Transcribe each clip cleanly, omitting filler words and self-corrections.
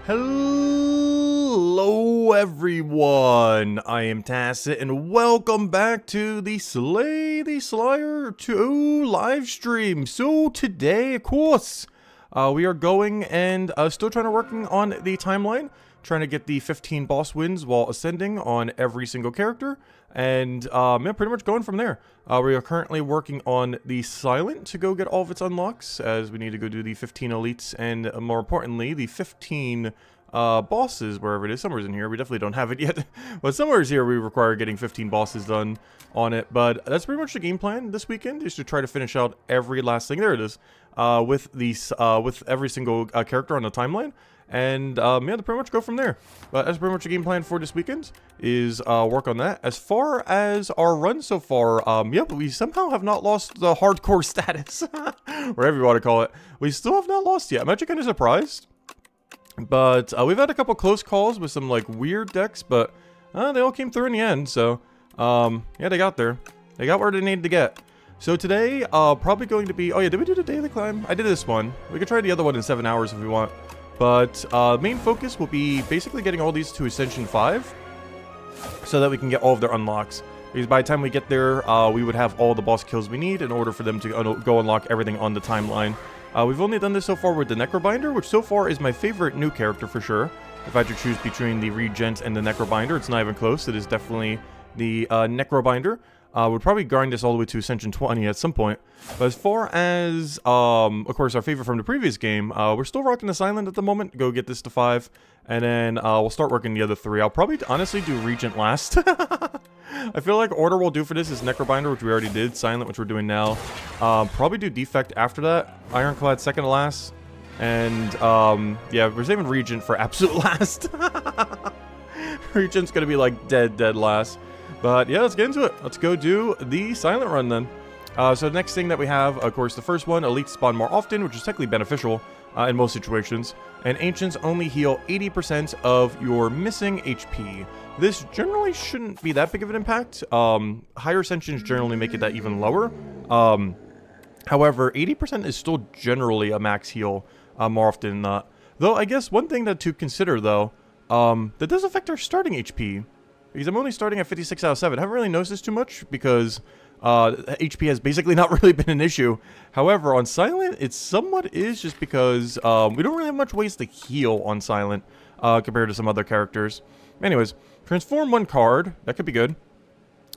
Hello everyone, I am Tacit and welcome back to the Slay the Spire 2 live stream. So today, of course, we are going and still working on the timeline, trying to get the 15 boss wins while ascending on every single character, and yeah, pretty much going from there. We are currently working on the Silent to go get all of its unlocks, as we need to go do the 15 elites and more importantly, the 15 bosses, wherever it is. Somewhere's in here. We definitely don't have it yet. But somewhere's here we require getting 15 bosses done on it. But that's pretty much the game plan this weekend, is to try to finish out every last thing. There it is. With every single character on the timeline. And yeah, to pretty much go from there. But that's pretty much the game plan for this weekend, is work on that. As far as our run so far, yeah, we somehow have not lost the hardcore status. Whatever you want to call it. We still have not lost yet. I'm actually kind of surprised. But we've had a couple close calls with some like weird decks, but they all came through in the end. So yeah, they got there. They got where they needed to get. So today, probably going to be... Oh yeah, did we do the daily climb? I did this one. We could try the other one in 7 hours if we want. But main focus will be basically getting all these to Ascension 5, so that we can get all of their unlocks. Because by the time we get there, we would have all the boss kills we need in order for them to go unlock everything on the timeline. We've only done this so far with the Necrobinder, which so far is my favorite new character for sure. If I had to choose between the Regent and the Necrobinder, it's not even close. It is definitely the Necrobinder. Would probably grind this all the way to Ascension 20 at some point. But as far as, of course, our favorite from the previous game, we're still rocking the Silent at the moment. Go get this to 5. And then we'll start working the other 3. I'll probably honestly do Regent last. I feel like order we'll do for this is Necrobinder, which we already did. Silent, which we're doing now. Probably do Defect after that. Ironclad second to last. And, yeah, we're saving Regent for absolute last. Regent's gonna be like dead last. But yeah, let's get into it. Let's go do the Silent run then. So the next thing that we have, of course, the first one, Elites spawn more often, which is technically beneficial in most situations. And Ancients only heal 80% of your missing HP. This generally shouldn't be that big of an impact. Higher Ascensions generally make it that even lower. However, 80% is still generally a max heal more often than not. Though, I guess one thing to consider, though, that does affect our starting HP. Because I'm only starting at 56 out of 7. I haven't really noticed this too much because HP has basically not really been an issue. However, on Silent, it somewhat is, just because we don't really have much ways to heal on Silent compared to some other characters. Anyways, transform one card. That could be good.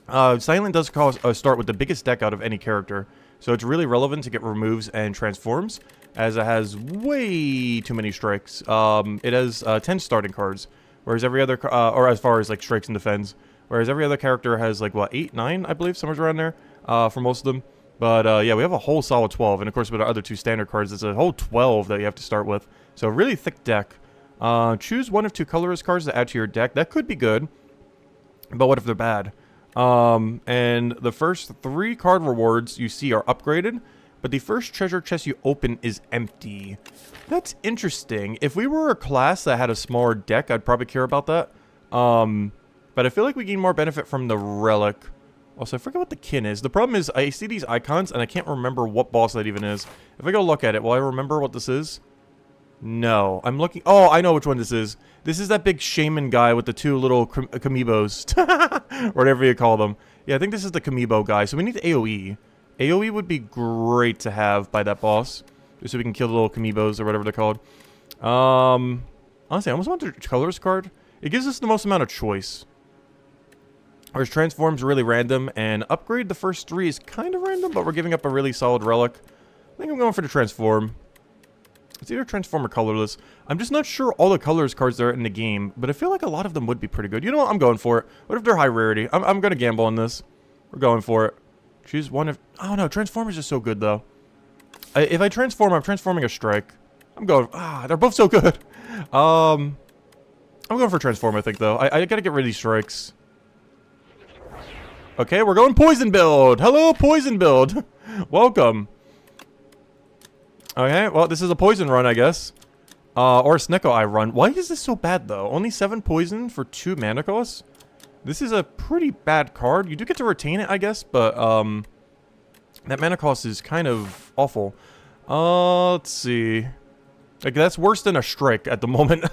Silent does start with the biggest deck out of any character. So it's really relevant to get removes and transforms, as it has way too many strikes. It has 10 starting cards. Whereas every other, or as far as like strikes and defends, whereas every other character has like, what, 8, 9, I believe, somewhere around there, for most of them. But yeah, we have a whole solid 12, and of course with our other 2 standard cards, it's a whole 12 that you have to start with. So a really thick deck. Choose one of 2 colorless cards to add to your deck. That could be good, but what if they're bad? And the first 3 card rewards you see are upgraded, but the first treasure chest you open is empty. That's interesting. If we were a class that had a smaller deck, I'd probably care about that. But I feel like we gain more benefit from the relic. Also, I forget what the kin is. The problem is I see these icons and I can't remember what boss that even is. If I go look at it, will I remember what this is? No. I'm looking... Oh, I know which one this is. This is that big shaman guy with the 2 little Kamiibos. Whatever you call them. Yeah, I think this is the Kamiibo guy. So we need AoE. AoE would be great to have by that boss. Just so we can kill the little Kamiibos or whatever they're called. Honestly, I almost want the colors card. It gives us the most amount of choice. Whereas Transform's really random, and Upgrade the first 3 is kind of random, but we're giving up a really solid relic. I think I'm going for the Transform. It's either Transform or colorless. I'm just not sure all the colors cards that are in the game, but I feel like a lot of them would be pretty good. You know what? I'm going for it. What if they're high rarity? I'm going to gamble on this. We're going for it. Choose one of... Oh no, Transform is just so good though. If I transform, I'm transforming a strike. I'm going... they're both so good. I'm going for Transform, I think, though. I gotta get rid of these strikes. Okay, we're going Poison build. Hello, Poison build. Welcome. Okay, well, this is a Poison run, I guess. Or a Snecko Eye run. Why is this so bad, though? Only 7 Poison for 2 mana costs? This is a pretty bad card. You do get to retain it, I guess, but, that mana cost is kind of awful. Let's see. Like, that's worse than a strike at the moment.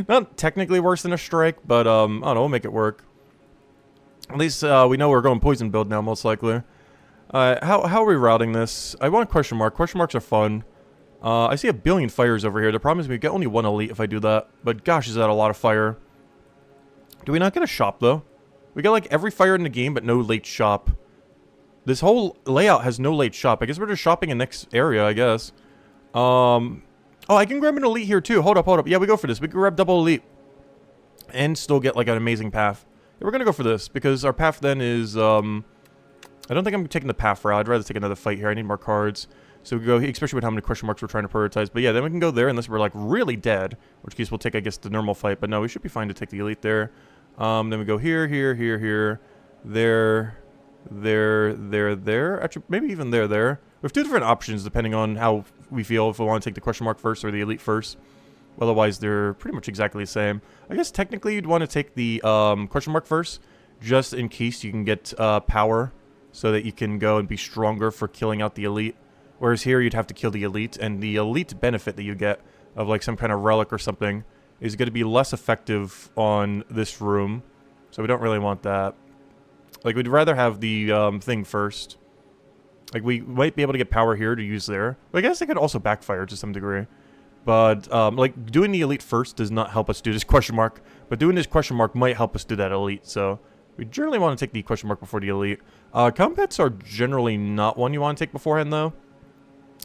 Not technically worse than a strike, but, I don't know, we'll make it work. At least, we know we're going poison build now, most likely. How are we routing this? I want question mark. Question marks are fun. I see a billion fires over here. The problem is we get only one elite if I do that. But gosh, is that a lot of fire. Do we not get a shop, though? We get, like, every fire in the game, but no late shop. This whole layout has no late shop. I guess we're just shopping in next area, I guess. Oh, I can grab an elite here, too. Hold up. Yeah, we go for this. We can grab double elite. And still get, like, an amazing path. Yeah, we're gonna go for this, because our path then is, I don't think I'm taking the path route. I'd rather take another fight here. I need more cards. So we go, especially with how many question marks we're trying to prioritize. But yeah, then we can go there unless we're, like, really dead. In which case we'll take, I guess, the normal fight. But no, we should be fine to take the elite there. Then we go here. There. Actually, maybe even there. We have two different options depending on how we feel. If we want to take the question mark first or the elite first. Otherwise, they're pretty much exactly the same. I guess technically you'd want to take the question mark first. Just in case you can get power. So that you can go and be stronger for killing out the elite. Whereas here you'd have to kill the elite. And the elite benefit that you get of like some kind of relic or something is going to be less effective on this room. So we don't really want that. Like, we'd rather have the thing first. Like, we might be able to get power here to use there. But I guess they could also backfire to some degree. But, like, doing the elite first does not help us do this question mark. But doing this question mark might help us do that elite. So, we generally want to take the question mark before the elite. Combats are generally not one you want to take beforehand, though.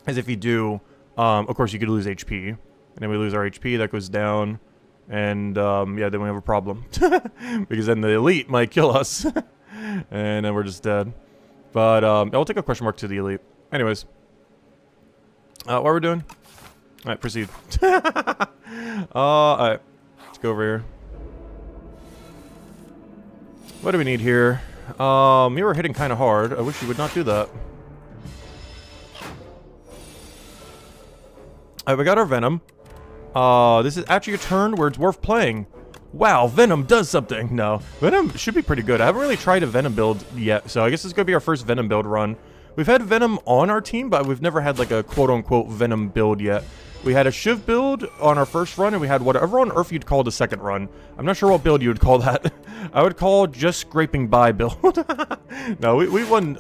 As if you do, of course, you could lose HP. And then we lose our HP, that goes down. And, yeah, then we have a problem. Because then the elite might kill us. And then we're just dead. But, I'll take a question mark to the elite. Anyways. What are we doing? Alright, proceed. Alright. Let's go over here. What do we need here? You were hitting kind of hard. I wish you would not do that. Alright, we got our Venom. This is actually a turn where it's worth playing. Wow, Venom does something. No, Venom should be pretty good. I haven't really tried a Venom build yet, so I guess this is going to be our first Venom build run. We've had Venom on our team, but we've never had like a quote-unquote Venom build yet. We had a Shiv build on our first run, and we had whatever on Earth you'd call the second run. I'm not sure what build you would call that. I would call just scraping by build. No, we won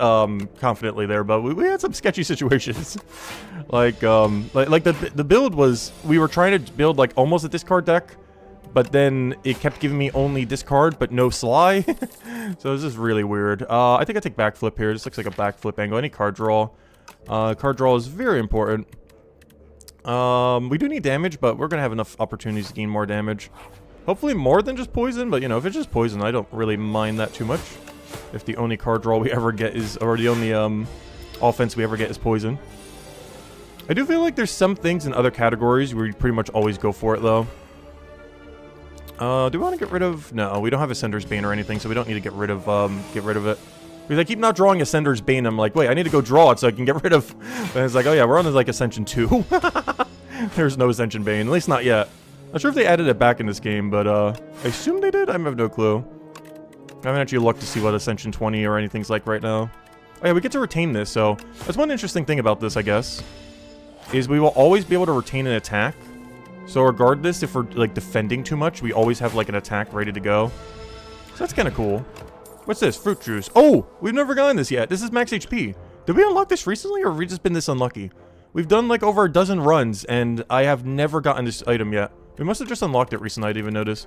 confidently there, but we had some sketchy situations. Like the build was, we were trying to build like almost a discard deck, but then it kept giving me only discard, but no Sly. So it was just really weird. I think I take backflip here. This looks like a backflip angle. Any card draw. Card draw is very important. We do need damage, but we're gonna have enough opportunities to gain more damage. Hopefully more than just poison, but you know, if it's just poison, I don't really mind that too much. If the only card draw we ever get is, or the only offense we ever get is poison. I do feel like there's some things in other categories where you pretty much always go for it, though. Do we want to get rid of... No, we don't have Ascender's Bane or anything, so we don't need to get rid of it. Because I keep not drawing Ascender's Bane, I'm like, wait, I need to go draw it so I can get rid of... And it's like, oh yeah, we're on like Ascension 2. There's no Ascension Bane, at least not yet. Not sure if they added it back in this game, but I assume they did? I have no clue. I haven't actually looked to see what Ascension 20 or anything's like right now. Oh yeah, we get to retain this, so... That's one interesting thing about this, I guess. Is we will always be able to retain an attack. So regardless if we're, like, defending too much, we always have, like, an attack ready to go. So that's kind of cool. What's this? Fruit juice. Oh! We've never gotten this yet. This is max HP. Did we unlock this recently, or have we just been this unlucky? We've done, like, over a dozen runs, and I have never gotten this item yet. We must have just unlocked it recently, I didn't even notice.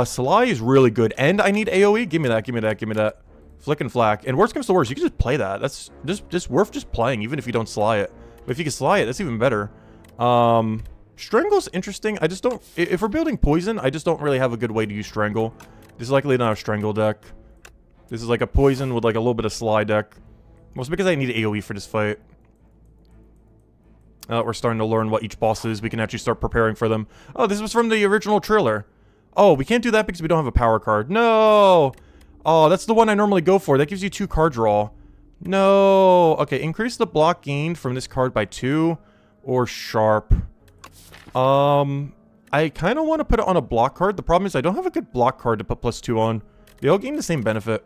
Sly is really good, and I need AoE. Give me that, give me that, give me that. Flick and flack. And worst comes to worst, you can just play that. That's just worth just playing, even if you don't Sly it. But if you can Sly it, that's even better. Strangle's interesting. I just don't... If we're building poison, I just don't really have a good way to use Strangle. This is likely not a Strangle deck. This is like a poison with like a little bit of Sly deck. Mostly because I need AoE for this fight. We're starting to learn what each boss is. We can actually start preparing for them. Oh, this was from the original trailer. Oh, we can't do that because we don't have a power card. No! Oh, that's the one I normally go for. That gives you 2 card draw. No! Okay, increase the block gained from this card by 2. Or sharp. I kind of want to put it on a block card. The problem is I don't have a good block card to put +2 on. They all gain the same benefit.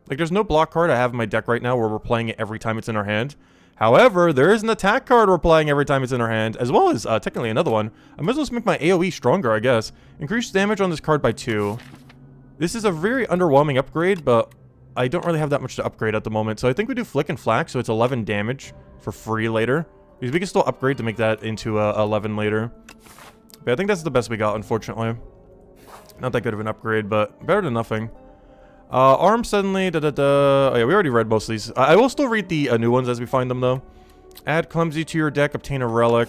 Like, there's no block card I have in my deck right now where we're playing it every time it's in our hand. However, there is an attack card we're playing every time it's in our hand, as well as technically another one. I might as well just make my AoE stronger, I guess. Increase damage on this card by 2. This is a very underwhelming upgrade, but I don't really have that much to upgrade at the moment. So I think we do Flick and Flack, so it's 11 damage for free later. Because we can still upgrade to make that into 11 later. But I think that's the best we got, unfortunately. Not that good of an upgrade, but better than nothing. Arm suddenly, Oh yeah, we already read most of these. I will still read the new ones as we find them, though. Add Clumsy to your deck, obtain a relic.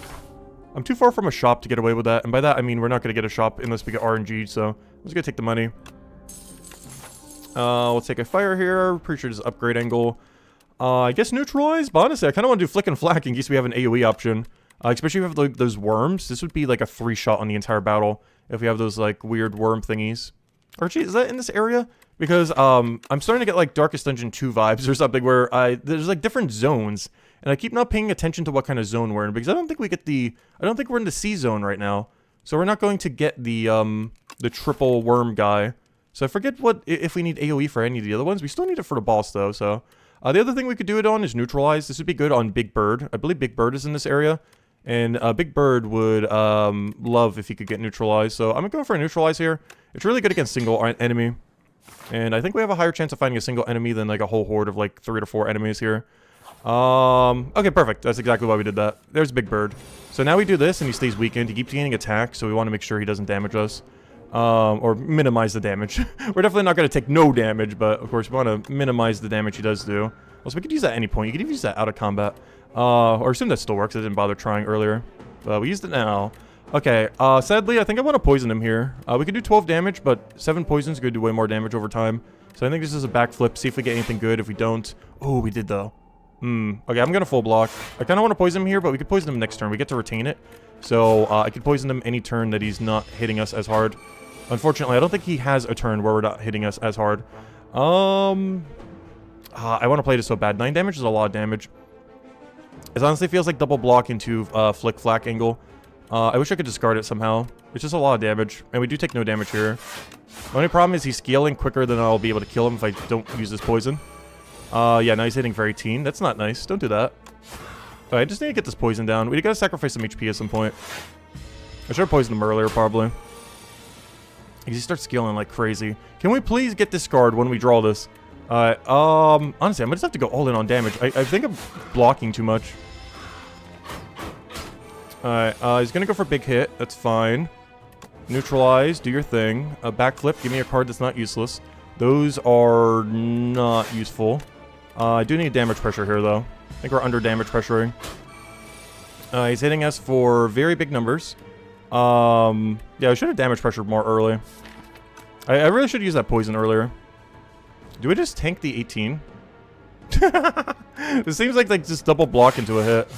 I'm too far from a shop to get away with that. And by that, I mean we're not going to get a shop unless we get RNG, so I'm just going to take the money. We'll take a fire here. Pretty sure this is upgrade angle. I guess neutralize, but honestly, I kind of want to do Flick and Flack in case we have an AoE option. Especially if we have like, those worms. This would be like a 3-shot on the entire battle if we have those like weird worm thingies. Archie, is that in this area? Because I'm starting to get like Darkest Dungeon 2 vibes or something where there's like different zones. And I keep not paying attention to what kind of zone we're in because I don't think we get I don't think we're in the C zone right now. So we're not going to get the triple worm guy. So I forget if we need AoE for any of the other ones. We still need it for the boss though, so. The other thing we could do it on is neutralize. This would be good on Big Bird. I believe Big Bird is in this area. And Big Bird would love if he could get neutralized. So I'm going for a neutralize here. It's really good against single enemy. And I think we have a higher chance of finding a single enemy than like a whole horde of like 3 to 4 enemies here. Okay, perfect. That's exactly why we did that. There's Big Bird. So now we do this and he stays weakened. He keeps gaining attack, so we want to make sure he doesn't damage us. Or minimize the damage. We're definitely not going to take no damage, but of course we want to minimize the damage he does do. Also, we could use that at any point. You could even use that out of combat. Or assume that still works. I didn't bother trying earlier. But we used it now. Okay, sadly, I think I want to poison him here. We could do 12 damage, but 7 poisons could do way more damage over time. So I think this is a backflip. See if we get anything good. If we don't... Oh, we did, though. Okay, I'm going to full block. I kind of want to poison him here, but we could poison him next turn. We get to retain it. So, I could poison him any turn that he's not hitting us as hard. Unfortunately, I don't think he has a turn where we're not hitting us as hard. I want to play this so bad. 9 damage is a lot of damage. It honestly feels like double block into Flick Flack angle. I wish I could discard it somehow. It's just a lot of damage. And we do take no damage here. The only problem is he's scaling quicker than I'll be able to kill him if I don't use this poison. Yeah, now he's hitting for 18. That's not nice. Don't do that. I just need to get this poison down. We gotta sacrifice some HP at some point. I should have poisoned him earlier, probably. Because he starts scaling like crazy. Can we please get discard when we draw this? Honestly, I might just have to go all in on damage. I think I'm blocking too much. Alright, he's gonna go for big hit. That's fine. Neutralize, do your thing. Backflip, give me a card that's not useless. Those are not useful. I do need damage pressure here, though. I think we're under damage pressuring. He's hitting us for very big numbers. Yeah, I should have damage pressured more early. I really should use that poison earlier. Do we just tank the 18? This seems like just double block into a hit.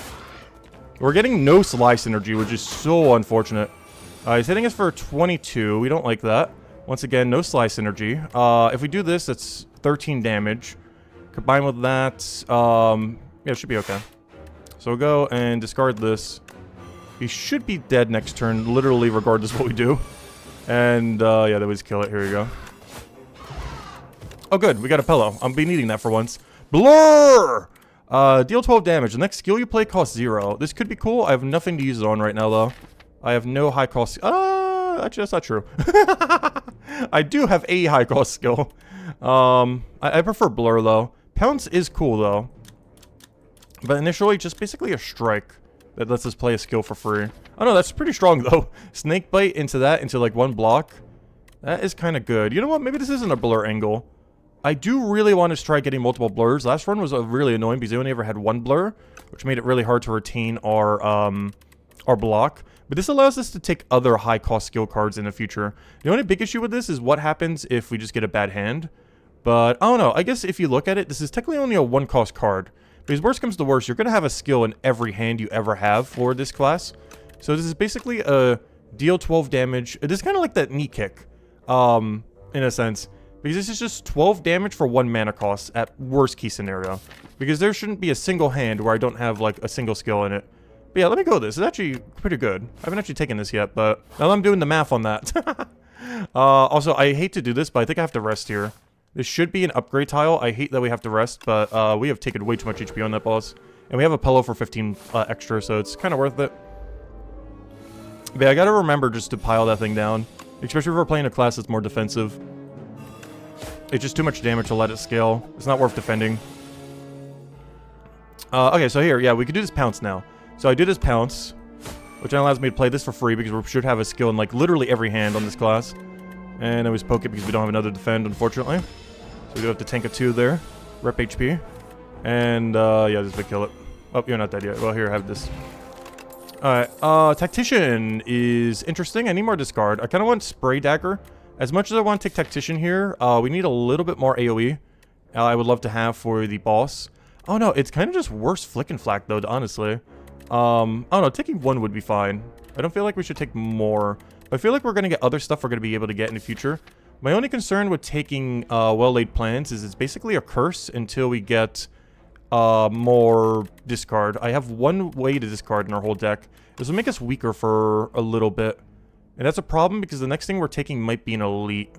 We're getting no Sly synergy, which is so unfortunate. He's hitting us for 22. We don't like that. Once again, no Sly synergy. If we do this, that's 13 damage. Combined with that, yeah, it should be okay. So we'll go and discard this. He should be dead next turn, literally regardless of what we do. And, yeah, that was kill it. Here we go. Oh, good. We got a pillow. I'll be needing that for once. Blur! Deal 12 damage. The next skill you play costs 0. This could be cool. I have nothing to use it on right now, though. I have no high cost... actually, that's not true. I do have a high cost skill. I prefer Blur, though. Pounce is cool, though. But initially, just basically a strike that lets us play a skill for free. Oh, no, that's pretty strong, though. Snake Bite into that, into, like, one block. That is kind of good. You know what? Maybe this isn't a Blur angle. I do really want to try getting multiple blurs. Last run was really annoying because we only ever had one blur, which made it really hard to retain our block. But this allows us to take other high-cost skill cards in the future. The only big issue with this is what happens if we just get a bad hand. But, I don't know. I guess if you look at it, this is technically only a one-cost card. Because worst comes to worst, you're going to have a skill in every hand you ever have for this class. So this is basically a deal 12 damage. This is kind of like that knee kick, in a sense. Because this is just 12 damage for 1 mana cost at worst case scenario. Because there shouldn't be a single hand where I don't have, like, a single skill in it. But yeah, let me go with this. It's actually pretty good. I haven't actually taken this yet, but now I'm doing the math on that. Also, I hate to do this, but I think I have to rest here. This should be an upgrade tile. I hate that we have to rest, but we have taken way too much HP on that boss. And we have a pillow for 15 extra, so it's kind of worth it. But yeah, I gotta remember just to pile that thing down. Especially if we're playing a class that's more defensive. It's just too much damage to let it scale. It's not worth defending. Okay, so here, yeah, we could do this pounce now. So I do this pounce, which allows me to play this for free because we should have a skill in like literally every hand on this class. And I always poke it because we don't have another defend, unfortunately. So we do have to tank a 2 there. Rep HP. And, yeah, just kill it. Oh, you're not dead yet. Well, here, have this. Alright, Tactician is interesting. I need more discard. I kind of want Spray Dagger. As much as I want to take Tactician here, we need a little bit more AoE. I would love to have for the boss. Oh, no, it's kind of just worse Flick and Flack, though, honestly. I don't know, taking 1 would be fine. I don't feel like we should take more. I feel like we're going to get other stuff we're going to be able to get in the future. My only concern with taking Well-Laid Plans is it's basically a curse until we get more discard. I have 1 way to discard in our whole deck. This will make us weaker for a little bit. And that's a problem because the next thing we're taking might be an Elite,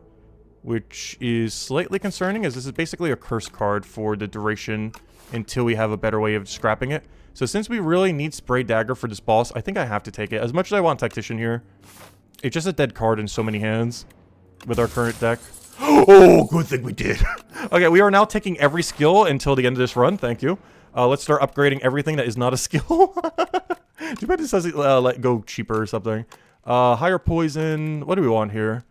which is slightly concerning as this is basically a curse card for the duration until we have a better way of scrapping it. So since we really need Spray Dagger for this boss, I think I have to take it. As much as I want Tactician here, it's just a dead card in so many hands with our current deck. Oh, good thing we did. Okay, we are now taking every skill until the end of this run. Thank you. Let's start upgrading everything that is not a skill. Too bad this doesn't let go cheaper or something. Higher poison. What do we want here?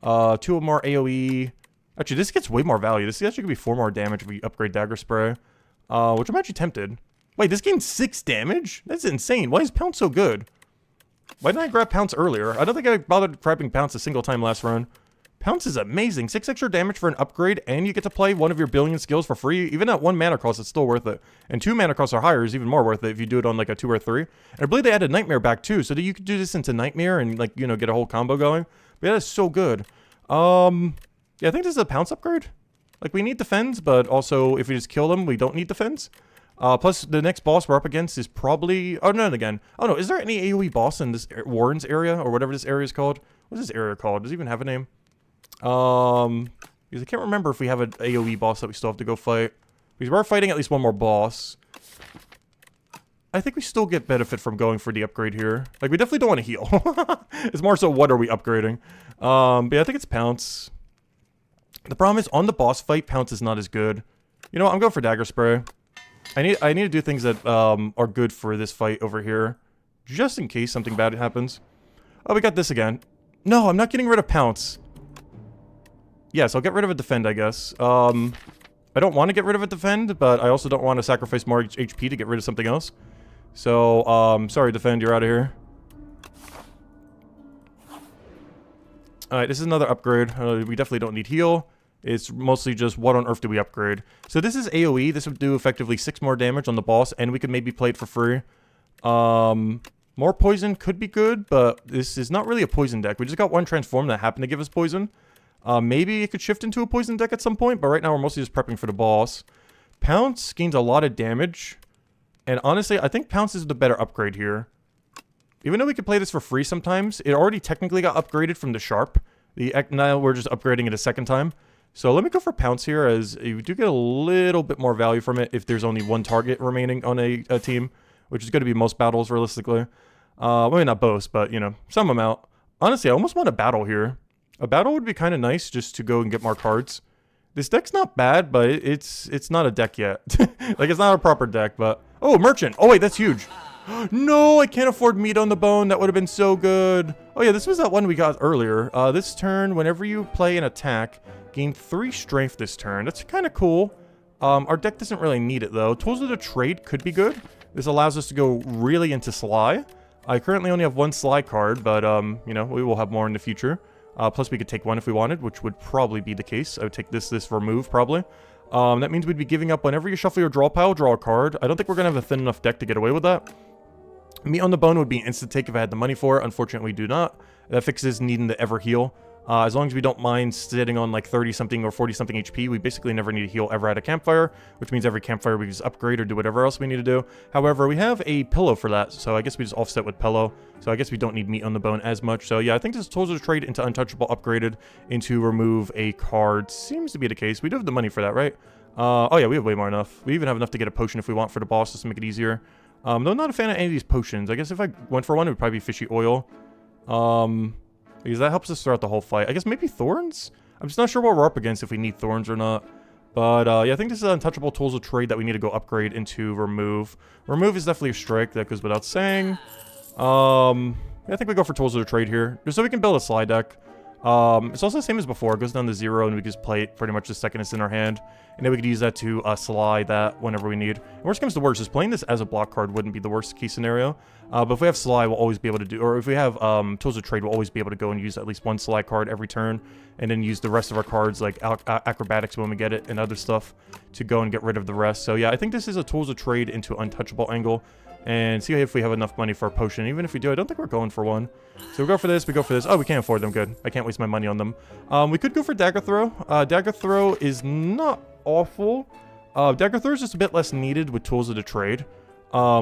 2 more AoE. Actually, this gets way more value. This actually could be 4 more damage if we upgrade Dagger Spray. Which I'm actually tempted. Wait, this gains 6 damage? That's insane. Why is Pounce so good? Why didn't I grab Pounce earlier? I don't think I bothered grabbing Pounce a single time last run. Pounce is amazing. 6 extra damage for an upgrade, and you get to play one of your billion skills for free. Even at 1 mana cost, it's still worth it. And 2 mana costs are higher is even more worth it if you do it on like a 2 or 3. And I believe they added Nightmare back too, so that you could do this into Nightmare and like, you know, get a whole combo going. But yeah, that's so good. Yeah, I think this is a Pounce upgrade. Like, we need defense, but also if we just kill them, we don't need defense. Plus, the next boss we're up against is probably... Oh, no, again. Oh, no, is there any AoE boss in this Warren's area? Or whatever this area is called? What's this area called? Does it even have a name? Because I can't remember if we have an AoE boss that we still have to go fight. Because we're fighting at least 1 more boss. I think we still get benefit from going for the upgrade here. Like, we definitely don't want to heal. It's more so, what are we upgrading? But yeah, I think it's Pounce. The problem is, on the boss fight, Pounce is not as good. You know what? I'm going for Dagger Spray. I need to do things that are good for this fight over here. Just in case something bad happens. Oh, we got this again. No, I'm not getting rid of Pounce. Yes, I'll get rid of a Defend, I guess. I don't want to get rid of a Defend, but I also don't want to sacrifice more HP to get rid of something else. So, sorry, Defend, you're out of here. Alright, this is another upgrade. We definitely don't need heal. It's mostly just what on earth do we upgrade. So this is AoE. This would do effectively 6 more damage on the boss, and we could maybe play it for free. More poison could be good, but this is not really a poison deck. We just got 1 transform that happened to give us poison. Maybe it could shift into a poison deck at some point, but right now we're mostly just prepping for the boss. Pounce gains a lot of damage, and honestly, I think Pounce is the better upgrade here. Even though we could play this for free sometimes, it already technically got upgraded from the Sharp. Now we're just upgrading it a second time. So let me go for Pounce here, as you do get a little bit more value from it if there's only 1 target remaining on a team, which is going to be most battles, realistically. Maybe not both, but, you know, some amount. Honestly, I almost want a battle here. A battle would be kind of nice just to go and get more cards. This deck's not bad, but it's not a deck yet. Like, it's not a proper deck, but... Oh, Merchant! Oh, wait, that's huge! No, I can't afford Meat on the Bone. That would have been so good. Oh, yeah, this was that one we got earlier. This turn, whenever you play an attack... Gain 3 strength this turn. That's kind of cool. Our deck doesn't really need it, though. Tools of the Trade could be good. This allows us to go really into Sly. I currently only have 1 Sly card, but, you know, we will have more in the future. Plus, we could take 1 if we wanted, which would probably be the case. I would take this remove, probably. That means we'd be giving up whenever you shuffle your draw pile, draw a card. I don't think we're going to have a thin enough deck to get away with that. Meat on the Bone would be an instant take if I had the money for it. Unfortunately, we do not. That fixes needing to ever heal. As long as we don't mind sitting on like 30-something or 40-something HP, we basically never need to heal ever at a campfire, which means every campfire we just upgrade or do whatever else we need to do. However, we have a pillow for that, so I guess we just offset with pillow. So I guess we don't need Meat on the Bone as much. So yeah, I think this Tools of the Trade into Untouchable upgraded into remove a card. Seems to be the case. We do have the money for that, right? Oh yeah, we have way more enough. We even have enough to get a potion if we want for the boss, just to make it easier. Though I'm not a fan of any of these potions. I guess if I went for one, it would probably be fishy oil. Because that helps us throughout the whole fight. I guess maybe thorns? I'm just not sure what we're up against if we need thorns or not. But, yeah, I think this is untouchable tools of trade that we need to go upgrade into remove. Remove is definitely a strike, that goes without saying. Yeah, I think we go for tools of the trade here, just so we can build a slide deck. It's also the same as before. It goes down to 0, and we just play it pretty much the second it's in our hand. And then we could use that to slide that whenever we need. And worst comes to worst, just playing this as a block card wouldn't be the worst case scenario. But if we have slide, we'll always be able to do, or if we have tools of trade, we'll always be able to go and use at least one slide card every turn. And then use the rest of our cards, like acrobatics when we get it, and other stuff, to go and get rid of the rest. So yeah, I think this is a tools of trade into untouchable angle. And see if we have enough money for a potion. Even if we do, I don't think we're going for one. So we go for this, we go for this. Oh, we can't afford them. Good. I can't waste my money on them. We could go for Dagger Throw. Dagger Throw is not awful. Dagger Throw is just a bit less needed with tools of the trade.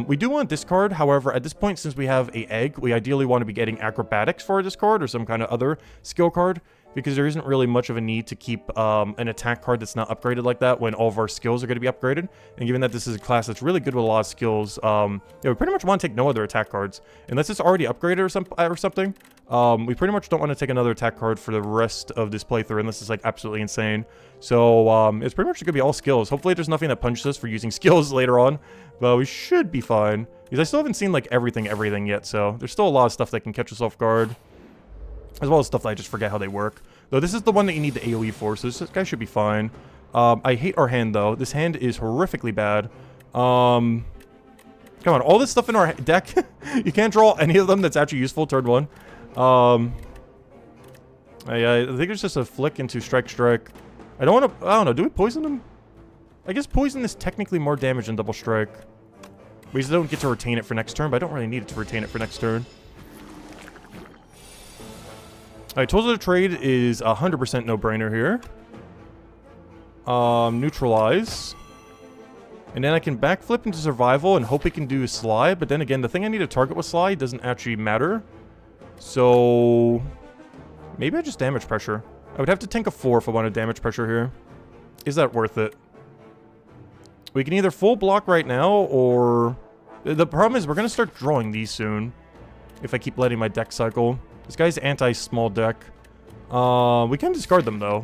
We do want discard. However, at this point, since we have a egg, we ideally want to be getting acrobatics for a discard or some kind of other skill card. Because there isn't really much of a need to keep an attack card that's not upgraded like that when all of our skills are going to be upgraded. And given that this is a class that's really good with a lot of skills, yeah, we pretty much want to take no other attack cards. Unless it's already upgraded or something. We pretty much don't want to take another attack card for the rest of this playthrough unless it's like absolutely insane. So it's pretty much going to be all skills. Hopefully there's nothing that punches us for using skills later on. But we should be fine. Because I still haven't seen like everything yet. So there's still a lot of stuff that can catch us off guard. As well as stuff that I just forget how they work. Though this is the one that you need the AoE for, so this guy should be fine. I hate our hand, though. This hand is horrifically bad. Come on, all this stuff in our deck, you can't draw any of them that's actually useful turn 1. I think it's just a flick into strike. I don't want to, I don't know, do we poison him? I guess poison is technically more damage than double strike. We just don't get to retain it for next turn, but I don't really need it to retain it for next turn. Alright, tools of the trade is 100% no-brainer here. Neutralize. And then I can backflip into survival and hope we can do slide. But then again, the thing I need to target with slide doesn't actually matter. So maybe I just damage pressure. I would have to tank a 4 if I wanted damage pressure here. Is that worth it? We can either full block right now, or... The problem is we're going to start drawing these soon. If I keep letting my deck cycle. This guy's anti-small deck. We can discard them, though.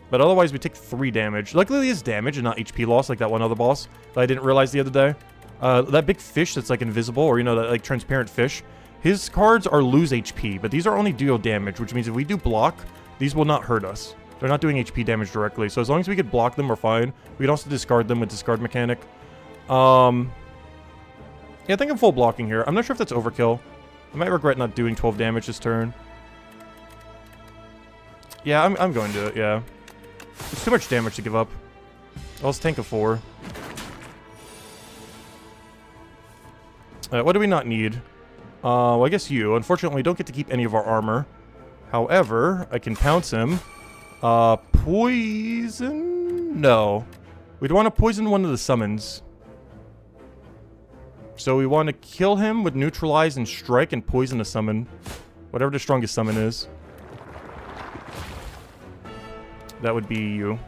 But otherwise, we take 3 damage. Luckily, it's damage and not HP loss, like that one other boss that I didn't realize the other day. That big fish that's, like, invisible, or, you know, that, like, transparent fish. His cards are lose HP, but these are only deal damage, which means if we do block, these will not hurt us. They're not doing HP damage directly, so as long as we could block them, we're fine. We can also discard them with discard mechanic. Yeah, I think I'm full blocking here. I'm not sure if that's overkill. I might regret not doing 12 damage this turn. Yeah, I'm going to it, yeah. It's too much damage to give up. I'll just tank a 4. What do we not need? Well, I guess you. Unfortunately, we don't get to keep any of our armor. However, I can pounce him. Poison? No. We'd want to poison one of the summons. So we want to kill him with neutralize and strike and poison a summon. Whatever the strongest summon is. That would be you.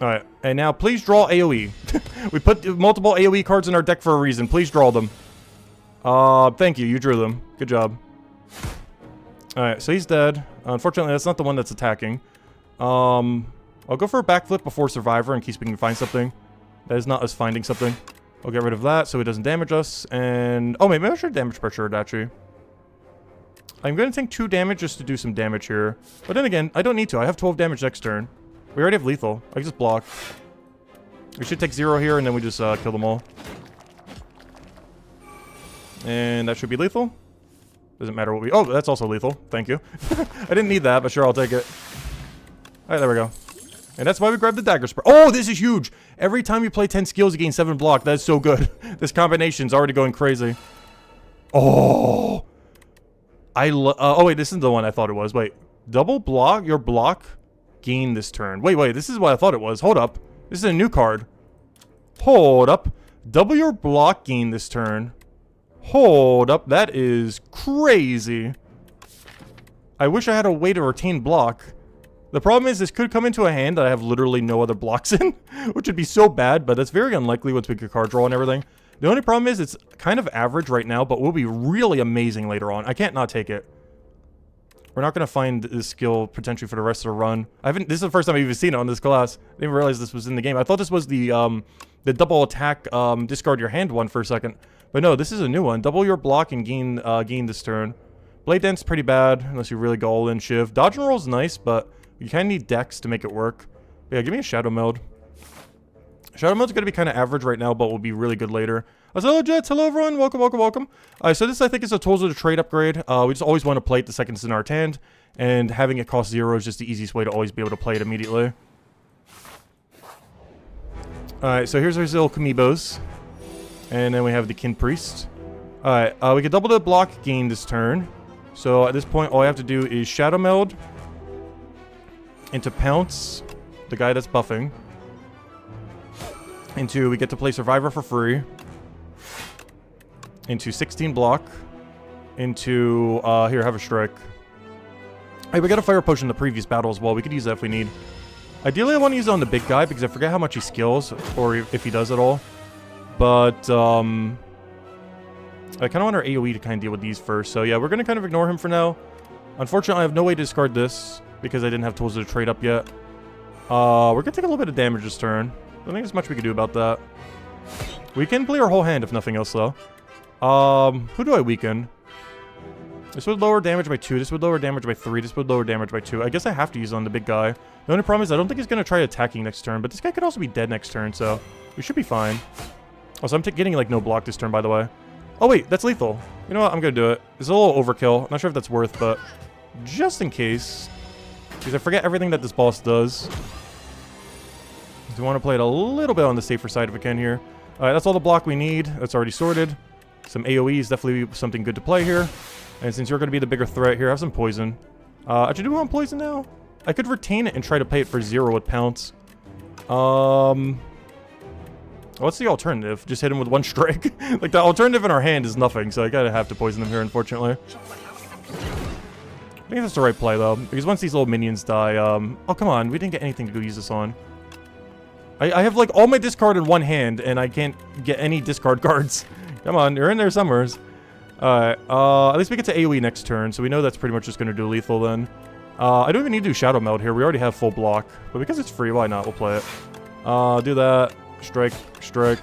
Alright, and now please draw AoE. We put multiple AoE cards in our deck for a reason. Please draw them. Thank you. You drew them. Good job. Alright, so he's dead. Unfortunately, that's not the one that's attacking. I'll go for a backflip before Survivor in case we can find something. That is not us finding something. I'll get rid of that so it doesn't damage us. And... oh, maybe I should damage pressure it, actually. I'm going to take 2 damage just to do some damage here. But then again, I don't need to. I have 12 damage next turn. We already have lethal. I can just block. We should take 0 here, and then we just kill them all. And that should be lethal. Doesn't matter what we... oh, that's also lethal. Thank you. I didn't need that, but sure, I'll take it. Alright, there we go. And that's why we grabbed the dagger spray. Oh, this is huge! Every time you play 10 skills, you gain 7 block. That's so good. This combination's already going crazy. Oh! oh, wait, this isn't the one I thought it was. Wait. Double block? Your block gain this turn. Wait, this is what I thought it was. Hold up. This is a new card. Hold up. Double your block gain this turn. Hold up. That is crazy. I wish I had a way to retain block. The problem is this could come into a hand that I have literally no other blocks in, which would be so bad, but that's very unlikely once we get card draw and everything. The only problem is it's kind of average right now, but will be really amazing later on. I can't not take it. We're not going to find this skill potentially for the rest of the run. This is the first time I've even seen it on this class. I didn't realize this was in the game. I thought this was the double attack, discard your hand one for a second. But no, this is a new one. Double your block and gain this turn. Blade Dance pretty bad, unless you really go all in Shiv. Dodge and roll is nice, but you kind of need Dex to make it work. But yeah, give me a Shadow Meld. Shadow Mode's going to be kind of average right now, but will be really good later. Hello, Jets. Hello, everyone. Welcome, welcome, welcome. So this, I think, is a Tools of the Trade upgrade. We just always want to play it the second it's in our hand, and having it cost 0 is just the easiest way to always be able to play it immediately. Alright, so here's our Zil Kamiibos. And then we have the Kin Priest. Alright, we can double the block gain this turn. So at this point, all I have to do is Shadow Meld into Pounce, the guy that's buffing. Into, we get to play Survivor for free. Into 16 block. Into, here, have a strike. Hey, we got a Fire Potion in the previous battle as well. We could use that if we need. Ideally, I want to use it on the big guy because I forget how much he skills, or if he does at all. But, I kind of want our AoE to kind of deal with these first. So, yeah, we're going to kind of ignore him for now. Unfortunately, I have no way to discard this because I didn't have Tools of the Trade up yet. We're going to take a little bit of damage this turn. I don't think there's much we can do about that. We can play our whole hand if nothing else, though. Who do I weaken? This would lower damage by 2. This would lower damage by 3. This would lower damage by 2. I guess I have to use it on the big guy. The only problem is I don't think he's going to try attacking next turn, but this guy could also be dead next turn, so we should be fine. Also, I'm getting, like, no block this turn, by the way. Oh, wait, that's lethal. You know what? I'm going to do it. It's a little overkill. I'm not sure if that's worth, but just in case. Because I forget everything that this boss does. So we want to play it a little bit on the safer side if we can here. Alright, that's all the block we need. That's already sorted. Some AoE is definitely something good to play here. And since you're going to be the bigger threat here, have some poison. Actually, do we want poison now? I could retain it and try to pay it for 0 with Pounce. What's the alternative? Just hit him with 1 strike? Like, the alternative in our hand is nothing, so I gotta have to poison them here, unfortunately. I think that's the right play, though, because once these little minions die, oh, come on, we didn't get anything to go use this on. I have, like, all my discard in one hand, and I can't get any discard cards. Come on, you're in there somewheres. Alright, at least we get to AoE next turn, so we know that's pretty much just gonna do lethal then. I don't even need to do Shadow Meld here, we already have full block. But because it's free, why not? We'll play it. Do that. Strike, strike.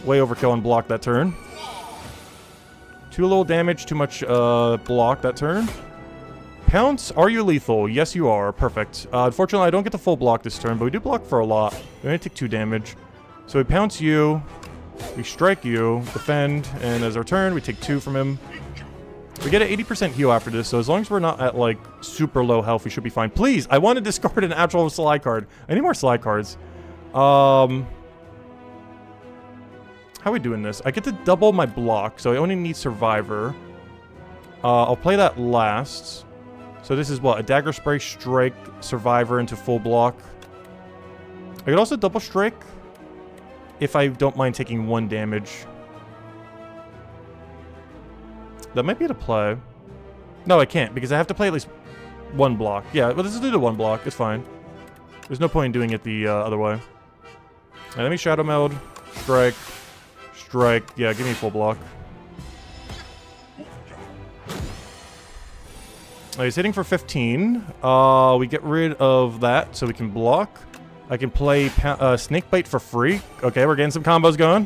Way overkill on block that turn. Too little damage, too much block that turn. Pounce, are you lethal? Yes, you are. Perfect. Unfortunately, I don't get the full block this turn, but we do block for a lot. We only take 2 damage. So we pounce you. We strike you, defend, and as our turn, we take 2 from him. We get an 80% heal after this, so as long as we're not at, like, super low health, we should be fine. Please, I want to discard an actual Sly card. I need more Sly cards. How are we doing this? I get to double my block, so I only need Survivor. I'll play that last. So this is what? A Dagger Spray, Strike, Survivor into full block. I could also double Strike if I don't mind taking 1 damage. That might be the play. No, I can't, because I have to play at least 1 block. Yeah, but let's do the 1 block. It's fine. There's no point in doing it the other way. Alright, let me Shadow Meld. Strike. Strike. Yeah, give me full block. He's hitting for 15. We get rid of that so we can block. I can play Snakebite for free. Okay, we're getting some combos going.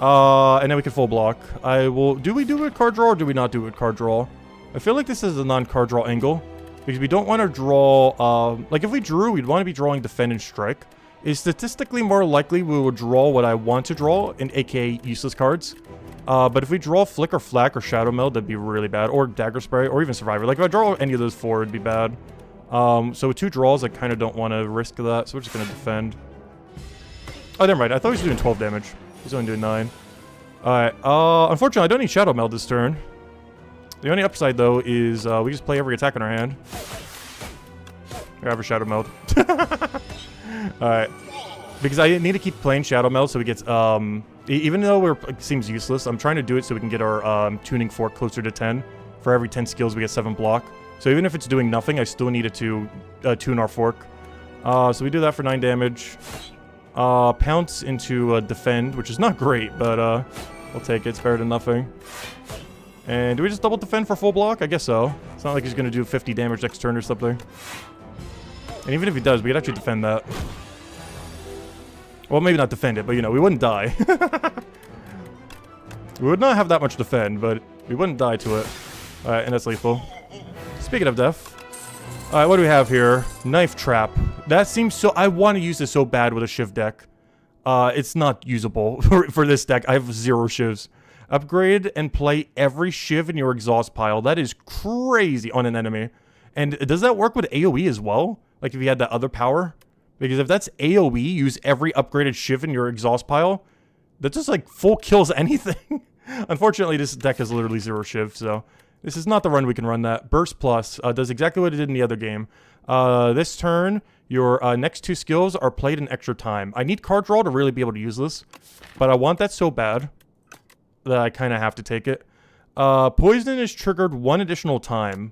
And then we can full block. I will... Do we do it with card draw or do we not do it with card draw? I feel like this is a non-card draw angle. Because we don't want to draw... like, if we drew, we'd want to be drawing Defend and Strike. It's statistically more likely we will draw what I want to draw, in aka useless cards. But if we draw Flick or Flak or Shadow Meld, that'd be really bad. Or Dagger Spray, or even Survivor. Like, if I draw any of those 4, it'd be bad. So with 2 draws, I kind of don't want to risk that, so we're just going to defend. Oh, never mind. I thought he was doing 12 damage. He's only doing 9. Alright, unfortunately, I don't need Shadow Meld this turn. The only upside, though, is we just play every attack in our hand. I have a Shadow Meld. Alright. Because I need to keep playing Shadow Meld so we get, even though it seems useless, I'm trying to do it so we can get our tuning fork closer to 10. For every 10 skills, we get 7 block. So even if it's doing nothing, I still need it to tune our fork. So we do that for 9 damage. Pounce into defend, which is not great, but we'll take it. It's better than nothing. And do we just double defend for full block? I guess so. It's not like he's going to do 50 damage next turn or something. And even if he does, we could actually defend that. Well, maybe not defend it, but, you know, we wouldn't die. We would not have that much defend, but we wouldn't die to it. Alright, and that's lethal. Speaking of death. Alright, what do we have here? Knife Trap. That seems so... I want to use this so bad with a shiv deck. It's not usable for this deck. I have 0 shivs. Upgrade and play every shiv in your exhaust pile. That is crazy on an enemy. And does that work with AoE as well? Like if you had that other power? Because if that's AoE, use every upgraded shiv in your exhaust pile. That just like full kills anything. Unfortunately, this deck has literally 0 shiv, so this is not the run we can run that. Burst Plus does exactly what it did in the other game. This turn, your next 2 skills are played in extra time. I need card draw to really be able to use this, but I want that so bad that I kind of have to take it. Poison is triggered 1 additional time.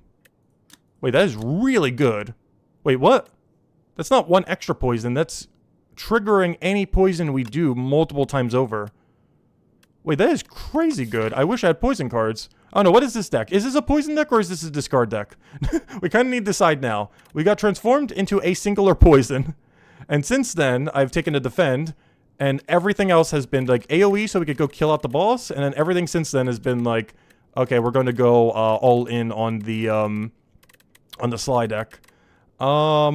Wait, that is really good. Wait, what? That's not 1 extra poison. That's triggering any poison we do multiple times over. Wait, that is crazy good. I wish I had poison cards. Oh no, what is this deck? Is this a poison deck or is this a discard deck? We kind of need to decide now. We got transformed into a singular poison. And since then, I've taken a defend. And everything else has been like AoE so we could go kill out the boss. And then everything since then has been like, okay, we're going to go all in on the Sly deck. Oh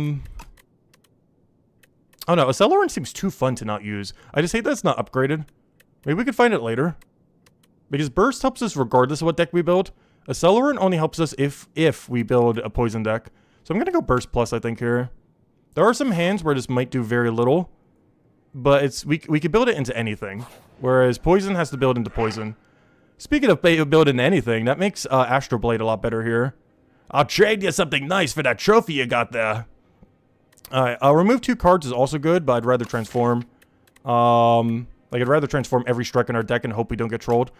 no, Accelerant seems too fun to not use. I just hate that it's not upgraded. Maybe we could find it later. Because Burst helps us regardless of what deck we build. Accelerant only helps us if we build a poison deck. So I'm going to go Burst Plus, I think, here. There are some hands where this might do very little. But it's we could build it into anything. Whereas Poison has to build into Poison. Speaking of build into anything, that makes Astral Blade a lot better here. I'll trade you something nice for that trophy you got there. Alright, remove 2 cards is also good, but I'd rather transform. Like, I'd rather transform every strike in our deck and hope we don't get trolled.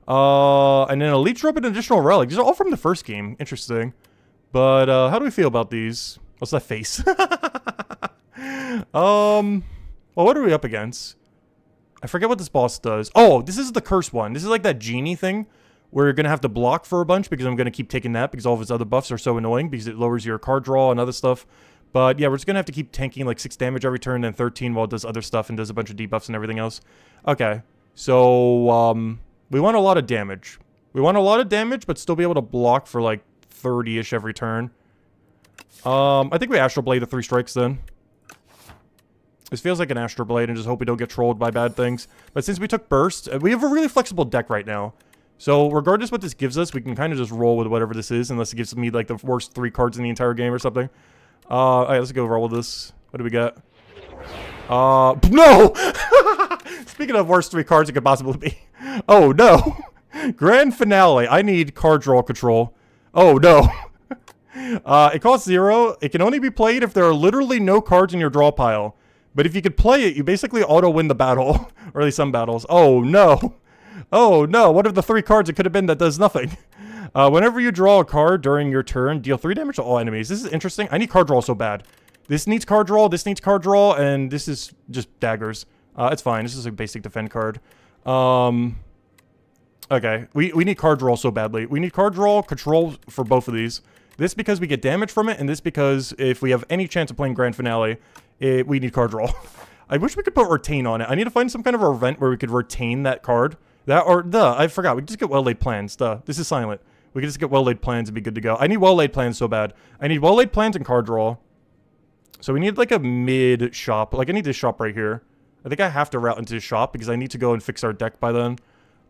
And then Elite Drop an additional relic. These are all from the first game. Interesting. But, how do we feel about these? What's that face? Well, what are we up against? I forget what this boss does. Oh, this is the curse one. This is like that genie thing where you're going to have to block for a bunch because I'm going to keep taking that because all of his other buffs are so annoying because it lowers your card draw and other stuff. But yeah, we're just going to have to keep tanking like 6 damage every turn and 13 while it does other stuff and does a bunch of debuffs and everything else. Okay, so we want a lot of damage. We want a lot of damage, but still be able to block for like 30-ish every turn. I think we Astral Blade the 3 strikes then. This feels like an Astral Blade and just hope we don't get trolled by bad things. But since we took Burst, we have a really flexible deck right now. So regardless what this gives us, we can kind of just roll with whatever this is, unless it gives me like the worst 3 cards in the entire game or something. Alright, let's go roll with this. What do we got? No! Speaking of worst 3 cards it could possibly be. Oh, no. Grand Finale. I need card draw control. Oh, no. It costs 0. It can only be played if there are literally no cards in your draw pile. But if you could play it, you basically auto-win the battle. Or at least some battles. Oh, no. Oh, no. What of the 3 cards it could have been that does nothing? Whenever you draw a card during your turn, deal 3 damage to all enemies. This is interesting. I need card draw so bad. This needs card draw, this needs card draw, and this is just daggers. It's fine. This is a basic defend card. Okay. We need card draw so badly. We need card draw control for both of these. This because we get damage from it, and this because if we have any chance of playing Grand Finale, we need card draw. I wish we could put retain on it. I need to find some kind of event where we could retain that card. I forgot. We could just get well-laid plans. This is silent. We could just get well-laid plans and be good to go. I need well-laid plans so bad. I need well-laid plans and card draw. So we need like a mid shop. Like I need this shop right here. I think I have to route into this shop because I need to go and fix our deck by then.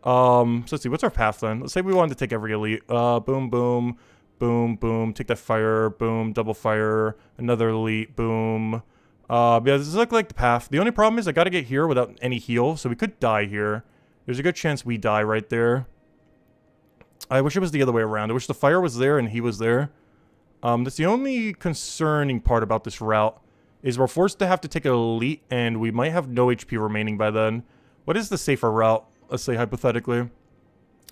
So let's see. What's our path then? Let's say we wanted to take every elite. Boom, boom, boom, boom. Take that fire. Boom, double fire. Another elite. Boom. Yeah, this is like the path. The only problem is I got to get here without any heal. So we could die here. There's a good chance we die right there. I wish it was the other way around. I wish the fire was there and he was there. That's the only concerning part about this route. Is we're forced to have to take an elite and we might have no HP remaining by then. What is the safer route? Let's say hypothetically.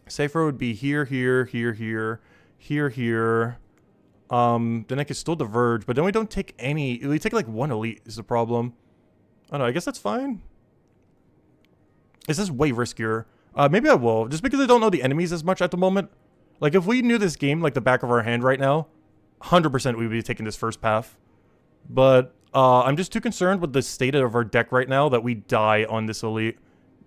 Safer would be here, here, here, here, here, here. then I could still diverge, but then we don't take any. We take like 1 elite is the problem. I don't know, I guess that's fine. This is way riskier. Maybe I will, just because I don't know the enemies as much at the moment. Like, if we knew this game like the back of our hand right now, 100% we would be taking this first path. But I'm just too concerned with the state of our deck right now that we die on this elite,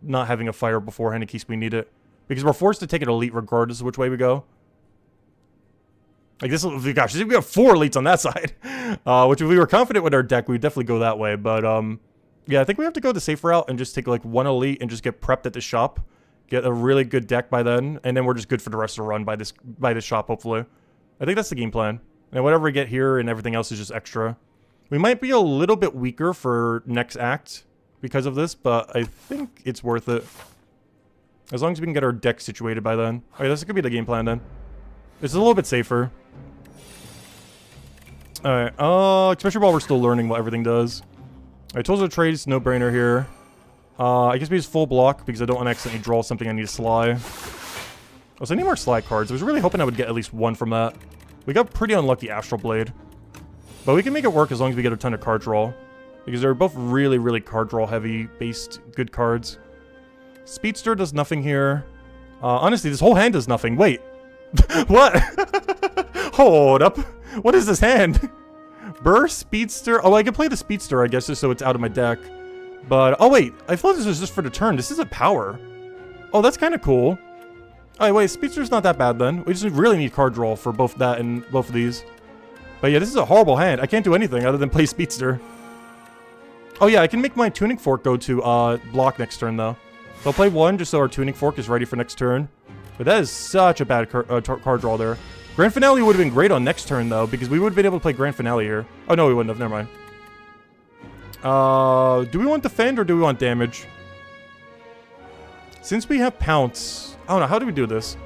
not having a fire beforehand in case we need it. Because we're forced to take an elite regardless of which way we go. Like, this, gosh, we have 4 elites on that side. Which if we were confident with our deck, we'd definitely go that way. But, yeah, I think we have to go the safe route and just take, like, 1 elite and just get prepped at the shop. Get a really good deck by then. And then we're just good for the rest of the run by this shop, hopefully. I think that's the game plan. And whatever we get here and everything else is just extra. We might be a little bit weaker for next act because of this, but I think it's worth it. As long as we can get our deck situated by then. Okay, this could be the game plan then. It's a little bit safer. Alright, especially while we're still learning what everything does. Alright, tools of trade is no-brainer here. I guess we use full block because I don't want to accidentally draw something I need to sly. Also, I need more sly cards. I was really hoping I would get at least 1 from that. We got pretty unlucky Astral Blade. But we can make it work as long as we get a ton of card draw. Because they're both really, really card draw heavy based good cards. Speedster does nothing here. Honestly, this whole hand does nothing. Wait. What? Hold up. What is this hand? Burst, Speedster. Oh, I can play the Speedster, I guess, just so it's out of my deck. But, oh wait. I thought this was just for the turn. This is a power. Oh, that's kind of cool. Alright, wait. Speedster's not that bad then. We just really need card draw for both that and both of these. But yeah, this is a horrible hand. I can't do anything other than play Speedster. Oh yeah, I can make my Tuning Fork go to block next turn though. So I'll play 1 just so our Tuning Fork is ready for next turn. But that is such a bad card draw there. Grand Finale would have been great on next turn though, because we would have been able to play Grand Finale here. Oh no, we wouldn't have. Never mind. Do we want Defend or do we want Damage? Since we have Pounce... I don't know, how do we do this?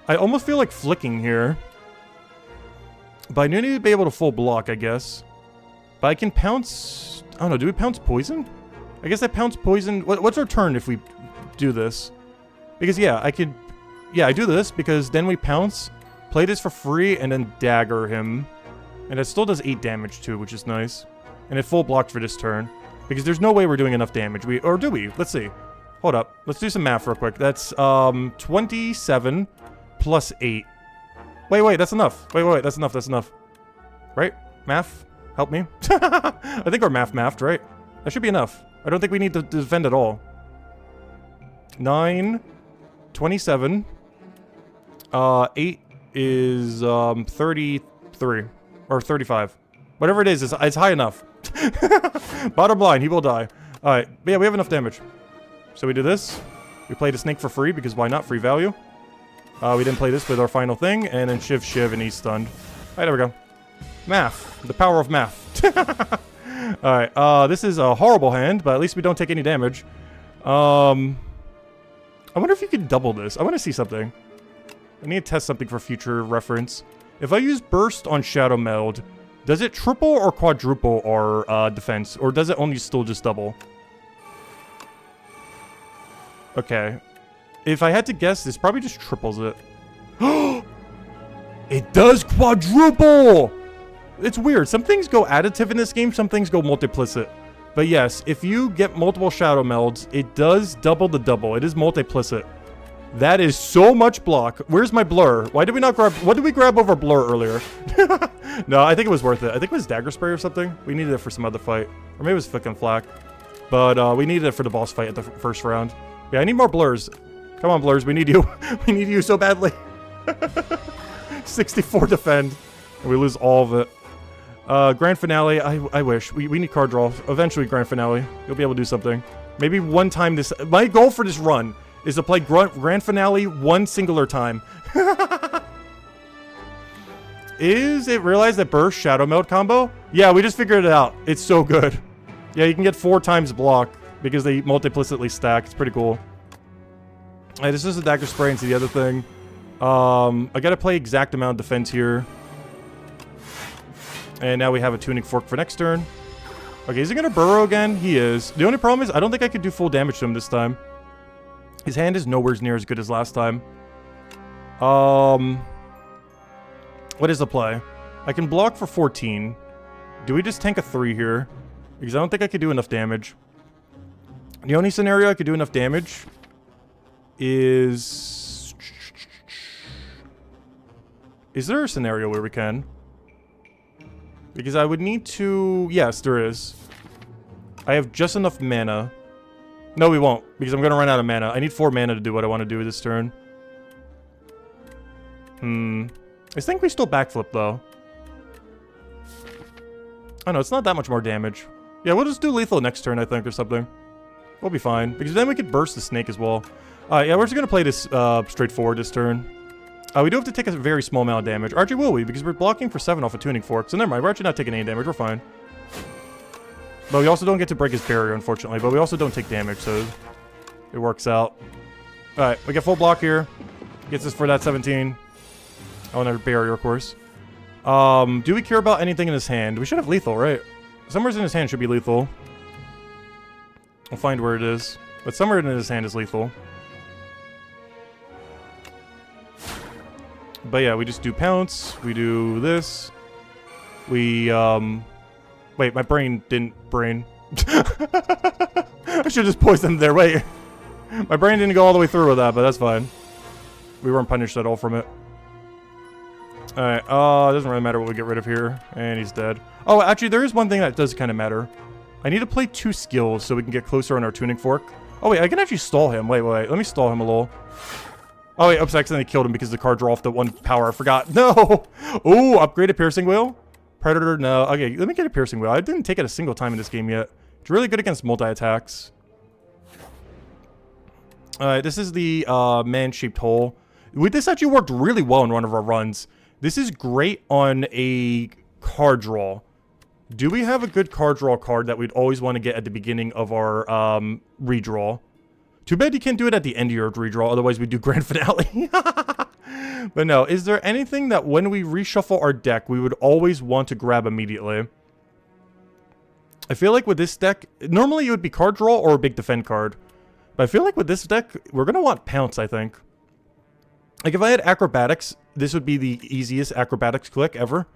I almost feel like flicking here. But I do need to be able to full block, I guess. But I can pounce... I don't know, do we pounce poison? I guess I pounce poison... What's our turn if we do this? Because, yeah, I could... Yeah, I do this because then we pounce, play this for free, and then dagger him. And it still does 8 damage too, which is nice. And it full blocked for this turn. Because there's no way we're doing enough damage. Or do we? Let's see. Hold up. Let's do some math real quick. That's 27 plus 8. Wait, that's enough. Wait, that's enough. Right? Math? Help me. I think we're mathed, right? That should be enough. I don't think we need to defend at all. 9, 27. 8 is 33. Or 35. Whatever it is, it's high enough. Bottom line, he will die. Alright, but yeah, we have enough damage. So we do this. We play the snake for free, because why not? Free value. We didn't play this with our final thing, and then Shiv, and he's stunned. Alright, there we go. Math. The power of math. Alright, this is a horrible hand, but at least we don't take any damage. I wonder if you could double this. I want to see something. I need to test something for future reference. If I use Burst on Shadow Meld, does it triple or quadruple our defense? Or does it only still just double? Okay. If I had to guess, this probably just triples it. It does quadruple! It's weird. Some things go additive in this game, some things go multiplicit. But yes, if you get multiple Shadow Melds, it does double the double. It is multiplicit. That is so much block. Where's my blur? Why did we not grab... What did we grab over blur earlier? No, I think it was worth it. I think it was Dagger Spray or something. We needed it for some other fight. Or maybe it was Flick and Flack. But we needed it for the boss fight at the first round. Yeah, I need more blurs. Come on, blurs. We need you. We need you so badly. 64 defend. And we lose all of it. Grand Finale. I wish. We need card draw. Eventually, Grand Finale. You'll be able to do something. Maybe one time this... My goal for this run is to play Grand Finale one singular time. Is it realized that Burst Shadow Meld combo? Yeah, we just figured it out. It's so good. Yeah, you can get 4 times block because they multiplicitly stack. It's pretty cool. Alright, this is a Dagger Spray into the other thing. I gotta play exact amount of defense here. And now we have a Tuning Fork for next turn. Okay, is he gonna burrow again? He is. The only problem is I don't think I could do full damage to him this time. His hand is nowhere near as good as last time. What is the play? I can block for 14. Do we just tank a 3 here? Because I don't think I could do enough damage. The only scenario I could do enough damage is... Is there a scenario where we can? Because I would need to... Yes, there is. I have just enough mana. No, we won't. Because I'm going to run out of mana. I need 4 mana to do what I want to do this turn. I think we still backflip, though. I know, it's not that much more damage. Yeah, we'll just do lethal next turn, I think, or something. We'll be fine. Because then we could burst the snake as well. Yeah, we're just going to play this straightforward this turn. We do have to take a very small amount of damage. Or actually, will we? Because we're blocking for 7 off a tuning fork. So never mind, we're actually not taking any damage. We're fine. But we also don't get to break his barrier, unfortunately. But we also don't take damage, so it works out. Alright, we get full block here. Gets us for that 17. Oh, another barrier, of course. Do we care about anything in his hand? We should have lethal, right? Somewhere in his hand should be lethal. I'll find where it is. But somewhere in his hand is lethal. But yeah, we just do pounce. We do this. We, Wait, my brain didn't brain. I should just poisoned there. Wait. My brain didn't go all the way through with that, but that's fine. We weren't punished at all from it. Alright, it doesn't really matter what we get rid of here. And he's dead. Oh, actually, there is one thing that does kind of matter. I need to play 2 skills so we can get closer on our tuning fork. Oh, wait, I can actually stall him. Wait. Let me stall him a little. Oh, wait, oops, I accidentally killed him because the card drew off the 1 power. I forgot. No! Ooh, upgraded piercing wheel? Predator, no. Okay, let me get a piercing wheel. I didn't take it a single time in this game yet. It's really good against multi-attacks. Alright, this is the man-shaped hole. This actually worked really well in one of our runs. This is great on a card draw. Do we have a good card draw card that we'd always want to get at the beginning of our redraw? Too bad you can't do it at the end of your redraw, otherwise we do grand finale. But no, is there anything that when we reshuffle our deck, we would always want to grab immediately? I feel like with this deck, normally it would be card draw or a big defend card. But I feel like with this deck, we're going to want pounce, I think. Like if I had acrobatics, this would be the easiest acrobatics click ever.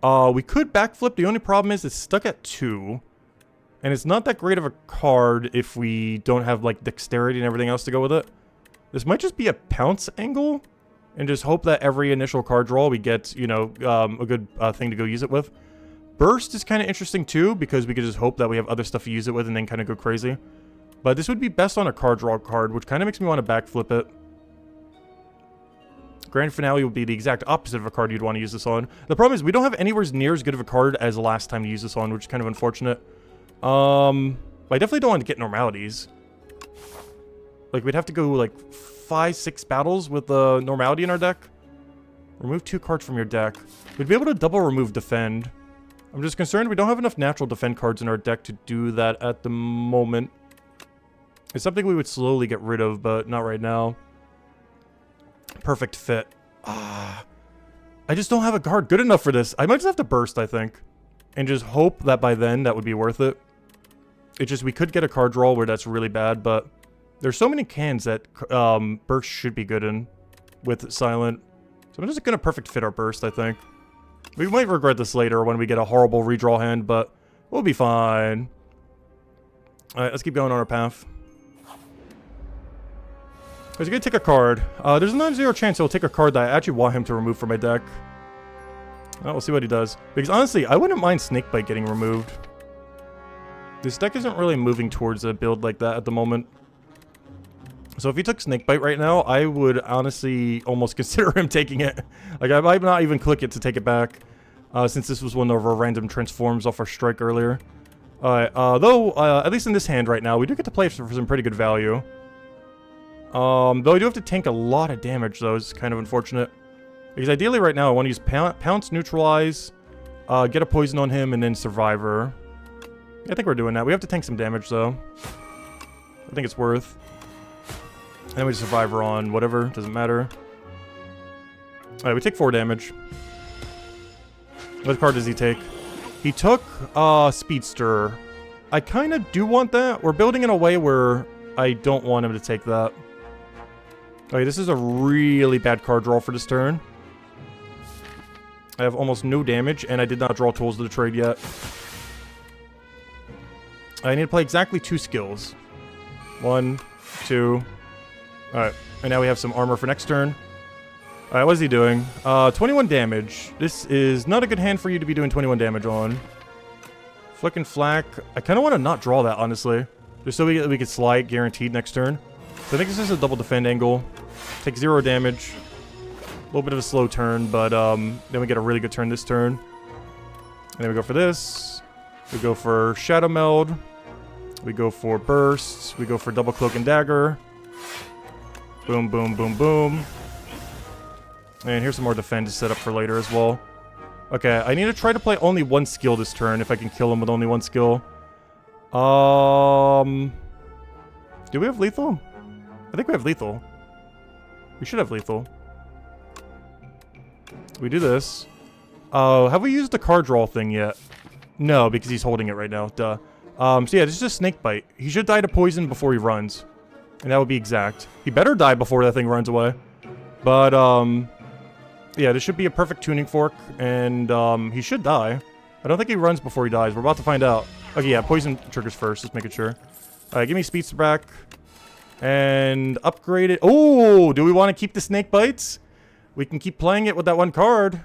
We could backflip. The only problem is it's stuck at 2. And it's not that great of a card if we don't have like dexterity and everything else to go with it. This might just be a pounce angle. And just hope that every initial card draw we get, you know, a good thing to go use it with. Burst is kind of interesting too, because we could just hope that we have other stuff to use it with and then kind of go crazy. But this would be best on a card draw card, which kind of makes me want to backflip it. Grand Finale would be the exact opposite of a card you'd want to use this on. The problem is we don't have anywhere near as good of a card as the last time to use this on, which is kind of unfortunate. I definitely don't want to get normalities. Like, we'd have to go, like, 5-6 battles with the normality in our deck. Remove 2 cards from your deck. We'd be able to double remove defend. I'm just concerned we don't have enough natural defend cards in our deck to do that at the moment. It's something we would slowly get rid of, but not right now. Perfect fit. I just don't have a card good enough for this. I might just have to burst, I think. And just hope that by then that would be worth it. It's just we could get a card draw where that's really bad, but there's so many cans that burst should be good in with silent. So I'm just going to perfect fit our burst, I think. We might regret this later when we get a horrible redraw hand, but we'll be fine. Alright, let's keep going on our path. He's going to take a card. There's a 9-0 chance he'll take a card that I actually want him to remove from my deck. We'll see what he does. Because honestly, I wouldn't mind Snakebite getting removed. This deck isn't really moving towards a build like that at the moment. So if he took Snakebite right now, I would honestly almost consider him taking it. Like, I might not even click it to take it back. Since this was one of our random transforms off our strike earlier. Though, at least in this hand right now, we do get to play for some pretty good value. Though I do have to tank a lot of damage, though, is kind of unfortunate. Because ideally right now, I want to use Pounce, Neutralize, get a poison on him, and then Survivor. Yeah, I think we're doing that. We have to tank some damage, though. I think it's worth. And then we Survivor on whatever, doesn't matter. Alright, we take 4 damage. What card does he take? He took, Speedster. I kind of do want that. We're building in a way where I don't want him to take that. Okay, this is a really bad card draw for this turn. I have almost no damage, and I did not draw tools to the trade yet. I need to play exactly 2 skills. 1, 2. Alright, and now we have some armor for next turn. Alright, what is he doing? 21 damage. This is not a good hand for you to be doing 21 damage on. Flick and Flack. I kind of want to not draw that, honestly. Just so we could slide guaranteed next turn. So I think this is a double defend angle. Take 0 damage. A little bit of a slow turn, but then we get a really good turn this turn. And then we go for this. We go for Shadow Meld. We go for Bursts. We go for Double Cloak and Dagger. Boom, boom, boom, boom. And here's some more defend to set up for later as well. Okay, I need to try to play only 1 skill this turn if I can kill him with only 1 skill. Do we have lethal? I think we have lethal. We should have lethal. We do this. Have we used the card draw thing yet? No, because he's holding it right now. Duh. So yeah, this is just snake bite. He should die to poison before he runs. And that would be exact. He better die before that thing runs away. But, yeah, this should be a perfect tuning fork. And, he should die. I don't think he runs before he dies. We're about to find out. Okay, yeah, poison triggers first. Just making sure. Alright, give me speedster back. And upgrade it. Oh, do we want to keep the snake bites? We can keep playing it with that 1 card.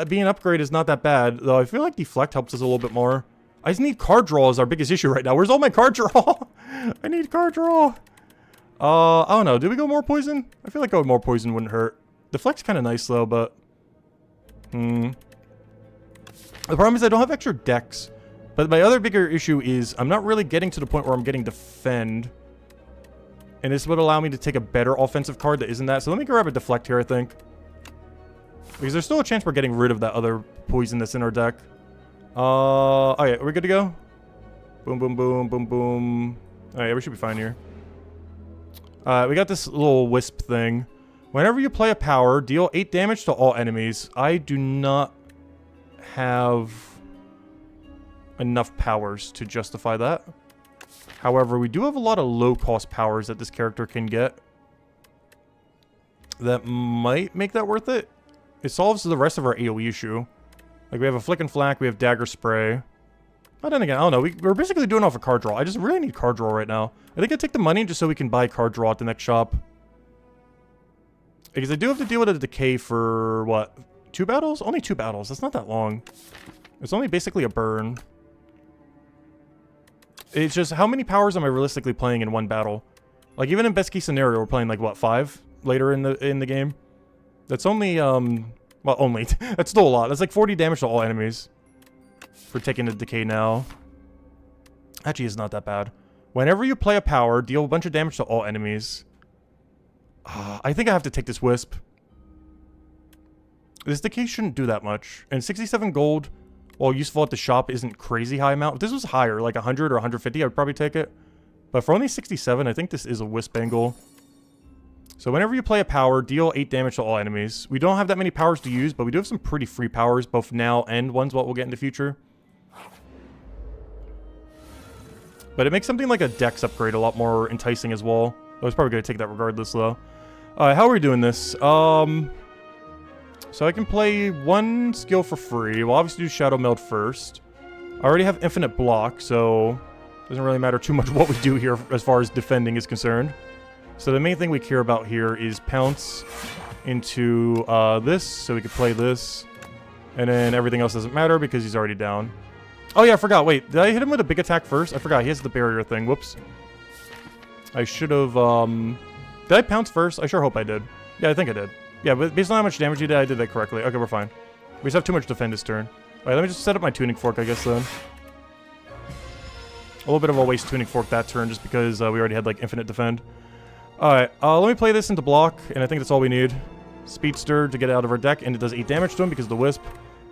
Being upgrade is not that bad. Though I feel like Deflect helps us a little bit more. I just need card draw as our biggest issue right now. Where's all my card draw? I need card draw. I don't know. Did we go more poison? I feel like going more poison wouldn't hurt. Deflect's kind of nice though, but... The problem is I don't have extra decks. But my other bigger issue is I'm not really getting to the point where I'm getting defend. And this would allow me to take a better offensive card that isn't that. So let me grab a deflect here, I think. Because there's still a chance we're getting rid of that other poison that's in our deck. Okay, are we good to go? Boom, boom, boom, boom, boom. Alright, we should be fine here. We got this little wisp thing. Whenever you play a power, deal 8 damage to all enemies. I do not have enough powers to justify that. However, we do have a lot of low-cost powers that this character can get. That might make that worth it. It solves the rest of our AoE issue. Like, we have a Flick and Flack, we have Dagger Spray. But then again, I don't know. We're basically doing off a card draw. I just really need card draw right now. I think I'd take the money just so we can buy card draw at the next shop. Because I do have to deal with a decay for, what, 2 battles? Only 2 battles. That's not that long. It's only basically a burn. It's just, how many powers am I realistically playing in 1 battle? Like, even in best case scenario, we're playing, like, what, 5 later in the game? That's only, well, only. That's still a lot. That's like 40 damage to all enemies. For taking a decay now. Actually, it's not that bad. Whenever you play a power, deal a bunch of damage to all enemies. I think I have to take this wisp. This decay shouldn't do that much. And 67 gold, while useful at the shop, isn't crazy high amount. If this was higher, like 100 or 150, I would probably take it. But for only 67, I think this is a wisp angle. So whenever you play a power, deal 8 damage to all enemies. We don't have that many powers to use, but we do have some pretty free powers, both now and ones what we'll get in the future. But it makes something like a dex upgrade a lot more enticing as well. I was probably going to take that regardless, though. Alright, how are we doing this? So I can play 1 skill for free. We'll obviously do Shadow Meld first. I already have infinite block, so it doesn't really matter too much what we do here as far as defending is concerned. So the main thing we care about here is pounce into this, so we can play this. And then everything else doesn't matter because he's already down. Oh yeah, I forgot. Wait, did I hit him with a big attack first? I forgot. He has the barrier thing. Whoops. I should have, did I pounce first? I sure hope I did. Yeah, I think I did. Yeah, but based on how much damage he did, I did that correctly. Okay, we're fine. We just have too much defend this turn. Alright, let me just set up my tuning fork, I guess, then. A little bit of a waste tuning fork that turn just because we already had, like, infinite defend. Alright, let me play this into block, and I think that's all we need. Speedster to get it out of our deck, and it does 8 damage to him because of the wisp.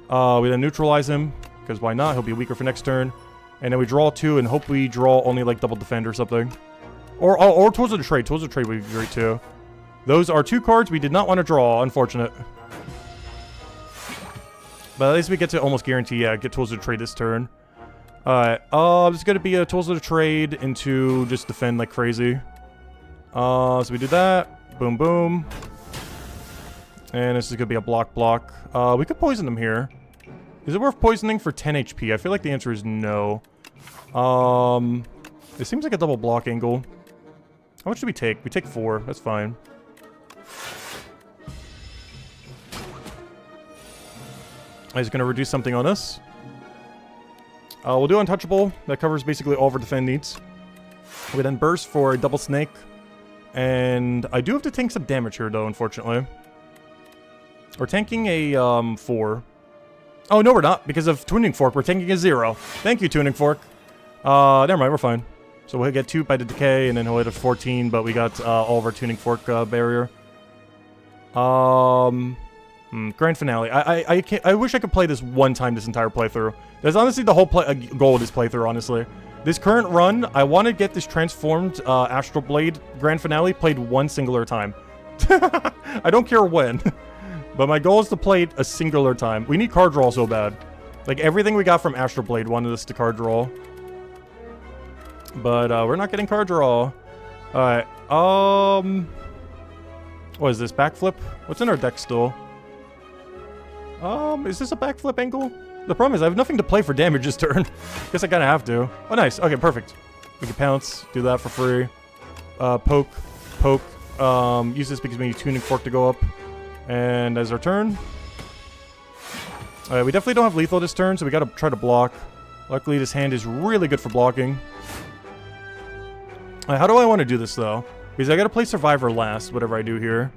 We then neutralize him, because why not? He'll be weaker for next turn. And then we draw 2 and hope we draw only, like, double defend or something. Or Tools of the Trade. Tools of the Trade would be great, too. Those are 2 cards we did not want to draw, unfortunate. But at least we get to almost guarantee, yeah, get Tools of the Trade this turn. Alright, this is going to be a Tools of the Trade into just defend like crazy. So we do that. Boom, boom. And this is gonna be a block. We could poison them here. Is it worth poisoning for 10 HP? I feel like the answer is no. It seems like a double block angle. How much do we take? We take 4. That's fine. He's gonna reduce something on us. We'll do Untouchable. That covers basically all of our defend needs. We then burst for a double snake. And I do have to tank some damage here, though, unfortunately. We're tanking a 4. Oh, no, we're not. Because of Tuning Fork, we're tanking a 0. Thank you, Tuning Fork. Never mind, we're fine. So we'll get 2 by the decay, and then he'll hit a 14, but we got all of our Tuning Fork barrier. Grand Finale. I wish I could play this one time this entire playthrough. That's honestly the whole goal of this playthrough, honestly. This current run, I want to get this transformed Astral Blade Grand Finale played one singular time. I don't care when. But my goal is to play it a singular time. We need card draw so bad. Like, everything we got from Astral Blade wanted us to card draw. But, we're not getting card draw. Alright, what is this, backflip? What's in our deck still? Is this a backflip angle? The problem is I have nothing to play for damage this turn. Guess I kinda have to. Oh, nice. Okay, perfect. We can pounce, do that for free. Poke. Use this because we need Tuning Fork to go up. And as our turn. Alright, we definitely don't have lethal this turn, so we gotta try to block. Luckily, this hand is really good for blocking. How do I want to do this, though? Because I gotta play Survivor last, whatever I do here.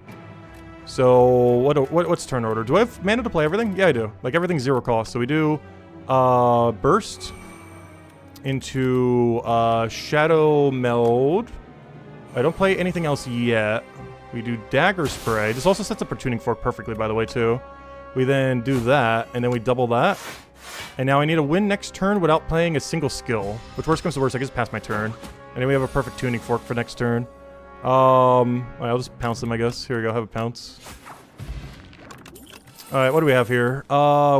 So, what's turn order? Do I have mana to play everything? Yeah, I do. Like, everything's 0 cost. So we do, Burst into, Shadow Meld. I don't play anything else yet. We do Dagger Spray. This also sets up our Tuning Fork perfectly, by the way, too. We then do that, and then we double that. And now I need to win next turn without playing a single skill. Which, worst comes to worst, I can just pass my turn. And then we have a perfect Tuning Fork for next turn. Alright, I'll just pounce them, I guess. Here we go, have a pounce. Alright, what do we have here?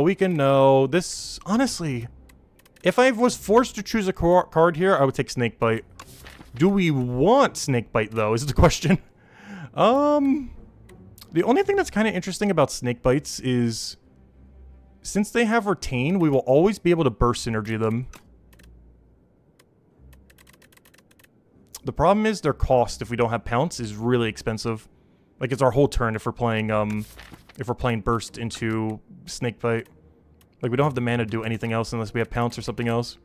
Weaken, no. This, honestly, if I was forced to choose a card here, I would take Snakebite. Do we want Snakebite, though, is the question. The only thing that's kind of interesting about Snakebites is, since they have Retain, we will always be able to burst synergy them. The problem is their cost, if we don't have Pounce, is really expensive. Like, it's our whole turn if we're playing Burst into Snakebite. Like, we don't have the mana to do anything else unless we have Pounce or something else.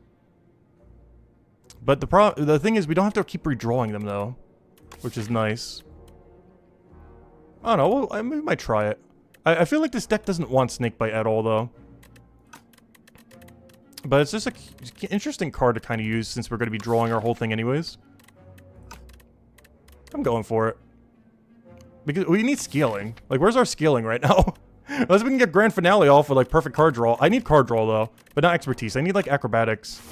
But the thing is, we don't have to keep redrawing them, though. Which is nice. I don't know, well, we might try it. I feel like this deck doesn't want Snakebite at all, though. But it's just an interesting card to kind of use since we're going to be drawing our whole thing anyways. I'm going for it. Because we need scaling. Like, where's our scaling right now? Unless we can get Grand Finale off with, like, perfect card draw. I need card draw, though. But not expertise. I need, like, acrobatics.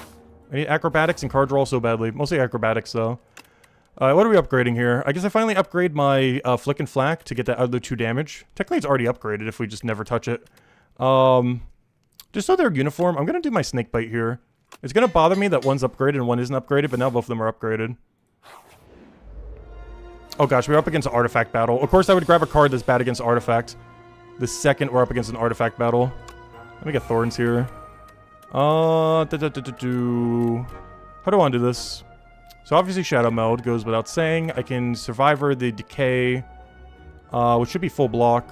I need acrobatics and card draw so badly. Mostly acrobatics, though. What are we upgrading here? I guess I finally upgrade my Flick and Flack to get that other 2 damage. Technically, it's already upgraded if we just never touch it. Just so they're uniform, I'm going to do my Snakebite here. It's going to bother me that one's upgraded and one isn't upgraded, but now both of them are upgraded. Oh gosh, we're up against an Artifact battle. Of course, I would grab a card that's bad against Artifact. The second we're up against an Artifact battle. Let me get Thorns here. How do I want to do this? So obviously Shadow Meld goes without saying. I can Survivor the Decay, which should be full block.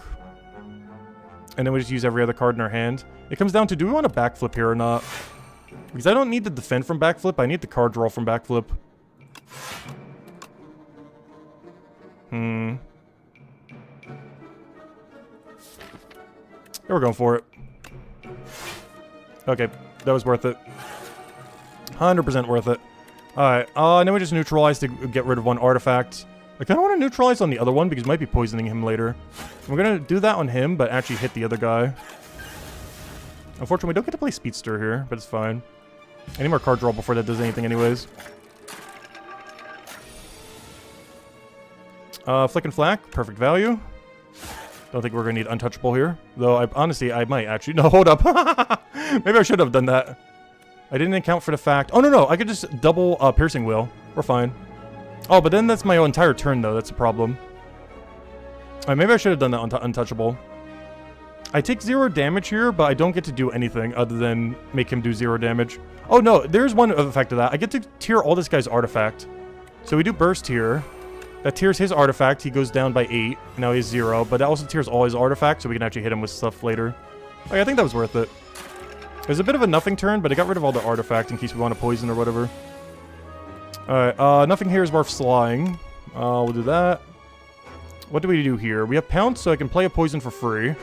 And then we just use every other card in our hand. It comes down to, do we want to backflip here or not? Because I don't need to defend from backflip, I need the card draw from backflip. Yeah, we're going for it. Okay, that was worth it. 100% worth it. Alright, and then we just neutralize to get rid of one artifact. I kind of want to neutralize on the other one because we might be poisoning him later. We're going to do that on him, but actually hit the other guy. Unfortunately, we don't get to play Speedster here, but it's fine. I need more card draw before that does anything anyways. Flick and Flack, perfect value. Don't think we're going to need Untouchable here. Though, honestly, I might actually. No, hold up. Maybe I should have done that. I didn't account for the fact. Oh, no. I could just double Piercing Wheel. We're fine. Oh, but then that's my entire turn, though. That's a problem. Alright, maybe I should have done that untouchable. I take 0 damage here, but I don't get to do anything other than make him do 0 damage. Oh no, there's one effect of that. I get to tier all this guy's artifact. So we do burst here. That tiers his artifact. He goes down by 8. Now he's 0, but that also tiers all his artifacts, so we can actually hit him with stuff later. Okay, I think that was worth it. It was a bit of a nothing turn, but I got rid of all the artifact in case we want to poison or whatever. Alright, nothing here is worth slying. We'll do that. What do we do here? We have pounce, so I can play a poison for free.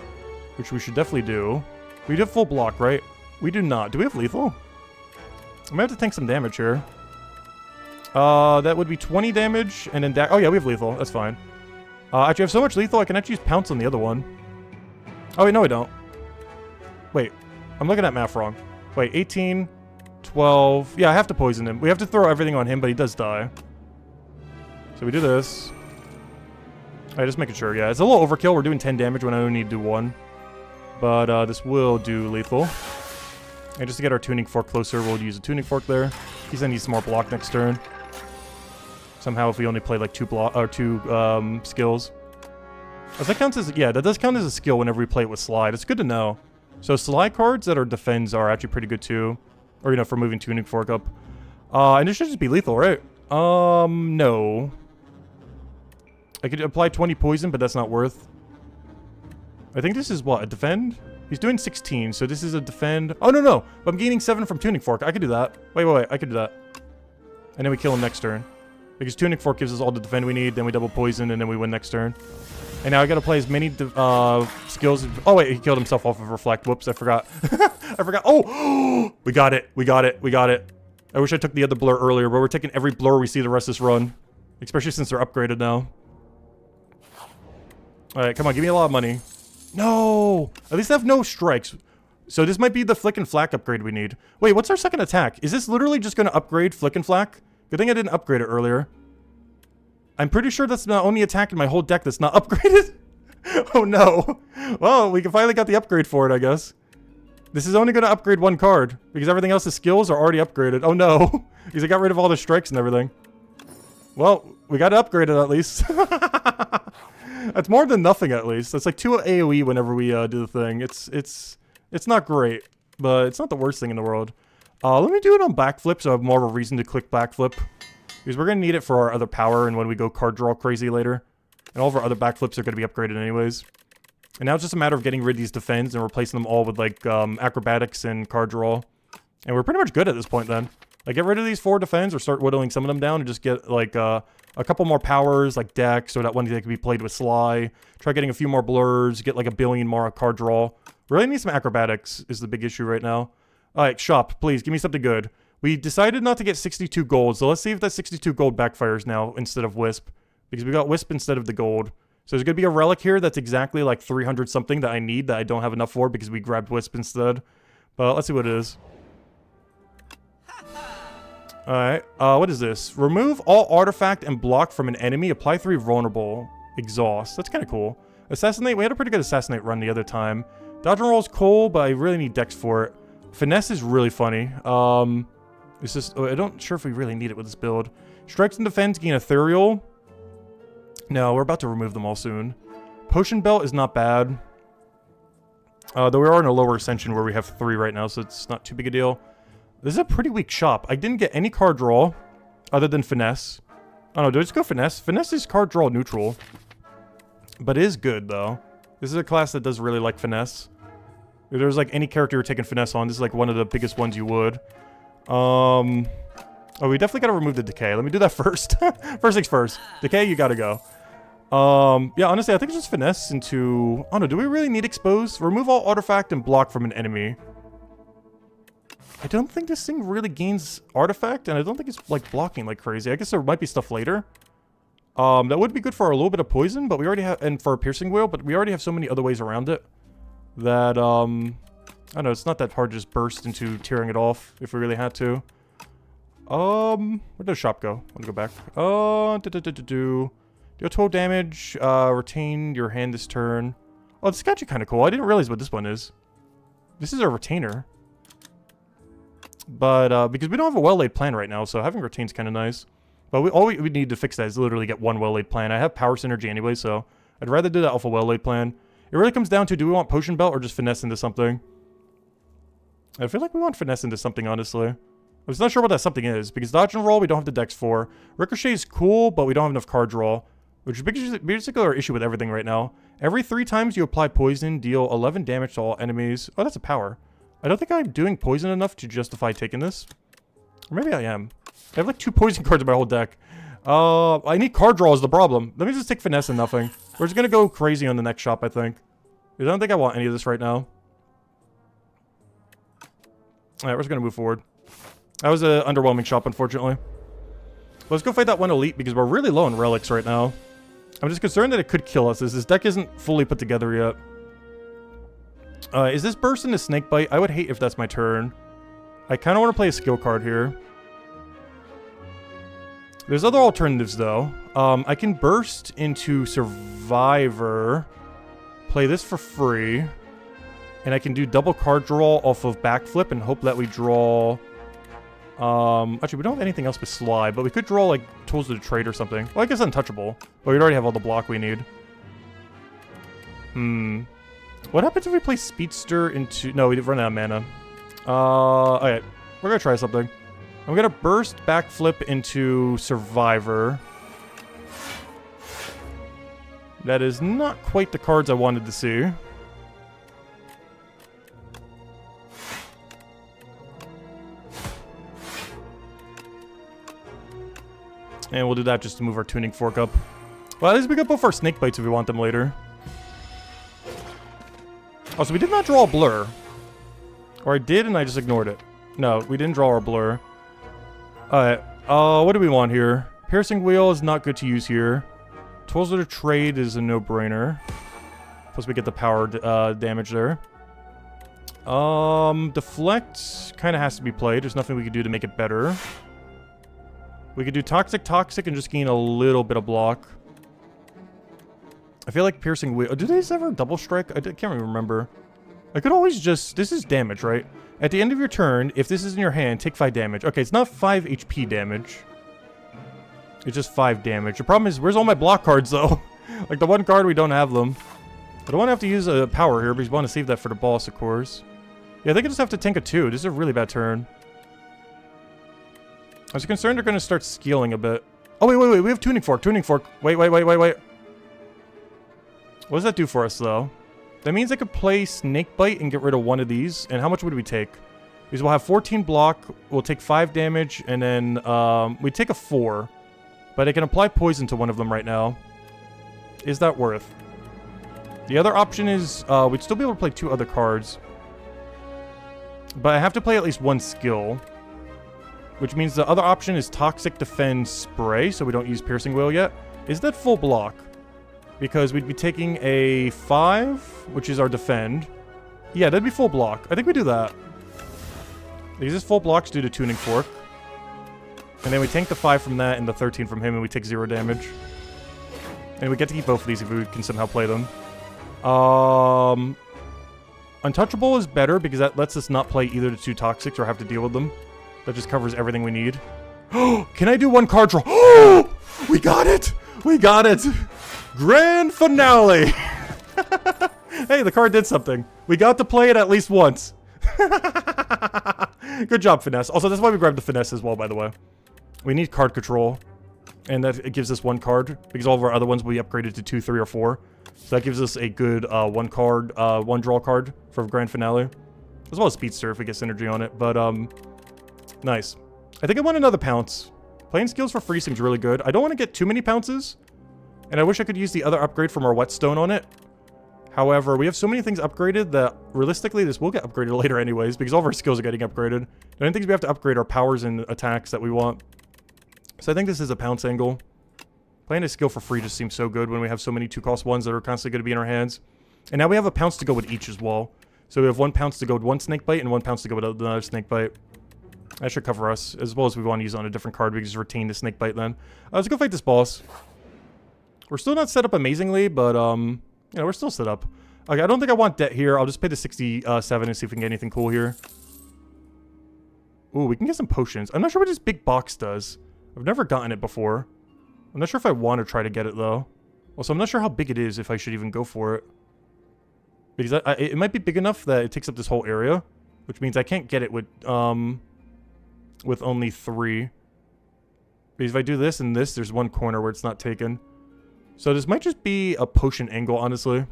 Which we should definitely do. We do have full block, right? We do not. Do we have lethal? I might have to tank some damage here. That would be 20 damage, and then oh yeah, we have lethal. That's fine. Actually, I have so much lethal, I can actually use pounce on the other one. Oh wait, no I don't. Wait, I'm looking at math wrong. Wait, 18, 12... Yeah, I have to poison him. We have to throw everything on him, but he does die. So we do this. Alright, just making sure. Yeah, it's a little overkill. We're doing 10 damage when I only need to do 1. But this will do lethal. And just to get our tuning fork closer, we'll use a tuning fork there. He's gonna need some more block next turn. Somehow, if we only play like 2 skills. Does that count as... Yeah, that does count as a skill whenever we play it with slide. It's good to know. So slide cards that are defends are actually pretty good too. Or, you know, for moving tuning fork up. And it should just be lethal, right? No. I could apply 20 poison, but that's not worth. I think this is what? A defend? He's doing 16, so this is a defend. Oh, no. I'm gaining 7 from tuning fork. I could do that. Wait. I could do that. And then we kill him next turn. Because tuning fork gives us all the defend we need, then we double poison, and then we win next turn. And now I gotta play as many skills. Oh, wait, he killed himself off of reflect. Whoops, I forgot. I forgot. Oh! We got it. I wish I took the other blur earlier, but we're taking every blur we see the rest of this run. Especially since they're upgraded now. Alright, come on, give me a lot of money. No! At least I have no strikes. So this might be the Flick and Flack upgrade we need. Wait, what's our second attack? Is this literally just going to upgrade Flick and Flack? Good thing I didn't upgrade it earlier. I'm pretty sure that's the only attack in my whole deck that's not upgraded. Oh no. Well, we finally got the upgrade for it, I guess. This is only going to upgrade 1 card. Because everything else's skills are already upgraded. Oh no. Because I got rid of all the strikes and everything. Well, we got to upgrade it at least. That's more than nothing, at least. That's like 2 AoE whenever we do the thing. It's not great, but it's not the worst thing in the world. Let me do it on backflip, so I have more of a reason to click backflip. Because we're going to need it for our other power and when we go card draw crazy later. And all of our other backflips are going to be upgraded anyways. And now it's just a matter of getting rid of these defends and replacing them all with like acrobatics and card draw. And we're pretty much good at this point then. Like get rid of these 4 defends or start whittling some of them down and just get like a couple more powers like Dex so that one that can be played with Sly. Try getting a few more blurs, get like a billion more card draw. Really need some acrobatics is the big issue right now. Alright, shop, please, give me something good. We decided not to get 62 gold, so let's see if that 62 gold backfires now instead of Wisp. Because we got Wisp instead of the gold. So there's going to be a relic here that's exactly like 300 something that I need that I don't have enough for because we grabbed Wisp instead. But let's see what it is. Alright, what is this? Remove all artifact and block from an enemy. Apply 3 vulnerable. Exhaust. That's kind of cool. Assassinate. We had a pretty good assassinate run the other time. Dodge and roll is cool, but I really need Dex for it. Finesse is really funny. It's just... I don't sure if we really need it with this build. Strikes and defense gain ethereal. No, we're about to remove them all soon. Potion belt is not bad. Though we are in a lower ascension where we have 3 right now, so it's not too big a deal. This is a pretty weak shop. I didn't get any card draw other than finesse. Oh no, do I just go finesse? Finesse is card draw neutral. But it is good though. This is a class that does really like finesse. If there's like any character you're taking finesse on, this is like one of the biggest ones you would. Oh, we definitely gotta remove the decay. Let me do that first. First things first. Decay, you gotta go. Yeah, honestly, I think it's just finesse into... Oh no, do we really need expose? Remove all artifact and block from an enemy. I don't think this thing really gains artifact, and I don't think it's like blocking like crazy. I guess there might be stuff later. That would be good for a little bit of poison, but we already have... And for a piercing wheel, but we already have so many other ways around it. That, I don't know, it's not that hard to just burst into tearing it off if we really had to. Where does shop go? I want to go back. Deal 12 damage, retain your hand this turn. Oh, this is actually kind of cool. I didn't realize what this one is. This is a retainer. But, because we don't have a well-laid plan right now, so having retain's kind of nice. But all we need to fix that is literally get 1 well-laid plan. I have power synergy anyway, so I'd rather do that alpha well laid plan. It really comes down to, do we want potion belt or just finesse into something? I feel like we want finesse into something, honestly. I'm just not sure what that something is, because dodge and roll we don't have the dex for. Ricochet is cool, but we don't have enough card draw, which is basically our issue with everything right now. Every 3 times you apply poison, deal 11 damage to all enemies. Oh, that's a power. I don't think I'm doing poison enough to justify taking this. Or maybe I am. I have like 2 poison cards in my whole deck. I need card draw is the problem. Let me just take finesse and nothing. We're just gonna go crazy on the next shop, I think. I don't think I want any of this right now. Alright, we're just gonna move forward. That was an underwhelming shop, unfortunately. Let's go fight that one elite, because we're really low on relics right now. I'm just concerned that it could kill us, as this deck isn't fully put together yet. Is this burst into Snakebite? I would hate if that's my turn. I kind of want to play a skill card here. There's other alternatives, though. I can burst into Survivor, play this for free, and I can do double card draw off of Backflip and hope that we draw... actually, we don't have anything else but Slide, but we could draw, like, Tools of the Trade or something. Well, I guess Untouchable, but we'd already have all the block we need. What happens if we play Speedster into... No, we run out of mana. Okay. We're gonna try something. I'm gonna burst Backflip into Survivor. That is not quite the cards I wanted to see. And we'll do that just to move our tuning fork up. Well, at least we got both our snake bites if we want them later. Oh, so we did not draw a blur. Or I did and I just ignored it. No, we didn't draw our blur. Alright, what do we want here? Piercing Wheel is not good to use here. Tools of the Trade is a no-brainer. Plus we get the power damage there. Deflect kind of has to be played. There's nothing we can do to make it better. We could do Toxic, and just gain a little bit of block. I feel like Piercing Wheel... Do these ever double strike? I can't even remember. I could always just... This is damage, right? At the end of your turn, if this is in your hand, take 5 damage. Okay, it's not 5 HP damage. It's just 5 damage. The problem is, where's all my block cards, though? Like, the one card, we don't have them. I don't want to have to use a power here, but we want to save that for the boss, of course. Yeah, they could just have to tank a 2. This is a really bad turn. I was concerned they're going to start scaling a bit. Oh, wait. We have Tuning Fork. Wait. What does that do for us, though? That means I could play Snakebite and get rid of one of these. And how much would we take? Because we'll have 14 block. We'll take 5 damage. And then we take a 4. But I can apply poison to one of them right now. Is that worth? The other option is we'd still be able to play 2 other cards. But I have to play at least 1 skill. Which means the other option is Toxic Defend Spray, so we don't use Piercing Wheel yet. Is that full block? Because we'd be taking a 5, which is our Defend. Yeah, that'd be full block. I think we do that. These is full blocks due to Tuning Fork. And then we tank the 5 from that and the 13 from him, and we take 0 damage. And we get to keep both of these if we can somehow play them. Untouchable is better because that lets us not play either the 2 Toxics or have to deal with them. That just covers everything we need. Can I do 1 card draw? Oh! We got it! We got it! Grand finale! Hey, the card did something. We got to play it at least once. Good job, Finesse. Also, that's why we grabbed the Finesse as well, by the way. We need card control. And that it gives us 1 card. Because all of our other ones will be upgraded to 2, 3, or 4. So that gives us a good 1 draw card for Grand Finale. As well as Speedster if we get synergy on it. But, nice. I think I want another Pounce. Playing skills for free seems really good. I don't want to get too many Pounces. And I wish I could use the other upgrade from our Whetstone on it. However, we have so many things upgraded that realistically this will get upgraded later anyways. Because all of our skills are getting upgraded. The only things we have to upgrade are powers and attacks that we want. So I think this is a Pounce angle. Playing a skill for free just seems so good when we have so many 2-cost ones that are constantly going to be in our hands. And now we have a Pounce to go with each as well. So we have 1 Pounce to go with 1 Snakebite and 1 Pounce to go with another Snakebite. That should cover us, as well as we want to use it on a different card. We can just retain the Snakebite then. Let's go fight this boss. We're still not set up amazingly, but, we're still set up. Okay, I don't think I want debt here. I'll just pay the 67 and see if we can get anything cool here. Ooh, we can get some potions. I'm not sure what this big box does. I've never gotten it before. I'm not sure if I want to try to get it, though. Also, I'm not sure how big it is, if I should even go for it. Because it might be big enough that it takes up this whole area. Which means I can't get it with only 3. Because if I do this and this, there's one corner where it's not taken. So this might just be a potion angle, honestly.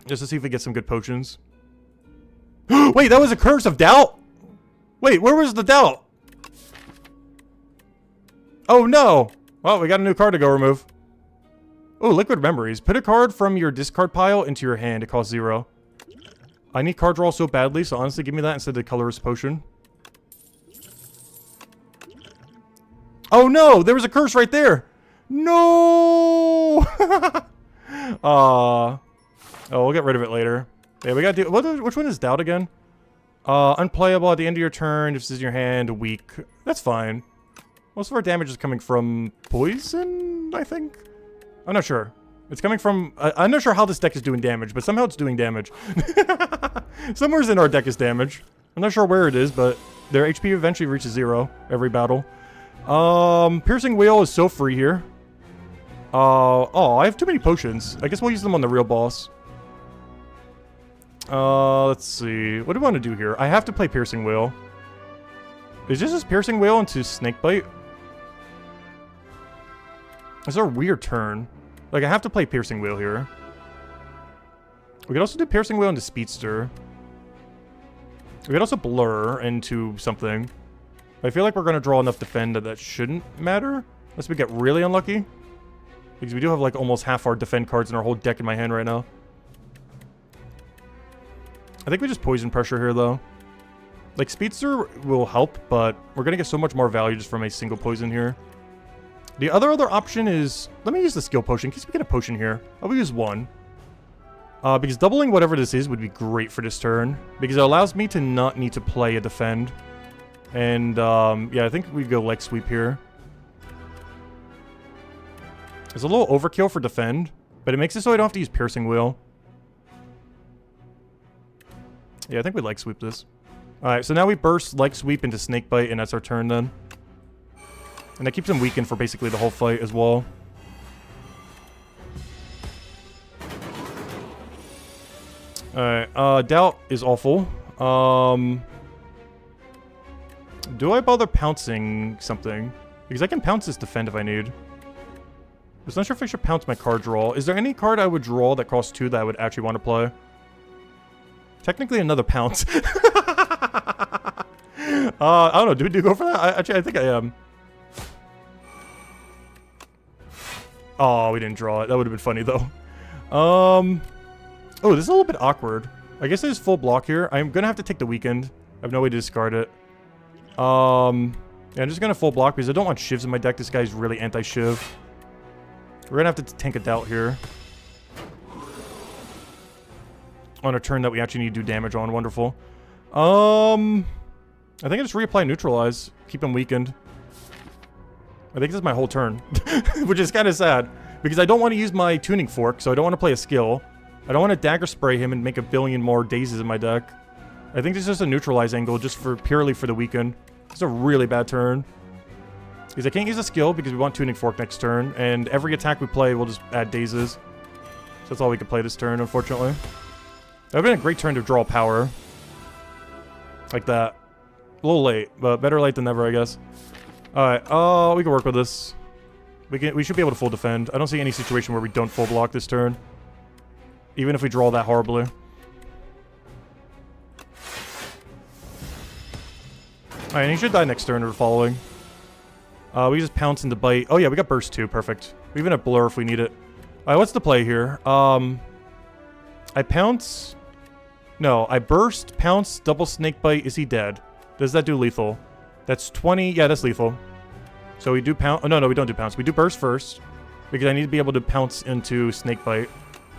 Just to see if we get some good potions. Wait, that was a Curse of Doubt? Wait, where was the doubt? Oh no! Well, we got a new card to go remove. Oh, Liquid Memories. Put a card from your discard pile into your hand. It costs 0. I need card draw so badly, so honestly, give me that instead of the Colorless Potion. Oh no! There was a curse right there! No! Oh, we'll get rid of it later. Yeah, we gotta do... which one is Doubt again? Unplayable at the end of your turn. If this is in your hand, weak. That's fine. Most of our damage is coming from poison, I think? I'm not sure. It's coming from... I'm not sure how this deck is doing damage, but somehow it's doing damage. Somewhere's in our deck is damage. I'm not sure where it is, but their HP eventually reaches 0 every battle. Piercing Wheel is so free here. Oh, I have too many potions. I guess we'll use them on the real boss. Let's see. What do I want to do here? I have to play Piercing Wheel. Is this just Piercing Wheel into Snakebite? This is a weird turn. Like, I have to play Piercing Wheel here. We could also do Piercing Wheel into Speedster. We could also Blur into something. I feel like we're going to draw enough Defend that shouldn't matter. Unless we get really unlucky. Because we do have, like, almost half our Defend cards in our whole deck in my hand right now. I think we just Poison Pressure here, though. Like, Speedster will help, but we're going to get so much more value just from a single Poison here. The other option is... Let me use the Skill Potion, in case we get a Potion here. I will use 1. Because doubling whatever this is would be great for this turn. Because it allows me to not need to play a Defend. And, yeah, I think we'd go Leg Sweep here. It's a little overkill for Defend, but it makes it so I don't have to use Piercing Wheel. Yeah, I think we Leg Sweep this. Alright, so now we burst Leg Sweep into Snakebite, and that's our turn then. And that keeps him weakened for basically the whole fight as well. Alright, Doubt is awful. Do I bother pouncing something? Because I can pounce this Defend if I need. I'm not sure if I should pounce my card draw. Is there any card I would draw that costs 2 that I would actually want to play? Technically another pounce. I don't know. Do we go for that? Actually, I think I am. Oh, we didn't draw it. That would have been funny, though. Oh, this is a little bit awkward. I guess there's full block here. I'm going to have to take the Weakened. I have no way to discard it. Yeah, I'm just going to full block because I don't want Shivs in my deck. This guy's really anti-Shiv. We're going to have to tank a Doubt here. On a turn that we actually need to do damage on. Wonderful. I think I just reapply Neutralize. Keep him weakened. I think this is my whole turn. Which is kind of sad. Because I don't want to use my Tuning Fork, so I don't want to play a skill. I don't want to Dagger Spray him and make a billion more Dazes in my deck. I think this is just a Neutralize angle just purely for the weaken. It's a really bad turn. Because I can't use a skill because we want Tuning Fork next turn. And every attack we play will just add Dazes. So that's all we can play this turn, unfortunately. That would have been a great turn to draw power. Like that. A little late, but better late than never, I guess. Alright, we can work with this. We should be able to full defend. I don't see any situation where we don't full block this turn. Even if we draw that horribly. Alright, and he should die next turn or following. We just pounce into bite. Oh yeah, we got burst too, perfect. We even have blur if we need it. Alright, what's the play here? I pounce... No, I burst, pounce, double snake bite. Is he dead? Does that do lethal? That's 20. Yeah, that's lethal. So we do pounce. Oh, no, we don't do pounce. We do burst first. Because I need to be able to pounce into snake bite.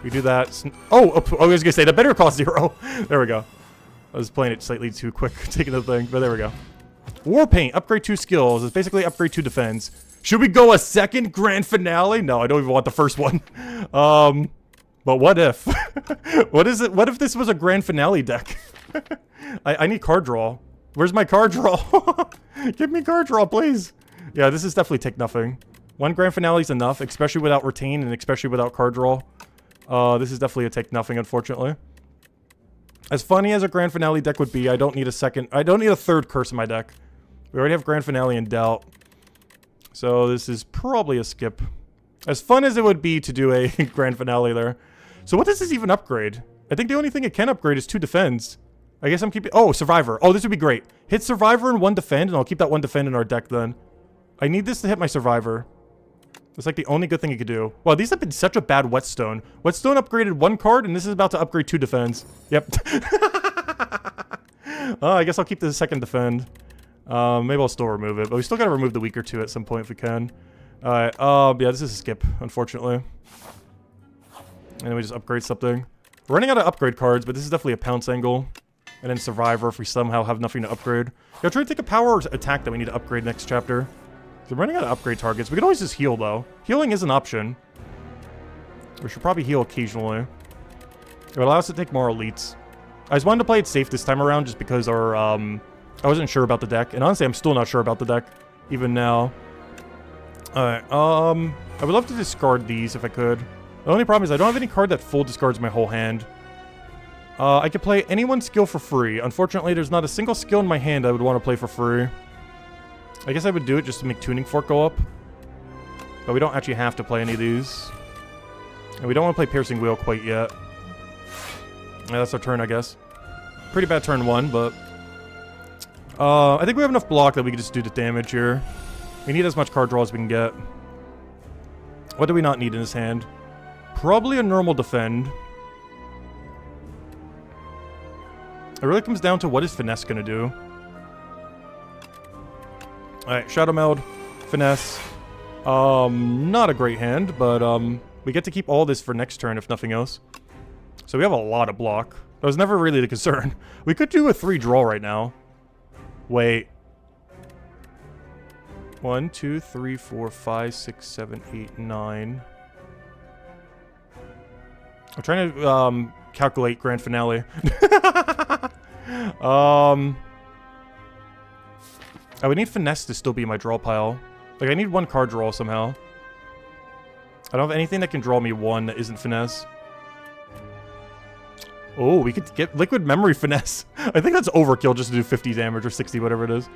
We do that. I was going to say, that better cost 0. There we go. I was playing it slightly too quick, taking the thing. But there we go. War Paint. Upgrade 2 skills. It's basically upgrade 2 defense. Should we go a second grand finale? No, I don't even want the first one. But what if? What is it? What if this was a grand finale deck? I need card draw. Where's my card draw? Give me card draw, please. Yeah, this is definitely take nothing. One grand finale is enough, especially without retain and especially without card draw. This is definitely a take nothing, unfortunately. As funny as a grand finale deck would be, I don't need a third curse in my deck. We already have grand finale and doubt. So this is probably a skip. As fun as it would be to do a grand finale there. So what does this even upgrade? I think the only thing it can upgrade is 2 defends. I guess I'm keeping... Oh, Survivor. Oh, this would be great. Hit Survivor and 1 defend, and I'll keep that 1 defend in our deck then. I need this to hit my Survivor. That's like the only good thing you could do. Wow, these have been such a bad Whetstone. Whetstone upgraded 1 card, and this is about to upgrade 2 defends. Yep. I guess I'll keep the 2nd defend. Maybe I'll still remove it, but we still gotta remove the weaker 2 at some point if we can. Alright, yeah, this is a skip, unfortunately. And then we just upgrade something. We're running out of upgrade cards, but this is definitely a pounce angle. And then Survivor if we somehow have nothing to upgrade. Yeah, try to take a power attack that we need to upgrade next chapter. So we're running out of upgrade targets. We can always just heal, though. Healing is an option. We should probably heal occasionally. It would allow us to take more elites. I just wanted to play it safe this time around just because our, I wasn't sure about the deck. And honestly, I'm still not sure about the deck, even now. Alright, I would love to discard these if I could. The only problem is I don't have any card that full discards my whole hand. I could play any one skill for free. Unfortunately, there's not a single skill in my hand I would want to play for free. I guess I would do it just to make Tuning Fork go up. But we don't actually have to play any of these. And we don't want to play Piercing Wheel quite yet. Yeah, that's our turn, I guess. Pretty bad turn 1, but... I think we have enough block that we can just do the damage here. We need as much card draw as we can get. What do we not need in this hand? Probably a normal defend. It really comes down to what is Finesse gonna do. Alright, Shadow Meld, Finesse. Not a great hand, but we get to keep all this for next turn if nothing else. So we have a lot of block. That was never really the concern. We could do a 3 draw right now. Wait. 1, 2, 3, 4, 5, 6, 7, 8, 9. I'm trying to calculate grand finale. I would need Finesse to still be my draw pile. Like, I need 1 card draw somehow. I don't have anything that can draw me 1 that isn't Finesse. Oh, we could get Liquid Memory Finesse. I think that's overkill just to do 50 damage or 60, whatever it is.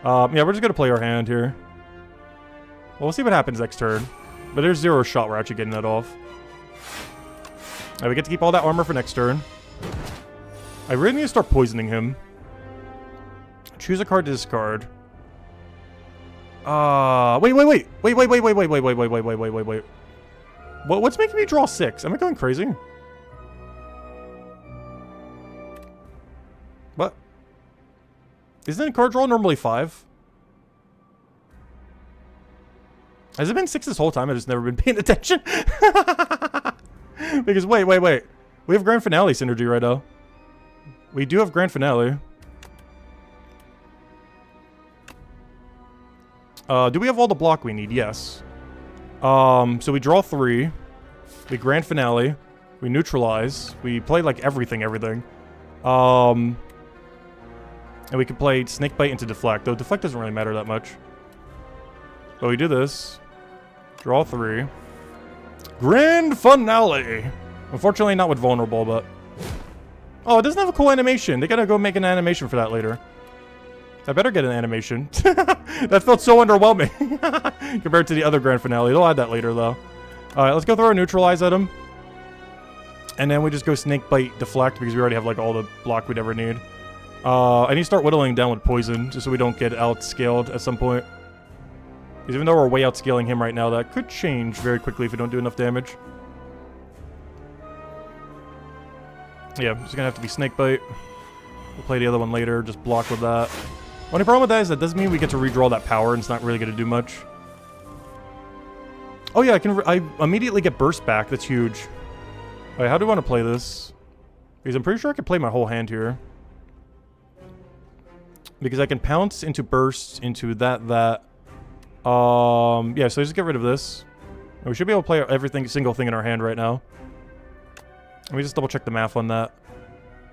Yeah, we're just gonna play our hand here. Well, we'll see what happens next turn. But there's 0 shot we're actually getting that off. Alright, we get to keep all that armor for next turn. I really need to start poisoning him. Choose a card to discard. Wait. What's making me draw 6? Am I going crazy? What? Isn't card draw normally 5? Has it been 6 this whole time? I've just never been paying attention. Because, wait. We have Grand Finale synergy right now. We do have Grand Finale. Do we have all the block we need? Yes. So we draw 3. We Grand Finale. We neutralize. We play, like, everything. And we can play Snakebite into Deflect, though Deflect doesn't really matter that much. But we do this. Draw 3. Grand Finale! Unfortunately, not with Vulnerable, but... Oh, it doesn't have a cool animation. They gotta go make an animation for that later. I better get an animation. That felt so underwhelming compared to the other Grand Finale. They'll add that later, though. Alright, let's go throw a Neutralize at him. And then we just go Snakebite Deflect, because we already have, like, all the block we'd ever need. I need to start whittling down with Poison, just so we don't get outscaled at some point. Because even though we're way outscaling him right now, that could change very quickly if we don't do enough damage. Yeah, it's gonna have to be Snakebite. We'll play the other one later, just block with that. Only problem with that is that doesn't mean we get to redraw that power, and it's not really gonna do much. Oh yeah, I immediately get Burst back, that's huge. Alright, how do I want to play this? Because I'm pretty sure I can play my whole hand here. Because I can pounce into bursts, into that. Yeah, so just get rid of this. And we should be able to play everything, single thing in our hand right now. Let me just double check the math on that.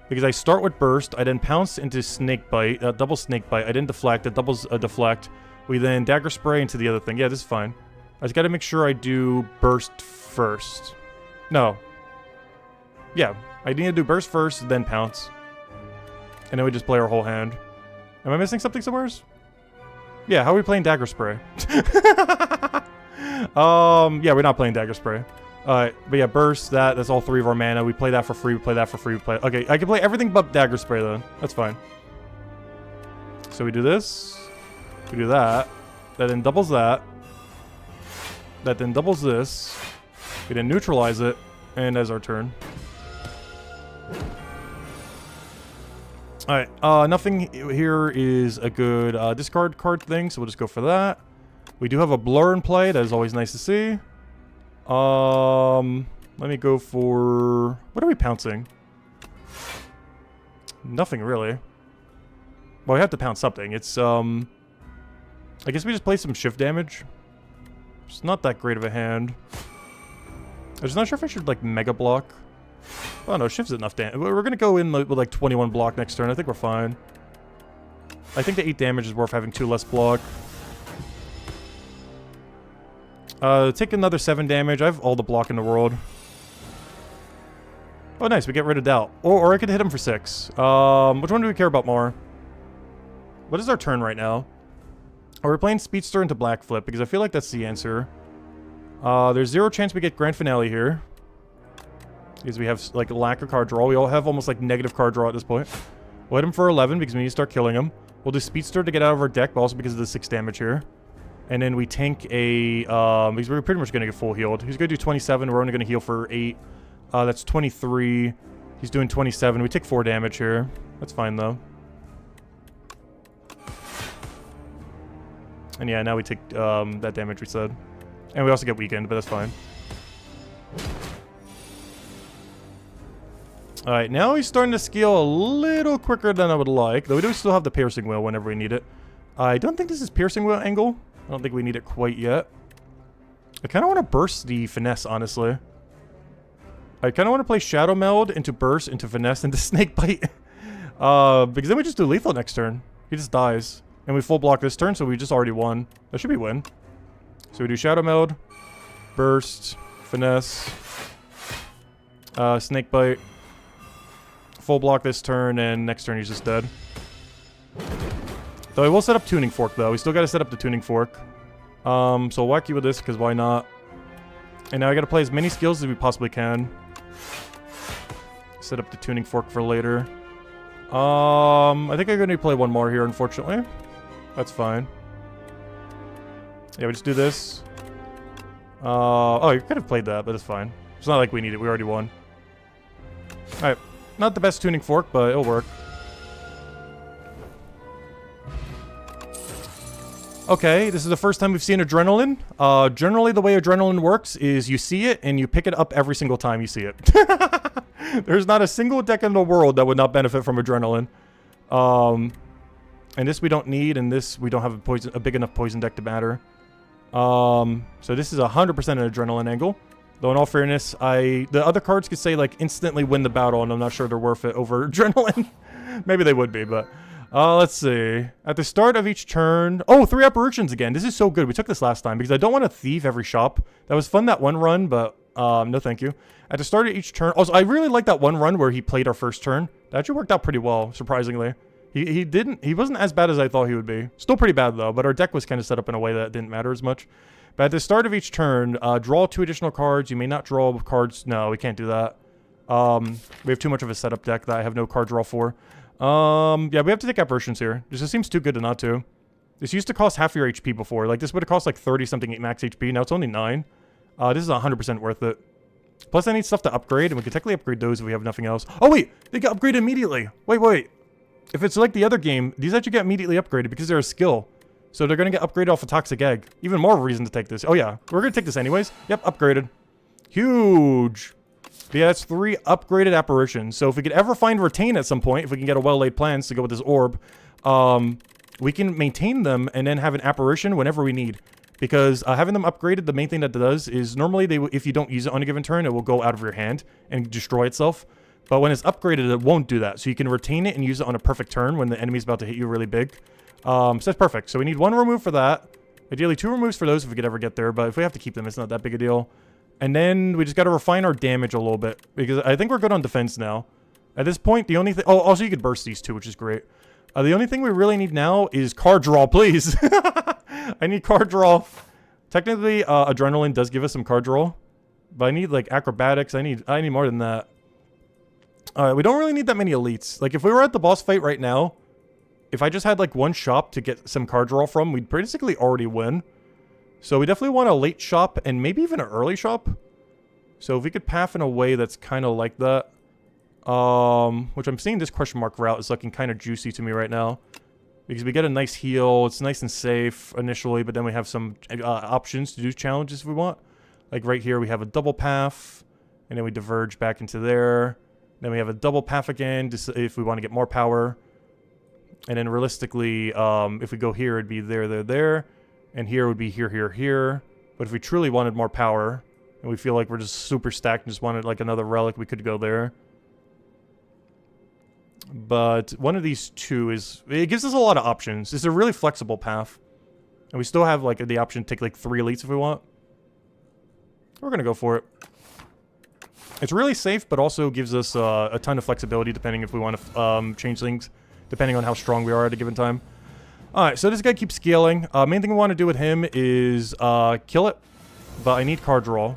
Because I start with burst, I then pounce into Snakebite, double Snakebite, I then deflect, that doubles a deflect. We then Dagger Spray into the other thing. Yeah, this is fine. I just gotta make sure I do burst first. No. Yeah, I need to do burst first, then pounce. And then we just play our whole hand. Am I missing something somewhere? Yeah, how are we playing Dagger Spray? Yeah, we're not playing Dagger Spray. But yeah, burst, that's all 3 of our mana. We play that for free, we play that for free, we play... Okay, I can play everything but Dagger Spray then. That's fine. So we do this. We do that. That then doubles that. That then doubles this. We then neutralize it. And as our turn. Alright, nothing here is a good discard card thing, so we'll just go for that. We do have a blur in play, that is always nice to see. Let me go for... What are we pouncing? Nothing really. Well, we have to pounce something. It's, I guess we just play some shift damage. It's not that great of a hand. I'm just not sure if I should, like, mega block. Oh no, shift's enough damage. We're gonna go in with like 21 block next turn. I think we're fine. I think the 8 damage is worth having 2 less block. Take another 7 damage. I have all the block in the world. Oh nice, we get rid of doubt. Or I could hit him for 6. Which one do we care about more? What is our turn right now? Are we playing Speedster into Black Flip? Because I feel like that's the answer. There's 0 chance we get Grand Finale here. Because we have, like, lack of card draw. We all have almost, like, negative card draw at this point. We'll hit him for 11 because we need to start killing him. We'll do Speedster to get out of our deck, but also because of the 6 damage here. And then we tank a, because we're pretty much going to get full healed. He's going to do 27. We're only going to heal for 8. That's 23. He's doing 27. We take 4 damage here. That's fine, though. And yeah, now we take, that damage we said. And we also get weakened, but that's fine. Alright, now he's starting to scale a little quicker than I would like. Though we do still have the Piercing Wheel whenever we need it. I don't think this is Piercing Wheel angle. I don't think we need it quite yet. I kind of want to burst the Finesse, honestly. I kind of want to play Shadow Meld into Burst, into Finesse, into Snake Bite. Because then we just do Lethal next turn. He just dies. And we full block this turn, so we just already won. That should be win. So we do Shadow Meld, Burst, Finesse, Snake Bite. Full block this turn, and next turn he's just dead. Though I will set up Tuning Fork, though. We still gotta set up the Tuning Fork. So I'll whack you with this, because why not? And now I gotta play as many skills as we possibly can. Set up the Tuning Fork for later. I think I'm gonna play one more here, unfortunately. That's fine. Yeah, we just do this. Oh, you could have played that, but it's fine. It's not like we need it. We already won. Alright. Not the best Tuning Fork, but it'll work. Okay, this is the first time we've seen Adrenaline. Generally the way Adrenaline works is you see it and you pick it up every single time you see it. There's not a single deck in the world that would not benefit from Adrenaline. And this we don't need, and this we don't have a big enough poison deck to matter. So this is 100% an Adrenaline angle. Though in all fairness, the other cards could say, like, instantly win the battle, and I'm not sure they're worth it over Adrenaline. Maybe they would be, but... let's see. At the start of each turn... Oh, 3 apparitions again. This is so good. We took this last time, because I don't want to thief every shop. That was fun that one run, but, no thank you. At the start of each turn... Also, I really like that one run where he played our first turn. That actually worked out pretty well, surprisingly. He wasn't as bad as I thought he would be. Still pretty bad, though, but our deck was kind of set up in a way that didn't matter as much. But at the start of each turn, draw 2 additional cards. You may not draw cards. No, we can't do that. We have too much of a setup deck that I have no card draw for. Yeah, we have to take apparitions here. This just seems too good to not to. This used to cost half your HP before. Like, this would have cost like 30-something max HP. Now it's only 9. This is 100% worth it. Plus, I need stuff to upgrade, and we can technically upgrade those if we have nothing else. Oh, wait! They get upgraded immediately! Wait. If it's like the other game, these actually get immediately upgraded because they're a skill. So they're going to get upgraded off a Toxic Egg. Even more reason to take this. Oh, yeah. We're going to take this anyways. Yep, upgraded. Huge! But yeah, that's 3 upgraded apparitions. So if we could ever find Retain at some point, if we can get a well-laid plans to go with this orb, we can maintain them and then have an apparition whenever we need. Because having them upgraded, the main thing that it does is normally if you don't use it on a given turn, it will go out of your hand and destroy itself. But when it's upgraded, it won't do that. So you can retain it and use it on a perfect turn when the enemy's about to hit you really big. So that's perfect. So we need 1 remove for that. Ideally, 2 removes for those if we could ever get there, but if we have to keep them, it's not that big a deal. And then we just got to refine our damage a little bit, because I think we're good on defense now. At this point, the only thing... Oh, also you could burst these 2, which is great. The only thing we really need now is card draw, please. I need card draw. Technically, Adrenaline does give us some card draw. But I need, like, acrobatics. I need more than that. Alright, we don't really need that many elites. Like, if we were at the boss fight right now, if I just had, like, one shop to get some card draw from, we'd basically already win. So we definitely want a late shop, and maybe even an early shop. So if we could path in a way that's kind of like that. Which I'm seeing this question mark route is looking kind of juicy to me right now. Because we get a nice heal, it's nice and safe initially, but then we have some options to do challenges if we want. Like right here, we have a double path, and then we diverge back into there. Then we have a double path again, just if we want to get more power. And then realistically, if we go here, it'd be there. And here would be here. But if we truly wanted more power, and we feel like we're just super stacked and just wanted like another relic, we could go there. But one of these 2 is... It gives us a lot of options. It's a really flexible path. And we still have like the option to take like 3 elites if we want. We're going to go for it. It's really safe, but also gives us a ton of flexibility depending if we want to change things. Depending on how strong we are at a given time. Alright, so this guy keeps scaling. Main thing we want to do with him is kill it. But I need card draw.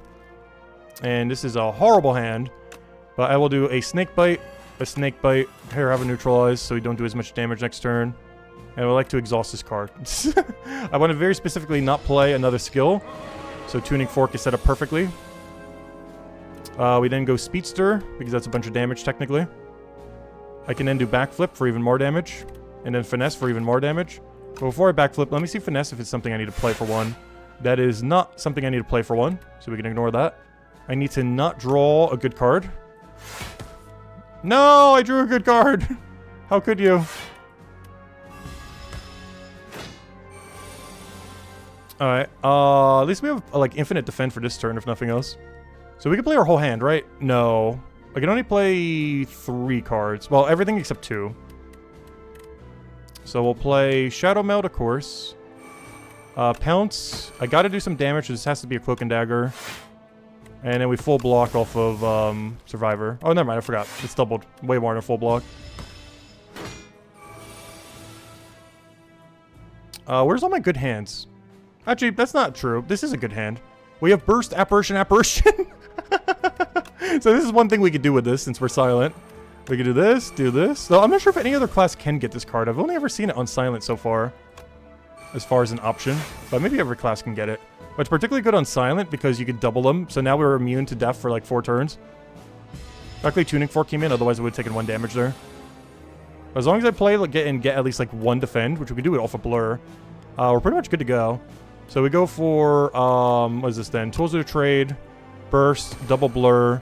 And this is a horrible hand. But I will do a snake bite. A snake bite. Here, have a neutralize so we don't do as much damage next turn. And I would like to exhaust this card. I want to very specifically not play another skill. So Tuning Fork is set up perfectly. We then go Speedster, because that's a bunch of damage technically. I can then do Backflip for even more damage. And then Finesse for even more damage. But before I Backflip, let me see Finesse if it's something I need to play for 1. That is not something I need to play for 1, so we can ignore that. I need to not draw a good card. No, I drew a good card. How could you? Alright, at least we have, like, infinite defend for this turn, if nothing else. So we can play our whole hand, right? No. I can only play 3 cards. Well, everything except 2. So we'll play Shadow Meld, of course. Pounce. I gotta do some damage, so this has to be a Cloak and Dagger. And then we full block off of Survivor. Oh, never mind, I forgot. It's doubled. Way more than a full block. Where's all my good hands? Actually, that's not true. This is a good hand. We have Burst, Apparition, Apparition. So this is one thing we could do with this, since we're silent. We could do this, do this. Though I'm not sure if any other class can get this card. I've only ever seen it on silent so far. As far as an option. But maybe every class can get it. But it's particularly good on silent because you could double them. So now we're immune to death for like 4 turns. Luckily Tuning Fork came in, otherwise it would have taken 1 damage there. But as long as I play like, get at least like 1 defend, which we can do it off of Blur, we're pretty much good to go. So we go for, what is this then? Tools of the Trade, Burst, Double Blur,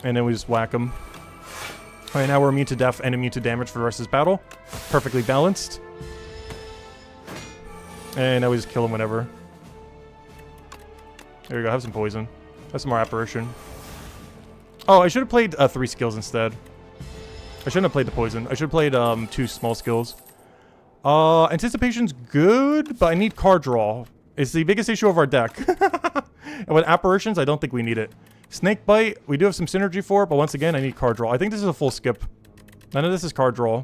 and then we just whack them. Alright, now we're immune to death and immune to damage for the rest of this battle. Perfectly balanced. And now we just kill him whenever. There we go, have some poison. Have some more apparition. Oh, I should have played 3 skills instead. I shouldn't have played the poison. I should have played 2 small skills. Anticipation's good, but I need card draw. It's the biggest issue of our deck. And with apparitions, I don't think we need it. Snake Bite, we do have some synergy for it, but once again, I need card draw. I think this is a full skip. None of this is card draw.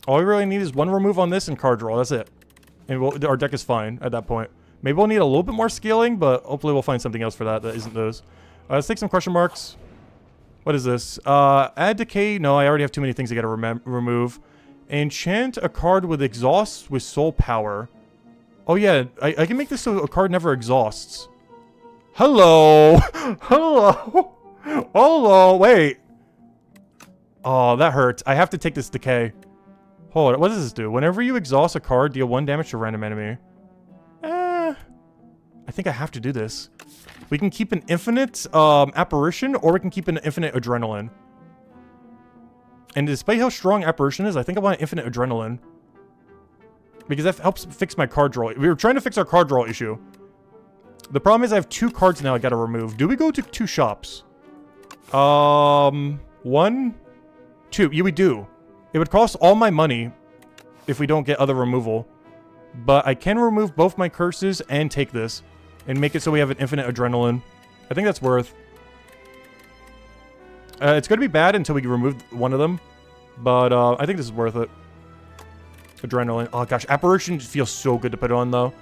All we really need is 1 remove on this and card draw. That's it. And our deck is fine at that point. Maybe we'll need a little bit more scaling, but hopefully we'll find something else for that that isn't those. Let's take some question marks. What is this? Add Decay. No, I already have too many things I gotta remove. Enchant a card with exhaust with soul power. Oh yeah, I can make this so a card never exhausts. Hello! Hello! Hello! Wait. Oh, that hurts. I have to take this Decay. Hold on, what does this do? Whenever you exhaust a card, deal 1 damage to a random enemy. I think I have to do this. We can keep an infinite apparition, or we can keep an infinite adrenaline. And despite how strong apparition is, I think I want infinite adrenaline. Because that helps fix my card draw. We were trying to fix our card draw issue. The problem is I have 2 cards now I gotta remove. Do we go to 2 shops? 1? 2. Yeah, we do. It would cost all my money if we don't get other removal. But I can remove both my curses and take this. And make it so we have an infinite adrenaline. I think that's worth. It's going to be bad until we remove one of them. But I think this is worth it. Adrenaline. Oh gosh, Apparition feels so good to put on though.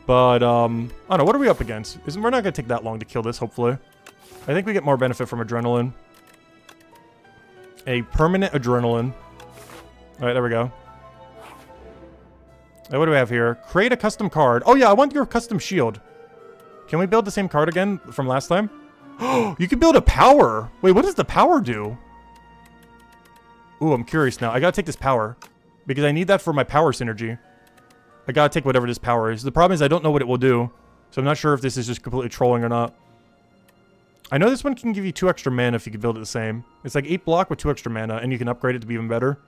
But, I don't know, what are we up against? We're not going to take that long to kill this, hopefully. I think we get more benefit from Adrenaline. A permanent Adrenaline. Alright, there we go. What do we have here? Create a custom card. Oh yeah, I want your custom shield. Can we build the same card again from last time? Oh, you can build a power! Wait, what does the power do? Ooh, I'm curious now. I gotta take this power. Because I need that for my power synergy. I gotta take whatever this power is. The problem is I don't know what it will do. So I'm not sure if this is just completely trolling or not. I know this one can give you 2 extra mana if you can build it the same. It's like 8 block with 2 extra mana, and you can upgrade it to be even better.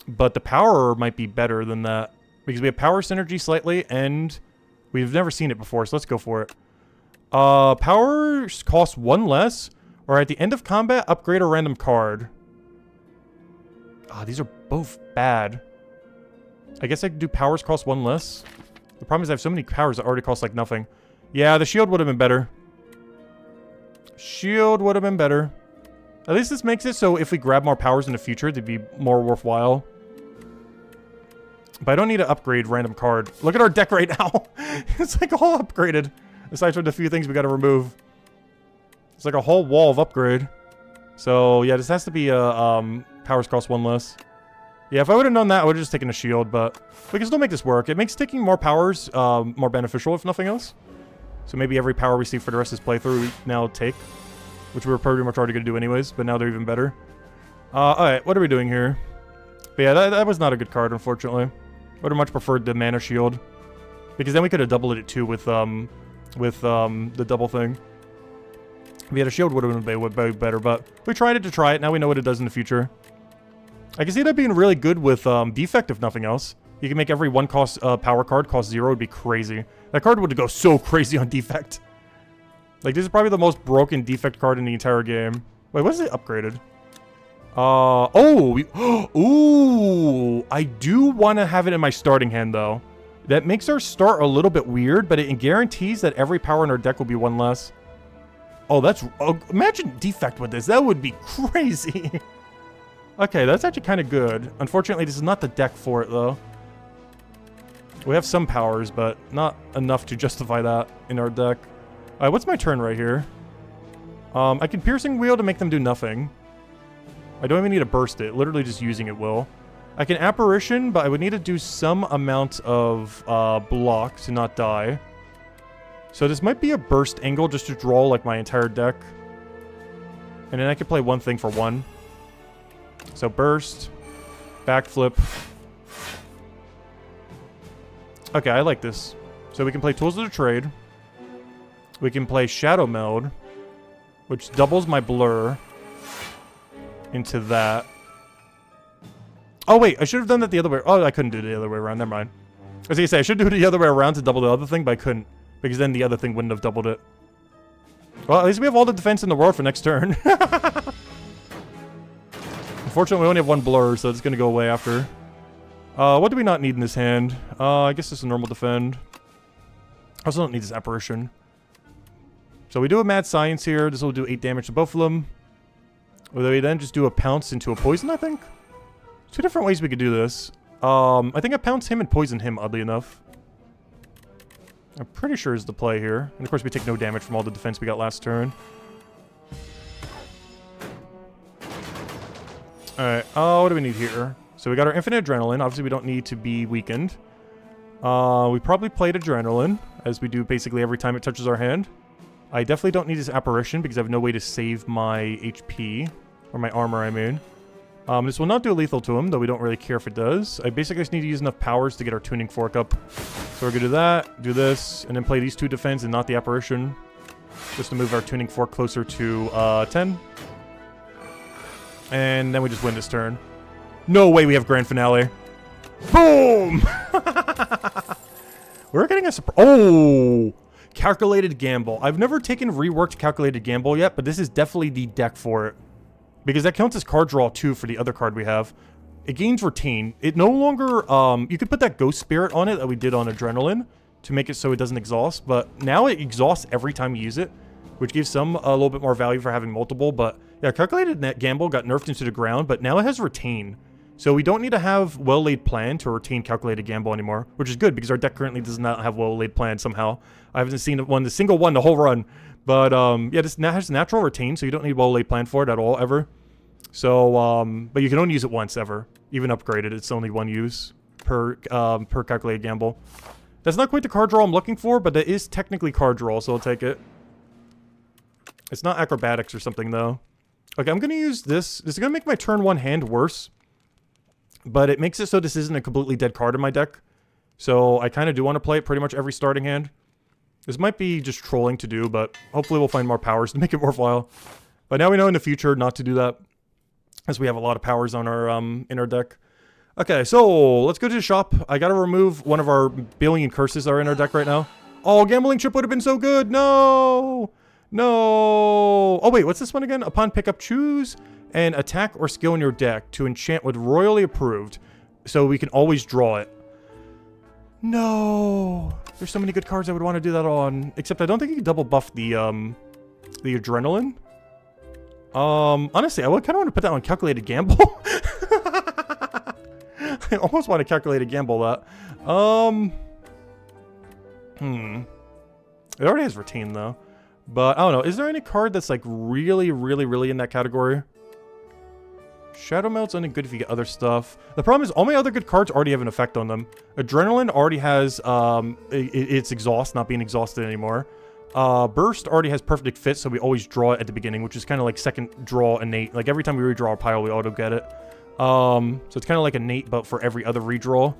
But the power might be better than that. Because we have power synergy slightly, and we've never seen it before, so let's go for it. Power costs 1 less, or at the end of combat, upgrade a random card. Ah, these are both bad. I guess I could do powers cost 1 less. The problem is I have so many powers that already cost like nothing. Yeah, the shield would have been better. Shield would have been better. At least this makes it so if we grab more powers in the future, they'd be more worthwhile. But I don't need to upgrade random card. Look at our deck right now. It's like all upgraded. Aside from the few things we gotta remove. It's like a whole wall of upgrade. So, yeah, this has to be a, powers cost 1 less. Yeah, if I would have known that, I would have just taken a shield, but we can still make this work. It makes taking more powers more beneficial, if nothing else. So maybe every power we see for the rest of this playthrough, we now take. Which we were pretty much already going to do anyways, but now they're even better. Alright, what are we doing here? But yeah, that was not a good card, unfortunately. Would have much preferred the mana shield. Because then we could have doubled it too with the double thing. If we had a shield, would have been better, but we tried it to try it. Now we know what it does in the future. I can see that being really good with Defect, if nothing else. You can make every 1 cost power card cost 0. It'd be crazy. That card would go so crazy on Defect. Like, this is probably the most broken Defect card in the entire game. Wait, what is it upgraded? Ooh, I do want to have it in my starting hand, though. That makes our start a little bit weird, but it guarantees that every power in our deck will be 1 less. Oh, that's... Oh, imagine Defect with this. That would be crazy. Okay, that's actually kind of good. Unfortunately, this is not the deck for it, though. We have some powers, but not enough to justify that in our deck. Alright, what's my turn right here? I can Piercing Wheel to make them do nothing. I don't even need to burst it. Literally just using it will. I can Apparition, but I would need to do some amount of block to not die. So this might be a burst angle just to draw like my entire deck. And then I can play one thing for 1. So burst, backflip. Okay, I like this. So we can play Tools of the Trade. We can play Shadow Meld, which doubles my blur into that. Oh wait, I should have done that the other way. Oh, I couldn't do it the other way around. Never mind. I was gonna say I should do it the other way around to double the other thing, but I couldn't because then the other thing wouldn't have doubled it. Well, at least we have all the defense in the world for next turn. Unfortunately, we only have 1 blur, so it's gonna go away after. What do we not need in this hand? I guess it's a normal defend. I also don't need this Apparition. So we do a Mad Science here. This will do 8 damage to both of them. Or we then just do a Pounce into a Poison, I think? 2 different ways we could do this. I think I Pounce him and Poison him, oddly enough. I'm pretty sure is the play here. And of course we take no damage from all the defense we got last turn. Alright, what do we need here? So we got our Infinite Adrenaline. Obviously we don't need to be weakened. We probably played Adrenaline, as we do basically every time it touches our hand. I definitely don't need this Apparition because I have no way to save my HP. Or my armor, I mean. This will not do lethal to him, though we don't really care if it does. I basically just need to use enough powers to get our Tuning Fork up. So we're gonna do that, do this, and then play these 2 defense and not the Apparition. Just to move our Tuning Fork closer to 10. And then we just win this turn. No way we have Grand Finale. Boom! We're getting a surprise. Oh! Calculated Gamble. I've never taken reworked Calculated Gamble yet, but this is definitely the deck for it. Because that counts as card draw too for the other card we have. it gains retain. It no longer, you could put that ghost spirit on it that we did on adrenaline to make it so it doesn't exhaust, but now it exhausts every time you use it, which gives some a little bit more value for having multiple. But yeah, calculated net gamble got nerfed into the ground, but now it has retain. So we don't need to have well-laid plan to retain calculated gamble anymore, which is good because our deck currently does not have well-laid plan somehow. I haven't seen a single one the whole run. But yeah, this now has natural retain, so you don't need well-laid plan for it at all, ever. So, but you can only use it once, ever. Even upgraded, it's only one use per calculated gamble. That's not quite the card draw I'm looking for, but that is technically card draw, so I'll take it. It's not acrobatics or something, though. Okay, I'm going to use this. This is going to make my turn 1 hand worse. But it makes it so this isn't a completely dead card in my deck. So I kind of do want to play it pretty much every starting hand. This might be just trolling to do, but hopefully we'll find more powers to make it worthwhile. But now we know in the future not to do that, as we have a lot of powers on our in our deck. Okay, so let's go to the shop. I gotta remove one of our billion curses that are in our deck right now. Oh, gambling chip would have been so good. No! No! Oh wait, what's this one again? Upon pickup, choose an attack or skill in your deck to enchant with royally approved, so we can always draw it. No! There's so many good cards I would want to do that on. Except I don't think you can double buff the adrenaline. Honestly, I kind of want to put that on calculated gamble. I almost want to calculated gamble that. It already has retain though. But I don't know. Is there any card that's like really in that category? Shadow Melt's only good if you get other stuff. The problem is all my other good cards already have an effect on them. Adrenaline already has its exhaust not being exhausted anymore. Burst already has perfect fit, so we always draw it at the beginning, which is kind of like second draw innate. Like every time we redraw a pile, we auto get it. So it's kind of like innate, but for every other redraw.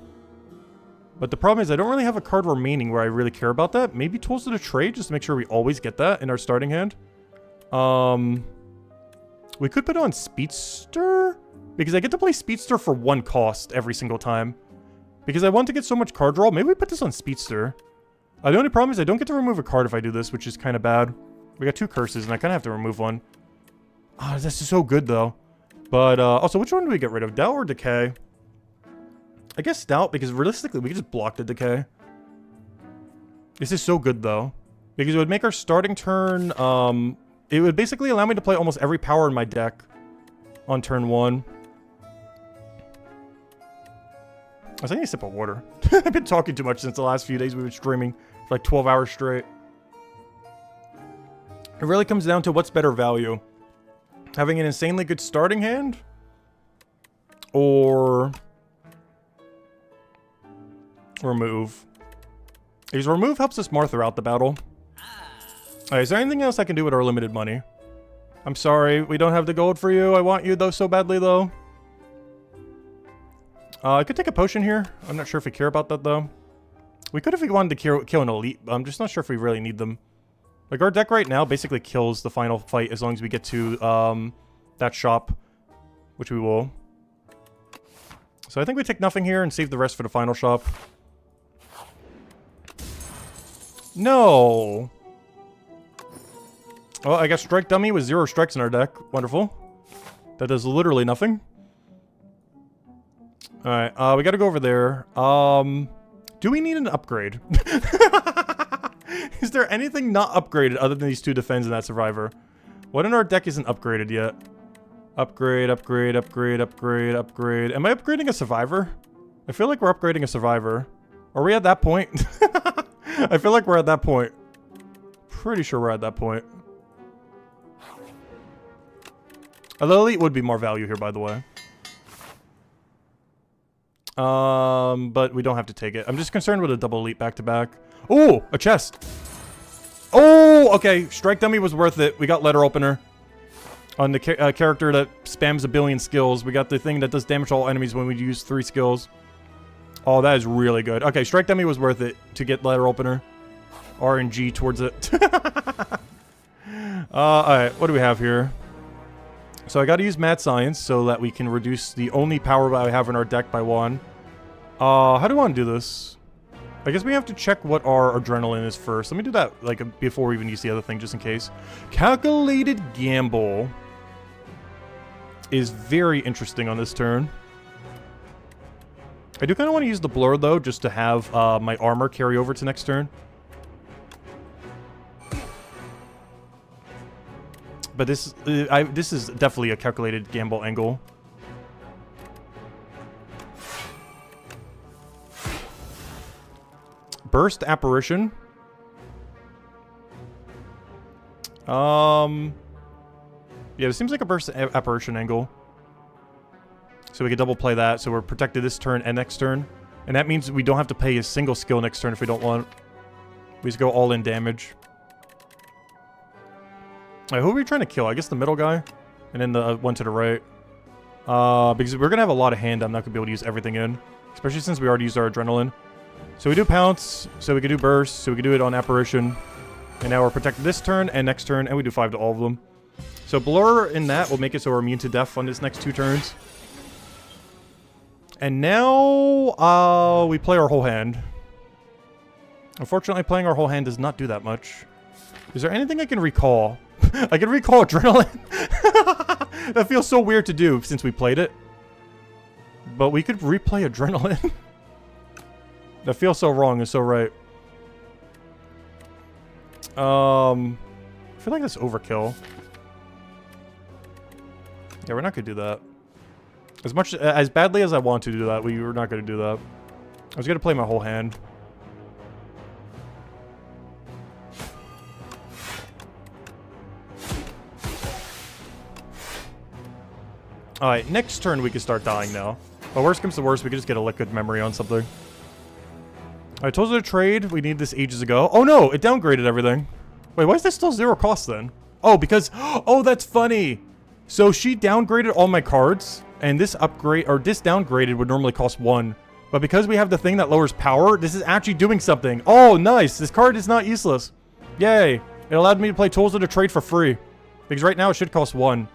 But the problem is I don't really have a card remaining where I really care about that. Maybe Tools of the Trade, just to make sure we always get that in our starting hand. We could put on Speedster, because I get to play Speedster for 1 cost every single time. Because I want to get so much card draw, maybe we put this on Speedster. The only problem is I don't get to remove a card if I do this, which is kind of bad. We got 2 curses, and I kind of have to remove one. Ah, this is so good, though. But, also, which one do we get rid of? Doubt or Decay? I guess Doubt, because realistically, we can just block the Decay. This is so good, though. Because it would make our starting turn, it would basically allow me to play almost every power in my deck on turn 1. I was taking a sip of water. I've been talking too much since the last few days we've been streaming for like 12 hours straight. It really comes down to what's better value. Having an insanely good starting hand? Or remove. Because remove helps us more throughout the battle. Alright, is there anything else I can do with our limited money? I'm sorry, we don't have the gold for you. I want you though so badly though. I could take a potion here. I'm not sure if we care about that though. We could if we wanted to kill an elite, but I'm just not sure if we really need them. Like our deck right now basically kills the final fight as long as we get to that shop, which we will. So I think we take nothing here and save the rest for the final shop. No. Well, I got Strike Dummy with 0 strikes in our deck. Wonderful. That does literally nothing. Alright, we gotta go over there. Do we need an upgrade? Is there anything not upgraded other than these 2 defends and that survivor? What in our deck isn't upgraded yet? Upgrade, upgrade, upgrade, upgrade, upgrade. Am I upgrading a survivor? I feel like we're upgrading a survivor. Are we at that point? I feel like we're at that point. Pretty sure we're at that point. A elite would be more value here, by the way. But we don't have to take it. I'm just concerned with a double elite back-to-back. Oh, a chest. Oh, okay. Strike Dummy was worth it. We got Letter Opener. On the character that spams 1 billion skills. We got the thing that does damage to all enemies when we use 3 skills. Oh, that is really good. Okay, Strike Dummy was worth it to get Letter Opener. RNG towards it. Alright, what do we have here? So I gotta use Mad Science so that we can reduce the only power that I have in our deck by 1. How do I want to do this? I guess we have to check what our adrenaline is first. Let me do that like before we even use the other thing, just in case. Calculated Gamble is very interesting on this turn. I do kind of want to use the blur, though, just to have my armor carry over to next turn. But this is definitely a calculated gamble angle. Burst Apparition. Yeah, it seems like a Burst Apparition angle. So we could double play that, so we're protected this turn and next turn. And that means we don't have to pay a single skill next turn if we don't want. We just go all in damage. Alright, who are we trying to kill? I guess the middle guy? And then the one to the right. Because we're gonna have a lot of hand, I'm not gonna be able to use everything in. Especially since we already used our adrenaline. So we do Pounce, so we can do Burst, so we can do it on Apparition. And now we're protected this turn and next turn, and we do 5 to all of them. So Blur in that will make it so we're immune to death on this next 2 turns. And now, we play our whole hand. Unfortunately, playing our whole hand does not do that much. Is there anything I can recall? I can recall Adrenaline. That feels so weird to do since we played it. But we could replay Adrenaline. That feels so wrong and so right. I feel like that's overkill. Yeah, we're not gonna do that. As badly as I want to do that, we were not gonna do that. I was gonna play my whole hand. Alright, next turn we can start dying now. But worst comes to worst, we can just get a liquid memory on something. Alright, Tools of the Trade, we need this ages ago. Oh no, it downgraded everything. Wait, why is this still 0 cost then? Oh, because, oh, that's funny. So she downgraded all my cards, and this upgrade, or this downgraded would normally cost 1. But because we have the thing that lowers power, this is actually doing something. Oh, nice. This card is not useless. Yay. It allowed me to play Tools of the Trade for free. Because right now it should cost 1.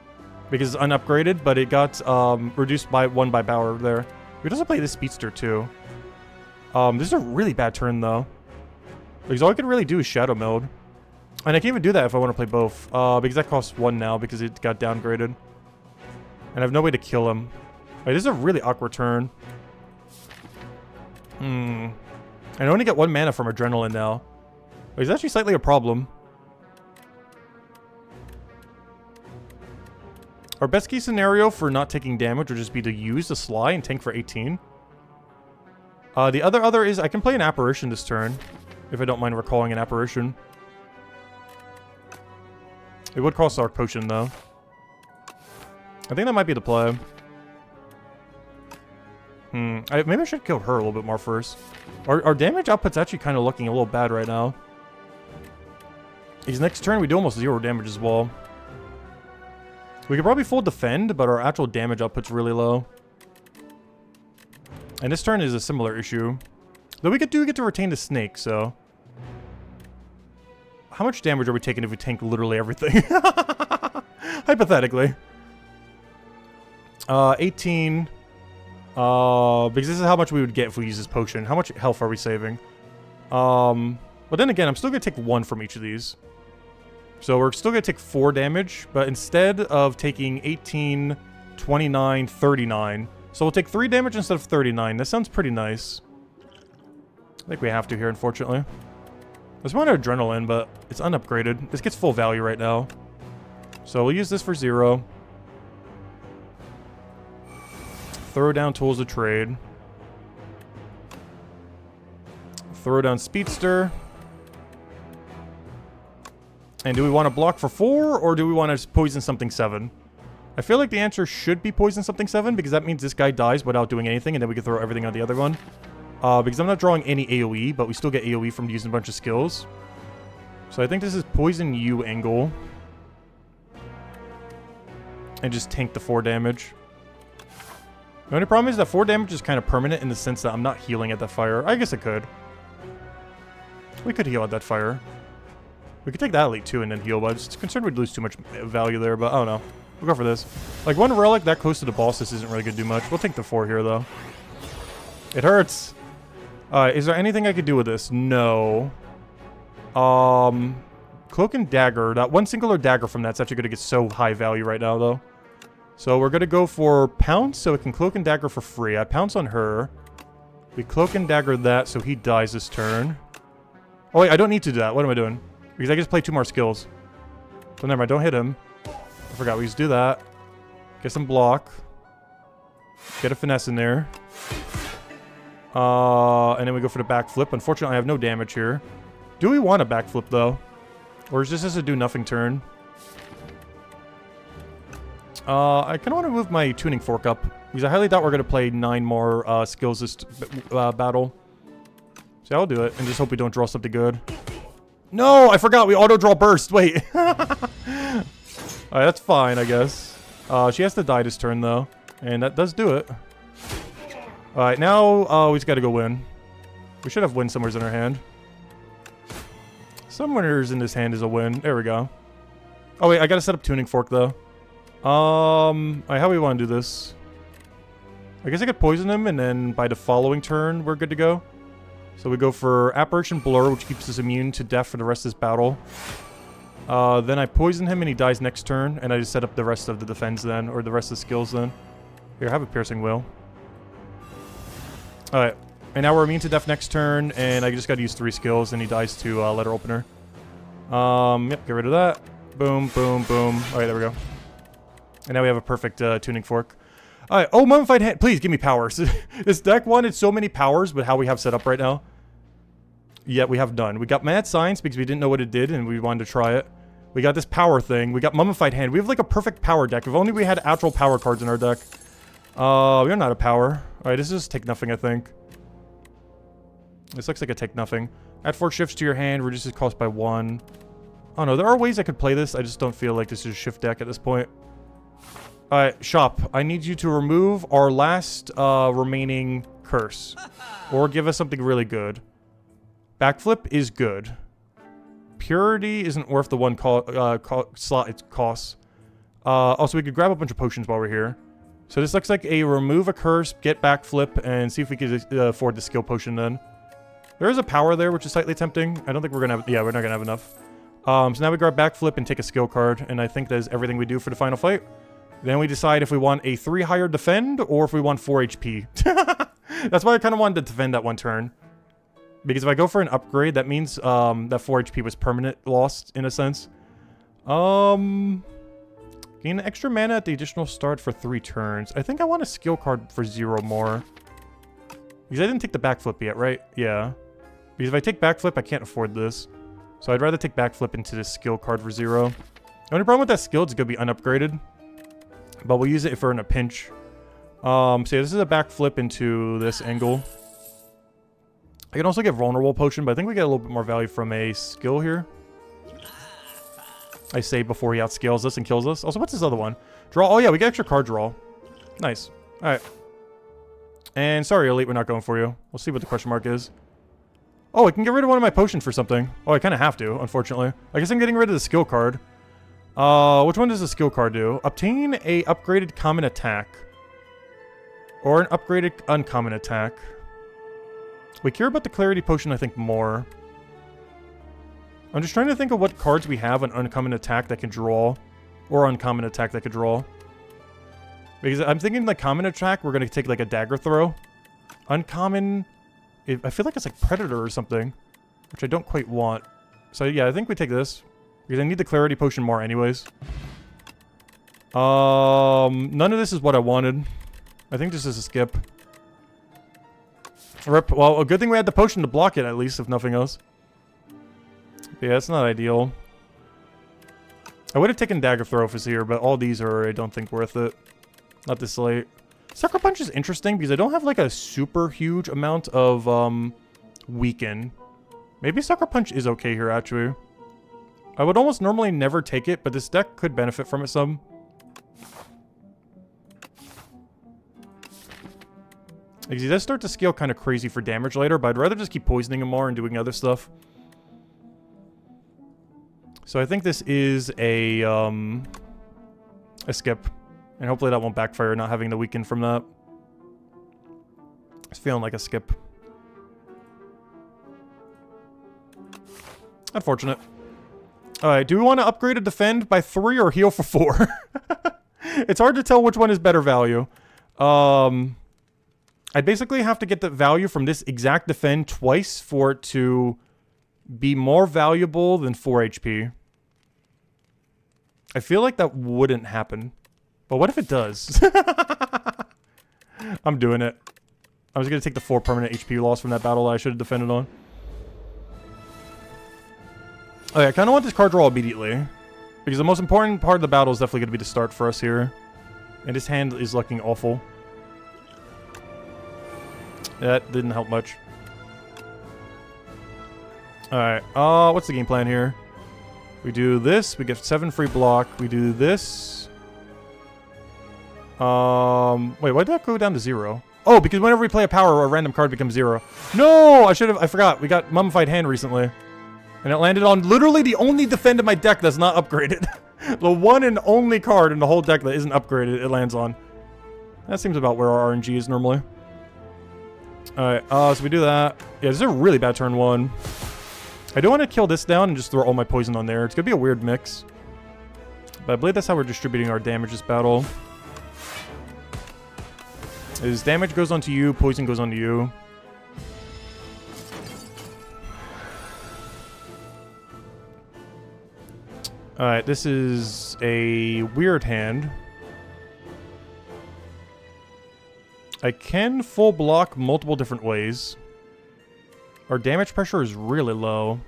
Because it's unupgraded, but it got reduced by 1 by power there. We could also play this Speedster too. This is a really bad turn though. Because all I can really do is Shadow Meld. And I can even do that if I want to play both. Because that costs 1 now because it got downgraded. And I have no way to kill him. Wait, this is a really awkward turn. And I only get 1 mana from Adrenaline now. Wait, it's actually slightly a problem. Our best case scenario for not taking damage would just be to use the Sly and tank for 18. The other is I can play an Apparition this turn. If I don't mind recalling an Apparition. It would cost Arc Potion though. I think that might be the play. Maybe I should kill her a little bit more first. Our damage output's actually kind of looking a little bad right now. Because next turn we do almost 0 damage as well. We could probably full defend, but our actual damage output's really low. And this turn is a similar issue. Though we get to retain the snake, so... How much damage are we taking if we tank literally everything? Hypothetically. 18. Because this is how much we would get if we use this potion. How much health are we saving? But then again, I'm still going to take 1 from each of these. So we're still going to take 4 damage, but instead of taking 18, 29, 39. So we'll take 3 damage instead of 39. That sounds pretty nice. I think we have to here, unfortunately. There's one Adrenaline, but it's unupgraded. This gets full value right now. So we'll use this for 0. Throw down Tools of Trade. Throw down Speedster. And do we want to block for 4, or do we want to poison something 7? I feel like the answer should be poison something 7, because that means this guy dies without doing anything, and then we can throw everything on the other one. Because I'm not drawing any AoE, but we still get AoE from using a bunch of skills. So I think this is poison you angle. And just tank the 4 damage. The only problem is that 4 damage is kind of permanent in the sense that I'm not healing at that fire. I guess I could. We could heal at that fire. We could take that elite too and then heal, but I'm just concerned we'd lose too much value there, but I don't know. We'll go for this. Like, 1 relic that close to the boss, this isn't really going to do much. We'll take the 4 here, though. It hurts. Is there anything I could do with this? No. Cloak and Dagger. That 1 singular dagger from that's actually going to get so high value right now, though. So we're going to go for Pounce, so it can Cloak and Dagger for free. I Pounce on her. We Cloak and Dagger that so he dies this turn. Oh wait, I don't need to do that. What am I doing? Because I just play 2 more skills. So never mind, don't hit him. I forgot we just do that. Get some block. Get a finesse in there. And then we go for the backflip. Unfortunately, I have no damage here. Do we want a backflip, though? Or is this just a do-nothing turn? I kind of want to move my tuning fork up. Because I highly doubt we're going to play 9 more skills this battle. So I'll do it. And just hope we don't draw something good. No! I forgot! We auto-draw burst! Wait! Alright, that's fine, I guess. She has to die this turn, though. And that does do it. Alright, now we just gotta go win. We should have win somewheres in our hand. Some winners in this hand is a win. There we go. Oh wait, I gotta set up tuning fork though. Alright, how do we want to do this? I guess I could poison him and then by the following turn we're good to go. So we go for Apparition Blur, which keeps us immune to death for the rest of this battle. Then I poison him and he dies next turn, and I just set up the rest of the defense then, or the rest of the skills then. Here, have a Piercing Will. Alright, and now we're immune to death next turn, and I just gotta use 3 skills, and he dies to Letter Opener. Yep, get rid of that. Boom, boom, boom. Alright, there we go. And now we have a perfect tuning fork. Alright, oh, Mummified Hand, please give me powers. This deck wanted so many powers, but how we have set up right now. Yet we have none. We got Mad Science because we didn't know what it did, and we wanted to try it. We got this power thing. We got Mummified Hand. We have like a perfect power deck. If only we had actual power cards in our deck. We're not a power. Alright, this is take nothing, I think. This looks like a take nothing. Add 4 shifts to your hand, reduces cost by 1. Oh no, there are ways I could play this. I just don't feel like this is a shift deck at this point. Alright, shop. I need you to remove our last remaining curse. Or give us something really good. Backflip is good. Purity isn't worth the 1 slot it costs. Also, we could grab a bunch of potions while we're here. So this looks like a remove a curse, get backflip, and see if we can afford the skill potion then. There is a power there, which is slightly tempting. I don't think we're gonna have... Yeah, we're not gonna have enough. So now we grab backflip and take a skill card, and I think that is everything we do for the final fight. Then we decide if we want a 3 higher defend, or if we want 4 HP. That's why I kind of wanted to defend that 1 turn. Because if I go for an upgrade, that means that 4 HP was permanent lost, in a sense. Gain extra mana at the additional start for 3 turns. I think I want a skill card for 0 more. Because I didn't take the backflip yet, right? Yeah. Because if I take backflip, I can't afford this. So I'd rather take backflip into this skill card for 0. The only problem with that skill is it's going to be unupgraded. But we'll use it if we're in a pinch. So yeah, this is a backflip into this angle. I can also get Vulnerable Potion, but I think we get a little bit more value from a skill here. I say before he outscales us and kills us. Also, what's this other one? Draw. Oh yeah, we get extra card draw. Nice. Alright. And sorry, Elite, we're not going for you. We'll see what the question mark is. Oh, I can get rid of one of my potions for something. Oh, I kind of have to, unfortunately. I guess I'm getting rid of the skill card. Which one does the skill card do? Obtain a upgraded common attack. Or an upgraded uncommon attack. We care about the Clarity Potion, I think, more. I'm just trying to think of what cards we have an uncommon attack that can draw. Or uncommon attack that could draw. Because I'm thinking like common attack, we're going to take like a dagger throw. Uncommon, I feel like it's like Predator or something. Which I don't quite want. So yeah, I think we take this. Because I need the Clarity Potion more anyways. None of this is what I wanted. I think this is a skip. Rip. Well, a good thing we had the potion to block it at least, if nothing else. But yeah, it's not ideal. I would have taken Dagger Throw if it's here, but all these are, I don't think, worth it. Not this late. Sucker Punch is interesting because I don't have like a super huge amount of weaken. Maybe Sucker Punch is okay here, actually. I would almost normally never take it, but this deck could benefit from it some. Because he does start to scale kind of crazy for damage later, but I'd rather just keep poisoning him more and doing other stuff. So I think this is a skip. And hopefully that won't backfire, not having the weaken from that. It's feeling like a skip. Unfortunate. Alright, do we want to upgrade a defend by 3 or heal for 4? It's hard to tell which one is better value. I basically have to get the value from this exact defend twice for it to be more valuable than 4 HP. I feel like that wouldn't happen. But what if it does? I'm doing it. I was going to take the 4 permanent HP loss from that battle I should have defended on. Okay, I kind of want this card draw immediately. Because the most important part of the battle is definitely going to be the start for us here. And his hand is looking awful. That didn't help much. Alright, what's the game plan here? We do this, we get 7 free block, we do this. Wait, why did that go down to 0? Oh, because whenever we play a power, a random card becomes 0. No, I forgot. We got Mummified Hand recently. And it landed on literally the only defend in my deck that's not upgraded. The one and only card in the whole deck that isn't upgraded, it lands on. That seems about where our RNG is normally. Alright, so we do that. Yeah, this is a really bad turn 1. I do want to kill this down and just throw all my poison on there. It's going to be a weird mix. But I believe that's how we're distributing our damage this battle. Is damage goes onto you, poison goes onto you. Alright, this is a weird hand. I can full block multiple different ways. Our damage pressure is really low.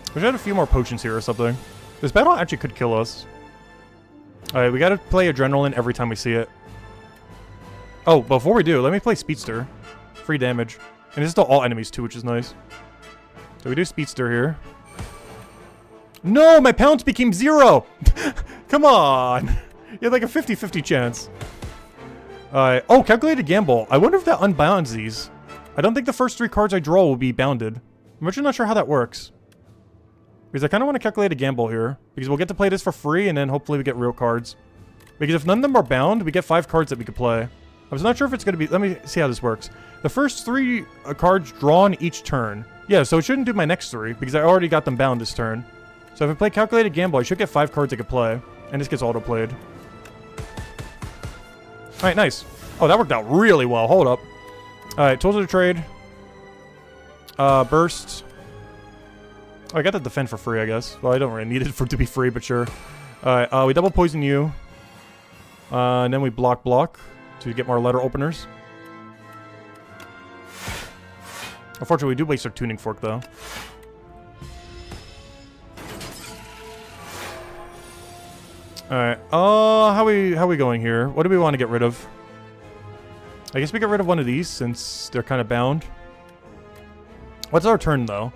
We should have a few more potions here or something. This battle actually could kill us. Alright, we gotta play Adrenaline every time we see it. Oh, before we do, let me play Speedster. Free damage. And this is to all enemies too, which is nice. So we do Speedster here. No, my pounce became 0! Come on! You had like a 50-50 chance. Oh, Calculated Gamble. I wonder if that unbounds these. I don't think the first 3 cards I draw will be bounded. I'm actually not sure how that works. Because I kind of want to calculate a gamble here. Because we'll get to play this for free, and then hopefully we get real cards. Because if none of them are bound, we get 5 cards that we could play. I was not sure if it's going to be... Let me see how this works. The first 3 cards drawn each turn. Yeah, so it shouldn't do my next 3, because I already got them bound this turn. So if I play Calculated Gamble, I should get 5 cards I could play. And this gets auto-played. Alright, nice. Oh, that worked out really well. Hold up. Alright, Tools of the Trade. Burst. Oh, I got the defend for free, I guess. Well, I don't really need it for it to be free, but sure. Alright, we double poison you. And then we block to get more letter openers. Unfortunately, we do waste our tuning fork, though. Alright, how we going here? What do we want to get rid of? I guess we get rid of one of these, since they're kind of bound. What's our turn, though?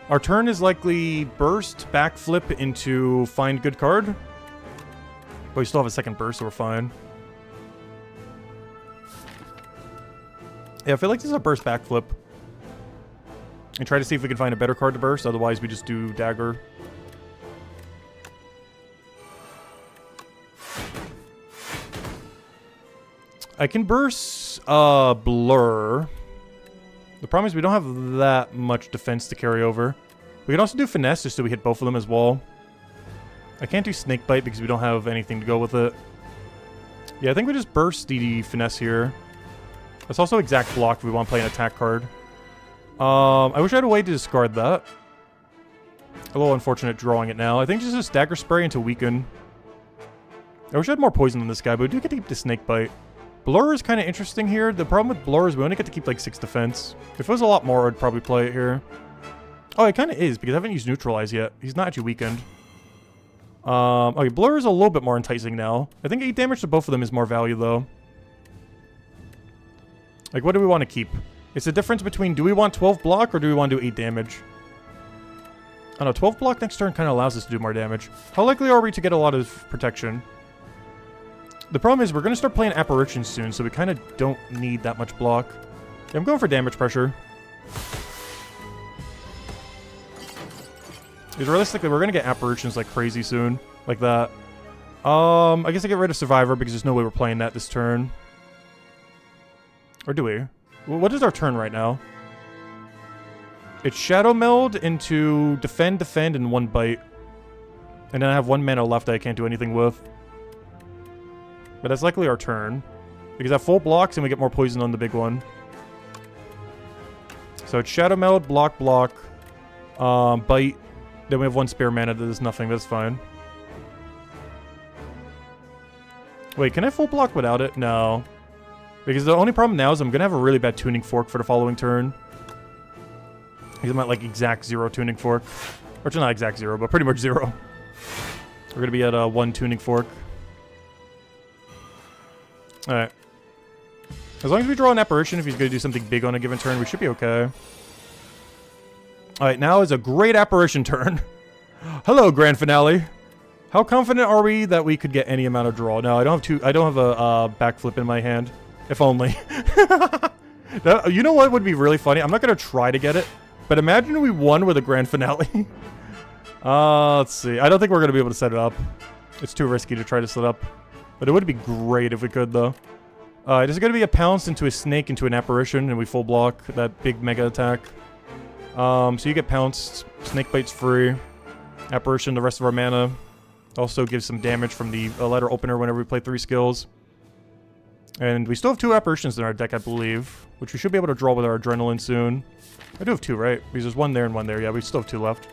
Our turn is likely Burst, Backflip into Find Good Card. But we still have a second burst, so we're fine. Yeah, I feel like this is a Burst Backflip. And try to see if we can find a better card to burst, otherwise we just do Dagger. I can burst Blur. The problem is we don't have that much defense to carry over. We can also do Finesse just so we hit both of them as well. I can't do Snakebite because we don't have anything to go with it. Yeah, I think we just burst the Finesse here. That's also exact block if we want to play an attack card. I wish I had a way to discard that. A little unfortunate drawing it now. I think just a Dagger Spray into Weaken. I wish I had more poison than this guy, but we do get to keep the Snakebite. Blur is kind of interesting here. The problem with Blur is we only get to keep like 6 defense. If it was a lot more, I'd probably play it here. Oh, it kind of is, because I haven't used Neutralize yet. He's not actually weakened. Okay, Blur is a little bit more enticing now. I think 8 damage to both of them is more value, though. Like, what do we want to keep? It's the difference between, do we want 12 block, or do we want to do 8 damage? I don't know, 12 block next turn kind of allows us to do more damage. How likely are we to get a lot of protection? The problem is we're going to start playing Apparitions soon, so we kind of don't need that much block. Yeah, I'm going for damage pressure. Because realistically, we're going to get Apparitions like crazy soon. Like that. I guess I get rid of Survivor because there's no way we're playing that this turn. Or do we? What is our turn right now? It's Shadow Meld into Defend, and 1 bite. And then I have 1 mana left that I can't do anything with. But that's likely our turn. Because I have full blocks and we get more poison on the big one. So it's Shadow Meld, block, bite. Then we have 1 spare mana that does nothing, that's fine. Wait, can I full block without it? No. Because the only problem now is I'm going to have a really bad tuning fork for the following turn. Because I'm at like exact 0 tuning fork. Or not exact 0, but pretty much 0. We're going to be at 1 tuning fork. Alright. As long as we draw an apparition, if he's going to do something big on a given turn, we should be okay. Alright, now is a great apparition turn. Hello, Grand Finale. How confident are we that we could get any amount of draw? No, I don't have a backflip in my hand. If only. You know what would be really funny? I'm not going to try to get it. But imagine we won with a Grand Finale. Let's see. I don't think we're going to be able to set it up. It's too risky to try to set up. But it would be great if we could, though. There's going to be a pounce into a snake into an apparition, and we full block that big mega attack. So you get pounced. Snake bite's free. Apparition, the rest of our mana. Also gives some damage from the letter opener whenever we play 3 skills. And we still have 2 apparitions in our deck, I believe. Which we should be able to draw with our adrenaline soon. I do have 2, right? Because there's 1 there and 1 there. Yeah, we still have 2 left.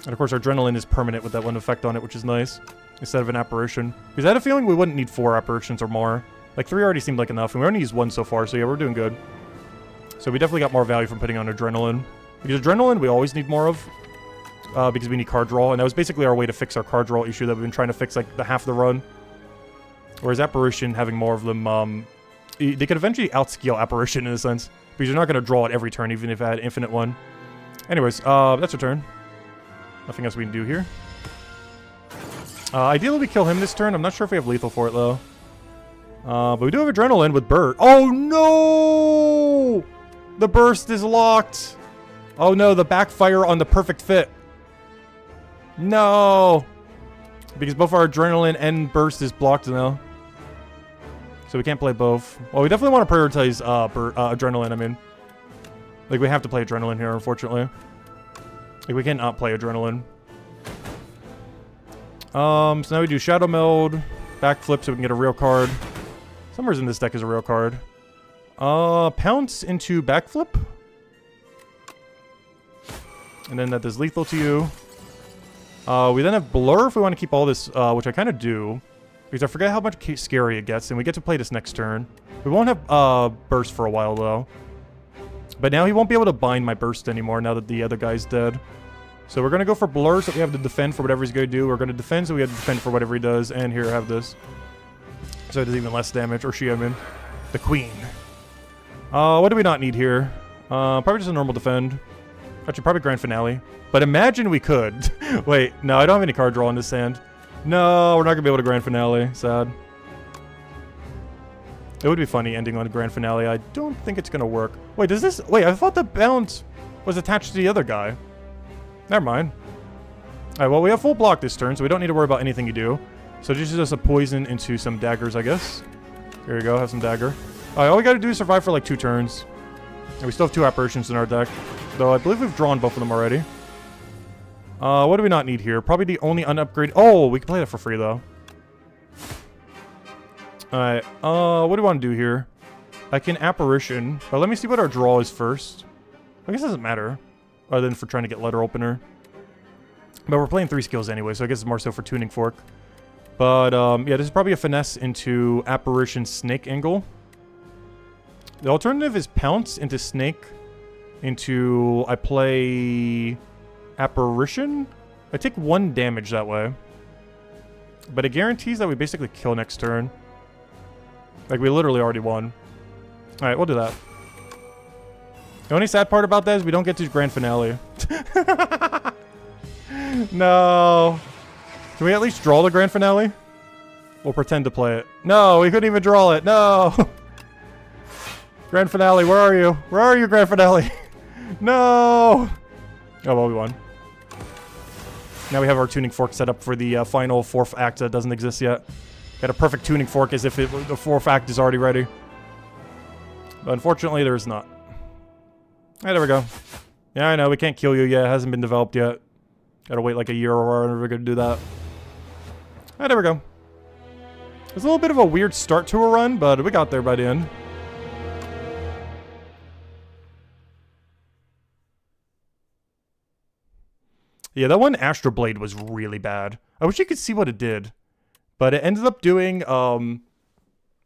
And of course our adrenaline is permanent with that 1 effect on it, which is nice. Instead of an apparition. Because I had a feeling we wouldn't need 4 apparitions or more. Like 3 already seemed like enough. And we only used 1 so far, so yeah, we're doing good. So we definitely got more value from putting on adrenaline. Because adrenaline we always need more of. Because we need card draw. And that was basically our way to fix our card draw issue that we've been trying to fix like the half of the run. Whereas Apparition, having more of them, they could eventually outscale Apparition in a sense. Because you're not going to draw it every turn, even if I had infinite one. Anyways, that's our turn. Nothing else we can do here. Ideally we kill him this turn. I'm not sure if we have lethal for it, though. But we do have Adrenaline with Burst. Oh, no! The Burst is locked. Oh, no, the backfire on the perfect fit. No! Because both our Adrenaline and Burst is blocked now. So we can't play both. Well, we definitely want to prioritize Adrenaline, I mean. Like, we have to play Adrenaline here, unfortunately. Like, we cannot play Adrenaline. So now we do Shadow Meld, Backflip so we can get a real card. Somewhere in this deck is a real card. Pounce into Backflip. And then that does lethal to you. We then have Blur if we want to keep all this, which I kind of do. Because I forget how much scary it gets, and we get to play this next turn. We won't have Burst for a while, though. But now he won't be able to bind my Burst anymore now that the other guy's dead. So we're going to go for Blur so we have to defend for whatever he's going to do. We're going to defend so we have to defend for whatever he does. And here, have this. So it does even less damage. Or she, I mean. The Queen. What do we not need here? Probably just a normal defend. Actually, probably Grand Finale. But imagine we could. Wait, no, I don't have any card draw in this hand. No, we're not going to be able to Grand Finale. Sad. It would be funny ending on a Grand Finale. I don't think it's going to work. Wait, does this... Wait, I thought the bounce was attached to the other guy. Never mind. Alright, well, we have full block this turn, so we don't need to worry about anything you do. So just a poison into some daggers, I guess. There you go, have some dagger. Alright, all we gotta do is survive for like 2 turns. And we still have 2 apparitions in our deck. Though I believe we've drawn both of them already. What do we not need here? Probably the only unupgrade... Oh, we can play that for free, though. Alright, what do we want to do here? I can apparition. But let me see what our draw is first. I guess it doesn't matter. Other than for trying to get letter opener. But we're playing 3 skills anyway, so I guess it's more so for tuning fork. But, yeah, this is probably a finesse into apparition snake angle. The alternative is pounce into snake. Into... I play... apparition? I take 1 damage that way. But it guarantees that we basically kill next turn. Like, we literally already won. Alright, we'll do that. The only sad part about that is we don't get to Grand Finale. No. Can we at least draw the Grand Finale? We'll pretend to play it. No, we couldn't even draw it. No. Grand Finale, where are you? Where are you, Grand Finale? No. Oh, well, we won. Now we have our tuning fork set up for the final 4th act that doesn't exist yet. Got a perfect tuning fork as if the 4th act is already ready. But unfortunately, there is not. Alright, there we go. Yeah, I know, we can't kill you yet. It hasn't been developed yet. Gotta wait like a year or whatever we're gonna do that. Alright, there we go. It's a little bit of a weird start to a run, but we got there by the end. Yeah, that one Astro Blade was really bad. I wish you could see what it did. But it ended up doing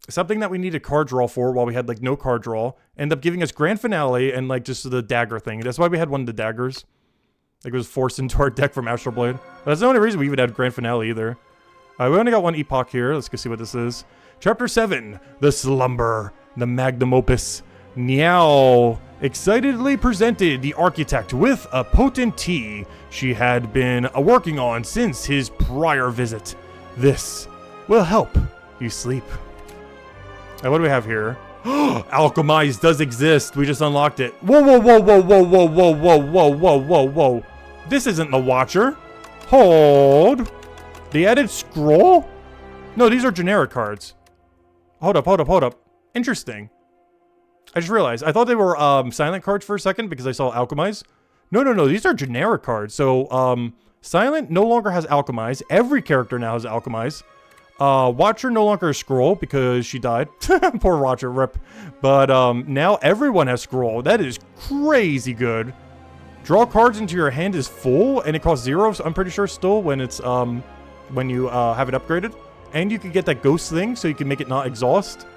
something that we needed card draw for while we had like no card draw. Ended up giving us Grand Finale and like just the dagger thing. That's why we had one of the daggers. Like it was forced into our deck from Astro Blade. But that's the only reason we even had Grand Finale either. We only got one epoch here. Let's go see what this is. Chapter 7, The Slumber, the Magnum Opus. Niao excitedly presented the architect with a potent tea she had been working on since his prior visit. This will help you sleep. What do we have here? Alchemize does exist. We just unlocked it. Whoa, whoa, whoa, whoa, whoa, whoa, whoa, whoa, whoa, whoa, whoa, whoa. This isn't the Watcher. Hold. The added scroll? No, these are generic cards. Hold up, hold up, hold up. Interesting. I just realized. I thought they were silent cards for a second because I saw Alchemize. No, no, no. These are generic cards. So, Silent no longer has Alchemize. Every character now has Alchemize. Watcher no longer has Scroll because she died. Poor Watcher, rip. But now everyone has Scroll. That is crazy good. Draw cards into your hand is full and it costs 0. So I'm pretty sure still when it's when you have it upgraded. And you can get that ghost thing so you can make it not exhaust.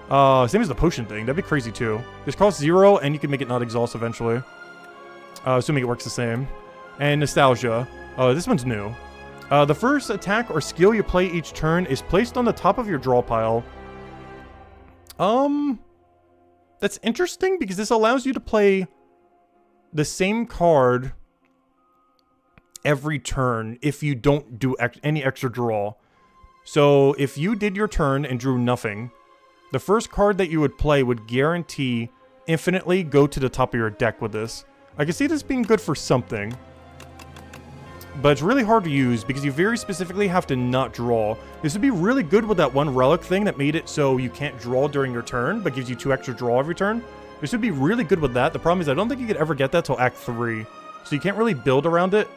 Same as the potion thing. That'd be crazy too. This costs 0 and you can make it not exhaust eventually. Assuming it works the same. And Nostalgia. This one's new. The first attack or skill you play each turn is placed on the top of your draw pile. That's interesting because this allows you to play the same card every turn if you don't do any extra draw. So if you did your turn and drew nothing, the first card that you would play would guarantee infinitely go to the top of your deck with this. I can see this being good for something. But it's really hard to use because you very specifically have to not draw. This would be really good with that one relic thing that made it so you can't draw during your turn, but gives you 2 extra draw every turn. This would be really good with that. The problem is I don't think you could ever get that till Act 3. So you can't really build around it.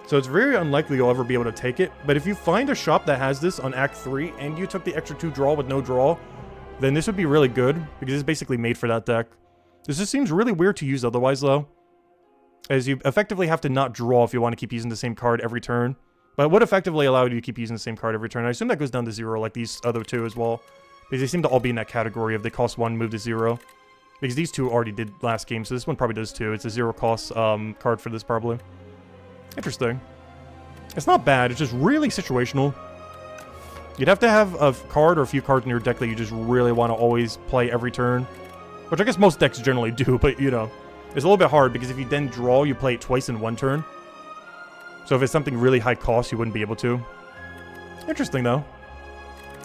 So it's very unlikely you'll ever be able to take it. But if you find a shop that has this on Act 3 and you took the extra 2 draw with no draw, then this would be really good because it's basically made for that deck. This just seems really weird to use otherwise though, as you effectively have to not draw if you want to keep using the same card every turn. But it would effectively allow you to keep using the same card every turn. I assume that goes down to 0 like these other 2 as well. Because they seem to all be in that category of they cost 1, move to 0. Because these 2 already did last game, so this one probably does too. It's a 0 cost card for this probably. Interesting. It's not bad, it's just really situational. You'd have to have a card or a few cards in your deck that you just really want to always play every turn. Which I guess most decks generally do, but you know. It's a little bit hard because if you then draw, you play it twice in 1 turn. So if it's something really high cost, you wouldn't be able to. Interesting though.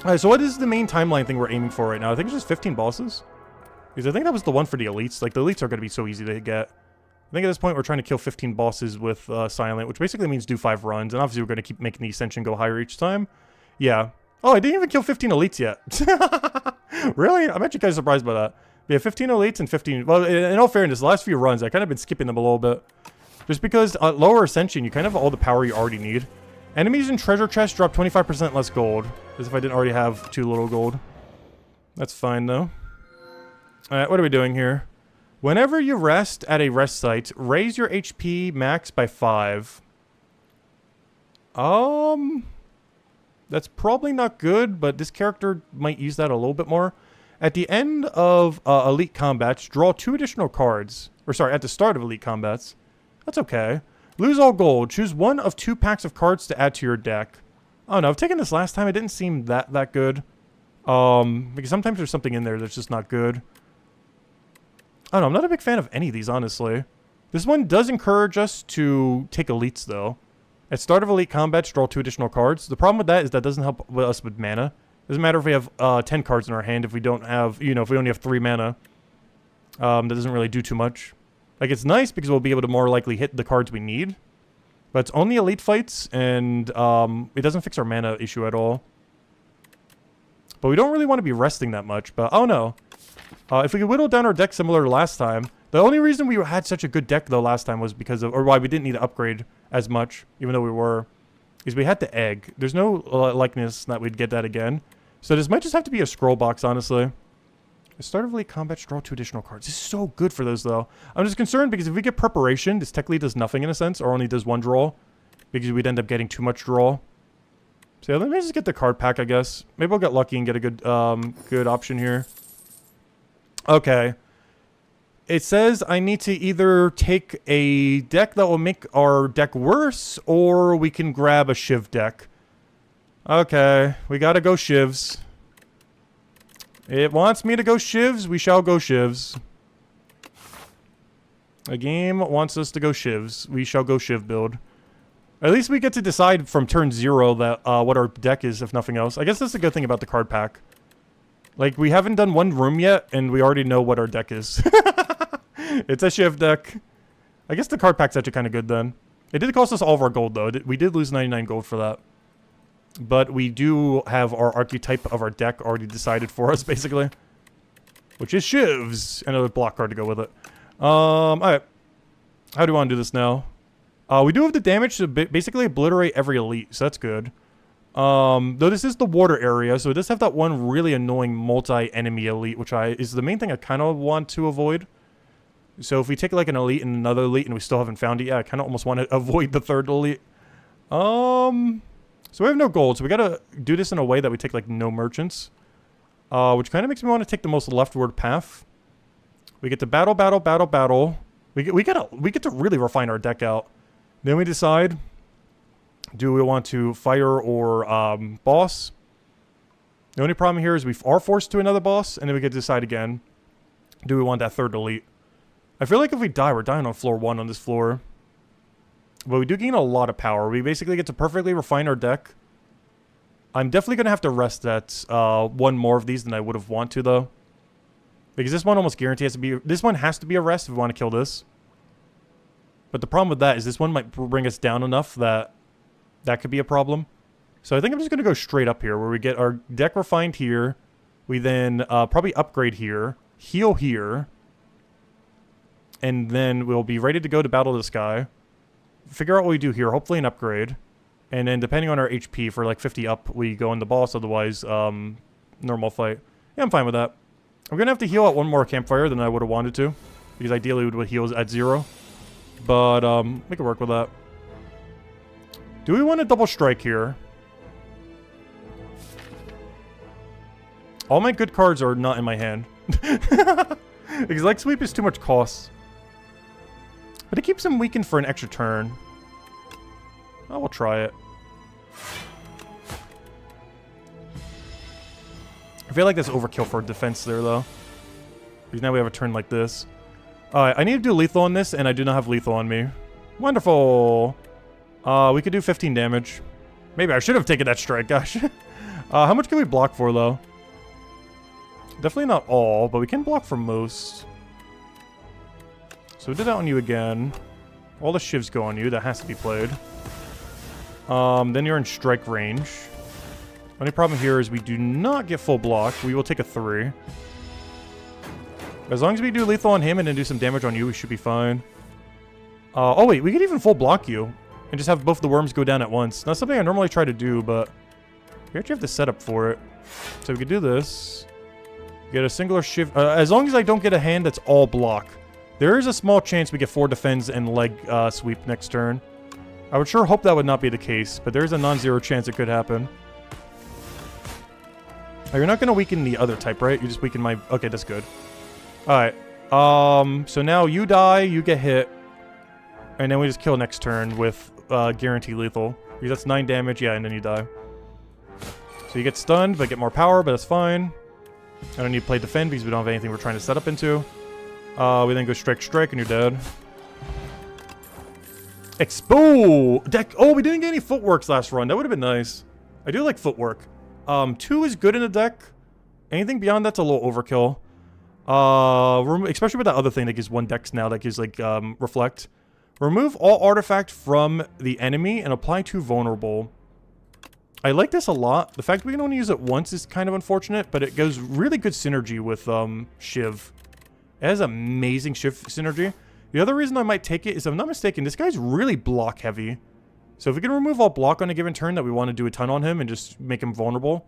Alright, so what is the main timeline thing we're aiming for right now? I think it's just 15 bosses. Because I think that was the one for the elites. Like, the elites are going to be so easy to get. I think at this point we're trying to kill 15 bosses with Silent, which basically means do 5 runs. And obviously we're going to keep making the Ascension go higher each time. Yeah. Oh, I didn't even kill 15 elites yet. Really? I'm actually kind of surprised by that. Yeah, 15 elites and 15... Well, in all fairness, the last few runs, I kind of been skipping them a little bit. Just because at lower Ascension, you kind of have all the power you already need. Enemies in treasure chests drop 25% less gold. As if I didn't already have too little gold. That's fine, though. Alright, what are we doing here? Whenever you rest at a rest site, raise your HP max by 5. That's probably not good, but this character might use that a little bit more. At the end of Elite Combats, draw 2 additional cards. Or sorry, at the start of Elite Combats. That's okay. Lose all gold. Choose 1 of 2 packs of cards to add to your deck. Oh no, I've taken this last time. It didn't seem that good. Because sometimes there's something in there that's just not good. I don't know, I'm not a big fan of any of these, honestly. This one does encourage us to take elites, though. At start of Elite Combats, draw 2 additional cards. The problem with that is that doesn't help us with mana. Doesn't matter if we have 10 cards in our hand if we don't have, you know, if we only have 3 mana. That doesn't really do too much. Like, it's nice because we'll be able to more likely hit the cards we need. But it's only elite fights, and it doesn't fix our mana issue at all. But we don't really want to be resting that much, but oh no. If we could whittle down our deck similar to last time. The only reason we had such a good deck, though, last time was because of... Or why we didn't need to upgrade as much, even though we were... Is we had the egg. There's no likeness that we'd get that again. So this might just have to be a scroll box, honestly. Start of late combat, draw 2 additional cards. This is so good for those, though. I'm just concerned because if we get preparation, this technically does nothing in a sense, or only does 1 draw. Because we'd end up getting too much draw. So yeah, let me just get the card pack, I guess. Maybe we'll get lucky and get a good, good option here. Okay. It says I need to either take a deck that will make our deck worse, or we can grab a Shiv deck. Okay, we gotta go Shivs. It wants me to go Shivs, we shall go Shivs. The game wants us to go Shivs. We shall go Shiv build. At least we get to decide from turn 0 that what our deck is, if nothing else. I guess that's a good thing about the card pack. Like, we haven't done 1 room yet, and we already know what our deck is. It's a Shiv deck. I guess the card pack's actually kind of good then. It did cost us all of our gold, though. We did lose 99 gold for that. But we do have our archetype of our deck already decided for us, basically. Which is Shivs. And a block card to go with it. Alright. How do you want to do this now? We do have the damage to basically obliterate every elite, so that's good. Though this is the water area, so it does have that one really annoying multi-enemy elite, which is the main thing I kind of want to avoid. So if we take like an elite and another elite and we still haven't found it yet, I kind of almost want to avoid the third elite. So we have no gold, so we gotta do this in a way that we take like no merchants. Which kind of makes me want to take the most leftward path. We get to battle, battle, battle, battle. We get to really refine our deck out. Then we decide, do we want to fire or boss? The only problem here is we are forced to another boss, and then we get to decide again. Do we want that third elite? I feel like if we die, we're dying on floor 1 on this floor. But we do gain a lot of power. We basically get to perfectly refine our deck. I'm definitely going to have to rest at 1 more of these than I would have want to, though. Because this one almost guarantees to be... This one has to be a rest if we want to kill this. But the problem with that is this one might bring us down enough that that could be a problem. So I think I'm just going to go straight up here, where we get our deck refined here. We then probably upgrade here, heal here, and then we'll be ready to go to battle this guy. Figure out what we do here, hopefully an upgrade. And then depending on our HP, for like 50 up, we go in the boss, otherwise normal fight. Yeah, I'm fine with that. I'm going to have to heal at 1 more campfire than I would have wanted to, because ideally we would heal at 0. But we can work with that. Do we want to double strike here? All my good cards are not in my hand. Because Leg Sweep is too much cost. But it keeps him weakened for an extra turn. Oh, we'll try it. I feel like that's overkill for defense there, though. Because now we have a turn like this. Alright, I need to do lethal on this, and I do not have lethal on me. Wonderful! We could do 15 damage. Maybe I should have taken that strike, gosh. How much can we block for, though? Definitely not all, but we can block for most. So we did that on you again. All the shivs go on you, that has to be played. Then you're in strike range. Only problem here is we do not get full block. We will take a 3. As long as we do lethal on him and then do some damage on you, we should be fine. Oh wait, we could even full block you. And just have both the worms go down at once. Not something I normally try to do, but we actually have the setup for it. So we could do this. Get a singular shift. As long as I don't get a hand that's all block. There is a small chance we get 4 defends and leg sweep next turn. I would sure hope that would not be the case, but there is a non-zero chance it could happen. Oh, you're not going to weaken the other type, right? You just weaken my... Okay, that's good. Alright. So now you die, you get hit. And then we just kill next turn with guarantee lethal. Because that's 9 damage, yeah, and then you die. So you get stunned, but get more power, but that's fine. I don't need to play defend because we don't have anything we're trying to set up into. We then go strike, and you're dead. Expo! Deck. Oh, we didn't get any footworks last run. That would have been nice. I do like footwork. 2 is good in a deck. Anything beyond that's a little overkill. Especially with that other thing that gives 1 dex now that gives, like, reflect. Remove all artifact from the enemy and apply 2 vulnerable. I like this a lot. The fact that we can only use it once is kind of unfortunate, but it goes really good synergy with Shiv. It has amazing Shiv synergy. The other reason I might take it is, if I'm not mistaken, this guy's really block heavy. So if we can remove all block on a given turn that we want to do a ton on him and just make him vulnerable,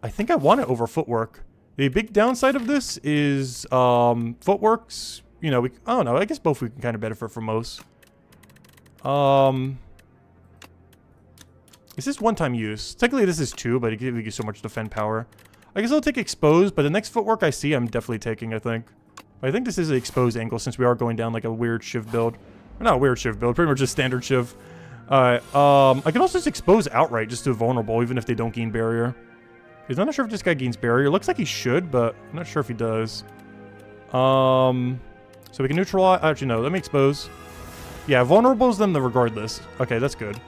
I think I want it over footwork. The big downside of this is footwork's, you know, I don't know, I guess both we can kind of benefit from most. This is one-time use. Technically this is 2, but it gives you so much defend power. I guess I'll take exposed, but the next footwork I see I'm definitely taking, I think. I think this is an exposed angle since we are going down like a weird Shiv build. Or not a weird Shiv build, pretty much just standard Shiv. Alright, I can also just expose outright just to vulnerable, even if they don't gain barrier. I'm not sure if this guy gains barrier. Looks like he should, but I'm not sure if he does. So we can neutralize. Actually, no. Let me expose. Yeah, vulnerables them regardless. Okay, that's good.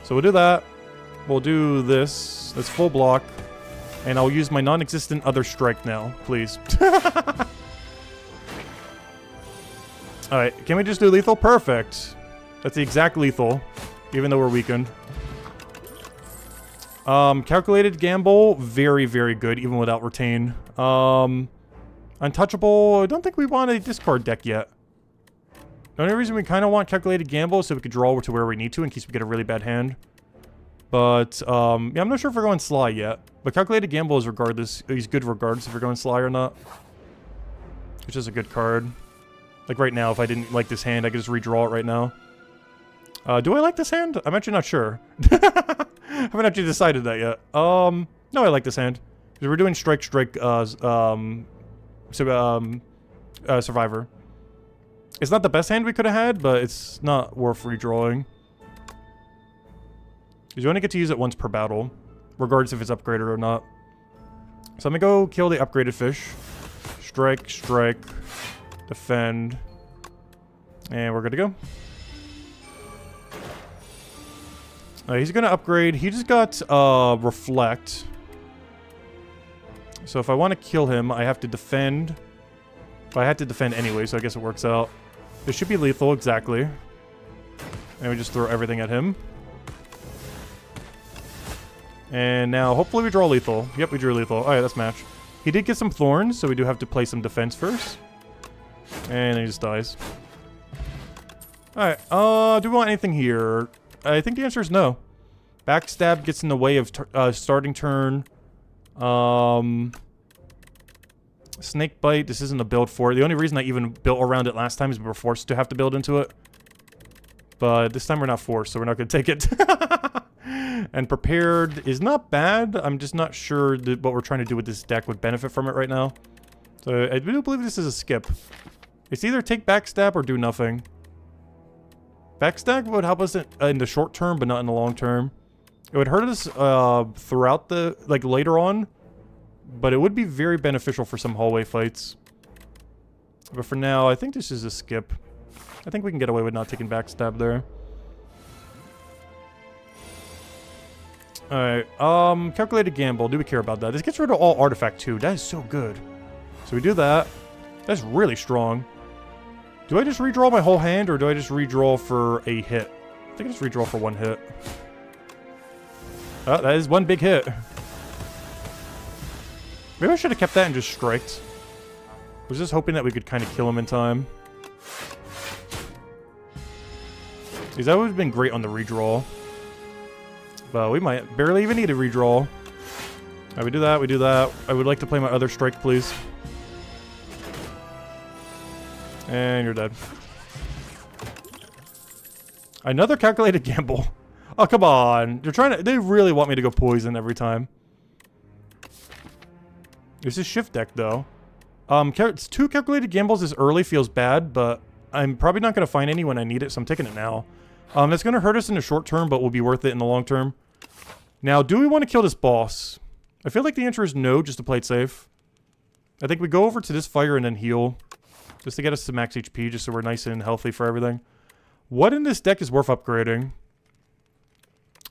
So we'll do that. We'll do this. That's full block. And I'll use my non-existent other strike now, please. Alright, can we just do lethal? Perfect. That's the exact lethal, even though we're weakened. Calculated gamble, very, very good, even without retain. Untouchable, I don't think we want a discard deck yet. The only reason we kind of want calculated gamble is so we could draw to where we need to in case we get a really bad hand. But, yeah, I'm not sure if we're going Sly yet. But calculated gamble is regardless, he's good regardless if we're going Sly or not. Which is a good card. Like right now, if I didn't like this hand, I could just redraw it right now. Do I like this hand? I'm actually not sure. I haven't actually decided that yet. No, I like this hand. Because we're doing strike, Survivor. It's not the best hand we could have had, but it's not worth redrawing. Because you only get to use it once per battle, regardless if it's upgraded or not. So I'm gonna go kill the upgraded fish. Strike, strike, defend. And we're good to go. He's gonna upgrade. He just got reflect. So if I want to kill him, I have to defend. But I had to defend anyway, so I guess it works out. This should be lethal, exactly. And we just throw everything at him. And now, hopefully we draw lethal. Yep, we drew lethal. Alright, that's match. He did get some thorns, so we do have to play some defense first. And he just dies. Alright, do we want anything here? I think the answer is no. Backstab gets in the way of starting turn. Snake Bite, this isn't a build for it. The only reason I even built around it last time is we were forced to have to build into it. But this time we're not forced, so we're not going to take it. And Prepared is not bad. I'm just not sure that what we're trying to do with this deck would benefit from it right now. So I do believe this is a skip. It's either take Backstab or do nothing. Backstab would help us in the short term, but not in the long term. It would hurt us throughout the, like, later on. But it would be very beneficial for some hallway fights. But for now, I think this is a skip. I think we can get away with not taking Backstab there. Alright, Calculated Gamble. Do we care about that? This gets rid of all Artifact too. That is so good. So we do that. That's really strong. Do I just redraw my whole hand, or do I just redraw for a hit? I think I just redraw for one hit. Oh, that is one big hit. Maybe I should have kept that and just striked. I was just hoping that we could kind of kill him in time. Because that would have been great on the redraw. But we might barely even need a redraw. Alright, we do that, we do that. I would like to play my other strike, please. And you're dead. Another Calculated Gamble. Oh, come on. They really want me to go poison every time. This is shift deck, though. It's 2 Calculated Gambles this early feels bad, but I'm probably not going to find any when I need it, so I'm taking it now. That's going to hurt us in the short term, but will be worth it in the long term. Now, do we want to kill this boss? I feel like the answer is no, just to play it safe. I think we go over to this fire and then heal. Just to get us to max HP, just so we're nice and healthy for everything. What in this deck is worth upgrading?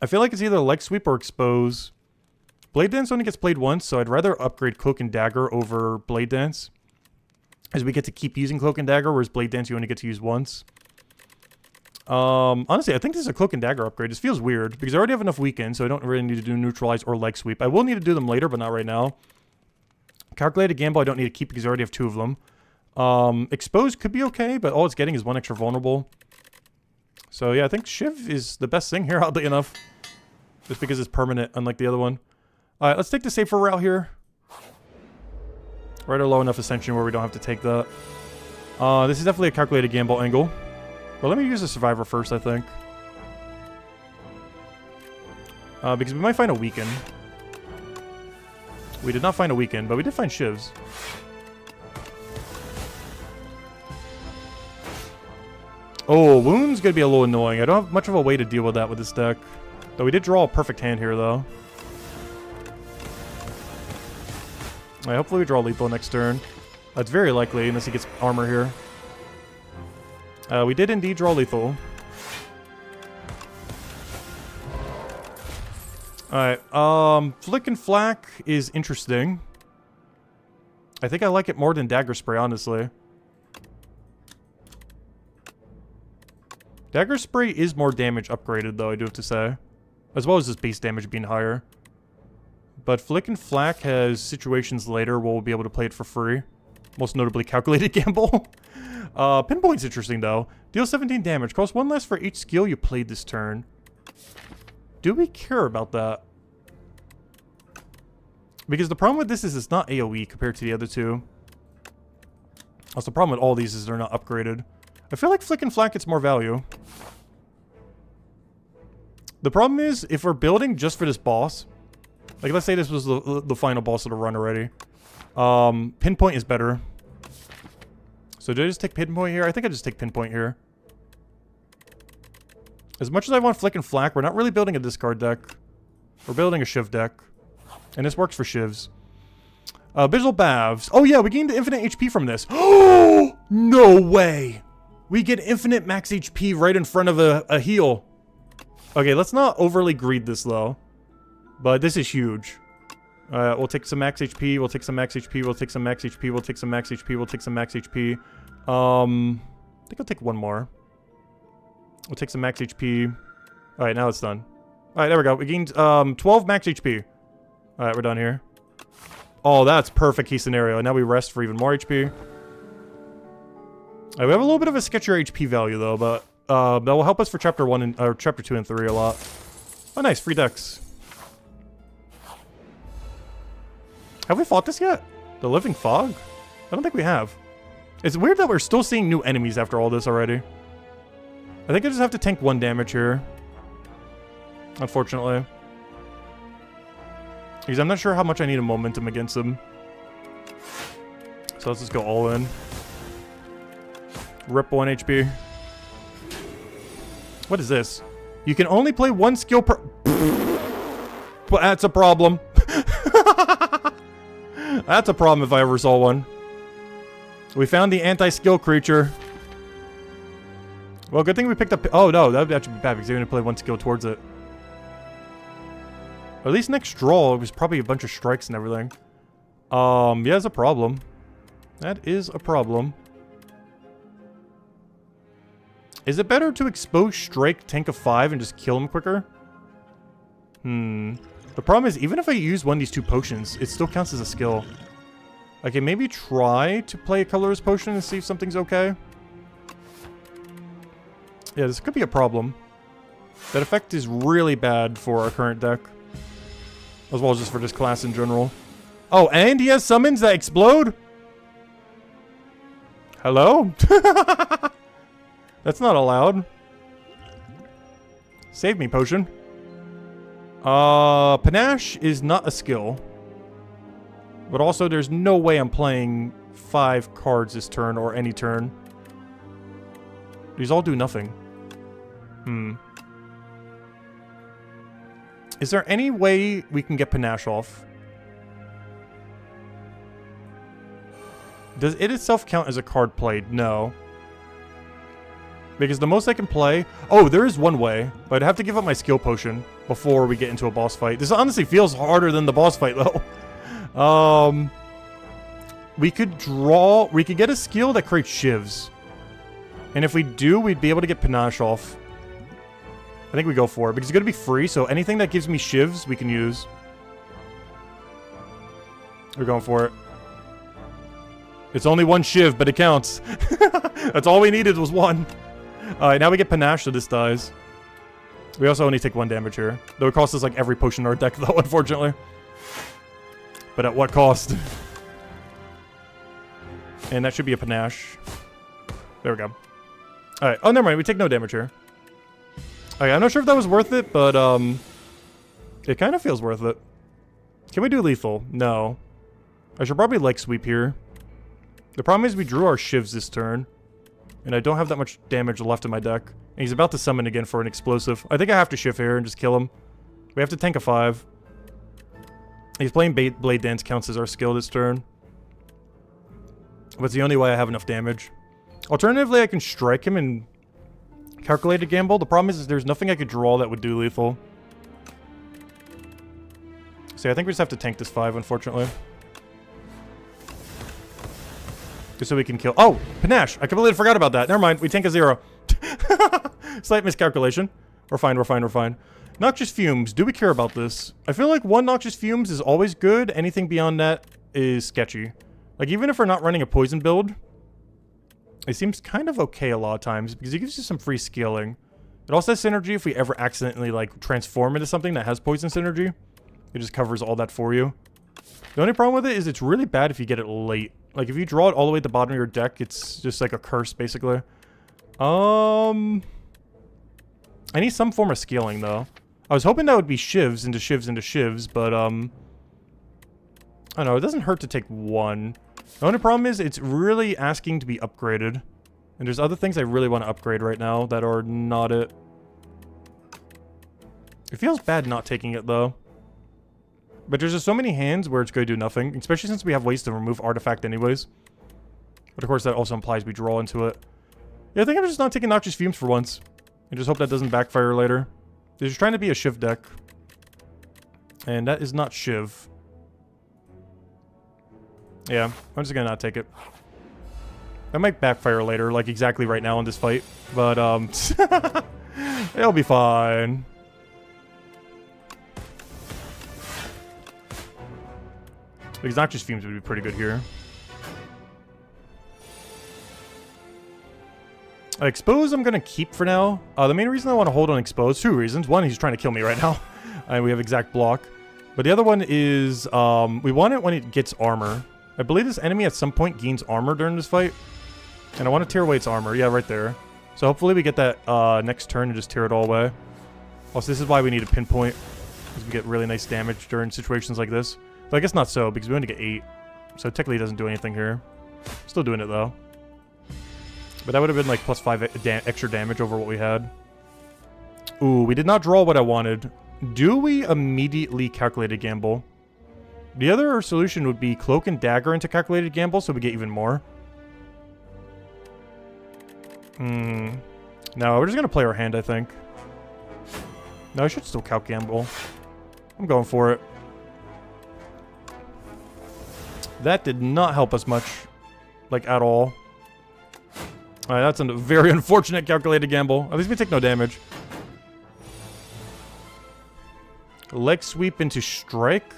I feel like it's either Leg Sweep or Expose. Blade Dance only gets played once, so I'd rather upgrade Cloak and Dagger over Blade Dance. As we get to keep using Cloak and Dagger, whereas Blade Dance you only get to use once. Honestly, I think this is a Cloak and Dagger upgrade. This feels weird because I already have enough weaken, so I don't really need to do Neutralize or Leg Sweep. I will need to do them later, but not right now. Calculated Gamble I don't need to keep because I already have 2 of them. Exposed could be okay, but all it's getting is 1 extra vulnerable. So yeah, I think Shiv is the best thing here, oddly enough. Just because it's permanent, unlike the other one. Alright, let's take the safer route here. Right or low enough Ascension where we don't have to take that. This is definitely a calculated gamble angle. But let me use the Survivor first, I think. Because we might find a weaken. We did not find a weaken, but we did find Shivs. Oh, Wound's gonna be a little annoying. I don't have much of a way to deal with that with this deck. Though we did draw a perfect hand here, though. Alright, hopefully we draw lethal next turn. That's very likely, unless he gets armor here. We did indeed draw lethal. Alright, Flick and Flack is interesting. I think I like it more than Dagger Spray, honestly. Dagger Spray is more damage upgraded, though, I do have to say. As well as his base damage being higher. But Flick and Flack has situations later where we'll be able to play it for free. Most notably Calculated Gamble. Pinpoint's interesting, though. Deal 17 damage. Cost 1 less for each skill you played this turn. Do we care about that? Because the problem with this is it's not AoE compared to the other two. Also, the problem with all these is they're not upgraded. I feel like Flick and Flack gets more value. The problem is, if we're building just for this boss... Like, let's say this was the final boss of the run already. Pinpoint is better. So do I just take Pinpoint here? I think I just take Pinpoint here. As much as I want Flick and Flack, we're not really building a discard deck. We're building a Shiv deck. And this works for Shivs. Bizzle Bavs. Oh yeah, we gained infinite HP from this. Oh! No way! We get infinite max HP right in front of a heal. Okay, let's not overly greed this though. But this is huge. We'll take some max HP, we'll take some max HP, we'll take some max HP, we'll take some max HP, we'll take some max HP. I think I'll take one more. We'll take some max HP. Alright, now it's done. Alright, there we go. We gained 12 max HP. Alright, we're done here. Oh, that's perfect case scenario. Now we rest for even more HP. Alright, we have a little bit of a sketchier HP value though, but that will help us for chapter 1 and chapter 2 and 3 a lot. Oh nice, free decks. Have we fought this yet? The Living Fog? I don't think we have. It's weird that we're still seeing new enemies after all this already. I think I just have to tank 1 damage here. Unfortunately. Because I'm not sure how much I need a momentum against him. So let's just go all in. Rip 1 HP. What is this? You can only play 1 skill per... But that's a problem. That's a problem if I ever saw one. We found the anti-skill creature. Well, good thing we picked up... Oh, no, that would actually be bad because they're going to play 1 skill towards it. Or at least next draw, it was probably a bunch of strikes and everything. Yeah, that's a problem. That is a problem. Is it better to expose strike, tank of 5, and just kill him quicker? The problem is, even if I use one of these 2 potions, it still counts as a skill. Okay, maybe try to play a colorless potion and see if something's okay. Yeah, this could be a problem. That effect is really bad for our current deck. As well as just for this class in general. Oh, and he has summons that explode? Hello? That's not allowed. Save me, potion. Panache is not a skill. But also, there's no way I'm playing 5 cards this turn or any turn. These all do nothing. Is there any way we can get Panache off? Does it itself count as a card played? No. Because the most I can play... Oh, there is one way. But I'd have to give up my skill potion before we get into a boss fight. This honestly feels harder than the boss fight, though. We could draw... We could get a skill that creates shivs. And if we do, we'd be able to get Panache off. I think we go for it, because it's going to be free, so anything that gives me shivs, we can use. We're going for it. It's only one shiv, but it counts. That's all we needed was one. Alright, now we get Panache, so this dies. We also only take 1 damage here. Though it costs us like every potion in our deck, though, unfortunately. But at what cost? And that should be a Panache. There we go. Alright. Oh, never mind. We take no damage here. Okay, I'm not sure if that was worth it, but, it kind of feels worth it. Can we do lethal? No. I should probably leg sweep here. The problem is we drew our shivs this turn. And I don't have that much damage left in my deck. And he's about to summon again for an explosive. I think I have to shift here and just kill him. We have to tank a 5. He's playing Blade Dance counts as our skill this turn. But it's the only way I have enough damage. Alternatively, I can strike him and calculate a gamble. The problem is there's nothing I could draw that would do lethal. So I think we just have to tank this 5, unfortunately. Just so we can kill... Oh! Panache! I completely forgot about that. Never mind. We tank a 0. Slight miscalculation. We're fine, we're fine, we're fine. Noxious Fumes. Do we care about this? I feel like 1 Noxious Fumes is always good. Anything beyond that is sketchy. Like, even if we're not running a poison build, it seems kind of okay a lot of times, because it gives you some free scaling. It also has synergy if we ever accidentally, like, transform into something that has poison synergy. It just covers all that for you. The only problem with it is it's really bad if you get it late. Like, if you draw it all the way at the bottom of your deck, it's just like a curse, basically. I need some form of scaling, though. I was hoping that would be shivs into shivs into shivs, but, I don't know, it doesn't hurt to take 1. The only problem is it's really asking to be upgraded. And there's other things I really want to upgrade right now that are not it. It feels bad not taking it, though. But there's just so many hands where it's going to do nothing, especially since we have ways to remove artifact anyways. But of course that also implies we draw into it. Yeah, I think I'm just not taking Noxious Fumes for once. And just hope that doesn't backfire later. They're just trying to be a Shiv deck. And that is not Shiv. Yeah, I'm just gonna not take it. That might backfire later, like exactly right now in this fight. But, it'll be fine. Because Noxious Fumes would be pretty good here. Expose I'm going to keep for now. The main reason I want to hold on Expose, 2 reasons. One, he's trying to kill me right now. And we have exact block. But the other one is, we want it when it gets armor. I believe this enemy at some point gains armor during this fight. And I want to tear away its armor. Yeah, right there. So hopefully we get that next turn and just tear it all away. Also, this is why we need a pinpoint. Because we get really nice damage during situations like this. But I guess not so, because we only get 8. So technically it doesn't do anything here. Still doing it, though. But that would have been like plus 5 extra damage over what we had. Ooh, we did not draw what I wanted. Do we immediately calculate a gamble? The other solution would be Cloak and Dagger into calculated gamble, so we get even more. No, we're just going to play our hand, I think. No, I should still calc gamble. I'm going for it. That did not help us much. Like, at all. Alright, that's a very unfortunate calculated gamble. At least we take no damage. Leg sweep into strike.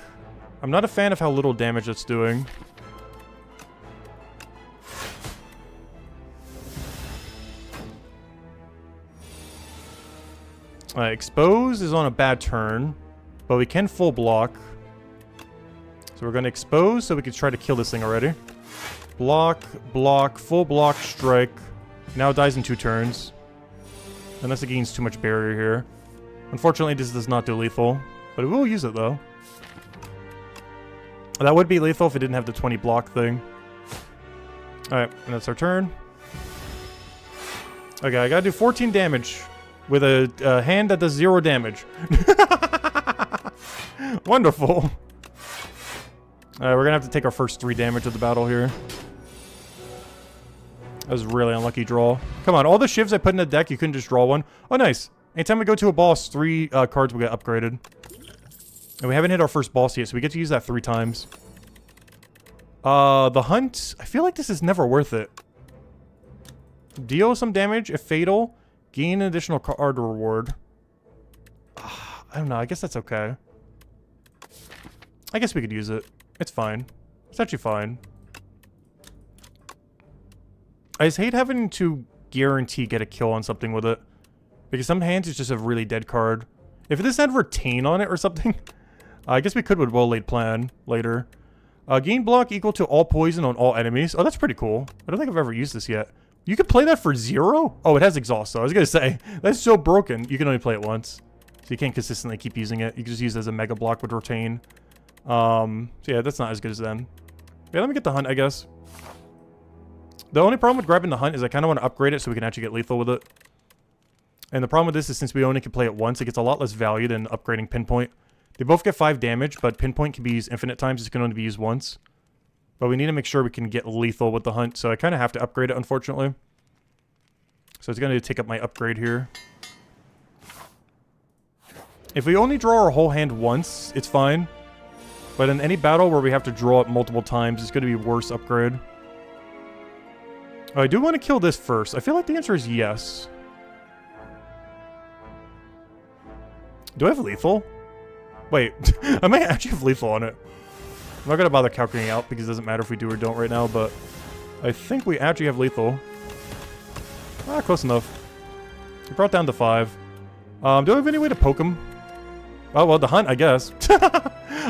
I'm not a fan of how little damage it's doing. Expose is on a bad turn, but we can full block. So we're going to expose so we can try to kill this thing already. Block, block, full block, strike. Now it dies in 2 turns. Unless it gains too much barrier here. Unfortunately, this does not do lethal, but it will use it though. That would be lethal if it didn't have the 20 block thing. Alright, and that's our turn. Okay, I gotta do 14 damage with a hand that does 0 damage. Wonderful. Alright, we're gonna have to take our first 3 damage of the battle here. That was a really unlucky draw. Come on, all the shivs I put in the deck, you couldn't just draw one. Oh, nice. Anytime we go to a boss, 3 cards will get upgraded. And we haven't hit our first boss yet, so we get to use that 3 times. The hunt, I feel like this is never worth it. Deal some damage if fatal. Gain an additional card reward. I don't know. I guess that's okay. I guess we could use it. It's fine. It's actually fine. I just hate having to guarantee get a kill on something with it. Because some hands is just a really dead card. If this had retain on it or something, I guess we could with well-laid plan later. Gain block equal to all poison on all enemies. Oh, that's pretty cool. I don't think I've ever used this yet. You can play that for 0? Oh, it has exhaust though. I was gonna say, that's so broken. You can only play it once. So you can't consistently keep using it. You can just use it as a mega block with retain. So yeah, that's not as good as then. Yeah, let me get the hunt, I guess. The only problem with grabbing the hunt is I kind of want to upgrade it so we can actually get lethal with it. And the problem with this is since we only can play it once, it gets a lot less value than upgrading Pinpoint. They both get 5 damage, but Pinpoint can be used infinite times. It can only be used once. But we need to make sure we can get lethal with the hunt, so I kind of have to upgrade it, unfortunately. So it's going to take up my upgrade here. If we only draw our whole hand once, it's fine. But in any battle where we have to draw it multiple times, it's going to be worse upgrade. Oh, I do want to kill this first. I feel like the answer is yes. Do I have lethal? Wait, I might actually have lethal on it. I'm not going to bother calculating out because it doesn't matter if we do or don't right now, but I think we actually have lethal. Ah, close enough. We brought down to 5. Do I have any way to poke him? Oh, well, the hunt, I guess.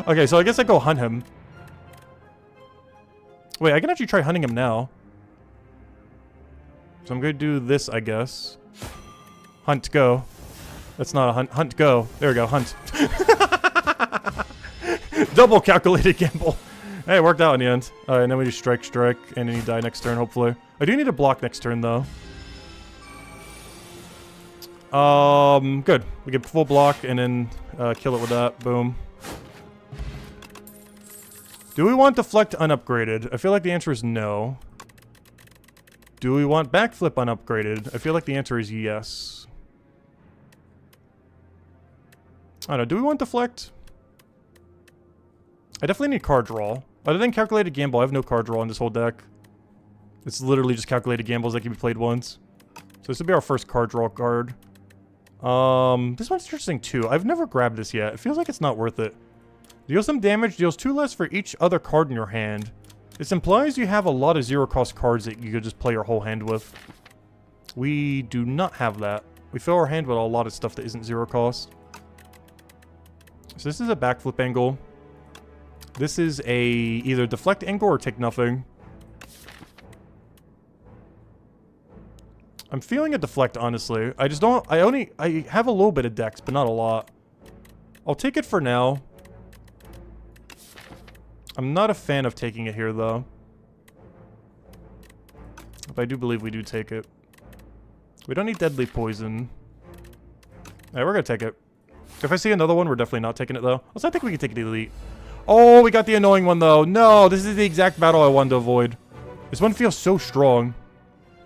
Okay, so I guess I go hunt him. Wait, I can actually try hunting him now. So I'm going to do this, I guess. Hunt, go. That's not a hunt. Hunt, go. There we go, hunt. Double calculated gamble. Hey, it worked out in the end. Alright, and then we just strike, and then you die next turn, hopefully. I do need to block next turn, though. Good. We get full block, and then kill it with that. Boom. Do we want Deflect unupgraded? I feel like the answer is no. Do we want Backflip unupgraded? I feel like the answer is yes. I don't know. Do we want Deflect? I definitely need card draw. Other than Calculated Gamble, I have no card draw in this whole deck. It's literally just Calculated Gambles that can be played once. So this will be our first card draw card. This one's interesting too. I've never grabbed this yet. It feels like it's not worth it. Deal some damage, deals 2 less for each other card in your hand. This implies you have a lot of 0-cost cards that you could just play your whole hand with. We do not have that. We fill our hand with a lot of stuff that isn't 0-cost. So this is a backflip angle. This is a either deflect angle or take nothing. I'm feeling a deflect, honestly. I just don't... I have a little bit of dex, but not a lot. I'll take it for now. I'm not a fan of taking it here, though. But I do believe we do take it. We don't need deadly poison. Alright, we're gonna take it. If I see another one, we're definitely not taking it, though. Also, I think we can take it elite. Oh, we got the annoying one, though. No, this is the exact battle I wanted to avoid. This one feels so strong.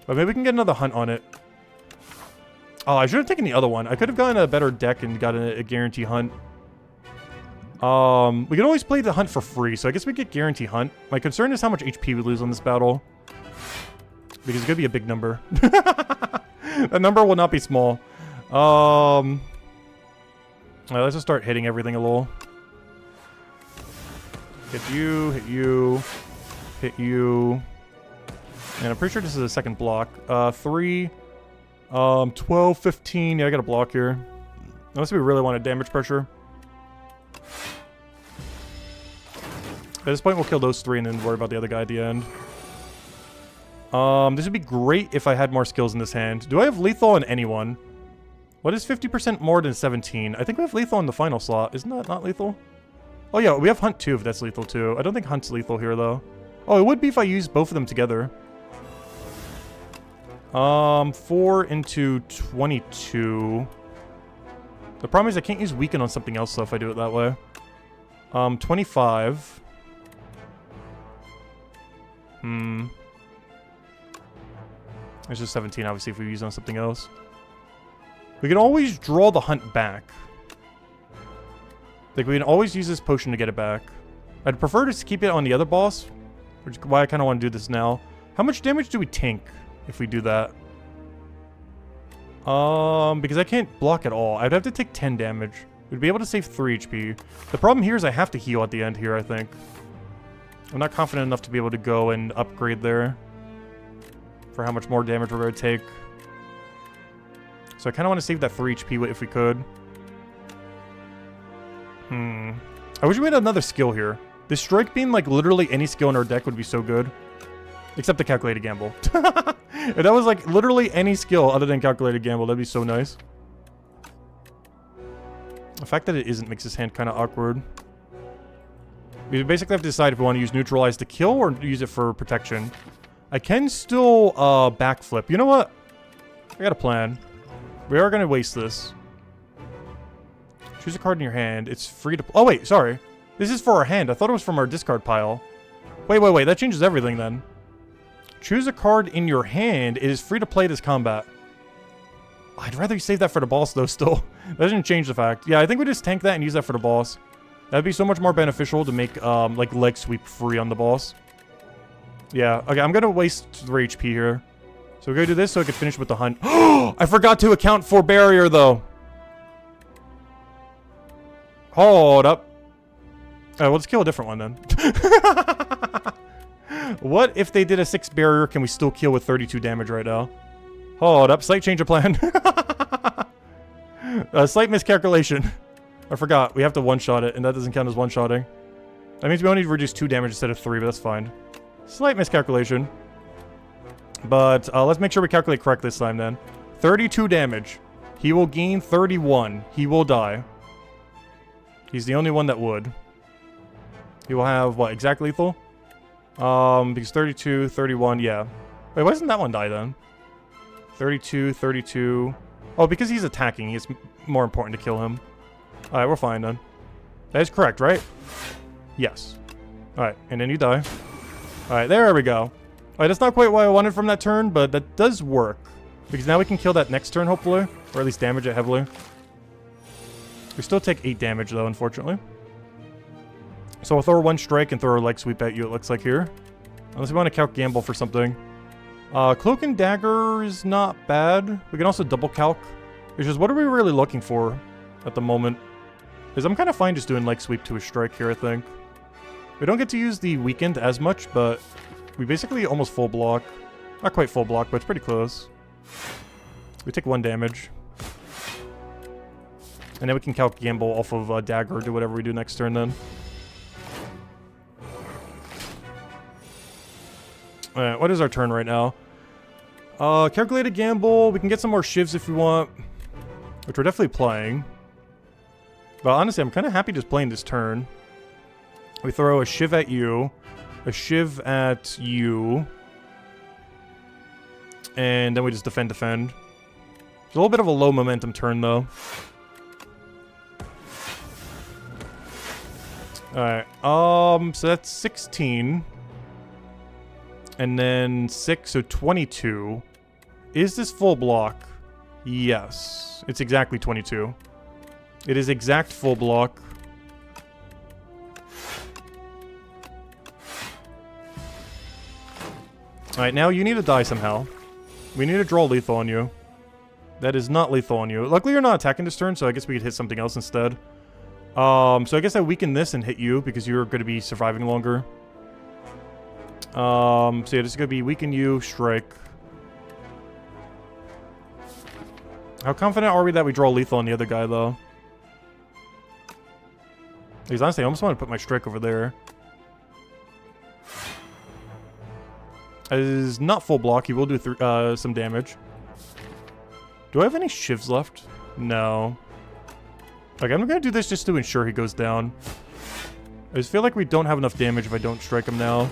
But maybe we can get another hunt on it. Oh, I should have taken the other one. I could have gotten a better deck and gotten a guarantee hunt. We can always play the hunt for free, so I guess we get guarantee hunt. My concern is how much HP we lose on this battle. Because it's gonna be a big number. That number will not be small. Alright, let's just start hitting everything a little. Hit you, hit you, hit you. And I'm pretty sure this is a second block. 3, 12, 15. Yeah, I got a block here. Unless we really want a damage pressure. At this point, we'll kill those 3 and then worry about the other guy at the end. This would be great if I had more skills in this hand. Do I have lethal on anyone? What is 50% more than 17? I think we have lethal in the final slot. Isn't that not lethal? Oh yeah, we have hunt too if that's lethal too. I don't think hunt's lethal here though. Oh, it would be if I used both of them together. 4 into 22. The problem is I can't use weaken on something else though if I do it that way. 25. It's just 17 obviously if we use on something else. We can always draw the hunt back. Like we can always use this potion to get it back. I'd prefer to keep it on the other boss, which is why I kind of want to do this now. How much damage do we tank if we do that? Because I can't block at all. I'd have to take 10 damage. We'd be able to save 3 HP. The problem here is I have to heal at the end here, I think. I'm not confident enough to be able to go and upgrade there. For how much more damage we're going to take. So I kind of want to save that 3 HP if we could. I wish we had another skill here. This strike being like literally any skill in our deck would be so good. Except the calculated gamble. If that was like literally any skill other than calculated gamble, that'd be so nice. The fact that it isn't makes this hand kind of awkward. We basically have to decide if we want to use neutralize to kill or use it for protection. I can still backflip. You know what? I got a plan. We are going to waste this. Choose a card in your hand. It's free to... Oh, wait. Sorry. This is for our hand. I thought it was from our discard pile. Wait. That changes everything then. Choose a card in your hand. It is free to play this combat. I'd rather you save that for the boss, though, still. That doesn't change the fact. Yeah, I think we just tank that and use that for the boss. That'd be so much more beneficial to make, like, leg sweep free on the boss. Yeah. Okay, I'm gonna waste 3 HP here. So we're gonna do this so I can finish with the hunt. I forgot to account for barrier, though. Hold up. Alright, we'll just kill a different one, then. What if they did a 6 barrier? Can we still kill with 32 damage right now? Hold up. Slight change of plan. Slight miscalculation. I forgot. We have to one-shot it, and that doesn't count as one-shotting. That means we only reduce 2 damage instead of 3, but that's fine. Slight miscalculation. But let's make sure we calculate correct this time, then. 32 damage. He will gain 31. He will die. He's the only one that would. He will have, what, exact lethal? Because 32, 31, yeah. Wait, why doesn't that one die, then? 32, 32... Oh, because he's attacking, it's more important to kill him. Alright, we're fine, then. That is correct, right? Yes. Alright, and then you die. Alright, there we go. Alright, that's not quite what I wanted from that turn, but that does work. Because now we can kill that next turn, hopefully. Or at least damage it heavily. We still take 8 damage, though, unfortunately. So we'll throw 1 strike and throw a leg sweep at you, it looks like here. Unless we want to calc gamble for something. Cloak and dagger is not bad. We can also double calc. It's just, what are we really looking for at the moment? Because I'm kind of fine just doing leg sweep to a strike here, I think. We don't get to use the weakened as much, but we basically almost full block. Not quite full block, but it's pretty close. We take 1 damage. And then we can calc gamble off of dagger or do whatever we do next turn then. Alright, what is our turn right now? Calculated gamble. We can get some more shivs if we want. Which we're definitely playing. But honestly, I'm kind of happy just playing this turn. We throw a shiv at you. A shiv at you. And then we just defend. It's a little bit of a low momentum turn, though. Alright, so that's 16. And then 6, so 22. Is this full block? Yes. It's exactly 22. It is exact full block. Alright, now you need to die somehow. We need to draw lethal on you. That is not lethal on you. Luckily, you're not attacking this turn, so I guess we could hit something else instead. So I guess I weaken this and hit you because you're going to be surviving longer. So yeah, this is going to be weaken you, strike. How confident are we that we draw lethal on the other guy, though? Because honestly, I almost want to put my strike over there. It is not full block. He will do some damage. Do I have any shivs left? No. Okay, I'm going to do this just to ensure he goes down. I just feel like we don't have enough damage if I don't strike him now.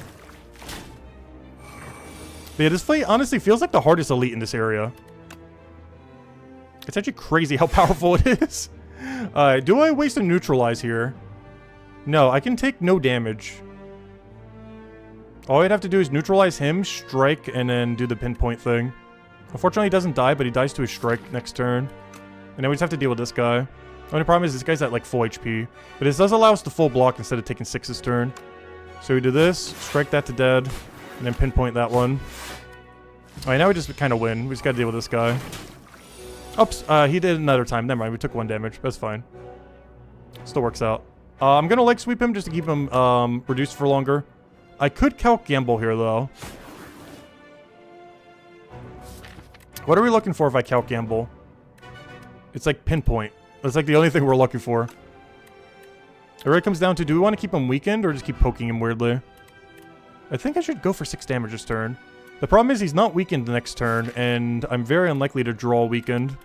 But yeah, this fight honestly feels like the hardest elite in this area. It's actually crazy how powerful it is. Do I waste a neutralize here? No, I can take no damage. All I'd have to do is neutralize him, strike, and then do the pinpoint thing. Unfortunately, he doesn't die, but he dies to his strike next turn. And then we just have to deal with this guy. The only problem is this guy's at like full HP. But this does allow us to full block instead of taking 6 this turn. So we do this, strike that to dead, and then pinpoint that one. Alright, now we just kind of win. We just gotta deal with this guy. Oops, he did another time. Never mind, we took 1 damage. That's fine. Still works out. I'm gonna leg sweep him just to keep him reduced for longer. I could calc gamble here, though. What are we looking for if I calc gamble? It's like pinpoint. That's like the only thing we're looking for. It really comes down to, do we want to keep him weakened or just keep poking him weirdly? I think I should go for 6 damage this turn. The problem is he's not weakened the next turn, and I'm very unlikely to draw weakened.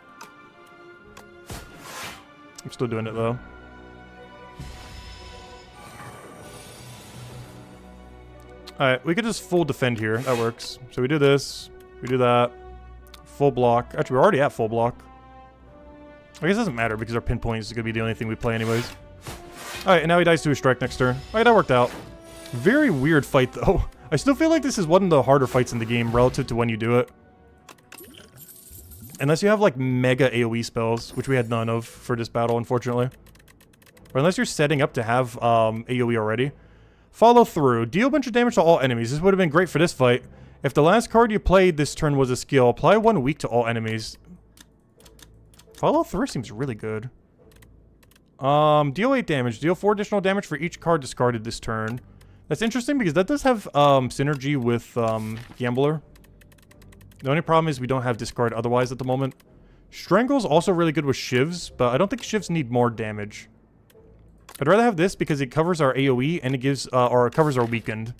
I'm still doing it, though. Alright, we could just full defend here. That works. So we do this. We do that. Full block. Actually, we're already at full block. I guess it doesn't matter because our pinpoint is going to be the only thing we play anyways. Alright, and now he dies to a strike next turn. Alright, that worked out. Very weird fight, though. I still feel like this is one of the harder fights in the game relative to when you do it. Unless you have, like, mega AoE spells, which we had none of for this battle, unfortunately. Or unless you're setting up to have AoE already. Follow through. Deal a bunch of damage to all enemies. This would have been great for this fight. If the last card you played this turn was a skill, apply 1 weak to all enemies. Follow through seems really good. Deal 8 damage. Deal 4 additional damage for each card discarded this turn. That's interesting because that does have synergy with Gambler. The only problem is we don't have discard otherwise at the moment. Strangle's also really good with shivs, but I don't think shivs need more damage. I'd rather have this because it covers our AoE and it gives, or it covers our weakened.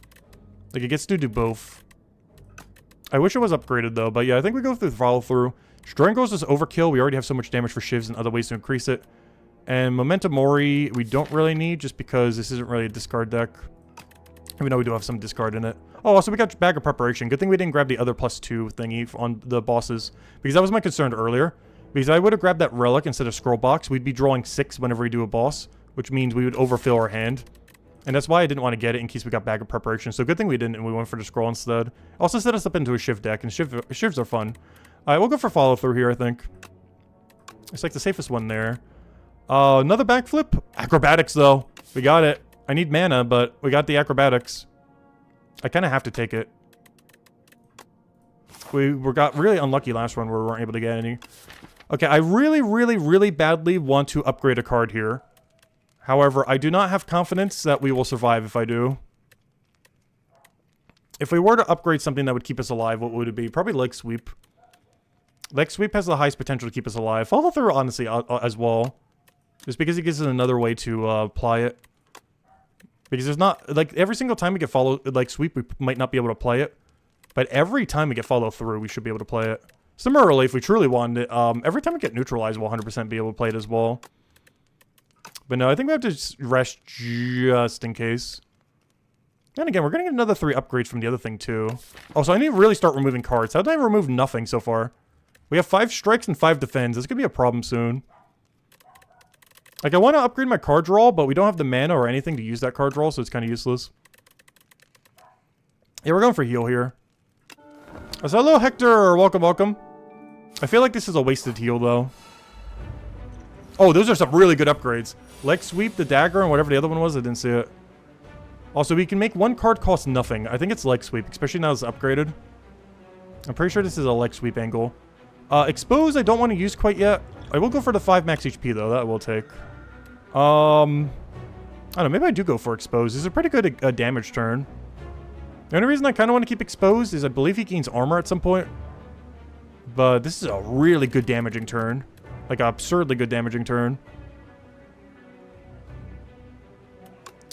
Like, it gets to do both. I wish it was upgraded though, but yeah, I think we go through the follow through. Strangle's just overkill. We already have so much damage for shivs and other ways to increase it. And Memento Mori, we don't really need just because this isn't really a discard deck. Even though we do have some discard in it. Oh, also we got Bag of Preparation. Good thing we didn't grab the other +2 thingy on the bosses. Because that was my concern earlier. Because I would have grabbed that relic instead of scroll box. We'd be drawing 6 whenever we do a boss. Which means we would overfill our hand. And that's why I didn't want to get it in case we got Bag of Preparation. So good thing we didn't and we went for the scroll instead. Also set us up into a shiv deck. And shivs are fun. Alright, we'll go for follow through here, I think. It's like the safest one there. Another backflip? Acrobatics, though. We got it. I need mana, but we got the acrobatics. I kind of have to take it. We got really unlucky last run where we weren't able to get any. Okay, I really, really, really badly want to upgrade a card here. However, I do not have confidence that we will survive if I do. If we were to upgrade something that would keep us alive, what would it be? Probably Leg Sweep. Leg Sweep has the highest potential to keep us alive. Follow through, honestly, as well. Just because it gives us another way to apply it. Because there's not, like, every single time we get like, sweep, we might not be able to play it. But every time we get follow through, we should be able to play it. Similarly, if we truly wanted it, every time we get neutralized, we'll 100% be able to play it as well. But no, I think we have to rest just in case. And again, we're going to get another 3 upgrades from the other thing, too. Oh, so I need to really start removing cards. How did I remove nothing so far? We have 5 strikes and 5 defends. This is going to be a problem soon. Like, I want to upgrade my card draw, but we don't have the mana or anything to use that card draw, so it's kind of useless. Yeah, we're going for heal here. So, hello, Hector. Welcome, welcome. I feel like this is a wasted heal, though. Oh, those are some really good upgrades. Leg Sweep, the Dagger, and whatever the other one was. I didn't see it. Also, we can make 1 card cost nothing. I think it's Leg Sweep, especially now it's upgraded. I'm pretty sure this is a Leg Sweep angle. Expose, I don't want to use quite yet. I will go for the 5 max HP, though. That will take. I don't know. Maybe I do go for Expose. This is a pretty good damage turn. The only reason I kind of want to keep Exposed is I believe he gains armor at some point. But this is a really good damaging turn. Like, an absurdly good damaging turn.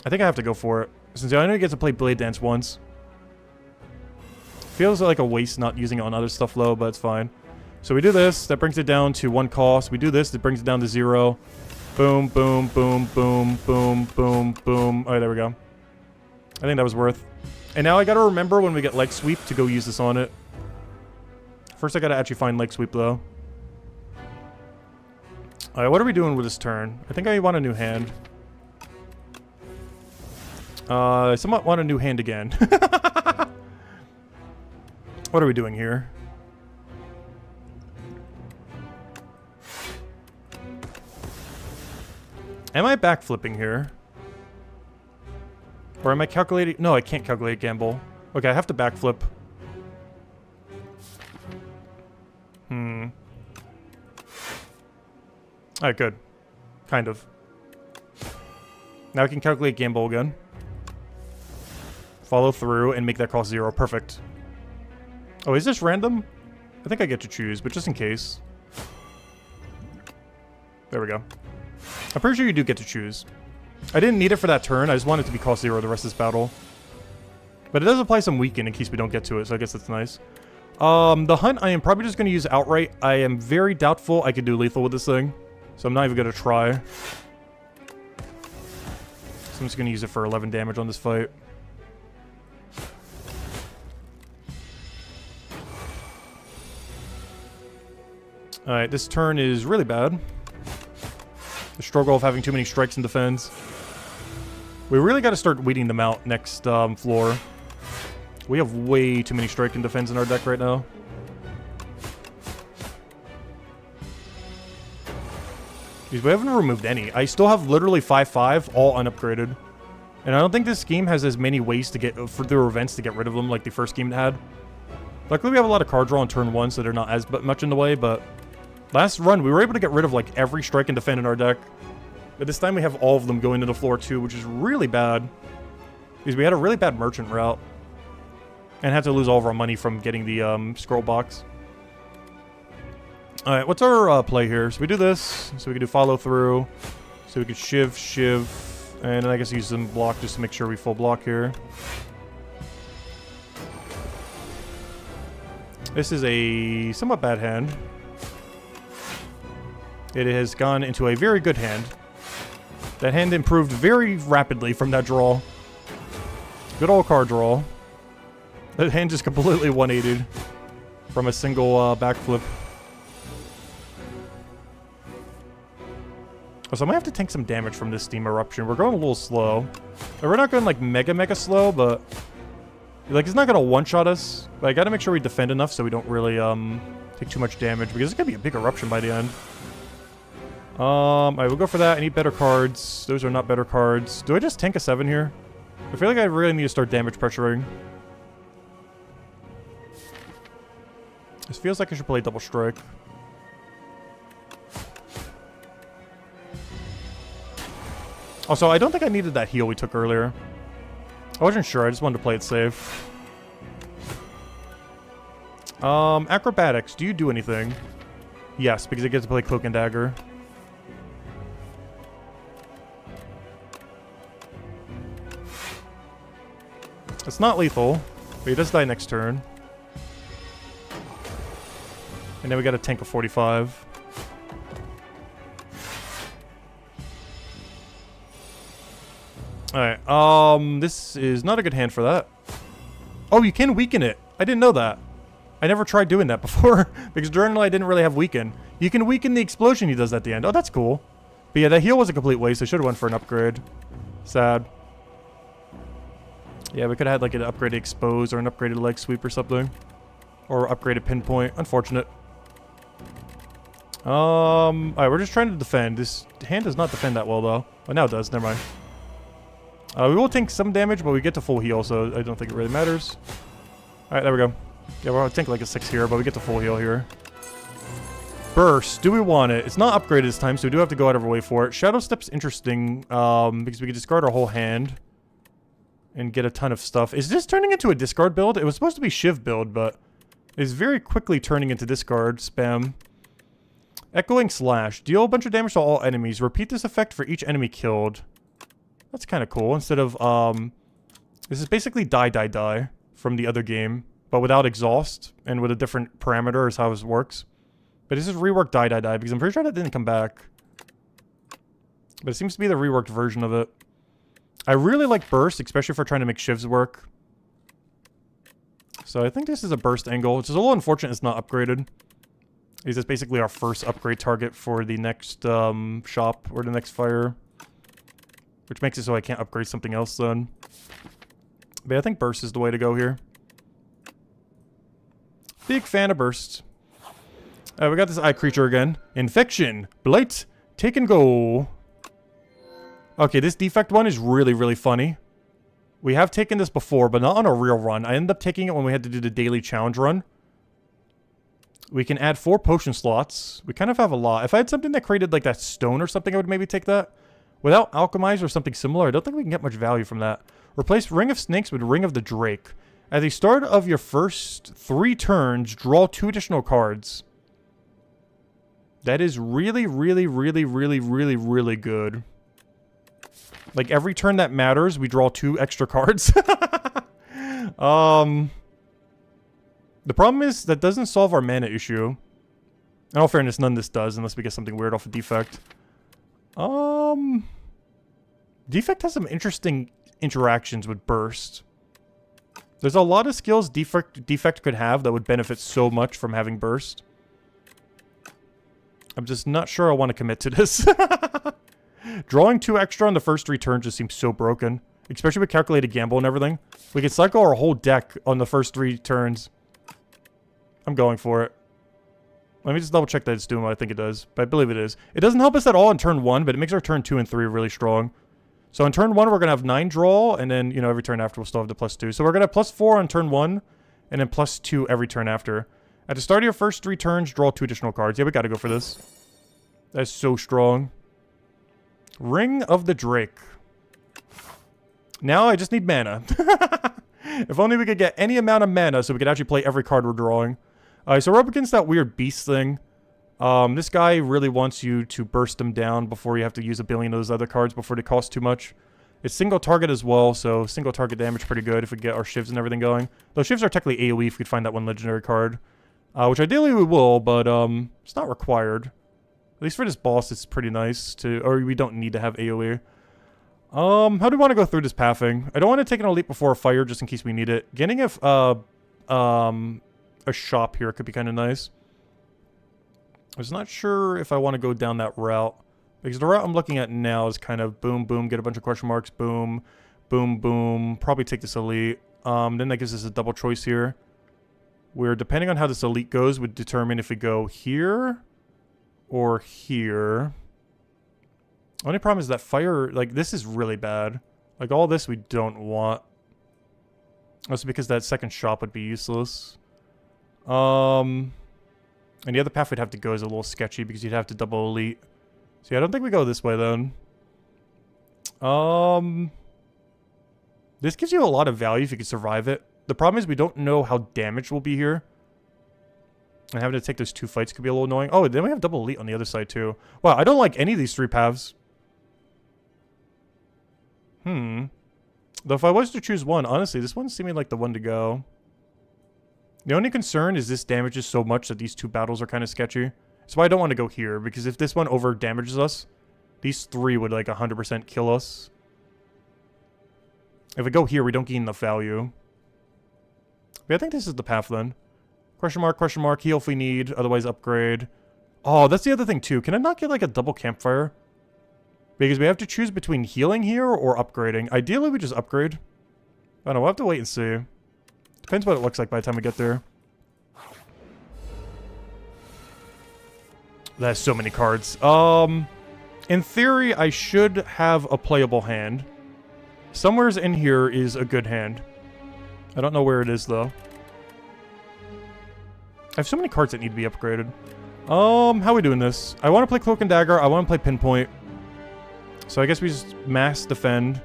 I think I have to go for it. Since I only get to play Blade Dance once. Feels like a waste not using it on other stuff, though, but it's fine. So we do this. That brings it down to 1 cost. We do this. That brings it down to 0. Boom, boom, boom, boom, boom, boom, boom. Alright, there we go. I think that was worth. And now I gotta remember when we get Leg Sweep to go use this on it. First I gotta actually find Leg Sweep, though. Alright, what are we doing with this turn? I think I want a new hand. I somewhat want a new hand again. What are we doing here? Am I backflipping here? Or am I calculating? No, I can't calculate gamble. Okay, I have to backflip. Alright, good. Kind of. Now I can calculate gamble again. Follow through and make that cost 0. Perfect. Oh, is this random? I think I get to choose, but just in case. There we go. I'm pretty sure you do get to choose. I didn't need it for that turn. I just want it to be cost 0 the rest of this battle. But it does apply some weaken in case we don't get to it, so I guess that's nice. The hunt, I am probably just going to use outright. I am very doubtful I could do lethal with this thing. So I'm not even going to try. So I'm just going to use it for 11 damage on this fight. Alright, this turn is really bad. The struggle of having too many strikes in defense. We really got to start weeding them out next floor. We have way too many strike and defense in our deck right now. Because we haven't removed any. I still have literally 5/5, all unupgraded. And I don't think this scheme has as many ways to get, through events to get rid of them like the first game had. Luckily we have a lot of card draw on turn 1, so they're not as much in the way, but... Last run, we were able to get rid of like every strike and defend in our deck. But this time we have all of them going to the floor too, which is really bad. Because we had a really bad merchant route. And had to lose all of our money from getting the scroll box. Alright, what's our play here? So we do this, so we can do follow through. So we could shiv, and then I guess use some block just to make sure we full block here. This is a somewhat bad hand. It has gone into a very good hand. That hand improved very rapidly from that draw. Good old card draw. That hand just completely 180'd from a single backflip. So I might have to tank some damage from this Steam Eruption. We're going a little slow. We're not going like mega slow, but like it's not gonna one-shot us. But I gotta make sure we defend enough so we don't really take too much damage, because it's gonna be a big eruption by the end. Alright, we'll go for that. I need better cards. Those are not better cards. Do I just tank a 7 here? I feel like I really need to start damage pressuring. This feels like I should play double strike. Also, I don't think I needed that heal we took earlier. I wasn't sure. I just wanted to play it safe. Acrobatics. Do you do anything? Yes, because it gets to play Cloak and Dagger. It's not lethal, but he does die next turn. And then we got a tank of 45. Alright, this is not a good hand for that. Oh, you can weaken it. I didn't know that. I never tried doing that before, because Journal I didn't really have weaken. You can weaken the explosion he does at the end. Oh, that's cool. But yeah, that heal was a complete waste. I should have went for an upgrade. Sad. Yeah, we could have had like an upgraded expose or an upgraded leg sweep or something. Or upgraded pinpoint. Unfortunate. Alright, we're just trying to defend. This hand does not defend that well though. Oh, now it does. Never mind. We will take some damage, but we get to full heal, so I don't think it really matters. Alright, there we go. Yeah, we'll take like a 6 here, but we get to full heal here. Burst. Do we want it? It's not upgraded this time, so we do have to go out of our way for it. Shadow Step's interesting, because we can discard our whole hand. And get a ton of stuff. Is this turning into a discard build? It was supposed to be Shiv build, but it's very quickly turning into discard spam. Echoing Slash. Deal a bunch of damage to all enemies. Repeat this effect for each enemy killed. That's kind of cool. Instead of, this is basically die from the other game, but without exhaust and with a different parameter is how this works. But this is reworked die, because I'm pretty sure that didn't come back. But it seems to be the reworked version of it. I really like burst, especially for trying to make shivs work. So I think this is a burst angle, which is a little unfortunate it's not upgraded. This is basically our first upgrade target for the next shop or the next fire. Which makes it so I can't upgrade something else then. But I think burst is the way to go here. Big fan of burst. We got this eye creature again. Infection. Blight. Take and go. Okay, this defect one is really funny. We have taken this before, but not on a real run. I ended up taking it when we had to do the daily challenge run. We can add 4 potion slots. We kind of have a lot. If I had something that created like that stone or something, I would maybe take that. Without Alchemize or something similar, I don't think we can get much value from that. Replace Ring of Snakes with Ring of the Drake. At the start of your first 3 turns, draw 2 additional cards. That is really, really, really, really, really, really good. Like, every turn that matters, we draw 2 extra cards. The problem is, that doesn't solve our mana issue. In all fairness, none of this does, unless we get something weird off of Defect. Defect has some interesting interactions with Burst. There's a lot of skills Defect could have that would benefit so much from having Burst. I'm just not sure I want to commit to this. Drawing 2 extra on the first 3 turns just seems so broken. Especially with Calculated Gamble and everything. We can cycle our whole deck on the first 3 turns. I'm going for it. Let me just double check that it's doing what I think it does. But I believe it is. It doesn't help us at all in turn 1, but it makes our turn 2 and 3 really strong. So in turn 1, we're going to have 9 draw, and then, you know, every turn after we'll still have the +2. So we're going to have +4 on turn 1, and then +2 every turn after. At the start of your first 3 turns, draw 2 additional cards. Yeah, we got to go for this. That's so strong. Ring of the Drake. Now I just need mana. If only we could get any amount of mana so we could actually play every card we're drawing. Alright, so we're up against that weird beast thing. This guy really wants you to burst him down before you have to use a billion of those other cards before they cost too much. It's single target as well, so single target damage pretty good if we get our shivs and everything going. Those shivs are technically AoE if we could find that one legendary card. Which ideally we will, but it's not required. At least for this boss, it's pretty nice to... Or we don't need to have AoE. How do we want to go through this pathing? I don't want to take an elite before a fire just in case we need it. Getting a shop here could be kind of nice. I was not sure if I want to go down that route. Because the route I'm looking at now is kind of boom, boom, get a bunch of question marks, boom, boom, boom. Probably take this elite. Then that gives us a double choice here. Where depending on how this elite goes would determine if we go here or here. Only problem is that fire, like, this is really bad. Like, all this we don't want. Also because that second shop would be useless. And the other path we'd have to go is a little sketchy because you'd have to double elite. So yeah, I don't think we go this way then. This gives you a lot of value if you can survive it. The problem is we don't know how damaged we'll be here. And having to take those 2 fights could be a little annoying. Oh, then we have double elite on the other side too. Wow, I don't like any of these 3 paths. Though if I was to choose one, honestly, this one's seeming like the one to go. The only concern is this damages so much that these 2 battles are kind of sketchy. That's why I don't want to go here, because if this one over damages us, these 3 would like 100% kill us. If we go here, we don't gain enough value. But I think this is the path then. Question mark, heal if we need, otherwise upgrade. Oh, that's the other thing too. Can I not get like a double campfire? Because we have to choose between healing here or upgrading. Ideally, we just upgrade. I don't know, we'll have to wait and see. Depends what it looks like by the time we get there. That's so many cards. In theory, I should have a playable hand. Somewhere's in here is a good hand. I don't know where it is, though. I have so many cards that need to be upgraded. How are we doing this? I want to play Cloak and Dagger. I want to play Pinpoint. So I guess we just mass defend.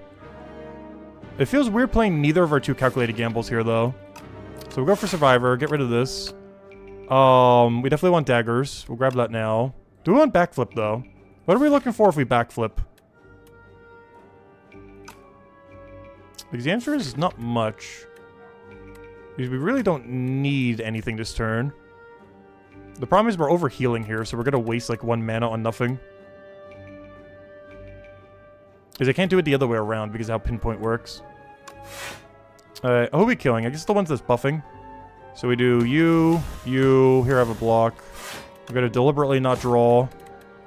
It feels weird playing neither of our 2 calculated gambles here, though. So we'll go for Survivor. Get rid of this. We definitely want daggers. We'll grab that now. Do we want backflip, though? What are we looking for if we backflip? Because the answer is not much. Because we really don't need anything this turn. The problem is we're overhealing here, so we're going to waste like 1 mana on nothing. Because I can't do it the other way around because of how Pinpoint works. Who are we killing? I guess the ones that's buffing. So we do you. Here I have a block. We're going to deliberately not draw.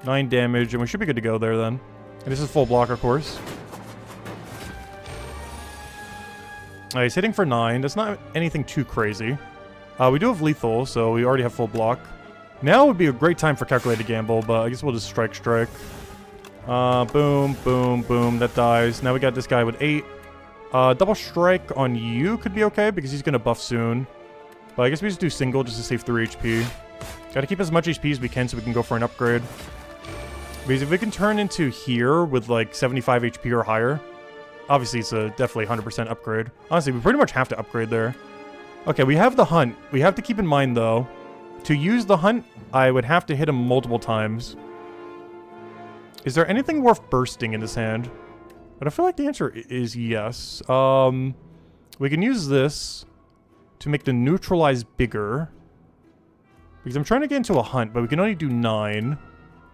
9 damage, and we should be good to go there then. And this is full block, of course. He's hitting for 9. That's not anything too crazy. We do have lethal, so we already have full block. Now would be a great time for calculated gamble, but I guess we'll just strike. Boom, boom, boom. That dies. Now we got this guy with 8. Double strike on you could be okay because he's going to buff soon. But I guess we just do single just to save 3 HP. Gotta keep as much HP as we can so we can go for an upgrade. Because if we can turn into here with like 75 HP or higher, obviously it's a definitely 100% upgrade. Honestly, we pretty much have to upgrade there. Okay, we have the hunt. We have to keep in mind though, to use the hunt, I would have to hit him multiple times. Is there anything worth bursting in this hand? But I feel like the answer is yes. We can use this to make the neutralize bigger. Because I'm trying to get into a hunt, but we can only do 9.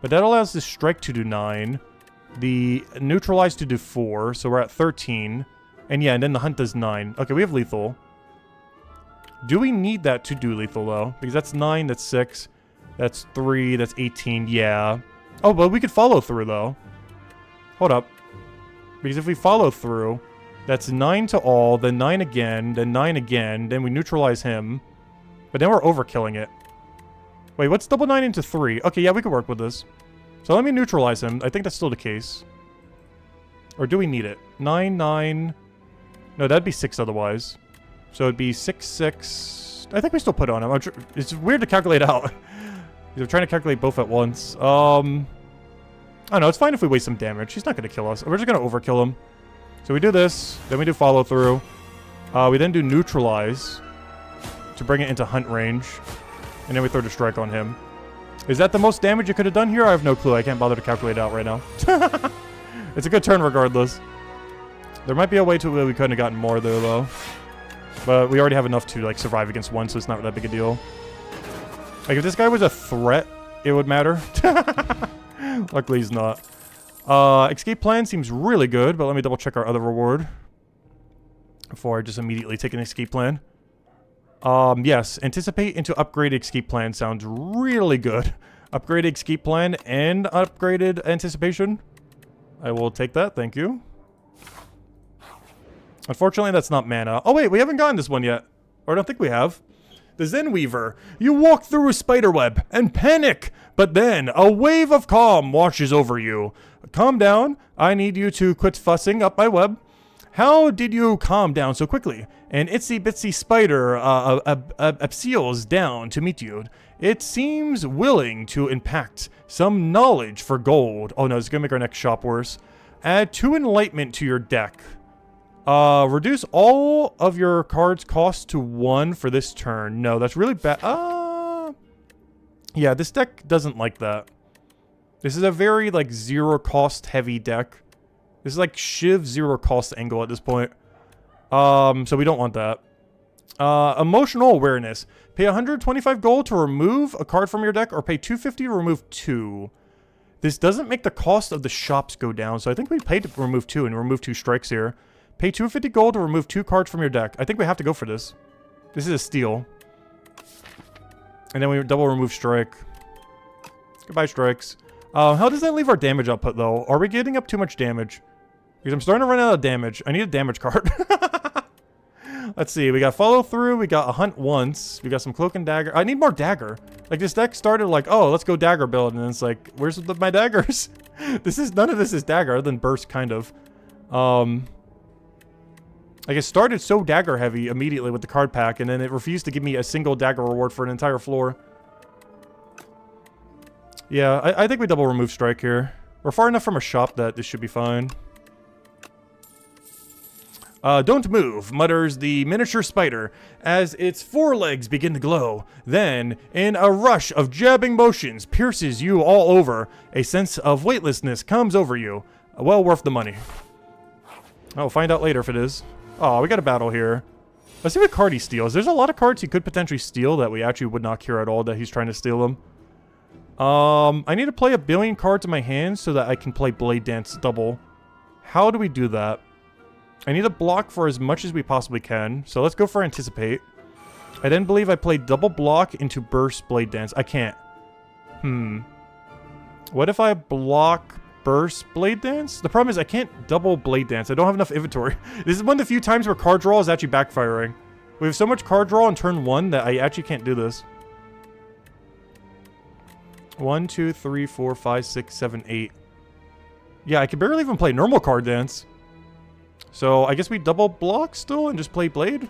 But that allows the strike to do 9. The neutralize to do 4, so we're at 13. And yeah, and then the hunt does 9. Okay, we have lethal. Do we need that to do lethal, though? Because that's 9, that's 6, that's 3, that's 18, yeah. Oh, but we could follow through, though. Hold up. Because if we follow through, that's 9 to all, then 9 again, then 9 again, then we neutralize him. But then we're overkilling it. Wait, what's double 9 into 3? Okay, yeah, we could work with this. So let me neutralize him. I think that's still the case. Or do we need it? 9, 9... No, that'd be 6 otherwise. So it'd be 6, 6... I think we still put on him. It's weird to calculate out. I'm trying to calculate both at once. I don't know, it's fine if we waste some damage. He's not going to kill us. We're just going to overkill him. So we do this, then we do follow through. We then do neutralize to bring it into hunt range. And then we throw the strike on him. Is that the most damage you could have done here? I have no clue. I can't bother to calculate it out right now. It's a good turn regardless. There might be a way to where we couldn't have gotten more there, though. But we already have enough to, like, survive against one, so it's not that big a deal. Like, if this guy was a threat, it would matter. Luckily, he's not. Escape plan seems really good, but let me double check our other reward before I just immediately take an escape plan. Yes, anticipate into upgraded escape plan sounds really good. Upgraded escape plan and upgraded anticipation. I will take that, thank you. Unfortunately, that's not mana. Oh wait, we haven't gotten this one yet. Or I don't think we have. The Zen Weaver. You walk through a spiderweb and panic, but then a wave of calm washes over you. Calm down. I need you to quit fussing up my web. How did you calm down so quickly? An itsy-bitsy spider seals down to meet you. It seems willing to impact some knowledge for gold. Oh no, it's gonna make our next shop worse. Add 2 enlightenment to your deck. Reduce all of your cards' cost to 1 for this turn. No, that's really bad. Yeah, this deck doesn't like that. This is a very, like, 0 cost heavy deck. This is like Shiv 0 cost angle at this point. So we don't want that. Emotional awareness. Pay 125 gold to remove a card from your deck, or pay 250 to remove 2. This doesn't make the cost of the shops go down, so I think we paid to remove 2 and remove 2 strikes here. Pay 250 gold to remove 2 cards from your deck. I think we have to go for this. This is a steal. And then we double remove strike. Goodbye, strikes. How does that leave our damage output, though? Are we getting up too much damage? Because I'm starting to run out of damage. I need a damage card. Let's see. We got follow through. We got a hunt once. We got some cloak and dagger. I need more dagger. Like, this deck started like, oh, let's go dagger build. And then it's like, where's my daggers? None of this is dagger, other than burst, kind of. Like, it started so dagger heavy immediately with the card pack, and then it refused to give me a single dagger reward for an entire floor. Yeah, I think we double remove strike here. We're far enough from a shop that this should be fine. Don't move, mutters the miniature spider as its forelegs begin to glow. Then, in a rush of jabbing motions, pierces you all over. A sense of weightlessness comes over you. Well worth the money. I'll find out later if it is. Oh, we got a battle here. Let's see what card he steals. There's a lot of cards he could potentially steal that we actually would not care at all that he's trying to steal them. I need to play 1 billion cards in my hand so that I can play Blade Dance double. How do we do that? I need to block for as much as we possibly can. So let's go for Anticipate. I then believe I play double block into Burst Blade Dance. I can't. What if I block Burst Blade Dance? The problem is I can't double Blade Dance. I don't have enough inventory. This is one of the few times where card draw is actually backfiring. We have so much card draw on turn 1 that I actually can't do this. 1, 2, 3, 4, 5, 6, 7, 8. Yeah, I can barely even play normal card dance. So I guess we double block still and just play Blade. And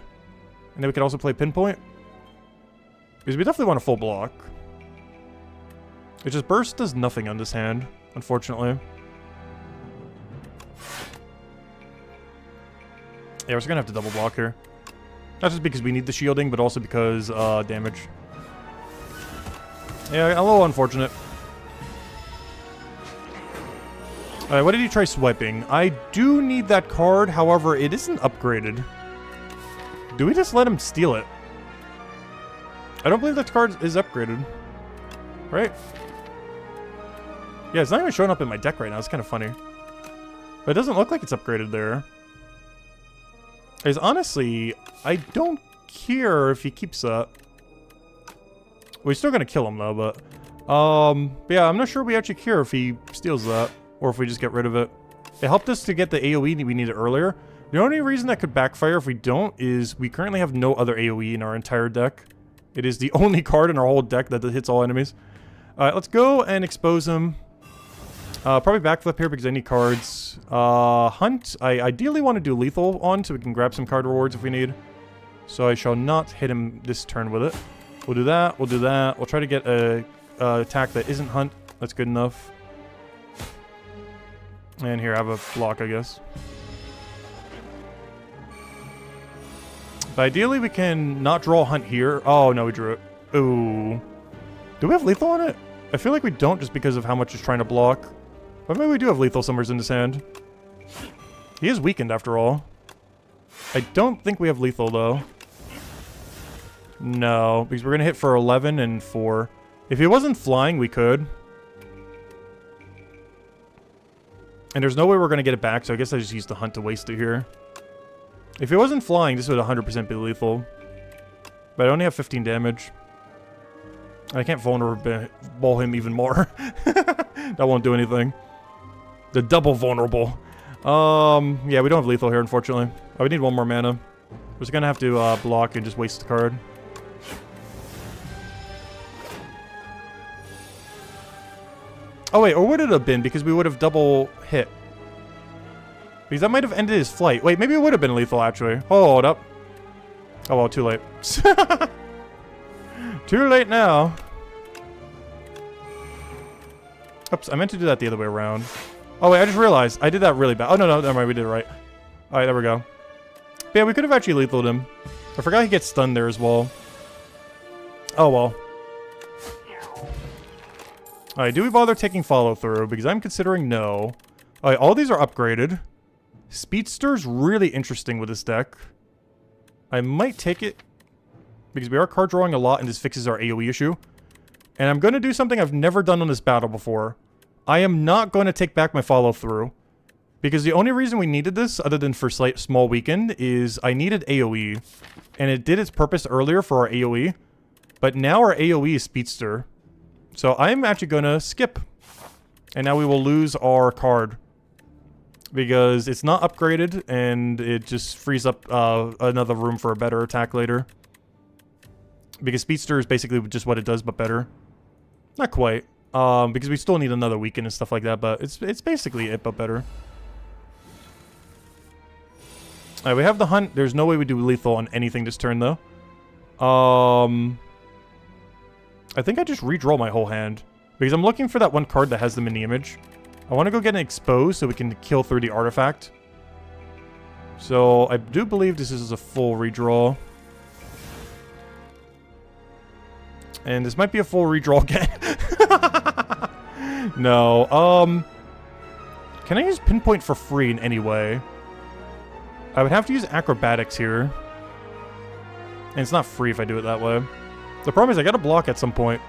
then we can also play Pinpoint. Because we definitely want a full block. It just burst does nothing on this hand, unfortunately. Yeah, we're just gonna have to double block here. Not just because we need the shielding, but also because damage. Yeah, a little unfortunate. Alright, what did he try swiping? I do need that card, however, it isn't upgraded. Do we just let him steal it? I don't believe that card is upgraded. Right? Yeah, it's not even showing up in my deck right now. It's kind of funny. But it doesn't look like it's upgraded there. Because honestly, I don't care if he keeps that. We're still gonna kill him though, but yeah, I'm not sure we actually care if he steals that or if we just get rid of it. It helped us to get the AoE we needed earlier. The only reason that could backfire if we don't is we currently have no other AoE in our entire deck. It is the only card in our whole deck that hits all enemies. Alright, let's go and expose him. Probably backflip here because I need cards. Hunt, I ideally want to do lethal on so we can grab some card rewards if we need. So I shall not hit him this turn with it. We'll do that, we'll do that. We'll try to get a attack that isn't Hunt. That's good enough. And here, I have a block, I guess. But ideally, we can not draw Hunt here. Oh, no, we drew it. Ooh. Do we have lethal on it? I feel like we don't just because of how much it's trying to block. But maybe we do have lethal summers in his hand. He is weakened, after all. I don't think we have lethal, though. No, because we're going to hit for 11 and 4. If he wasn't flying, we could. And there's no way we're going to get it back, so I guess I just used the Hunt to waste it here. If he wasn't flying, this would 100% be lethal. But I only have 15 damage. I can't vulnerable him even more. That won't do anything. The double vulnerable. Yeah, we don't have lethal here, unfortunately. Oh, we need one more mana. We're just gonna have to block and just waste the card. Oh wait, or would it have been because we would have double hit? Because that might have ended his flight. Wait, maybe it would have been lethal actually. Hold up. Oh well, too late. Too late now. Oops, I meant to do that the other way around. Oh wait, I just realized. I did that really bad. Oh no, never mind, we did it right. Alright, there we go. But yeah, we could have actually lethaled him. I forgot he gets stunned there as well. Oh well. Alright, do we bother taking follow through? Because I'm considering no. Alright, all these are upgraded. Speedster's really interesting with this deck. I might take it. Because we are card drawing a lot and this fixes our AoE issue. And I'm going to do something I've never done on this battle before. I am not going to take back my follow through. Because the only reason we needed this, other than for small weakened, is I needed AoE. And it did its purpose earlier for our AoE. But now our AoE is Speedster. So I'm actually going to skip. And now we will lose our card. Because it's not upgraded, and it just frees up another room for a better attack later. Because Speedster is basically just what it does, but better. Not quite. Because we still need another weaken and stuff like that, but it's basically it, but better. Alright, we have the Hunt. There's no way we do lethal on anything this turn, though. I think I just redraw my whole hand. Because I'm looking for that one card that has the mini image. I want to go get an exposed so we can kill through the artifact. So, I do believe this is a full redraw. And this might be a full redraw again. No, can I use Pinpoint for free in any way? I would have to use Acrobatics here. And it's not free if I do it that way. The problem is I gotta block at some point.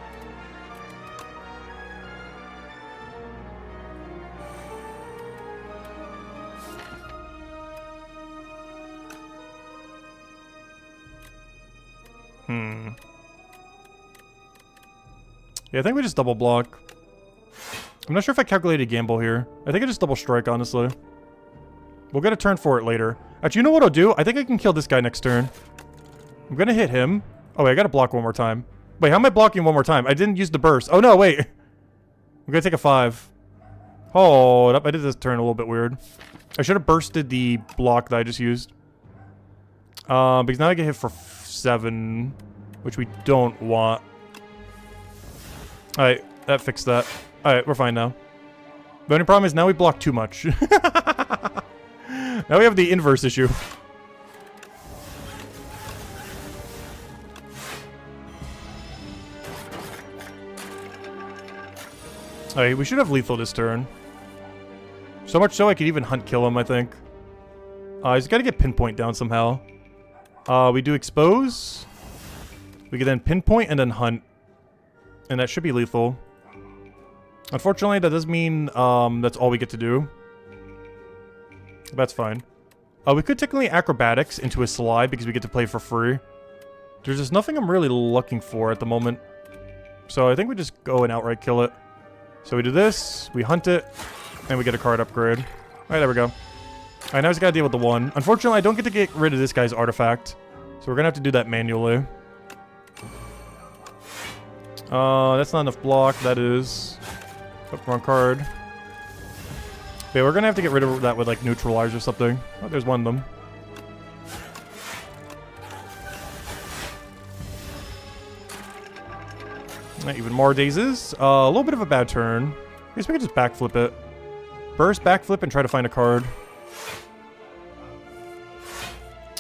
Yeah, I think we just double block. I'm not sure if I calculated gamble here. I think I just double strike, honestly. We'll get a turn for it later. Actually, you know what I'll do? I think I can kill this guy next turn. I'm gonna hit him. Oh, wait, I gotta block one more time. Wait, how am I blocking one more time? I didn't use the burst. Oh, no, wait. I'm gonna take a 5. Hold up. I did this turn a little bit weird. I should have bursted the block that I just used. Because now I get hit for 7, which we don't want. Alright, That fixed that. Alright, we're fine now. The only problem is now we block too much. Now we have the inverse issue. Alright, we should have lethal this turn. So much so I could even hunt kill him, I think. He's gotta get pinpoint down somehow. We do expose. We can then pinpoint and then hunt. And that should be lethal. Unfortunately, that does mean that's all we get to do. That's fine. We could technically acrobatics into a slide because we get to play for free. There's just nothing I'm really looking for at the moment. So I think we just go and outright kill it. So we do this, we hunt it, and we get a card upgrade. Alright, there we go. Alright, now he's gotta deal with the one. Unfortunately, I don't get to get rid of this guy's artifact. So we're gonna have to do that manually. That's not enough block, that is. Oh, wrong card. Okay, we're gonna have to get rid of that with, like, neutralize or something. Oh, there's one of them. Even more dazes. A little bit of a bad turn. I guess we could just backflip it. Burst, backflip, and try to find a card.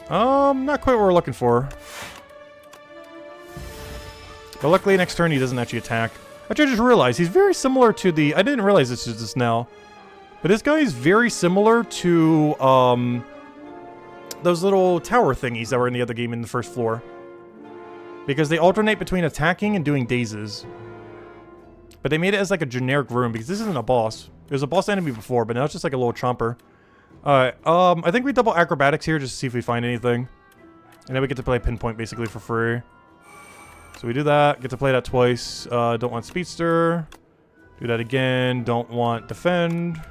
Not quite what we're looking for. But luckily next turn he doesn't actually attack. Which I just realized, he's very similar to the... I didn't realize this just now. But this guy is very similar to, those little tower thingies that were in the other game in the first floor. Because they alternate between attacking and doing dazes. But they made it as like a generic room because this isn't a boss. It was a boss enemy before, but now it's just like a little chomper. Alright, I think we double acrobatics here just to see if we find anything. And then we get to play pinpoint basically for free. So we do that, get to play that twice. Don't want speedster. Do that again, don't want defend.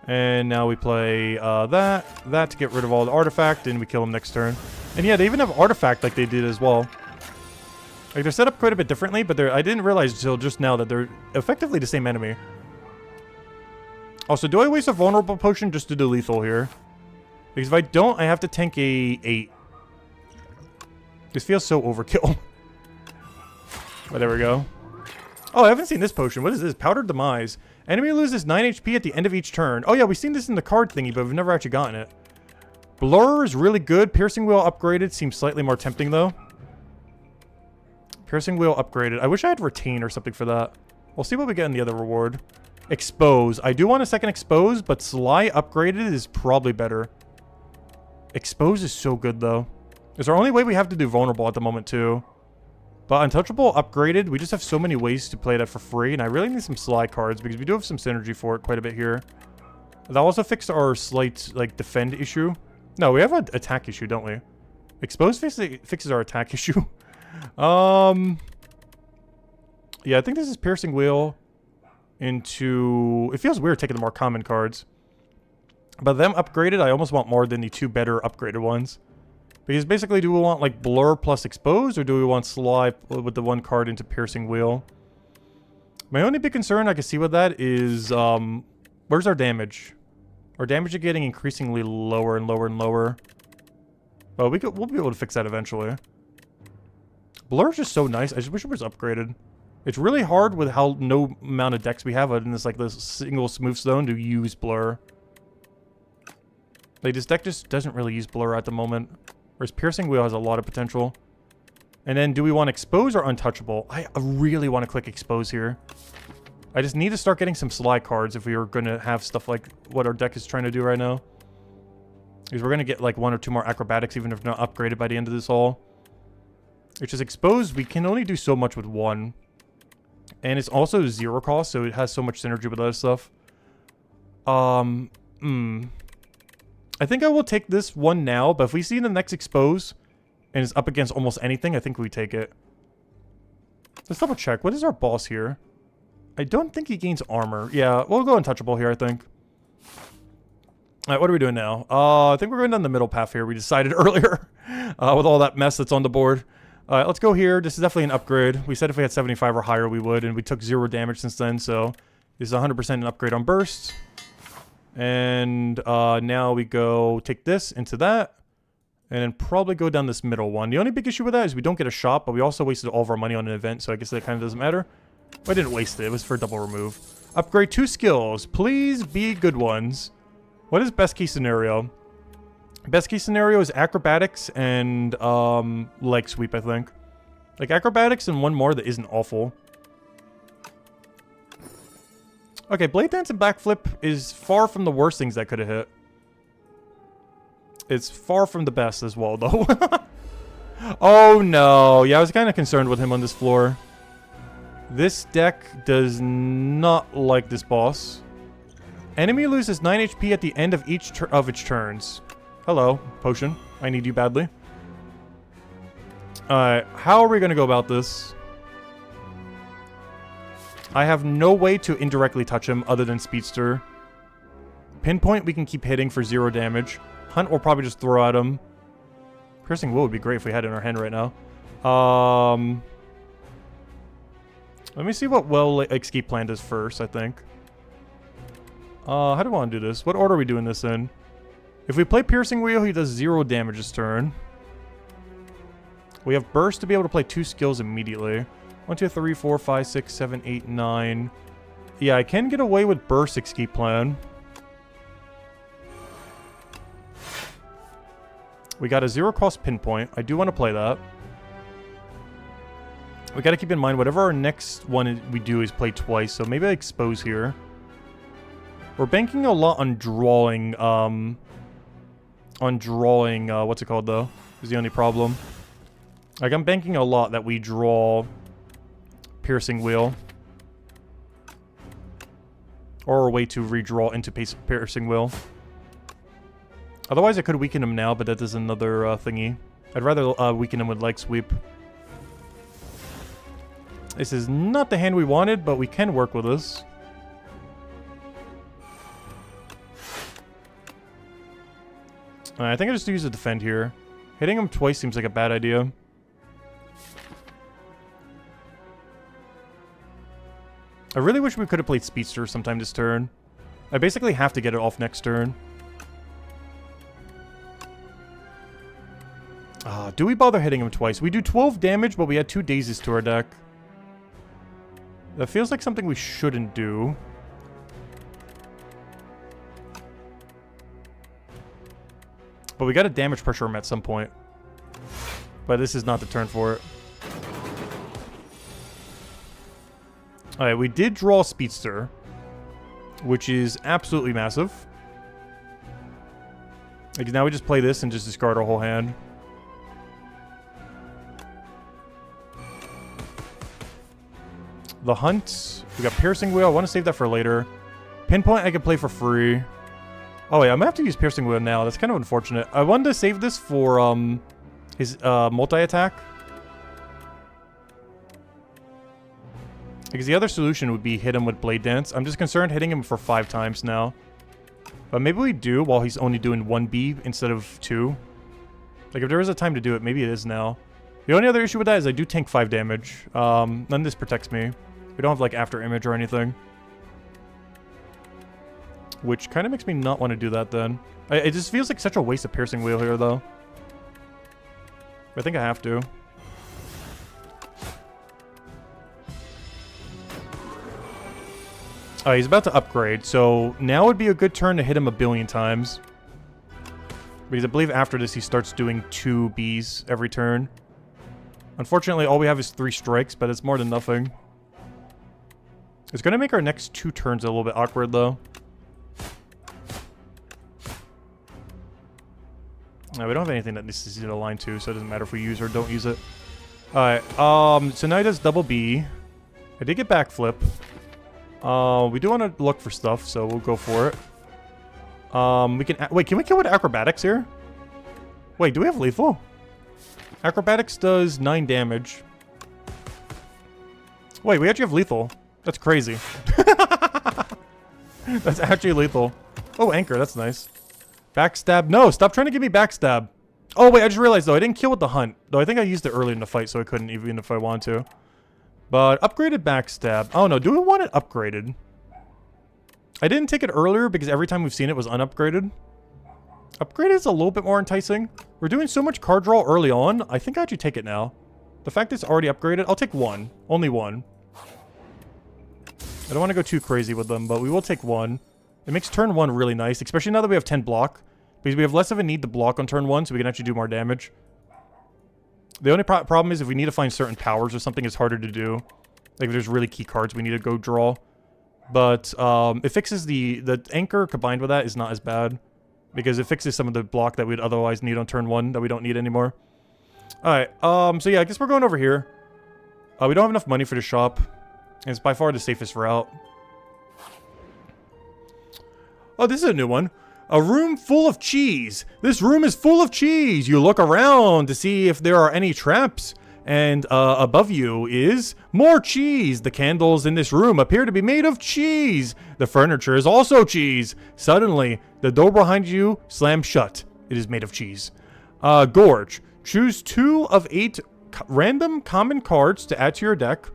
And now we play that to get rid of all the artifact, and we kill him next turn. And yeah, they even have artifact like they did as well. Like, they're set up quite a bit differently, but I didn't realize until just now that they're effectively the same enemy. Also, do I waste a vulnerable potion just to do lethal here? Because if I don't, I have to tank a 8. This feels so overkill. But there we go. Oh, I haven't seen this potion. What is this? Powdered Demise. Enemy loses 9 HP at the end of each turn. Oh yeah, we've seen this in the card thingy, but we've never actually gotten it. Blur is really good. Piercing Wheel upgraded seems slightly more tempting, though. Piercing Wheel upgraded. I wish I had Retain or something for that. We'll see what we get in the other reward. Expose. I do want a second Expose, but Sly upgraded is probably better. Expose is so good, though. It's our only way we have to do Vulnerable at the moment, too. But Untouchable upgraded, we just have so many ways to play that for free, and I really need some Sly cards, because we do have some synergy for it quite a bit here. That also fixed our slight, like, defend issue. No, we have an attack issue, don't we? Expose fixes our attack issue. Yeah, I think this is Piercing Wheel into... It feels weird taking the more common cards. But them upgraded, I almost want more than the 2 better upgraded ones. Because basically, do we want, like, Blur plus Expose, or do we want Sly with the 1 card into Piercing Wheel? My only big concern I can see with that is, where's our damage? Our damage is getting increasingly lower and lower and lower. But we'll be able to fix that eventually. Blur is just so nice. I just wish it was upgraded. It's really hard with how no amount of decks we have in this, like, this single Smooth Stone to use Blur. Like, this deck just doesn't really use Blur at the moment. Whereas Piercing Wheel has a lot of potential. And then, do we want Expose or Untouchable? I really want to click Expose here. I just need to start getting some Sly cards if we are going to have stuff like what our deck is trying to do right now. Because we're going to get like 1 or 2 more Acrobatics even if not upgraded by the end of this haul. It's just Expose, we can only do so much with 1. And it's also 0 cost, so it has so much synergy with other stuff. I think I will take this one now, but if we see the next Expose and it's up against almost anything, I think we take it. Let's double check. What is our boss here? I don't think he gains armor. Yeah, we'll go Untouchable here, I think. Alright, what are we doing now? I think we're going down the middle path here. We decided earlier with all that mess that's on the board. Alright, let's go here. This is definitely an upgrade. We said if we had 75 or higher, we would, and we took 0 damage since then, so this is 100% an upgrade on burst. And now we go take this into that, and then probably go down this middle one. The only big issue with that is we don't get a shot, but we also wasted all of our money on an event, so I guess that kind of doesn't matter. I didn't waste it. It was for double remove. Upgrade 2 skills. Please be good ones. What is best case scenario? Best case scenario is acrobatics and leg sweep, I think. Like acrobatics and one more that isn't awful. Okay, blade dance and backflip is far from the worst things that could have hit. It's far from the best as well, though. Oh no. Yeah, I was kind of concerned with him on this floor. This deck does not like this boss. Enemy loses 9 HP at the end of each of its turns. Hello, potion. I need you badly. Alright, how are we going to go about this? I have no way to indirectly touch him other than Speedster. Pinpoint we can keep hitting for 0 damage. Hunt will probably just throw at him. Piercing Will would be great if we had it in our hand right now. Let me see what Escape Plan does first, I think. How do I want to do this? What order are we doing this in? If we play Piercing Wheel, he does 0 damage this turn. We have Burst to be able to play 2 skills immediately. 1, 2, 3, 4, 5, 6, 7, 8, 9. Yeah, I can get away with Burst Escape Plan. We got a 0-cost Pinpoint. I do want to play that. We got to keep in mind, whatever our next one we do is play twice, so maybe I expose here. We're banking a lot on drawing, what's it called, though? Is the only problem. Like, I'm banking a lot that we draw Piercing Wheel. Or a way to redraw into Piercing Wheel. Otherwise, I could weaken him now, but that is another thingy. I'd rather weaken him with Leg Sweep. This is not the hand we wanted, but we can work with this. I think I just use a Defend here. Hitting him twice seems like a bad idea. I really wish we could have played Speedster sometime this turn. I basically have to get it off next turn. Do we bother hitting him twice? We do 12 damage, but we had 2 Daisies to our deck. That feels like something we shouldn't do. But we gotta damage pressure him at some point. But this is not the turn for it. Alright, we did draw Speedster, which is absolutely massive. Like, now we just play this and just discard our whole hand. The Hunt. We got Piercing Wheel. I want to save that for later. Pinpoint I can play for free. Oh, yeah. I'm going to have to use Piercing Wheel now. That's kind of unfortunate. I wanted to save this for his multi-attack. Because the other solution would be hit him with Blade Dance. I'm just concerned hitting him for 5 times now. But maybe we do while he's only doing 1B instead of 2. Like, if there is a time to do it, maybe it is now. The only other issue with that is I do tank 5 damage. None of this protects me. We don't have, like, after image or anything. Which kind of makes me not want to do that, then. It just feels like such a waste of Piercing Wheel here, though. I think I have to. He's about to upgrade, so now would be a good turn to hit him a billion times. Because I believe after this he starts doing 2 Bs every turn. Unfortunately, all we have is 3 strikes, but it's more than nothing. It's going to make our next 2 turns a little bit awkward, though. No, we don't have anything that this is aligned to, so it doesn't matter if we use or don't use it. Alright, so now he does double B. I did get backflip. We do want to look for stuff, so we'll go for it. We can... Wait, can we kill with acrobatics here? Wait, do we have lethal? Acrobatics does 9 damage. Wait, we actually have lethal. That's crazy. That's actually lethal. Oh, anchor, that's nice. Backstab. No, stop trying to give me backstab. Oh, wait, I just realized, though, I didn't kill with the hunt. Though I think I used it earlier in the fight, so I couldn't even if I wanted to. But upgraded backstab. Oh, no, do we want it upgraded? I didn't take it earlier because every time we've seen it was unupgraded. Upgraded is a little bit more enticing. We're doing so much card draw early on, I think I actually take it now. The fact it's already upgraded, I'll take 1. Only 1. I don't want to go too crazy with them, but we will take 1. It makes turn 1 really nice, especially now that we have 10 block. Because we have less of a need to block on turn 1, so we can actually do more damage. The only problem is if we need to find certain powers or something, it's harder to do. Like if there's really key cards we need to go draw. But it fixes the anchor combined with that is not as bad. Because it fixes some of the block that we'd otherwise need on turn 1 that we don't need anymore. Alright, so yeah, I guess we're going over here. We don't have enough money for the shop. And it's by far the safest route. Oh, this is a new one. A room full of cheese. This room is full of cheese. You look around to see if there are any traps. And above you is more cheese. The candles in this room appear to be made of cheese. The furniture is also cheese. Suddenly, the door behind you slams shut. It is made of cheese. Gorge. Choose 2 of 8 random common cards to add to your deck.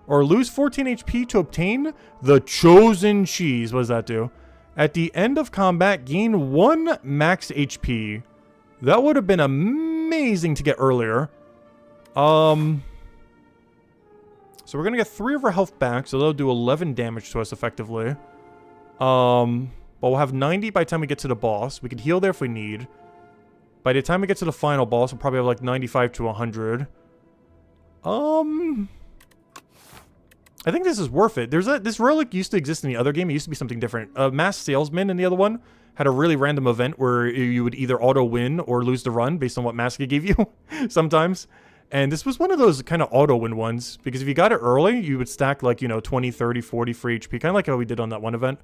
Or lose 14 HP to obtain the chosen cheese. What does that do? At the end of combat, gain 1 max HP. That would have been amazing to get earlier. So we're gonna get 3 of our health back, so that'll do 11 damage to us effectively. But we'll have 90 by the time we get to the boss. We can heal there if we need. By the time we get to the final boss, we'll probably have like 95 to 100. I think this is worth it. This relic used to exist in the other game. It used to be something different. Masked Salesman in the other one had a really random event where you would either auto-win or lose the run based on what mask it gave you sometimes. And this was one of those kind of auto-win ones. Because if you got it early, you would stack like, you know, 20, 30, 40 free HP. Kind of like how we did on that one event.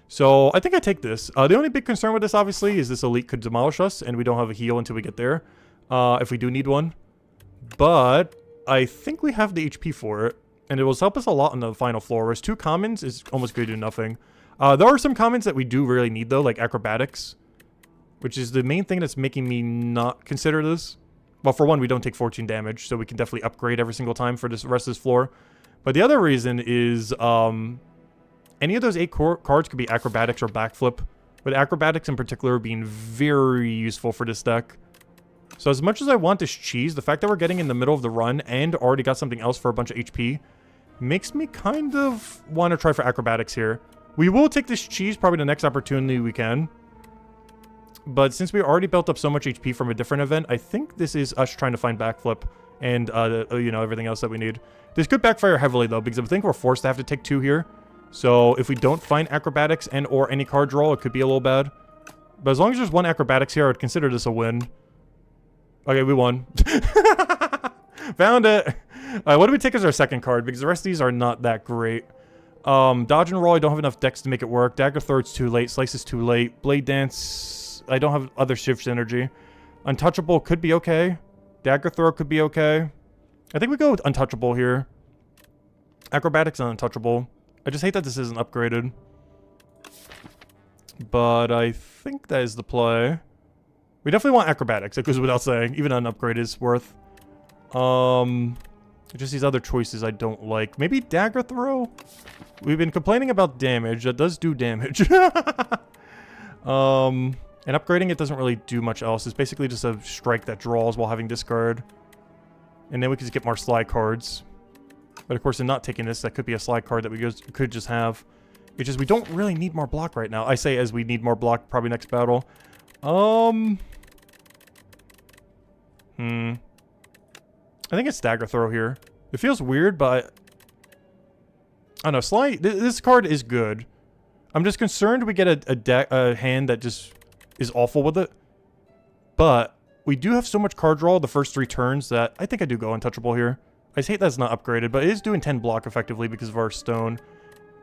So I think I take this. The only big concern with this, obviously, is this elite could demolish us. And we don't have a heal until we get there. If we do need one. But I think we have the HP for it. And it will help us a lot on the final floor, whereas 2 commons is almost going to do nothing. There are some commons that we do really need, though, like acrobatics. Which is the main thing that's making me not consider this. Well, for one, we don't take 14 damage, so we can definitely upgrade every single time for this rest of this floor. But the other reason is, any of those 8 cards could be acrobatics or backflip. With acrobatics in particular being very useful for this deck. So as much as I want this cheese, the fact that we're getting in the middle of the run and already got something else for a bunch of HP makes me kind of want to try for acrobatics here. We will take this cheese probably the next opportunity we can. But since we already built up so much HP from a different event, I think this is us trying to find backflip and, you know, everything else that we need. This could backfire heavily, though, because I think we're forced to have to take 2 here. So if we don't find acrobatics and or any card draw, it could be a little bad. But as long as there's 1 acrobatics here, I would consider this a win. Okay, we won. Found it. What do we take as our second card? Because the rest of these are not that great. Dodge and roll, I don't have enough decks to make it work. Dagger throw, it's too late. Slice is too late. Blade dance, I don't have other shift energy. Untouchable could be okay. Dagger throw could be okay. I think we go with untouchable here. Acrobatics and untouchable. I just hate that this isn't upgraded. But I think that is the play. We definitely want acrobatics, that goes without saying. Even an upgrade is worth. Just these other choices I don't like. Maybe dagger throw? We've been complaining about damage. That does do damage. And upgrading it doesn't really do much else. It's basically just a strike that draws while having discard. And then we can just get more slide cards. But of course, in not taking this, that could be a slide card that we could just have. It's just we don't really need more block right now. I say as we need more block probably next battle. I think it's dagger throw here. It feels weird, but I don't know. Slide. This card is good. I'm just concerned we get a hand that just is awful with it. But we do have so much card draw the first 3 turns that I think I do go untouchable here. I just hate that it's not upgraded, but it is doing 10 block effectively because of our stone.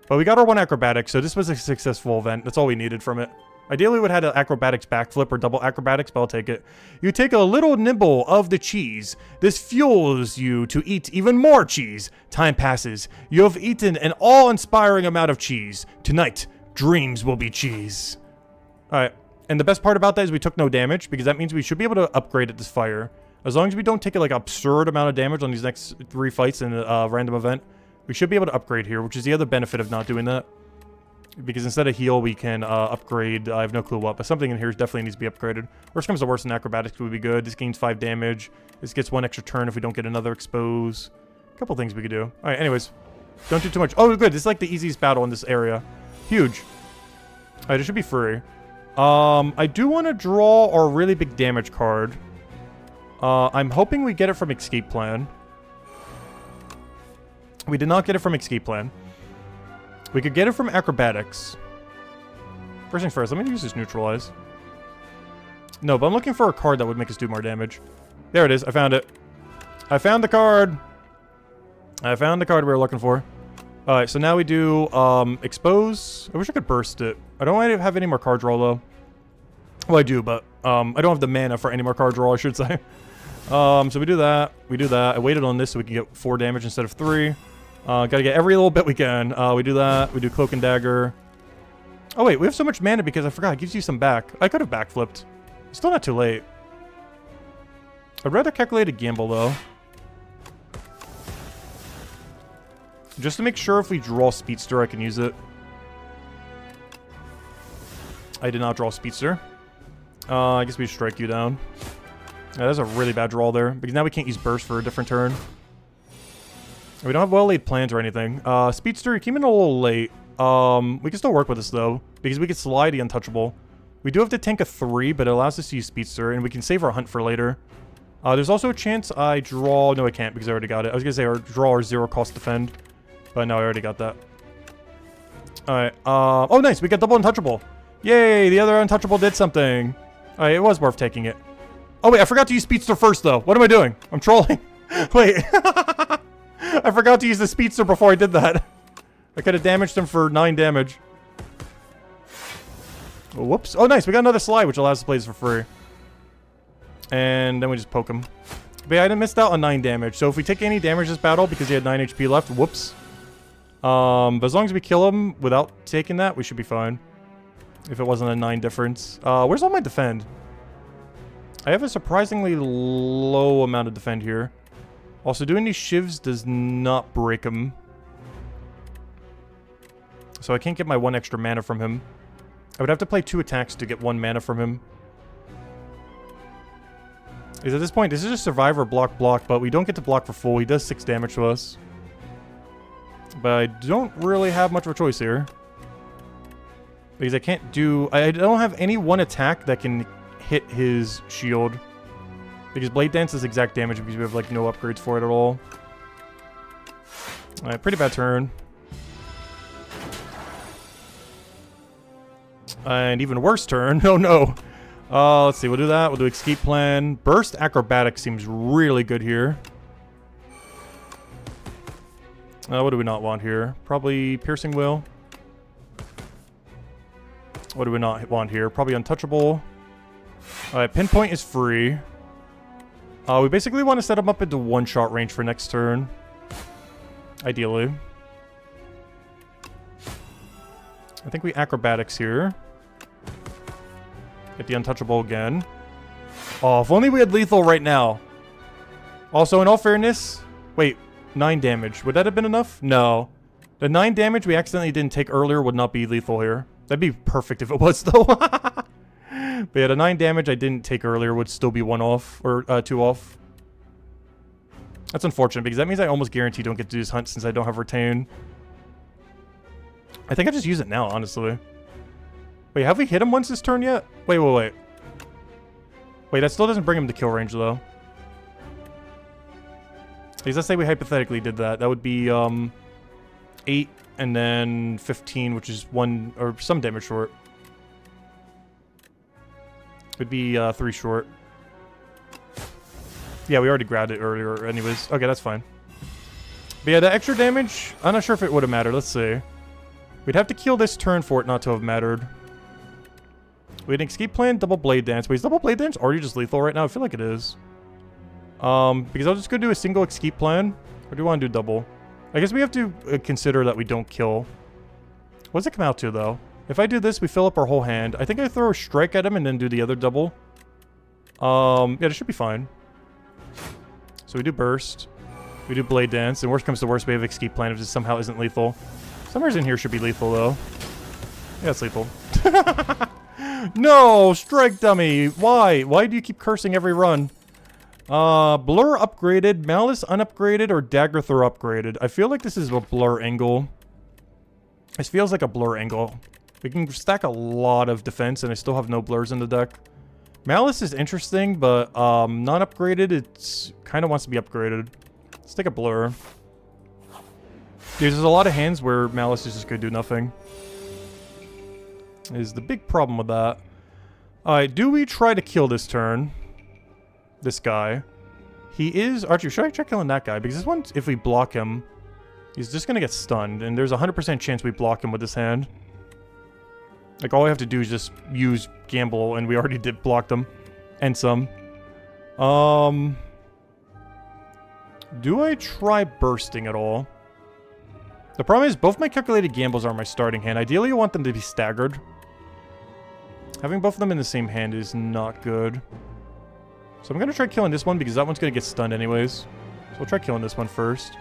But we got our 1 acrobatic, so this was a successful event. That's all we needed from it. Ideally, we would have had an acrobatics backflip or double acrobatics, but I'll take it. You take a little nibble of the cheese. This fuels you to eat even more cheese. Time passes. You have eaten an awe-inspiring amount of cheese. Tonight, dreams will be cheese. Alright, and the best part about that is we took no damage, because that means we should be able to upgrade at this fire. As long as we don't take like an absurd amount of damage on these next 3 fights in a random event, we should be able to upgrade here, which is the other benefit of not doing that. Because instead of heal, we can upgrade. I have no clue what, but something in here definitely needs to be upgraded. Worst comes to worst, in acrobatics would be good. This gains 5 damage. This gets 1 extra turn if we don't get another expose. A couple things we could do. Alright, anyways. Don't do too much. Oh, good. This is like the easiest battle in this area. Huge. Alright, it should be free. I do want to draw our really big damage card. I'm hoping we get it from Escape Plan. We did not get it from Escape Plan. We could get it from Acrobatics. First things first, let me use this Neutralize. No, but I'm looking for a card that would make us do more damage. There it is. I found it. I found the card. I found the card we were looking for. Alright, so now we do Expose. I wish I could burst it. I don't have any more card draw, though. Well, I do, but I don't have the mana for any more card draw, I should say. So we do that. We do that. I waited on this so we can get 4 damage instead of 3. Gotta get every little bit we can. We do that. We do Cloak and Dagger. Oh, wait. We have so much mana because I forgot. It gives you some back. I could have backflipped. It's still not too late. I'd rather calculate a gamble, though. Just to make sure if we draw Speedster, I can use it. I did not draw Speedster. I guess we strike you down. Yeah, that's a really bad draw there. Because now we can't use Burst for a different turn. We don't have well-laid plans or anything. Speedster, you came in a little late. We can still work with this, though. Because we can slide the Untouchable. We do have to tank a 3, but it allows us to use Speedster. And we can save our hunt for later. There's also a chance I draw... No, I can't because I already got it. I was going to say draw or 0-cost defend. But no, I already got that. Alright. Oh, nice. We got double Untouchable. Yay, the other Untouchable did something. Alright, it was worth taking it. Oh, wait, I forgot to use Speedster first, though. What am I doing? I'm trolling. Wait. I forgot to use the Speedster before I did that. I could have damaged him for 9 damage. Oh, whoops. Oh, nice. We got another slide, which allows us to play this for free. And then we just poke him. But yeah, I missed out on 9 damage. So if we take any damage this battle because he had 9 HP left, whoops. But as long as we kill him without taking that, we should be fine. If it wasn't a 9 difference. Where's all my defend? I have a surprisingly low amount of defend here. Also, doing these shivs does not break him. So I can't get my 1 extra mana from him. I would have to play 2 attacks to get 1 mana from him. Because at this point, this is just Survivor block, but we don't get to block for full. He does 6 damage to us. But I don't really have much of a choice here. Because I can't do... I don't have any 1 attack that can hit his shield. Because Blade Dance is exact damage because we have, like, no upgrades for it at all. Alright, pretty bad turn. And even worse turn. Oh, no. Let's see. We'll do that. We'll do Escape Plan. Burst Acrobatics seems really good here. What do we not want here? Probably Piercing Will. What do we not want here? Probably Untouchable. Alright, Pinpoint is free. We basically want to set him up into 1-shot range for next turn. Ideally. I think we Acrobatics here. Get the Untouchable again. Oh, if only we had lethal right now. Also, in all fairness... Wait, 9 damage. Would that have been enough? No. The 9 damage we accidentally didn't take earlier would not be lethal here. That'd be perfect if it was, though. But yeah, the 9 damage I didn't take earlier would still be 1 off. Or 2 off. That's unfortunate, because that means I almost guarantee don't get to do this hunt since I don't have Retain. I think I just use it now, honestly. Wait, have we hit him once this turn yet? Wait. Wait, that still doesn't bring him to kill range, though. Let's say we hypothetically did that. That would be, 8 and then 15, which is 1, or some damage short. It would be, 3 short. Yeah, we already grabbed it earlier anyways. Okay, that's fine. But yeah, the extra damage, I'm not sure if it would have mattered. Let's see. We'd have to kill this turn for it not to have mattered. We had an Escape Plan, Double Blade Dance. Wait, is Double Blade Dance already just lethal right now? I feel like it is. Because I'll just go do a single Escape Plan. Or do you want to do double? I guess we have to consider that we don't kill. What does it come out to, though? If I do this, we fill up our whole hand. I think I throw a strike at him and then do the other double. Yeah, this should be fine. So we do Burst. We do Blade Dance. And worst comes to worst, we have Escape Plan if this somehow isn't lethal. Somewhere in here should be lethal, though. Yeah, it's lethal. No! Strike dummy! Why? Why do you keep cursing every run? Blur upgraded, Malice unupgraded, or Dagger Throw upgraded. I feel like this is a Blur angle. This feels like a Blur angle. We can stack a lot of defense, and I still have no blurs in the deck. Malice is interesting, but not upgraded. It's kind of wants to be upgraded. Let's take a Blur. There's a lot of hands where Malice is just going to do nothing. Is the big problem with that. Alright, do we try to kill this turn? This guy. He is... Archie, should I try killing that guy? Because this one, if we block him, he's just going to get stunned. And there's a 100% chance we block him with this hand. Like, all we have to do is just use Gamble, and we already did block them. And some. Do I try bursting at all? The problem is, both my calculated gambles are my starting hand. Ideally, I want them to be staggered. Having both of them in the same hand is not good. So I'm going to try killing this one, because that one's going to get stunned anyways. So we'll try killing this one first.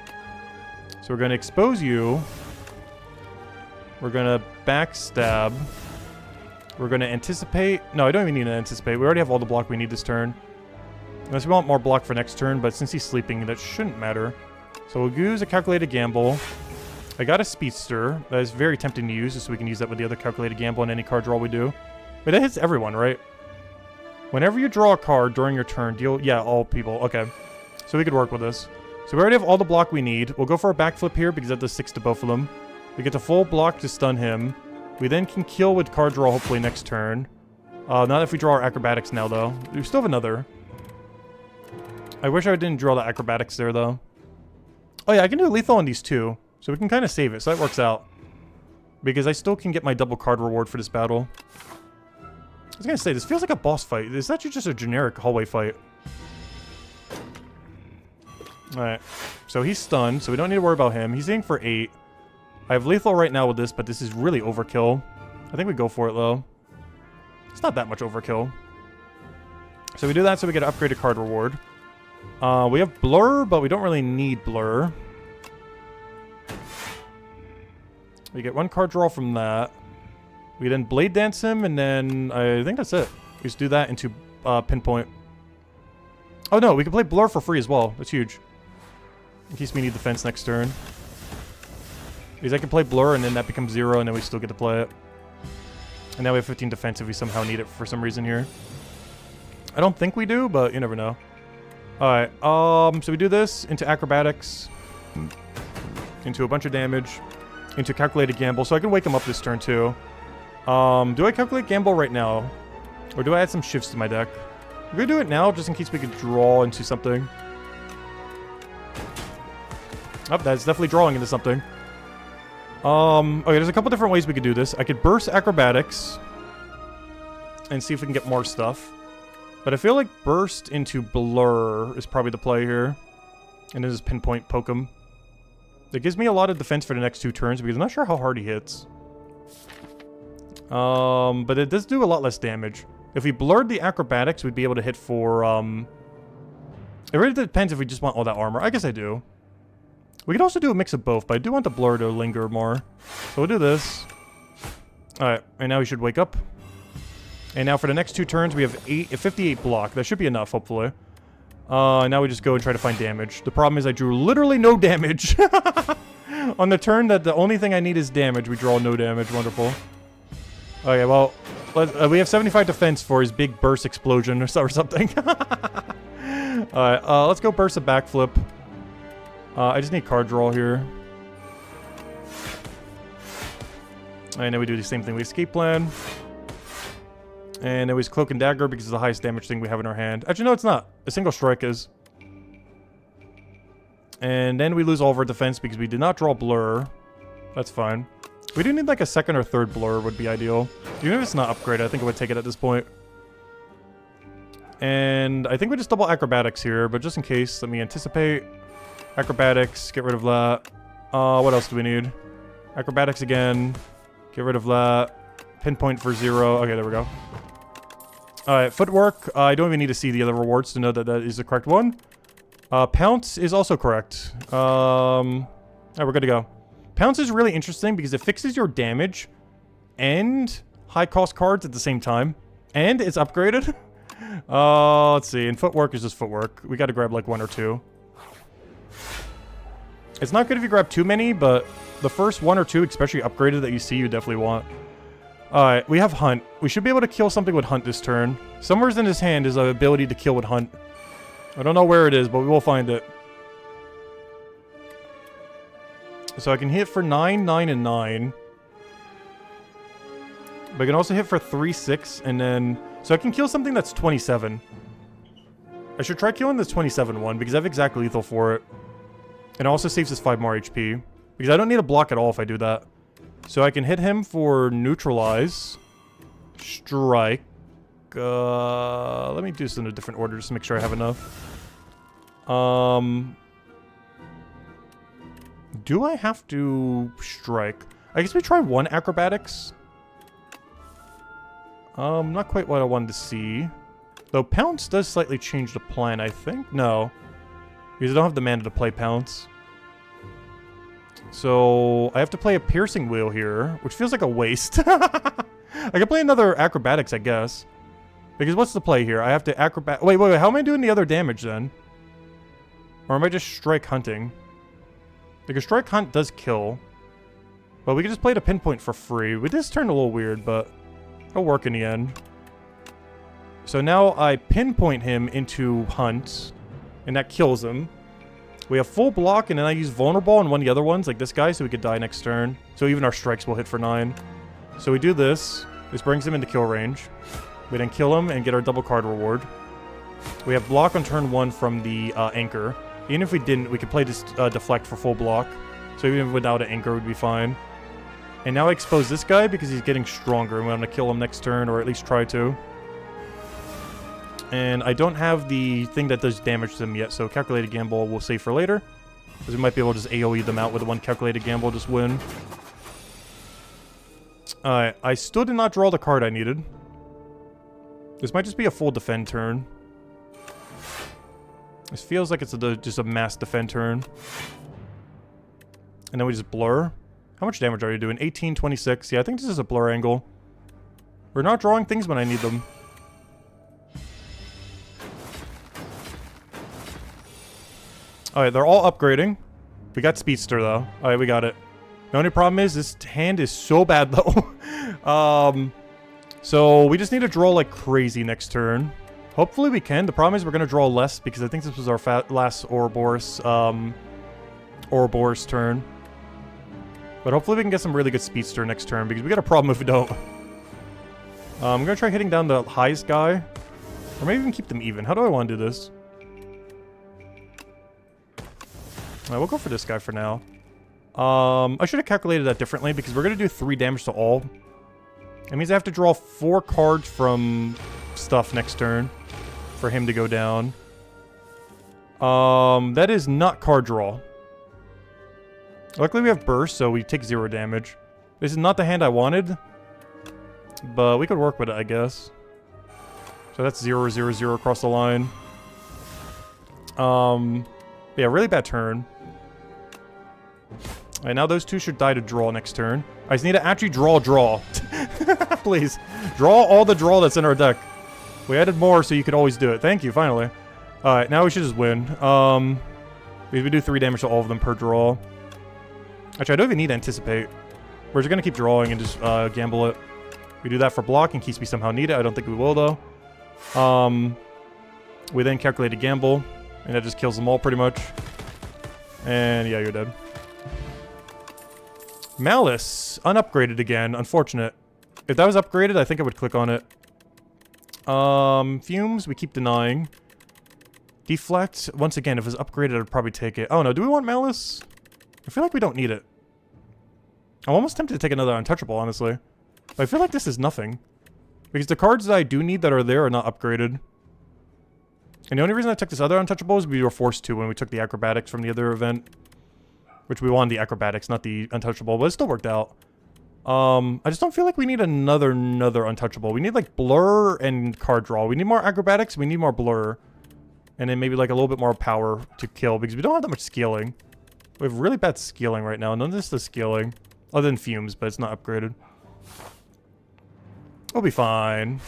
So we're going to expose you. We're going to backstab. We're going to anticipate. No, I don't even need to anticipate. We already have all the block we need this turn. Unless we want more block for next turn, but since he's sleeping, that shouldn't matter. So we'll use a calculated gamble. I got a Speedster. That is very tempting to use, just so we can use that with the other calculated gamble on any card draw we do. But that hits everyone, right? Whenever you draw a card during your turn, deal... Yeah, all people. Okay. So we could work with this. So we already have all the block we need. We'll go for a backflip here, because that does 6 to both of them. We get the full block to stun him. We then can kill with card draw, hopefully, next turn. Not if we draw our acrobatics now, though. We still have another. I wish I didn't draw the acrobatics there, though. Oh, yeah, I can do lethal on these two. So we can kind of save it, so that works out. Because I still can get my double card reward for this battle. I was gonna say, this feels like a boss fight. It's actually just a generic hallway fight. Alright. So he's stunned, so we don't need to worry about him. He's aiming for 8. I have lethal right now with this, but this is really overkill. I think we go for it, though. It's not that much overkill. So we do that so we get an upgraded card reward. We have Blur, but we don't really need Blur. We get 1 card draw from that. We then Blade Dance him, and then I think that's it. We just do that into Pinpoint. Oh no, we can play Blur for free as well. That's huge. In case we need defense next turn. Because I can play Blur, and then that becomes 0, and then we still get to play it. And now we have 15 defense if we somehow need it for some reason here. I don't think we do, but you never know. Alright, so we do this into Acrobatics. Into a bunch of damage. Into Calculated Gamble, so I can wake him up this turn too. Do I calculate Gamble right now? Or do I add some shifts to my deck? I'm gonna do it now, just in case we could draw into something. Oh, that's definitely drawing into something. Okay, there's a couple different ways we could do this. I could burst Acrobatics. And see if we can get more stuff. But I feel like burst into Blur is probably the play here. And then just Pinpoint poke him. It gives me a lot of defense for the next 2 turns, because I'm not sure how hard he hits. But it does do a lot less damage. If we blurred the acrobatics, we'd be able to hit for, It really depends if we just want all that armor. I guess I do. We could also do a mix of both, but I do want the blur to linger more. So we'll do this. Alright, and now we should wake up. And now for the next 2 turns, we have 58 block. That should be enough, hopefully. Now we just go and try to find damage. The problem is I drew literally no damage. On the turn that the only thing I need is damage, we draw no damage. Wonderful. Okay, well, we have 75 defense for his big burst explosion or something. Alright, let's go burst a backflip. I just need card draw here. And then we do the same thing with escape plan. And it was Cloak and Dagger because it's the highest damage thing we have in our hand. Actually, no, it's not. A single strike is. And then we lose all of our defense because we did not draw Blur. That's fine. We do need like a second or third Blur would be ideal. Even if it's not upgraded, I think it would take it at this point. And I think we just double Acrobatics here, but just in case, let me anticipate. Acrobatics, get rid of that. What else do we need? Acrobatics again. Get rid of that. Pinpoint for 0. Okay, there we go. Alright, Footwork. I don't even need to see the other rewards to know that that is the correct one. Pounce is also correct. Alright, we're good to go. Pounce is really interesting because it fixes your damage and high cost cards at the same time. And it's upgraded. Let's see. And footwork is just footwork. We got to grab like 1 or 2. It's not good if you grab too many, but the first 1 or 2, especially upgraded that you see, you definitely want. Alright, we have Hunt. We should be able to kill something with Hunt this turn. Somewhere's in his hand is an ability to kill with Hunt. I don't know where it is, but we will find it. So I can hit for 9, 9, and 9. But I can also hit for 3, 6, and then... So I can kill something that's 27. I should try killing this 27 one, because I have exact lethal for it. And it also saves us 5 more HP. Because I don't need a block at all if I do that. So I can hit him for neutralize. Strike. Let me do this in a different order just to make sure I have enough. Do I have to strike? I guess we try 1 acrobatics. Not quite what I wanted to see. Though Pounce does slightly change the plan, I think. No. Because I don't have the mana to play Pounce. So, I have to play a Piercing Wheel here, which feels like a waste. I can play another Acrobatics, I guess. Because what's the play here? I have to Acrobat... Wait, how am I doing the other damage then? Or am I just Strike Hunting? Because Strike Hunt does kill. But we can just play to Pinpoint for free. With this turn a little weird, but it'll work in the end. So now I Pinpoint him into Hunt, and that kills him. We have full block, and then I use Vulnerable on one of the other ones, like this guy, so we could die next turn. So even our strikes will hit for 9. So we do this. This brings him into kill range. We then kill him and get our double card reward. We have block on turn 1 from the anchor. Even if we didn't, we could play this deflect for full block. So even without an anchor, we'd be fine. And now I expose this guy because he's getting stronger, and we're going to kill him next turn, or at least try to. And I don't have the thing that does damage to them yet, so Calculated Gamble we'll save for later. Because we might be able to just AoE them out with the 1 Calculated Gamble, just win. Alright, I still did not draw the card I needed. This might just be a full defend turn. This feels like it's just a mass defend turn. And then we just blur. How much damage are you doing? 18, 26. Yeah, I think this is a blur angle. We're not drawing things when I need them. Alright, they're all upgrading. We got Speedster, though. Alright, we got it. The only problem is, this hand is so bad, though. So, we just need to draw like crazy next turn. Hopefully we can. The problem is we're going to draw less, because I think this was our last Ouroboros, Ouroboros turn. But hopefully we can get some really good Speedster next turn, because we got a problem if we don't. I'm going to try hitting down the highest guy. Or maybe even keep them even. How do I want to do this? We'll go for this guy for now. I should have calculated that differently, because we're going to do 3 damage to all. That means I have to draw 4 cards from stuff next turn for him to go down. That is not card draw. Luckily we have burst, so we take 0 damage. This is not the hand I wanted, but we could work with it, I guess. So that's 0, 0, 0 across the line. Yeah, really bad turn. Alright, now those 2 should die to draw next turn. I just need to actually draw. Please. Draw all the draw that's in our deck. We added more so you could always do it. Thank you, finally. Alright, now we should just win. We do 3 damage to all of them per draw. Actually, I don't even need to anticipate. We're just going to keep drawing and just gamble it. We do that for block in case we somehow need it. I don't think we will, though. We then calculate a gamble. And that just kills them all, pretty much. And yeah, you're dead. Malice. Unupgraded again. Unfortunate. If that was upgraded, I think I would click on it. Fumes, we keep denying. Deflect. Once again, if it's upgraded, I'd probably take it. Oh no, do we want Malice? I feel like we don't need it. I'm almost tempted to take another Untouchable, honestly. But I feel like this is nothing. Because the cards that I do need that are there are not upgraded. And the only reason I took this other Untouchable is we were forced to when we took the Acrobatics from the other event. Which we wanted the Acrobatics, not the Untouchable, but it still worked out. I just don't feel like we need another Untouchable. We need, like, Blur and Card Draw. We need more Acrobatics, we need more Blur. And then maybe, like, a little bit more power to kill, because we don't have that much scaling. We have really bad scaling right now. None of this is scaling. Other than Fumes, but it's not upgraded. We'll be fine.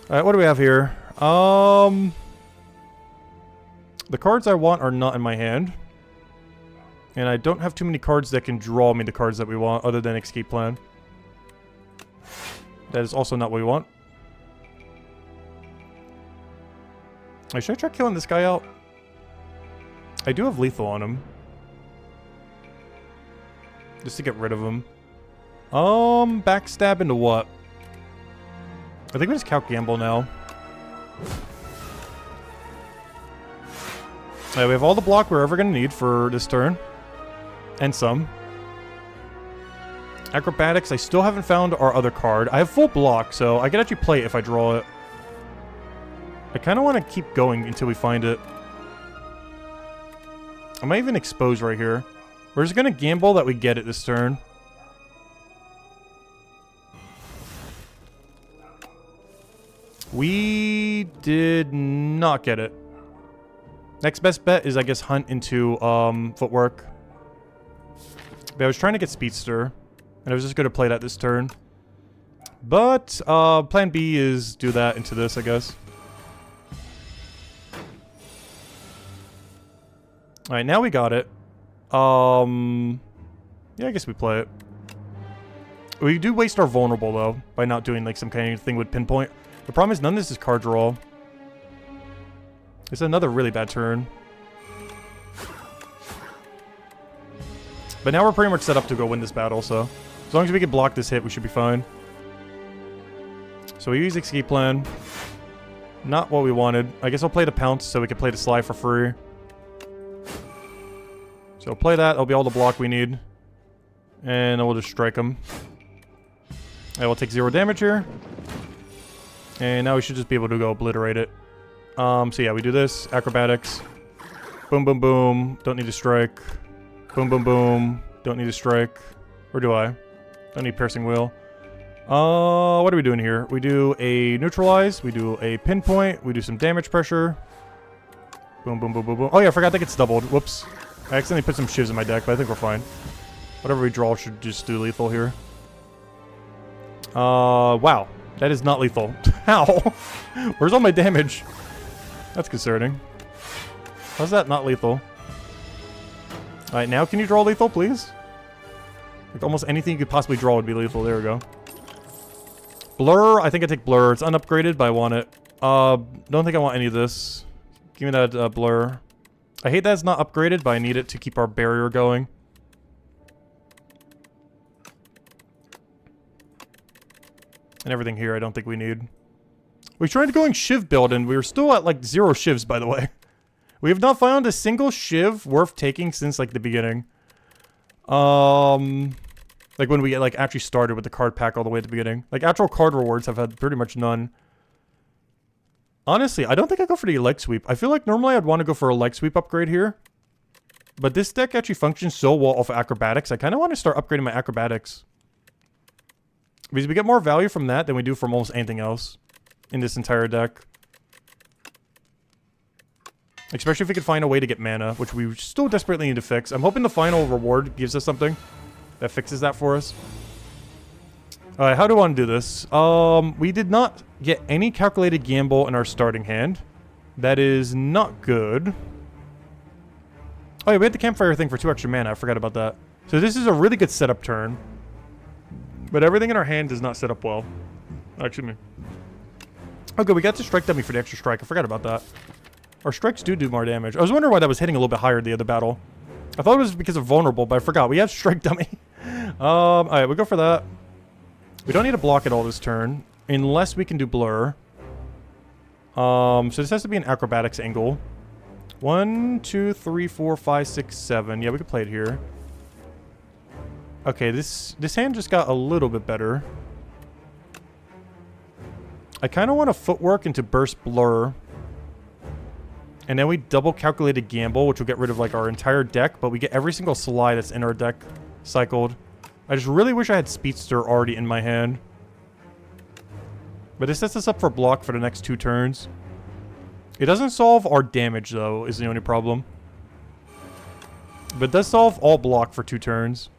Alright, what do we have here? The cards I want are not in my hand. And I don't have too many cards that can draw me the cards that we want, other than Escape Plan. That is also not what we want. Should I try killing this guy out? I do have lethal on him. Just to get rid of him. Backstab into what? I think we just calc gamble now. Alright, we have all the block we're ever going to need for this turn. And some. Acrobatics, I still haven't found our other card. I have full block, so I could actually play it if I draw it. I kind of want to keep going until we find it. I might even expose right here. We're just going to gamble that we get it this turn. We did not get it. Next best bet is, I guess, hunt into footwork. But I was trying to get Speedster, and I was just going to play that this turn. But plan B is do that into this, I guess. Alright, now we got it. Yeah, I guess we play it. We do waste our vulnerable, though, by not doing, like, some kind of thing with pinpoint. The problem is none of this is card draw. It's another really bad turn. But now we're pretty much set up to go win this battle, so... As long as we can block this hit, we should be fine. So we use Escape Plan. Not what we wanted. I guess I'll play the Pounce so we can play the Sly for free. So play that. That'll be all the block we need. And then we'll just strike him. I will take 0 damage here. And now we should just be able to go obliterate it. So yeah, we do this. Acrobatics. Boom, boom, boom. Don't need to strike. Boom, boom, boom. Don't need to strike. Or do I? Don't need Piercing Wheel. What are we doing here? We do a neutralize. We do a pinpoint. We do some damage pressure. Boom, boom, boom, boom, boom. Oh yeah, I forgot that gets doubled. Whoops. I accidentally put some shivs in my deck, but I think we're fine. Whatever we draw should just do lethal here. Wow. That is not lethal. How? Where's all my damage? That's concerning. How's that not lethal? Alright, now can you draw lethal, please? Like, almost anything you could possibly draw would be lethal. There we go. Blur. I think I take Blur. It's unupgraded, but I want it. Don't think I want any of this. Give me that, Blur. I hate that it's not upgraded, but I need it to keep our barrier going. And everything here I don't think we need. We tried going Shiv build, and we were still at, like, 0 Shivs, by the way. We have not found a single Shiv worth taking since, like, the beginning. Like, when we, like, actually started with the card pack all the way at the beginning. Like, actual card rewards have had pretty much none. Honestly, I don't think I go for the leg sweep. I feel like normally I'd want to go for a leg sweep upgrade here. But this deck actually functions so well off of acrobatics. I kind of want to start upgrading my acrobatics. Because we get more value from that than we do from almost anything else in this entire deck. Especially if we could find a way to get mana, which we still desperately need to fix. I'm hoping the final reward gives us something that fixes that for us. Alright, how do I want to do this? We did not get any calculated gamble in our starting hand. That is not good. Oh yeah, we had the campfire thing for 2 extra mana. I forgot about that. So this is a really good setup turn. But everything in our hand does not set up well. Excuse me. Okay, we got to strike dummy for the extra strike. I forgot about that. Our strikes do more damage. I was wondering why that was hitting a little bit higher the other battle. I thought it was because of vulnerable, but I forgot. We have strike dummy. Alright, we go for that. We don't need to block it all this turn. Unless we can do blur. So this has to be an acrobatics angle. 1, 2, 3, 4, 5, 6, 7. Yeah, we could play it here. Okay, this hand just got a little bit better. I kind of want to footwork into burst blur. And then we double calculate a gamble, which will get rid of like our entire deck, but we get every single Sly that's in our deck cycled. I just really wish I had Speedster already in my hand. But this sets us up for block for the next 2 turns. It doesn't solve our damage, though, is the only problem. But it does solve all block for 2 turns.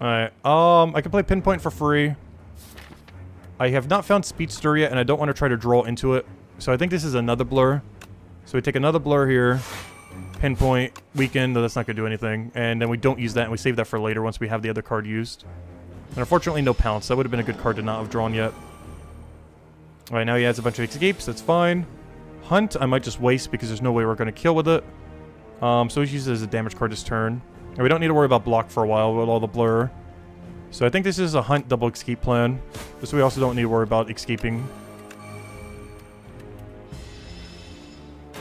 Alright, I can play Pinpoint for free. I have not found Speedster yet, and I don't want to try to draw into it. So I think this is another blur. So we take another blur here. Pinpoint, Weaken, though that's not going to do anything. And then we don't use that, and we save that for later once we have the other card used. And unfortunately, no Pounce. That would have been a good card to not have drawn yet. Alright, now he adds a bunch of escapes. That's fine. Hunt, I might just waste because there's no way we're going to kill with it. So we use it as a damage card this turn. And we don't need to worry about block for a while with all the blur. So I think this is a Hunt double escape plan. So we also don't need to worry about escaping.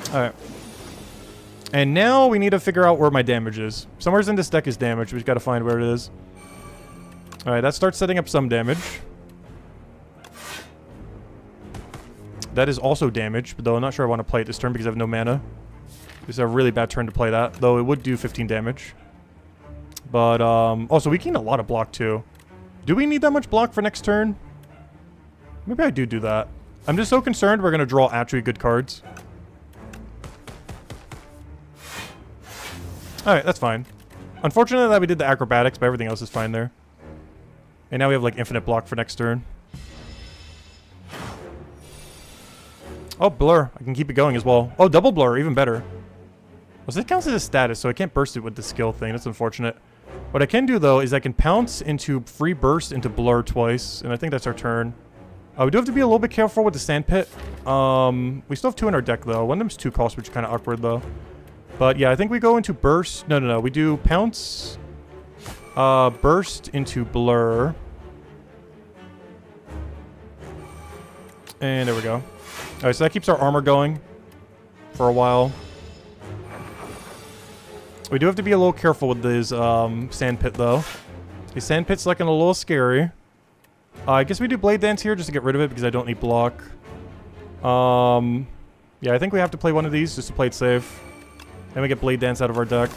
Alright. And now we need to figure out where my damage is. Somewhere in this deck is damage. We just got to find where it is. Alright, that starts setting up some damage. That is also damage, but though I'm not sure I want to play it this turn because I have no mana. This is a really bad turn to play that, though it would do 15 damage. But, also we gain a lot of block too. Do we need that much block for next turn? Maybe I do that. I'm just so concerned we're going to draw actually good cards. Alright, that's fine. Unfortunately that we did the acrobatics, but everything else is fine there. And now we have like infinite block for next turn. Oh, blur. I can keep it going as well. Oh, double blur, even better. Well, so this counts as a status, so I can't burst it with the skill thing. That's unfortunate. What I can do, though, is I can pounce into free burst into blur twice, and I think that's our turn. We do have to be a little bit careful with the Sandpit. We still have 2 in our deck, though. One of them's 2 cost, which is kind of awkward, though. But, yeah, I think we go into burst. No. We do pounce, burst into blur. And there we go. Alright, so that keeps our armor going for a while. We do have to be a little careful with this Sandpit, though. The Sandpit's looking a little scary. I guess we do Blade Dance here just to get rid of it because I don't need block. Yeah, I think we have to play one of these just to play it safe. Then we get Blade Dance out of our deck.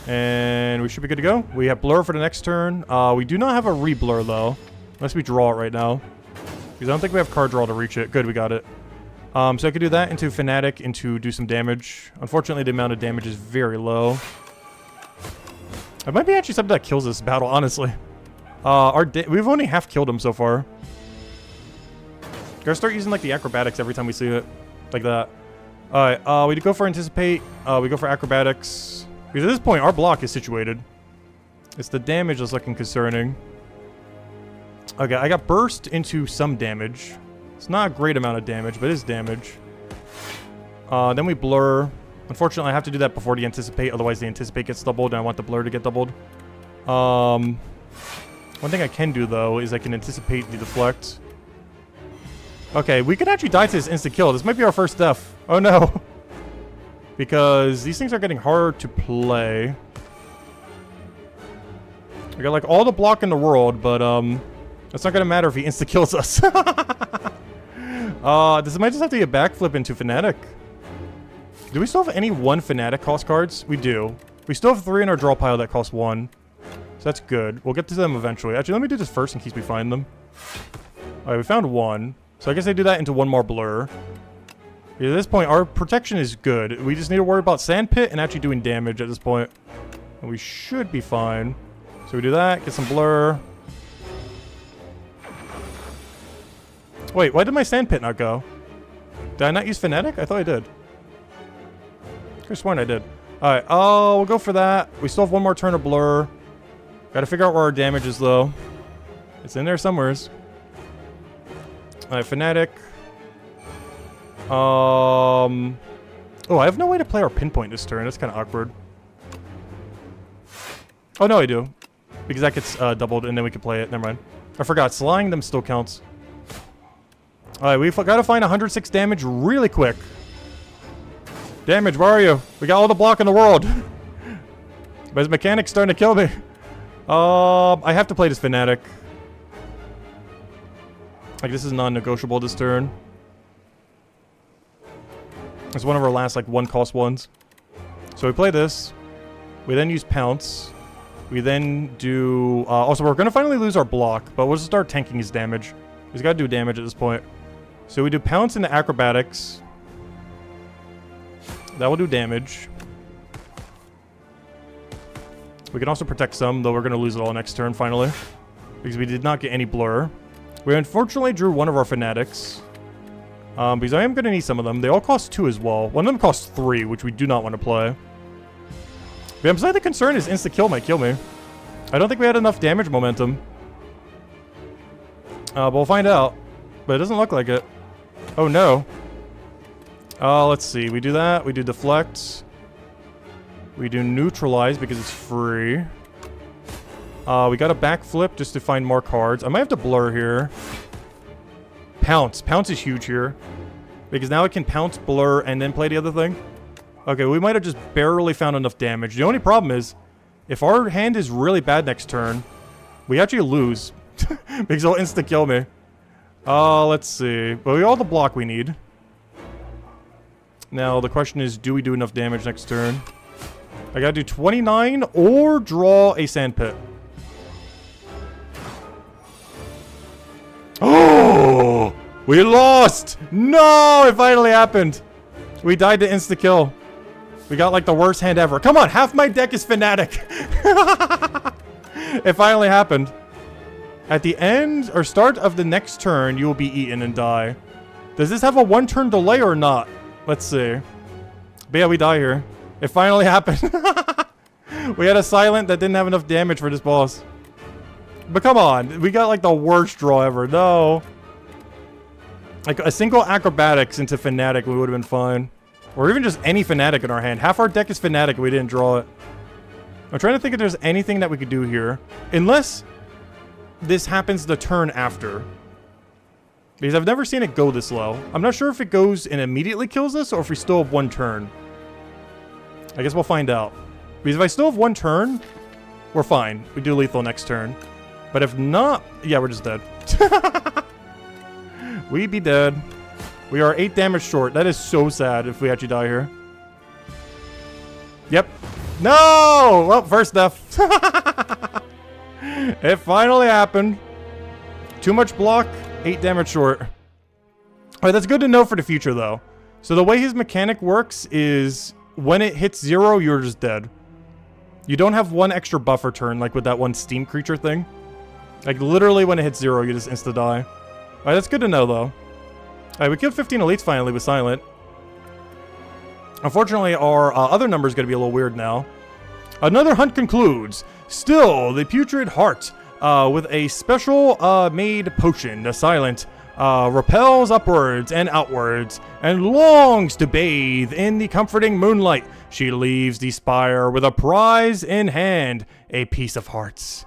And we should be good to go. We have Blur for the next turn. We do not have a Reblur, though. Unless we draw it right now. Because I don't think we have card draw to reach it. Good, we got it. So I could do that into Fanatic, into do some damage. Unfortunately, the amount of damage is very low. It might be actually something that kills this battle, honestly. We've only half killed him so far. Gotta start using, like, the acrobatics every time we see it. Like that. Alright, we go for Anticipate. We go for acrobatics. Because at this point, our block is situated. It's the damage that's looking concerning. Okay, I got burst into some damage. It's not a great amount of damage, but it is damage. Then we blur. Unfortunately, I have to do that before the Anticipate, otherwise the Anticipate gets doubled, and I want the blur to get doubled. One thing I can do, though, is I can Anticipate the Deflect. Okay, we could actually die to this insta-kill. This might be our first death. Oh, no. Because these things are getting hard to play. I got, like, all the block in the world, but, it's not gonna matter if he insta-kills us. This might just have to be a backflip into Fanatic. Do we still have any 1 Fanatic cost cards? We do. We still have 3 in our draw pile that cost 1. So that's good. We'll get to them eventually. Actually, let me do this first in case we find them. Alright, we found 1. So I guess I do that into 1 more blur. Yeah, at this point, our protection is good. We just need to worry about Sandpit and actually doing damage at this point. And we should be fine. So we do that, get some blur. Wait, why did my Sandpit not go? Did I not use Fanatic? I thought I did. I could have sworn I did. Alright, we'll go for that. We still have 1 more turn of blur. Gotta figure out where our damage is, though. It's in there somewheres. Alright, Fanatic. Oh, I have no way to play our Pinpoint this turn. That's kind of awkward. Oh, no, I do. Because that gets doubled, and then we can play it. Never mind. I forgot. Slaying them still counts. Alright, we've got to find 106 damage really quick. Damage, where are you? We got all the block in the world. But his mechanic's starting to kill me. I have to play this Fanatic. Like, this is non-negotiable this turn. It's one of our last, like, 1-cost ones. So we play this. We then use Pounce. We then do... also, we're going to finally lose our block, but we'll just start tanking his damage. He's got to do damage at this point. So we do Pounce into Acrobatics. That will do damage. We can also protect some, though we're going to lose it all next turn, finally. Because we did not get any blur. We unfortunately drew one of our fanatics. Because I am going to need some of them. They all cost 2 as well. One of them costs 3, which we do not want to play. But besides, the concern is insta-kill might kill me. I don't think we had enough damage momentum. But we'll find out. But it doesn't look like it. Oh, no. Let's see. We do that. We do deflect. We do neutralize because it's free. We got a backflip just to find more cards. I might have to blur here. Pounce. Pounce is huge here. Because now I can pounce, blur, and then play the other thing. Okay, we might have just barely found enough damage. The only problem is, if our hand is really bad next turn, we actually lose. Because it'll insta-kill me. Let's see. But we all the block we need. Now, the question is, do we do enough damage next turn? I gotta do 29 or draw a sandpit. Oh! We lost! No! It finally happened. We died to insta-kill. We got like the worst hand ever. Come on, half my deck is Fanatic. It finally happened. At the end or start of the next turn, you will be eaten and die. Does this have a 1-turn delay or not? Let's see. But yeah, we die here. It finally happened. We had a silent that didn't have enough damage for this boss. But come on. We got like the worst draw ever. No. Like a single acrobatics into Fanatic, we would have been fine. Or even just any Fanatic in our hand. Half our deck is Fanatic and we didn't draw it. I'm trying to think if there's anything that we could do here. Unless this happens the turn after. Because I've never seen it go this low. I'm not sure if it goes and immediately kills us or if we still have 1 turn. I guess we'll find out. Because if I still have 1 turn, we're fine. We do lethal next turn. But if not, yeah, we're just dead. We be dead. We are 8 damage short. That is so sad if we actually die here. Yep. No! Well, first death. It finally happened. Too much block, 8 damage short. Alright, that's good to know for the future, though. So the way his mechanic works is when it hits 0, you're just dead. You don't have 1 extra buffer turn, like with that one steam creature thing. Like, literally when it hits 0, you just insta-die. Alright, that's good to know, though. Alright, we killed 15 elites finally with Silent. Unfortunately, our other number is going to be a little weird now. Another hunt concludes. Still, the Putrid Heart, with a special made potion, the Silent, repels upwards and outwards, and longs to bathe in the comforting moonlight. She leaves the spire with a prize in hand, a piece of hearts.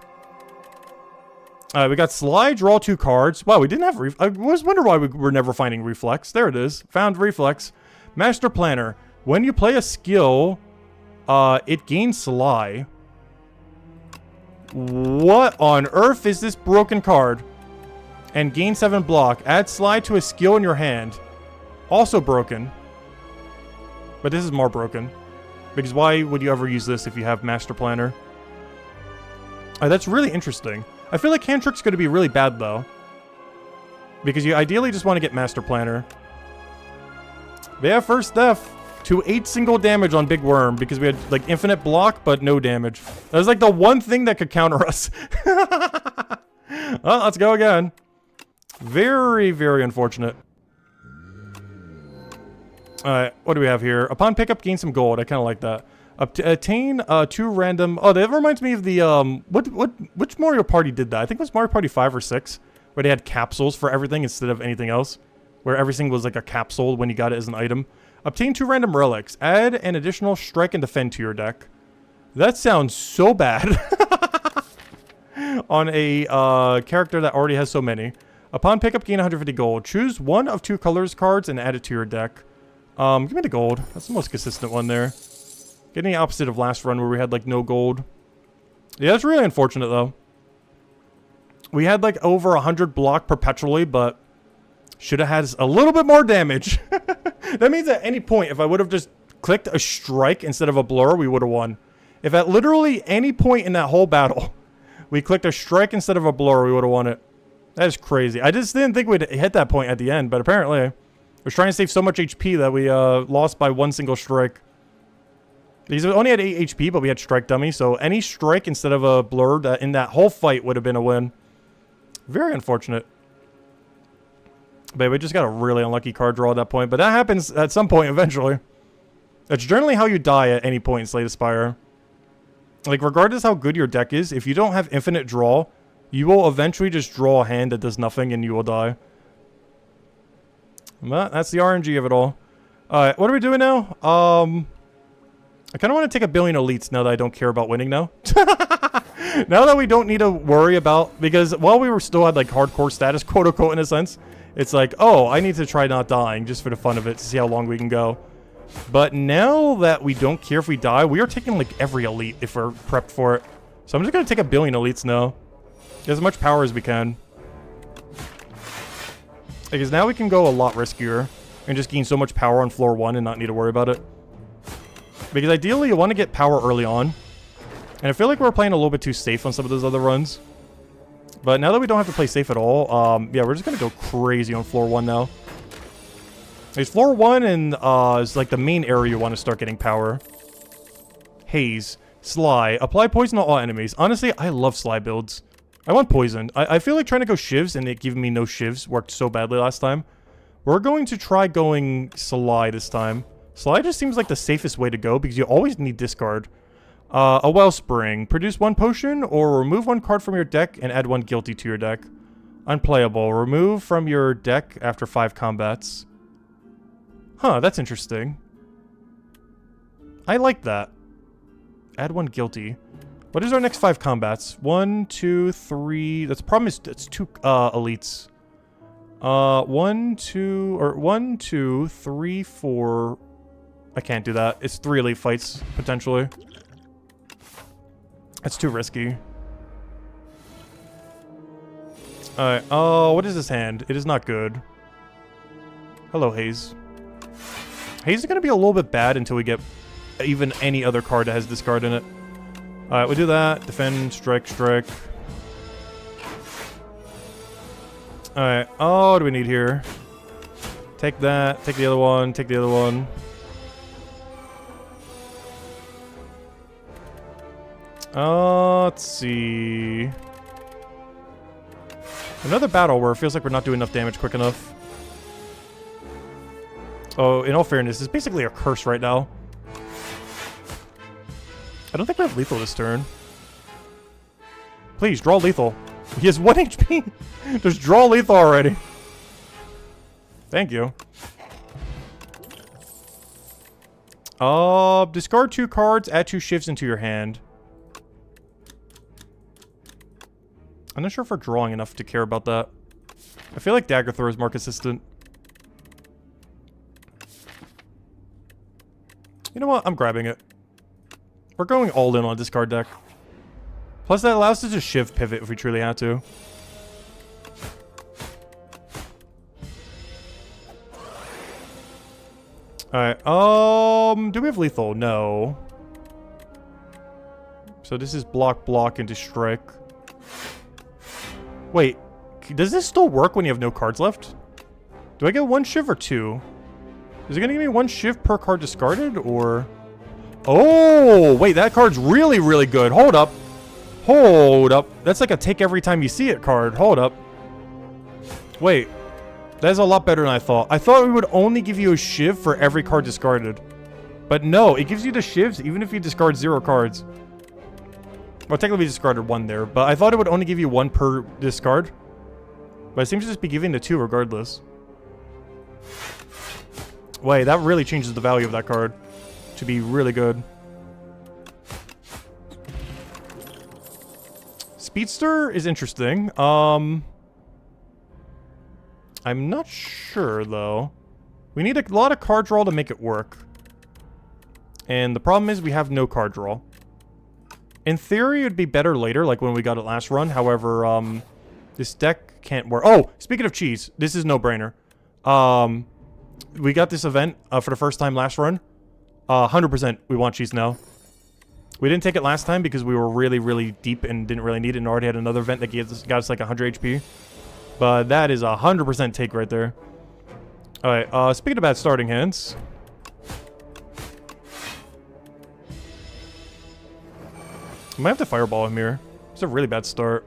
We got Slide, draw 2 cards. Wow, we didn't have I was wondering why we were never finding Reflex. There it is. Found Reflex. Master Planner. When you play a skill, it gains Sly. What on earth is this broken card? And gain 7 block. Add Slide to a skill in your hand. Also broken. But this is more broken. Because why would you ever use this if you have Master Planner? That's really interesting. I feel like Hand Trick's going to be really bad, though. Because you ideally just want to get Master Planner. But yeah, first death. To 8 single damage on Big Worm. Because we had, like, infinite block, but no damage. That was, like, the one thing that could counter us. Well, let's go again. Very, very unfortunate. Alright, what do we have here? Upon pickup, gain some gold. I kind of like that. Attain 2 random... Oh, that reminds me of the... Which Mario Party did that? I think it was Mario Party 5 or 6. Where they had capsules for everything instead of anything else. Where everything was like a capsule when you got it as an item. Obtain 2 random relics. Add an additional strike and defend to your deck. That sounds so bad. On a character that already has so many. Upon pickup, gain 150 gold. Choose 1 of 2 colors cards and add it to your deck. Give me the gold. That's the most consistent one there. Getting the opposite of last run where we had like no gold. Yeah, that's really unfortunate though. We had like over 100 block perpetually, but should have had a little bit more damage. That means at any point, if I would have just clicked a strike instead of a blur, we would have won. If at literally any point in that whole battle, we clicked a strike instead of a blur, we would have won it. That is crazy. I just didn't think we'd hit that point at the end, but apparently I was trying to save so much HP that we lost by 1 single strike. These only had 8 HP, but we had Strike Dummy, so any strike instead of a blur in that whole fight would have been a win. Very unfortunate. But we just got a really unlucky card draw at that point, but that happens at some point eventually. That's generally how you die at any point in Slay the Spire. Like, regardless how good your deck is, if you don't have infinite draw, you will eventually just draw a hand that does nothing and you will die. But that's the RNG of it all. Alright, what are we doing now? I kind of want to take a billion elites now that I don't care about winning now. Now that we don't need to worry about... Because while we were still at, like, hardcore status, quote-unquote, in a sense, it's like, oh, I need to try not dying just for the fun of it to see how long we can go. But now that we don't care if we die, we are taking, like, every elite if we're prepped for it. So I'm just going to take a billion elites now. Get as much power as we can. Because now we can go a lot riskier and just gain so much power on floor 1 and not need to worry about it. Because ideally, you want to get power early on. And I feel like we're playing a little bit too safe on some of those other runs. But now that we don't have to play safe at all, yeah, we're just going to go crazy on floor 1 now. There's floor 1 and is like the main area you want to start getting power. Haze. Sly. Apply poison to all enemies. Honestly, I love Sly builds. I want poison. I feel like trying to go shivs and it giving me no shivs worked so badly last time. We're going to try going Sly this time. Sly just seems like the safest way to go because you always need discard. A Wellspring. Produce 1 potion or remove 1 card from your deck and add 1 guilty to your deck. Unplayable. Remove from your deck after 5 combats. Huh, that's interesting. I like that. Add 1 guilty. What is our next 5 combats? 1, 2, 3. That's the problem is it's 2 elites. 1, 2, 3, 4. I can't do that. It's 3 elite fights, potentially. That's too risky. Alright, oh, what is this hand? It is not good. Hello, Haze. Haze is going to be a little bit bad until we get even any other card that has discard in it. Alright, we do that. Defend, strike, strike. Alright, oh, what do we need here? Take that, take the other one, take the other one. Let's see. Another battle where it feels like we're not doing enough damage quick enough. Oh, in all fairness, it's basically a curse right now. I don't think we have lethal this turn. Please, draw lethal. He has 1 HP. Just draw lethal already. Thank you. Discard 2 cards, add 2 shifts into your hand. I'm not sure if we're drawing enough to care about that. I feel like Dagger Throw is more consistent. You know what? I'm grabbing it. We're going all in on a discard deck. Plus, that allows us to just shiv pivot if we truly had to. Alright, do we have lethal? No. So this is block, block, into strike. Wait, does this still work when you have no cards left? Do I get 1 shiv or 2? Is it gonna give me 1 shiv per card discarded, or... Oh, wait, that card's really, really good. Hold up. Hold up. That's like a take every time you see it card. Hold up. Wait. That is a lot better than I thought. I thought it would only give you a shiv for every card discarded. But no, it gives you the shivs even if you discard 0 cards. Well, technically we discarded 1 there, but I thought it would only give you 1 per discard. But it seems to just be giving the 2 regardless. Wait, that really changes the value of that card to be really good. Speedster is interesting. I'm not sure, though. We need a lot of card draw to make it work. And the problem is we have no card draw. In theory, it would be better later, like when we got it last run. However, this deck can't work. Oh, speaking of cheese, this is no-brainer. We got this event for the first time last run. 100% we want cheese now. We didn't take it last time because we were really, really deep and didn't really need it and already had another event that got us like 100 HP. But that is 100% take right there. Alright, speaking of bad starting hands. I might have to fireball him here. It's a really bad start.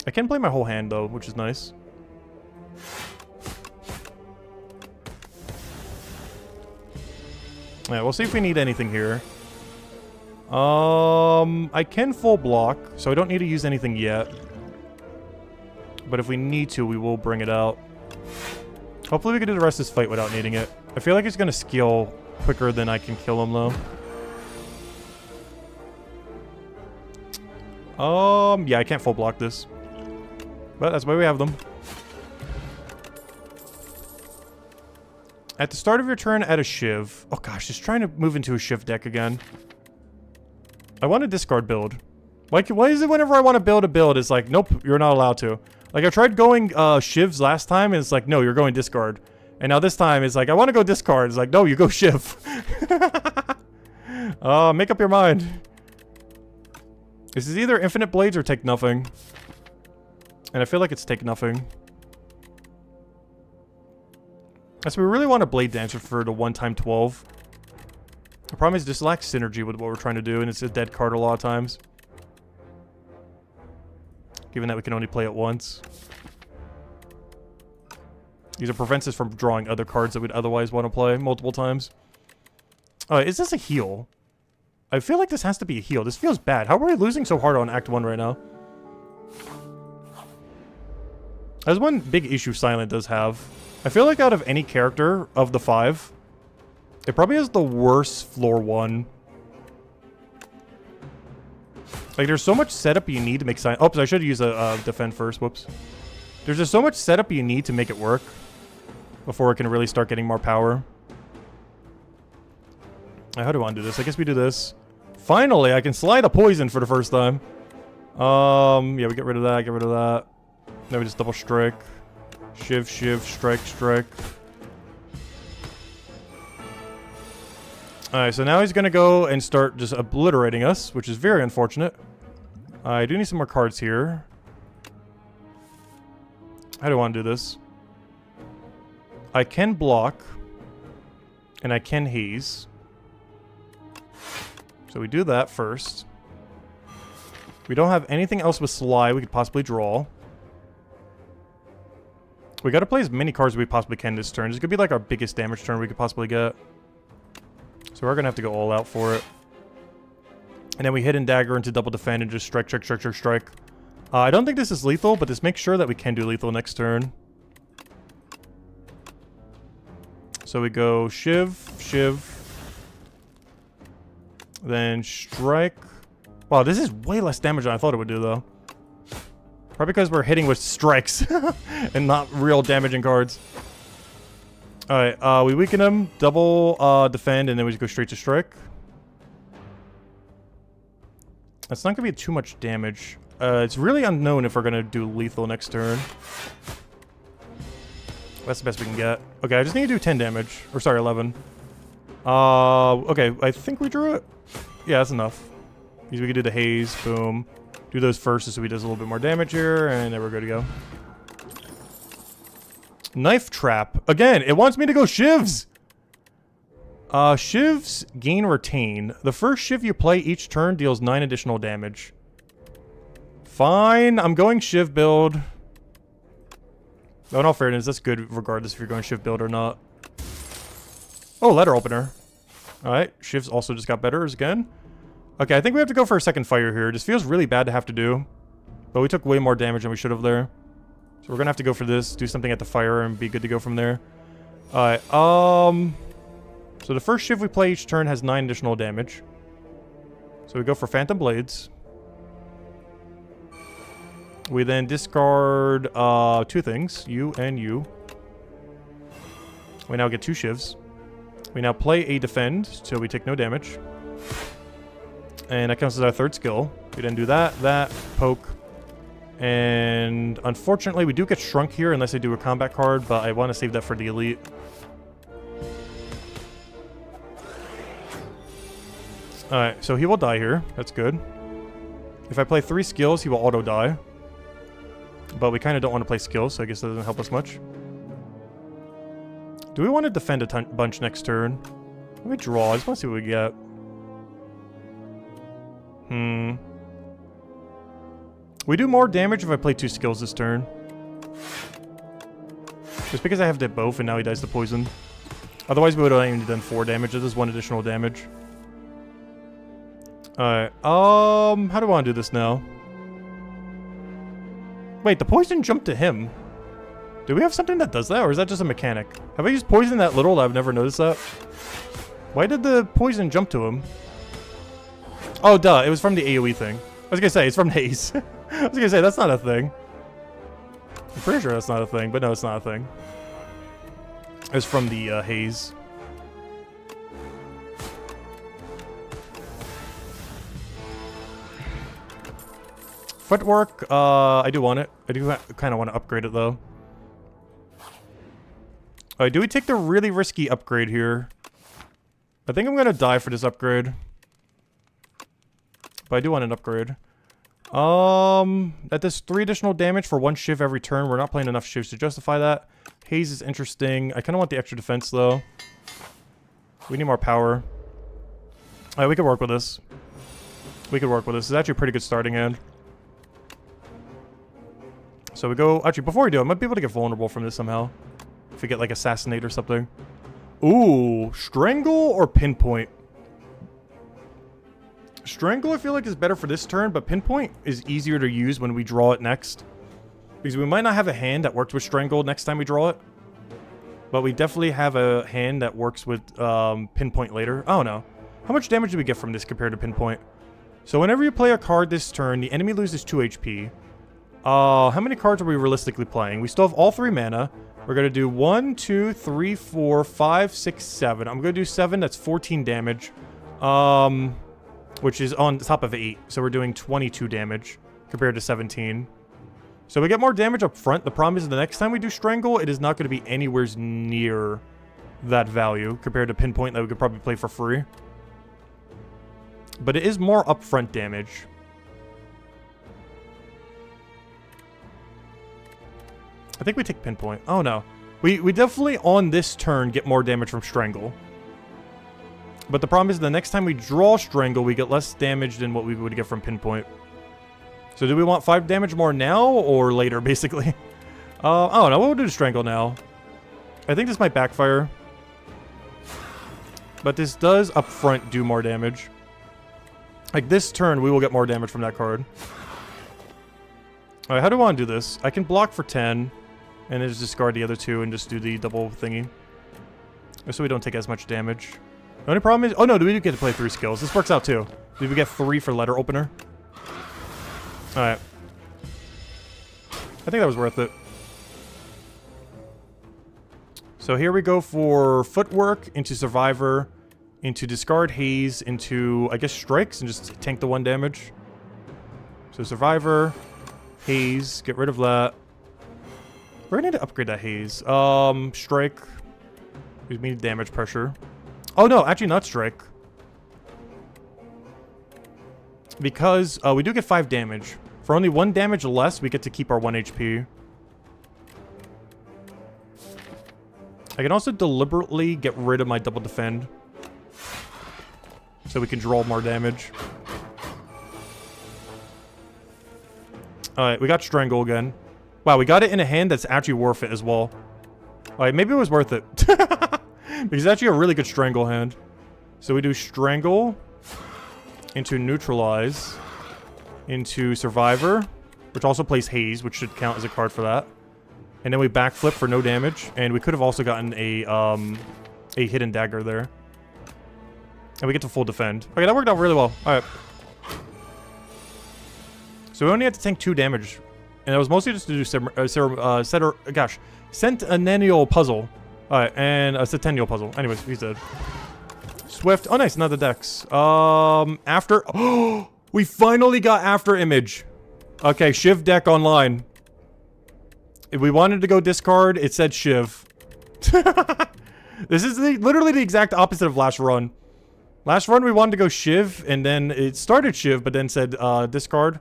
I can play my whole hand though, which is nice. Yeah, we'll see if we need anything here. I can full block, so I don't need to use anything yet. But if we need to, we will bring it out. Hopefully we can do the rest of this fight without needing it. I feel like he's gonna scale quicker than I can kill him though. Yeah, I can't full block this. But that's why we have them. At the start of your turn, add a Shiv. Oh gosh, just trying to move into a Shiv deck again. I want to discard build. Like, why is it whenever I want to build a build, it's like, nope, you're not allowed to. Like, I tried going Shivs last time, and it's like, no, you're going discard. And now this time, it's like, I want to go discard. It's like, no, you go Shiv. Make up your mind. This is either Infinite Blades or Take Nothing. And I feel like it's Take Nothing. So we really want a Blade Dancer for the 1x12. The problem is this lacks synergy with what we're trying to do, and it's a dead card a lot of times. Given that we can only play it once. These are prevents us from drawing other cards that we'd otherwise want to play multiple times. Is this a heal? I feel like this has to be a heal. This feels bad. How are we losing so hard on Act 1 right now? There's one big issue Silent does have. I feel like out of any character of the 5, it probably has the worst floor 1. Like, there's so much setup you need to make Silent... Oops, I should use a defend first. Whoops. There's just so much setup you need to make it work before it can really start getting more power. How do I want to do this? I guess we do this. Finally, I can slide a poison for the first time. Yeah, we get rid of that, get rid of that. Then we just double strike. Shiv, shiv, strike, strike. Alright, so now he's gonna go and start just obliterating us, which is very unfortunate. I do need some more cards here. How do I want to do this? I can block. And I can haze. So we do that first. We don't have anything else with Sly we could possibly draw. We gotta play as many cards as we possibly can this turn. This could be like our biggest damage turn we could possibly get. So we're gonna have to go all out for it. And then we Hidden Dagger into double defend and just strike, strike, strike, strike, strike. I don't think this is lethal, but this makes sure that we can do lethal next turn. So we go Shiv, Shiv. Then strike. Wow, this is way less damage than I thought it would do, though. Probably because we're hitting with strikes and not real damaging cards. Alright, we weaken him, double defend, and then we just go straight to strike. That's not going to be too much damage. It's really unknown if we're going to do lethal next turn. That's the best we can get. Okay, I just need to do 10 damage. Or sorry, 11. Okay, I think we drew it. Yeah, that's enough. We can do the haze, boom. Do those first so he does a little bit more damage here, and then we're good to go. Knife Trap. Again, it wants me to go Shivs! Shivs gain retain. The first Shiv you play each turn deals 9 additional damage. Fine, I'm going Shiv build. No, in all fairness, that's good regardless if you're going Shiv build or not. Oh, letter opener. Alright, Shivs also just got better again. Okay, I think we have to go for a second fire here. This feels really bad to have to do. But we took way more damage than we should have there. So we're gonna have to go for this, do something at the fire, and be good to go from there. Alright, so the first Shiv we play each turn has 9 additional damage. So we go for Phantom Blades. We then discard 2 things, you and you. We now get 2 Shivs. We now play a defend, so we take no damage. And that counts as our 3rd skill. We then do that, poke. And unfortunately, we do get shrunk here unless I do a combat card, but I want to save that for the elite. Alright, so he will die here. That's good. If I play 3 skills, he will auto-die. But we kind of don't want to play skills, so I guess that doesn't help us much. Do we want to defend a bunch next turn? Let me draw. I just want to see what we get. We do more damage if I play 2 skills this turn. Just because I have to both and now he dies to poison. Otherwise we would have only done 4 damage. This is 1 additional damage. Alright, how do I want to do this now? Wait, the poison jumped to him. Do we have something that does that, or is that just a mechanic? Have I used poison that little that I've never noticed that? Why did the poison jump to him? Oh, duh, it was from the AoE thing. I was gonna say, it's from Haze. I was gonna say, that's not a thing. I'm pretty sure that's not a thing, but no, it's not a thing. It's from the Haze. Footwork, I do want it. I do kind of want to upgrade it, though. Alright, do we take the really risky upgrade here? I think I'm going to die for this upgrade. But I do want an upgrade. That does 3 additional damage for 1 shiv every turn. We're not playing enough shivs to justify that. Haze is interesting. I kind of want the extra defense, though. We need more power. Alright, we could work with this. We could work with this. It's actually a pretty good starting hand. So we go... Actually, before we do, I might be able to get vulnerable from this somehow. If we get, like, Assassinate or something. Ooh, Strangle or Pinpoint? Strangle, I feel like, is better for this turn, but Pinpoint is easier to use when we draw it next. Because we might not have a hand that works with Strangle next time we draw it. But we definitely have a hand that works with Pinpoint later. I don't know. How much damage do we get from this compared to Pinpoint? So whenever you play a card this turn, the enemy loses 2 HP. How many cards are we realistically playing? We still have all 3 mana. We're going to do 1, 2, 3, 4, 5, 6, 7. I'm going to do 7. That's 14 damage. Which is on top of 8. So we're doing 22 damage compared to 17. So we get more damage up front. The problem is the next time we do Strangle, it is not going to be anywhere near that value compared to Pinpoint that we could probably play for free. But it is more upfront damage. I think we take Pinpoint. Oh, no. We definitely, on this turn, get more damage from Strangle. But the problem is the next time we draw Strangle, we get less damage than what we would get from Pinpoint. So do we want 5 damage more now or later, basically? I don't know. We'll do Strangle now. I think this might backfire. But this does, up front, do more damage. Like, this turn, we will get more damage from that card. Alright, how do I want to do this? I can block for 10. And then just discard the other 2 and just do the double thingy. So we don't take as much damage. The only problem is... Oh no, do we do get to play 3 skills? This works out too. Did we get 3 for letter opener? Alright. I think that was worth it. So here we go for Footwork, into Survivor, into Discard Haze, into, I guess, Strikes, and just tank the 1 damage. So Survivor, Haze, get rid of that. We're gonna need to upgrade that Haze. Strike. We need damage pressure. Oh no, actually not Strike. Because we do get 5 damage. For only 1 damage less, we get to keep our 1 HP. I can also deliberately get rid of my double defend. So we can draw more damage. Alright, we got Strangle again. Wow, we got it in a hand that's actually worth it as well. Alright, maybe it was worth it. Because it's actually a really good Strangle hand. So we do Strangle. Into Neutralize. Into Survivor. Which also plays Haze, which should count as a card for that. And then we backflip for no damage. And we could have also gotten a Hidden Dagger there. And we get to full defend. Okay, that worked out really well. Alright. So we only had to tank 2 damage. And it was mostly just to do Centennial Puzzle. Alright, and a Centennial Puzzle. Anyways, he's dead. Swift. Oh, nice. Another Dex. After. Oh, we finally got After Image. Okay, Shiv deck online. If we wanted to go discard, it said Shiv. This is literally the exact opposite of last run. Last run, we wanted to go Shiv, and then it started Shiv, but then said discard.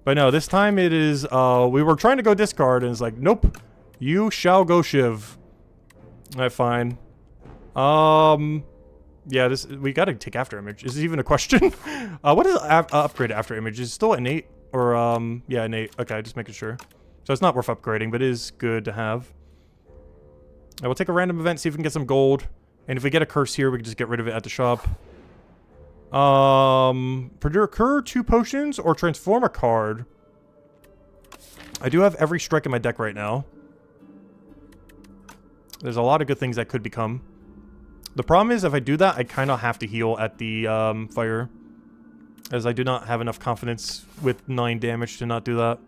But no, this time it is, we were trying to go discard, and it's like, nope, you shall go Shiv. Alright, fine. Yeah, we gotta take after image. Is this even a question? What is upgrade after image? Is it still innate? Or, yeah, innate. Okay, just making sure. So it's not worth upgrading, but it is good to have. I will take a random event, see if we can get some gold. And if we get a curse here, we can just get rid of it at the shop. Procure 2 potions or transform a card. I do have every strike in my deck right now. There's a lot of good things that could become. The problem is, if I do that, I kind of have to heal at the fire. As I do not have enough confidence with 9 damage to not do that.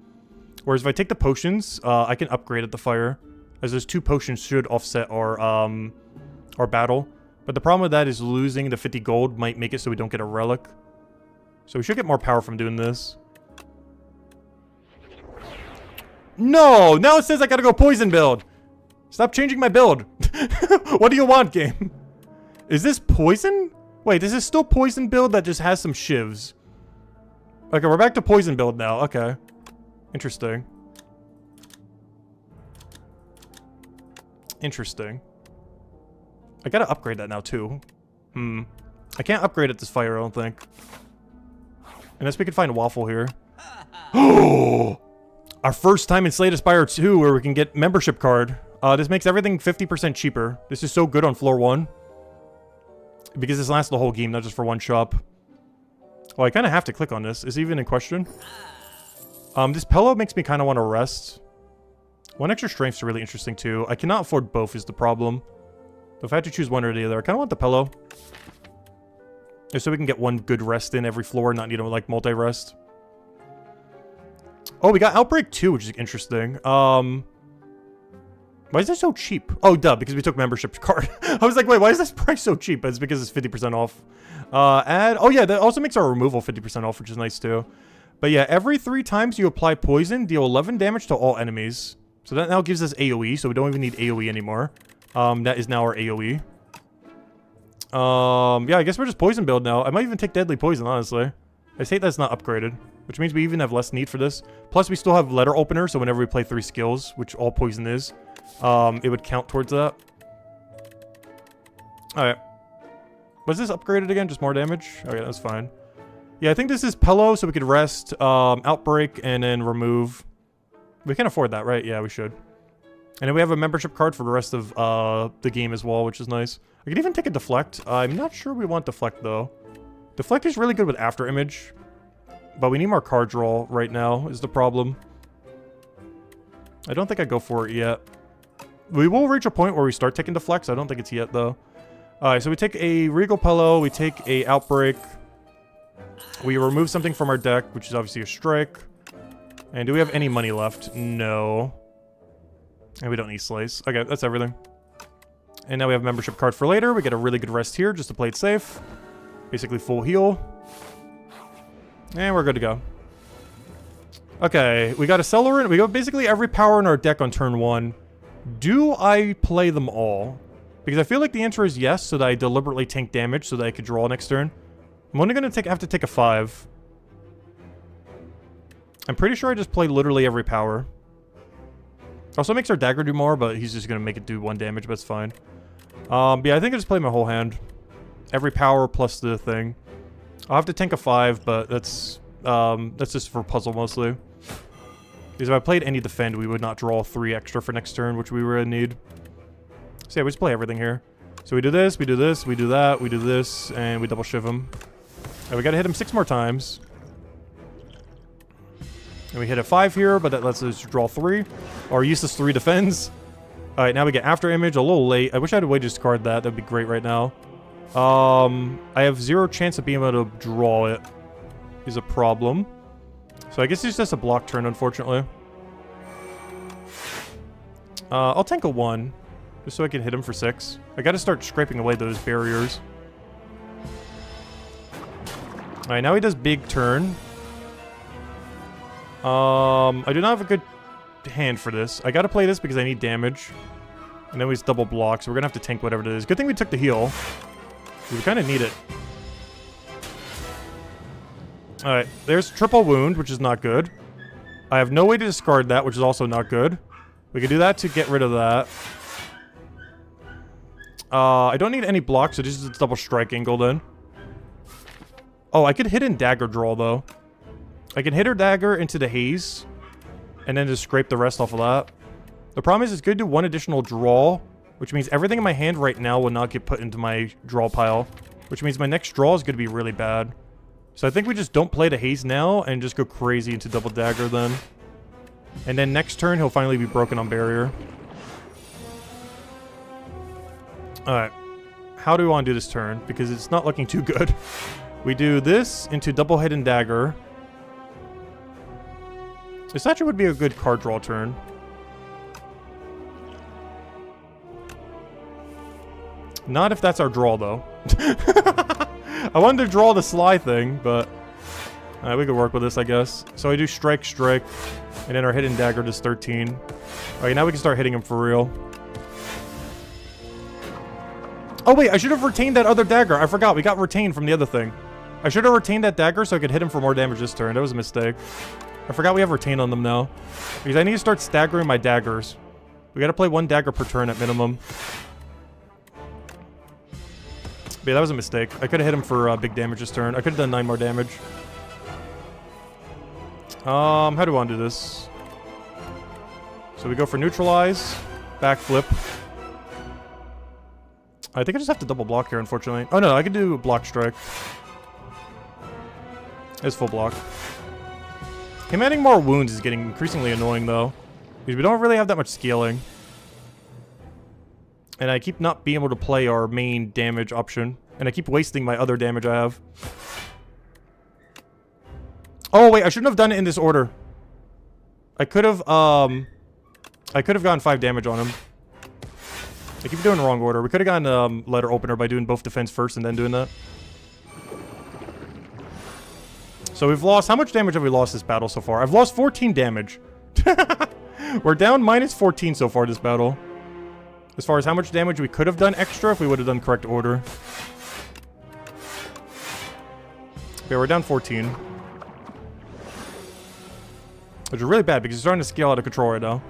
Whereas if I take the potions, I can upgrade at the fire. As those 2 potions should offset our battle. But the problem with that is losing the 50 gold might make it so we don't get a relic. So we should get more power from doing this. No! Now it says I gotta go poison build! Stop changing my build! What do you want, game? Is this poison? Wait, this is still poison build that just has some shivs. Okay, we're back to poison build now. Okay. Interesting. Interesting. I gotta upgrade that now, too. I can't upgrade at this fire, I don't think. Unless we can find Waffle here. Oh! Our first time in Slay the Spire 2 where we can get membership card. This makes everything 50% cheaper. This is so good on floor 1. Because this lasts the whole game, not just for one shop. Well, I kind of have to click on this. Is it even in question? This pillow makes me kind of want to rest. 1 extra strength is really interesting, too. I cannot afford both is the problem. If I had to choose one or the other, I kind of want the pillow. Just so we can get 1 good rest in every floor, not need to, like, multi-rest. Oh, we got Outbreak 2, which is interesting. Why is this so cheap? Oh, duh, because we took membership card. I was like, wait, why is this price so cheap? It's because it's 50% off. Oh yeah, that also makes our removal 50% off, which is nice too. But yeah, every 3 times you apply poison, deal 11 damage to all enemies. So that now gives us AoE, so we don't even need AoE anymore. That is now our AoE. Yeah, I guess we're just poison build now. I might even take deadly poison, honestly. I just hate that it's not upgraded, which means we even have less need for this. Plus, we still have letter opener, so whenever we play 3 skills, which all poison is, it would count towards that. Alright. Was this upgraded again? Just more damage? Okay, that's fine. Yeah, I think this is pillow, so we could rest, outbreak, and then remove. We can afford that, right? Yeah, we should. And then we have a membership card for the rest of the game as well, which is nice. I could even take a deflect. I'm not sure we want deflect, though. Deflect is really good with after image. But we need more card draw right now, is the problem. I don't think I go for it yet. We will reach a point where we start taking deflects. I don't think it's yet, though. Alright, so we take a Regal Pillow. We take a Outbreak. We remove something from our deck, which is obviously a Strike. And do we have any money left? No. And we don't need Slice. Okay, that's everything. And now we have a membership card for later. We get a really good rest here just to play it safe. Basically full heal. And we're good to go. Okay, we got a Celorin. We got basically every power in our deck on turn 1. Do I play them all? Because I feel like the answer is yes, so that I deliberately tank damage so that I could draw next turn. I'm only going to have to take a 5. I'm pretty sure I just play literally every power. Also makes our dagger do more, but he's just going to make it do 1 damage, but it's fine. But yeah, I think I just play my whole hand. Every power plus the thing. I'll have to tank a 5, but that's just for puzzle mostly. Because if I played any defend, we would not draw 3 extra for next turn, which we really need. So yeah, we just play everything here. So we do this, we do this, we do that, we do this, and we double shiv him. And we gotta hit him 6 more times. And we hit a 5 here, but that lets us draw 3. Or useless 3 defends. Alright, now we get after image, a little late. I wish I had a way to discard that. That'd be great right now. I have 0 chance of being able to draw it. Is a problem. So I guess it's just a block turn, unfortunately. I'll tank a 1. Just so I can hit him for 6. I gotta start scraping away those barriers. Alright, now he does big turn. I do not have a good hand for this. I gotta play this because I need damage. And then we just double block, so we're gonna have to tank whatever it is. Good thing we took the heal. We kind of need it. Alright, there's triple wound, which is not good. I have no way to discard that, which is also not good. We can do that to get rid of that. I don't need any blocks, so this is a double strike angle then. Oh, I could hidden dagger draw, though. I can hit her dagger into the haze, and then just scrape the rest off of that. The problem is it's going to do one additional draw, which means everything in my hand right now will not get put into my draw pile, which means my next draw is going to be really bad. So I think we just don't play the haze now and just go crazy into double dagger then. And then next turn, he'll finally be broken on barrier. Alright. How do we want to do this turn? Because it's not looking too good. We do this into double hidden dagger. This actually would be a good card draw turn. Not if that's our draw, though. I wanted to draw the Sly thing, but... we could work with this, I guess. So I do strike, strike, and then our hidden dagger does 13. Alright, now we can start hitting him for real. Oh wait, I should have retained that other dagger. I forgot, we got retained from the other thing. I should have retained that dagger so I could hit him for more damage this turn. That was a mistake. I forgot we have retain on them now. Because I need to start staggering my daggers. We gotta play one dagger per turn at minimum. But yeah, that was a mistake. I could have hit him for big damage this turn. I could have done 9 more damage. How do I want to do this? So we go for neutralize. Backflip. I think I just have to double block here, unfortunately. Oh no, I can do block strike. It's full block. Him adding more wounds is getting increasingly annoying, though. Because we don't really have that much scaling. And I keep not being able to play our main damage option. And I keep wasting my other damage I have. Oh, wait, I shouldn't have done it in this order. I could have gotten 5 damage on him. I keep doing the wrong order. We could have gotten letter opener by doing both defense first and then doing that. So we've lost... How much damage have we lost this battle so far? I've lost 14 damage. We're down minus 14 so far this battle. As far as how much damage we could have done extra if we would have done correct order. Okay, we're down 14. Which is really bad because it's starting to scale out of control right now.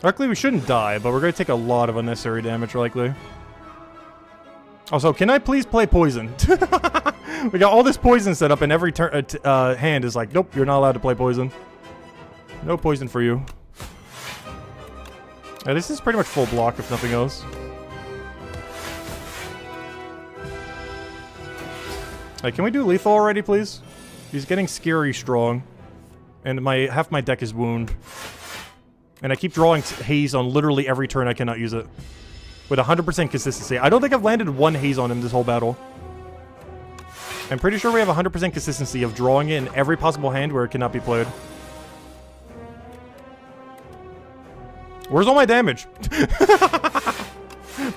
Luckily, we shouldn't die, but we're going to take a lot of unnecessary damage, likely. Also, can I please play poison? We got all this poison set up, and every hand is like, nope, you're not allowed to play poison. No poison for you. Yeah, this is pretty much full block, if nothing else. Hey, can we do lethal already, please? He's getting scary strong. And half my deck is wound. And I keep drawing haze on literally every turn I cannot use it. With 100% consistency. I don't think I've landed one haze on him this whole battle. I'm pretty sure we have 100% consistency of drawing it in every possible hand where it cannot be played. Where's all my damage?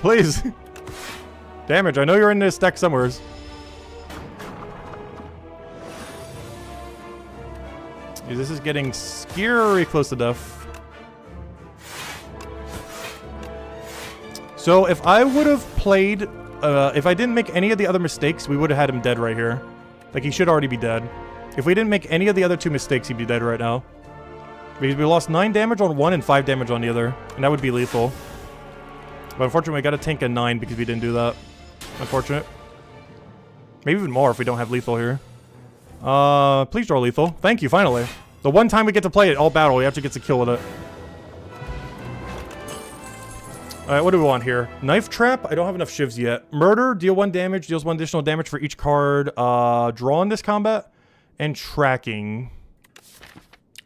Please. Damage, I know you're in this deck somewheres. This is getting scary close to death. So if I would have played, if I didn't make any of the other mistakes, we would have had him dead right here. Like, he should already be dead. If we didn't make any of the other 2 mistakes, he'd be dead right now. Because we lost 9 damage on one and 5 damage on the other. And that would be lethal. But unfortunately, we got to tank a 9 because we didn't do that. Unfortunate. Maybe even more if we don't have lethal here. Please draw lethal. Thank you, finally. The one time we get to play it all battle, we actually get to kill with it. Alright, what do we want here? Knife Trap? I don't have enough shivs yet. Murder, deal 1 damage, deals 1 additional damage for each card draw in this combat. And Tracking.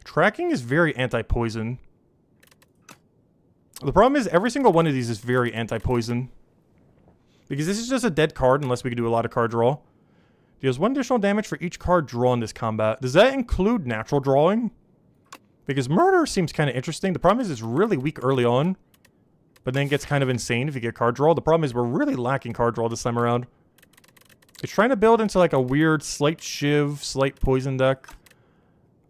Tracking is very anti-poison. The problem is every single one of these is very anti-poison. Because this is just a dead card unless we can do a lot of card draw. Deals 1 additional damage for each card drawn in this combat. Does that include natural drawing? Because Murder seems kind of interesting. The problem is it's really weak early on. But then gets kind of insane if you get card draw. The problem is we're really lacking card draw this time around. It's trying to build into like a weird slight shiv, slight poison deck.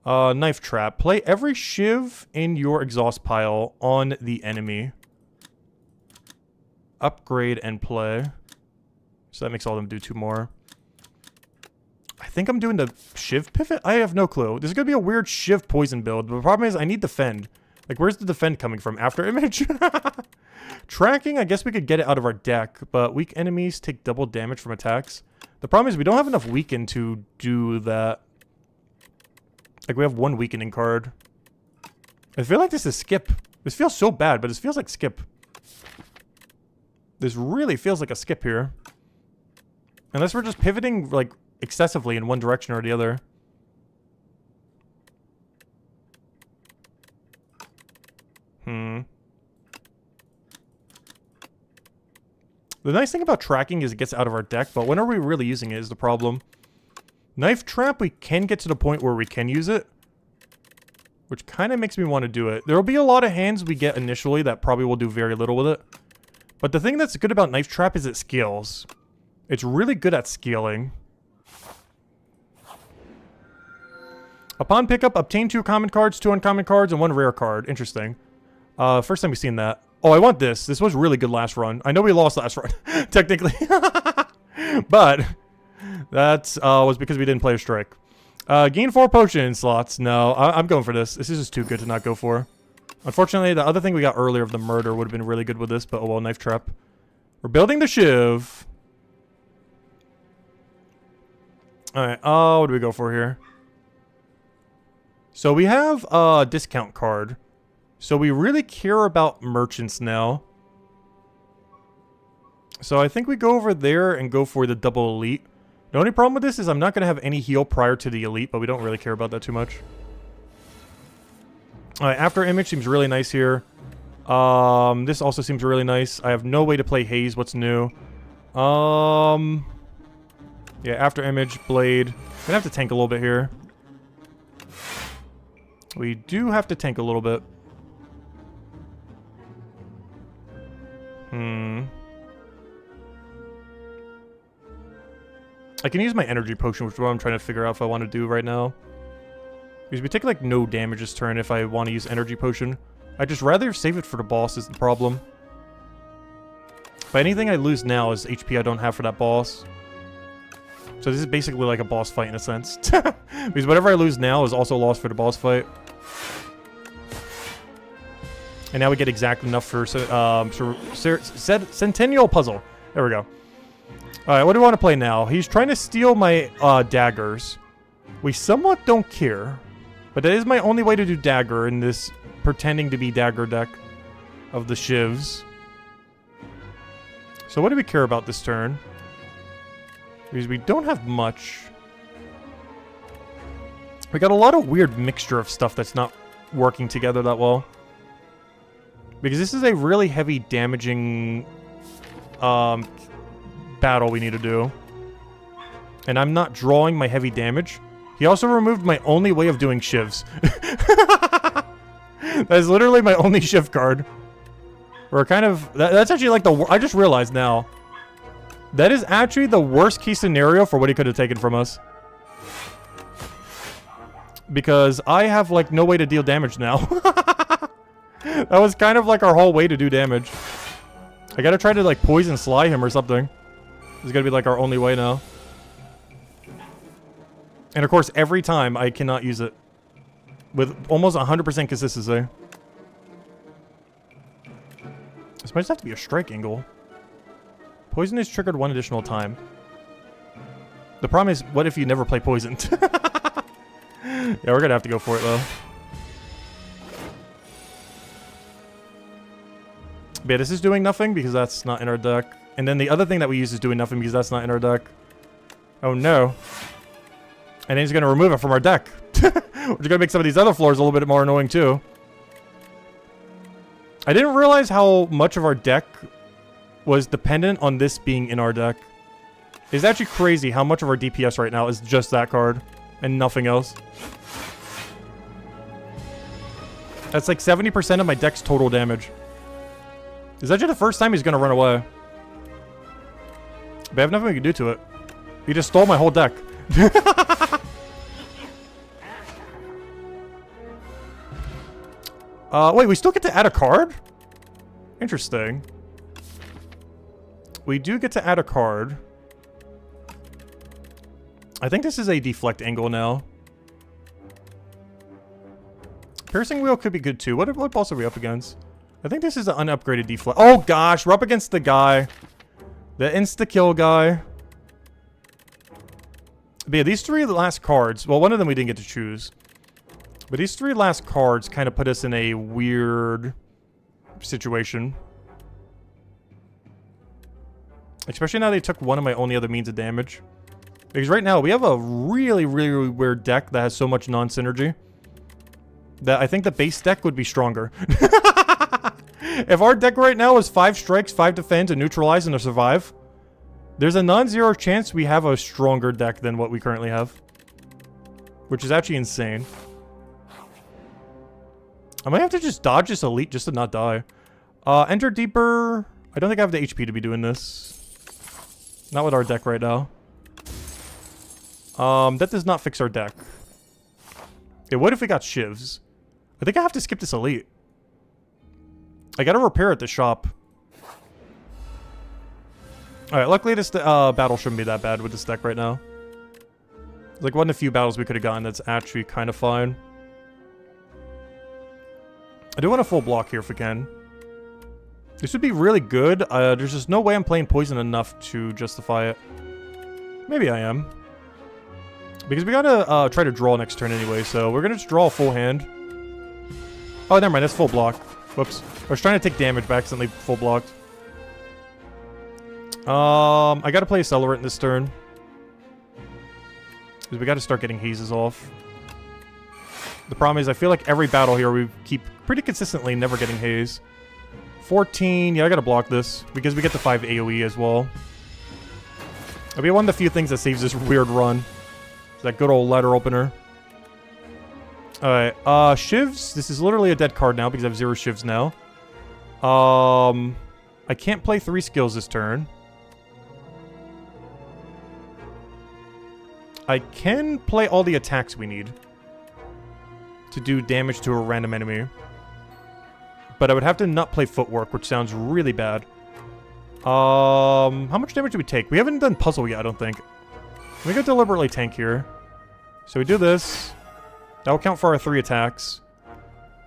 Knife Trap. Play every shiv in your exhaust pile on the enemy. Upgrade and play. So that makes all of them do 2 more. I think I'm doing the Shiv pivot? I have no clue. This is going to be a weird Shiv poison build. But the problem is I need defend. Like, where's the defend coming from? After image? Tracking, I guess we could get it out of our deck. But weak enemies take double damage from attacks. The problem is we don't have enough weaken to do that. Like, we have one weakening card. I feel like this is skip. This feels so bad, but this feels like skip. This really feels like a skip here. Unless we're just pivoting, like, excessively in one direction or the other. The nice thing about tracking is it gets out of our deck, but when are we really using it is the problem. Knife Trap, we can get to the point where we can use it. Which kind of makes me want to do it. There will be a lot of hands we get initially that probably will do very little with it. But the thing that's good about Knife Trap is it scales. It's really good at scaling. Upon pickup, obtain 2 common cards, 2 uncommon cards, and 1 rare card. Interesting. First time we've seen that. Oh, I want this. This was really good last run. I know we lost last run, technically. But that was because we didn't play a strike. Gain 4 potion slots. No, I'm going for this. This is just too good to not go for. Unfortunately, the other thing we got earlier of the murder would have been really good with this, but oh well, Knife Trap. We're building the Shiv. Alright, what do we go for here? So we have a discount card. So we really care about merchants now. So I think we go over there and go for the double elite. The only problem with this is I'm not going to have any heal prior to the elite, but we don't really care about that too much. Alright, after image seems really nice here. This also seems really nice. I have no way to play Haze. What's new? Yeah, after image, Blade. I'm going to have to tank a little bit here. We do have to tank a little bit. I can use my energy potion, which is what I'm trying to figure out if I want to do right now. Because we take like no damage this turn if I want to use energy potion. I'd just rather save it for the boss is the problem. But anything I lose now is HP I don't have for that boss. So this is basically like a boss fight in a sense. Because whatever I lose now is also lost for the boss fight. And now we get exact enough for Centennial Puzzle. There we go. Alright, what do we want to play now? He's trying to steal my daggers. We somewhat don't care. But that is my only way to do dagger in this pretending to be dagger deck of the Shivs. So what do we care about this turn? Because we don't have much. We got a lot of weird mixture of stuff that's not working together that well. Because this is a really heavy damaging battle we need to do. And I'm not drawing my heavy damage. He also removed my only way of doing Shivs. That is literally my only Shiv card. We're kind of... That's actually like the... I just realized now. That is actually the worst case scenario for what he could have taken from us. Because I have like no way to deal damage now. That was kind of like our whole way to do damage. I gotta try to like poison Sly him or something. This is gonna be like our only way now. And of course, every time I cannot use it. With almost 100% consistency. This might just have to be a strike angle. Poison is triggered 1 additional time. The problem is, what if you never play poisoned? Yeah, we're gonna have to go for it though. But yeah, this is doing nothing because that's not in our deck. And then the other thing that we use is doing nothing because that's not in our deck. Oh no. And then he's gonna remove it from our deck. Which is gonna make some of these other floors a little bit more annoying too. I didn't realize how much of our deck was dependent on this being in our deck. It's actually crazy how much of our DPS right now is just that card and nothing else. That's like 70% of my deck's total damage. It's actually the first time he's gonna run away. But I have nothing we can do to it. He just stole my whole deck. Wait, we still get to add a card? Interesting. We do get to add a card. I think this is a deflect angle now. Piercing wheel could be good too. What boss are we up against? I think this is an unupgraded deflect. Oh gosh, we're up against the guy. The insta-kill guy. But yeah, these three last cards, well, one of them we didn't get to choose. But these three last cards kind of put us in a weird situation. Especially now they took one of my only other means of damage. Because right now, we have a really, really weird deck that has so much non-synergy. That I think the base deck would be stronger. If our deck right now is 5 strikes, 5 defense, and neutralize and a survive, there's a non-zero chance we have a stronger deck than what we currently have. Which is actually insane. I might have to just dodge this elite just to not die. Enter deeper. I don't think I have the HP to be doing this. Not with our deck right now. That does not fix our deck. Okay, what if we got shivs? I think I have to skip this elite. I gotta repair at the shop. Alright, luckily this battle shouldn't be that bad with this deck right now. It's like one of the few battles we could have gotten that's actually kind of fine. I do want a full block here if we can. This would be really good. There's just no way I'm playing poison enough to justify it. Maybe I am. Because we gotta try to draw next turn anyway, so we're gonna just draw a full hand. Oh, never mind, that's full block. Whoops. I was trying to take damage, but accidentally full blocked. I gotta play Accelerant this turn. Because we gotta start getting hazes off. The problem is I feel like every battle here we keep pretty consistently never getting haze. 14, yeah, I gotta block this. Because we get the 5 AoE as well. It'll be one of the few things that saves this weird run. That good old letter opener. Alright, shivs. This is literally a dead card now because I have 0 shivs now. I can't play 3 skills this turn. I can play all the attacks we need to do damage to a random enemy. But I would have to not play footwork, which sounds really bad. How much damage do we take? We haven't done puzzle yet, I don't think. We could deliberately tank here. So we do this. That will count for our 3 attacks.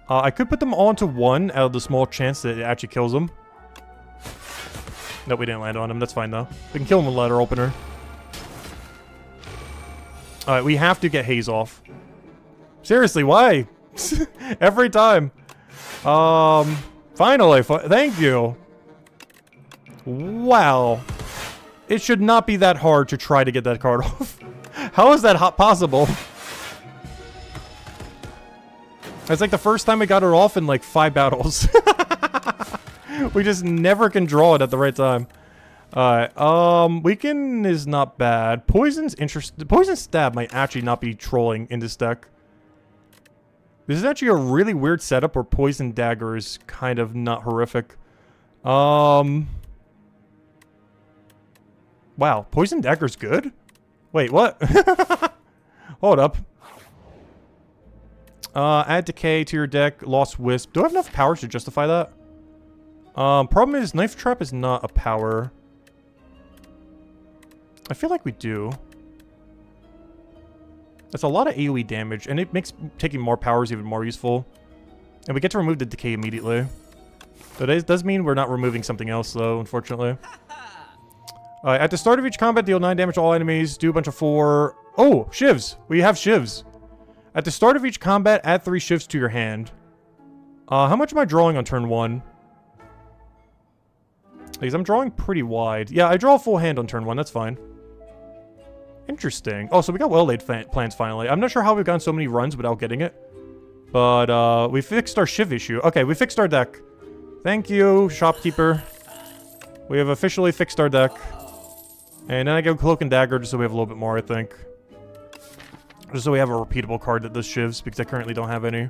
I could put them all into 1 out of the small chance that it actually kills them. Nope, we didn't land on him. That's fine, though. We can kill him with letter opener. Alright, we have to get haze off. Seriously, why? Every time. Finally. Thank you. Wow. It should not be that hard to try to get that card off. How is that possible? It's like the first time we got it off in like 5 battles. We just never can draw it at the right time. Alright, Weaken is not bad. Poison's interesting. Poison Stab might actually not be trolling in this deck. This is actually a really weird setup where Poison Dagger is kind of not horrific. Wow, Poison Dagger's good? Wait, what? Hold up. Add Decay to your deck. Lost Wisp. Do I have enough powers to justify that? Problem is, Knife Trap is not a power. I feel like we do. That's a lot of AoE damage, and it makes taking more powers even more useful. And we get to remove the Decay immediately. So that does mean we're not removing something else, though, unfortunately. At the start of each combat, deal 9 damage to all enemies. Do a bunch of 4... Oh! Shivs! We have shivs! At the start of each combat, add 3 shivs to your hand. How much am I drawing on turn 1? Because I'm drawing pretty wide. Yeah, I draw a full hand on turn 1. That's fine. Interesting. Oh, so we got well-laid plans finally. I'm not sure how we've gotten so many runs without getting it. But, we fixed our shiv issue. Okay, we fixed our deck. Thank you, shopkeeper. We have officially fixed our deck. And then I go Cloak and Dagger just so we have a little bit more, I think. Just so we have a repeatable card that does shivs, because I currently don't have any.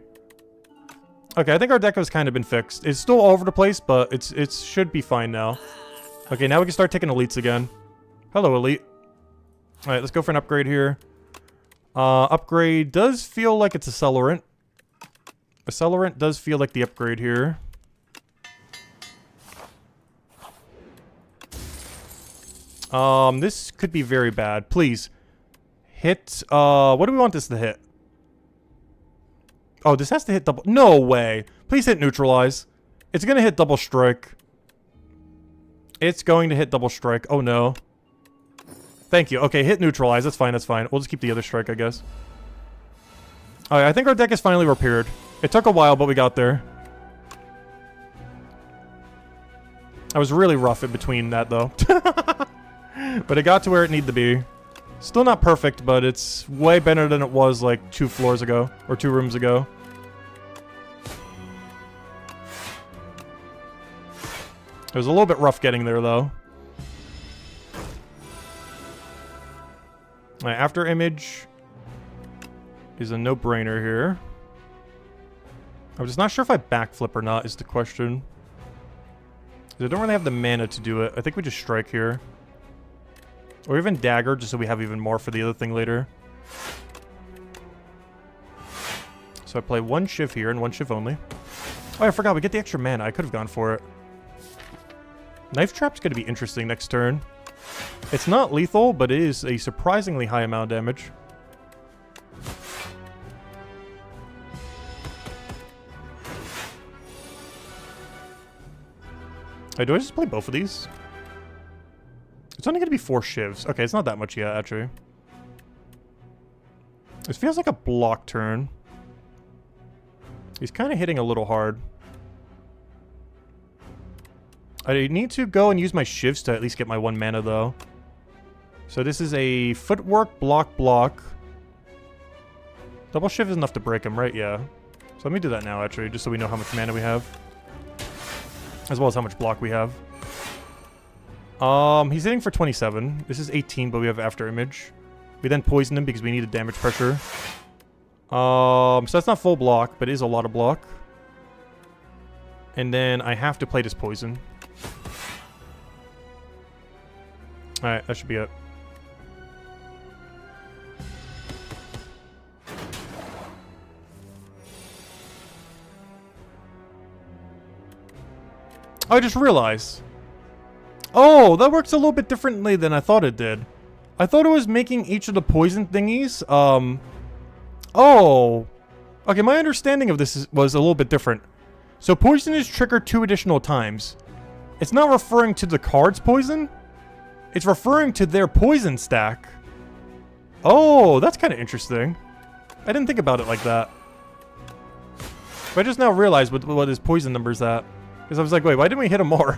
Okay, I think our deck has kind of been fixed. It's still all over the place, but it should be fine now. Okay, now we can start taking elites again. Hello, elite. Alright, let's go for an upgrade here. Upgrade does feel like it's Accelerant. Accelerant does feel like the upgrade here. This could be very bad. Please. hit, what do we want this to hit? Oh, this has to hit double, no way. Please hit neutralize. It's gonna hit double strike. It's going to hit double strike. Oh no. Thank you. Okay, hit neutralize. That's fine, that's fine. We'll just keep the other strike, I guess. Alright, I think our deck is finally repaired. It took a while, but we got there. I was really rough in between that, though. But it got to where it needed to be. Still not perfect, but it's way better than it was, like, 2 floors ago. Or 2 rooms ago. It was a little bit rough getting there, though. Alright, after image is a no-brainer here. I'm just not sure if I backflip or not is the question. I don't really have the mana to do it. I think we just strike here. Or even dagger, just so we have even more for the other thing later. So I play 1 Shiv here and 1 Shiv only. Oh, I forgot, we get the extra mana. I could have gone for it. Knife Trap's going to be interesting next turn. It's not lethal, but it is a surprisingly high amount of damage. Hey, do I just play both of these? It's only going to be 4 shivs. Okay, it's not that much yet, actually. This feels like a block turn. He's kind of hitting a little hard. I need to go and use my shivs to at least get my 1 mana, though. So this is a footwork, block. Double shiv is enough to break him, right? Yeah. So let me do that now, actually, just so we know how much mana we have. As well as how much block we have. He's hitting for 27. This is 18, but we have after image. We then poison him because we needed damage pressure. So that's not full block, but it is a lot of block. And then I have to play this poison. Alright, that should be it. I just realized. Oh, that works a little bit differently than I thought it did. I thought it was making each of the poison thingies, oh. Okay, my understanding of this was a little bit different. So poison is triggered 2 additional times. It's not referring to the card's poison. It's referring to their poison stack. Oh, that's kind of interesting. I didn't think about it like that. But I just now realized what his poison number's at. Because I was like, wait, why didn't we hit him more?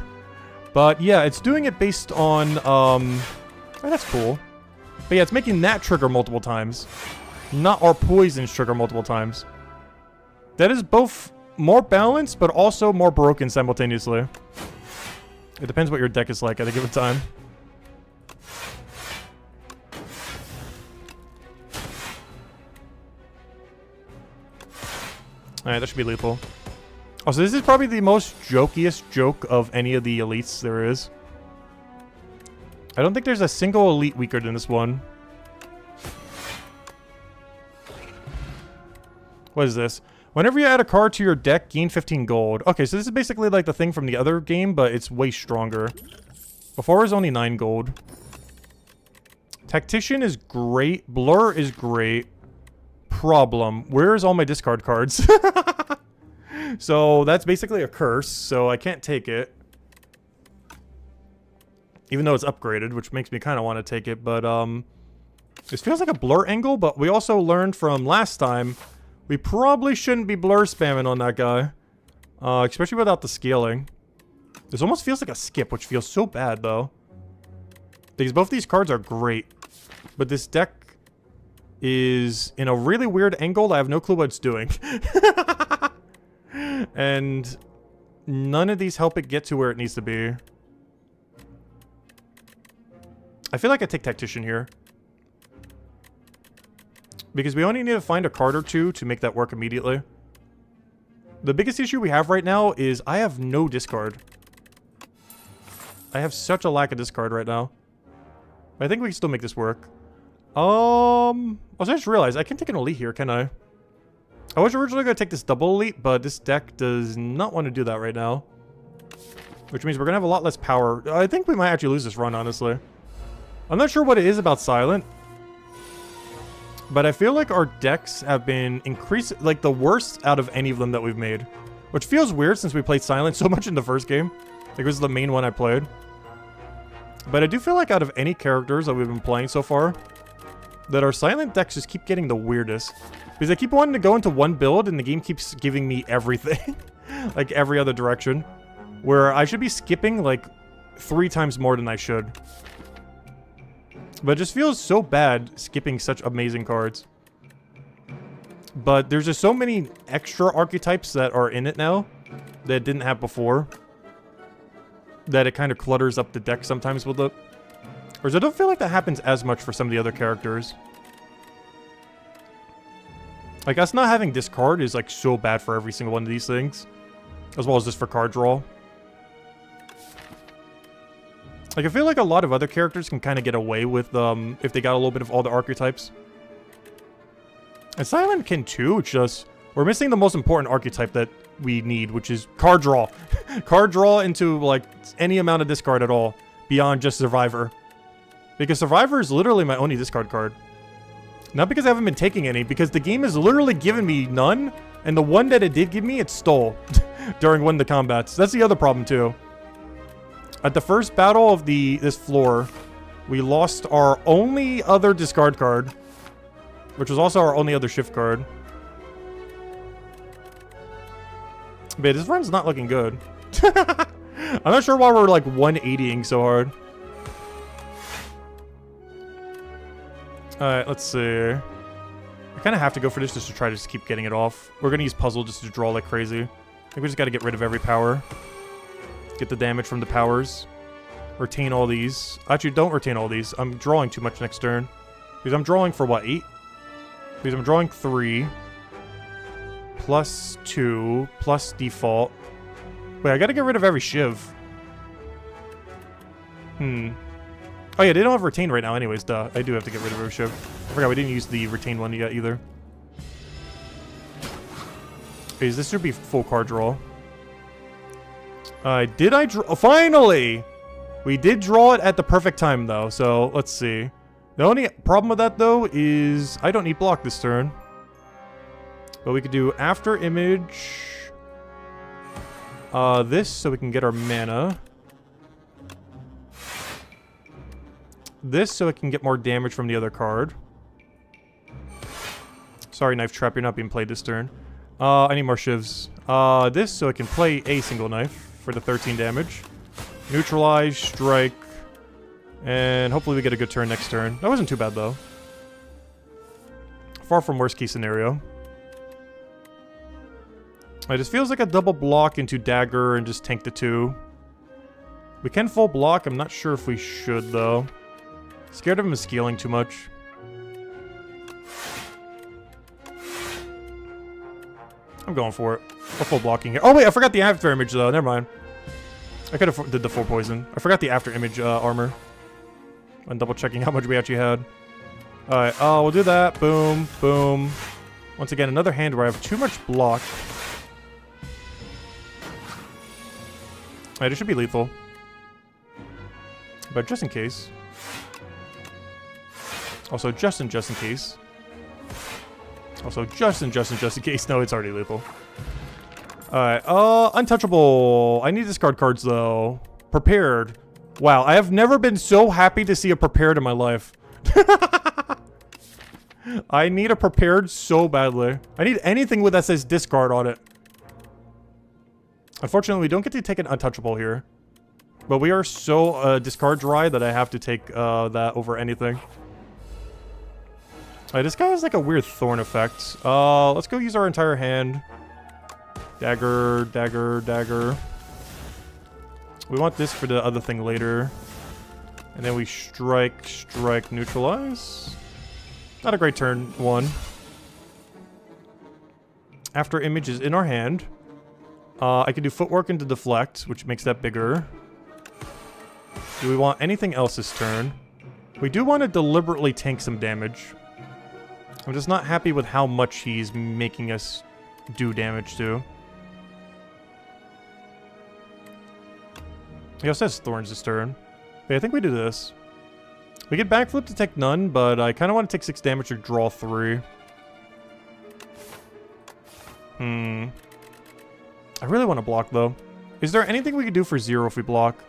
But yeah, it's doing it based on, oh, that's cool. But yeah, it's making that trigger multiple times. Not our poisons trigger multiple times. That is both more balanced, but also more broken simultaneously. It depends what your deck is like at a given time. Alright, that should be lethal. Oh, so this is probably the most jokiest joke of any of the elites there is. I don't think there's a single elite weaker than this one. What is this? Whenever you add a card to your deck, gain 15 gold. Okay, so this is basically like the thing from the other game, but it's way stronger. Before it was only 9 gold. Tactician is great. Blur is great. Problem. Where's all my discard cards? So that's basically a curse, so I can't take it. Even though it's upgraded, which makes me kind of want to take it, but this feels like a blur angle, but we also learned from last time we probably shouldn't be blur spamming on that guy. Especially without the scaling. This almost feels like a skip, which feels so bad though. Because both these cards are great. But this deck is in a really weird angle. I have no clue what it's doing. And none of these help it get to where it needs to be. I feel like I take Tactician here. Because we only need to find a card or 2 to make that work immediately. The biggest issue we have right now is I have no discard. I have such a lack of discard right now. I think we can still make this work. I just realized I can't take an elite here, can I? I was originally going to take this double elite, but this deck does not want to do that right now. Which means we're going to have a lot less power. I think we might actually lose this run, honestly. I'm not sure what it is about Silent. But I feel like our decks have been increased, like the worst out of any of them that we've made. Which feels weird since we played Silent so much in the first game. Like, it was the main one I played. But I do feel like out of any characters that we've been playing so far, that our Silent decks just keep getting the weirdest. Because I keep wanting to go into one build and the game keeps giving me everything. Like every other direction. Where I should be skipping like 3 times more than I should. But it just feels so bad skipping such amazing cards. But there's just so many extra archetypes that are in it now that it didn't have before. That it kind of clutters up the deck sometimes with it. Whereas I don't feel like that happens as much for some of the other characters. Like, us not having discard is like so bad for every single one of these things. As well as just for card draw. Like, I feel like a lot of other characters can kind of get away with, if they got a little bit of all the archetypes. And Silent can too, it's just, we're missing the most important archetype that we need, which is card draw. Card draw into, like, any amount of discard at all, beyond just Survivor. Because Survivor is literally my only discard card. Not because I haven't been taking any, because the game has literally given me none, and the one that it did give me, it stole during one of the combats. That's the other problem too. At the first battle of this floor, we lost our only other discard card, which was also our only other shift card. But this run's not looking good. I'm not sure why we're like 180ing so hard. Alright, let's see. I kind of have to go for this just to try to just keep getting it off. We're going to use Puzzle just to draw like crazy. I think we just got to get rid of every power. Get the damage from the powers. Retain all these. Actually, don't retain all these. I'm drawing too much next turn. Because I'm drawing for what, 8? Because I'm drawing 3. Plus 2. Plus default. Wait, I gotta get rid of every Shiv. Oh yeah, they don't have retain right now anyways, duh. I do have to get rid of every Shiv. I forgot we didn't use the retain one yet either. Okay, this should be full card draw. Did I draw? Oh, finally! We did draw it at the perfect time, though, so let's see. The only problem with that, though, is I don't need block this turn. But we could do After Image. This, so we can get our mana. This, so it can get more damage from the other card. Sorry, Knife Trap, you're not being played this turn. I need more Shivs. This, so I can play a single knife for the 13 damage. Neutralize, strike, and hopefully we get a good turn next turn. That wasn't too bad, though. Far from worst case scenario. It just feels like a double block into Dagger and just tank the 2. We can full block. I'm not sure if we should, though. Scared of him scaling too much. I'm going for it. We're full blocking here. Oh, wait, I forgot the after image, though. Never mind. I could have did the full poison. I forgot the after image armor. I'm double checking how much we actually had. Alright, we'll do that. Boom, boom. Once again, another hand where I have too much block. Alright, it should be lethal. But just in case. Also, just in case. Also, just in case. No, it's already lethal. Alright, untouchable. I need discard cards, though. Prepared. Wow, I have never been so happy to see a prepared in my life. I need a prepared so badly. I need anything with that says discard on it. Unfortunately, we don't get to take an untouchable here. But we are so discard dry that I have to take that over anything. Alright, this guy has like a weird thorn effect. Let's go use our entire hand. Dagger, dagger, dagger. We want this for the other thing later. And then we strike, strike, neutralize. Not a great turn, 1. After image is in our hand. I can do footwork into deflect, which makes that bigger. Do we want anything else this turn? We do want to deliberately tank some damage. I'm just not happy with how much he's making us do damage to. He also has thorns this turn. But I think we do this. We get backflip to take none, but I kind of want to take 6 damage to draw 3. I really want to block, though. Is there anything we could do for 0 if we block?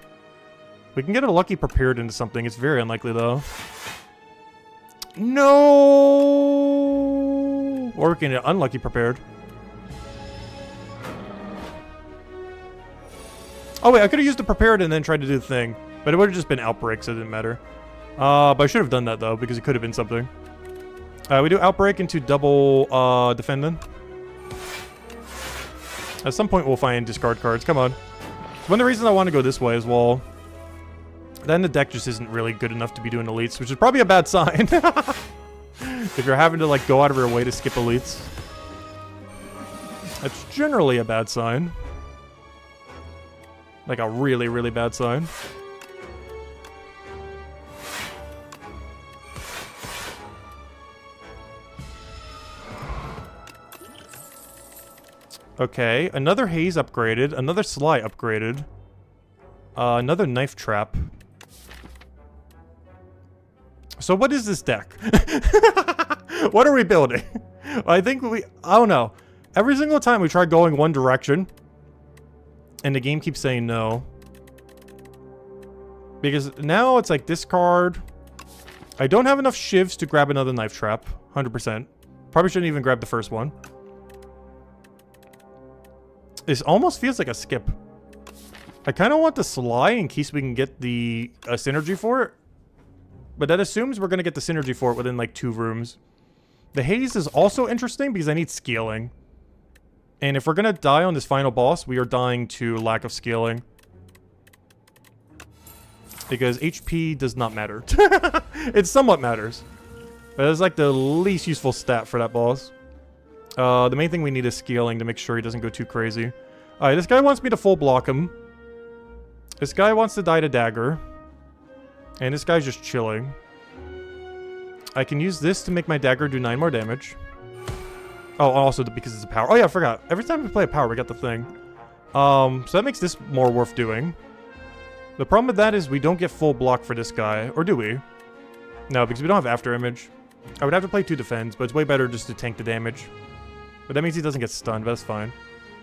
We can get a lucky prepared into something. It's very unlikely, though. No! Or we can get unlucky prepared. Oh, wait, I could have used the prepared and then tried to do the thing. But it would have just been outbreak, so it didn't matter. But I should have done that, though, because it could have been something. We do outbreak into double defending. At some point, we'll find discard cards. Come on. One of the reasons I want to go this way as well. Then the deck just isn't really good enough to be doing elites, which is probably a bad sign. If you're having to, like, go out of your way to skip elites. That's generally a bad sign. Like a really, really bad sign. Okay, another haze upgraded, another sly upgraded, another knife trap. So what is this deck? What are we building? I don't know. Every single time we try going one direction, and the game keeps saying no. Because now it's like discard. I don't have enough shivs to grab another knife trap, 100%. Probably shouldn't even grab the first one. This almost feels like a skip. I kind of want the sly in case we can get the synergy for it. But that assumes we're going to get the synergy for it within like 2 rooms. The haze is also interesting because I need scaling. And if we're going to die on this final boss, we are dying to lack of scaling. Because HP does not matter. It somewhat matters. But it's like the least useful stat for that boss. The main thing we need is scaling to make sure he doesn't go too crazy. Alright, this guy wants me to full block him. This guy wants to die to dagger. And this guy's just chilling. I can use this to make my dagger do 9 more damage. Oh, also because it's a power. Oh yeah, I forgot. Every time we play a power, we get the thing. So that makes this more worth doing. The problem with that is we don't get full block for this guy. Or do we? No, because we don't have after image. I would have to play 2 defends, but it's way better just to tank the damage. But that means he doesn't get stunned, but that's fine.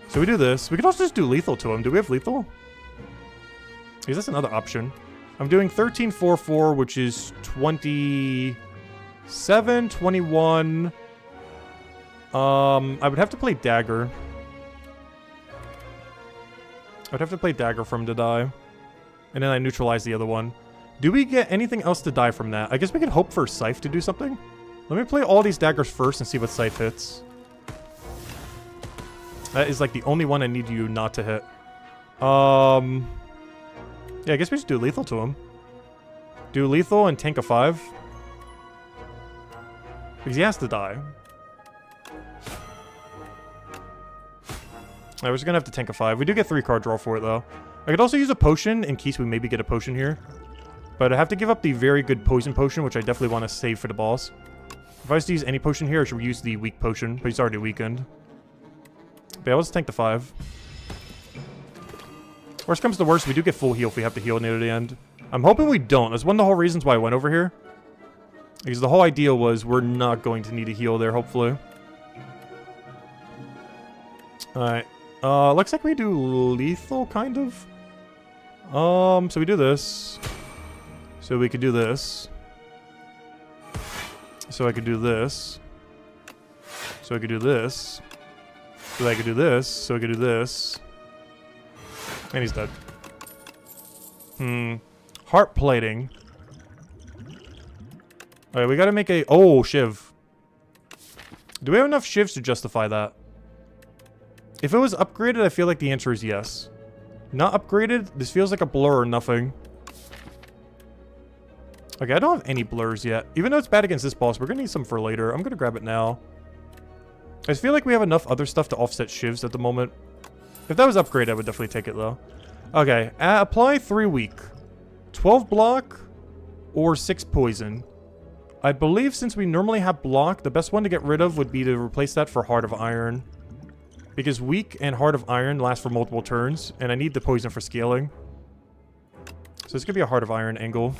So we do this. We could also just do lethal to him. Do we have lethal? Because that's another option. I'm doing 13, 4, 4, which is 27, 21. I would have to play dagger. I would have to play dagger for him to die. And then I neutralize the other one. Do we get anything else to die from that? I guess we could hope for Scythe to do something. Let me play all these daggers first and see what Scythe hits. That is like the only one I need you not to hit. Yeah, I guess we just do lethal to him. Do lethal and tank a 5. Because he has to die. Alright, we're just gonna have to tank a 5. We do get 3 card draw for it though. I could also use a potion in case we maybe get a potion here. But I have to give up the very good poison potion, which I definitely want to save for the boss. If I was to use any potion here, I should use the weak potion, but he's already weakened. But yeah, let's tank the 5. Worst comes to worst, we do get full heal if we have to heal near the end. I'm hoping we don't. That's one of the whole reasons why I went over here. Because the whole idea was we're not going to need a heal there, hopefully. Alright. Looks like we do lethal, kind of. So we do this. So we could do this. So I could do this. So I could do this. So I could do this. So I could do this. And he's dead. Heart plating. Alright, we gotta make a... Oh, Shiv. Do we have enough Shivs to justify that? If it was upgraded, I feel like the answer is yes. Not upgraded, this feels like a blur or nothing. Okay, I don't have any blurs yet. Even though it's bad against this boss, we're gonna need some for later. I'm gonna grab it now. I just feel like we have enough other stuff to offset Shivs at the moment. If that was upgraded, I would definitely take it, though. Okay, apply 3 weak. 12 block or 6 poison. I believe since we normally have block, the best one to get rid of would be to replace that for Heart of Iron. Because weak and Heart of Iron last for multiple turns, and I need the poison for scaling. So it's gonna be a Heart of Iron angle.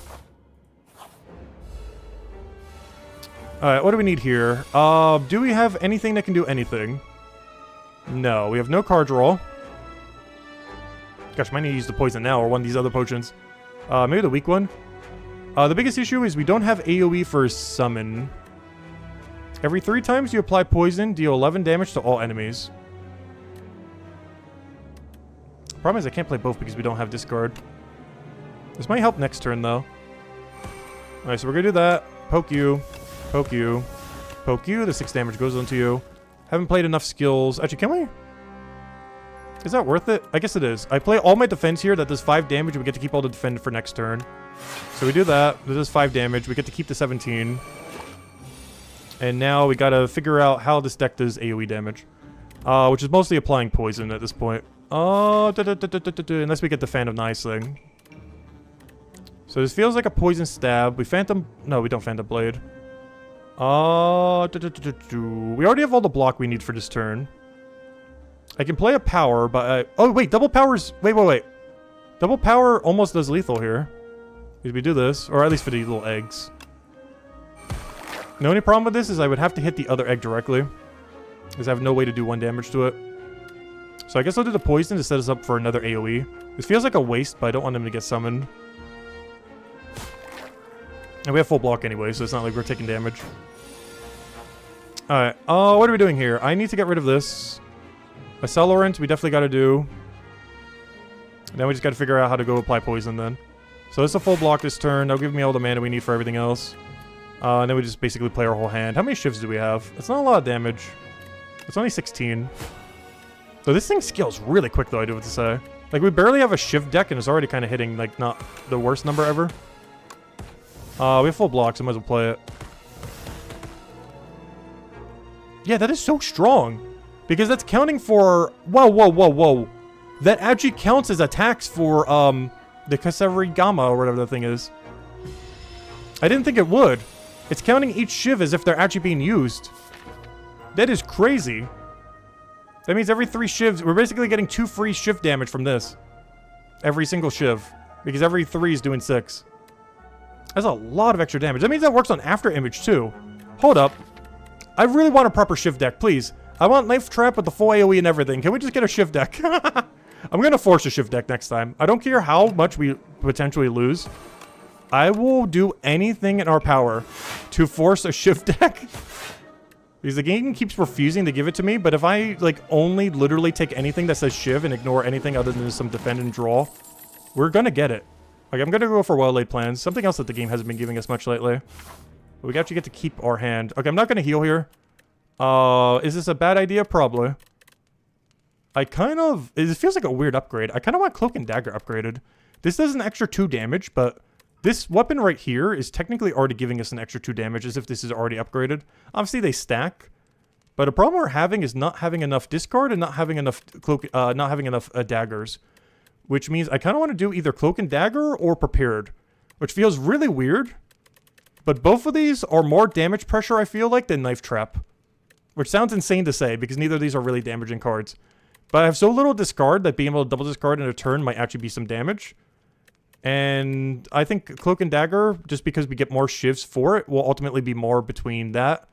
Alright, what do we need here? Do we have anything that can do anything? No, we have no card draw. Gosh, might need to use the poison now or one of these other potions. Maybe the weak one. The biggest issue is we don't have AoE for summon. Every 3 times you apply poison, deal 11 damage to all enemies. Problem is I can't play both because we don't have discard. This might help next turn though. Alright, so we're gonna do that. Poke you. Poke you. Poke you. The 6 damage goes onto you. Haven't played enough skills. Actually, can we? Is that worth it? I guess it is. I play all my defense here. That does 5 damage. We get to keep all the defend for next turn. So we do that. This is 5 damage. We get to keep the 17. And now we gotta figure out how this deck does AoE damage. Which is mostly applying poison at this point. Unless we get the Fan of Nice thing. So this feels like a poison stab. We Phantom... No, we don't Phantom Blade. We already have all the block we need for this turn. I can play a power, but oh, wait, double powers... Wait. Double power almost does lethal here. If we do this, or at least for these little eggs. The only problem with this is I would have to hit the other egg directly. Because I have no way to do 1 damage to it. So I guess I'll do the poison to set us up for another AoE. This feels like a waste, but I don't want him to get summoned. And we have full block anyway, so it's not like we're taking damage. Alright, what are we doing here? I need to get rid of this. Accelerant, we definitely gotta do. And then we just gotta figure out how to go apply poison then. So this is a full block this turn. That'll give me all the mana we need for everything else. And then we just basically play our whole hand. How many shifts do we have? It's not a lot of damage. It's only 16. So this thing scales really quick though, I do have to say. Like, we barely have a shift deck and it's already kind of hitting, like, not the worst number ever. We have full blocks, so I might as well play it. Yeah, that is so strong. Because that's counting for... Whoa. That actually counts as attacks for, the Kasevri Gamma, or whatever the thing is. I didn't think it would. It's counting each shiv as if they're actually being used. That is crazy. That means every 3 shivs... We're basically getting 2 free shiv damage from this. Every single shiv. Because every 3 is doing 6. That's a lot of extra damage. That means that works on After Image, too. Hold up. I really want a proper shiv deck, please. I want Knife Trap with the full AoE and everything. Can we just get a shiv deck? I'm gonna force a shiv deck next time. I don't care how much we potentially lose. I will do anything in our power to force a shiv deck. Because the game keeps refusing to give it to me, but if I, like, only literally take anything that says shiv and ignore anything other than some defend and draw, we're gonna get it. Like, I'm gonna go for well-laid plans. Something else that the game hasn't been giving us much lately. But we actually get to keep our hand. Okay, I'm not gonna heal here. Is this a bad idea? Probably. It feels like a weird upgrade. I kind of want Cloak and Dagger upgraded. This does an extra 2 damage, but this weapon right here is technically already giving us an extra 2 damage as if this is already upgraded. Obviously, they stack. But a problem we're having is not having enough discard and not having enough daggers. Which means I kind of want to do either Cloak and Dagger or Prepared. Which feels really weird. But both of these are more damage pressure, I feel like, than Knife Trap. Which sounds insane to say, because neither of these are really damaging cards. But I have so little discard that being able to double discard in a turn might actually be some damage. And I think Cloak and Dagger, just because we get more shivs for it, will ultimately be more between that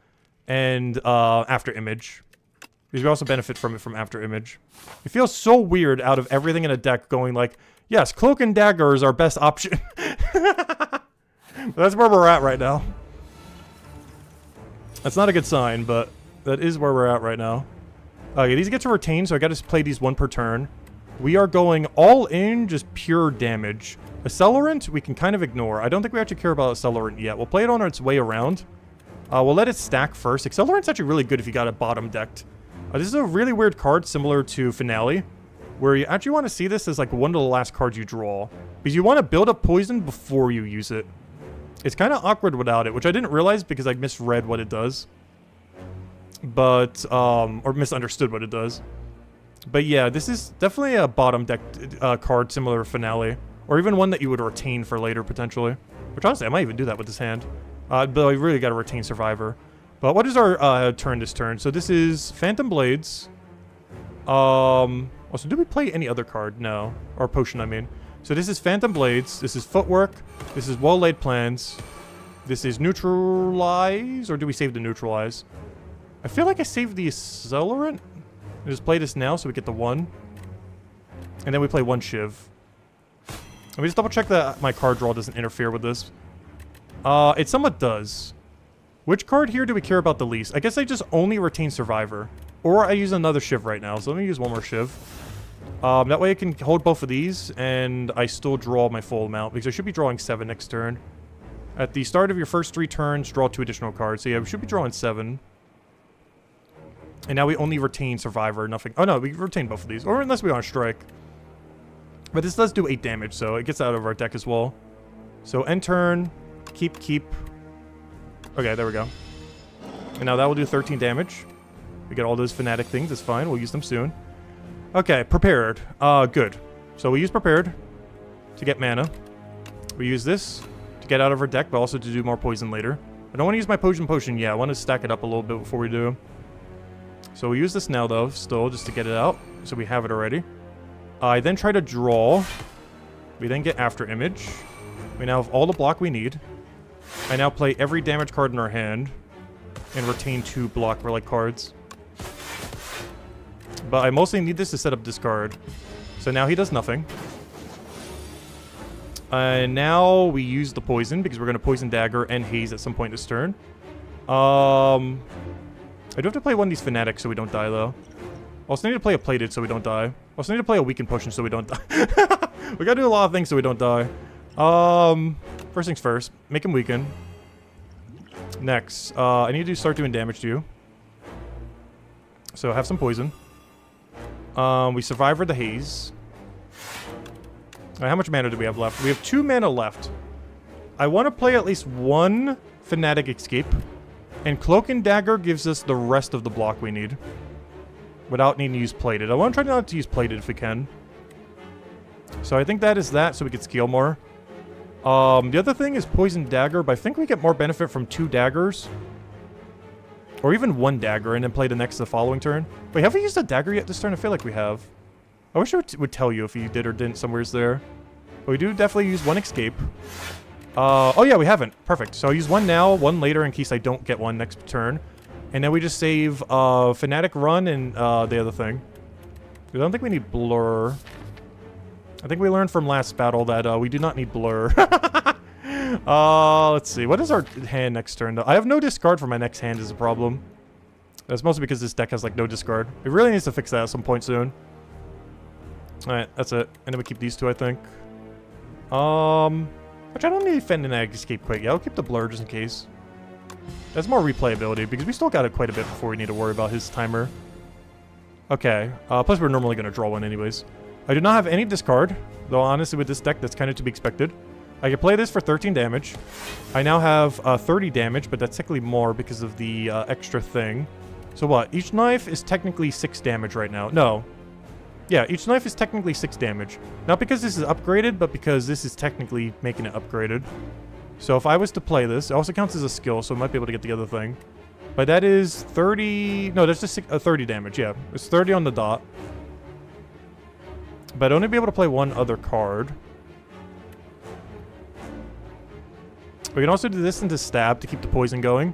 and After Image. Because we also benefit from it from After Image. It feels so weird out of everything in a deck going like, yes, Cloak and Dagger is our best option. That's where we're at right now. That's not a good sign, but that is where we're at right now. Okay, these get to retain, so I gotta play these 1 per turn. We are going all in, just pure damage. Accelerant, we can kind of ignore. I don't think we actually care about Accelerant yet. We'll play it on its way around. We'll let it stack first. Accelerant's actually really good if you got it bottom decked. This is a really weird card, similar to Finale, where you actually want to see this as like one of the last cards you draw. Because you want to build up poison before you use it. It's kind of awkward without it, which I didn't realize because I misread what it does. But, or misunderstood what it does. But yeah, this is definitely a bottom deck card similar to Finale. Or even one that you would retain for later, potentially. Which honestly, I might even do that with this hand. But I really got to retain Survivor. But what is our turn this turn? So this is Phantom Blades. Also, do we play any other card? No. Or potion, I mean. So this is Phantom Blades. This is Footwork. This is Well-Laid Plans. This is neutralize, or do we save the neutralize? I feel like I saved the accelerant. I just play this now so we get the 1. And then we play 1 Shiv. Let me just double check that my card draw doesn't interfere with this. It somewhat does. Which card here do we care about the least? I guess I just only retain Survivor. Or I use another Shiv right now, so let me use one more Shiv. That way I can hold both of these, and I still draw my full amount, because I should be drawing 7 next turn. At the start of your first 3 turns, draw 2 additional cards. So yeah, we should be drawing 7. And now we only retain Survivor, nothing. Oh no, we retain both of these. Or unless we want to strike. But this does do 8 damage, so it gets out of our deck as well. So end turn, keep. Okay, there we go. And now that will do 13 damage. We get all those Fanatic things, it's fine. We'll use them soon. Okay, prepared. Good. So we use prepared to get mana. We use this to get out of our deck, but also to do more poison later. I don't want to use my potion yet. I want to stack it up a little bit before we do. So we use this now, though, still, just to get it out. So we have it already. I then try to draw. We then get After Image. We now have all the block we need. I now play every damage card in our hand and retain 2 block relic cards. But I mostly need this to set up discard. So now he does nothing. And now we use the poison because we're going to poison Dagger and Haze at some point this turn. I do have to play one of these Fanatics so we don't die, though. I also need to play a Plated so we don't die. I also need to play a Weaken Potion so we don't die. We gotta do a lot of things so we don't die. First things first. Make him weaken. Next, I need to start doing damage to you. So have some poison. We survived the Haze. How much mana do we have left? We have 2 mana left. I want to play at least 1 Fanatic Escape. And Cloak and Dagger gives us the rest of the block we need. Without needing to use Plated. I want to try not to use Plated if we can. So I think that is that, so we can scale more. The other thing is Poison Dagger, but I think we get more benefit from 2 daggers. Or even 1 dagger, and then play the next the following turn. Wait, have we used a dagger yet this turn? I feel like we have. I wish it would tell you if you did or didn't somewheres there. But we do definitely use 1 escape. Oh yeah, we haven't. Perfect. So I'll use 1 now, 1 later in case I don't get 1 next turn. And then we just save Fanatic Run and the other thing. I don't think we need Blur. I think we learned from last battle that we do not need Blur. Let's see. What is our hand next turn, though? I have no discard for my next hand is a problem. That's mostly because this deck has, like, no discard. It really needs to fix that at some point soon. Alright, that's it. And then we keep these 2, I think. Which I don't need Fanatic Escape quite yet. I'll keep the Blur just in case. That's more replayability, because we still got it quite a bit before we need to worry about his timer. Okay. Plus, we're normally going to draw 1 anyways. I do not have any discard, though honestly with this deck, that's kind of to be expected. I can play this for 13 damage. I now have 30 damage, but that's technically more because of the extra thing. So what? Each knife is technically 6 damage right now. No. Yeah, each knife is technically 6 damage. Not because this is upgraded, but because this is technically making it upgraded. So if I was to play this, it also counts as a skill, so I might be able to get the other thing. But that is 30... No, that's just 30 damage, yeah. It's 30 on the dot. But I'd only be able to play 1 other card. We can also do this into stab to keep the poison going.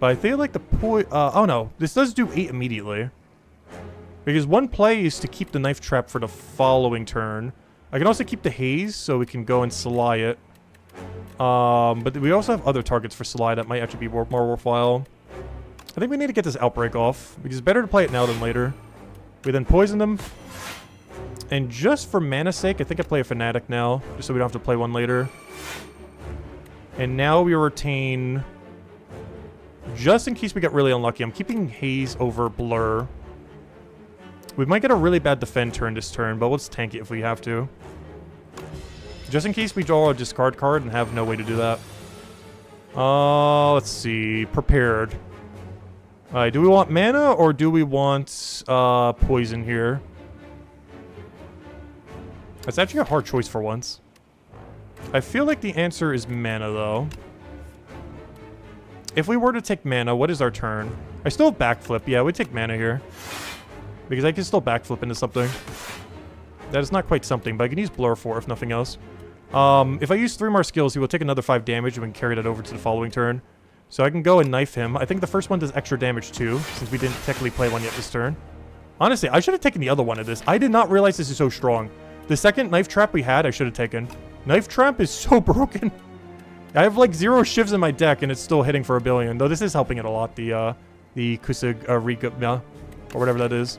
But I feel like the oh no, this does do 8 immediately. Because 1 play is to keep the knife trap for the following turn. I can also keep the Haze, so we can go and Sly it. But we also have other targets for Sly that might actually be more worthwhile. I think we need to get this Outbreak off, because it's better to play it now than later. We then poison them. And just for mana's sake, I think I play a Fanatic now, just so we don't have to play 1 later. And now we retain... Just in case we get really unlucky, I'm keeping Haze over Blur. We might get a really bad defend turn this turn, but let's tank it if we have to. Just in case we draw a discard card and have no way to do that. Let's see. Prepared. Alright, do we want mana or do we want poison here? That's actually a hard choice for once. I feel like the answer is mana, though. If we were to take mana, what is our turn? I still have backflip. Yeah, we take mana here. Because I can still backflip into something. That is not quite something, but I can use Blur for if nothing else. If I use 3 more skills, he will take another 5 damage and we can carry that over to the following turn. So I can go and knife him. I think the first one does extra damage too, since we didn't technically play one yet this turn. Honestly, I should have taken the other one of this. I did not realize this is so strong. The second knife trap we had, I should have taken. Knife trap is so broken. I have like 0 shivs in my deck and it's still hitting for a billion. Though this is helping it a lot, the Kusig Rika, or whatever that is.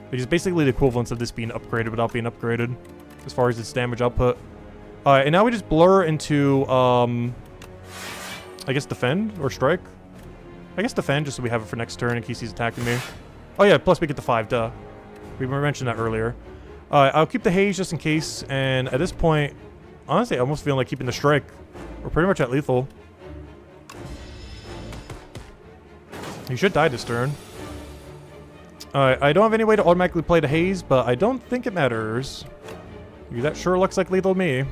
Which is basically the equivalence of this being upgraded without being upgraded, as far as its damage output. Alright, and now we just blur into, I guess defend or strike? I guess defend, just so we have it for next turn in case he's attacking me. Oh yeah, plus we get the 5, duh. We mentioned that earlier. I'll keep the haze just in case, and at this point, honestly, I almost feel like keeping the strike. We're pretty much at lethal. He should die this turn. Alright, I don't have any way to automatically play the haze, but I don't think it matters. That sure looks like lethal to me.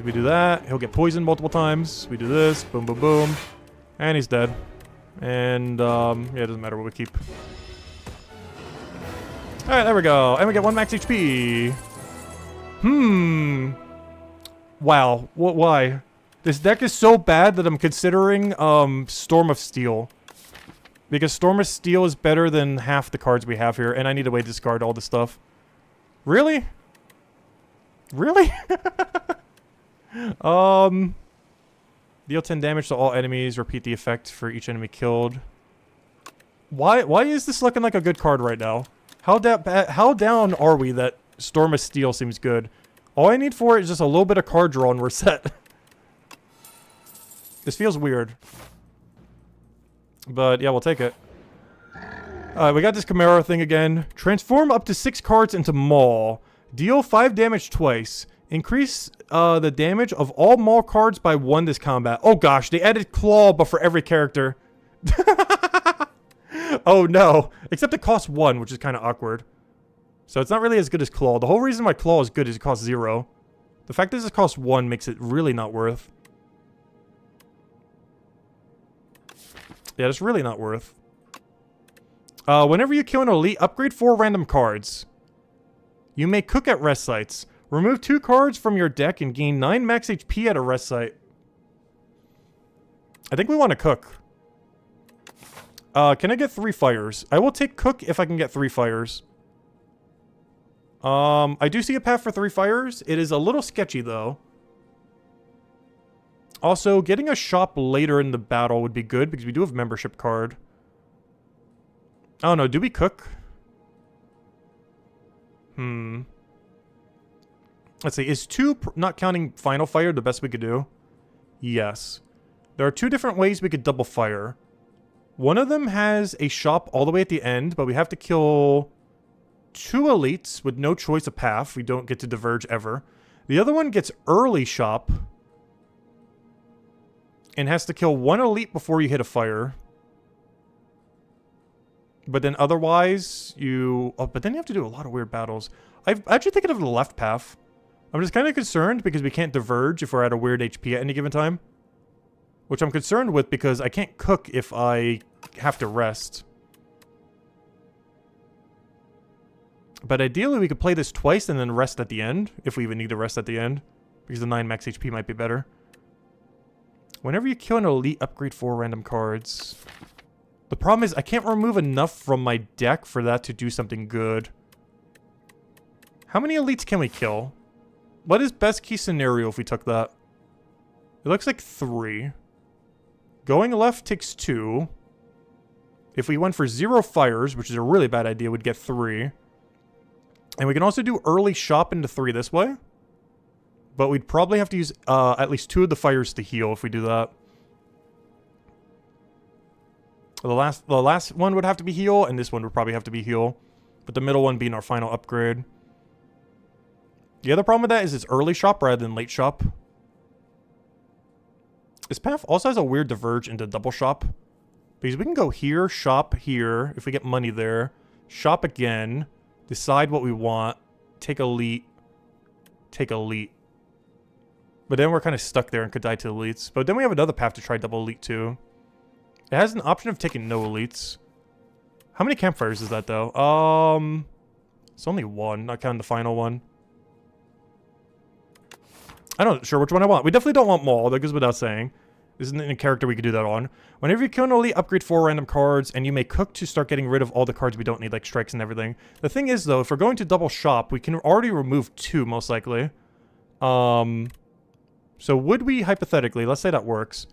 We do that, he'll get poisoned multiple times. We do this, boom, boom, boom. And he's dead. And, yeah, it doesn't matter what we keep. Alright, there we go. And we get 1 max HP. Wow. Why? This deck is so bad that I'm considering, Storm of Steel. Because Storm of Steel is better than half the cards we have here, and I need a way to discard all this stuff. Really? Really? Deal 10 damage to all enemies. Repeat the effect for each enemy killed. Why is this looking like a good card right now? How down are we that Storm of Steel seems good? All I need for it is just a little bit of card draw and we're set. This feels weird. But yeah, we'll take it. We got this Chimera thing again. Transform up to 6 cards into Maul. Deal 5 damage twice. Increase the damage of all Maul cards by 1 this combat. Oh gosh, they added Claw, but for every character. Oh no. Except it costs 1, which is kind of awkward. So it's not really as good as Claw. The whole reason why Claw is good is it costs 0. The fact that it costs 1 makes it really not worth. Yeah, it's really not worth. Whenever you kill an elite, upgrade 4 random cards. You may cook at rest sites. Remove 2 cards from your deck and gain 9 max HP at a rest site. I think we want to cook. Can I get 3 fires? I will take cook if I can get 3 fires. I do see a path for 3 fires. It is a little sketchy though. Also, getting a shop later in the battle would be good because we do have a membership card. I don't know, do we cook? Let's see, is 2, not counting final fire, the best we could do? Yes. There are 2 different ways we could double fire. One of them has a shop all the way at the end, but we have to kill 2 elites with no choice of path. We don't get to diverge ever. The other one gets early shop and has to kill 1 elite before you hit a fire. But then otherwise, you... Oh, but then you have to do a lot of weird battles. I'm actually thinking of the left path. I'm just kind of concerned because we can't diverge if we're at a weird HP at any given time. Which I'm concerned with because I can't cook if I have to rest. But ideally, we could play this twice and then rest at the end. If we even need to rest at the end. Because the 9 max HP might be better. Whenever you kill an elite, upgrade 4 random cards. The problem is I can't remove enough from my deck for that to do something good. How many elites can we kill? What is best case scenario if we took that? It looks like 3. Going left takes 2. If we went for 0 fires, which is a really bad idea, we'd get 3. And we can also do early shop into 3 this way. But we'd probably have to use at least 2 of the fires to heal if we do that. The last one would have to be heal, and this one would probably have to be heal. But the middle one being our final upgrade. The other problem with that is it's early shop rather than late shop. This path also has a weird diverge into double shop. Because we can go here, shop here, if we get money there. Shop again. Decide what we want. Take elite. Take elite. But then we're kind of stuck there and could die to elites. But then we have another path to try double elite too. It has an option of taking no elites. How many campfires is that though? It's only 1, not counting the final one. I'm not sure which one I want. We definitely don't want Maul. That goes without saying. This isn't a character we could do that on. Whenever you kill an elite, upgrade 4 random cards, and you may cook to start getting rid of all the cards we don't need, like strikes and everything. The thing is, though, if we're going to double shop, we can already remove 2, most likely. So would we, hypothetically, let's say that works.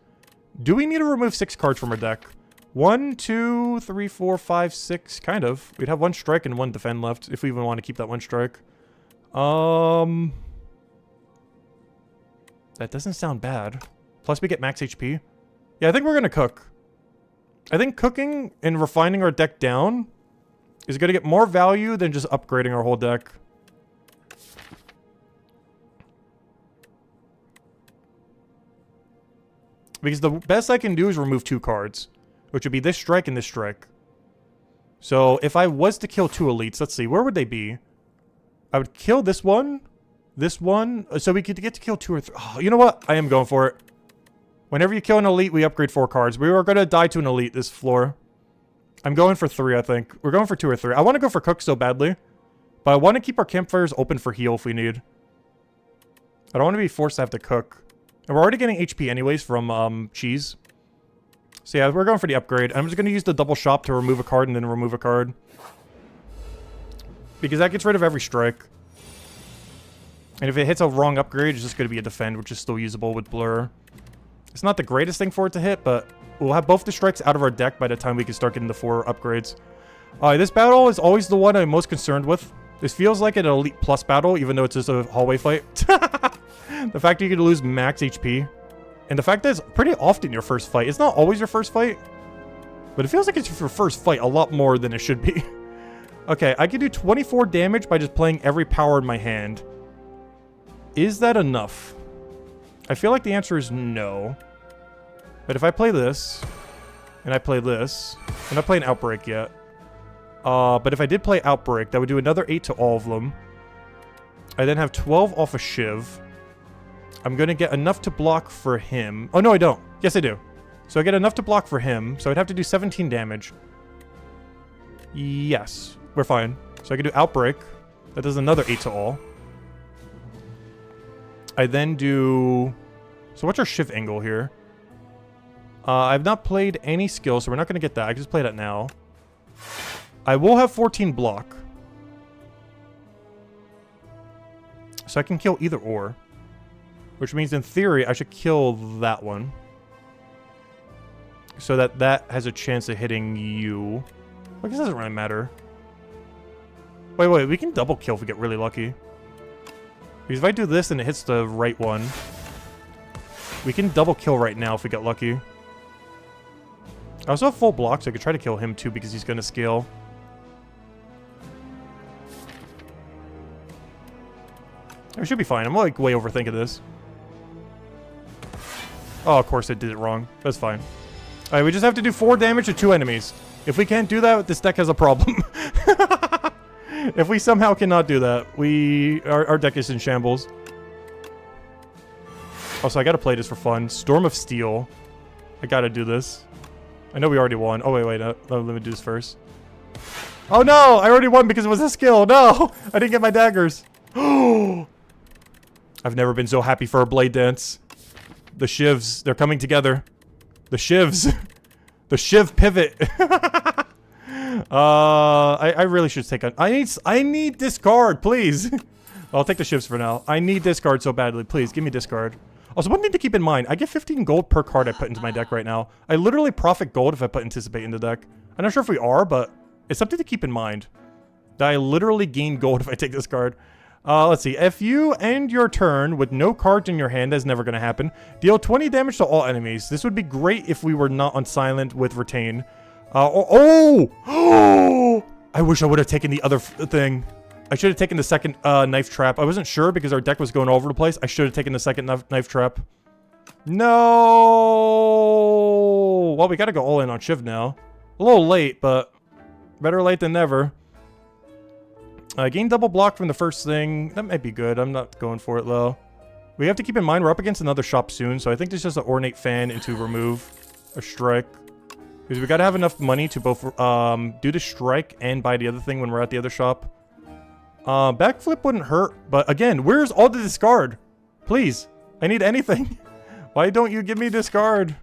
Do we need to remove 6 cards from our deck? 1, 2, 3, 4, 5, 6, kind of. We'd have 1 strike and 1 defend left, if we even want to keep that 1 strike. That doesn't sound bad. Plus we get max HP. Yeah, I think we're gonna cook. I think cooking and refining our deck down is gonna get more value than just upgrading our whole deck. Because the best I can do is remove 2 cards, which would be this strike and this strike. So if I was to kill 2 elites, let's see, where would they be? I would kill this one, so we could get to kill 2 or 3. Oh, you know what? I am going for it. Whenever you kill an elite, we upgrade 4 cards. We are going to die to an elite this floor. I'm going for 3, I think. We're going for 2 or 3. I want to go for cook so badly. But I want to keep our campfires open for heal if we need. I don't want to be forced to have to cook. And we're already getting HP anyways from cheese. So yeah, we're going for the upgrade. I'm just going to use the double shop to remove a card and then remove a card. Because that gets rid of every strike. And if it hits a wrong upgrade, it's just going to be a defend, which is still usable with blur. It's not the greatest thing for it to hit, but we'll have both the strikes out of our deck by the time we can start getting the 4 upgrades. This battle is always the one I'm most concerned with. This feels like an Elite Plus battle, even though it's just a hallway fight. The fact that you can lose max HP. And the fact that it's pretty often your first fight. It's not always your first fight. But it feels like it's your first fight a lot more than it should be. Okay, I can do 24 damage by just playing every power in my hand. Is that enough? I feel like the answer is no. But if I play this, and I play this, I'm not playing Outbreak yet. But if I did play Outbreak, that would do another 8 to all of them. I then have 12 off a Shiv. I'm going to get enough to block for him. Oh, no, I don't. Yes, I do. So I get enough to block for him. So I'd have to do 17 damage. Yes, we're fine. So I can do Outbreak. That does another 8 to all. I then do... So what's our Shiv angle here? I've not played any skill, so we're not going to get that. I can just play that now. I will have 14 block. So I can kill either or. Which means in theory, I should kill that one. So that that has a chance of hitting you. I guess it doesn't really matter. Wait, we can double kill if we get really lucky. Because if I do this and it hits the right one, we can double kill right now if we get lucky. I also have full block, so I could try to kill him too because he's going to scale. I should be fine. I'm like way overthinking this. Oh, of course I did it wrong. That's fine. Alright, we just have to do 4 damage to 2 enemies. If we can't do that, this deck has a problem. If we somehow cannot do that, our deck is in shambles. Also, I gotta play this for fun. Storm of Steel. I gotta do this. I know we already won. Oh, wait. Let me do this first. Oh, no! I already won because it was a skill. No! I didn't get my daggers. I've never been so happy for a blade dance. The Shivs, they're coming together. The Shivs. The Shiv pivot. I really should take a... I need discard, please. I'll take the Shivs for now. I need discard so badly. Please, give me discard. Also, one thing to keep in mind, I get 15 gold per card I put into my deck right now. I literally profit gold if I put Anticipate in the deck. I'm not sure if we are, but it's something to keep in mind. That I literally gain gold if I take this card. Let's see. If you end your turn with no cards in your hand, that's never going to happen. Deal 20 damage to all enemies. This would be great if we were not on silent with Retain. Oh! I wish I would have taken the other thing. I should have taken the second knife trap. I wasn't sure because our deck was going all over the place. I should have taken the second knife trap. No! Well, we got to go all in on Shiv now. A little late, but better late than never. Gain double block from the first thing. That might be good. I'm not going for it, though. We have to keep in mind we're up against another shop soon, so I think this is just an Ornate Fan and to remove a strike. Because we gotta have enough money to both do the strike and buy the other thing when we're at the other shop. Backflip wouldn't hurt, but again, where's all the discard? Please. I need anything. Why don't you give me discard?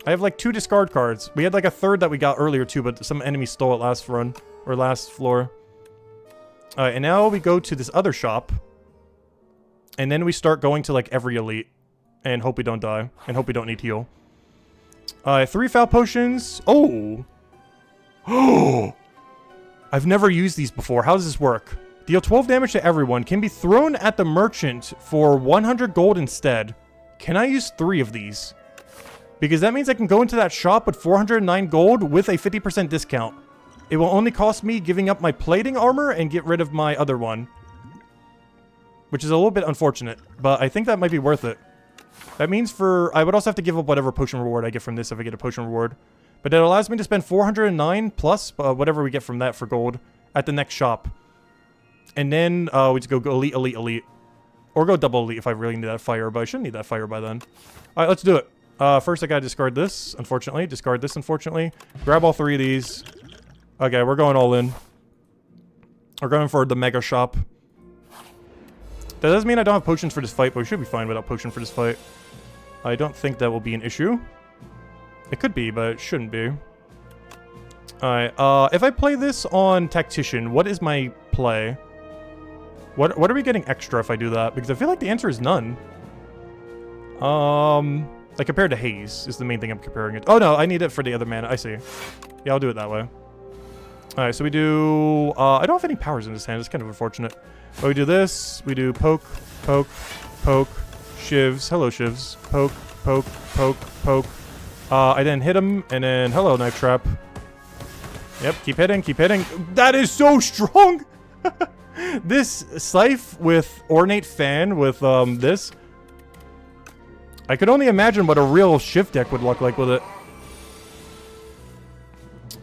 I have like 2 discard cards. We had like a third that we got earlier too, but some enemy stole it last run. Or last floor. Alright, and now we go to this other shop. And then we start going to like every elite. And hope we don't die. And hope we don't need heal. 3 foul potions. Oh! Oh! I've never used these before. How does this work? Deal 12 damage to everyone. Can be thrown at the merchant for 100 gold instead. Can I use 3 of these? Because that means I can go into that shop with 409 gold with a 50% discount. It will only cost me giving up my plating armor and get rid of my other one. Which is a little bit unfortunate, but I think that might be worth it. That means I would also have to give up whatever potion reward I get from this if I get a potion reward. But it allows me to spend 409 plus whatever we get from that for gold at the next shop. And then we just go elite, elite, elite. Or go double elite if I really need that fire, but I shouldn't need that fire by then. Alright, let's do it. First I gotta discard this, unfortunately. Discard this, unfortunately. Grab all 3 of these. Okay, we're going all in. We're going for the mega shop. That doesn't mean I don't have potions for this fight, but we should be fine without potion for this fight. I don't think that will be an issue. It could be, but it shouldn't be. Alright, if I play this on Tactician, what is my play? What are we getting extra if I do that? Because I feel like the answer is none. Like compared to Haze is the main thing I'm comparing it. Oh no, I need it for the other mana. I see. Yeah, I'll do it that way. Alright, so we do... I don't have any powers in this hand. It's kind of unfortunate. But we do this. We do poke, poke, poke, shivs. Hello, shivs. Poke, poke, poke, poke. I then hit him, and then hello, knife trap. Yep, keep hitting, keep hitting. That is so strong! This Scythe with Ornate Fan with this. I could only imagine what a real shift deck would look like with it.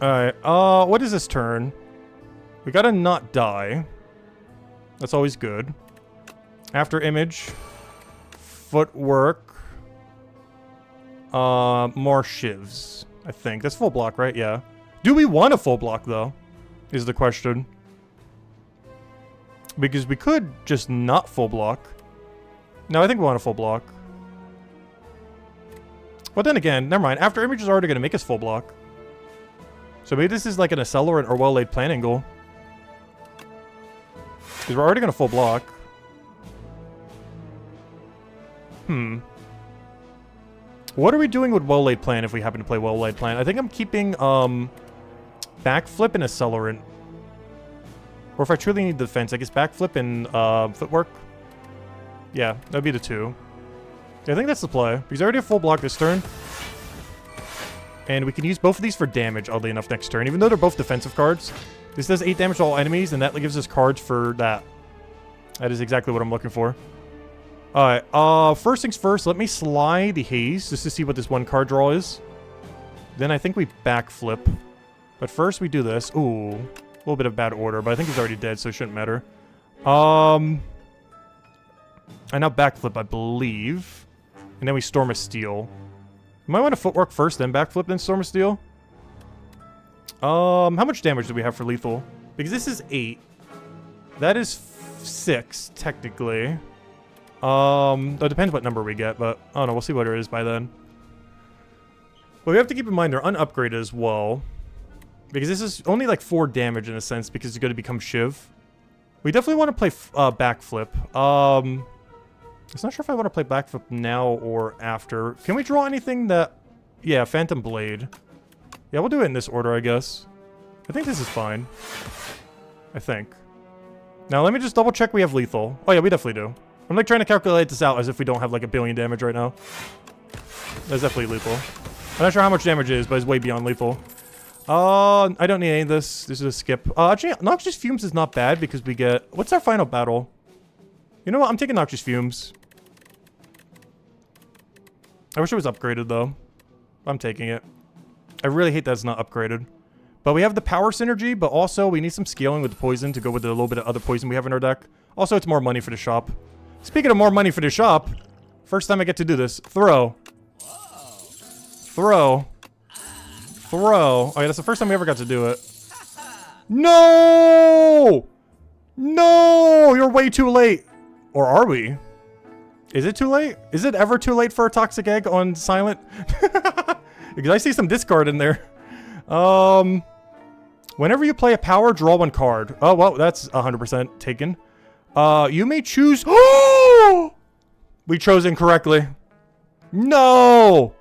Alright, what is this turn? We gotta not die. That's always good. After image. Footwork. More shivs, I think. That's full block, right? Yeah. Do we want a full block, though? Is the question. Because we could just not full block. No, I think we want a full block. But then again, never mind. After image is already going to make us full block. So maybe this is like an accelerant or well-laid plan angle. Because we're already going to full block. What are we doing with well-laid plan if we happen to play well-laid plan? I think I'm keeping backflip and accelerant. Or if I truly need defense, I guess backflip and footwork. Yeah, that'd be the 2. Yeah, I think that's the play. Because I already have full block this turn. And we can use both of these for damage, oddly enough, next turn. Even though they're both defensive cards. This does 8 damage to all enemies, and that gives us cards for that. That is exactly what I'm looking for. Alright, first things first, let me slide the Haze, just to see what this 1 card draw is. Then I think we backflip. But first we do this. Ooh, a little bit of bad order, but I think he's already dead, so it shouldn't matter. And now backflip, I believe. And then we Storm of Steel. Might want to footwork first, then backflip, then Storm of Steel. How much damage do we have for lethal? Because this is 8. That is 6, technically. It depends what number we get, but I don't know, we'll see what it is by then. But we have to keep in mind they're unupgraded as well. Because this is only like 4 damage in a sense, because it's going to become Shiv. We definitely want to play backflip. I'm not sure if I want to play backflip now or after. Can we draw anything that... Yeah, Phantom Blade. Yeah, we'll do it in this order, I guess. I think this is fine. I think. Now, let me just double check we have lethal. Oh, yeah, we definitely do. I'm, like, trying to calculate this out as if we don't have, like, 1 billion damage right now. That's definitely lethal. I'm not sure how much damage it is, but it's way beyond lethal. I don't need any of this. This is a skip. Actually, Noxious Fumes is not bad because we get... What's our final battle? You know what? I'm taking Noxious Fumes. I wish it was upgraded, though. I'm taking it. I really hate that it's not upgraded. But we have the power synergy, but also we need some scaling with the poison to go with the little bit of other poison we have in our deck. Also, it's more money for the shop. Speaking of more money for the shop, first time I get to do this. Throw. Throw. Throw. Oh, yeah, that's the first time we ever got to do it. No! No! You're way too late. Or are we? Is it too late? Is it ever too late for a toxic egg on silent? Because I see some discard in there. Whenever you play a power, draw 1 card. Oh, well, that's 100% taken. You may choose... Oh! We chose incorrectly. No!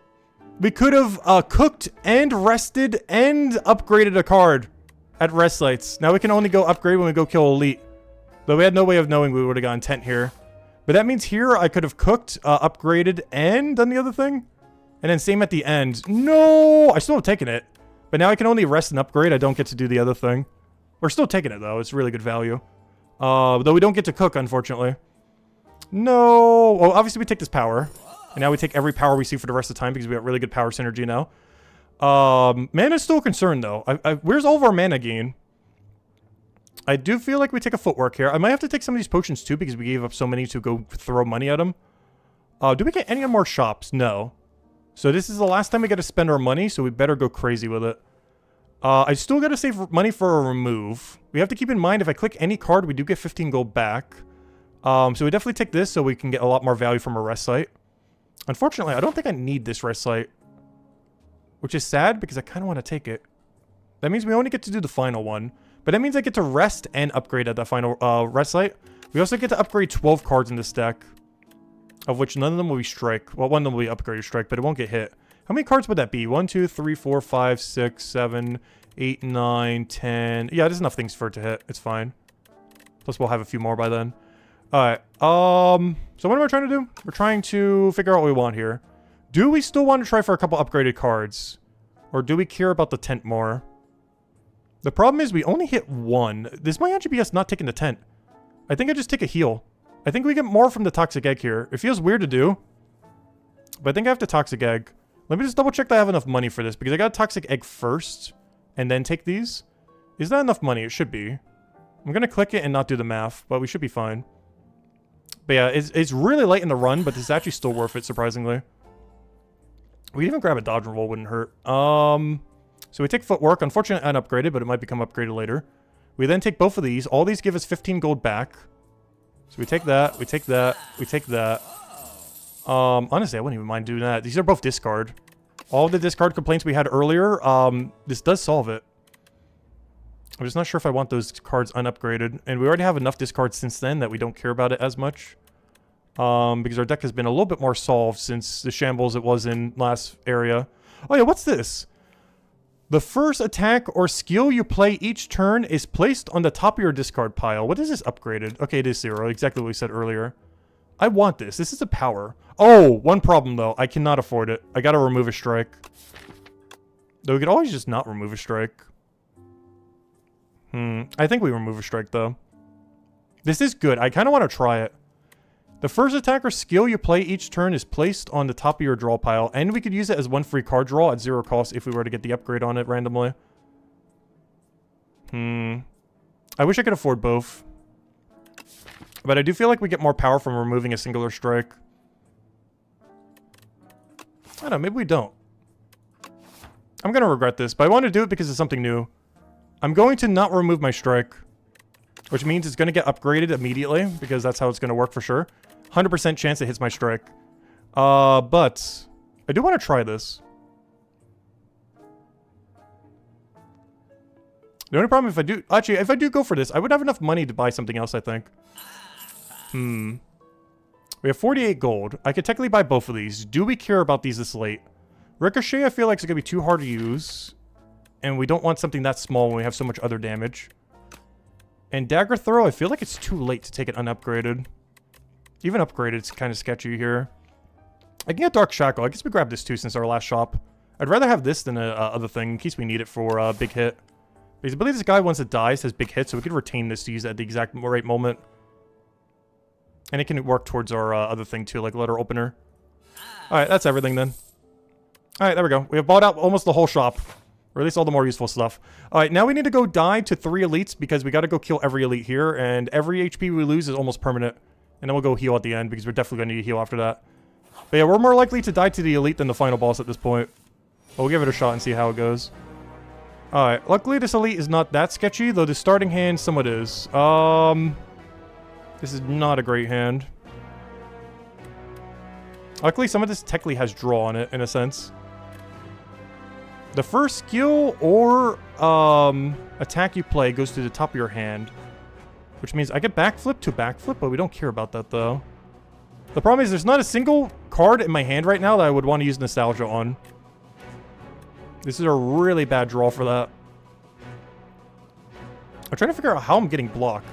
We could have cooked and rested and upgraded a card at rest sites. Now we can only go upgrade when we go kill elite. Though we had no way of knowing we would have gotten tent here. But that means here I could have cooked, upgraded, and done the other thing. And then same at the end. No! I still have taken it. But now I can only rest and upgrade. I don't get to do the other thing. We're still taking it, though. It's really good value. Though we don't get to cook, unfortunately. No! Well, obviously we take this power. And now we take every power we see for the rest of the time because we got really good power synergy now. Mana's still a concern, though. Where's all of our mana gain? I do feel like we take a footwork here. I might have to take some of these potions, too, because we gave up so many to go throw money at them. Do we get any more shops? No. So this is the last time we got to spend our money, so we better go crazy with it. I still got to save money for a remove. We have to keep in mind, if I click any card, we do get 15 gold back. So we definitely take this so we can get a lot more value from a rest site. Unfortunately, I don't think I need this rest site. Which is sad, because I kind of want to take it. That means we only get to do the final one. But that means I get to rest and upgrade at the final rest site. We also get to upgrade 12 cards in this deck. Of which none of them will be strike. Well, one of them will be upgraded strike, but it won't get hit. How many cards would that be? 1, 2, 3, 4, 5, 6, 7, 8, 9, 10. Yeah, there's enough things for it to hit. It's fine. Plus we'll have a few more by then. Alright. So what am I trying to do? We're trying to figure out what we want here. Do we still want to try for a couple upgraded cards? Or do we care about the tent more? The problem is we only hit 1. This might actually be us not taking the tent. I think I just take a heal. I think we get more from the toxic egg here. It feels weird to do. But I think I have to toxic egg. Let me just double check that I have enough money for this. Because I got a toxic egg first. And then take these. Is that enough money? It should be. I'm going to click it and not do the math. But we should be fine. But yeah, it's really late in the run. But this is actually still worth it, surprisingly. We even grab a dodge roll. Wouldn't hurt. So we take footwork. Unfortunately, unupgraded. But it might become upgraded later. We then take both of these. All these give us 15 gold back. So we take that, we take that, we take that. Honestly, I wouldn't even mind doing that. These are both discard. All the discard complaints we had earlier, this does solve it. I'm just not sure if I want those cards unupgraded. And we already have enough discards since then that we don't care about it as much. Because our deck has been a little bit more solved since the shambles it was in last area. Oh yeah, what's this? The first attack or skill you play each turn is placed on the top of your discard pile. What is this upgraded? Okay, it is 0. Exactly what we said earlier. I want this. This is a power. Oh, one problem though. I cannot afford it. I gotta remove a strike. Though we could always just not remove a strike. I think we remove a strike though. This is good. I kind of want to try it. The first attack or skill you play each turn is placed on the top of your draw pile, and we could use it as 1 free card draw at 0 cost if we were to get the upgrade on it randomly. I wish I could afford both. But I do feel like we get more power from removing a singular strike. I don't know, maybe we don't. I'm going to regret this, but I want to do it because it's something new. I'm going to not remove my strike, which means it's going to get upgraded immediately, because that's how it's going to work for sure. 100% chance it hits my strike. But I do want to try this. The only problem if I do... Actually, if I do go for this, I would have enough money to buy something else, I think. We have 48 gold. I could technically buy both of these. Do we care about these this late? Ricochet, I feel like it's going to be too hard to use. And we don't want something that small when we have so much other damage. And Dagger Throw, I feel like it's too late to take it unupgraded. Even upgraded, it's kind of sketchy here. I can get Dark Shackle. I guess we grab this too since our last shop. I'd rather have this than a other thing in case we need it for a big hit. Because I believe this guy, once it dies, has big hits, so we could retain this to use at the exact right moment. And it can work towards our other thing too, like letter opener. Alright, that's everything then. Alright, there we go. We have bought out almost the whole shop. Or at least all the more useful stuff. Alright, now we need to go die to 3 elites because we got to go kill every elite here. And every HP we lose is almost permanent. And then we'll go heal at the end because we're definitely going to need a heal after that. But yeah, we're more likely to die to the elite than the final boss at this point. But we'll give it a shot and see how it goes. Alright, luckily this elite is not that sketchy, though the starting hand somewhat is. This is not a great hand. Luckily, some of this technically has draw on it, in a sense. The first skill or attack you play goes to the top of your hand. Which means I get backflip to backflip, but we don't care about that, though. The problem is there's not a single card in my hand right now that I would want to use Nostalgia on. This is a really bad draw for that. I'm trying to figure out how I'm getting block.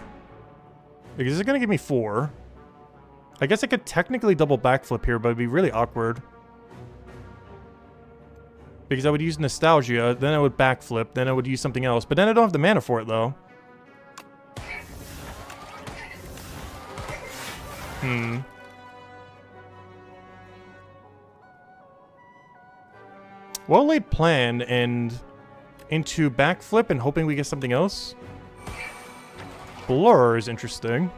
Because this is going to give me 4. I guess I could technically double backflip here, but it'd be really awkward. Because I would use Nostalgia, then I would backflip, then I would use something else. But then I don't have the mana for it, though. Well-laid plan and into backflip and hoping we get something else. Blur is interesting.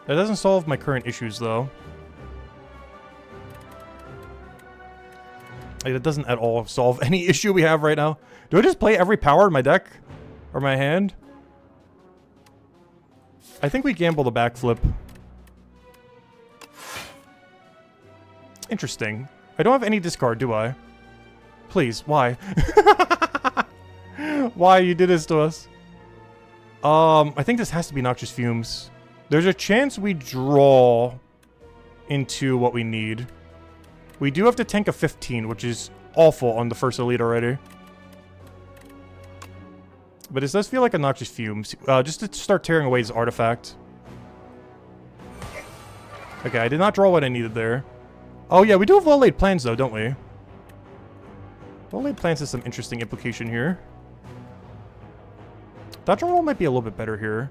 That doesn't solve my current issues, though. Like, it doesn't at all solve any issue we have right now. Do I just play every power in my deck? Or my hand? I think we gamble the backflip. Interesting. I don't have any discard, do I? Please, why? Why you did this to us? I think this has to be Noxious Fumes. There's a chance we draw into what we need. We do have to tank a 15, which is awful on the first elite already. But this does feel like a Noxious Fumes. Just to start tearing away his artifact. Okay, I did not draw what I needed there. Oh yeah, we do have well-laid plans though, don't we? Well-laid plans has some interesting implication here. Dodge roll might be a little bit better here.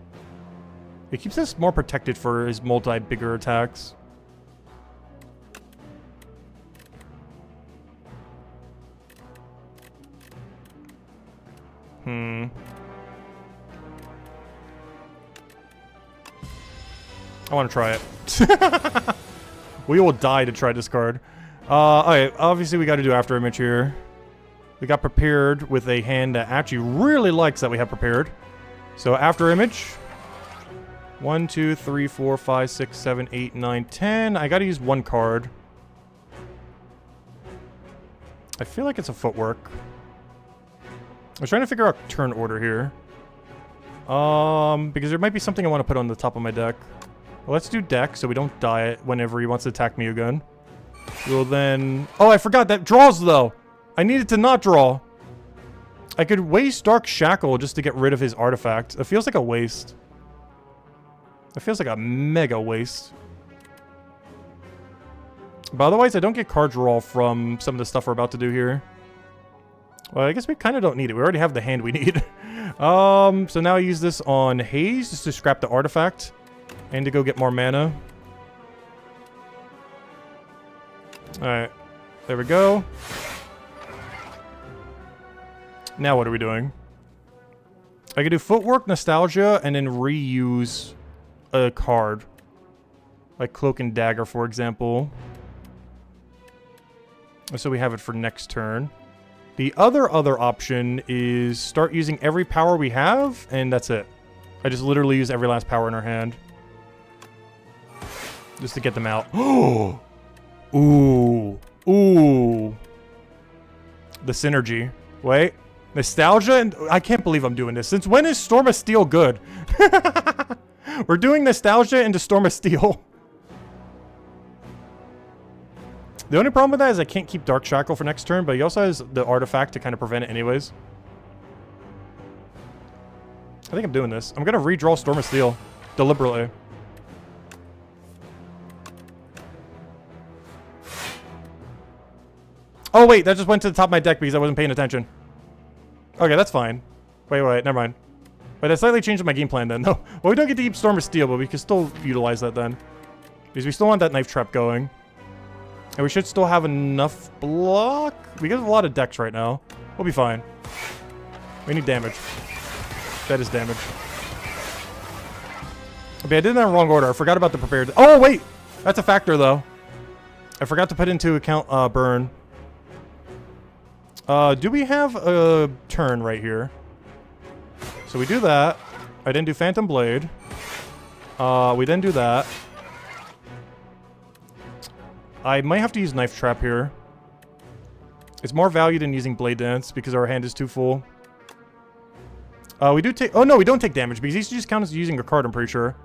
It keeps us more protected for his multi-bigger attacks. I want to try it. We will die to try this card. Alright, obviously we got to do After Image here. We got prepared with a hand that actually really likes that we have prepared. So After Image. 1, 2, 3, 4, 5, 6, 7, 8, 9, 10. I gotta use one card. I feel like it's a Footwork. I was trying to figure out turn order here. Because there might be something I want to put on the top of my deck. Well, let's do deck so we don't die whenever he wants to attack me again. We'll then... Oh, I forgot that draws though! I needed to not draw. I could waste Dark Shackle just to get rid of his artifact. It feels like a waste. It feels like a mega waste. But otherwise, I don't get card draw from some of the stuff we're about to do here. Well, I guess we kind of don't need it. We already have the hand we need. So now I use this on Haze just to scrap the artifact. And to go get more mana. Alright. There we go. Now what are we doing? I can do Footwork, Nostalgia, and then reuse a card. Like Cloak and Dagger, for example. So we have it for next turn. The other option is start using every power we have, and that's it. I just literally use every last power in our hand. Just to get them out. Oh! Ooh. Ooh. The synergy. Wait. Nostalgia? And I can't believe I'm doing this. Since when is Storm of Steel good? We're doing Nostalgia into Storm of Steel. The only problem with that is I can't keep Dark Shackle for next turn, but he also has the artifact to kind of prevent it anyways. I think I'm doing this. I'm going to redraw Storm of Steel. Deliberately. Oh, wait. That just went to the top of my deck because I wasn't paying attention. Okay, that's fine. Wait, never mind. Wait, I slightly changed my game plan then. No. Well, we don't get to keep Storm of Steel, but we can still utilize that then. Because we still want that Knife Trap going. And we should still have enough block. We get a lot of decks right now. We'll be fine. We need damage. That is damage. Okay, I did that in the wrong order. I forgot about the prepared... Oh, wait! That's a factor, though. I forgot to put into account burn. Do we have a turn right here? So we do that. I didn't do Phantom Blade. We then do that. I might have to use Knife Trap here. It's more value than using Blade Dance because our hand is too full. We do take... Oh, no, we don't take damage because these just count as using a card, I'm pretty sure.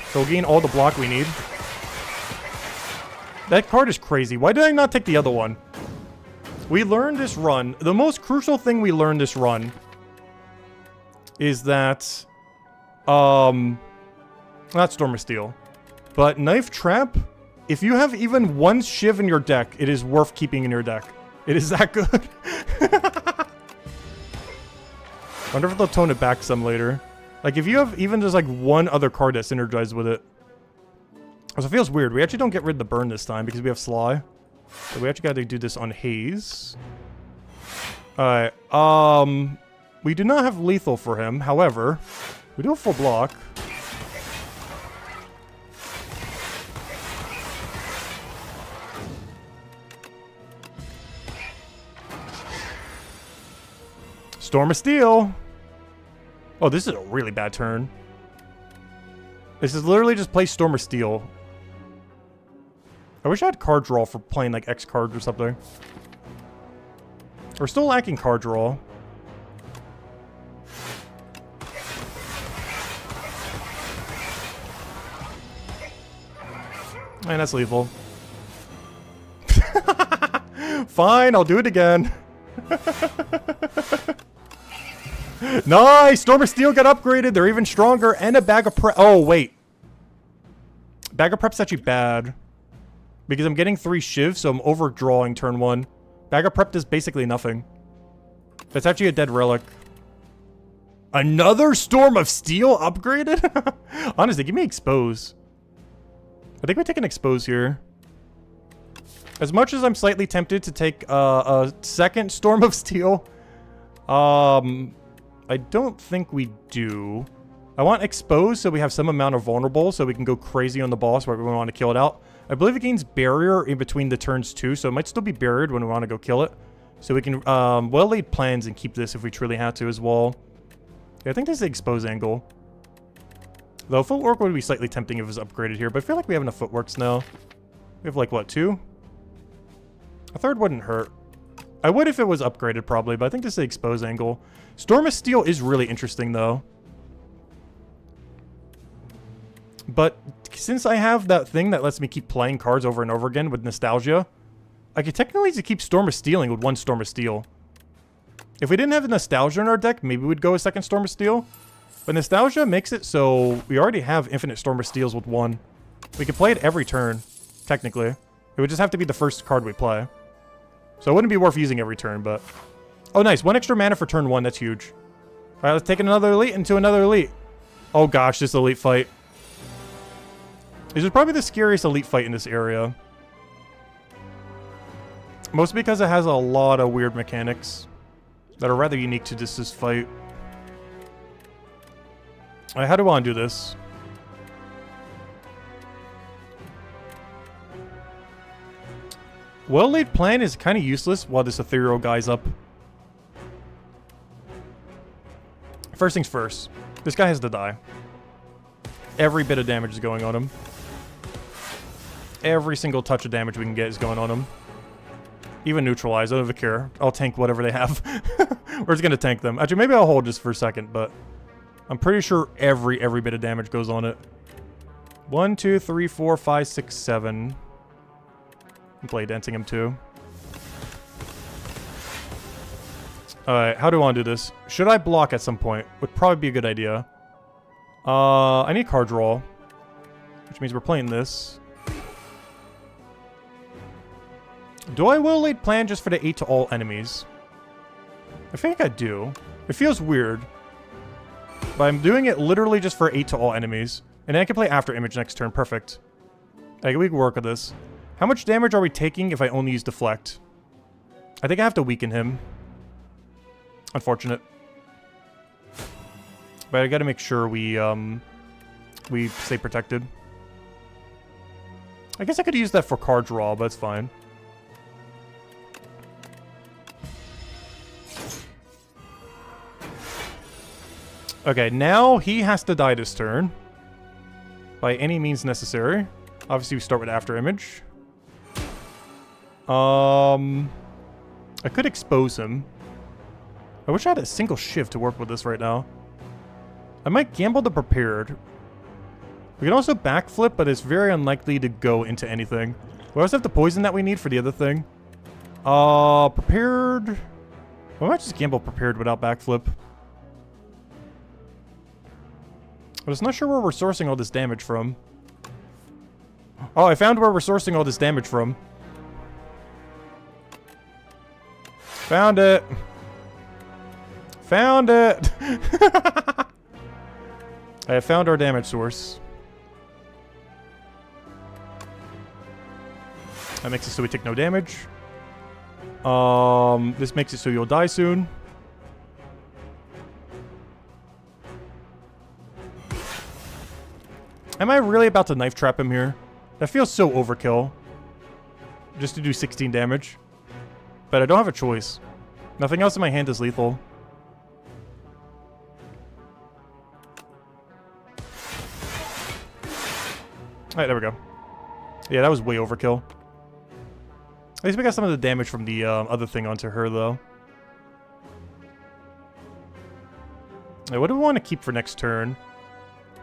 So we'll gain all the block we need. That card is crazy. Why did I not take the other one? We learned this run. The most crucial thing we learned this run is that... not Storm of Steel. But Knife Trap, if you have even one Shiv in your deck, it is worth keeping in your deck. It is that good. Wonder if they'll tone it back some later. Like, if you have even just, like, one other card that's synergized with it. Also, it feels weird. We actually don't get rid of the burn this time because we have Sly. So we actually got to do this on Haze. Alright, we do not have lethal for him. However, we do have full block. Storm of Steel. Oh, this is a really bad turn. This is literally just play Storm of Steel. I wish I had card draw for playing like X cards or something. We're still lacking card draw. Man, that's lethal. Fine, I'll do it again. Nice! Storm of Steel got upgraded. They're even stronger. And a bag of prep. Oh, wait. Bag of prep's actually bad. Because I'm getting 3 shivs, so I'm overdrawing turn 1. Bag of prep does basically nothing. That's actually a dead relic. Another Storm of Steel upgraded? Honestly, give me Expose. I think we take an Expose here. As much as I'm slightly tempted to take a second Storm of Steel, I don't think we do. I want Expose so we have some amount of vulnerable so we can go crazy on the boss where we want to kill it out. I believe it gains barrier in between the turns too, so it might still be barriered when we want to go kill it. So we can well-laid plans and keep this if we truly had to as well. Yeah, I think this is the Expose angle. Though Footwork would be slightly tempting if it was upgraded here, but I feel like we have enough Footworks now. We have like, what, 2? A third wouldn't hurt. I would if it was upgraded probably, but I think this is the Expose angle. Storm of Steel is really interesting though. But since I have that thing that lets me keep playing cards over and over again with Nostalgia, I could technically just keep Storm of Stealing with 1 Storm of Steel. If we didn't have Nostalgia in our deck, maybe we'd go a second Storm of Steel. But Nostalgia makes it so we already have infinite Storm of Steels with 1. We could play it every turn, technically. It would just have to be the first card we play. So it wouldn't be worth using every turn, but... Oh, nice. 1 extra mana for turn 1. That's huge. Alright, let's take another elite into another elite. Oh gosh, this elite fight. This is probably the scariest elite fight in this area. Mostly because it has a lot of weird mechanics that are rather unique to this fight. Alright, how do I want to do this? Well-laid plan is kind of useless while this ethereal guy's up. First things first. This guy has to die. Every bit of damage is going on him. Every single touch of damage we can get is going on him. Even neutralize, I don't even care. I'll tank whatever they have. We're just gonna tank them. Actually, maybe I'll hold just for a second, but... I'm pretty sure every bit of damage goes on it. 1, 2, 3, 4, 5, 6, 7... I'm play dancing him too. Alright, how do I want to do this? Should I block at some point? Would probably be a good idea. I need card draw. Which means we're playing this. Do I well-laid plan just for the 8 to all enemies? I think I do. It feels weird. But I'm doing it literally just for 8 to all enemies. And then I can play After Image next turn. Perfect. Okay, we can work with this. How much damage are we taking if I only use Deflect? I think I have to weaken him. Unfortunate. But I gotta make sure we stay protected. I guess I could use that for card draw, but it's fine. Okay, now he has to die this turn. By any means necessary. Obviously, we start with After Image. I could expose him. I wish I had a single shift to work with this right now. I might gamble the prepared. We can also backflip, but it's very unlikely to go into anything. We also have the poison that we need for the other thing. Prepared. I might just gamble prepared without backflip. But it's not sure where we're sourcing all this damage from. Oh, I found where we're sourcing all this damage from. Found it. Found it. I have found our damage source. That makes it so we take no damage. This makes it so you'll die soon. Am I really about to knife trap him here? That feels so overkill. Just to do 16 damage. But I don't have a choice. Nothing else in my hand is lethal. Alright, there we go. Yeah, that was way overkill. At least we got some of the damage from the other thing onto her, though. Right, what do we want to keep for next turn?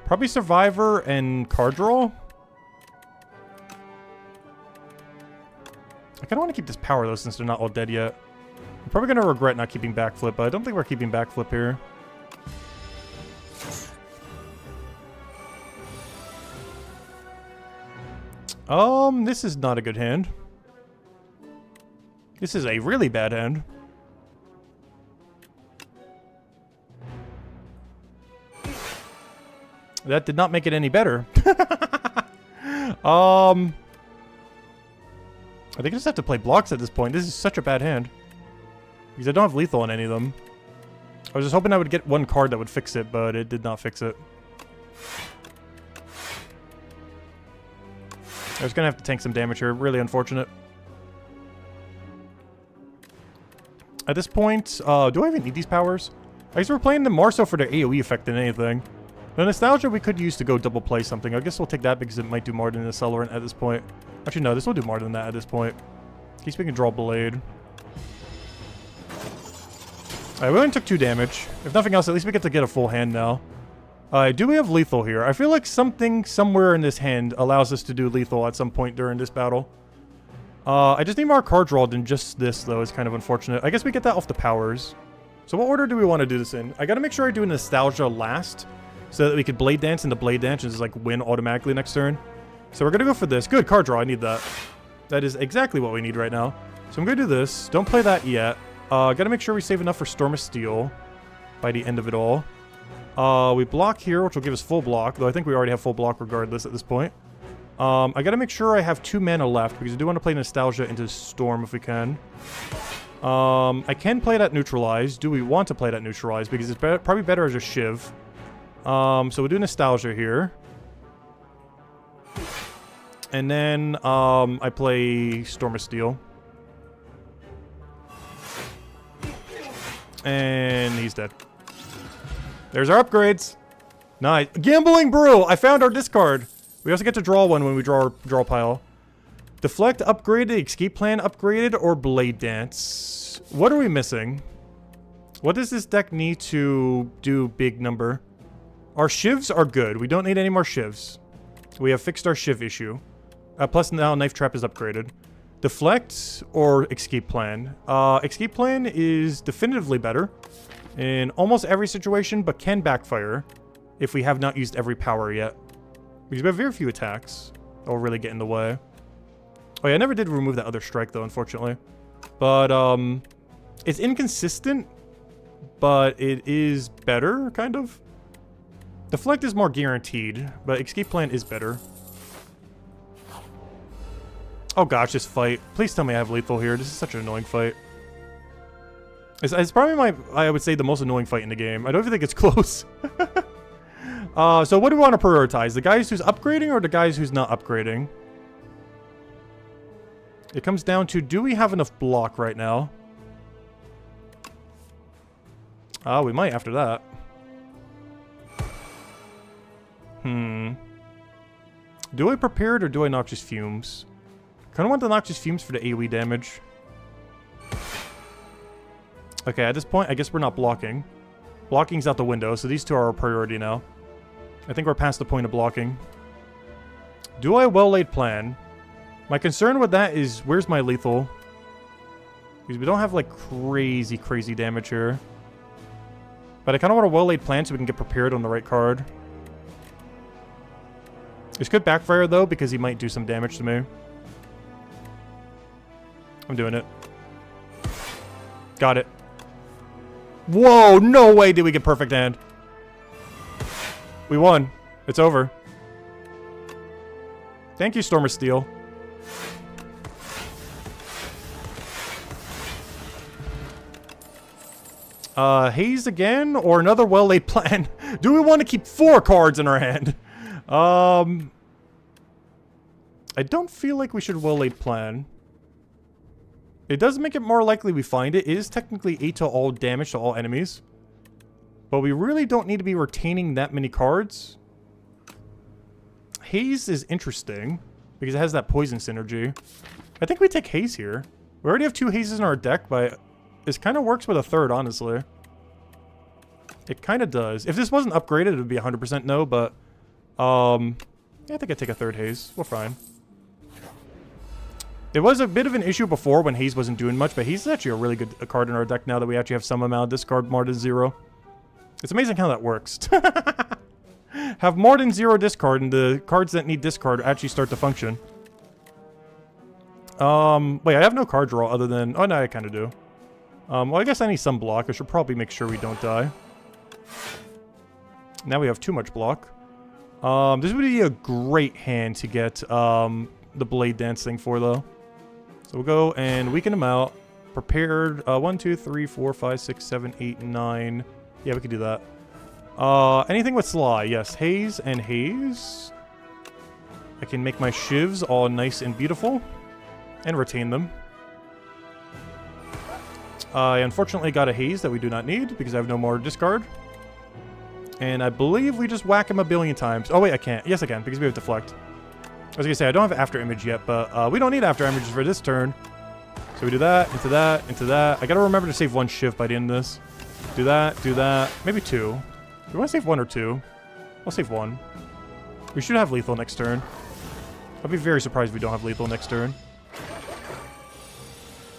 Probably Survivor and card draw? I kind of want to keep this power, though, since they're not all dead yet. I'm probably going to regret not keeping backflip, but I don't think we're keeping backflip here. This is not a good hand. This is a really bad hand. That did not make it any better. I think I just have to play blocks at this point. This is such a bad hand. Because I don't have lethal on any of them. I was just hoping I would get one card that would fix it, but it did not fix it. I was going to have to tank some damage here. Really unfortunate. At this point, do I even need these powers? I guess we're playing them more so for their AoE effect than anything. The Nostalgia we could use to go double play something. I guess we'll take that because it might do more than the Accelerant at this point. Actually, no, this will do more than that at this point. In case we can draw Blade. Alright, we only took 2 damage. If nothing else, at least we get to get a full hand now. Do we have lethal here? I feel like something somewhere in this hand allows us to do lethal at some point during this battle. I just need more card draw than just this, though. Is kind of unfortunate. I guess we get that off the powers. So what order do we want to do this in? I gotta make sure I do Nostalgia last, so that we could Blade Dance, and the Blade Dance is like win automatically next turn. So we're gonna go for this. Good, card draw. I need that. That is exactly what we need right now. So I'm gonna do this. Don't play that yet. Gotta make sure we save enough for Storm of Steel by the end of it all. We block here, which will give us full block, though I think we already have full block regardless at this point. I gotta make sure I have 2 mana left, because I do want to play Nostalgia into Storm if we can. I can play that Neutralize. Do we want to play that Neutralize? Because it's probably better as a Shiv. So we'll do Nostalgia here. And then, I play Storm of Steel. And he's dead. There's our upgrades. Nice. Gambling Brew! I found our discard. We also get to draw one when we draw our draw pile. Deflect upgraded, Escape Plan upgraded, or Blade Dance? What are we missing? What does this deck need to do big number? Our Shivs are good. We don't need any more Shivs. We have fixed our Shiv issue. Plus now Knife Trap is upgraded. Deflect or Escape Plan? Escape Plan is definitively better in almost every situation, but can backfire if we have not used every power yet. Because we have very few attacks that will really get in the way. Oh yeah, I never did remove that other strike though, unfortunately. But, it's inconsistent, but it is better, kind of. Deflect is more guaranteed, but Escape Plan is better. Oh gosh, this fight. Please tell me I have lethal here. This is such an annoying fight. It's probably I would say, the most annoying fight in the game. I don't even think it's close. So what do we want to prioritize? The guys who's upgrading or the guys who's not upgrading? It comes down to, do we have enough block right now? We might after that. Do I prepare it or do I Noxious Fumes? Kind of want the Noxious Fumes for the AoE damage. Okay, at this point, I guess we're not blocking. Blocking's out the window, so these two are our priority now. I think we're past the point of blocking. Do I well-laid plan? My concern with that is, where's my lethal? Because we don't have, like, crazy damage here. But I kind of want a well-laid plan so we can get prepared on the right card. This could backfire, though, because he might do some damage to me. I'm doing it. Got it. Whoa, no way did we get perfect hand. We won. It's over. Thank you, Storm of Steel. Haze again, or another well-laid plan? Do we want to keep 4 cards in our hand? I don't feel like we should well-laid plan. It does make it more likely we find it. It is technically 8 to all damage to all enemies. But we really don't need to be retaining that many cards. Haze is interesting, because it has that poison synergy. I think we take Haze here. We already have 2 Hazes in our deck, but this kind of works with a third, honestly. It kind of does. If this wasn't upgraded, it would be 100% no, but... yeah, I think I'd take a third Haze. We're fine. It was a bit of an issue before when Haze wasn't doing much, but Haze is actually a really good card in our deck now that we actually have some amount of discard more than 0. It's amazing how that works. Have more than 0 discard, and the cards that need discard actually start to function. Wait, I have no card draw other than... Oh, no, I kind of do. Well, I guess I need some block. I should probably make sure we don't die. Now we have too much block. This would be a great hand to get the Blade Dance thing for, though. So we'll go and weaken him out. Prepared. 1, 2, 3, 4, 5, 6, 7, 8, 9. Yeah, we could do that. Anything with Sly. Yes, Haze and Haze. I can make my shivs all nice and beautiful. And retain them. I unfortunately got a Haze that we do not need because I have no more discard. And I believe we just whack him a billion times. Oh, wait, I can't. Yes, I can, because we have Deflect. I was going to say, I don't have After Image yet, but we don't need After Images for this turn. So we do that, into that, into that. I got to remember to save 1 shift by the end of this. Do that. Maybe 2. Do we want to save 1 or 2? I'll save 1. We should have lethal next turn. I'd be very surprised if we don't have lethal next turn.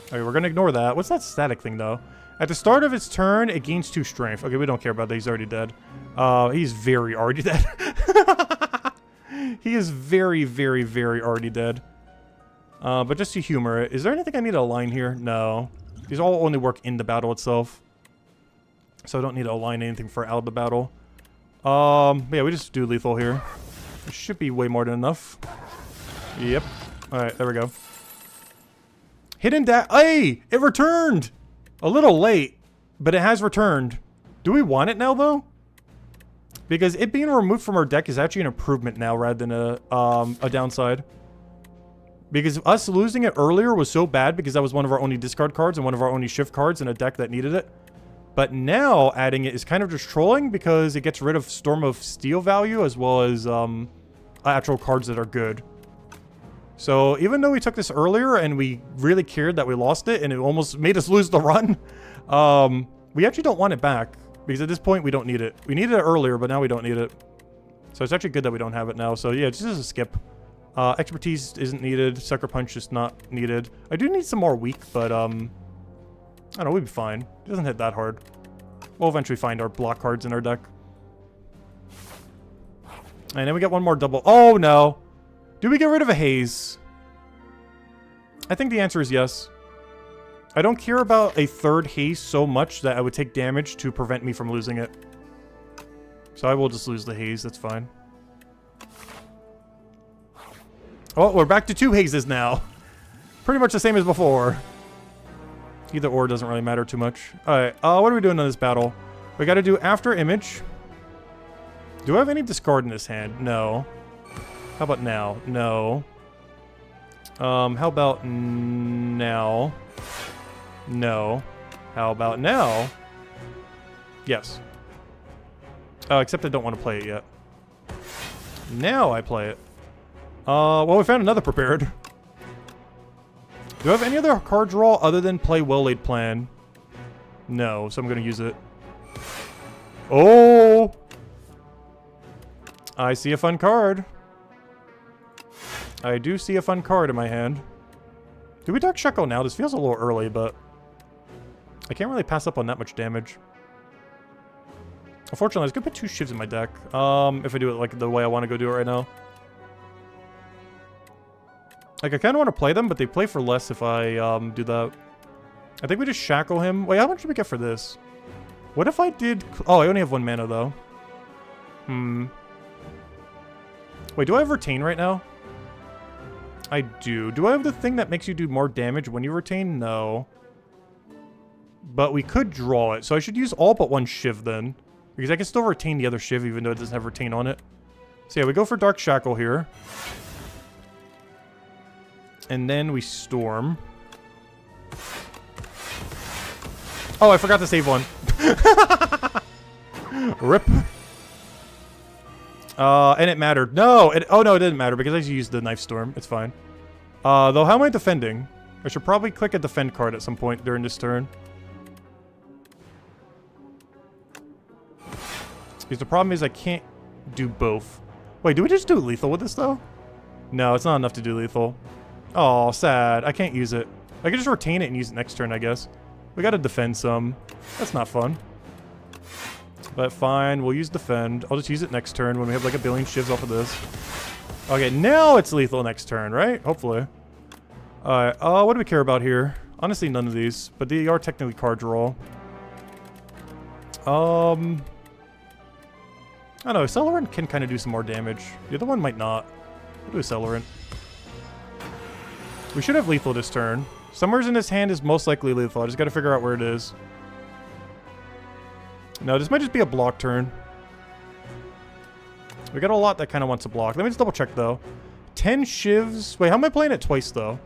Okay, we're going to ignore that. What's that static thing, though? At the start of its turn, it gains 2 strength. Okay, we don't care about that. He's already dead. He's very already dead. He is very already dead. But just to humor it, is there anything I need to align here? No. These all only work in the battle itself. So I don't need to align anything for out of the battle. Yeah, we just do lethal here. It should be way more than enough. Yep. Alright, there we go. Hidden Hey! It returned! A little late, but it has returned. Do we want it now, though? Because it being removed from our deck is actually an improvement now rather than a downside. Because us losing it earlier was so bad because that was one of our only discard cards and one of our only shift cards in a deck that needed it. But now adding it is kind of just trolling because it gets rid of Storm of Steel value as well as actual cards that are good. So even though we took this earlier and we really cared that we lost it and it almost made us lose the run, we actually don't want it back because at this point we don't need it. We needed it earlier, but now we don't need it. So it's actually good that we don't have it now. So yeah, it's just a skip. Expertise isn't needed. Sucker Punch is not needed. I do need some more weak, but I don't know, we'd be fine. It doesn't hit that hard. We'll eventually find our block cards in our deck. And then we get one more double. Oh no! Do we get rid of a Haze? I think the answer is yes. I don't care about a third Haze so much that I would take damage to prevent me from losing it. So I will just lose the Haze, that's fine. Oh, we're back to 2 Hazes now. Pretty much the same as before. Either or doesn't really matter too much. Alright, what are we doing in this battle? We gotta do After Image. Do I have any discard in this hand? No. How about now? No. How about now? No. How about now? Yes. Except I don't want to play it yet. Now I play it. Well, we found another prepared. Do I have any other card draw other than play well-laid plan? No, so I'm going to use it. Oh! I see a fun card. I do see a fun card in my hand. Do we Dark Shackle now? This feels a little early, but I can't really pass up on that much damage. Unfortunately, I was going to put 2 shivs in my deck. If I do it like the way I want to go do it right now. Like, I kind of want to play them, but they play for less if I do that. I think we just shackle him. Wait, how much did we get for this? What if I did... Oh, I only have 1 mana, though. Wait, do I have Retain right now? I do. Do I have the thing that makes you do more damage when you retain? No. But we could draw it, so I should use all but 1 shiv then. Because I can still retain the other shiv even though it doesn't have retain on it. So yeah, we go for Dark Shackle here. And then we storm. Oh, I forgot to save one. Rip. And it mattered. No! Oh no, it didn't matter because I used the Knife Storm. It's fine. Though, how am I defending? I should probably click a defend card at some point during this turn. Because the problem is I can't do both. Wait, do we just do lethal with this, though? No, it's not enough to do lethal. Oh, sad. I can't use it. I can just retain it and use it next turn, I guess. We gotta defend some. That's not fun. But fine, we'll use defend. I'll just use it next turn when we have like a billion shivs off of this. Okay, now it's lethal next turn, right? Hopefully. Alright, what do we care about here? Honestly, none of these. But they are technically card draw. I don't know, Accelerant can kind of do some more damage. The other one might not. We'll do Accelerant. We should have lethal this turn. Somewhere's in his hand is most likely lethal. I just gotta figure out where it is. No, this might just be a block turn. We got a lot that kind of wants to block. Let me just double check, though. 10 shivs. Wait, how am I playing it twice, though?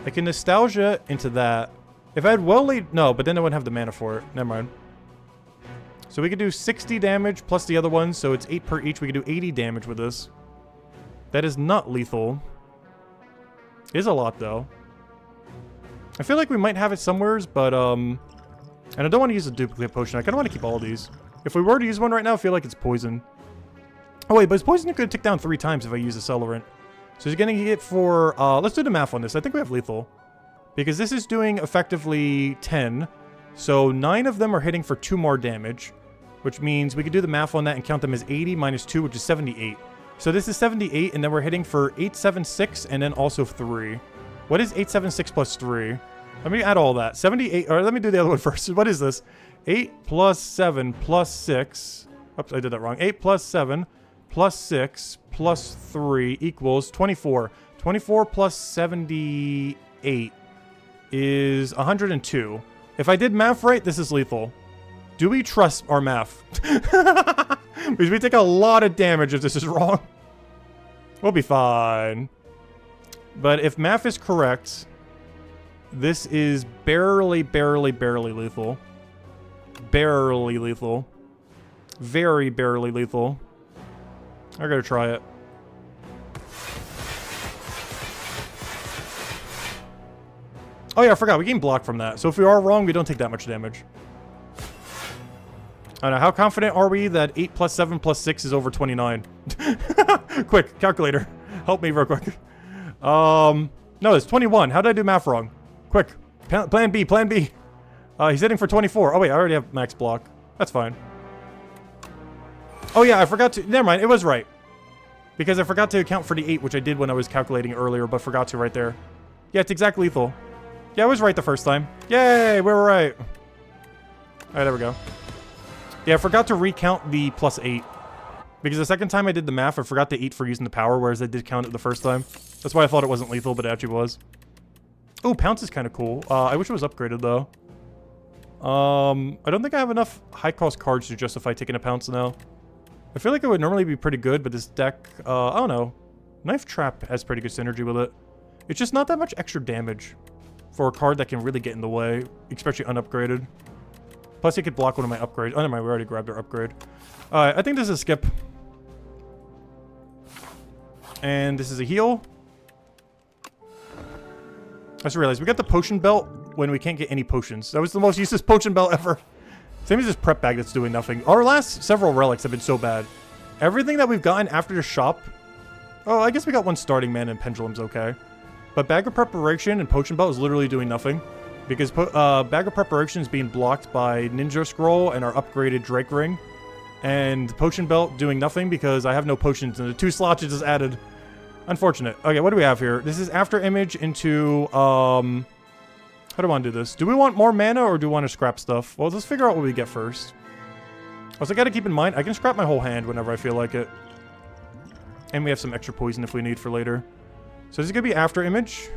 I can Nostalgia into that. If I had well-laid... No, but then I wouldn't have the mana for it. Never mind. So we could do 60 damage plus the other one, so it's 8 per each. We could do 80 damage with this. That is not lethal. Is a lot, though. I feel like we might have it somewheres, but, and I don't want to use a duplicate potion. I kind of want to keep all of these. If we were to use one right now, I feel like it's poison. Oh, wait, but his poison could tick down 3 times if I use Accelerant. So he's going to get for, let's do the math on this. I think we have lethal. Because this is doing effectively 10. So 9 of them are hitting for 2 more damage. Which means we could do the math on that and count them as 80 minus 2, which is 78. So this is 78, and then we're hitting for 876, and then also 3. What is 876 plus 3? Let me add all that. 78, or let me do the other one first. What is this? 8 plus 7 plus 6. Oops, I did that wrong. 8 plus 7 plus 6 plus 3 equals 24. 24 plus 78 is 102. If I did math right, this is lethal. Do we trust our math? Because we take a lot of damage if this is wrong. We'll be fine. But if math is correct, this is barely lethal. Barely lethal. Very barely lethal. I gotta try it. Oh yeah, I forgot. We can block from that. So if we are wrong, we don't take that much damage. I don't know. How confident are we that 8 plus 7 plus 6 is over 29? Quick, calculator. Help me real quick. No, it's 21. How did I do math wrong? Quick. Plan B, plan B. He's hitting for 24. Oh, wait, I already have max block. That's fine. Oh, yeah, I forgot to... Never mind, it was right. Because I forgot to account for the 8, which I did when I was calculating earlier, but forgot to right there. Yeah, it's exactly lethal. Yeah, I was right the first time. Yay, we were right. All right, there we go. Yeah, I forgot to recount the plus 8. Because the second time I did the math, I forgot the 8 for using the power, whereas I did count it the first time. That's why I thought it wasn't lethal, but it actually was. Oh, Pounce is kind of cool. I wish it was upgraded, though. I don't think I have enough high-cost cards to justify taking a Pounce now. I feel like it would normally be pretty good, but this deck, I don't know. Knife Trap has pretty good synergy with it. It's just not that much extra damage for a card that can really get in the way, especially unupgraded. Plus, it could block one of my upgrades. Oh, never mind, we already grabbed our upgrade. Alright, I think this is a skip. And this is a heal. just realized we got the potion belt when we can't get any potions. That was the most useless potion belt ever. Same as this prep bag that's doing nothing. Our last several relics have been so bad. Everything that we've gotten after the shop... Oh, I guess we got one starting man and pendulum's okay. But bag of preparation and potion belt is literally doing nothing. Because bag of preparation is being blocked by ninja scroll and our upgraded drake ring. And potion belt doing nothing because I have no potions and the 2 slots it just added. Unfortunate. Okay, what do we have here? This is after image into... How do I want to do this? Do we want more mana or do we want to scrap stuff? Well, let's figure out what we get first. Also, I gotta keep in mind, I can scrap my whole hand whenever I feel like it. And we have some extra poison if we need for later. So this is gonna be after image.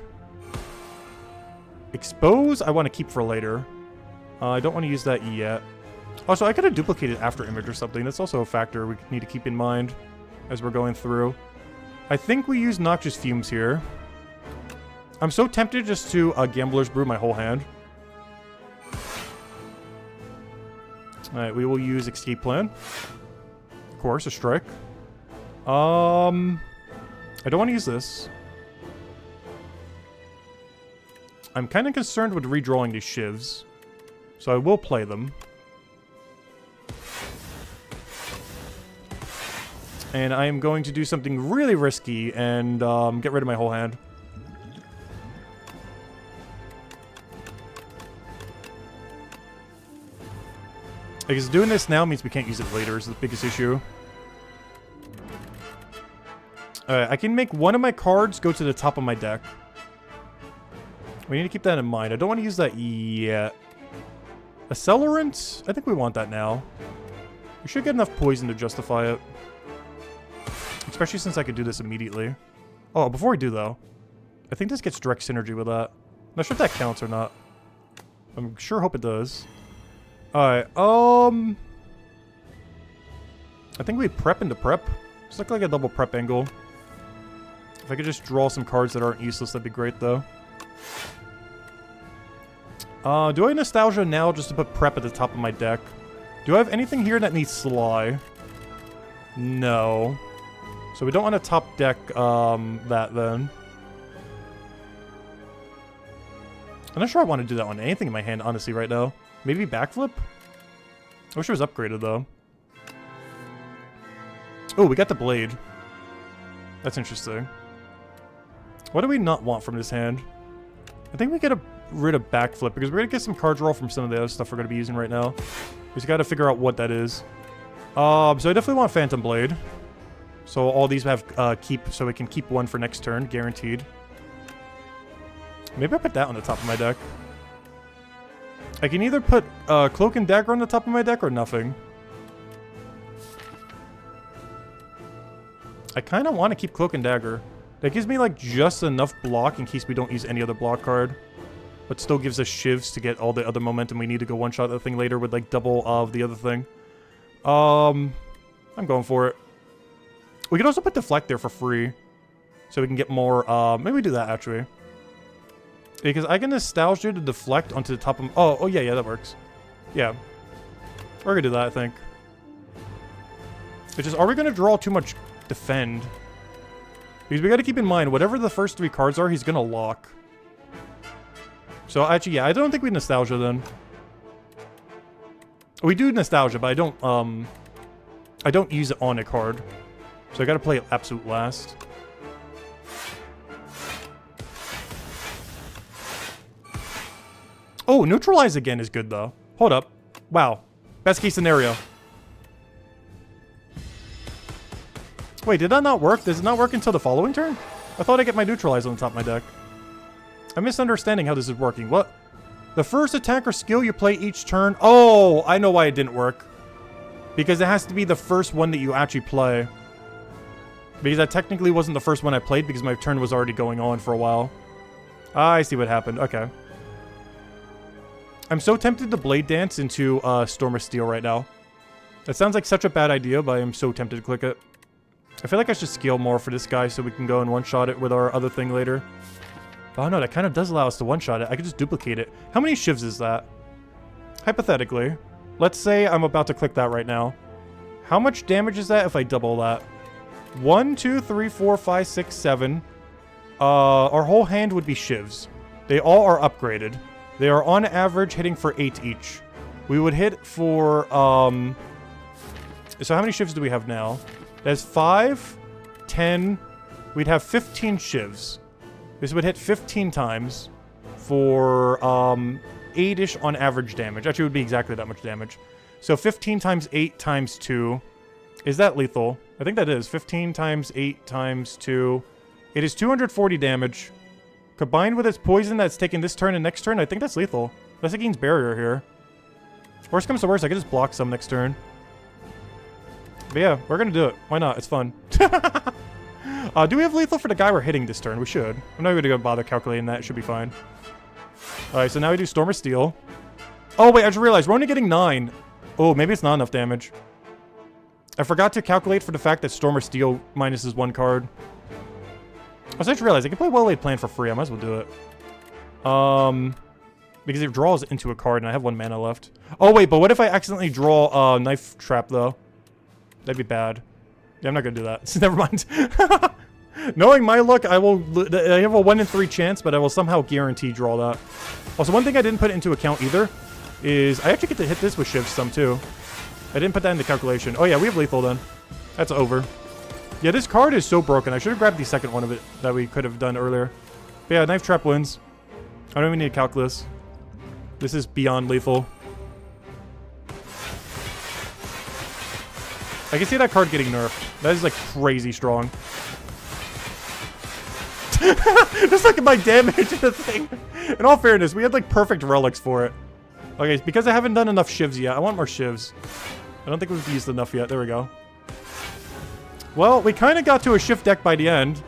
Expose, I want to keep for later. I don't want to use that yet. Also, I could have duplicated after image or something. That's also a factor we need to keep in mind as we're going through. I think we use noxious fumes here. I'm so tempted just to Gambler's Brew my whole hand. Alright, we will use Escape Plan. Of course, a strike. I don't want to use this. I'm kind of concerned with redrawing these shivs. So I will play them. And I am going to do something really risky and get rid of my whole hand. Because doing this now means we can't use it later is the biggest issue. Alright, I can make one of my cards go to the top of my deck. We need to keep that in mind. I don't want to use that yet. Accelerant? I think we want that now. We should get enough poison to justify it. Especially since I could do this immediately. Oh, before we do though, I think this gets direct synergy with that. I'm not sure if that counts or not. I'm sure hope it does. Alright, I think we prep into prep. Just look like a double prep angle. If I could just draw some cards that aren't useless, that'd be great though. Do I have Nostalgia now just to put prep at the top of my deck? Do I have anything here that needs Sly? No. So we don't want to top deck that then. I'm not sure I want to do that on anything in my hand, honestly, right now. Maybe backflip? I wish it was upgraded, though. Oh, we got the blade. That's interesting. What do we not want from this hand? I think we get rid of backflip, because we're going to get some card draw from some of the other stuff we're going to be using right now. We just got to figure out what that is. So I definitely want Phantom Blade. So all these have keep, so we can keep one for next turn, guaranteed. Maybe I'll put that on the top of my deck. I can either put Cloak and Dagger on the top of my deck or nothing. I kind of want to keep Cloak and Dagger. That gives me like just enough block in case we don't use any other block card. But still gives us shivs to get all the other momentum we need to go one-shot that thing later with like double of the other thing. I'm going for it. We could also put Deflect there for free. So we can get more, maybe we do that actually. Because I can Nostalgia to Deflect onto the top of... Oh yeah, that works. Yeah. We're gonna do that, I think. It's just, are we gonna draw too much Defend? Because we gotta keep in mind, whatever the first 3 cards are, he's gonna lock. So actually, yeah, I don't think we Nostalgia then. We do Nostalgia, but I don't use it on a card. So I gotta play it absolute last. Oh, Neutralize again is good, though. Hold up. Wow. Best case scenario. Wait, did that not work? Does it not work until the following turn? I thought I get my Neutralize on the top of my deck. I'm misunderstanding how this is working. What? The first attack or skill you play each turn? Oh, I know why it didn't work. Because it has to be the first one that you actually play. Because that technically wasn't the first one I played because my turn was already going on for a while. I see what happened. Okay. I'm so tempted to Blade Dance into Storm of Steel right now. That sounds like such a bad idea, but I am so tempted to click it. I feel like I should scale more for this guy so we can go and one-shot it with our other thing later. Oh no, that kind of does allow us to one-shot it. I could just duplicate it. How many shivs is that? Hypothetically. Let's say I'm about to click that right now. How much damage is that if I double that? 1, 2, 3, 4, 5, 6, 7. Our whole hand would be shivs. They all are upgraded. They are on average hitting for 8 each. We would hit for, so how many shivs do we have now? That's 5, 10, we'd have 15 shivs. This would hit 15 times for, 8-ish on average damage. Actually, it would be exactly that much damage. So 15 times 8 times 2. Is that lethal? I think that is. 15 times 8 times 2. It is 240 damage. Combined with its poison that's taking this turn and next turn, I think that's lethal. Unless it gains barrier here. Worst comes to worst, I could just block some next turn. But yeah, we're gonna do it. Why not? It's fun. Do we have lethal for the guy we're hitting this turn? We should. I'm not gonna bother calculating that. It should be fine. Alright, so now we do Storm of Steel. Oh, wait, I just realized we're only getting 9. Oh, maybe it's not enough damage. I forgot to calculate for the fact that Storm of Steel minuses 1 card. I just realized I can play Well Laid Plan for free. I might as well do it. Because it draws into a card and I have 1 mana left. Oh, wait, but what if I accidentally draw a Knife Trap, though? That'd be bad. Yeah, I'm not gonna do that. Never mind. Knowing my luck, I have a 1 in 3 chance, but I will somehow guarantee draw that. Also, one thing I didn't put into account either is I actually get to hit this with shivs some too. I didn't put that in the calculation. Oh yeah, we have lethal then. That's over. Yeah, this card is so broken. I should have grabbed the second one of it that we could have done earlier. But yeah, Knife Trap wins. I don't even need calculus. This is beyond lethal. I can see that card getting nerfed. That is like crazy strong. Just look at my damage in the thing. In all fairness, we had like perfect relics for it. Okay, because I haven't done enough shivs yet. I want more shivs. I don't think we've used enough yet. There we go. Well, we kind of got to a shift deck by the end.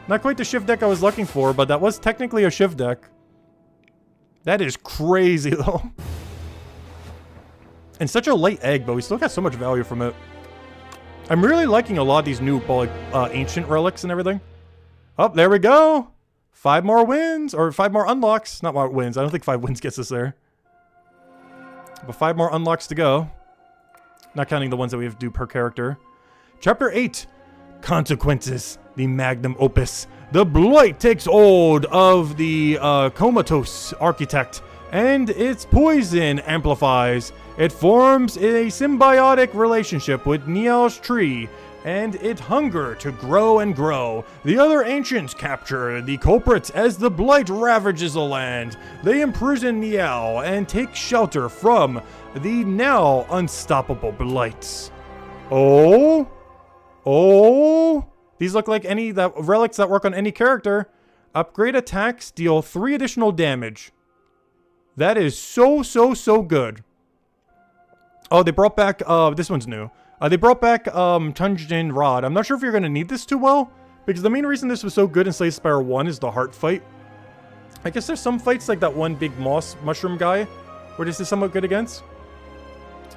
Not quite the shift deck I was looking for, but that was technically a shift deck. That is crazy, though. And such a light egg, but we still got so much value from it. I'm really liking a lot of these new, like, ancient relics and everything. Oh, there we go. 5 more wins, or 5 more unlocks. Not more wins. I don't think 5 wins gets us there. But 5 more unlocks to go. Not counting the ones that we have to do per character. Chapter 8. Consequences. The magnum opus. The blight takes hold of the comatose architect, and its poison amplifies. It forms a symbiotic relationship with Nial's tree, and it hunger to grow and grow. The other ancients capture the culprits as the blight ravages the land. They imprison Nial and take shelter from the now unstoppable blights. Oh? These look like any relics that work on any character. Upgrade attacks, deal 3 additional damage. That is so good. Oh, they brought back, this one's new. They brought back, Tungsten Rod. I'm not sure if you're going to need this too well, because the main reason this was so good in Slay the Spire 1 is the heart fight. I guess there's some fights like that one big mushroom guy, where this is somewhat good against.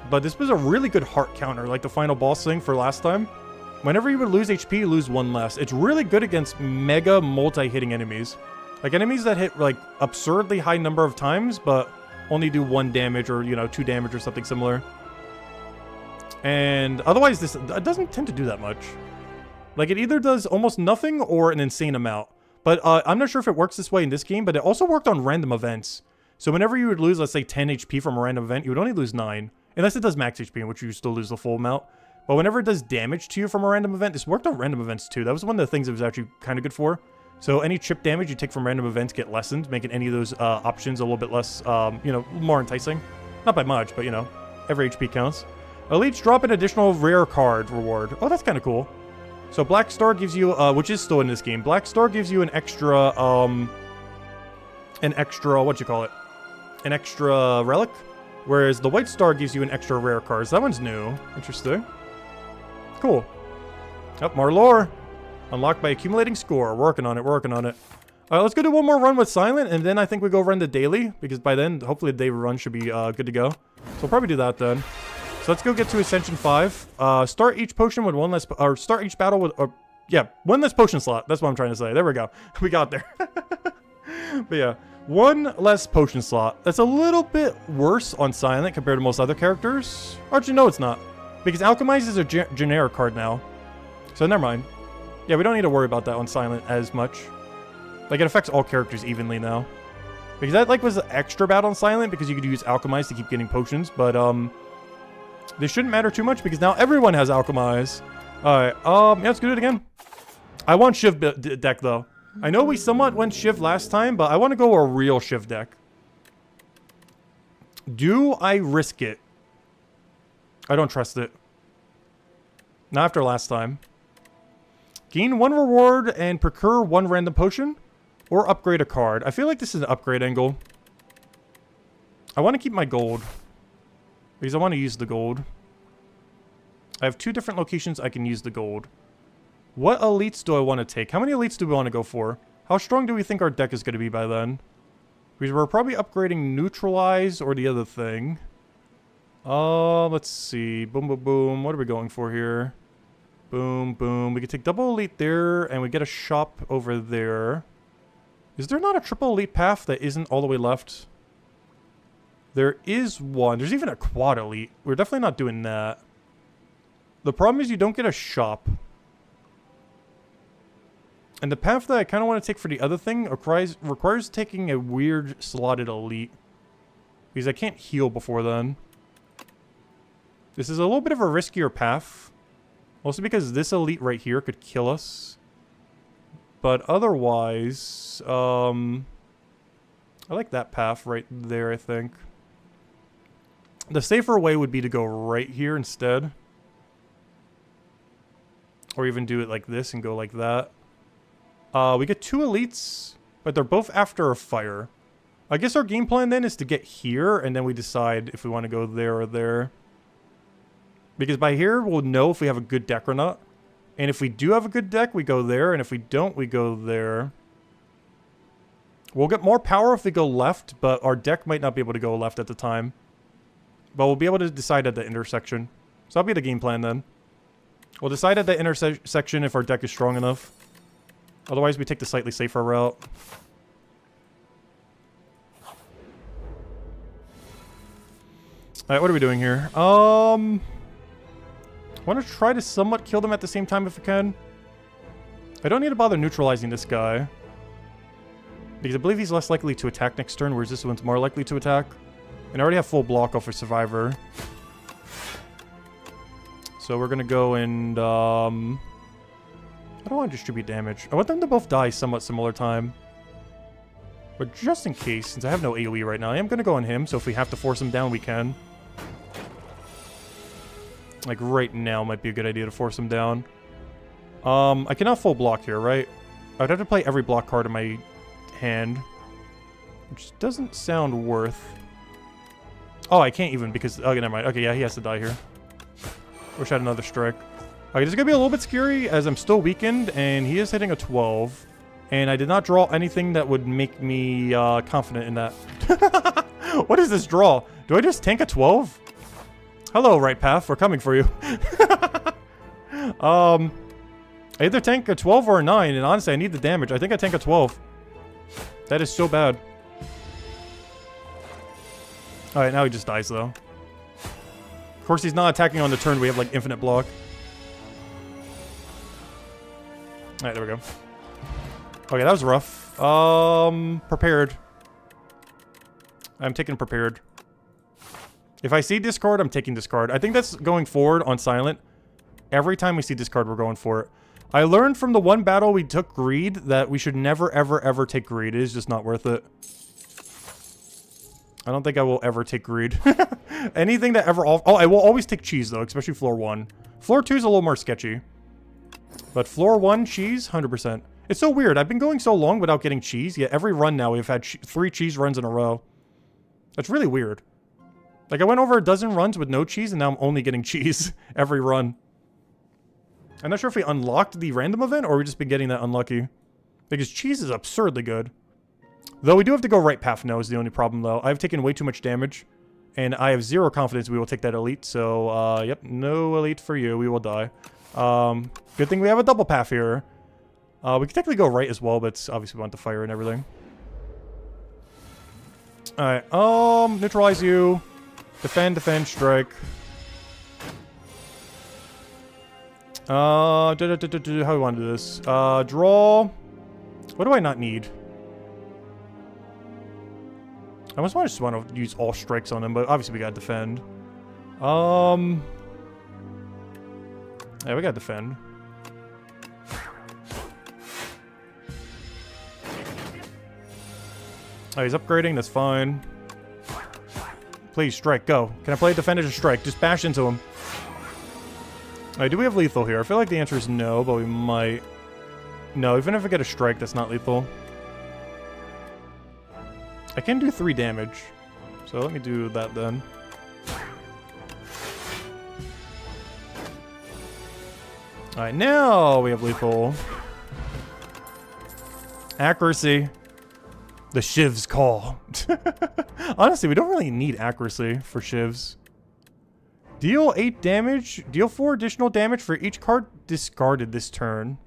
But this was a really good heart counter, like the final boss thing for last time. Whenever you would lose HP, you lose 1 less. It's really good against mega multi-hitting enemies. Like enemies that hit like absurdly high number of times, but only do 1 damage or, you know, 2 damage or something similar. And otherwise, this doesn't tend to do that much. Like, it either does almost nothing or an insane amount. But I'm not sure if it works this way in this game, but it also worked on random events. So whenever you would lose, let's say, 10 HP from a random event, you would only lose 9. Unless it does max HP, in which you still lose the full amount. But whenever it does damage to you from a random event, this worked on random events too. That was one of the things it was actually kind of good for. So any chip damage you take from random events get lessened, making any of those options a little bit less, you know, more enticing. Not by much, but, you know, every HP counts. Elites drop an additional rare card reward. Oh, that's kind of cool. So Black Star gives you, which is still in this game, Black Star gives you an extra, what you call it? An extra relic. Whereas the White Star gives you an extra rare card. So that one's new. Interesting. Cool. Up, more lore. Unlocked by accumulating score. Working on it, working on it. Alright, let's go do one more run with Silent, and then I think we go run the daily, because by then, hopefully the daily run should be good to go. So we'll probably do that then. So let's go get to Ascension 5. Start each potion with 1 less, or start each battle with, yeah, 1 less potion slot. That's what I'm trying to say. There we go. We got there. But yeah, 1 less potion slot. That's a little bit worse on Silent compared to most other characters. Actually, no, it's not. Because Alchemize is a generic card now. So never mind. Yeah, we don't need to worry about that on Silent as much. Like, it affects all characters evenly now. Because that, like, was extra bad on Silent because you could use Alchemize to keep getting potions. But, this shouldn't matter too much because now everyone has Alchemize. Alright, yeah, let's do it again. I want Shiv deck, though. I know we somewhat went Shiv last time, but I want to go a real Shiv deck. Do I risk it? I don't trust it. Not after last time. Gain 1 reward and procure 1 random potion. Or upgrade a card. I feel like this is an upgrade angle. I want to keep my gold. Because I want to use the gold. I have 2 different locations I can use the gold. What elites do I want to take? How many elites do we want to go for? How strong do we think our deck is going to be by then? Because we're probably upgrading Neutralize or the other thing. Let's see. Boom, boom, boom. What are we going for here? Boom, boom. We can take double elite there, and we get a shop over there. Is there not a triple elite path that isn't all the way left? There is one. There's even a quad elite. We're definitely not doing that. The problem is you don't get a shop. And the path that I kind of want to take for the other thing requires taking a weird slotted elite. Because I can't heal before then. This is a little bit of a riskier path. Also because this elite right here could kill us. But otherwise, I like that path right there, I think. The safer way would be to go right here instead. Or even do it like this and go like that. We get 2 elites, but they're both after a fire. I guess our game plan then is to get here, and then we decide if we want to go there or there. Because by here, we'll know if we have a good deck or not. And if we do have a good deck, we go there. And if we don't, we go there. We'll get more power if we go left, but our deck might not be able to go left at the time. But we'll be able to decide at the intersection. So that'll be the game plan then. We'll decide at the intersection if our deck is strong enough. Otherwise, we take the slightly safer route. Alright, what are we doing here? I want to try to somewhat kill them at the same time if I can. I don't need to bother neutralizing this guy. Because I believe he's less likely to attack next turn, whereas this one's more likely to attack. And I already have full block off for Survivor. So we're going to go and... I don't want to distribute damage. I want them to both die somewhat similar time. But just in case, since I have no AoE right now, I am going to go on him. So if we have to force him down, we can. Like right now might be a good idea to force him down. I cannot full block here, right? I'd have to play every block card in my hand. Which doesn't sound worth... Oh, I can't even because... Okay, never mind. Okay, yeah, he has to die here. Wish I had another strike. Okay, this is going to be a little bit scary as I'm still weakened and he is hitting a 12. And I did not draw anything that would make me confident in that. What is this draw? Do I just tank a 12? Hello, right path. We're coming for you. I either tank a 12 or a 9, and honestly, I need the damage. I think I tank a 12. That is so bad. Alright, now he just dies, though. Of course, he's not attacking on the turn. We have, like, infinite block. Alright, there we go. Okay, that was rough. Prepared. I'm taking prepared. If I see discard, I'm taking discard. I think that's going forward on silent. Every time we see discard, we're going for it. I learned from the one battle we took greed that we should never, ever, ever take greed. It is just not worth it. I don't think I will ever take greed. Anything that ever... Oh, I will always take cheese, though, especially floor 1. Floor 2 is a little more sketchy. But floor 1, cheese, 100%. It's so weird. I've been going so long without getting cheese, yet every run now we've had 3 cheese runs in a row. That's really weird. Like, I went over a dozen runs with no cheese, and now I'm only getting cheese every run. I'm not sure if we unlocked the random event, or we've just been getting that unlucky. Because cheese is absurdly good. Though we do have to go right path now is the only problem, though. I've taken way too much damage, and I have 0 confidence we will take that elite. So, yep, no elite for you. We will die. Good thing we have a double path here. We could technically go right as well, but obviously we want the fire and everything. Alright, neutralize you. Defend, defend, strike. How do we want to do this? Draw. What do I not need? I just want to use all strikes on him, but obviously we gotta defend. Yeah, we gotta defend. Oh, he's upgrading, that's fine. Please, strike, go. Can I play defend as a strike? Just bash into him. Alright, do we have lethal here? I feel like the answer is no, but we might. No, even if I get a strike, that's not lethal. I can do 3 damage. So let me do that then. Alright, now we have lethal. Accuracy. The Shiv's call. Honestly, we don't really need accuracy for Shivs. Deal 8 damage. Deal 4 additional damage for each card discarded this turn.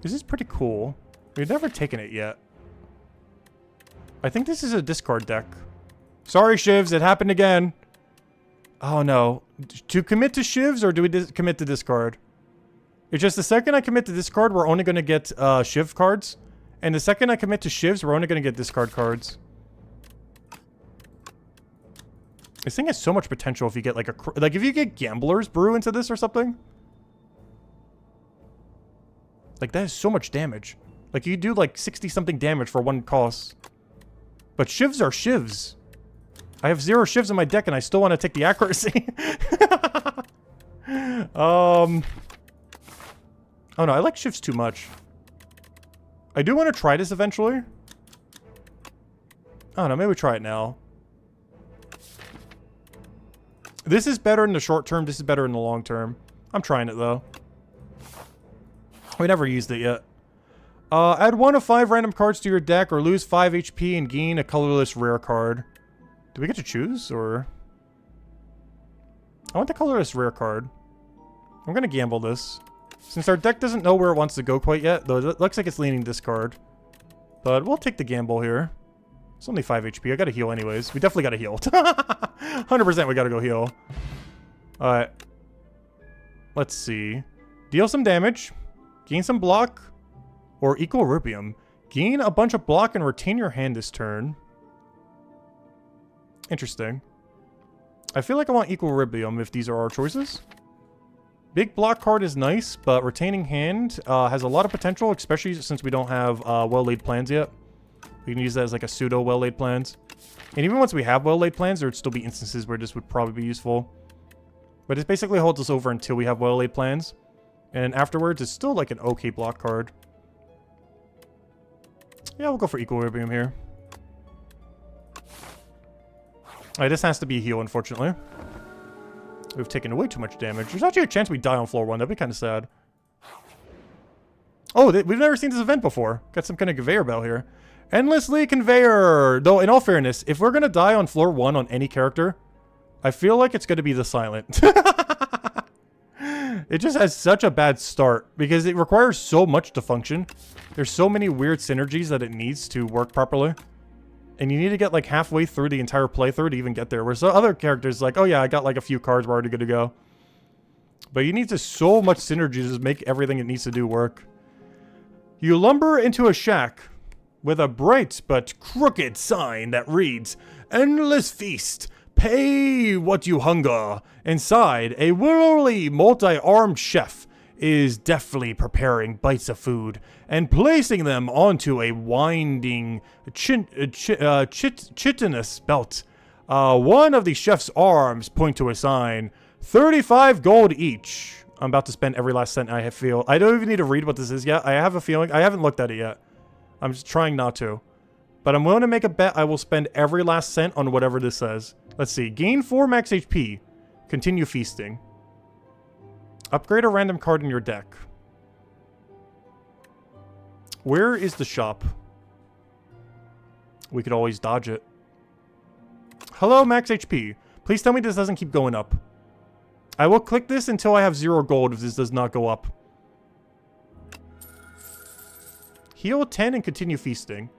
This is pretty cool. We've never taken it yet. I think this is a discard deck. Sorry, Shivs, it happened again. Oh no. To commit to Shivs, or do we commit to discard? It's just the second I commit to discard, we're only going to get Shiv cards. And the second I commit to Shivs, we're only going to get discard cards. This thing has so much potential if you get like a... Like if you get Gambler's Brew into this or something. Like that is so much damage. Like you do like 60-something damage for 1 cost. But Shivs are Shivs. I have 0 Shivs in my deck and I still want to take the accuracy. Oh no, I like Shivs too much. I do want to try this eventually. Oh no, maybe we try it now. This is better in the short term. This is better in the long term. I'm trying it though. We never used it yet. Add 1 of 5 random cards to your deck or lose 5 HP and gain a colorless rare card. Do we get to choose or? I want the colorless rare card. I'm gonna gamble this. Since our deck doesn't know where it wants to go quite yet, though it looks like it's leaning discard. But we'll take the gamble here. It's only 5 HP. I gotta heal anyways. We definitely gotta heal. 100% we gotta go heal. Alright. Let's see. Deal some damage. Gain some block. Or Equilibrium. Gain a bunch of block and retain your hand this turn. Interesting. I feel like I want Equilibrium if these are our choices. Big block card is nice, but retaining hand has a lot of potential, especially since we don't have well-laid plans yet. We can use that as like a pseudo well-laid plans. And even once we have well-laid plans, there would still be instances where this would probably be useful. But it basically holds us over until we have well-laid plans. And afterwards, it's still like an okay block card. Yeah, we'll go for Equilibrium here. Alright, this has to be a heal, unfortunately. We've taken way too much damage. There's actually a chance we die on floor 1. That'd be kind of sad. Oh, we've never seen this event before. Got some kind of conveyor belt here. Endlessly conveyor! Though, in all fairness, if we're going to die on floor 1 on any character, I feel like it's going to be the Silent. It just has such a bad start because it requires so much to function. There's so many weird synergies that it needs to work properly. And you need to get like halfway through the entire playthrough to even get there. Whereas other characters like, oh yeah, I got like a few cards, we're already good to go. But you need to so much synergy to make everything it needs to do work. You lumber into a shack with a bright but crooked sign that reads, "Endless Feast. Pay what you hunger." Inside, a whirly, multi-armed chef is deftly preparing bites of food and placing them onto a winding chitinous belt. One of the chef's arms point to a sign, 35 gold each. I'm about to spend every last cent I feel. I don't even need to read what this is yet. I have a feeling. I haven't looked at it yet. I'm just trying not to. But I'm willing to make a bet I will spend every last cent on whatever this says. Let's see. Gain 4 max HP. Continue feasting. Upgrade a random card in your deck. Where is the shop? We could always dodge it. Hello, max HP. Please tell me this doesn't keep going up. I will click this until I have 0 gold if this does not go up. Heal 10 and continue feasting.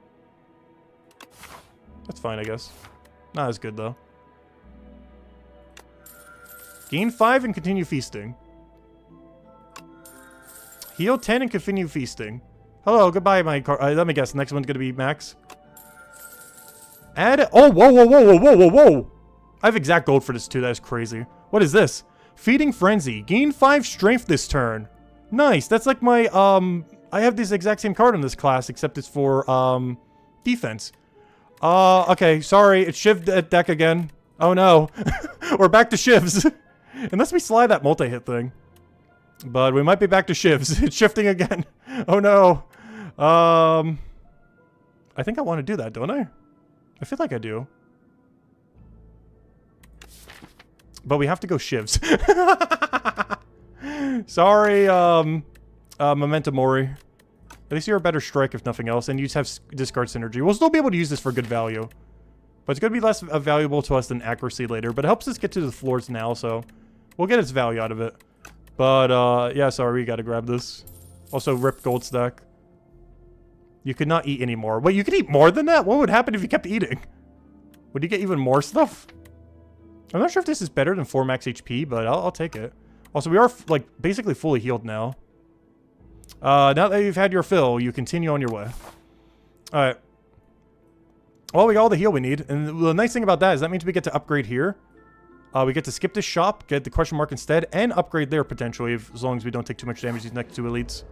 That's fine, I guess. Not as good, though. Gain 5 and continue feasting. Heal 10 and continue feasting. Hello, goodbye, my car. Let me guess, the next one's gonna be max. Add it. Oh, whoa, whoa, whoa, whoa, whoa, whoa, whoa. I have exact gold for this too. That is crazy. What is this? Feeding Frenzy. Gain 5 strength this turn. Nice. That's like my, I have this exact same card in this class, except it's for, defense. Okay. Sorry. It's shivved at deck again. Oh no. We're back to shivs. Unless we slide that multi-hit thing. But we might be back to shivs. It's shifting again. Oh no. I think I want to do that, don't I? I feel like I do. But we have to go shivs. Sorry, Memento Mori. At least you're a better strike if nothing else, and you just have discard synergy. We'll still be able to use this for good value. But it's going to be less valuable to us than accuracy later. But it helps us get to the floors now, so we'll get its value out of it. But, yeah, sorry, we got to grab this. Also, rip gold stack. You could not eat anymore. Wait, you could eat more than that? What would happen if you kept eating? Would you get even more stuff? I'm not sure if this is better than 4 max HP, but I'll take it. Also, we are, like, basically fully healed now. Now that you've had your fill, you continue on your way. Alright. Well, we got all the heal we need. And the nice thing about that is that means we get to upgrade here. We get to skip this shop, get the question mark instead, and upgrade there potentially, as long as we don't take too much damage these next 2 elites.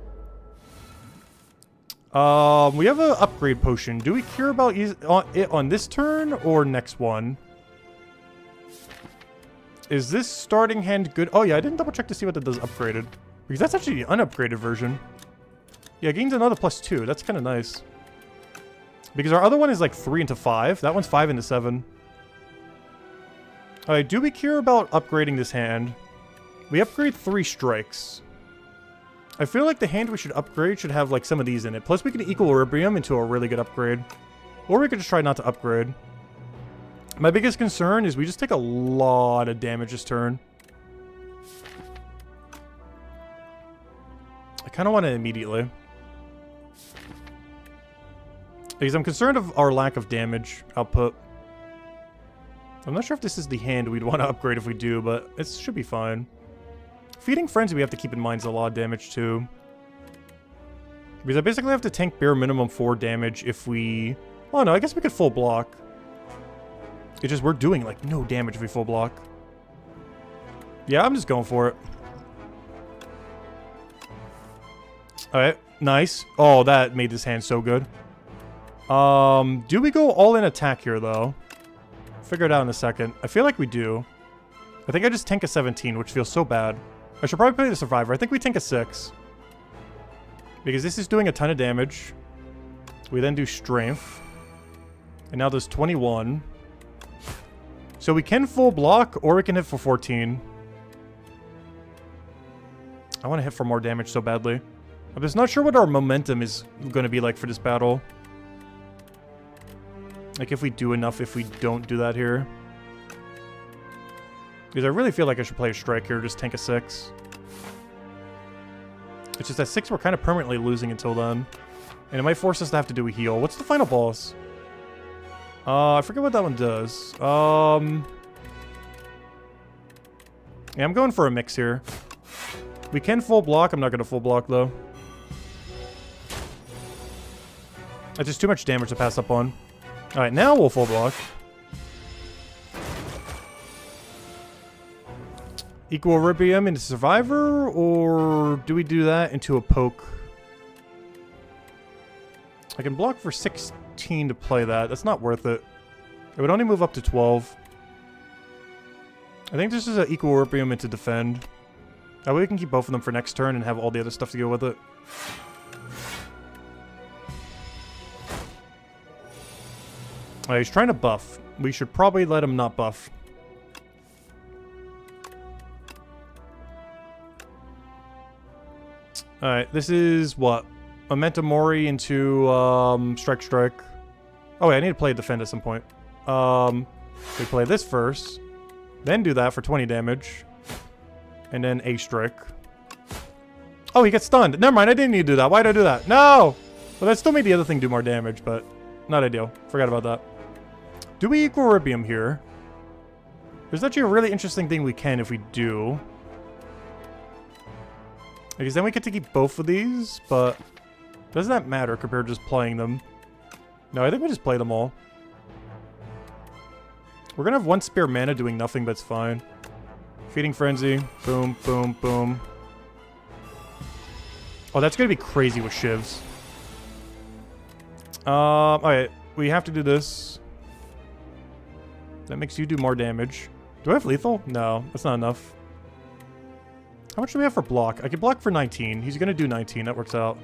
We have an upgrade potion. Do we care about it on this turn or next one? Is this starting hand good? Oh yeah, I didn't double check to see what that does upgraded. Because that's actually the unupgraded version. Yeah, it gains another +2. That's kind of nice. Because our other one is like 3 into 5. That one's 5 into 7. Alright, do we care about upgrading this hand? We upgrade 3 strikes. I feel like the hand we should upgrade should have like some of these in it. Plus we can equilibrium into a really good upgrade. Or we could just try not to upgrade. My biggest concern is we just take a lot of damage this turn. I kind of want it immediately. Because I'm concerned of our lack of damage output. I'm not sure if this is the hand we'd want to upgrade if we do, but it should be fine. Feeding Frenzy we have to keep in mind is a lot of damage too. Because I basically have to tank bare minimum 4 damage if we... Oh no, I guess we could full block. It's just we're doing like no damage if we full block. Yeah, I'm just going for it. Alright, nice. Oh, that made this hand so good. Do we go all in attack here though? Figure it out in a second. I feel like we do. I think I just tank a 17, which feels so bad. I should probably play the Survivor. I think we tank a 6. Because this is doing a ton of damage. We then do Strength. And now there's 21. So we can full block, or we can hit for 14. I want to hit for more damage so badly. I'm just not sure what our momentum is going to be like for this battle. Like if we do enough, if we don't do that here. Because I really feel like I should play a strike here, just tank a 6. It's just that 6 we're kind of permanently losing until then. And it might force us to have to do a heal. What's the final boss? I forget what that one does. Yeah, I'm going for a mix here. We can full block. I'm not going to full block, though. That's just too much damage to pass up on. Alright, now we'll full block. Equilibrium into Survivor, or do we do that into a poke? I can block for 16 to play that. That's not worth it. It would only move up to 12. I think this is an Equilibrium into Defend. That way we can keep both of them for next turn and have all the other stuff to go with it. He's trying to buff. We should probably let him not buff. Alright, this is what? Memento Mori into Strike. Oh wait, I need to play Defend at some point. We play this first. Then do that for 20 damage. And then a Strike. Oh, he gets stunned. Never mind, I didn't need to do that. Why did I do that? No! Well, that still made the other thing do more damage, but not ideal. Forgot about that. Do we Equilibrium here? There's actually a really interesting thing we can if we do. Because then we get to keep both of these, but doesn't that matter compared to just playing them? No, I think we just play them all. We're gonna have one spare mana doing nothing, but it's fine. Feeding Frenzy. Boom, boom, boom. Oh, that's gonna be crazy with shivs. Alright. We have to do this. That makes you do more damage. Do I have lethal? No, that's not enough. How much do we have for block? I can block for 19. He's gonna do 19. That works out.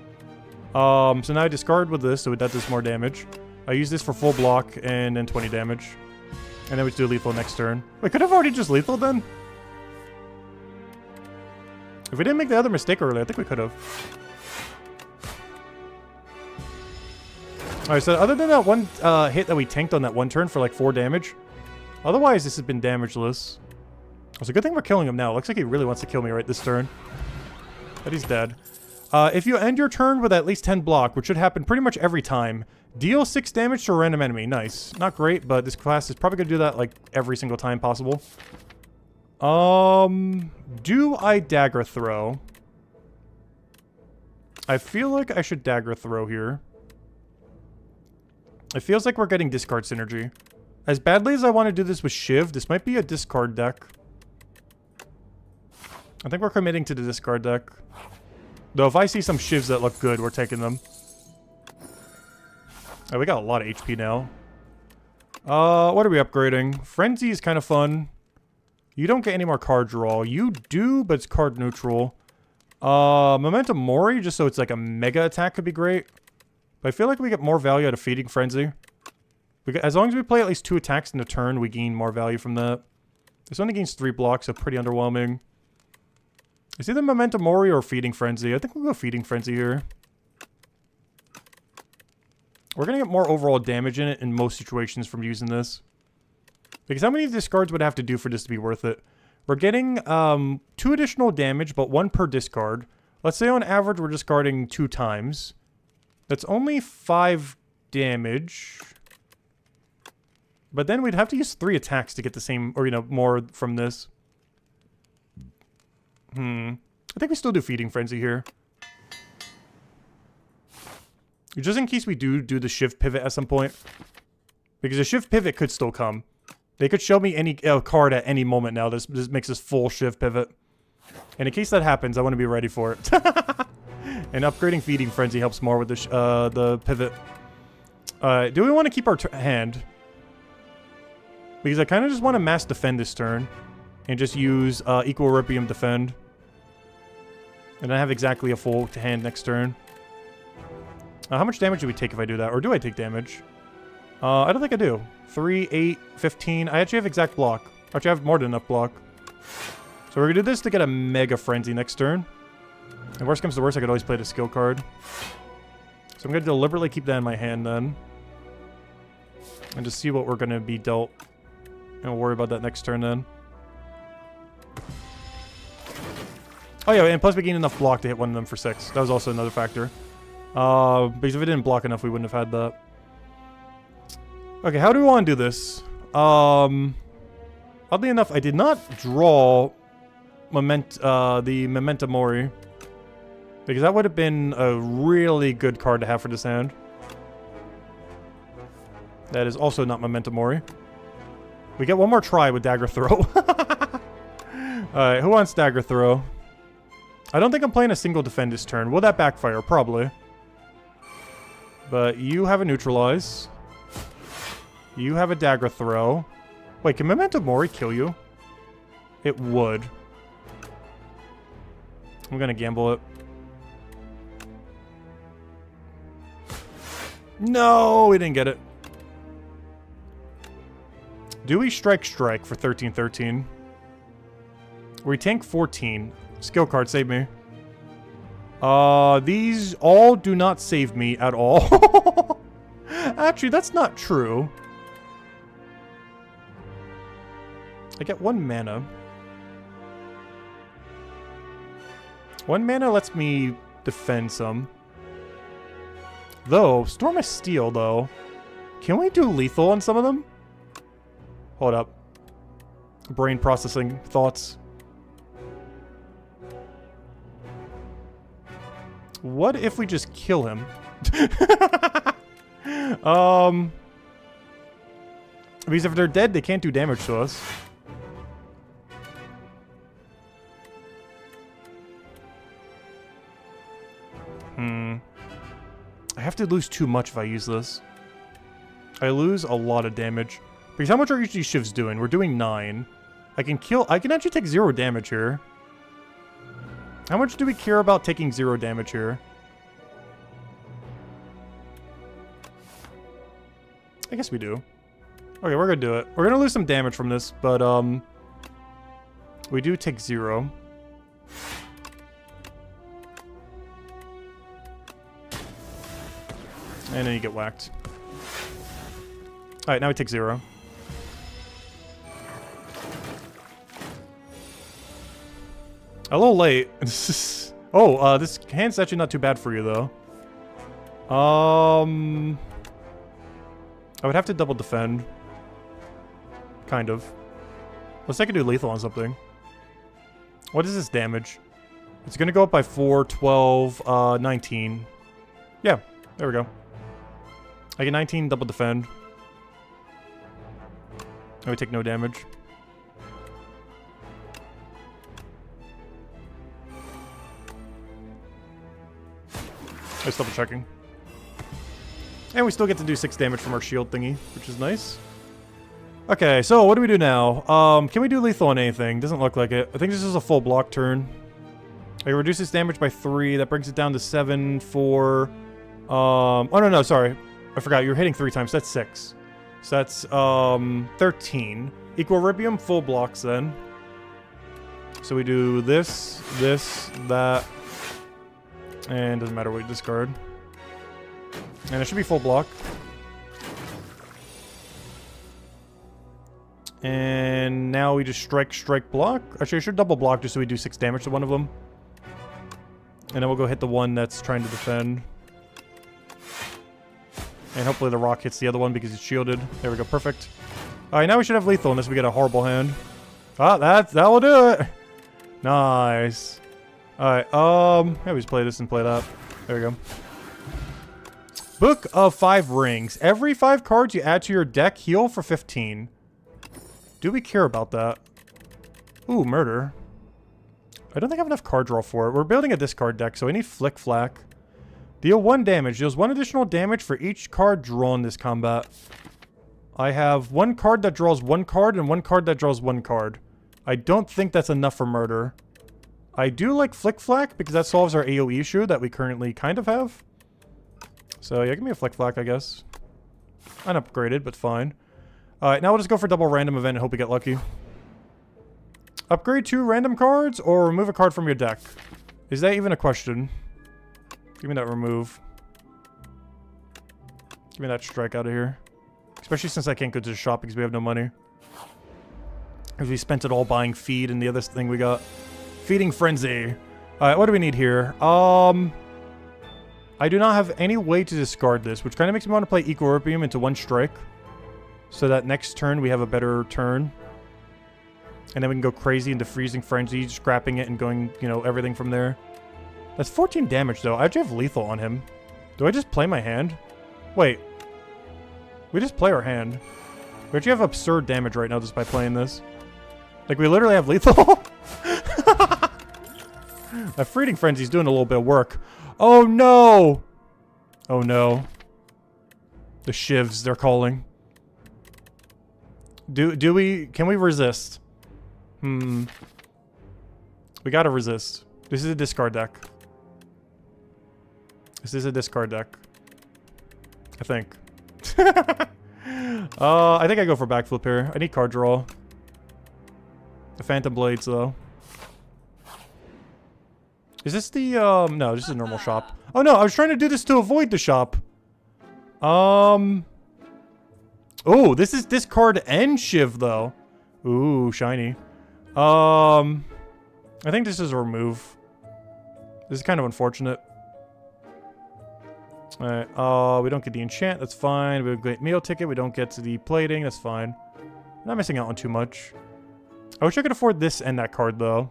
So now I discard with this, so that does more damage. I use this for full block and then 20 damage. And then we just do lethal next turn. Wait, could I have already just lethal then? If we didn't make the other mistake earlier, I think we could have. Alright, so other than that one hit that we tanked on that one turn for like 4 damage, otherwise this has been damageless. It's a good thing we're killing him now. Looks like he really wants to kill me right this turn. But he's dead. If you end your turn with at least 10 block, which should happen pretty much every time, deal 6 damage to a random enemy. Nice. Not great, but this class is probably going to do that like every single time possible. Do I dagger throw? I feel like I should dagger throw here. It feels like we're getting discard synergy. As badly as I want to do this with Shiv, this might be a discard deck. I think we're committing to the discard deck. Though if I see some Shivs that look good, we're taking them. Oh, we got a lot of HP now. What are we upgrading? Frenzy is kind of fun. You don't get any more card draw. You do, but it's card neutral. Momentum Mori, just so it's like a mega attack, could be great. But I feel like we get more value out of Feeding Frenzy. As long as we play at least 2 attacks in a turn, we gain more value from that. This only gains 3 blocks, so pretty underwhelming. It's either Momentum Mori or Feeding Frenzy. I think we'll go Feeding Frenzy here. We're going to get more overall damage in it in most situations from using this. Because how many discards would I have to do for this to be worth it? We're getting 2 additional damage, but 1 per discard. Let's say on average we're discarding 2 times. That's only 5 damage. But then we'd have to use 3 attacks to get the same, or, you know, more from this. I think we still do Feeding Frenzy here. Just in case we do the Shiv pivot at some point. Because the Shiv pivot could still come. They could show me any card at any moment now. This makes this full Shiv pivot. And in case that happens, I want to be ready for it. And upgrading Feeding Frenzy helps more with the pivot. Do we want to keep our hand? Because I kind of just want to mass defend this turn. And just use Equilibrium defend. And I have exactly a full hand next turn. How much damage do we take if I do that? Or do I take damage? I don't think I do. 3, 8, 15. I actually have exact block. Actually, I have more than enough block. So we're going to do this to get a Mega Frenzy next turn. And worst comes to worst, I could always play the skill card. So I'm going to deliberately keep that in my hand then. And just see what we're going to be dealt. And we'll worry about that next turn then. Oh yeah, and plus we gained enough block to hit one of them for 6. That was also another factor. Because if it didn't block enough, we wouldn't have had that. Okay, how do we want to do this? Oddly enough, I did not draw the Memento Mori. Because that would have been a really good card to have for this hand. That is also not Memento Mori. We get one more try with Dagger Throw. Alright, who wants Dagger Throw? I don't think I'm playing a single defend this turn. Will that backfire? Probably. But you have a Neutralize. You have a Dagger Throw. Wait, can Memento Mori kill you? It would. I'm gonna gamble it. No, we didn't get it. Do we strike for 13-13? We tank 14. Skill card, save me. These all do not save me at all. Actually, that's not true. I get 1 mana. 1 mana lets me defend some. Though, Storm of Steel, though. Can we do lethal on some of them? Hold up. Brain processing thoughts. What if we just kill him? Because if they're dead, they can't do damage to us. I have to lose too much if I use this. I lose a lot of damage. Because how much are each of these shivs doing? We're doing 9. I can actually take 0 damage here. How much do we care about taking 0 damage here? I guess we do. Okay, we're gonna do it. We're gonna lose some damage from this, but we do take 0. And then you get whacked. Alright, now we take 0. A little late. Oh, this hand's actually not too bad for you, though. I would have to double defend. Kind of. Let's take a do lethal on something. What is this damage? It's gonna go up by 4, 12, 19. Yeah, there we go. I get 19, double defend. And we take no damage. Just double checking. And we still get to do 6 damage from our shield thingy, which is nice. Okay, so what do we do now? Can we do lethal on anything? Doesn't look like it. I think this is a full block turn. I reduce this damage by 3. That brings it down to 7, 4. Oh, no, sorry. I forgot. You're hitting 3 times. That's 6. So that's 13. Equilibrium, full blocks then. So we do this, this, that. And doesn't matter what we discard. And it should be full block. And now we just strike, strike, block. Actually, I should double block just so we do 6 damage to one of them. And then we'll go hit the one that's trying to defend. And hopefully the rock hits the other one because it's shielded. There we go, perfect. Alright, now we should have lethal unless we get a horrible hand. Ah, that will do it! Nice. Alright, yeah, we just play this and play that. There we go. Book of 5 Rings. Every 5 cards you add to your deck heal for 15. Do we care about that? Ooh, murder. I don't think I have enough card draw for it. We're building a discard deck, so I need Flick Flack. Deal 1 damage. Deals 1 additional damage for each card drawn this combat. I have 1 card that draws 1 card and 1 card that draws 1 card. I don't think that's enough for murder. I do like Flick Flack because that solves our AoE issue that we currently kind of have. So yeah, give me a Flick Flack, I guess. Unupgraded, but fine. Alright, now we'll just go for double random event and hope we get lucky. Upgrade 2 random cards or remove a card from your deck. Is that even a question? Give me that remove. Give me that strike out of here. Especially since I can't go to the shop because we have no money. Because we spent it all buying feed and the other thing we got. Feeding Frenzy. Alright, what do we need here? I do not have any way to discard this, which kind of makes me want to play Equilibrium into 1 strike. So that next turn we have a better turn. And then we can go crazy into Freezing Frenzy, scrapping it and going, you know, everything from there. That's 14 damage though. I actually have lethal on him. Do I just play my hand? Wait. We just play our hand. We actually have absurd damage right now just by playing this. Like, we literally have lethal. That Freezing Frenzy's doing a little bit of work. Oh no! Oh no. The shivs, they're calling. Can we resist? We gotta resist. This is a discard deck. This is a discard deck. I think. I think I go for backflip here. I need card draw. The Phantom Blades, though. Is this the, no, this is a normal shop. Oh, no, I was trying to do this to avoid the shop. Oh, this is discard and shiv, though. Ooh, shiny. I think this is a remove. This is kind of unfortunate. Alright, we don't get the enchant, that's fine. We don't get meal ticket, we don't get to the plating, that's fine. I'm not missing out on too much. I wish I could afford this and that card, though.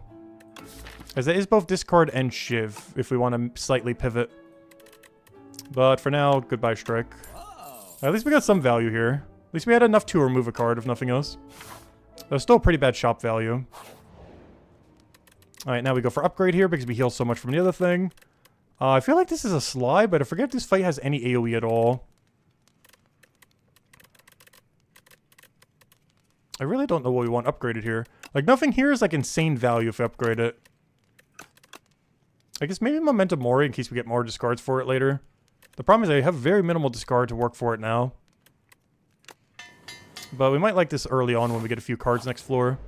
As it is both discard and shiv, if we want to slightly pivot. But for now, goodbye strike. At least we got some value here. At least we had enough to remove a card, if nothing else. That was still a pretty bad shop value. Alright, now we go for upgrade here because we heal so much from the other thing. I feel like this is a slide, but I forget if this fight has any AoE at all. I really don't know what we want upgraded here. Like, nothing here is, like, insane value if we upgrade it. I guess maybe Momentum Mori in case we get more discards for it later. The problem is I have very minimal discard to work for it now. But we might like this early on when we get a few cards next floor.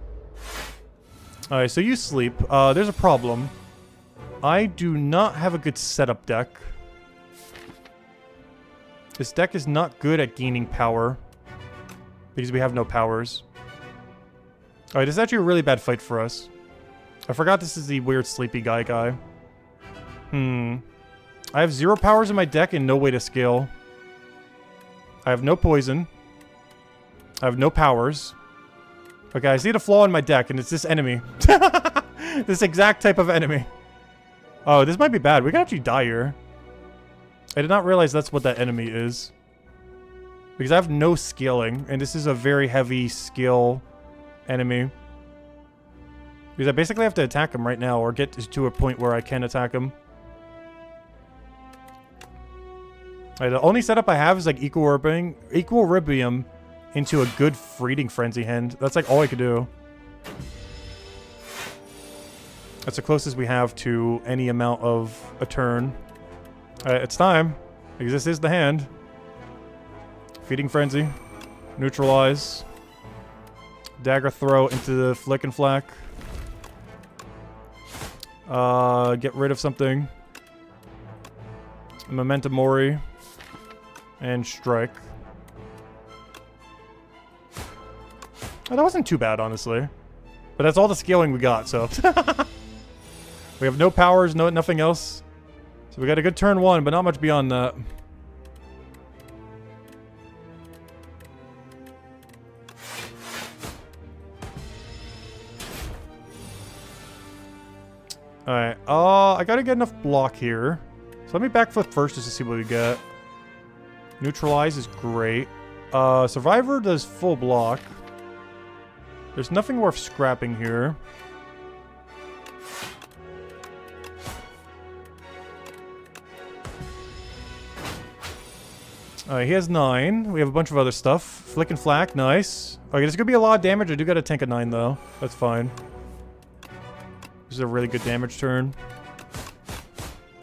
Alright, so you sleep. There's a problem. I do not have a good setup deck. This deck is not good at gaining power. Because we have no powers. Alright, this is actually a really bad fight for us. I forgot this is the weird sleepy guy. I have 0 powers in my deck and no way to scale. I have no poison. I have no powers. Okay, I see the flaw in my deck, and it's this enemy. This exact type of enemy. Oh, this might be bad. We can actually die here. I did not realize that's what that enemy is. Because I have no scaling, and this is a very heavy skill enemy. Because I basically have to attack him right now, or get to a point where I can attack him. Alright, the only setup I have is like Equilibrium into a good Feeding Frenzy hand. That's like all I could do. That's the closest we have to any amount of a turn. It's time. Because this is the hand. Feeding Frenzy. Neutralize. Dagger Throw into the Flick and Flack. Get rid of something. Momentum Mori. And Strike. Oh, that wasn't too bad, honestly. But that's all the scaling we got, so... We have no powers, nothing else. So we got a good turn 1, but not much beyond that. Alright, I gotta get enough block here. So let me backflip first just to see what we get. Neutralize is great. Survivor does full block. There's nothing worth scrapping here. Alright, he has 9. We have a bunch of other stuff. Flick and Flack, nice. Okay, there's gonna be a lot of damage. I do got a tank of 9 though. That's fine. This is a really good damage turn.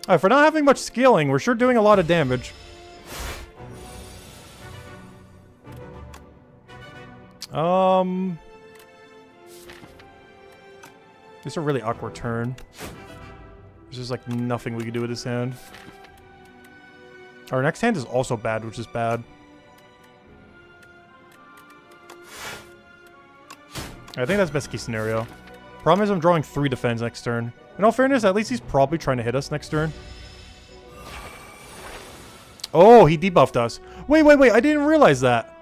Alright, for not having much scaling, we're sure doing a lot of damage. This is a really awkward turn. There's just like nothing we can do with this hand. Our next hand is also bad, which is bad. I think that's best case scenario. Problem is I'm drawing 3 defense next turn. In all fairness, at least he's probably trying to hit us next turn. Oh, he debuffed us. Wait, I didn't realize that.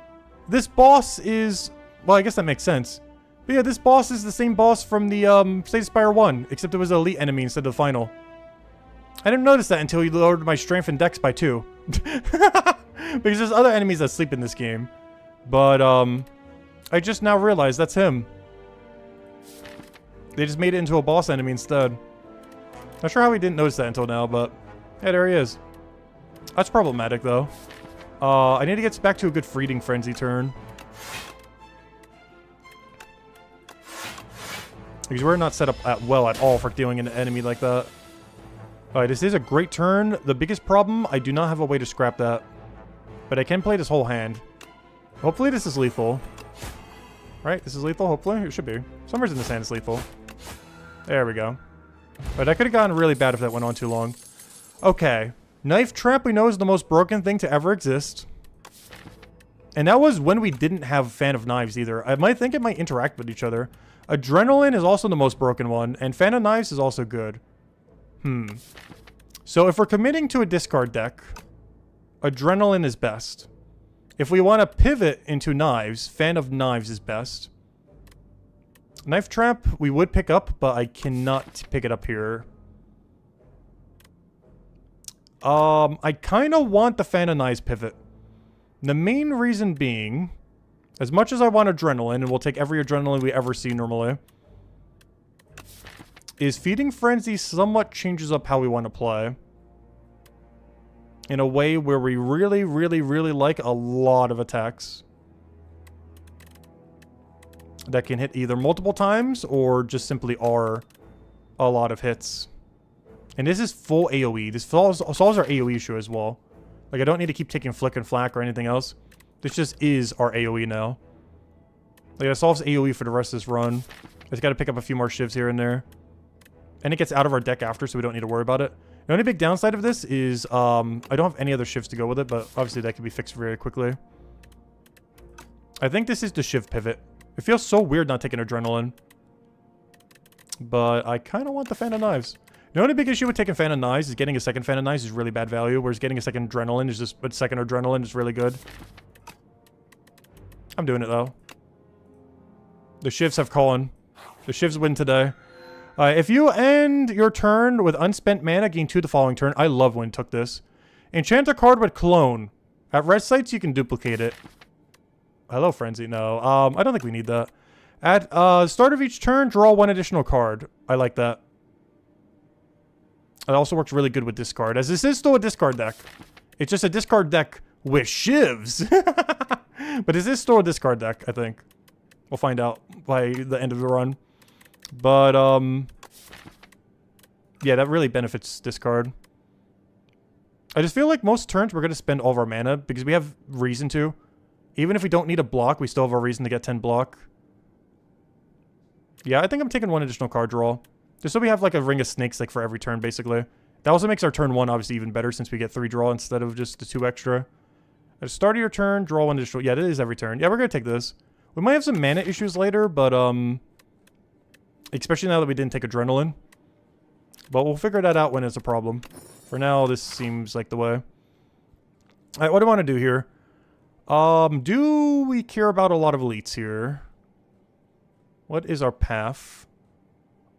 This boss is... Well, I guess that makes sense. But yeah, this boss is the same boss from the Slay the Spire 1, except it was an elite enemy instead of the final. I didn't notice that until you lowered my strength and dex by 2. Because there's other enemies that sleep in this game. But, I just now realized that's him. They just made it into a boss enemy instead. Not sure how we didn't notice that until now, but... Yeah, there he is. That's problematic, though. I need to get back to a good Feeding Frenzy turn. Because we're not set up well at all for dealing an enemy like that. Alright, this is a great turn. The biggest problem, I do not have a way to scrap that. But I can play this whole hand. Hopefully this is lethal. Right? This is lethal, hopefully? It should be. Somewhere's in this hand is lethal. There we go. But that could have gotten really bad if that went on too long. Okay. Knife Trap we know is the most broken thing to ever exist. And that was when we didn't have Fan of Knives either. I might think it might interact with each other. Adrenaline is also the most broken one, and Fan of Knives is also good. So if we're committing to a discard deck, Adrenaline is best. If we want to pivot into Knives, Fan of Knives is best. Knife Trap we would pick up, but I cannot pick it up here. I kind of want the Fan of Knives pivot. The main reason being As much as I want adrenaline, and we'll take every adrenaline we ever see normally, is Feeding Frenzy somewhat changes up how we want to play. In a way where we really, really, really like a lot of attacks. That can hit either multiple times, or just simply are a lot of hits. And this is full AoE. This solves our AoE issue as well. Like, I don't need to keep taking Flick and Flack or anything else. This just is our AoE now. Like, it solves AoE for the rest of this run. I just gotta pick up a few more shivs here and there. And it gets out of our deck after, so we don't need to worry about it. The only big downside of this is, I don't have any other shivs to go with it, but obviously that can be fixed very quickly. I think this is the shiv pivot. It feels so weird not taking adrenaline. But I kind of want the Fan of Knives. The only big issue with taking Fan of Knives is getting a second Fan of Knives is really bad value, whereas getting a second adrenaline is just, a second adrenaline is really good. I'm doing it though. The shivs have Colin. The shivs win today. If you end your turn with unspent mana, gain 2 the following turn. I love when it took this. Enchant a card with Clone. At red sites, you can duplicate it. Hello, Frenzy. No, I don't think we need that. At start of each turn, draw 1 additional card. I like that. It also works really good with discard, as this is still a discard deck. It's just a discard deck with shivs. But this is still a discard deck, I think. We'll find out by the end of the run. But, yeah, that really benefits discard. I just feel like most turns we're going to spend all of our mana because we have reason to. Even if we don't need a block, we still have a reason to get 10 block. Yeah, I think I'm taking 1 additional card draw. Just so we have like a ring of snakes like for every turn, basically. That also makes our turn 1 obviously even better since we get 3 draw instead of just the 2 extra. At the start of your turn, draw 1 additional. Yeah, that is every turn. Yeah, we're going to take this. We might have some mana issues later, but especially now that we didn't take adrenaline. But we'll figure that out when it's a problem. For now, this seems like the way. Alright, what do I want to do here? Do we care about a lot of elites here? What is our path?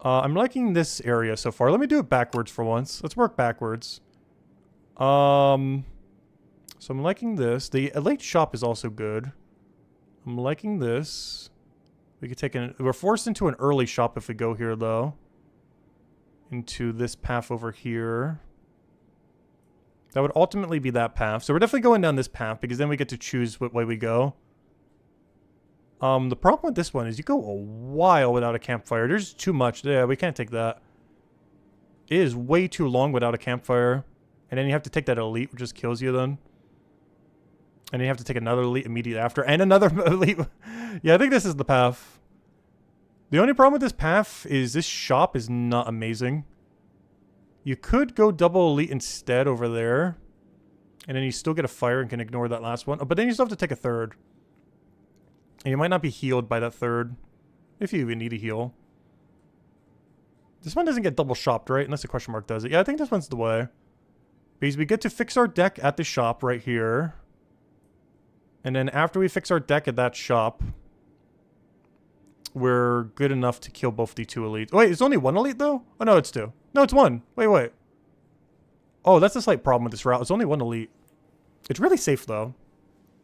I'm liking this area so far. Let me do it backwards for once. Let's work backwards. So I'm liking this. The elite shop is also good. I'm liking this. We could take we're forced into an early shop if we go here, though. Into this path over here. That would ultimately be that path. So we're definitely going down this path because then we get to choose what way we go. The problem with this one is you go a while without a campfire. There's too much. Yeah, we can't take that. It is way too long without a campfire. And then you have to take that elite, which just kills you then. And then you have to take another elite immediately after. And another elite. Yeah, I think this is the path. The only problem with this path is this shop is not amazing. You could go double elite instead over there. And then you still get a fire and can ignore that last one. Oh, but then you still have to take a third. And you might not be healed by that third. If you even need a heal. This one doesn't get double shopped, right? Unless the question mark does it. Yeah, I think this one's the way. Because we get to fix our deck at the shop right here. And then after we fix our deck at that shop, we're good enough to kill both the 2 elites. Oh, wait, it's only 1 elite though? Oh no, it's 2. No, it's 1. Wait. Oh, that's a slight problem with this route. It's only 1 elite. It's really safe though.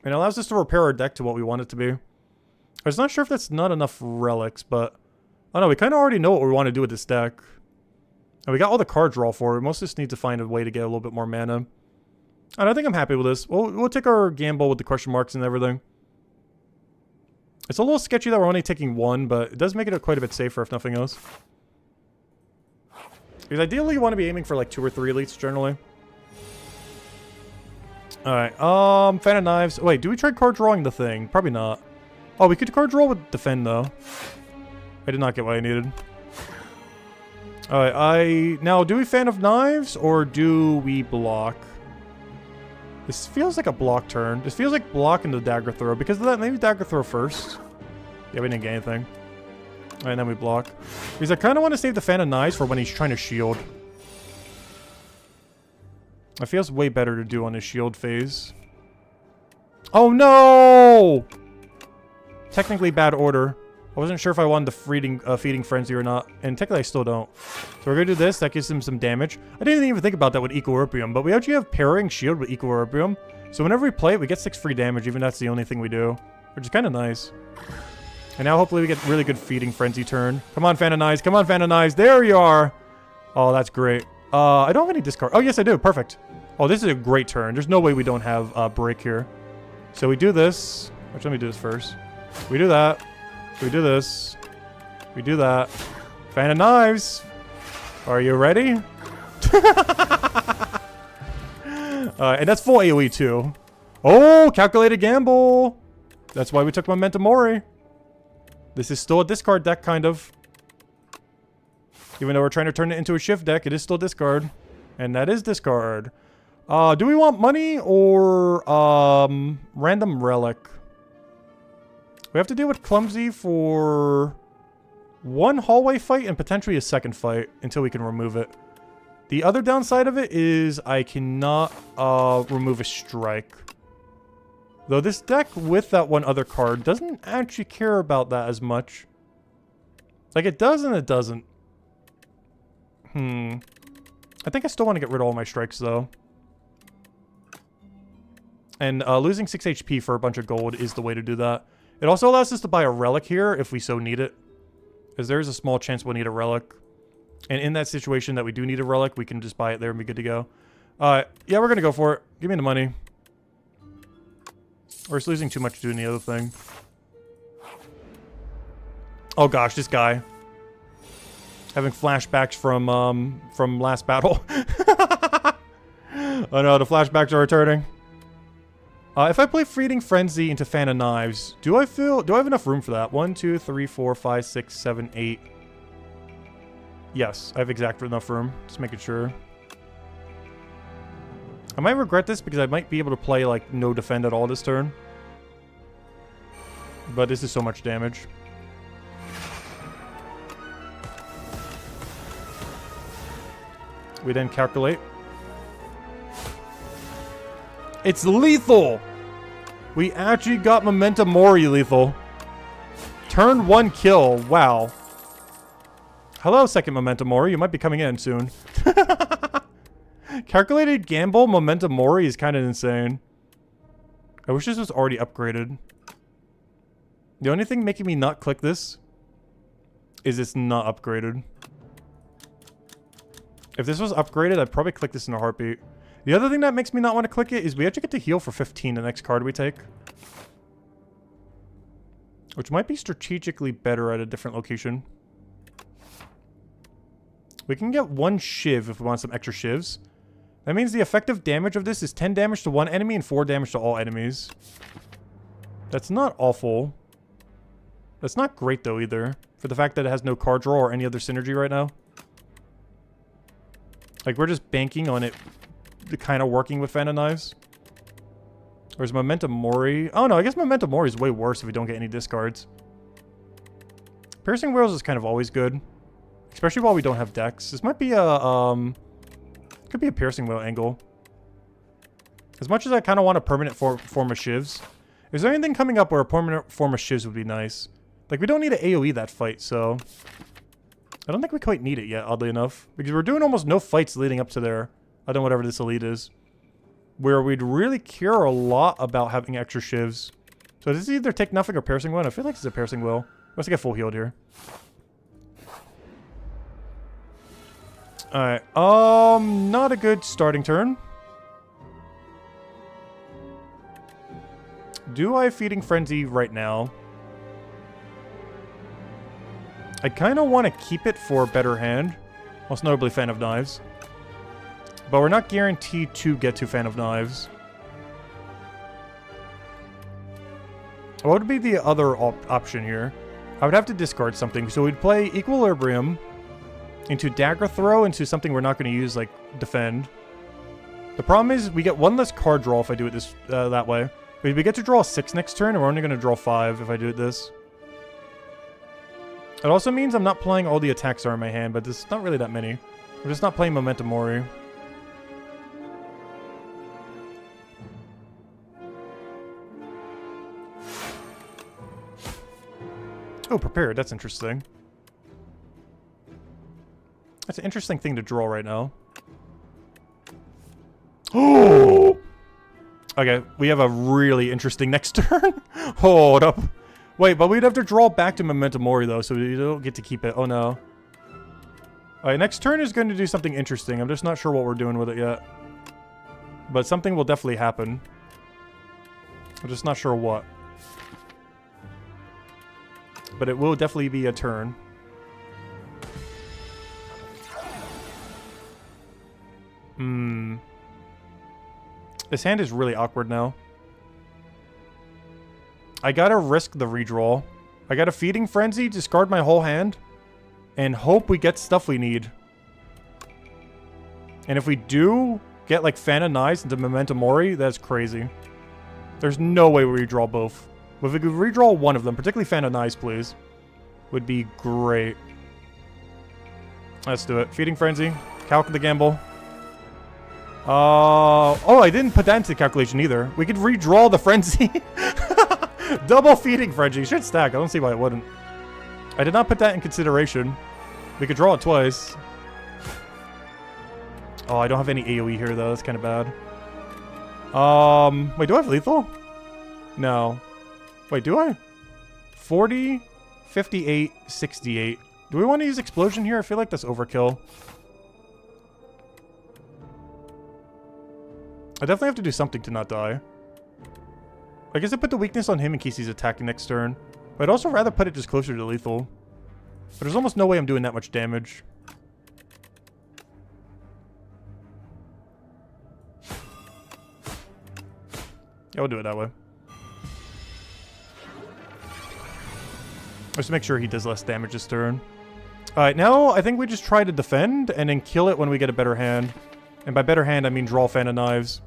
And it allows us to repair our deck to what we want it to be. I was not sure if that's not enough relics, but I don't know, we kind of already know what we want to do with this deck. And we got all the card draw for it. We mostly just need to find a way to get a little bit more mana. And I think I'm happy with this. We'll take our gamble with the question marks and everything. It's a little sketchy that we're only taking 1, but it does make it quite a bit safer if nothing else. Because ideally you want to be aiming for like 2 or 3 elites generally. Alright, Fan of Knives. Wait, do we try card drawing the thing? Probably not. Oh, we could card draw with Defend though. I did not get what I needed. Alright, now do we Fan of Knives or do we block? This feels like a block turn. This feels like block into Dagger Throw. Because of that, maybe Dagger Throw first. Yeah, we didn't get anything. Alright, then we block. Because I kind of want to save the Fan of Knives for when he's trying to shield. It feels way better to do on his shield phase. Oh no! Technically bad order. I wasn't sure if I wanted the Feeding Frenzy or not. And technically I still don't. So we're going to do this. That gives him some damage. I didn't even think about that with Equilibrium. But we actually have Parrying Shield with Equilibrium. So whenever we play it, we get 6 free damage. Even if that's the only thing we do. which is kind of nice. And now hopefully we get really good Feeding Frenzy turn. Come on, Fan of Knives. Come on, Fan of Knives. There you are. Oh, that's great. I don't have any discard. Oh, yes, I do. Perfect. Oh, this is a great turn. There's no way we don't have a break here. So we do this. Actually, let me do this first. We do that. We do this. We do that. Fan of Knives. Are you ready? And that's full AoE too. Oh, calculated gamble. That's why we took Memento Mori. This is still a discard deck, kind of. Even though we're trying to turn it into a shift deck, it is still discard. And that is discard. Do we want money or random relic? We have to deal with Clumsy for one hallway fight and potentially a second fight until we can remove it. The other downside of it is I cannot remove a strike. Though this deck with that one other card doesn't actually care about that as much. Like it does and it doesn't. I think I still want to get rid of all my strikes though. And losing 6 HP for a bunch of gold is the way to do that. It also allows us to buy a relic here if we so need it. Because there is a small chance we'll need a relic. And in that situation that we do need a relic, we can just buy it there and be good to go. Yeah, we're going to go for it. Give me the money. We're just losing too much doing the other thing. Oh gosh, this guy. Having flashbacks from last battle. Oh no, the flashbacks are returning. If I play Feeding Frenzy into Fan of Knives, do I have enough room for that? 1, 2, 3, 4, 5, 6, 7, 8. Yes, I have exact enough room. Just making sure. I might regret this because I might be able to play like no defend at all this turn. But this is so much damage. We then calculate. It's lethal! We actually got Memento Mori lethal. Turn 1 kill. Wow. Hello, second Memento Mori. You might be coming in soon. Calculated gamble Memento Mori is kind of insane. I wish this was already upgraded. The only thing making me not click this is it's not upgraded. If this was upgraded, I'd probably click this in a heartbeat. The other thing that makes me not want to click it is we actually get to heal for 15 the next card we take. Which might be strategically better at a different location. We can get 1 shiv if we want some extra shivs. That means the effective damage of this is 10 damage to 1 enemy and 4 damage to all enemies. That's not awful. That's not great though either. For the fact that it has no card draw or any other synergy right now. Like we're just banking on it kind of working with Fan of Knives. Or is Memento Mori? Oh no, I guess Memento Mori is way worse if we don't get any discards. Piercing Wheels is kind of always good. Especially while we don't have decks. This might be a, could be a Piercing Wheel angle. As much as I kind of want a permanent form of shivs. Is there anything coming up where a permanent form of shivs would be nice? Like, we don't need an AoE that fight, so... I don't think we quite need it yet, oddly enough. Because we're doing almost no fights leading up to there. I don't know whatever this elite is. Where we'd really care a lot about having extra shivs. So this is either Take Nothing or Piercing Wheel. I feel like it's a Piercing Wheel. Let's get full healed here. Alright, not a good starting turn. Do I Feeding Frenzy right now? I kind of want to keep it for a better hand. Most notably Fan of Knives. But we're not guaranteed to get to Fan of Knives. What would be the other option here? I would have to discard something. So we'd play Equilibrium into Dagger Throw into something we're not going to use, like Defend. The problem is we get 1 less card draw if I do it this that way. But we get to draw 6 next turn, and we're only going to draw 5 if I do it this. It also means I'm not playing all the attacks that are in my hand, but there's not really that many. I'm just not playing Memento Mori. Oh, Prepared. That's interesting. That's an interesting thing to draw right now. Oh! Okay, we have a really interesting next turn. Hold up. Wait, but we'd have to draw back to Memento Mori, though, so we don't get to keep it. Oh, no. Alright, next turn is going to do something interesting. I'm just not sure what we're doing with it yet. But something will definitely happen. I'm just not sure what. But it will definitely be a turn. This hand is really awkward now. I gotta risk the redraw. I got a Feeding Frenzy, discard my whole hand, and hope we get stuff we need. And if we do get like Fan of Knives into Memento Mori, that's crazy. There's no way we redraw both. But if we could redraw one of them, particularly Fan of Knives, please, would be great. Let's do it. Feeding Frenzy. Calc the gamble. Oh, I didn't put that into the calculation either. We could redraw the Frenzy. Double Feeding Frenzy. Should stack. I don't see why it wouldn't. I did not put that in consideration. We could draw it twice. Oh, I don't have any AoE here, though. That's kind of bad. Wait, do I have lethal? No. Wait, do I? 40, 58, 68. Do we want to use Explosion here? I feel like that's overkill. I definitely have to do something to not die. I guess I put the weakness on him in case he's attacking next turn. But I'd also rather put it just closer to lethal. But there's almost no way I'm doing that much damage. Yeah, we'll do it that way. Just to make sure he does less damage this turn. Alright, now I think we just try to defend and then kill it when we get a better hand. And by better hand, I mean draw Fan of Knives.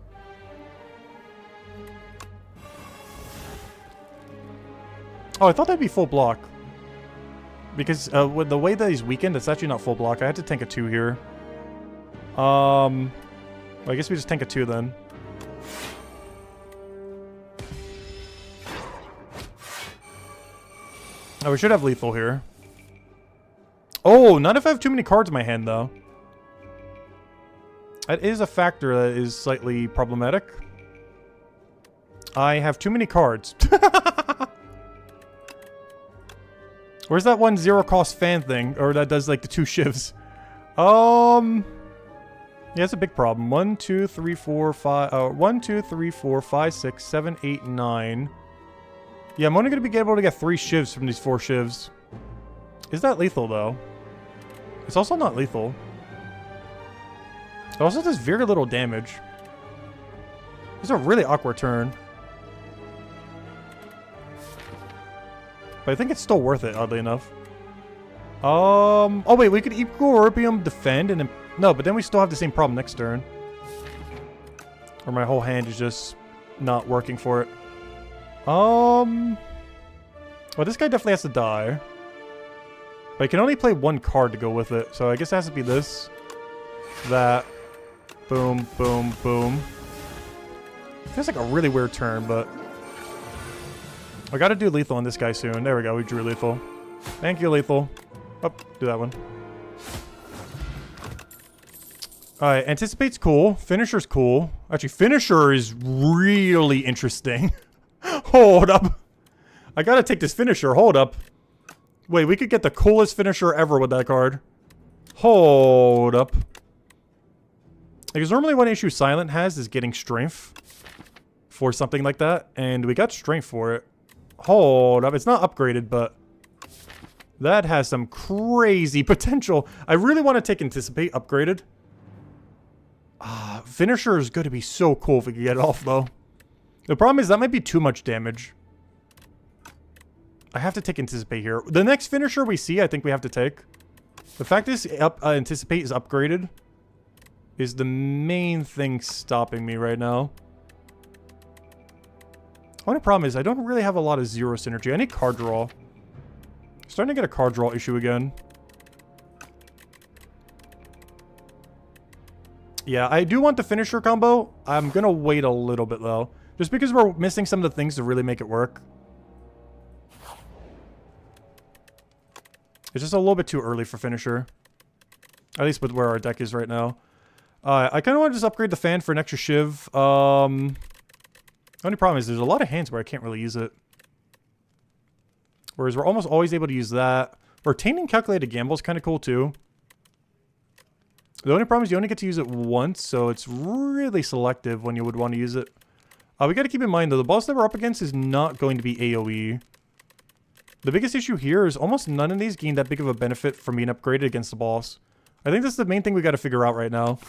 Oh, I thought that'd be full block. Because with the way that he's weakened, it's actually not full block. I had to tank a 2 here. Well, I guess we just tank a 2 then. Oh, we should have lethal here. Oh, not if I have too many cards in my hand, though. That is a factor that is slightly problematic. I have too many cards. Where's that one zero-cost fan thing? Or that does, like, the 2 shivs? Yeah, it's a big problem. 1, 2, 3, 4, 5... 1, 2, 3, 4, 5, 6, 7, 8, 9... Yeah, I'm only going to be able to get 3 shivs from these 4 shivs. Is that lethal, though? It's also not lethal. It also does very little damage. It's a really awkward turn. But I think it's still worth it, oddly enough. Oh wait, we could Equilibrium defend and then... No, but then we still have the same problem next turn. Or my whole hand is just not working for it. Well, this guy definitely has to die. But I can only play 1 card to go with it. So I guess it has to be this. That. Boom, boom, boom. Feels like a really weird turn, but... I gotta do lethal on this guy soon. There we go, we drew lethal. Thank you, lethal. Oh, do that one. Alright, Anticipate's cool. Finisher's cool. Actually, Finisher is really interesting. Hold up. I gotta take this Finisher. Hold up. Wait, we could get the coolest Finisher ever with that card. Hold up. Because normally one issue Silent has is getting Strength for something like that. And we got Strength for it. Hold up. It's not upgraded, but that has some crazy potential. I really want to take Anticipate upgraded. Finisher is going to be so cool if we can get it off, though. The problem is that might be too much damage. I have to take Anticipate here. The next Finisher we see, I think we have to take. The fact is, Anticipate is upgraded is the main thing stopping me right now. Only problem is I don't really have a lot of zero synergy. I need card draw. Starting to get a card draw issue again. Yeah, I do want the Finisher combo. I'm gonna wait a little bit though. Just because we're missing some of the things to really make it work. It's just a little bit too early for Finisher. At least with where our deck is right now. I kind of want to just upgrade the fan for an extra Shiv. The only problem is there's a lot of hands where I can't really use it. Whereas we're almost always able to use that. Retaining calculated gamble is kind of cool too. The only problem is you only get to use it once, so it's really selective when you would want to use it. We got to keep in mind though, the boss that we're up against is not going to be AoE. The biggest issue here is almost none of these gain that big of a benefit from being upgraded against the boss. I think that's the main thing we got to figure out right now,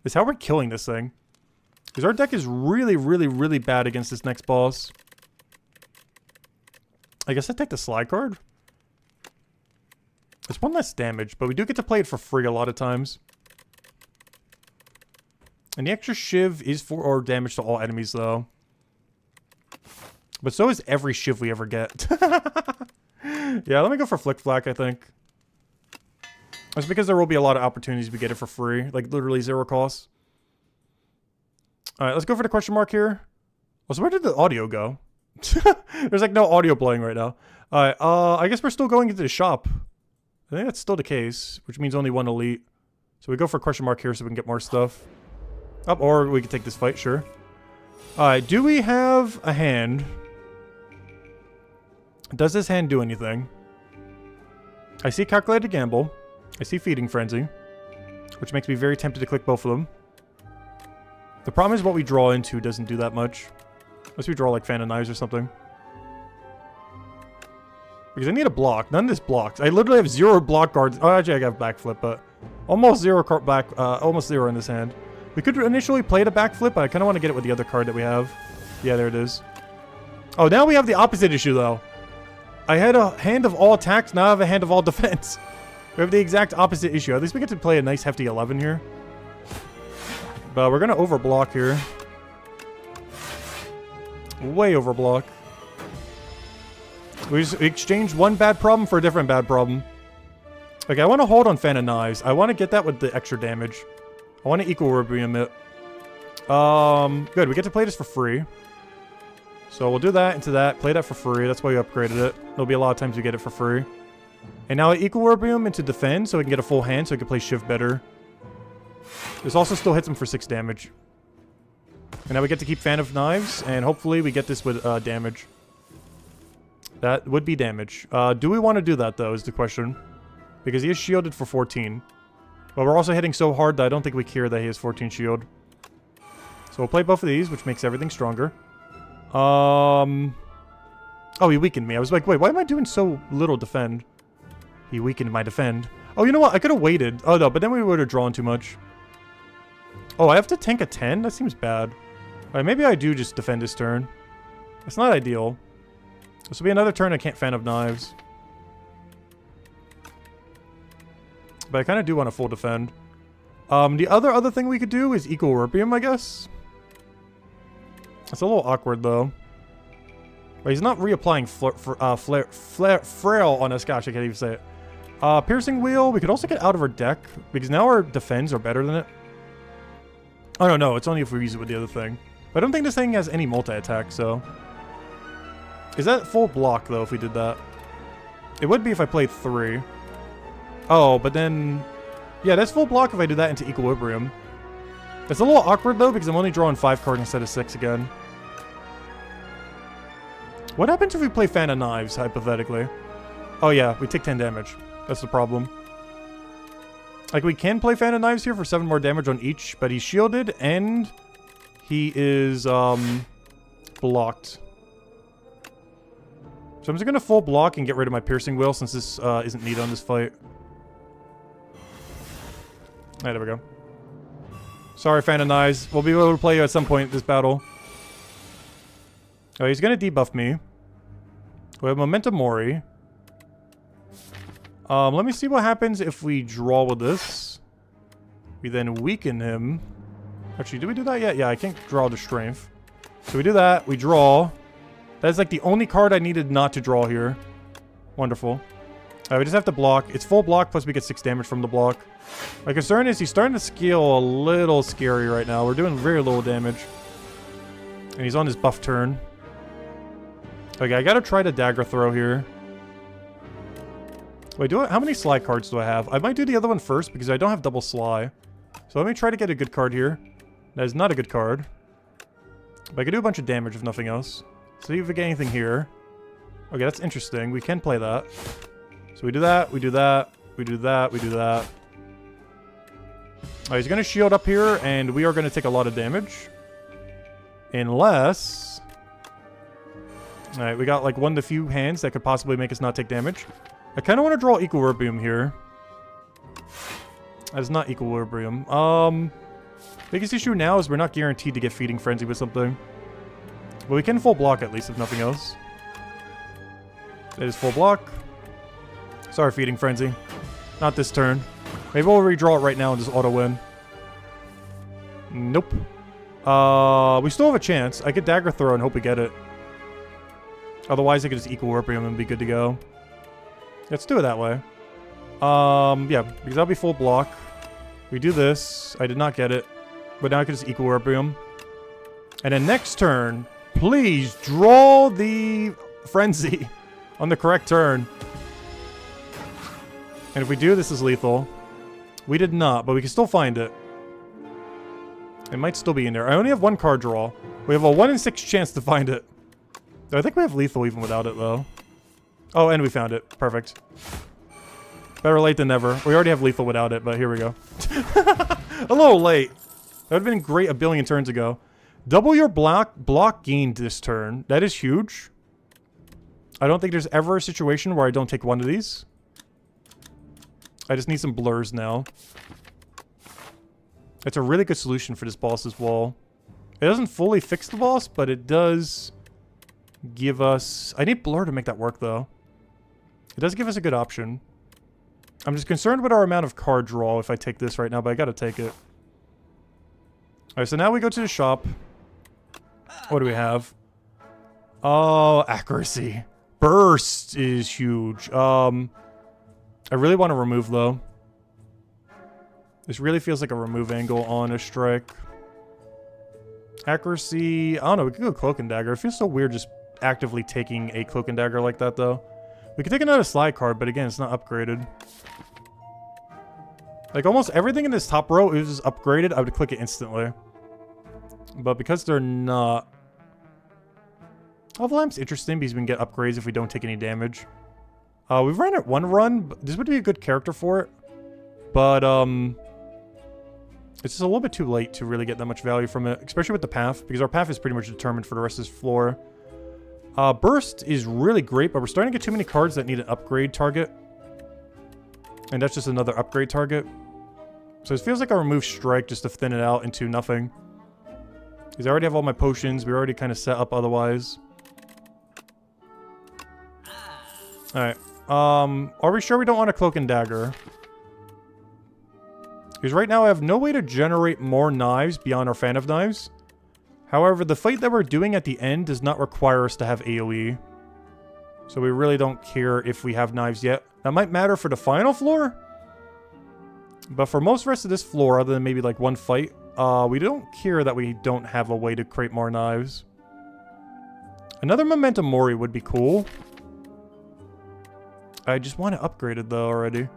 is how we're killing this thing. Because our deck is really, really, really bad against this next boss. I guess I take the slide card. It's one less damage, but we do get to play it for free a lot of times. And the extra shiv is for damage to all enemies, though. But so is every shiv we ever get. Yeah, let me go for Flick Flack, I think. That's because there will be a lot of opportunities we get it for free. Like, literally 0 cost. Alright, let's go for the question mark here. Oh, so where did the audio go? There's like no audio playing right now. Alright, I guess we're still going into the shop. I think that's still the case, which means only 1 elite. So we go for a question mark here so we can get more stuff. Oh, or we can take this fight, sure. Alright, do we have a hand? Does this hand do anything? I see Calculated Gamble. I see Feeding Frenzy, which makes me very tempted to click both of them. The problem is what we draw into doesn't do that much. Unless we draw like Fan of Knives or something. Because I need a block. None of this blocks. I literally have 0 block guards. Oh, actually I got backflip, but almost 0 almost 0 in this hand. We could initially play the backflip, but I kind of want to get it with the other card that we have. Yeah, there it is. Oh, now we have the opposite issue though. I had a hand of all attacks, now I have a hand of all defense. We have the exact opposite issue. At least we get to play a nice hefty 11 here. But we're going to overblock here. Way overblock. We just exchanged one bad problem for a different bad problem. Okay, I want to hold on Fan of Knives. I want to get that with the extra damage. I want to equilibrium it. Good. We get to play this for free. So we'll do that into that. Play that for free. That's why we upgraded it. There'll be a lot of times we get it for free. And now I equilibrium into defend so we can get a full hand so we can play shift better. This also still hits him for 6 damage. And now we get to keep Fan of Knives, and hopefully we get this with damage. That would be damage. Do we want to do that, though, is the question. Because he is shielded for 14. But we're also hitting so hard that I don't think we care that he has 14 shield. So we'll play both of these, which makes everything stronger. Oh, he weakened me. I was like, wait, why am I doing so little defend? He weakened my defend. Oh, you know what? I could have waited. Oh, no, but then we would have drawn too much. Oh, I have to tank a 10? That seems bad. Alright, maybe I do just defend this turn. It's not ideal. This will be another turn I can't Fan of Knives. But I kind of do want to full defend. The other thing we could do is equilibrium, I guess. It's a little awkward, though. But he's not reapplying frail on us. Gosh, I can't even say it. Piercing Wheel, we could also get out of our deck. Because now our defends are better than it. Oh, no, it's only if we use it with the other thing. But I don't think this thing has any multi-attack, so... Is that full block, though, if we did that? It would be if I played 3. Oh, but then... Yeah, that's full block if I do that into equilibrium. It's a little awkward, though, because I'm only drawing 5 cards instead of 6 again. What happens if we play Fan of Knives, hypothetically? Oh, yeah, we take 10 damage. That's the problem. Like, we can play Fan of Knives here for 7 more damage on each, but he's shielded, and he is, blocked. So I'm just gonna full block and get rid of my Piercing Wheel, since this, isn't needed on this fight. Alright, there we go. Sorry, Fan of Knives. We'll be able to play you at some point this battle. Oh, he's gonna debuff me. We have Momentum Mori. Let me see what happens if we draw with this. We then weaken him. Actually, did we do that yet? Yeah, I can't draw the strength. So we do that. We draw. That's like the only card I needed not to draw here. Wonderful. We just have to block. It's full block, plus we get 6 damage from the block. My concern is he's starting to scale a little scary right now. We're doing very little damage. And he's on his buff turn. Okay, I gotta try to dagger throw here. Wait, how many Sly cards do I have? I might do the other one first because I don't have double Sly. So let me try to get a good card here. That is not a good card. But I could do a bunch of damage if nothing else. See if we get anything here. Okay, that's interesting. We can play that. So we do that, we do that, we do that, we do that. Alright, he's going to shield up here, and we are going to take a lot of damage. Unless... Alright, we got like one of the few hands that could possibly make us not take damage. I kind of want to draw Equilibrium here. That is not Equilibrium. Biggest issue now is we're not guaranteed to get Feeding Frenzy with something. But we can full block at least, if nothing else. That is full block. Sorry, Feeding Frenzy. Not this turn. Maybe we'll redraw it right now and just auto-win. Nope. We still have a chance. I could Dagger Throw and hope we get it. Otherwise, I could just Equilibrium and be good to go. Let's do it that way. Yeah, because that'll be full block. We do this. I did not get it. But now I can just Equilibrium. And then next turn, please draw the Frenzy on the correct turn. And if we do, this is lethal. We did not, but we can still find it. It might still be in there. I only have one card draw. We have a 1 in 6 chance to find it. I think we have lethal even without it, though. Oh, and we found it. Perfect. Better late than never. We already have lethal without it, but here we go. A little late. That would have been great a billion turns ago. Double your block gained this turn. That is huge. I don't think there's ever a situation where I don't take one of these. I just need some blurs now. It's a really good solution for this boss's wall. It doesn't fully fix the boss, but it does give us... I need blur to make that work, though. It does give us a good option. I'm just concerned with our amount of card draw if I take this right now, but I gotta take it. Alright, so now we go to the shop. What do we have? Oh, accuracy. Burst is huge. I really want to remove, though. This really feels like a remove angle on a strike. Accuracy... I don't know, we could go Cloak and Dagger. It feels so weird just actively taking a Cloak and Dagger like that, though. We could take another slide card, but again, it's not upgraded. Like, almost everything in this top row is upgraded. I would click it instantly. But because they're not... Lava Lamp's interesting because we can get upgrades if we don't take any damage. We've ran it one run. But this would be a good character for it. But, it's just a little bit too late to really get that much value from it. Especially with the path. Because our path is pretty much determined for the rest of this floor. Burst is really great, but we're starting to get too many cards that need an upgrade target. And that's just another upgrade target. So it feels like a remove strike just to thin it out into nothing. Because I already have all my potions. We're already kind of set up otherwise. Alright. Are we sure we don't want a Cloak and Dagger? Because right now I have no way to generate more knives beyond our Fan of Knives. However, the fight that we're doing at the end does not require us to have AoE. So we really don't care if we have knives yet. That might matter for the final floor. But for most rest of this floor, other than maybe like one fight, we don't care that we don't have a way to create more knives. Another Memento Mori would be cool. I just want it upgraded though already.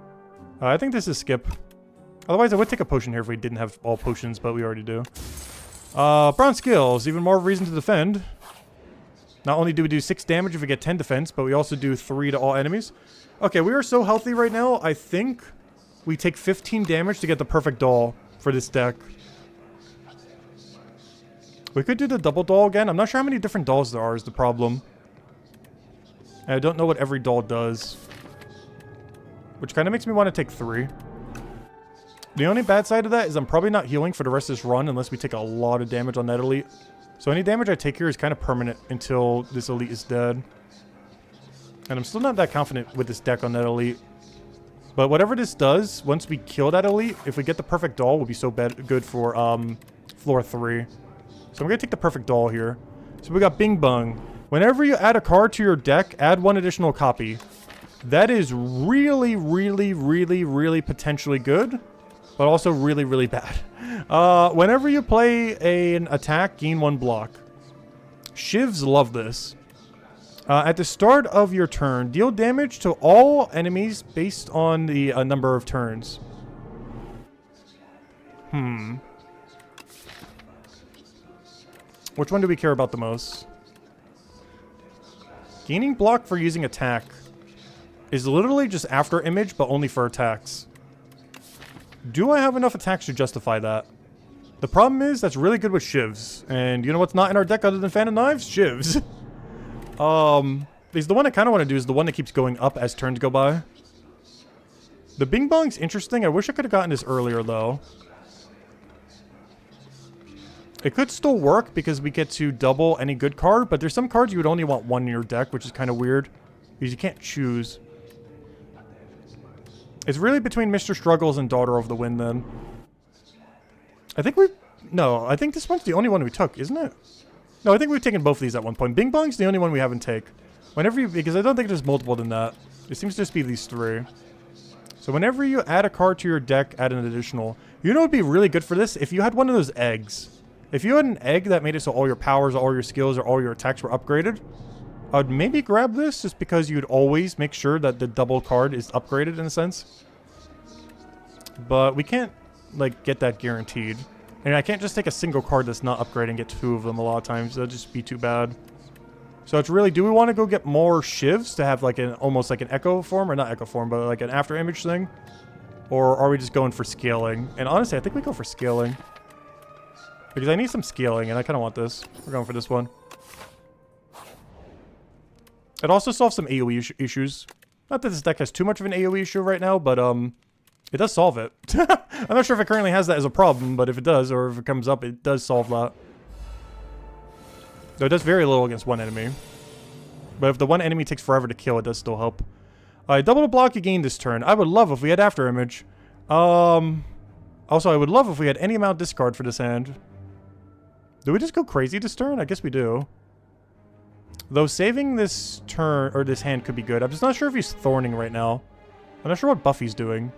I think this is skip. Otherwise I would take a potion here if we didn't have all potions, but we already do. Bronze skills, even more reason to defend. Not only do we do 6 damage if we get 10 defense, but we also do 3 to all enemies. Okay, we are so healthy right now, I think we take 15 damage to get the perfect doll for this deck. We could do the double doll again. I'm not sure how many different dolls there are is the problem. And I don't know what every doll does. Which kind of makes me want to take 3. The only bad side of that is I'm probably not healing for the rest of this run unless we take a lot of damage on that elite. So any damage I take here is kind of permanent until this elite is dead. And I'm still not that confident with this deck on that elite. But whatever this does, once we kill that elite, if we get the perfect doll, will be so good for floor 3. So I'm going to take the perfect doll here. So we got Bing Bong. Whenever you add a card to your deck, add 1 additional copy. That is really, really, really, really potentially good. But also really, really bad. Whenever you play an attack, gain 1 block. Shivs love this. At the start of your turn, deal damage to all enemies based on the number of turns. Which one do we care about the most? Gaining block for using attack is literally just after image, but only for attacks. Do I have enough attacks to justify that? The problem is that's really good with shivs. And you know what's not in our deck other than Fan of Knives? Shivs. Is the one I kind of want to do is the one that keeps going up as turns go by. The Bing Bong's interesting. I wish I could have gotten this earlier, though. It could still work because we get to double any good card, but there's some cards you would only want one in your deck, which is kind of weird. Because you can't choose. It's really between Mr. Struggles and Daughter of the Wind, then. I think we... No, I think this one's the only one we took, isn't it? No, I think we've taken both of these at one point. Bing Bong's the only one we haven't taken. Whenever you... Because I don't think there's multiple than that. It seems to just be these three. So whenever you add a card to your deck, add an additional. You know what would be really good for this? If you had one of those eggs. If you had an egg that made it so all your powers, all your skills, or all your attacks were upgraded, I would maybe grab this just because you'd always make sure that the double card is upgraded in a sense. But we can't, like, get that guaranteed. And I can't just take a single card that's not upgraded and get two of them a lot of times. That'd just be too bad. So it's really, do we want to go get more shivs to have like an, almost like an echo form, or not echo form, but like an after image thing? Or are we just going for scaling? And honestly, I think we go for scaling. Because I need some scaling, and I kind of want this. We're going for this one. It also solves some AoE issues. Not that this deck has too much of an AoE issue right now, but it does solve it. I'm not sure if it currently has that as a problem, but if it does, or if it comes up, it does solve that. Though it does very little against one enemy. But if the one enemy takes forever to kill, it does still help. Double the block you gain this turn. I would love if we had after image. Also, I would love if we had any amount discard for this hand. Do we just go crazy this turn? I guess we do. Though saving this turn, or this hand could be good. I'm just not sure if he's thorning right now. I'm not sure what Buffy's doing.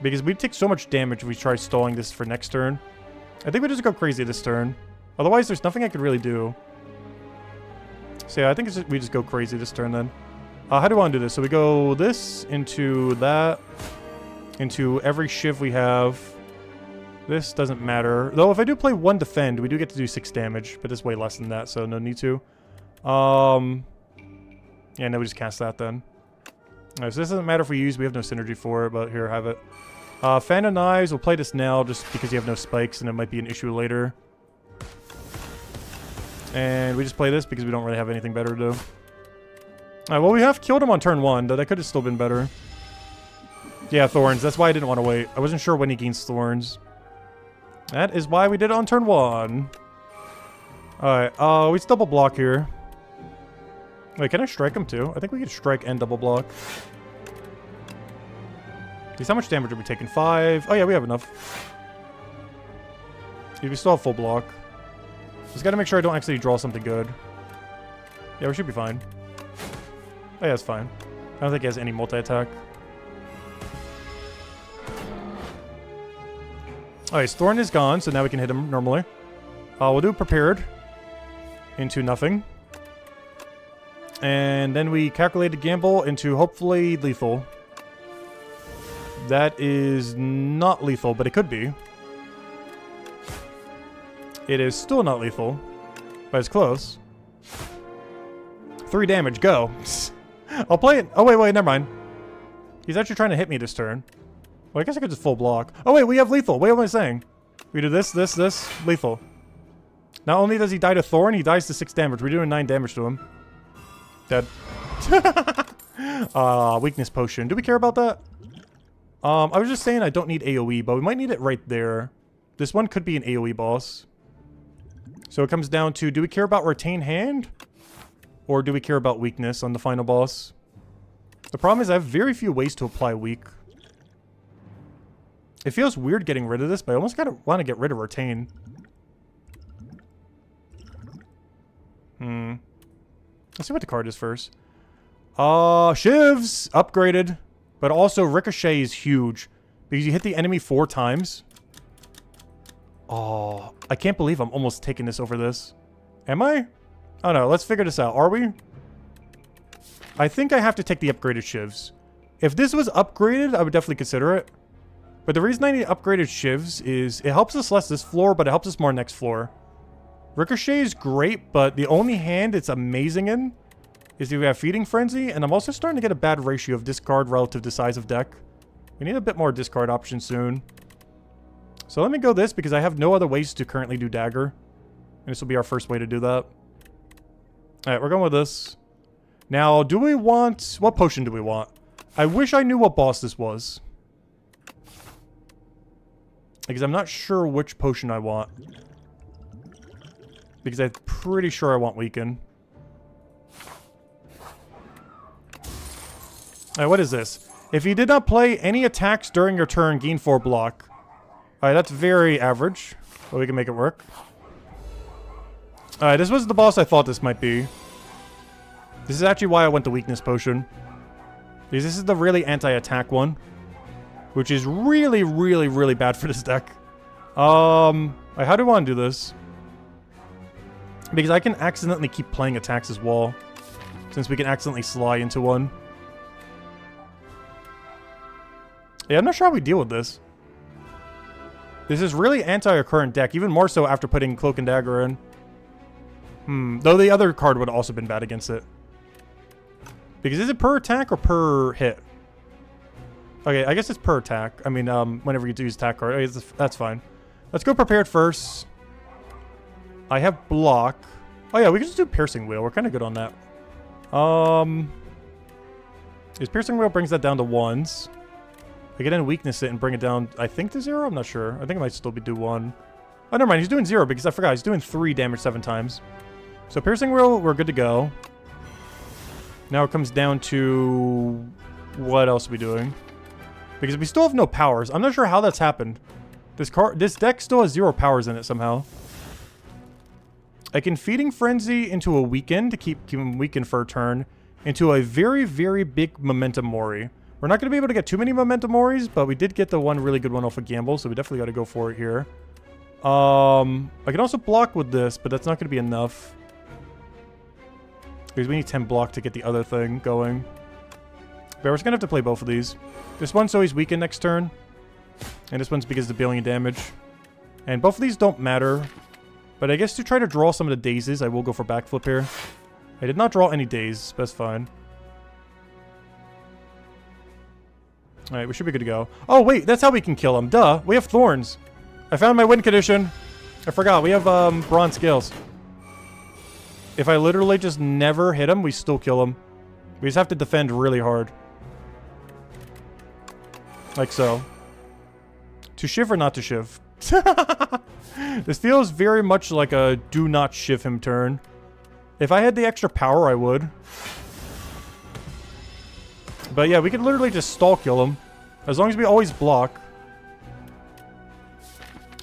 Because we'd take so much damage if we try stalling this for next turn. I think we just go crazy this turn. Otherwise, there's nothing I could really do. So yeah, I think it's just, we just go crazy this turn then. How do I want to do this? So we go this into that. Into every shiv we have. This doesn't matter. Though if I do play one defend, we do get to do 6 damage. But it's way less than that, so no need to. Yeah, no, we just cast that then. Alright, so this doesn't matter if we use. We have no synergy for it, but here, have it. Fan of Knives, we'll play this now just because you have no spikes and it might be an issue later. And we just play this because we don't really have anything better to do. Alright, well, we have killed him on turn 1. That could have still been better. Yeah, Thorns. That's why I didn't want to wait. I wasn't sure when he gains Thorns. That is why we did it on turn 1. Alright, we just double block here. Wait, can I strike him too? I think we can strike and double block. Geez, how much damage are we taking? 5. Oh yeah, we have enough. We still have full block. Just gotta make sure I don't actually draw something good. Yeah, we should be fine. Oh yeah, it's fine. I don't think he has any multi-attack. Alright, Thorn is gone, so now we can hit him normally. We'll do Prepared. Into nothing. And then we calculate a gamble into hopefully lethal. That is not lethal, but it could be. It is still not lethal, but it's close. 3 damage, go. I'll play it. Oh, wait, never mind. He's actually trying to hit me this turn. Well, I guess I could just full block. Oh, wait, we have lethal. Wait, what am I saying? We do this, lethal. Not only does he die to Thorn, he dies to 6 damage. We're doing 9 damage to him. Dead. Weakness potion. Do we care about that? I was just saying I don't need AoE, but we might need it right there. This one could be an AoE boss. So it comes down to, do we care about retain hand? Or do we care about weakness on the final boss? The problem is I have very few ways to apply weak. It feels weird getting rid of this, but I almost want to get rid of retain. Let's see what the card is first. Shivs! Upgraded. But also, Ricochet is huge. Because you hit the enemy 4 times. Oh, I can't believe I'm almost taking this over this. Am I? Oh no, let's figure this out. Are we? I think I have to take the upgraded shivs. If this was upgraded, I would definitely consider it. But the reason I need upgraded shivs is it helps us less this floor, but it helps us more next floor. Ricochet is great, but the only hand it's amazing in is if we have Feeding Frenzy, and I'm also starting to get a bad ratio of discard relative to size of deck. We need a bit more discard options soon. So let me go this, because I have no other ways to currently do Dagger. And this will be our first way to do that. Alright, we're going with this. Now, do we want... What potion do we want? I wish I knew what boss this was. Because I'm not sure which potion I want. Because I'm pretty sure I want Weaken. Alright, what is this? If you did not play any attacks during your turn, gain 4 block. Alright, that's very average. But we can make it work. Alright, this was the boss I thought this might be. This is actually why I went the weakness potion. Because this is the really anti-attack one. Which is really, really, really bad for this deck. How do I want to do this? Because I can accidentally keep playing attacks as well. Since we can accidentally slide into one. Yeah, I'm not sure how we deal with this. This is really anti our current deck. Even more so after putting Cloak and Dagger in. Though the other card would have also been bad against it. Because is it per attack or per hit? Okay, I guess it's per attack. I mean, whenever you use attack card. Okay, that's fine. Let's go prepared first. I have block. Oh yeah, we can just do Piercing Wheel. We're kind of good on that. Is Piercing Wheel brings that down to 1s. I can then weakness it and bring it down, I think, to 0? I'm not sure. I think it might still be do 1. Oh, never mind. He's doing 0 because I forgot. He's doing 3 damage 7 times. So Piercing Wheel, we're good to go. Now it comes down to... What else are we doing? Because we still have no powers. I'm not sure how that's happened. This deck still has 0 powers in it somehow. I can Feeding Frenzy into a Weaken to keep him weakened for a turn. Into a very, very big Momentum Mori. We're not going to be able to get too many Momentum Moris, but we did get the one really good one off of Gamble, so we definitely got to go for it here. I can also block with this, but that's not going to be enough. Because we need 10 block to get the other thing going. But we're just going to have to play both of these. This one's always weakened next turn. And this one's because of the billion damage. And both of these don't matter. But I guess to try to draw some of the dazes, I will go for Backflip here. I did not draw any daze, but that's fine. Alright, we should be good to go. Oh, wait, that's how we can kill him. Duh, we have Thorns. I found my win condition. I forgot, we have Bronze Scales. If I literally just never hit him, we still kill him. We just have to defend really hard. Like so. To shiv or not to shiv? This feels very much like a do not shiv him turn. If I had the extra power, I would. But yeah, we could literally just stall kill him. As long as we always block.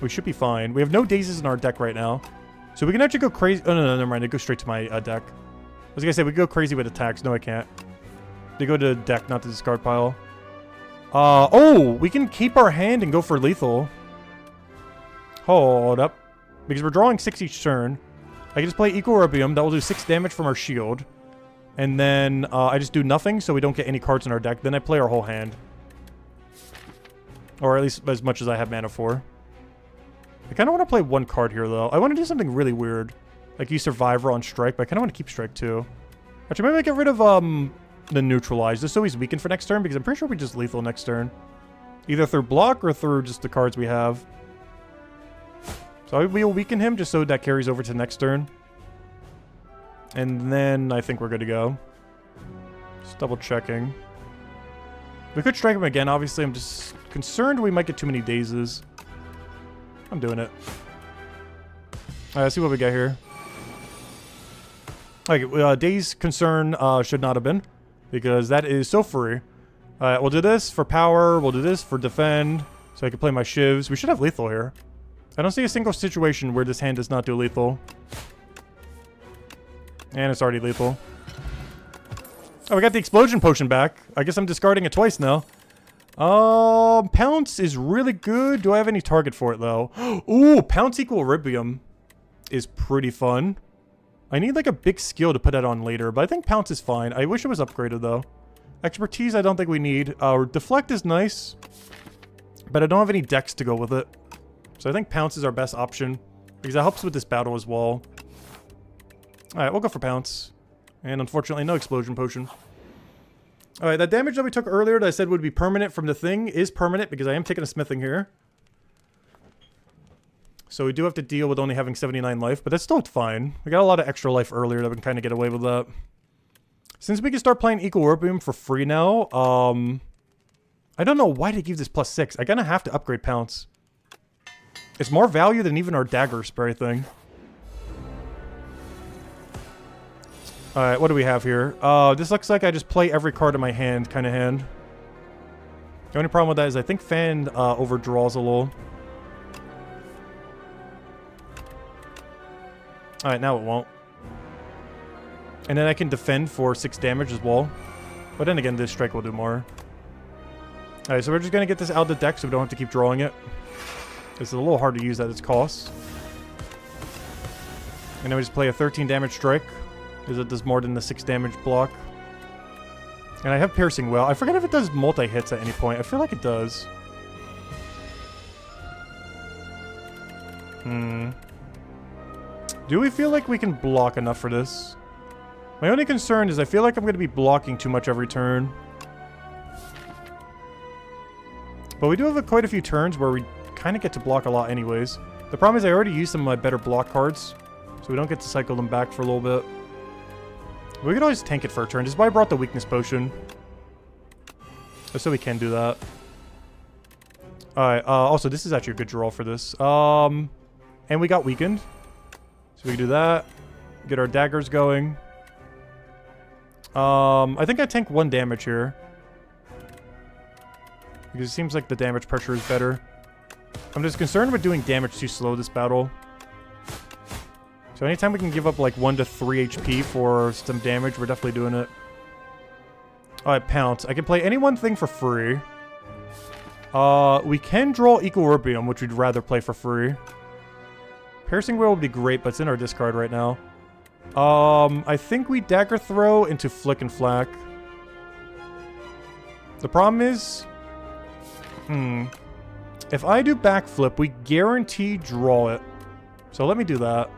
We should be fine. We have no dazes in our deck right now. So we can actually go crazy. Oh, no, never mind. I go straight to my deck. I was going to say, we can go crazy with attacks. No, I can't. They go to deck, not the discard pile. Oh, we can keep our hand and go for lethal. Hold up. Because we're drawing 6 each turn. I can just play Equilibrium. That will do 6 damage from our shield. And then I just do nothing so we don't get any cards in our deck. Then I play our whole hand. Or at least as much as I have mana for. I kind of want to play one card here, though. I want to do something really weird. Like use Survivor on Strike, but I kind of want to keep Strike, too. Actually, maybe I get rid of the Neutralize, just so he's weakened for next turn, because I'm pretty sure we just lethal next turn. Either through block or through just the cards we have. So we'll weaken him just so that carries over to next turn. And then I think we're good to go. Just double checking. We could strike him again, obviously. I'm just concerned we might get too many dazes. I'm doing it. Alright, let's see what we got here. Okay, Daze Concern should not have been. Because that is so free. Alright, we'll do this for power. We'll do this for defend. So I can play my shivs. We should have lethal here. I don't see a single situation where this hand does not do lethal. And it's already lethal. Oh, we got the Explosion Potion back. I guess I'm discarding it twice now. Pounce is really good. Do I have any target for it, though? Ooh, Pounce Equilibrium is pretty fun. I need, like, a big skill to put that on later, but I think Pounce is fine. I wish it was upgraded, though. Expertise, I don't think we need. Deflect is nice, but I don't have any decks to go with it. So I think Pounce is our best option. because that helps with this battle as well. Alright, we'll go for Pounce. And unfortunately, no Explosion Potion. Alright, that damage that we took earlier that I said would be permanent from the thing is permanent because I am taking a smithing here. So we do have to deal with only having 79 life, but that's still fine. We got a lot of extra life earlier that we can kind of get away with that. Since we can start playing Equilibrium for free now, I don't know why they give this +6. I'm gonna have to upgrade Pounce. It's more value than even our Dagger Spray thing. Alright, what do we have here? This looks like I just play every card in my hand kind of hand. The only problem with that is I think Fan overdraws a little. Alright, now it won't. And then I can defend for 6 damage as well. But then again, this strike will do more. Alright, so we're just going to get this out of the deck so we don't have to keep drawing it. It's a little hard to use at its cost. And then we just play a 13 damage strike. Because it does more than the 6 damage block. And I have Piercing Well. I forget if it does multi-hits at any point. I feel like it does. Do we feel like we can block enough for this? My only concern is I feel like I'm going to be blocking too much every turn. But we do have quite a few turns where we kind of get to block a lot anyways. The problem is I already used some of my better block cards. So we don't get to cycle them back for a little bit. We could always tank it for a turn. This is why I brought the Weakness Potion. Just so we can do that. Alright, also this is actually a good draw for this. And we got Weakened. So we can do that. Get our daggers going. I think I tank 1 damage here. Because it seems like the damage pressure is better. I'm just concerned with doing damage too slow this battle. So anytime we can give up like 1 to 3 HP for some damage, we're definitely doing it. Alright, Pounce. I can play any one thing for free. We can draw Equilibrium, which we'd rather play for free. Piercing Will would be great, but it's in our discard right now. I think we Dagger Throw into Flick and Flack. The problem is... if I do Backflip, we guarantee draw it. So let me do that.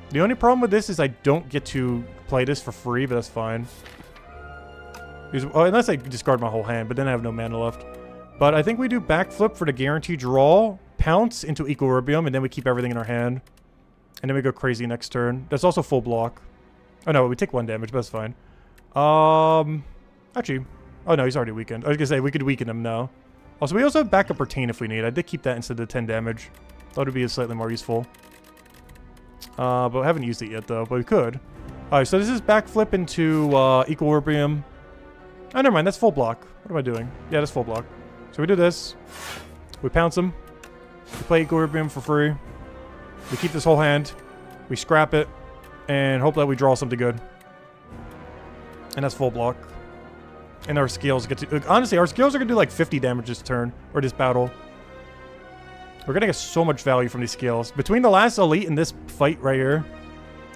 The only problem with this is I don't get to play this for free, but that's fine. Because, unless I discard my whole hand, but then I have no mana left. But I think we do Backflip for the guarantee draw, Pounce into Equilibrium, and then we keep everything in our hand. And then we go crazy next turn. That's also full block. Oh no, we take 1 damage, but that's fine. Actually, oh no, he's already weakened. I was gonna say, we could weaken him now. Also, we also have backup Retain if we need. I did keep that instead of the 10 damage. Thought it'd be slightly more useful. But we haven't used it yet though, but we could. Alright, so this is Backflip into Equilibrium. Oh, never mind, that's full block. What am I doing? Yeah, that's full block. So we do this. We Pounce him. We play Equilibrium for free. We keep this whole hand. We scrap it. And hope that we draw something good. And that's full block. And our skills get to... honestly, our skills are going to do like 50 damage this turn. Or this battle. We're going to get so much value from these skills. Between the last elite and this fight right here.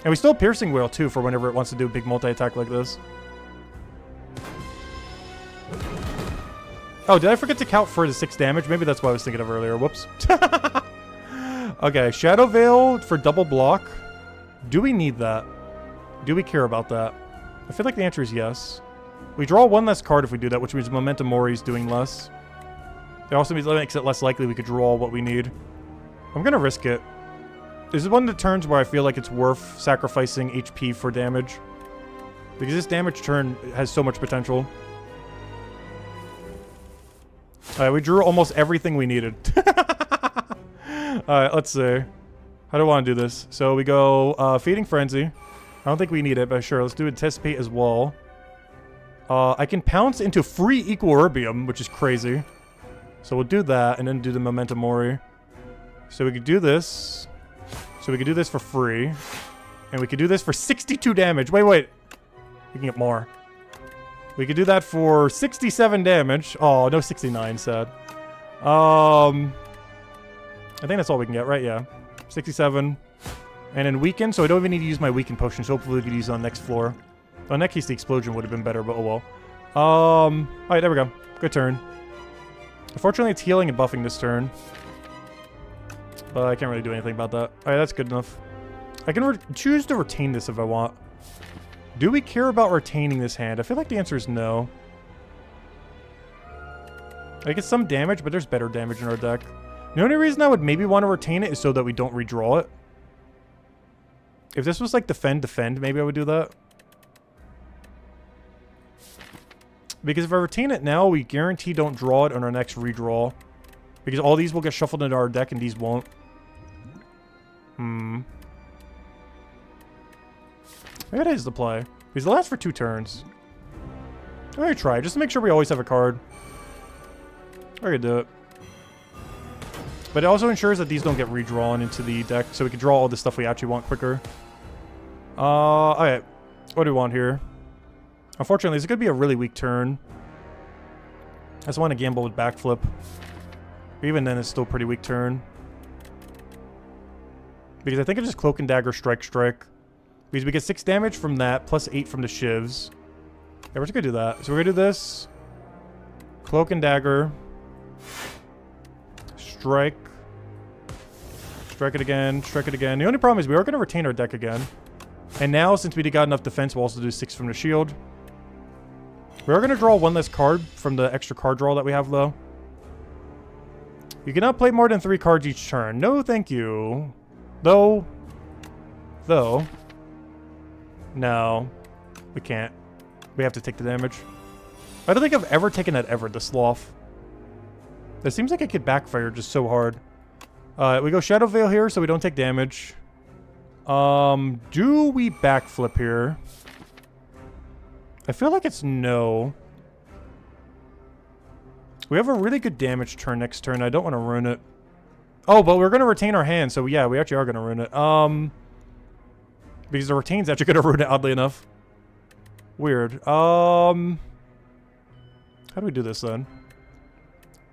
And we still have Piercing Whale too for whenever it wants to do a big multi-attack like this. Oh, did I forget to count for the 6 damage? Maybe that's what I was thinking of earlier. Whoops. Okay, Shadow Veil for double block. Do we need that? Do we care about that? I feel like the answer is yes. We draw 1 less card if we do that, which means Momentum Mori is doing less. It also makes it less likely we could draw what we need. I'm gonna risk it. This is one of the turns where I feel like it's worth sacrificing HP for damage. Because this damage turn has so much potential. Alright, we drew almost everything we needed. Alright, let's see. How do I want to do this? So we go Feeding Frenzy. I don't think we need it, but sure, let's do Anticipate as well. I can Pounce into free Equilibrium, which is crazy. So we'll do that, and then do the Momentum Mori. So we could do this. So we could do this for free. And we could do this for 62 damage. Wait. We can get more. We could do that for 67 damage. Oh, no 69, sad. I think that's all we can get, right? Yeah. 67. And then Weaken, so I don't even need to use my Weaken potion, so hopefully we could use it on next floor. Well, in that case, the Explosion would have been better, but oh well. Alright, there we go. Good turn. Unfortunately, it's healing and buffing this turn. But I can't really do anything about that. Alright, that's good enough. I can choose to retain this if I want. Do we care about retaining this hand? I feel like the answer is no. I get some damage, but there's better damage in our deck. The only reason I would maybe want to retain it is so that we don't redraw it. If this was like defend, maybe I would do that. Because if I retain it now, we guarantee don't draw it on our next redraw. Because all these will get shuffled into our deck and these won't. Maybe that is the play. Because it lasts for 2 turns. I'm gonna try, just to make sure we always have a card. We're gonna do it. But it also ensures that these don't get redrawn into the deck, so we can draw all the stuff we actually want quicker. Alright. What do we want here? Unfortunately, this is gonna be a really weak turn. I just want to gamble with backflip. Even then, it's still a pretty weak turn. Because I think it's just Cloak and Dagger, Strike. Because we get 6 damage from that, plus 8 from the shivs. Yeah, we're just gonna do that. So we're gonna do this. Cloak and Dagger. Strike. Strike it again. The only problem is we are gonna retain our deck again. And now, since we got enough defense, we'll also do 6 from the shield. We are gonna draw 1 less card from the extra card draw that we have, though. You cannot play more than 3 cards each turn. No, thank you. Though. No. We can't. We have to take the damage. I don't think I've ever taken that ever, the Sloth. It seems like it could backfire just so hard. We go Shadow Veil here so we don't take damage. Do we backflip here? I feel like it's no. We have a really good damage turn next turn. I don't want to ruin it. Oh, but we're going to retain our hand, so yeah, we actually are going to ruin it. Because the retain's actually going to ruin it, oddly enough. Weird. How do we do this, then?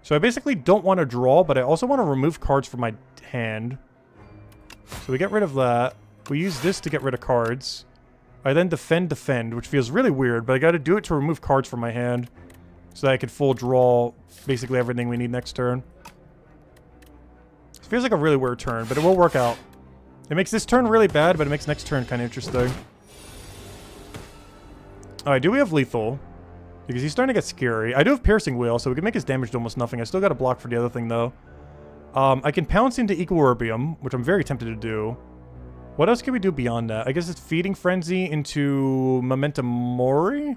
So I basically don't want to draw, but I also want to remove cards from my hand. So we get rid of that. We use this to get rid of cards. I then defend, which feels really weird, but I got to do it to remove cards from my hand. So that I could full draw basically everything we need next turn. It feels like a really weird turn, but it will work out. It makes this turn really bad, but it makes next turn kind of interesting. Alright, do we have lethal? Because he's starting to get scary. I do have Piercing Wheel, so we can make his damage to almost nothing. I still got to block for the other thing, though. I can pounce into Equilibrium, which I'm very tempted to do. What else can we do beyond that? I guess it's Feeding Frenzy into Momentum Mori?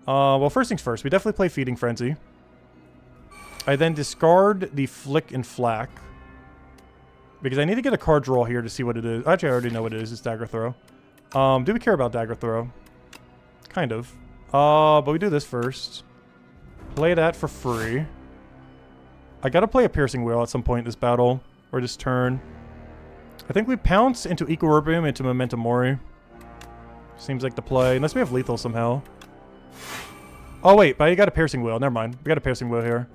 Well, first things first. We definitely play Feeding Frenzy. I then discard the Flick and Flack. Because I need to get a card draw here to see what it is. Actually, I already know what it is. It's Dagger Throw. Do we care about Dagger Throw? Kind of. But we do this first. Play that for free. I gotta play a Piercing Wheel at some point in this battle. Or this turn. I think we pounce into Equilibrium into Momentum Mori. Seems like the play. Unless we have lethal somehow. Oh, wait. But I got a Piercing Wheel. Never mind. We got a Piercing Wheel here.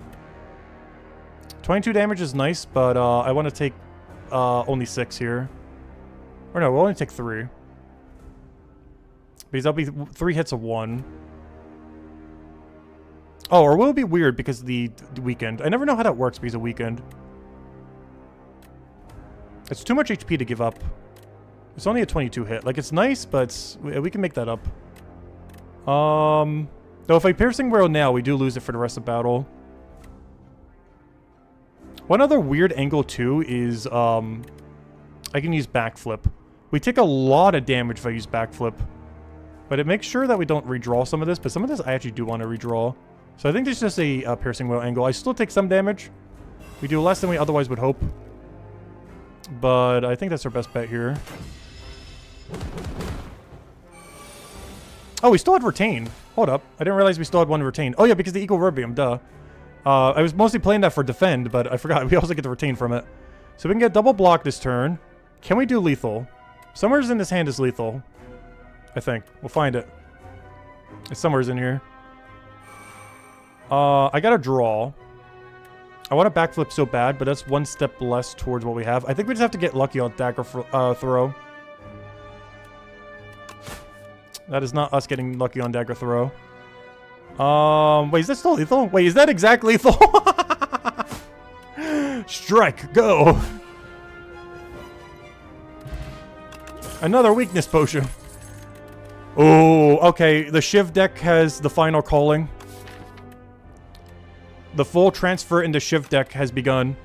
22 damage is nice, but I want to take only 6 here. Or no, we'll only take 3. Because that'll be 3 hits of 1. Oh, or will it be weird because of the weakened? I never know how that works because of weakened. It's too much HP to give up. It's only a 22 hit. Like, it's nice, but we can make that up. Though if I Piercing Wheel now, we do lose it for the rest of the battle. One other weird angle, too, is I can use Backflip. We take a lot of damage if I use Backflip. But it makes sure that we don't redraw some of this, but some of this I actually do want to redraw. So I think there's just a Piercing Wheel angle. I still take some damage. We do less than we otherwise would hope. But I think that's our best bet here. Oh, we still had Retain. Hold up. I didn't realize we still had one to Retain. Oh, yeah, because the Equilibrium, duh. I was mostly playing that for Defend, but I forgot. We also get the Retain from it. So we can get double block this turn. Can we do lethal? Somewhere's in this hand is lethal. I think. We'll find it. It's somewhere's in here. I got a draw. I want to backflip so bad, but that's one step less towards what we have. I think we just have to get lucky on Dagger Throw. That is not us getting lucky on Dagger Throw. Wait, is that still lethal? Wait, is that exact lethal? Strike, go! Another weakness potion. Oh, okay. The Shiv deck has the final calling. The full transfer into Shiv deck has begun.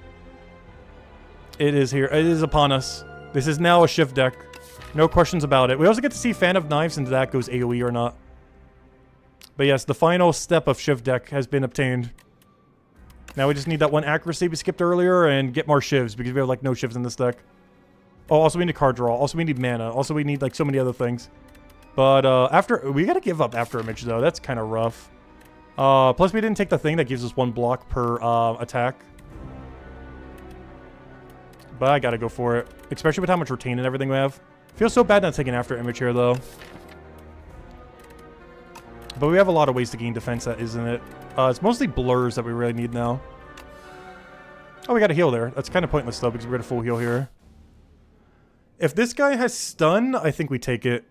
It is here. It is upon us. This is now a Shiv deck. No questions about it. We also get to see Fan of Knives and that goes AoE or not. But yes, the final step of Shiv deck has been obtained. Now we just need that one accuracy we skipped earlier and get more Shivs because we have like no Shivs in this deck. Oh, also we need card draw. Also we need mana. Also we need like so many other things. But we gotta give up After Image though. That's kind of rough. Plus we didn't take the thing that gives us 1 block per attack. But I gotta go for it. Especially with how much retain and everything we have. Feels so bad not taking After Image here though. But we have a lot of ways to gain defense that isn't it. It's mostly blurs that we really need now. Oh, we got a heal there. That's kind of pointless though because we're at a full heal here. If this guy has stun, I think we take it.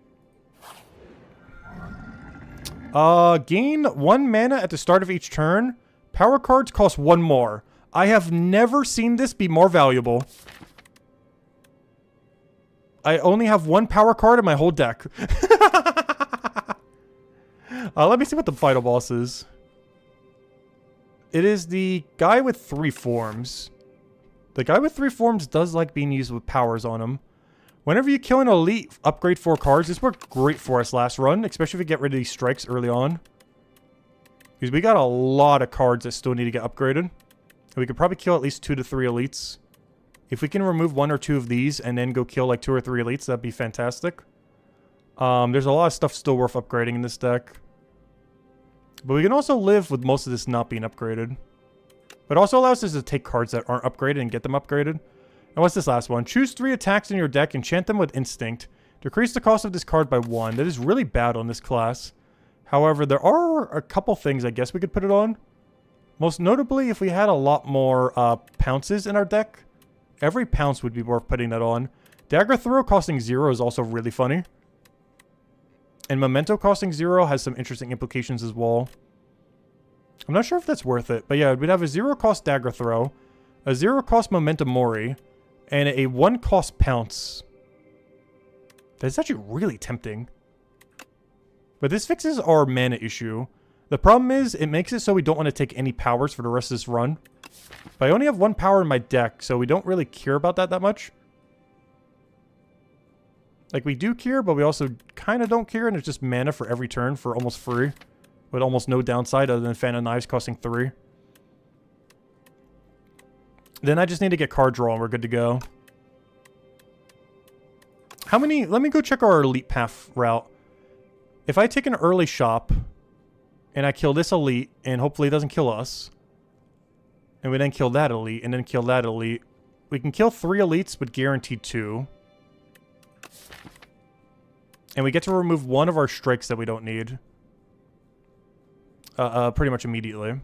Gain 1 mana at the start of each turn. Power cards cost 1 more. I have never seen this be more valuable. I only have 1 power card in my whole deck. Let me see what the final boss is. It is the guy with 3 forms. The guy with 3 forms does like being used with powers on him. Whenever you kill an elite, upgrade 4 cards. This worked great for us last run, especially if we get rid of these strikes early on. Because we got a lot of cards that still need to get upgraded. We could probably kill at least 2 to 3 elites. If we can remove 1 or 2 of these and then go kill like 2 or 3 elites, that'd be fantastic. There's a lot of stuff still worth upgrading in this deck. But we can also live with most of this not being upgraded. But it also allows us to take cards that aren't upgraded and get them upgraded. And what's this last one? Choose 3 attacks in your deck, enchant them with Instinct. Decrease the cost of this card by 1. That is really bad on this class. However, there are a couple things I guess we could put it on. Most notably, if we had a lot more pounces in our deck, every pounce would be worth putting that on. Dagger Throw costing 0 is also really funny. And Memento costing 0 has some interesting implications as well. I'm not sure if that's worth it, but yeah, we'd have a 0 cost Dagger Throw, a 0 cost Memento Mori, and a 1 cost Pounce. That's actually really tempting. But this fixes our mana issue. The problem is, it makes it so we don't want to take any powers for the rest of this run. But I only have 1 power in my deck, so we don't really care about that much. Like, we do care, but we also kind of don't care, and it's just mana for every turn for almost free. With almost no downside other than Fan of Knives costing 3. Then I just need to get card draw and we're good to go. How many... Let me go check our elite path route. If I take an early shop, and I kill this elite, and hopefully it doesn't kill us, and we then kill that elite, and then kill that elite, we can kill 3 elites with guaranteed 2. And we get to remove 1 of our strikes that we don't need. Pretty much immediately.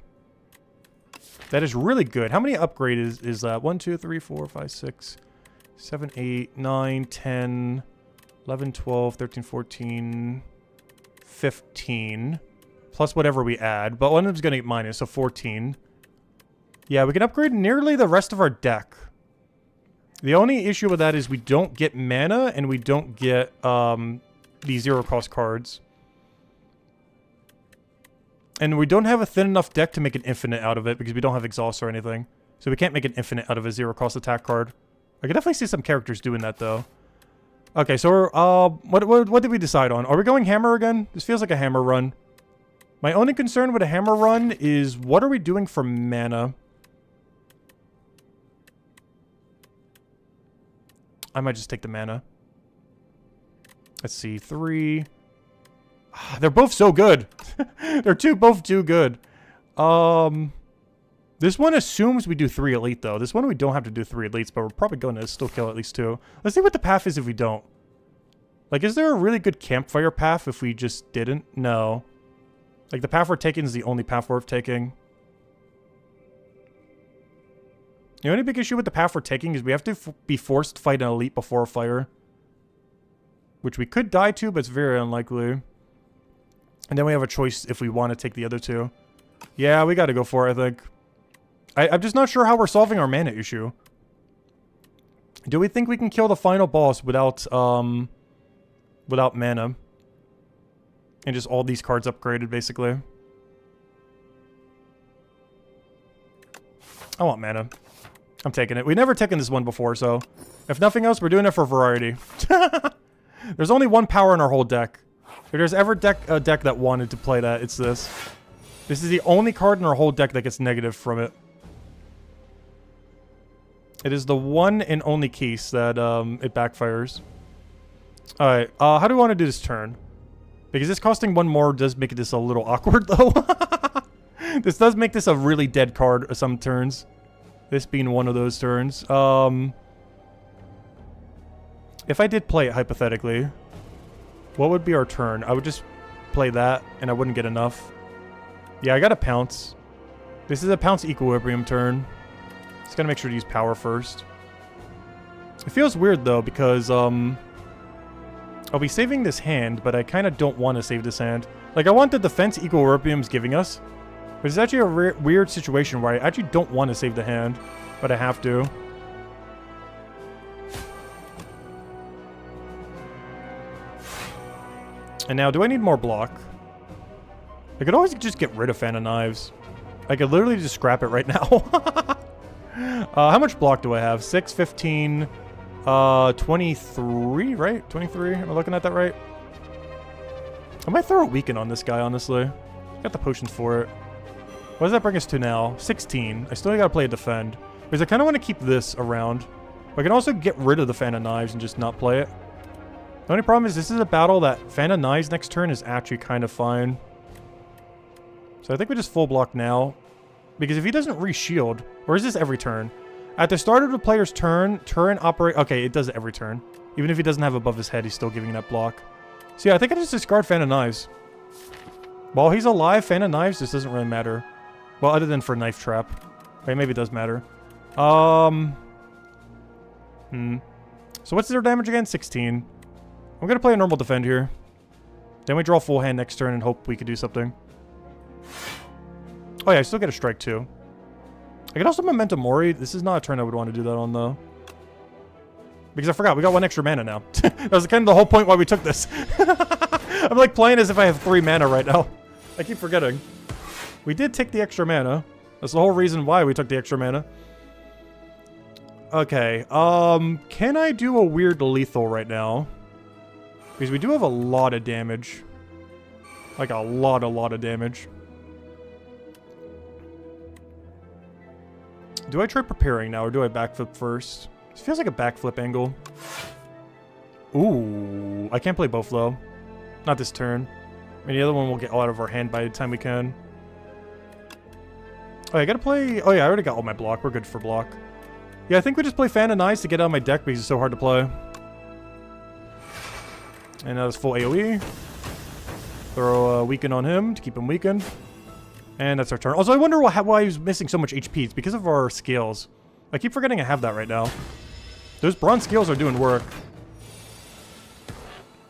That is really good. How many upgrades is that? 1, 2, 3, 4, 5, 6, 7, 8, 9, 10, 11, 12, 13, 14, 15. Plus whatever we add. But one of them's going to get minus, so 14. Yeah, we can upgrade nearly the rest of our deck. The only issue with that is we don't get mana and we don't get these 0 cost cards. And we don't have a thin enough deck to make an infinite out of it because we don't have exhaust or anything. So we can't make an infinite out of a 0 cost attack card. I can definitely see some characters doing that though. Okay, so we're, what did we decide on? Are we going hammer again? This feels like a hammer run. My only concern with a hammer run is what are we doing for mana? I might just take the mana. Let's see, 3. They're both so good. They're both too good. This one assumes we do 3 elite though. This one we don't have to do 3 elites, but we're probably going to still kill at least 2. Let's see what the path is if we don't. Like, is there a really good campfire path if we just didn't? No. Like, the path we're taking is the only path worth taking. The only big issue with the path we're taking is we have to be forced to fight an elite before a fire. Which we could die to, but it's very unlikely. And then we have a choice if we want to take the other 2. Yeah, we gotta go for it, I think. I'm just not sure how we're solving our mana issue. Do we think we can kill the final boss without mana? And just all these cards upgraded, basically. I want mana. I'm taking it. We've never taken this one before, so... If nothing else, we're doing it for variety. There's only one power in our whole deck. If there's ever a deck that wanted to play that, it's this. This is the only card in our whole deck that gets negative from it. It is the one and only case that it backfires. Alright, how do we want to do this turn? Because this costing one more does make this a little awkward, though. This does make this a really dead card some turns. This being one of those turns. If I did play it hypothetically, what would be our turn? I would just play that, and I wouldn't get enough. Yeah, I got a pounce. This is a pounce equilibrium turn. Just gotta make sure to use power first. It feels weird, though, because, I'll be saving this hand, but I kind of don't want to save this hand. Like, I want the defense equilibrium's giving us, but it's actually a weird situation where I actually don't want to save the hand, but I have to. And now, do I need more block? I could always just get rid of Fan of Knives. I could literally just scrap it right now. How much block do I have? 6, 15, 23, right? 23? Am I looking at that right? I might throw a weaken on this guy, honestly. Got the potions for it. What does that bring us to now? 16. I still gotta play a defend. Because I kind of want to keep this around. But I can also get rid of the Fan of Knives and just not play it. The only problem is this is a battle that Fan of Knives next turn is actually kind of fine. So I think we just full block now. Because if he doesn't re-shield, or is this every turn? At the start of the player's turn operate... Okay, it does it every turn. Even if he doesn't have above his head, he's still giving that block. So yeah, I think I just discard Fan of Knives. While he's alive, Fan of Knives just doesn't really matter. Well, other than for Knife Trap. Okay, maybe it does matter. So what's their damage again? 16. I'm gonna play a normal defend here. Then we draw full hand next turn and hope we could do something. Oh yeah, I still get a strike too. I could also Memento Mori. This is not a turn I would want to do that on though. Because I forgot, we got one extra mana now. That was kind of the whole point why we took this. I'm like playing as if I have 3 mana right now. I keep forgetting. We did take the extra mana. That's the whole reason why we took the extra mana. Okay, can I do a weird lethal right now? Because we do have a lot of damage. Like a lot of damage. Do I try preparing now, or do I backflip first? This feels like a backflip angle. Ooh, I can't play both though. Not this turn. I mean, the other one will get out of our hand by the time we can. Oh, I gotta play... Oh yeah, I already got all my block. We're good for block. Yeah, I think we just play Fan of Knives to get out of my deck because it's so hard to play. And now it's full AoE. Throw a weaken on him to keep him weakened. And that's our turn. Also, I wonder why he's missing so much HP. It's because of our scales. I keep forgetting I have that right now. Those bronze scales are doing work.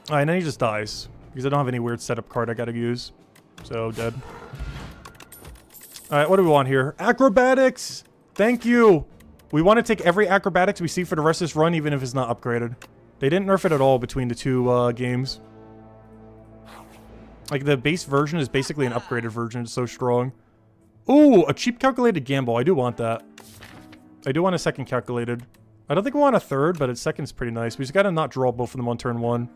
Alright, and then he just dies. Because I don't have any weird setup card I gotta use. So, dead. Alright, what do we want here? Acrobatics! Thank you! We want to take every acrobatics we see for the rest of this run, even if it's not upgraded. They didn't nerf it at all between the two games. Like, the base version is basically an upgraded version. It's so strong. Ooh, a cheap calculated gamble. I do want that. I do want a second calculated. I don't think we want a third, but a second is pretty nice. We just gotta not draw both of them on turn 1.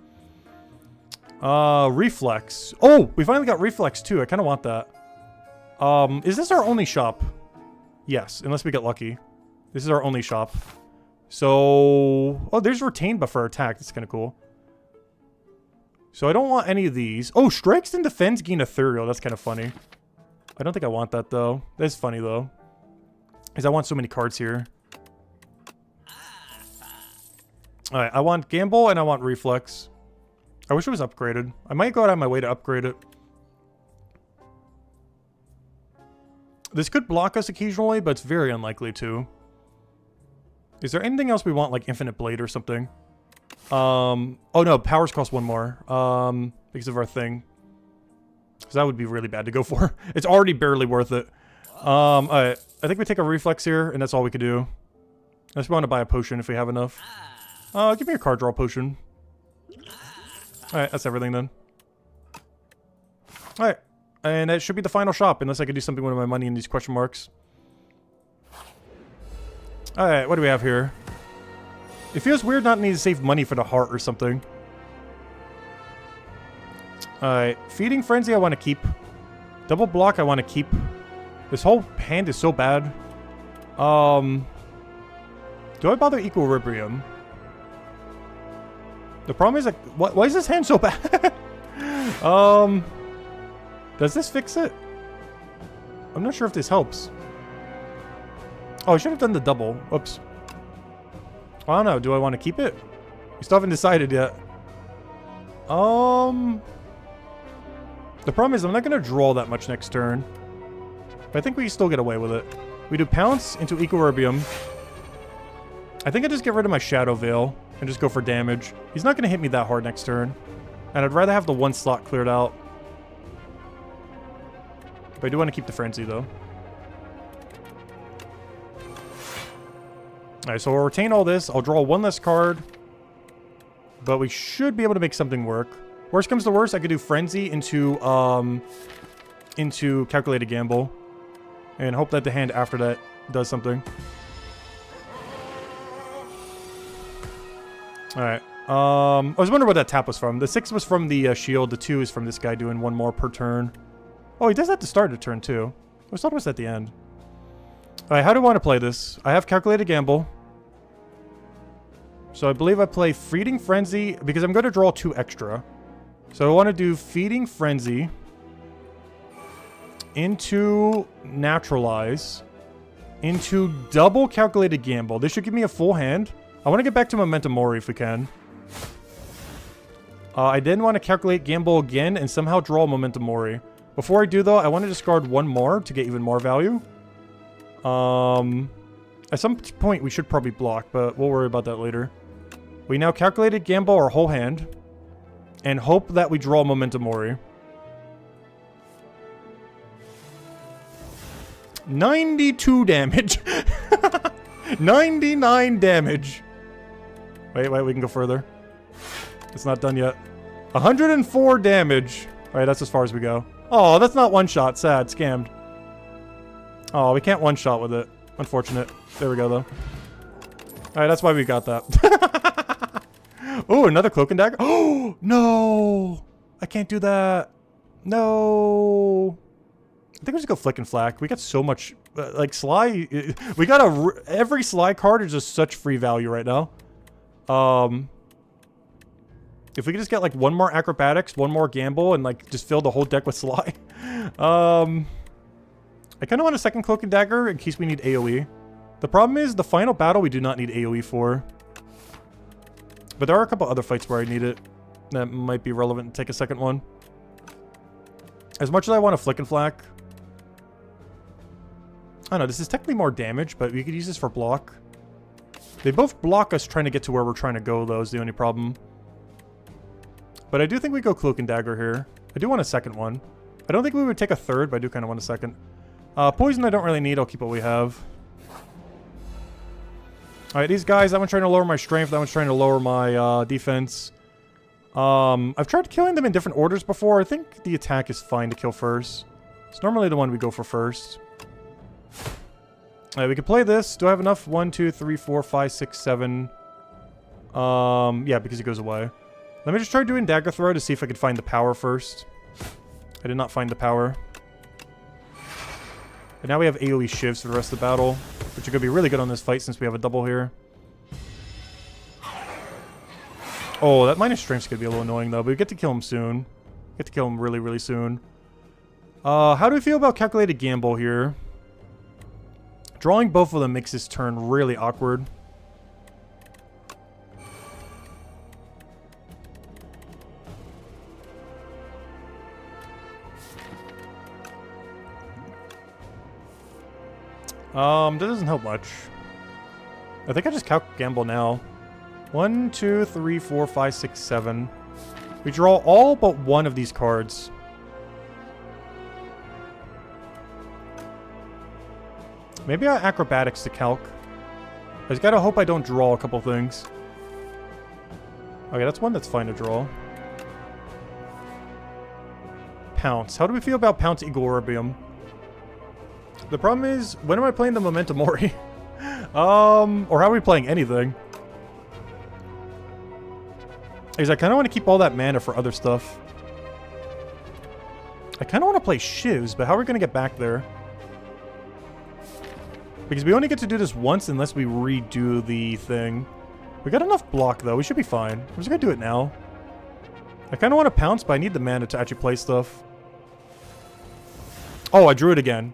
Reflex. Oh, we finally got Reflex too. I kind of want that. Is this our only shop? Yes, unless we get lucky. This is our only shop. So... Oh, there's Retained but for attack. That's kind of cool. So I don't want any of these. Oh, Strikes and Defense gain Ethereal. That's kind of funny. I don't think I want that, though. That's funny, though. Because I want so many cards here. Alright, I want Gamble and I want Reflex. I wish it was upgraded. I might go out of my way to upgrade it. This could block us occasionally, but it's very unlikely to. Is there anything else we want, like Infinite Blade or something? Oh no, powers cost 1 more. Because of our thing. Because that would be really bad to go for. It's already barely worth it. Alright. I think we take a reflex here, and that's all we could do. Unless we want to buy a potion if we have enough. Give me a card draw potion. Alright, that's everything then. Alright. And that should be the final shop, unless I could do something with my money in these question marks. Alright, what do we have here? It feels weird not needing to save money for the heart or something. Alright, Feeding Frenzy I want to keep. Double Block I want to keep. This whole hand is so bad. Do I bother Equilibrium? The problem is, like, why is this hand so bad? Does this fix it? I'm not sure if this helps. Oh, I should have done the double. Whoops. I don't know. Do I want to keep it? We still haven't decided yet. The problem is I'm not going to draw that much next turn. But I think we can still get away with it. We do Pounce into Equilibrium. I think I just get rid of my Shadow Veil and just go for damage. He's not going to hit me that hard next turn. And I'd rather have the one slot cleared out. But I do want to keep the Frenzy, though. Alright, so we'll retain all this. I'll draw one less card. But we should be able to make something work. Worst comes to worst, I could do Frenzy into Calculated Gamble. And hope that the hand after that does something. Alright. I was wondering what that tap was from. The 6 was from the shield. The 2 is from this guy doing one more per turn. Oh, he does that to start a turn, too. I thought it was at the end. Alright, how do I want to play this? I have Calculated Gamble. So I believe I play Feeding Frenzy, because I'm going to draw 2 extra. So I want to do Feeding Frenzy into Naturalize into double Calculated Gamble. This should give me a full hand. I want to get back to Memento Mori if we can. I then want to Calculate Gamble again and somehow draw Memento Mori. Before I do, though, I want to discard one more to get even more value. At some point, we should probably block, but we'll worry about that later. We now Calculated Gamble our whole hand and hope that we draw Memento Mori. 92 damage. 99 damage. Wait, we can go further. It's not done yet. 104 damage. Alright, that's as far as we go. Oh, that's not one shot. Sad. Scammed. Oh, we can't one shot with it. Unfortunate. There we go, though. Alright, that's why we got that. Oh, another Cloak and Dagger. Oh, no. I can't do that. No. I think we just go Flick and Flack. We got so much, like, Sly. We got every Sly card is just such free value right now. If we could just get, like, one more Acrobatics, one more Gamble, and, like, just fill the whole deck with Sly. I kind of want a second Cloak and Dagger in case we need AoE. The problem is, the final battle we do not need AoE for. But there are a couple other fights where I need it. That might be relevant to take a second one. As much as I want to Flick and Flack. I don't know, this is technically more damage, but we could use this for block. They both block us trying to get to where we're trying to go, though, is the only problem. But I do think we go Cloak and Dagger here. I do want a second one. I don't think we would take a third, but I do kind of want a second. Poison I don't really need. I'll keep what we have. Alright, these guys, that one's trying to lower my strength. That one's trying to lower my defense. I've tried killing them in different orders before. I think the attack is fine to kill first. It's normally the one we go for first. Alright, we can play this. Do I have enough? 1, 2, 3, 4, 5, 6, 7. Yeah, because it goes away. Let me just try doing Dagger Throw to see if I can find the power first. I did not find the power. And now we have AoE shivs for the rest of the battle, which are going to be really good on this fight since we have a double here. Oh, that minus strength's going to be a little annoying though, but we get to kill him soon. Get to kill him really, really soon. How do we feel about Calculated Gamble here? Drawing both of them makes this turn really awkward. That doesn't help much. I think I just Gamble now. 1, 2, 3, 4, 5, 6, 7. We draw all but one of these cards. Maybe I acrobatics to calc. I just gotta hope I don't draw a couple things. Okay, that's one that's fine to draw. Pounce. How do we feel about Pounce Egorbium? The problem is, when am I playing the Memento Mori? Or how are we playing anything? Because I kind of want to keep all that mana for other stuff. I kind of want to play Shivs, but how are we going to get back there? Because we only get to do this once unless we redo the thing. We got enough block, though. We should be fine. I'm just going to do it now. I kind of want to pounce, but I need the mana to actually play stuff. Oh, I drew it again.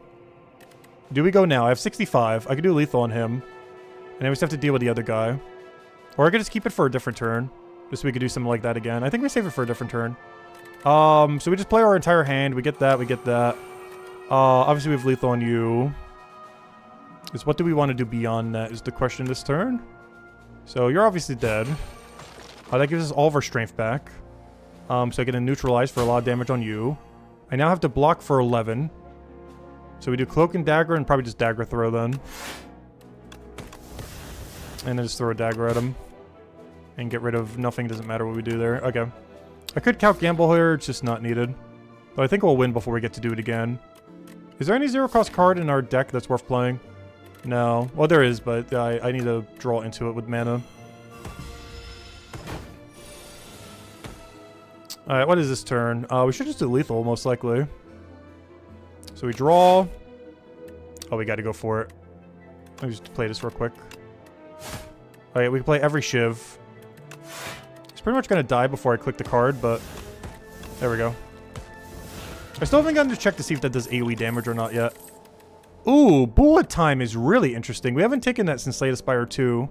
Do we go now? I have 65. I could do lethal on him. And then we just have to deal with the other guy. Or I could just keep it for a different turn. Just so we could do something like that again. I think we save it for a different turn. So we just play our entire hand. We get that. We get that. Obviously, we have lethal on you. Is what do we want to do beyond that is the question this turn. So you're obviously dead. That gives us all of our strength back. So I get a neutralize for a lot of damage on you. I now have to block for 11. So we do Cloak and Dagger and probably just Dagger Throw then. And then just throw a Dagger at him. And get rid of nothing, doesn't matter what we do there. Okay. I could Calc Gamble here, it's just not needed. But I think we'll win before we get to do it again. Is there any zero-cost card in our deck that's worth playing? No. Well, there is, but I need to draw into it with mana. Alright, what is this turn? We should just do lethal, most likely. So we draw. Oh, we gotta go for it. Let me just play this real quick. Alright, we can play every Shiv. He's pretty much gonna die before I click the card, but... There we go. I still haven't gotten to check to see if that does AoE damage or not yet. Ooh, Bullet Time is really interesting. We haven't taken that since Slay the Spire 2.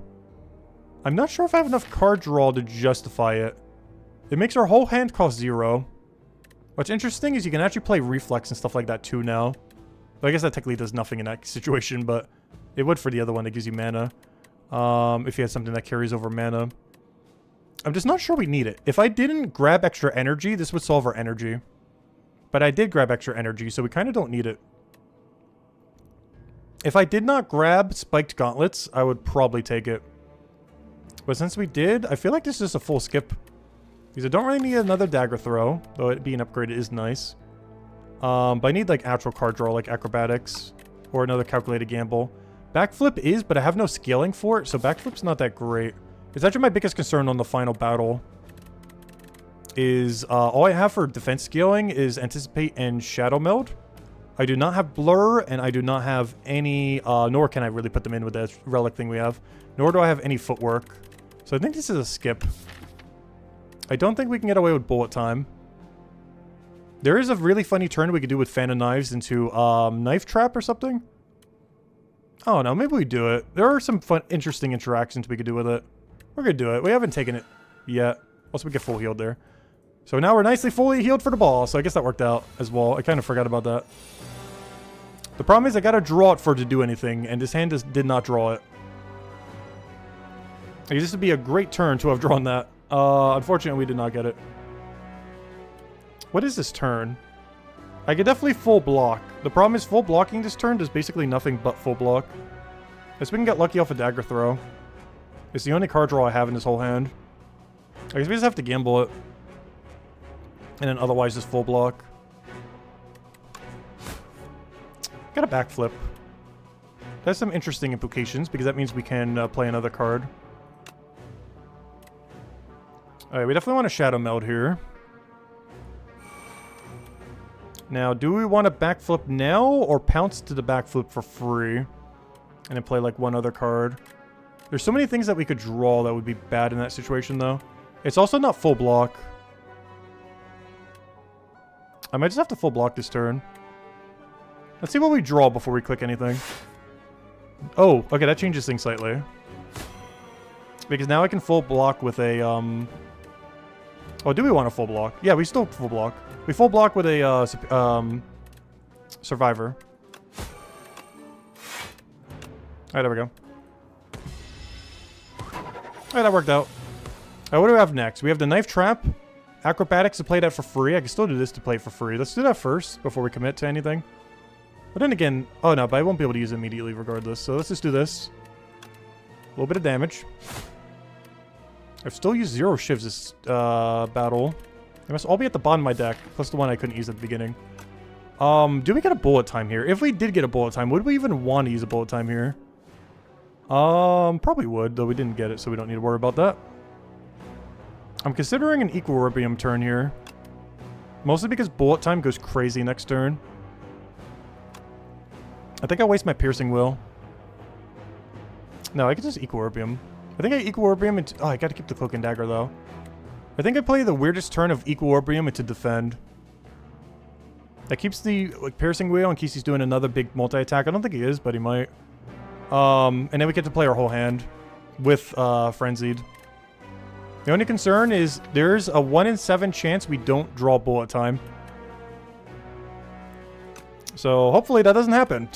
I'm not sure if I have enough card draw to justify it. It makes our whole hand cost 0. What's interesting is you can actually play Reflex and stuff like that too now. But I guess that technically does nothing in that situation, but it would for the other one that gives you mana. If you had something that carries over mana. I'm just not sure we need it. If I didn't grab extra energy, this would solve our energy. But I did grab extra energy, so we kind of don't need it. If I did not grab Spiked Gauntlets, I would probably take it. But since we did, I feel like this is a full skip. Because I don't really need another Dagger Throw, though it being upgraded is nice. But I need like actual card draw, like Acrobatics, or another Calculated Gamble. Backflip is, but I have no scaling for it, so Backflip's not that great. It's actually my biggest concern on the final battle. Is all I have for defense scaling is Anticipate and Shadow Meld. I do not have Blur, and I do not have any, nor can I really put them in with that relic thing we have. Nor do I have any footwork. So I think this is a skip. I don't think we can get away with Bullet Time. There is a really funny turn we could do with Fan of Knives into Knife Trap or something. Oh no, maybe we do it. There are some fun, interesting interactions we could do with it. We're gonna do it. We haven't taken it yet. Also, we get full healed there. So now we're nicely fully healed for the ball. So I guess that worked out as well. I kind of forgot about that. The problem is I gotta draw it for it to do anything, and this hand just did not draw it. Like, this would be a great turn to have drawn that. Unfortunately, we did not get it. What is this turn? I could definitely full block. The problem is full blocking this turn does basically nothing but full block. Guess we can get lucky off a Dagger Throw. It's the only card draw I have in this whole hand. I guess we just have to gamble it. And then otherwise just full block. Got a backflip. That's some interesting implications because that means we can play another card. Alright, we definitely want a Shadow Meld here. Now, do we want to backflip now or pounce to the backflip for free? And then play like one other card. There's so many things that we could draw that would be bad in that situation though. It's also not full block. I might just have to full block this turn. Let's see what we draw before we click anything. Oh, okay, that changes things slightly. Because now I can full block with a, Oh, do we want a full block? Yeah, we still full block. We full block with a, Survivor. Alright, there we go. Alright, that worked out. Alright, what do we have next? We have the Knife Trap. Acrobatics to play that for free. I can still do this to play it for free. Let's do that first before we commit to anything. But then again, oh no, but I won't be able to use it immediately regardless. So let's just do this. A little bit of damage. I've still used 0 shivs this battle. They must all be at the bottom of my deck, plus the one I couldn't use at the beginning. Do we get a bullet time here? If we did get a bullet time, would we even want to use a bullet time here? Probably would, though we didn't get it, so we don't need to worry about that. I'm considering an equilibrium turn here. Mostly because bullet time goes crazy next turn. I think I waste my piercing will. No, I could just equilibrium. I think I equilibrium into... Oh, I gotta keep the cloak and dagger, though. I think I play the weirdest turn of equilibrium into defend. That keeps the piercing wheel in case he's doing another big multi-attack. I don't think he is, but he might. And then we get to play our whole hand with Frenzied. The only concern is there's a 1 in 7 chance we don't draw bullet time. So hopefully that doesn't happen.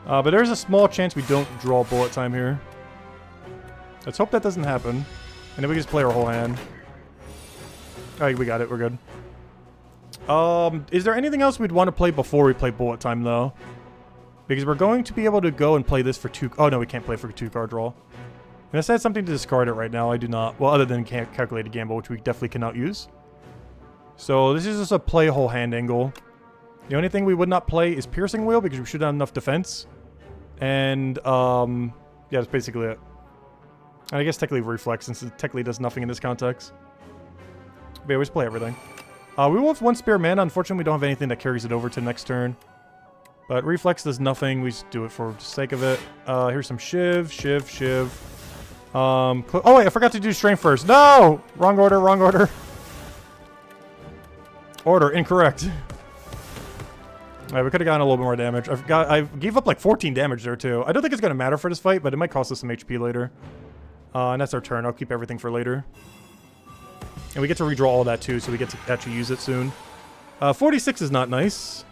But there's a small chance we don't draw bullet time here. Let's hope that doesn't happen. And then we just play our whole hand. Alright, we got it. We're good. Is there anything else we'd want to play before we play bullet time, though? Because we're going to be able to go and play this for 2... Oh, no, we can't play for 2-card draw. Unless I had something to discard it right now, I do not. Well, other than calculated gamble, which we definitely cannot use. So this is just a play whole hand angle. The only thing we would not play is Piercing Wheel because we should have enough defense. And, yeah, that's basically it. And I guess technically Reflex, since it technically does nothing in this context. But yeah, we just play everything. We will have 1 spare mana. Unfortunately, we don't have anything that carries it over to next turn. But Reflex does nothing. We just do it for the sake of it. Here's some Shiv. Oh, wait, I forgot to do Strength first. No! Wrong order, wrong order. Order, incorrect. Alright, we could have gotten a little bit more damage. I gave up like 14 damage there, too. I don't think it's going to matter for this fight, but it might cost us some HP later. And that's our turn. I'll keep everything for later. And we get to redraw all that too, so we get to actually use it soon. 46 is not nice.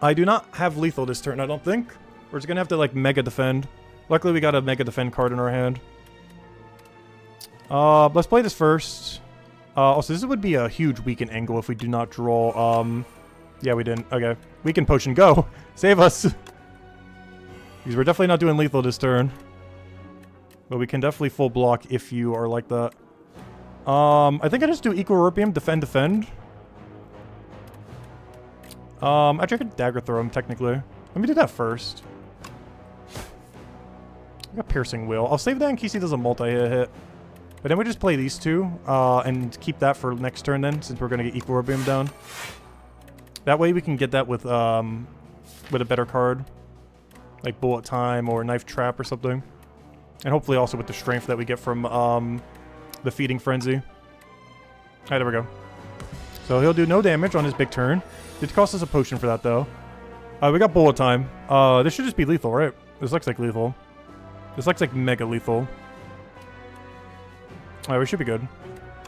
I do not have lethal this turn, I don't think. We're just going to have to, like, Mega Defend. Luckily, we got a Mega Defend card in our hand. Let's play this first. Also, this would be a huge weaken angle if we do not draw. Yeah, we didn't. Okay. Weaken Potion, go! Save us! Because we're definitely not doing lethal this turn. But we can definitely full block if you are like that. I think I just do Equilibrium, defend. Actually, I could dagger throw him, technically. Let me do that first. I got Piercing Wheel. I'll save that in case he does a multi-hit. But then we just play these two, and keep that for next turn then, since we're going to get Equilibrium down. That way we can get that with a better card. Like Bullet Time or Knife Trap or something. And hopefully also with the strength that we get from, the Feeding Frenzy. Alright, there we go. So he'll do no damage on his big turn. Did cost us a potion for that, though. We got Bullet Time. This should just be lethal, right? This looks like lethal. This looks like mega lethal. Alright, we should be good.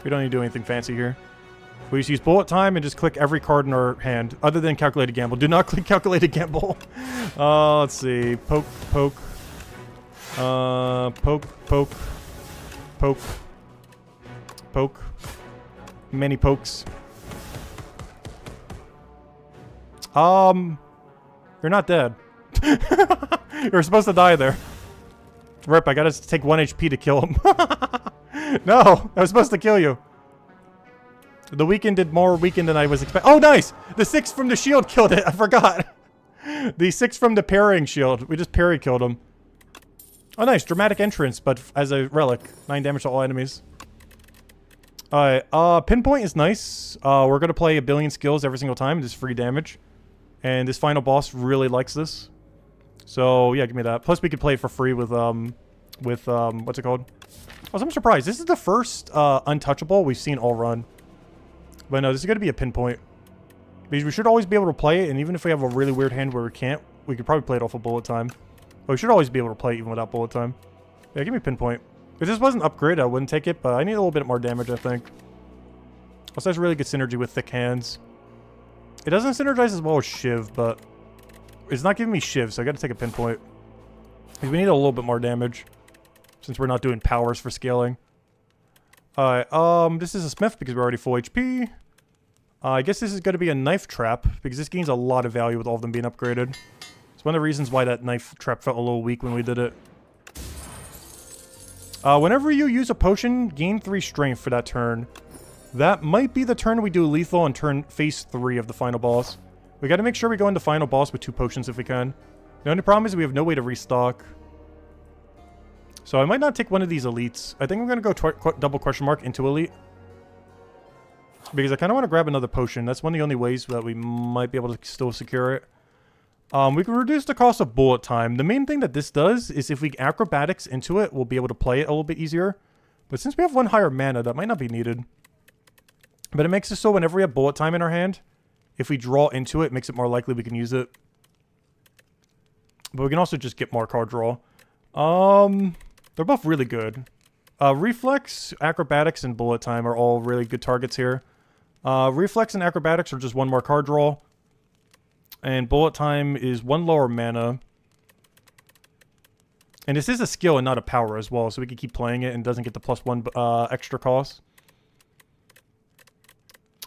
We don't need to do anything fancy here. We just use Bullet Time and just click every card in our hand, other than Calculated Gamble. Do not click Calculated Gamble. Let's see. Poke. Poke. Many pokes. You're not dead. You're supposed to die there. Rip, I gotta take 1 HP to kill him. No, I was supposed to kill you. The weaken did more weaken than I was expecting. Oh, nice! The 6 from the shield killed it. I forgot. The 6 from the parrying shield. We just parry killed him. Oh, nice. Dramatic entrance, but as a relic. 9 damage to all enemies. Alright, Pinpoint is nice. We're gonna play 1 billion skills every single time. This is free damage. And this final boss really likes this. So, yeah, give me that. Plus, we could play it for free with what's it called? Oh, I'm surprised. This is the first, untouchable we've seen all run. But no, this is gonna be a Pinpoint. Because we should always be able to play it, and even if we have a really weird hand where we can't, we could probably play it off of Bullet Time. But we should always be able to play it even without Bullet Time. Yeah, give me Pinpoint. If this wasn't upgraded, I wouldn't take it, but I need a little bit more damage, I think. Also has really good synergy with Thick Hands. It doesn't synergize as well as Shiv, but it's not giving me Shiv, so I gotta take a Pinpoint. Because we need a little bit more damage, since we're not doing powers for scaling. Alright, this is a Smith because we're already full HP. I guess this is going to be a knife trap, because this gains a lot of value with all of them being upgraded. It's one of the reasons why that knife trap felt a little weak when we did it. Whenever you use a potion, gain 3 strength for that turn. That might be the turn we do lethal on phase 3 of the final boss. We gotta make sure we go into final boss with 2 potions if we can. The only problem is we have no way to restock. So I might not take one of these elites. I think I'm gonna go double question mark into elite. Because I kind of want to grab another potion. That's one of the only ways that we might be able to still secure it. We can reduce the cost of bullet time. The main thing that this does is if we acrobatics into it, we'll be able to play it a little bit easier. But since we have 1 higher mana, that might not be needed. But it makes it so whenever we have bullet time in our hand, if we draw into it, it makes it more likely we can use it. But we can also just get more card draw. They're both really good. Reflex, acrobatics, and bullet time are all really good targets here. Reflex and acrobatics are just 1 more card draw. And bullet time is 1 lower mana. And this is a skill and not a power as well, so we can keep playing it and doesn't get the +1 extra cost.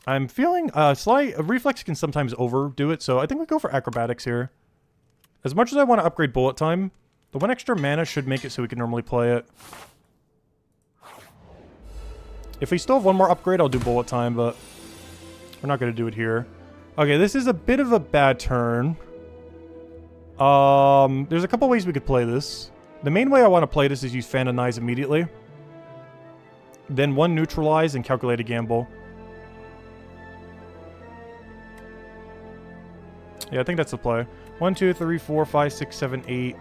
I'm feeling reflex can sometimes overdo it, so I think we go for acrobatics here. As much as I want to upgrade bullet time, the 1 extra mana should make it so we can normally play it. If we still have 1 more upgrade, I'll do bullet time, but we're not going to do it here. Okay, this is a bit of a bad turn. There's a couple ways we could play this. The main way I want to play this is use Fantonize immediately. Then 1 Neutralize and Calculate a Gamble. Yeah, I think that's the play. 1, 2, 3, 4, 5, 6, 7, 8.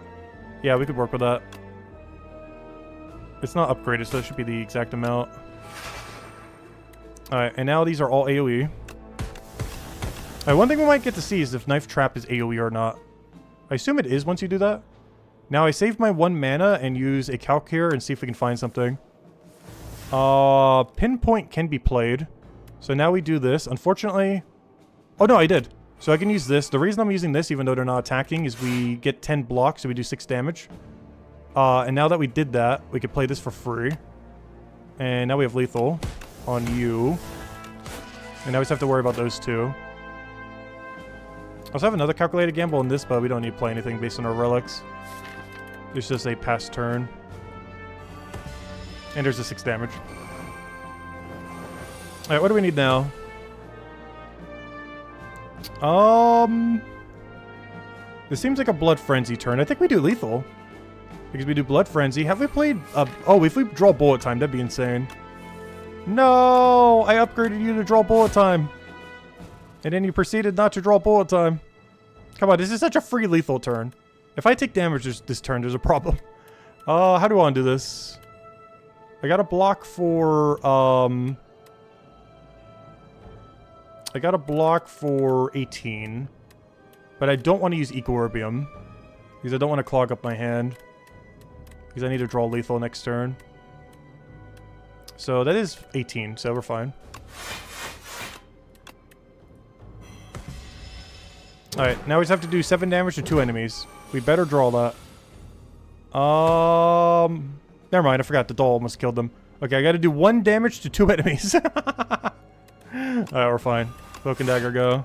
Yeah, we could work with that. It's not upgraded, so that should be the exact amount. Alright, and now these are all AoE. Alright, one thing we might get to see is if Knife Trap is AoE or not. I assume it is once you do that. Now I save my 1 mana and use a calc here and see if we can find something. Pinpoint can be played. So now we do this. Unfortunately... Oh no, I did. So I can use this. The reason I'm using this, even though they're not attacking, is we get 10 blocks, so we do 6 damage. And now that we did that, we can play this for free. And now we have lethal on you. And now we just have to worry about those 2. I also have another calculated gamble in this, but we don't need to play anything based on our relics. It's just a pass turn. And there's a 6 damage. Alright, what do we need now? This seems like a Blood Frenzy turn. I think we do lethal. Because we do Blood Frenzy. Have we played... oh, if we draw bullet time, that'd be insane. No! I upgraded you to draw bullet time. And then you proceeded not to draw bullet time. Come on, this is such a free lethal turn. If I take damage this turn, there's a problem. How do I want to do this? I got a block for, I got a block for 18. But I don't want to use Equilibrium. Because I don't want to clog up my hand. Because I need to draw lethal next turn. So that is 18, so we're fine. Alright, now we just have to do 7 damage to 2 enemies. We better draw that. Never mind, I forgot. The doll almost killed them. Okay, I gotta do 1 damage to 2 enemies. Alright, we're fine. Cloak and Dagger go.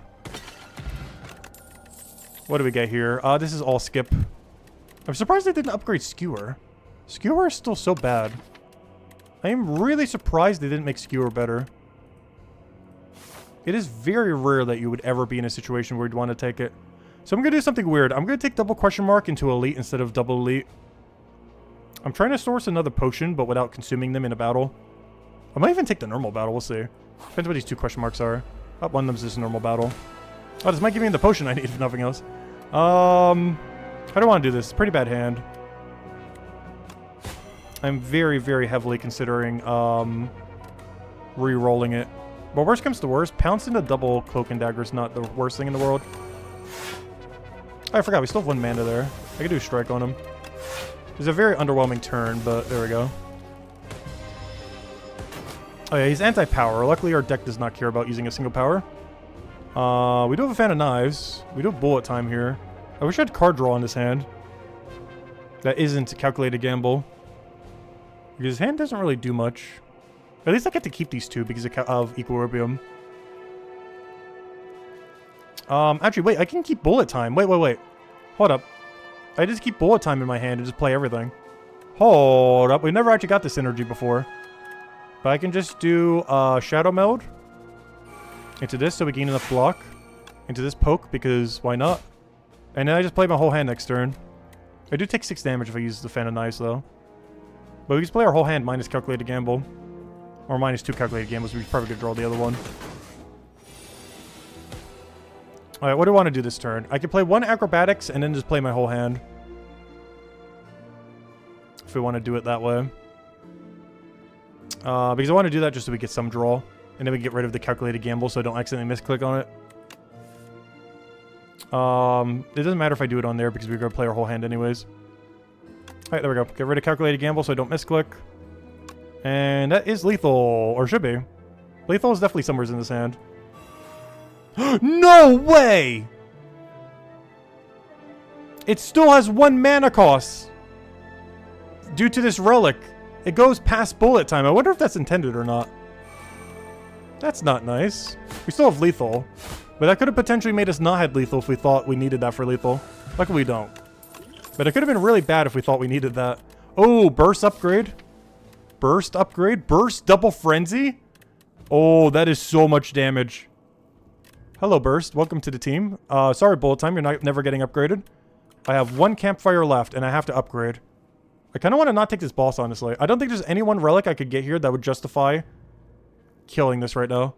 What do we get here? This is all skip. I'm surprised they didn't upgrade Skewer. Skewer is still so bad. I am really surprised they didn't make Skewer better. It is very rare that you would ever be in a situation where you'd want to take it. So I'm going to do something weird. I'm going to take double question mark into elite instead of double elite. I'm trying to source another potion, but without consuming them in a battle. I might even take the normal battle. We'll see. Depends what these 2 question marks are. Oh, one of them is just a normal battle. Oh, this might give me the potion I need, if nothing else. I don't want to do this. It's a pretty bad hand. I'm very, very heavily considering re-rolling it. But worst comes to worst, pounce into double Cloak and Dagger is not the worst thing in the world. Oh, I forgot, we still have 1 mana there. I could do a strike on him. It's a very underwhelming turn, but there we go. Oh yeah, he's anti-power. Luckily our deck does not care about using a single power. We do have a Fan of Knives. We do have bullet time here. I wish I had card draw in this hand. That isn't a calculated gamble. Because his hand doesn't really do much. At least I get to keep these 2 because of Equilibrium. Actually, wait, I can keep bullet time. Wait. Hold up. I just keep bullet time in my hand and just play everything. Hold up. We never actually got this energy before. But I can just do shadow meld into this so we gain enough block. Into this poke because why not? And then I just play my whole hand next turn. I do take 6 damage if I use the Fan of Knives though. But we can play our whole hand minus calculated gamble. Or minus 2 calculated gambles. We probably could draw the other one. Alright, what do I want to do this turn? I could play 1 acrobatics and then just play my whole hand. If we want to do it that way. Because I want to do that just so we get some draw. And then we get rid of the calculated gamble so I don't accidentally misclick on it. It doesn't matter if I do it on there because we're going to play our whole hand anyways. Alright, there we go. Get rid of calculated gamble so I don't misclick. And that is lethal. Or should be. Lethal is definitely somewhere in this hand. No way! It still has 1 mana cost. Due to this relic. It goes past bullet time. I wonder if that's intended or not. That's not nice. We still have lethal. But that could have potentially made us not have lethal if we thought we needed that for lethal. Luckily we don't. But it could have been really bad if we thought we needed that. Oh, burst upgrade. Burst upgrade. Burst double frenzy. Oh, that is so much damage. Hello, Burst. Welcome to the team. Sorry, bullet time. You're never getting upgraded. I have 1 campfire left, and I have to upgrade. I kind of want to not take this boss, honestly. I don't think there's any one relic I could get here that would justify killing this right now.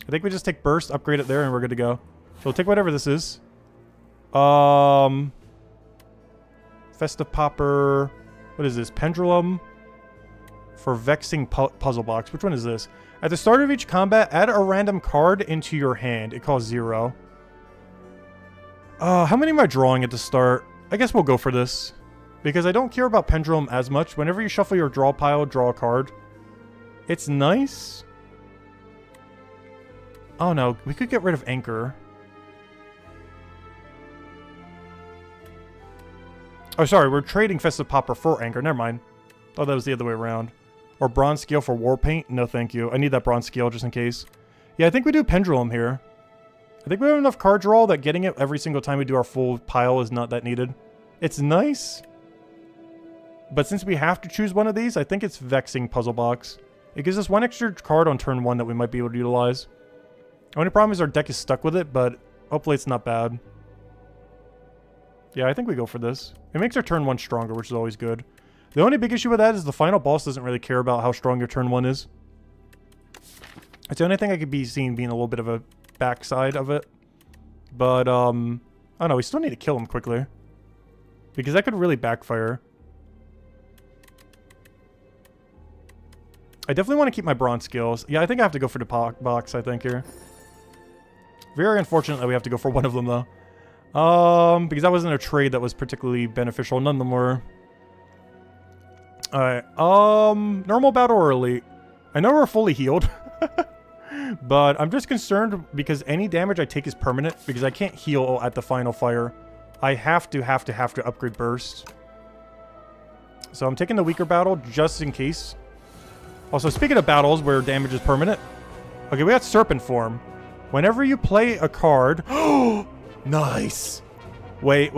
I think we just take Burst, upgrade it there, and we're good to go. So we'll take whatever this is. Festive Popper. What is this? Pendulum. For Vexing Puzzle Box. Which one is this? At the start of each combat, add a random card into your hand. It costs 0. How many am I drawing at the start? I guess we'll go for this. Because I don't care about Pendulum as much. Whenever you shuffle your draw pile, draw a card. It's nice. Oh no, we could get rid of Anchor. Oh, sorry, we're trading Festive Popper for Anchor. Never mind. Oh, that was the other way around. Or Bronze Scale for War Paint? No, thank you. I need that Bronze Scale just in case. Yeah, I think we do Pendulum here. I think we have enough card draw that getting it every single time we do our full pile is not that needed. It's nice. But since we have to choose one of these, I think it's Vexing Puzzle Box. It gives us 1 extra card on turn 1 that we might be able to utilize. The only problem is our deck is stuck with it, but hopefully it's not bad. Yeah, I think we go for this. It makes our turn 1 stronger, which is always good. The only big issue with that is the final boss doesn't really care about how strong your turn 1 is. It's the only thing I could be seeing being a little bit of a backside of it. But, I don't know, we still need to kill him quickly. Because that could really backfire. I definitely want to keep my bronze skills. Yeah, I think I have to go for the box, I think, here. Very unfortunate that we have to go for one of them, though. Because that wasn't a trade that was particularly beneficial. None of them were. Alright, normal battle or elite? I know we're fully healed. But I'm just concerned because any damage I take is permanent. Because I can't heal at the final fire. I have to upgrade burst. So I'm taking the weaker battle just in case. Also, speaking of battles where damage is permanent. Okay, we got Serpent Form. Whenever you play a card... Oh, nice! Wait.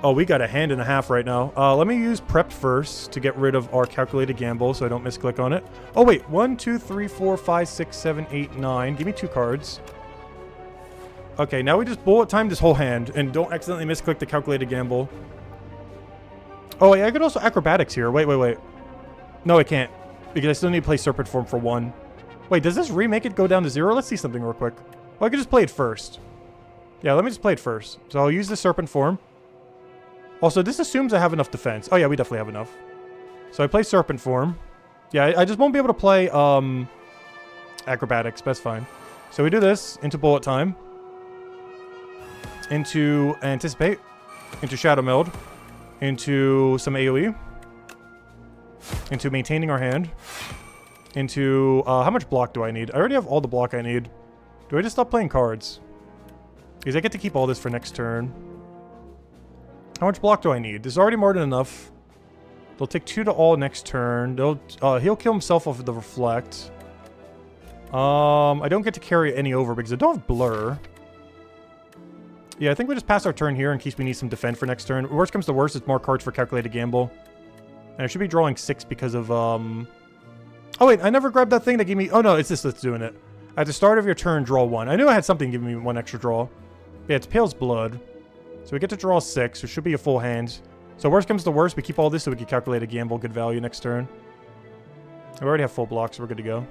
Oh, we got a hand and a half right now. Let me use Prepped first to get rid of our Calculated Gamble so I don't misclick on it. Oh, wait. 1, 2, 3, 4, 5, 6, 7, 8, 9. Give me 2 cards. Okay, now we just bullet time this whole hand and don't accidentally misclick the Calculated Gamble. Oh, wait. I could also Acrobatics here. Wait. No, I can't. Because I still need to play Serpent Form for 1. Wait, does this remake it go down to 0? Let's see something real quick. Well, I could just play it first. Yeah, let me just play it first. So I'll use the Serpent Form. Also, this assumes I have enough defense. Oh, yeah, we definitely have enough. So I play Serpent Form. Yeah, I just won't be able to play Acrobatics. That's fine. So we do this into Bullet Time. Into Anticipate. Into Shadow Meld. Into some AoE. Into Maintaining our hand. Into, how much block do I need? I already have all the block I need. Do I just stop playing cards? Because I get to keep all this for next turn. How much block do I need? There's already more than enough. They'll take 2 to all next turn. He'll kill himself off of the Reflect. I don't get to carry any over because I don't have Blur. Yeah, I think we just pass our turn here in case we need some defend for next turn. Worst comes to worst, it's more cards for Calculated Gamble. And I should be drawing 6 because of, Oh wait, I never grabbed that thing that gave me... Oh no, it's this that's doing it. At the start of your turn, draw 1. I knew I had something giving me 1 extra draw. Yeah, it's Pale's Blood. So we get to draw 6, which should be a full hand. So worst comes to worst, we keep all this so we can calculate a gamble, good value next turn. We already have full blocks, so we're good to go.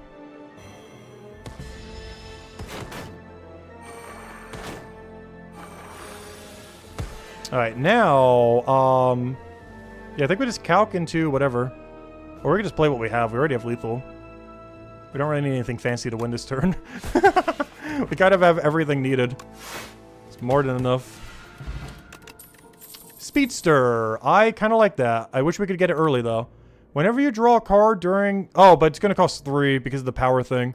Alright, now, yeah, I think we just calc into whatever. Or we can just play what we have. We already have lethal. We don't really need anything fancy to win this turn. We kind of have everything needed. It's more than enough. Speedster. I kind of like that. I wish we could get it early, though. Whenever you draw a card during... Oh, but it's going to cost 3 because of the power thing.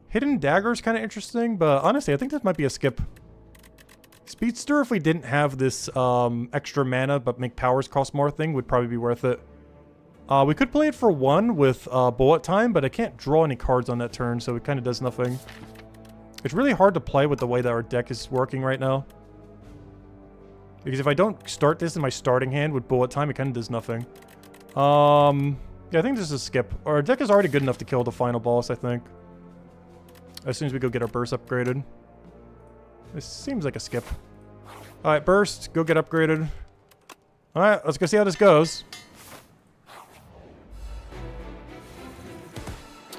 Hidden Dagger is kind of interesting, but honestly, I think this might be a skip. Speedster, if we didn't have this extra mana but make powers cost more thing, would probably be worth it. We could play it for 1 with bullet time, but I can't draw any cards on that turn, so it kind of does nothing. It's really hard to play with the way that our deck is working right now. Because if I don't start this in my starting hand with bullet time, it kind of does nothing. Yeah, I think this is a skip. Our deck is already good enough to kill the final boss, I think. As soon as we go get our burst upgraded. This seems like a skip. Alright, burst. Go get upgraded. Alright, let's go see how this goes.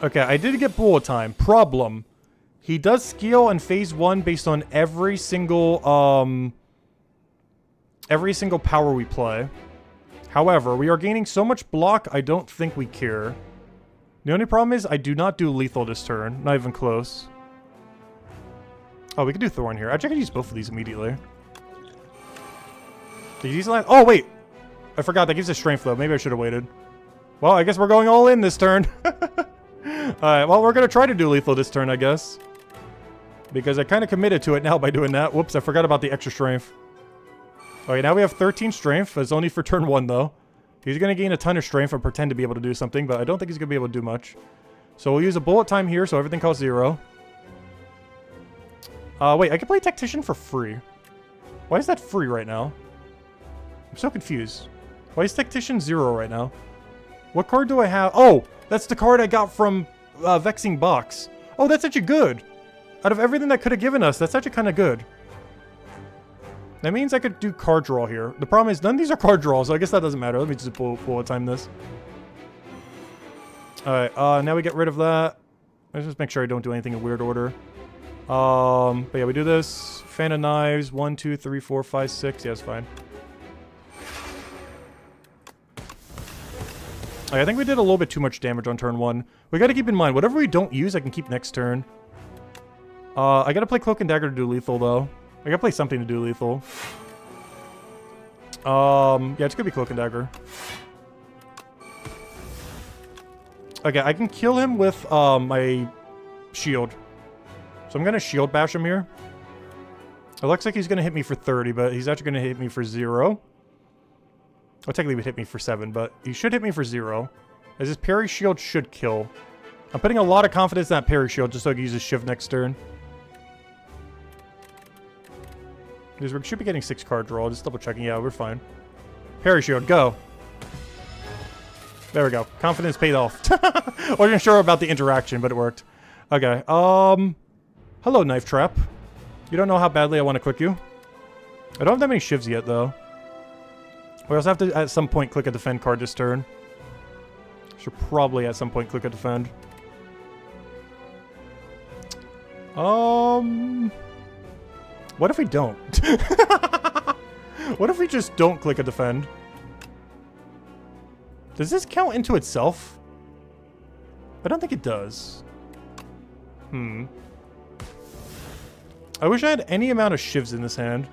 Okay, I did get bullet time. Problem. He does scale in phase 1 based on every single power we play. However, we are gaining so much block, I don't think we care. The only problem is I do not do lethal this turn. Not even close. Oh, we could do Thorn here. Actually, I could use both of these immediately. Did these land? Oh, wait. I forgot. That gives us strength, though. Maybe I should have waited. Well, I guess we're going all in this turn. Alright, well, we're going to try to do lethal this turn, I guess. Because I kind of committed to it now by doing that. Whoops, I forgot about the extra strength. Okay, now we have 13 strength. It's only for turn 1, though. He's going to gain a ton of strength and pretend to be able to do something, but I don't think he's going to be able to do much. So we'll use a bullet time here, so everything costs 0. Wait, I can play Tactician for free. Why is that free right now? I'm so confused. Why is Tactician 0 right now? What card do I have? Oh, that's the card I got from Vexing Box. Oh, that's actually good. Out of everything that could have given us, that's actually kind of good. That means I could do card draw here. The problem is none of these are card draws, so I guess that doesn't matter. Let me just bullet time this. Alright, now we get rid of that. Let's just make sure I don't do anything in weird order. But yeah, we do this. Fan of Knives. 1, 2, 3, 4, 5, 6. Yeah, it's fine. I think we did a little bit too much damage on turn 1. We gotta keep in mind, whatever we don't use, I can keep next turn. I gotta play Cloak and Dagger to do lethal, though. I gotta play something to do lethal. Yeah, it's gonna be Cloak and Dagger. Okay, I can kill him with my shield. So I'm gonna shield bash him here. It looks like he's gonna hit me for 30, but he's actually gonna hit me for 0. Well, technically he would hit me for 7, but he should hit me for 0. As his parry shield should kill. I'm putting a lot of confidence in that parry shield just so I can use his shiv next turn. Because we should be getting 6 card draw. Just double checking. Yeah, we're fine. Parry shield, go. There we go. Confidence paid off. Wasn't sure about the interaction, but it worked. Okay. Hello, Knife Trap. You don't know how badly I want to click you? I don't have that many shivs yet, though. We also have to, at some point, click a defend card this turn. Should probably, at some point, click a defend. What if we don't? What if we just don't click a defend? Does this count into itself? I don't think it does. I wish I had any amount of shivs in this hand.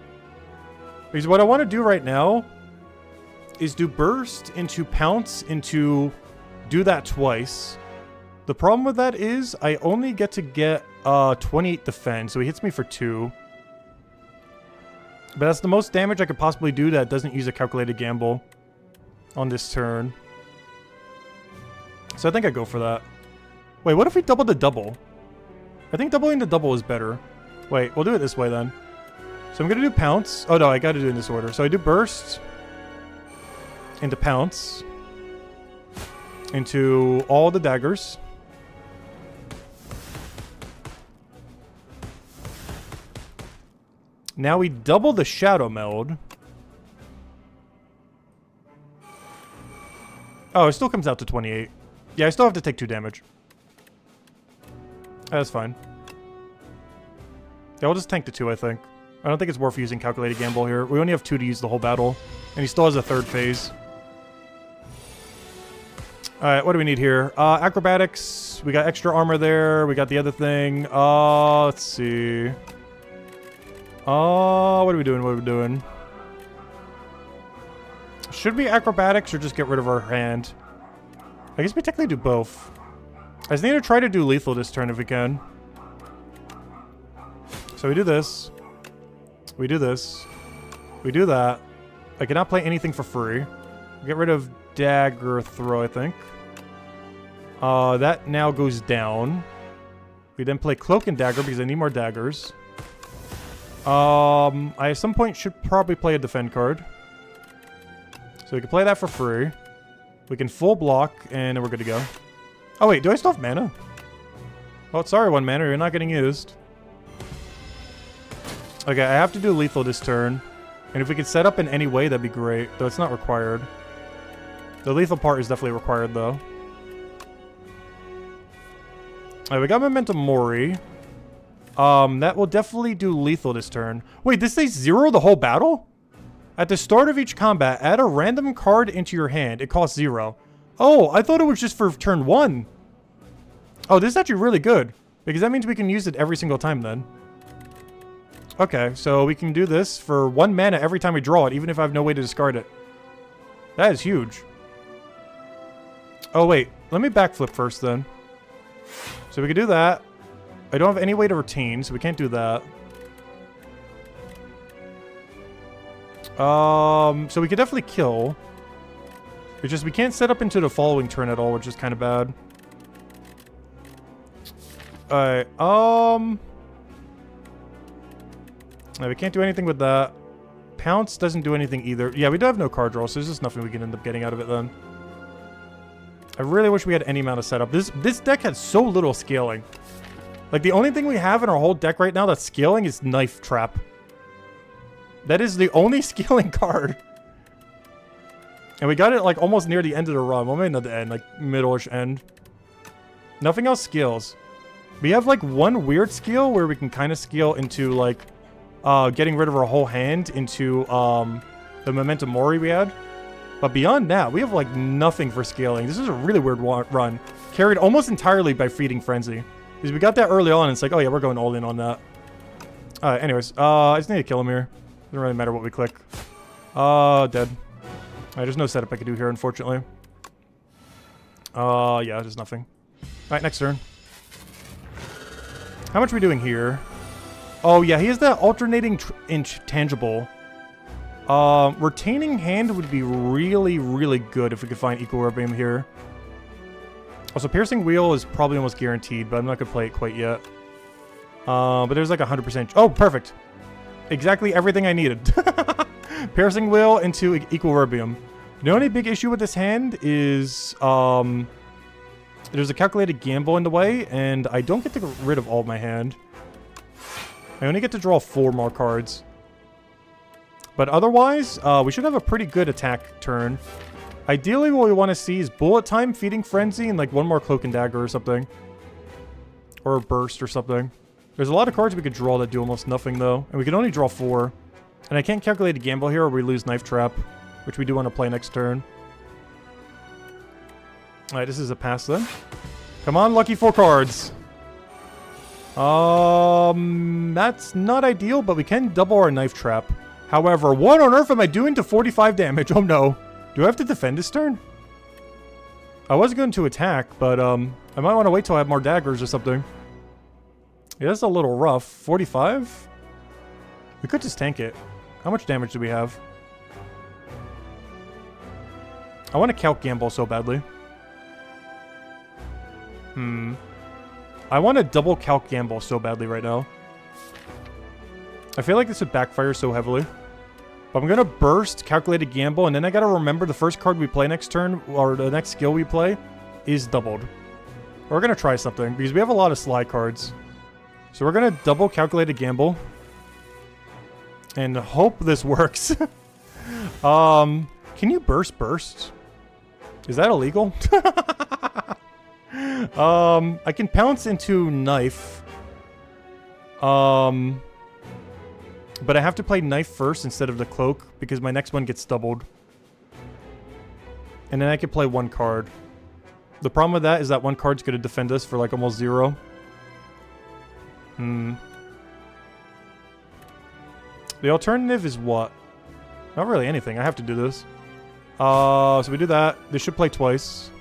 Because what I want to do right now is do burst into pounce into do that twice. The problem with that is I only get to get 28 defend, so he hits me for 2. But that's the most damage I could possibly do that doesn't use a calculated gamble on this turn. So I think I go for that. Wait, what if we double the double? I think doubling the double is better. Wait, we'll do it this way then. So I'm going to do Pounce. Oh, no, I got to do it in this order. So I do Burst into Pounce into all the daggers. Now we double the Shadow Meld. Oh, it still comes out to 28. Yeah, I still have to take 2 damage. That's fine. Yeah, we'll just tank the 2, I think. I don't think it's worth using Calculated Gamble here. We only have 2 to use the whole battle. And he still has a 3rd phase. Alright, what do we need here? Acrobatics. We got extra armor there. We got the other thing. Let's see. What are we doing? What are we doing? Should we acrobatics or just get rid of our hand? I guess we technically do both. I just need to try to do lethal this turn if we can. So we do this. We do this. We do that. I cannot play anything for free. Get rid of dagger throw, I think. That now goes down. We then play cloak and dagger because I need more daggers. I at some point should probably play a defend card. So we can play that for free. We can full block and then we're good to go. Oh wait, do I still have mana? Oh, sorry, 1 mana, you're not getting used. Okay, I have to do lethal this turn. And if we could set up in any way, that'd be great. Though it's not required. The lethal part is definitely required, though. Alright, we got Memento Mori. That will definitely do lethal this turn. Wait, this says 0 the whole battle? At the start of each combat, add a random card into your hand. It costs 0. Oh, I thought it was just for turn 1. Oh, this is actually really good. Because that means we can use it every single time then. Okay, so we can do this for 1 mana every time we draw it, even if I have no way to discard it. That is huge. Oh, wait. Let me backflip first then. So we can do that. I don't have any way to retain, so we can't do that. So we could definitely kill. It's just we can't set up into the following turn at all, which is kind of bad. Alright, no, we can't do anything with that. Pounce doesn't do anything either. Yeah, we do have no card draw, so there's just nothing we can end up getting out of it then. I really wish we had any amount of setup. This deck has so little scaling. Like, the only thing we have in our whole deck right now that's scaling is Knife Trap. That is the only scaling card. And we got it, like, almost near the end of the run. Well, maybe not the end, like, middle-ish end. Nothing else scales. We have, like, one weird skill where we can kind of scale into, like, getting rid of our whole hand into, the Memento Mori we had. But beyond that, we have, like, nothing for scaling. This is a really weird run. Carried almost entirely by Feeding Frenzy. Because we got that early on, and it's like, oh yeah, we're going all in on that. Anyways, I just need to kill him here. Doesn't really matter what we click. Dead. Alright, there's no setup I can do here, unfortunately. Yeah, there's nothing. Alright, next turn. How much are we doing here? Oh yeah, he has that alternating intangible. Retaining hand would be really, really good if we could find Equilibrium here. Also, Piercing Wheel is probably almost guaranteed, but I'm not going to play it quite yet. But there's like 100%. Oh, perfect. Exactly everything I needed. Piercing Wheel into Equilibrium. The only big issue with this hand is there's a Calculated Gamble in the way, and I don't get to get rid of all of my hand. I only get to draw 4 more cards. But otherwise, we should have a pretty good attack turn. Ideally, what we want to see is Bullet Time, Feeding Frenzy, and like 1 more Cloak and Dagger or something. Or a Burst or something. There's a lot of cards we could draw that do almost nothing, though. And we can only draw 4. And I can't calculate a gamble here or we lose Knife Trap, which we do want to play next turn. Alright, this is a pass then. Come on, lucky 4 cards. That's not ideal, but we can double our Knife Trap. However, what on earth am I doing to 45 damage? Oh no. Do I have to defend this turn? I was going to attack, but I might want to wait till I have more daggers or something. Yeah, that's a little rough. 45? We could just tank it. How much damage do we have? I want to Calc Gamble so badly. I want to double Calc Gamble so badly right now. I feel like this would backfire so heavily. But I'm going to burst, calculated gamble, and then I got to remember the first card we play next turn, or the next skill we play, is doubled. We're going to try something, because we have a lot of slide cards. So we're going to double calculated gamble. And hope this works. Can you burst? Is that illegal? I can pounce into knife. But I have to play knife first instead of the cloak because my next one gets doubled. And then I can play one card. The problem with that is that one card's going to defend us for like almost 0. The alternative is what? Not really anything. I have to do this. So we do that. This should play twice.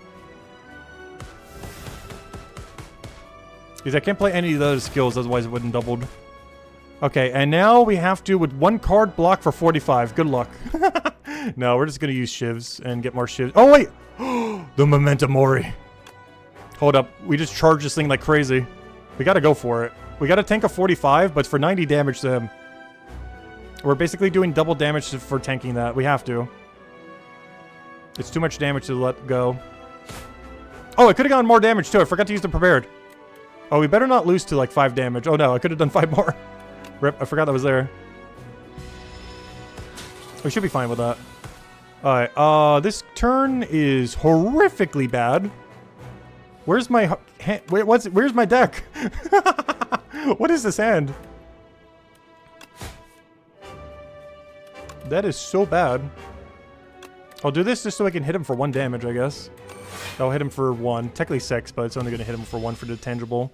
Because I can't play any of those skills, otherwise it wouldn't doubled. Okay, and now we have to, with one card, block for 45. Good luck. No, we're just going to use shivs and get more shivs. Oh, wait! The Memento Mori. Hold up. We just charged this thing like crazy. We got to go for it. We got to tank a 45, but it's for 90 damage to him. We're basically doing double damage for tanking that. We have to. It's too much damage to let go. Oh, I could have gotten more damage too. I forgot to use the prepared. Oh, we better not lose to like 5 damage. Oh no, I could have done 5 more. Rip, I forgot that was there. We should be fine with that. Alright, this turn is horrifically bad. Where's my wait, where's my deck? What is this hand? That is so bad. I'll do this just so I can hit him for 1 damage, I guess. I'll hit him for 1. Technically 6, but it's only going to hit him for 1 for the tangible.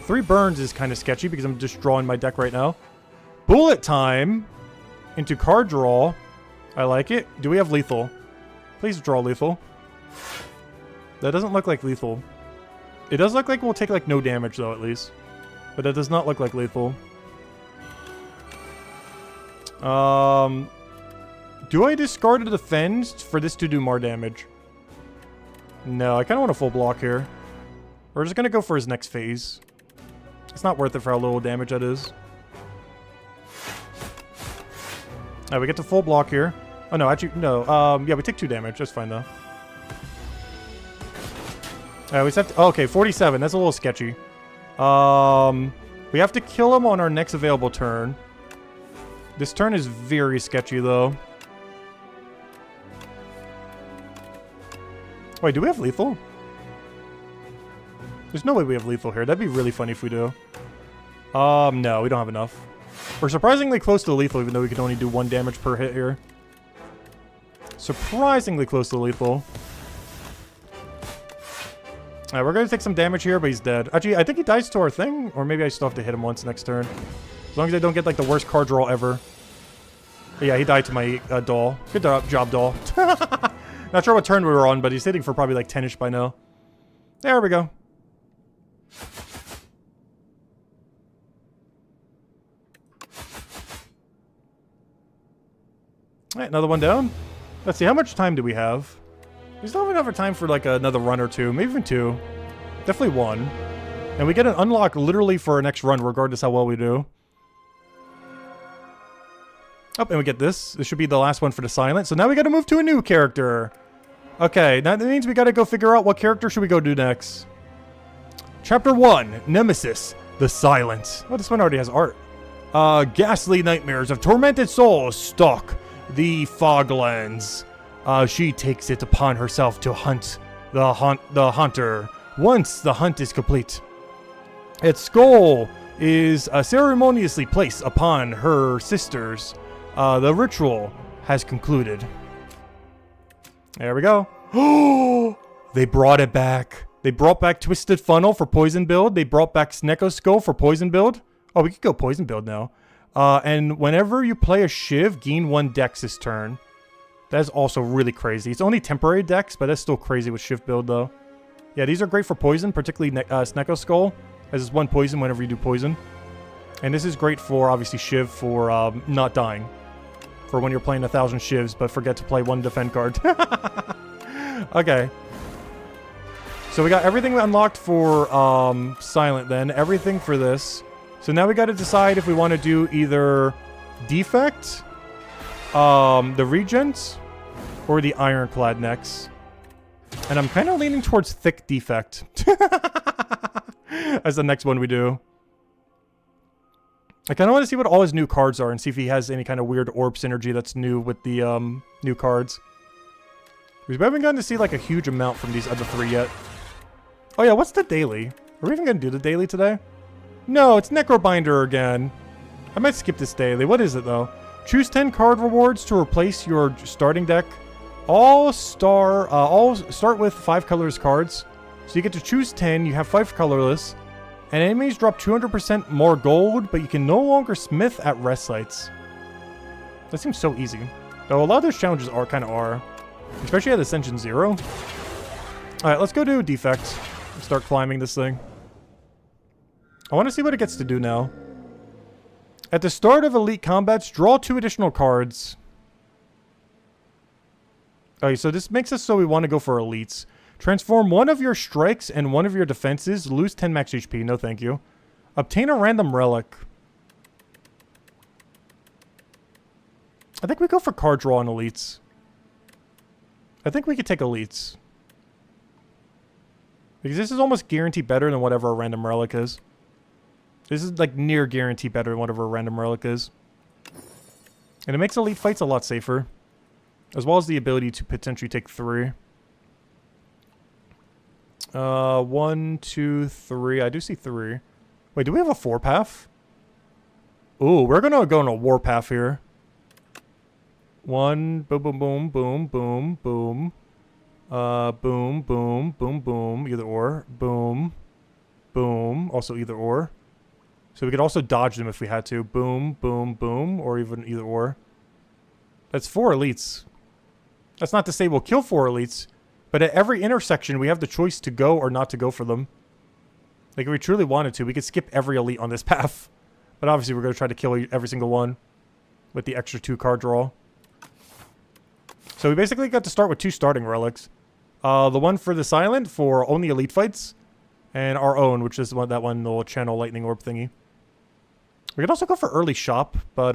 3 burns is kind of sketchy because I'm just drawing my deck right now. Bullet time into card draw. I like it. Do we have lethal? Please draw lethal. That doesn't look like lethal. It does look like we'll take like no damage though at least. But that does not look like lethal. Do I discard a defend for this to do more damage? No, I kind of want a full block here. We're just going to go for his next phase. It's not worth it for how little damage that is. Alright, we get to full block here. Oh, no, actually, no. Yeah, we take 2 damage. That's fine, though. Alright, we just have to... Oh, okay, 47. That's a little sketchy. We have to kill him on our next available turn. This turn is very sketchy, though. Wait, do we have lethal? There's no way we have lethal here. That'd be really funny if we do. No, we don't have enough. We're surprisingly close to lethal, even though we can only do 1 damage per hit here. Surprisingly close to lethal. Alright, we're gonna take some damage here, but he's dead. Actually, I think he dies to our thing, or maybe I still have to hit him once next turn. As long as I don't get, like, the worst card draw ever. But yeah, he died to my doll. Good job, doll. Not sure what turn we were on, but he's hitting for probably like 10-ish by now. There we go. Alright, another one down. Let's see, how much time do we have? We still have enough time for like another run or 2, maybe even 2. Definitely 1. And we get an unlock literally for our next run, regardless how well we do. Oh, and we get this. This should be the last one for the silent. So now we got to move to a new character. Okay, now that means we got to go figure out what character should we go do next. Chapter 1, Nemesis, the Silent. Oh, this one already has art. Ghastly nightmares of tormented souls stalk the Foglands. She takes it upon herself to hunt the hunter. Once the hunt is complete, its skull is ceremoniously placed upon her sisters. The ritual has concluded. There we go. Oh, they brought it back. They brought back Twisted Funnel for poison build. They brought back Snecko Skull for poison build. Oh, we could go poison build now. And whenever you play a Shiv, gain 1 dex this turn. That is also really crazy. It's only temporary dex, but that's still crazy with Shiv build though. Yeah, these are great for poison, particularly Snecko Skull, as it's 1 poison whenever you do poison. And this is great for, obviously, Shiv for not dying. For when you're playing 1,000 Shivs, but forget to play 1 defend card. Okay. So we got everything unlocked for Silent then. Everything for this. So now we got to decide if we want to do either Defect, the Regent, or the Ironclad next. And I'm kind of leaning towards Thick Defect as the next one we do. I kind of want to see what all his new cards are and see if he has any kind of weird orb synergy that's new with the new cards. We haven't gotten to see like a huge amount from these other 3 yet. Oh yeah, what's the daily? Are we even going to do the daily today? No, it's Necrobinder again. I might skip this daily. What is it though? Choose 10 card rewards to replace your starting deck. All start with 5 colorless cards. So you get to choose 10, you have 5 colorless. And enemies drop 200% more gold, but you can no longer smith at rest sites. That seems so easy. Though a lot of those challenges are. Especially at Ascension 0. Alright, let's go do Defect. And start climbing this thing. I want to see what it gets to do now. At the start of Elite Combats, draw 2 additional cards. Alright, so this makes us so we want to go for Elites. Transform one of your strikes and one of your defenses. Lose 10 max HP. No thank you. Obtain a random relic. I think we go for card draw on Elites. I think we could take Elites. Because this is almost guaranteed better than whatever a random relic is. This is like near guaranteed better than whatever a random relic is. And it makes Elite fights a lot safer. As well as the ability to potentially take 3. 1, 2, 3. I do see 3. Wait, do we have a 4-path? Ooh, we're gonna go on a warpath here. 1, boom, boom, boom, boom, boom, boom. Boom, boom, boom, boom. Either or. Boom. Boom. Also either or. So we could also dodge them if we had to. Boom, boom, boom. Or even either or. That's 4 elites. That's not to say we'll kill 4 elites. But at every intersection, we have the choice to go or not to go for them. Like, if we truly wanted to, we could skip every elite on this path. But obviously, we're going to try to kill every single one with the extra 2 card draw. So we basically got to start with 2 starting relics. The one for the Silent for only elite fights. And our own, which is that one little channel lightning orb thingy. We could also go for early shop, but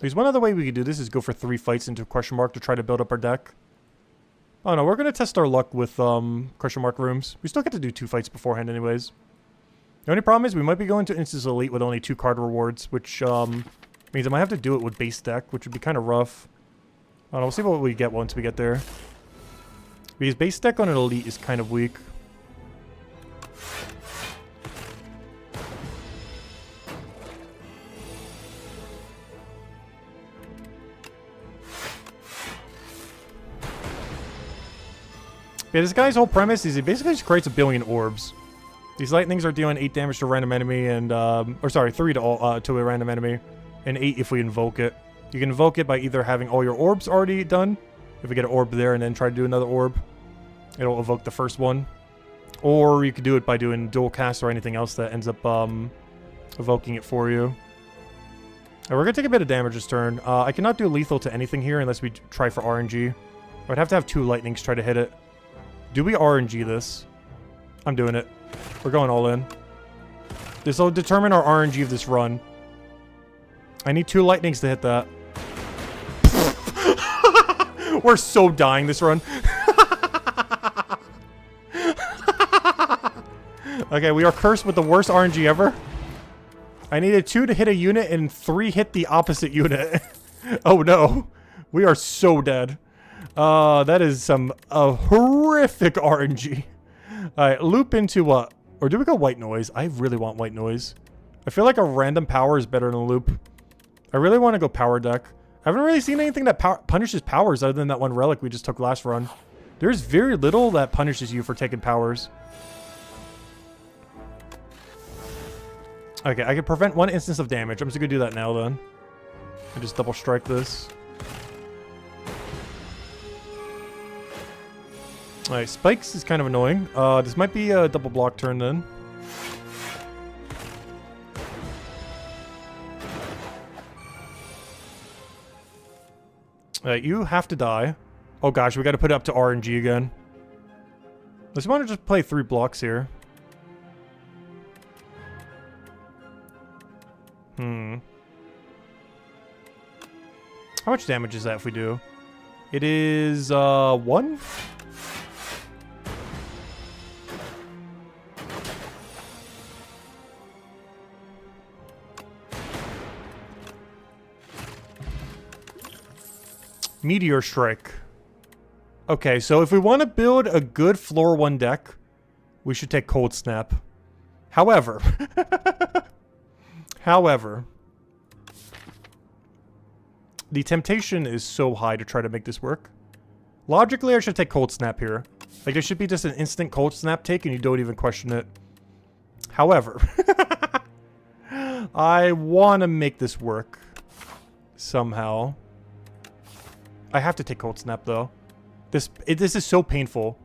there's one other way we could do this is go for 3 fights into question mark to try to build up our deck. Oh no, we're going to test our luck with question mark rooms. We still get to do 2 fights beforehand anyways. The only problem is we might be going to Instance Elite with only 2 card rewards, which means I might have to do it with base deck, which would be kind of rough. I don't know, we'll see what we get once we get there. Because base deck on an Elite is kind of weak. Yeah, this guy's whole premise is he basically just creates 1 billion orbs. These lightnings are dealing 8 damage to a random enemy and, or sorry, 3 to a random enemy, and 8 if we invoke it. You can invoke it by either having all your orbs already done, if we get an orb there and then try to do another orb, it'll evoke the first one. Or you could do it by doing dual cast or anything else that ends up evoking it for you. And we're going to take a bit of damage this turn. I cannot do lethal to anything here unless we try for RNG. I'd have to have 2 lightnings try to hit it. Do we RNG this? I'm doing it. We're going all in. This will determine our RNG of this run. I need 2 lightnings to hit that. We're so dying this run. Okay, we are cursed with the worst RNG ever. I needed 2 to hit a unit and 3 hit the opposite unit. Oh no. We are so dead. That is some horrific RNG. Alright, loop into what? Or do we go white noise? I really want white noise. I feel like a random power is better than a loop. I really want to go power deck. I haven't really seen anything that punishes powers other than that one relic we just took last run. There's very little that punishes you for taking powers. Okay, I can prevent 1 instance of damage. I'm just gonna do that now then. I just double strike this. Alright, spikes is kind of annoying. This might be a double block turn then. Alright, you have to die. Oh gosh, we gotta put it up to RNG again. Let's want to just play 3 blocks here. How much damage is that if we do? It is, 1? Meteor Strike. Okay, so if we want to build a good floor 1 deck, we should take Cold Snap. However, the temptation is so high to try to make this work. Logically, I should take Cold Snap here. Like, it should be just an instant Cold Snap take and you don't even question it. However, I want to make this work somehow. I have to take Cold Snap, though. This is so painful.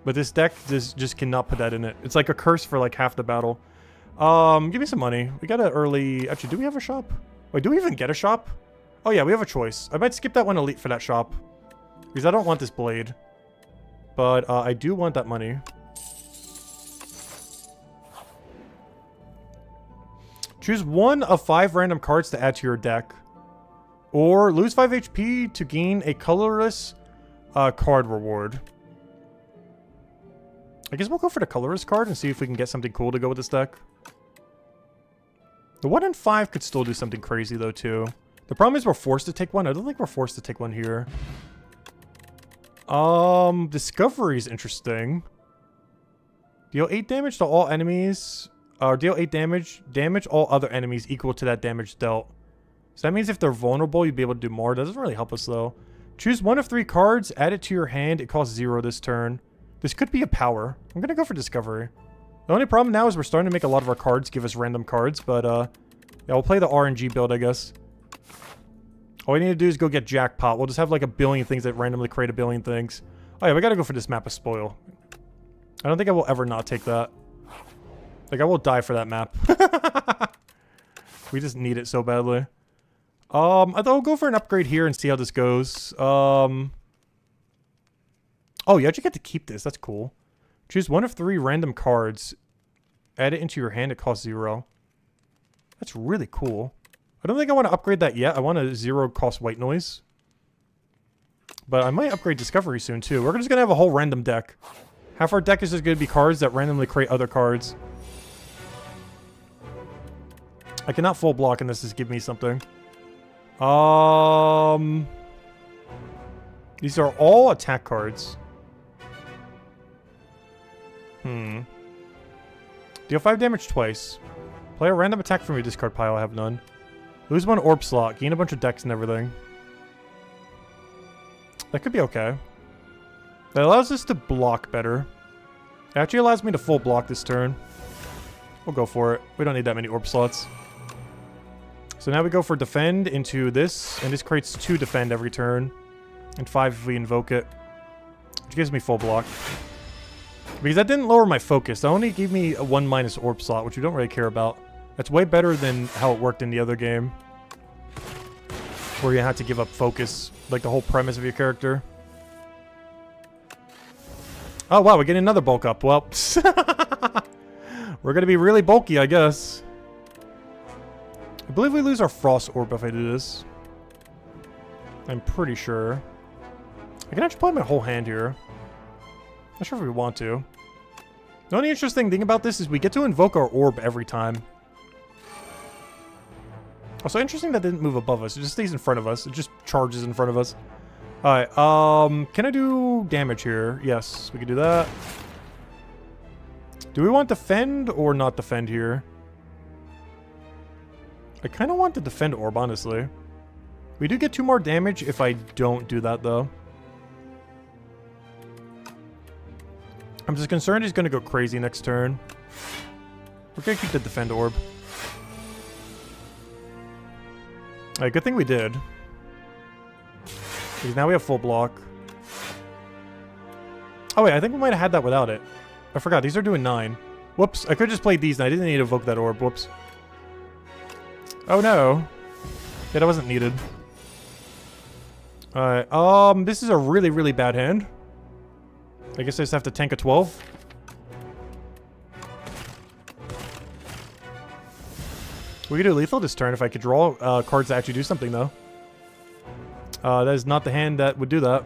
But this deck just cannot put that in it. It's like a curse for like half the battle. Give me some money. We got an early... Actually, do we have a shop? Wait, do we even get a shop? Oh yeah, we have a choice. I might skip that one elite for that shop. Because I don't want this blade. But I do want that money. Choose 1 of 5 random cards to add to your deck. Or lose 5 HP to gain a colorless card reward. I guess we'll go for the colorless card and see if we can get something cool to go with this deck. The 1 in 5 could still do something crazy though too. The problem is we're forced to take one. I don't think we're forced to take one here. Discovery is interesting. Deal 8 damage to all enemies. Or deal 8 damage. Damage all other enemies equal to that damage dealt. So that means if they're vulnerable, you'd be able to do more. That doesn't really help us, though. Choose 1 of 3 cards, add it to your hand. It costs 0 this turn. This could be a power. I'm going to go for Discovery. The only problem now is we're starting to make a lot of our cards give us random cards, but, yeah, we'll play the RNG build, I guess. All we need to do is go get Jackpot. We'll just have, like, a billion things that randomly create a billion things. Oh, yeah, we got to go for this map of Spoil. I don't think I will ever not take that. Like, I will die for that map. We just need it so badly. I thought we'll go for an upgrade here and see how this goes. Oh, you actually get to keep this. That's cool. Choose 1 of 3 random cards. Add it into your hand. It costs 0. That's really cool. I don't think I want to upgrade that yet. I want a 0 cost white noise. But I might upgrade Discovery soon, too. We're just going to have a whole random deck. Half our deck is just going to be cards that randomly create other cards. I cannot full block and this just give me something. These are all attack cards. Deal 5 damage twice. Play a random attack from your discard pile. I have none. Lose 1 orb slot. Gain a bunch of decks and everything. That could be okay. That allows us to block better. It actually allows me to full block this turn. We'll go for it. We don't need that many orb slots. So now we go for defend into this, and this creates 2 defend every turn, and 5 if we invoke it, which gives me full block. Because that didn't lower my focus, that only gave me a 1 minus orb slot, which we don't really care about. That's way better than how it worked in the other game, where you had to give up focus, like the whole premise of your character. Oh wow, we're getting another bulk up. Well, we're gonna be really bulky, I guess. I believe we lose our Frost Orb if I do this. I'm pretty sure. I can actually play my whole hand here. Not sure if we want to. The only interesting thing about this is we get to invoke our orb every time. Also interesting that didn't move above us. It just stays in front of us. It just charges in front of us. Alright, can I do damage here? Yes, we can do that. Do we want defend or not defend here? I kind of want to defend orb, honestly. We do get 2 more damage if I don't do that, though. I'm just concerned he's going to go crazy next turn. We're going to keep the defend orb. Alright, good thing we did. Because now we have full block. Oh wait, I think we might have had that without it. I forgot, these are doing 9. Whoops, I could just play these and I didn't need to evoke that orb. Whoops. Oh no. Yeah, that wasn't needed. Alright, this is a really, really bad hand. I guess I just have to tank a 12. We could do lethal this turn if I could draw cards that actually do something, though. That is not the hand that would do that.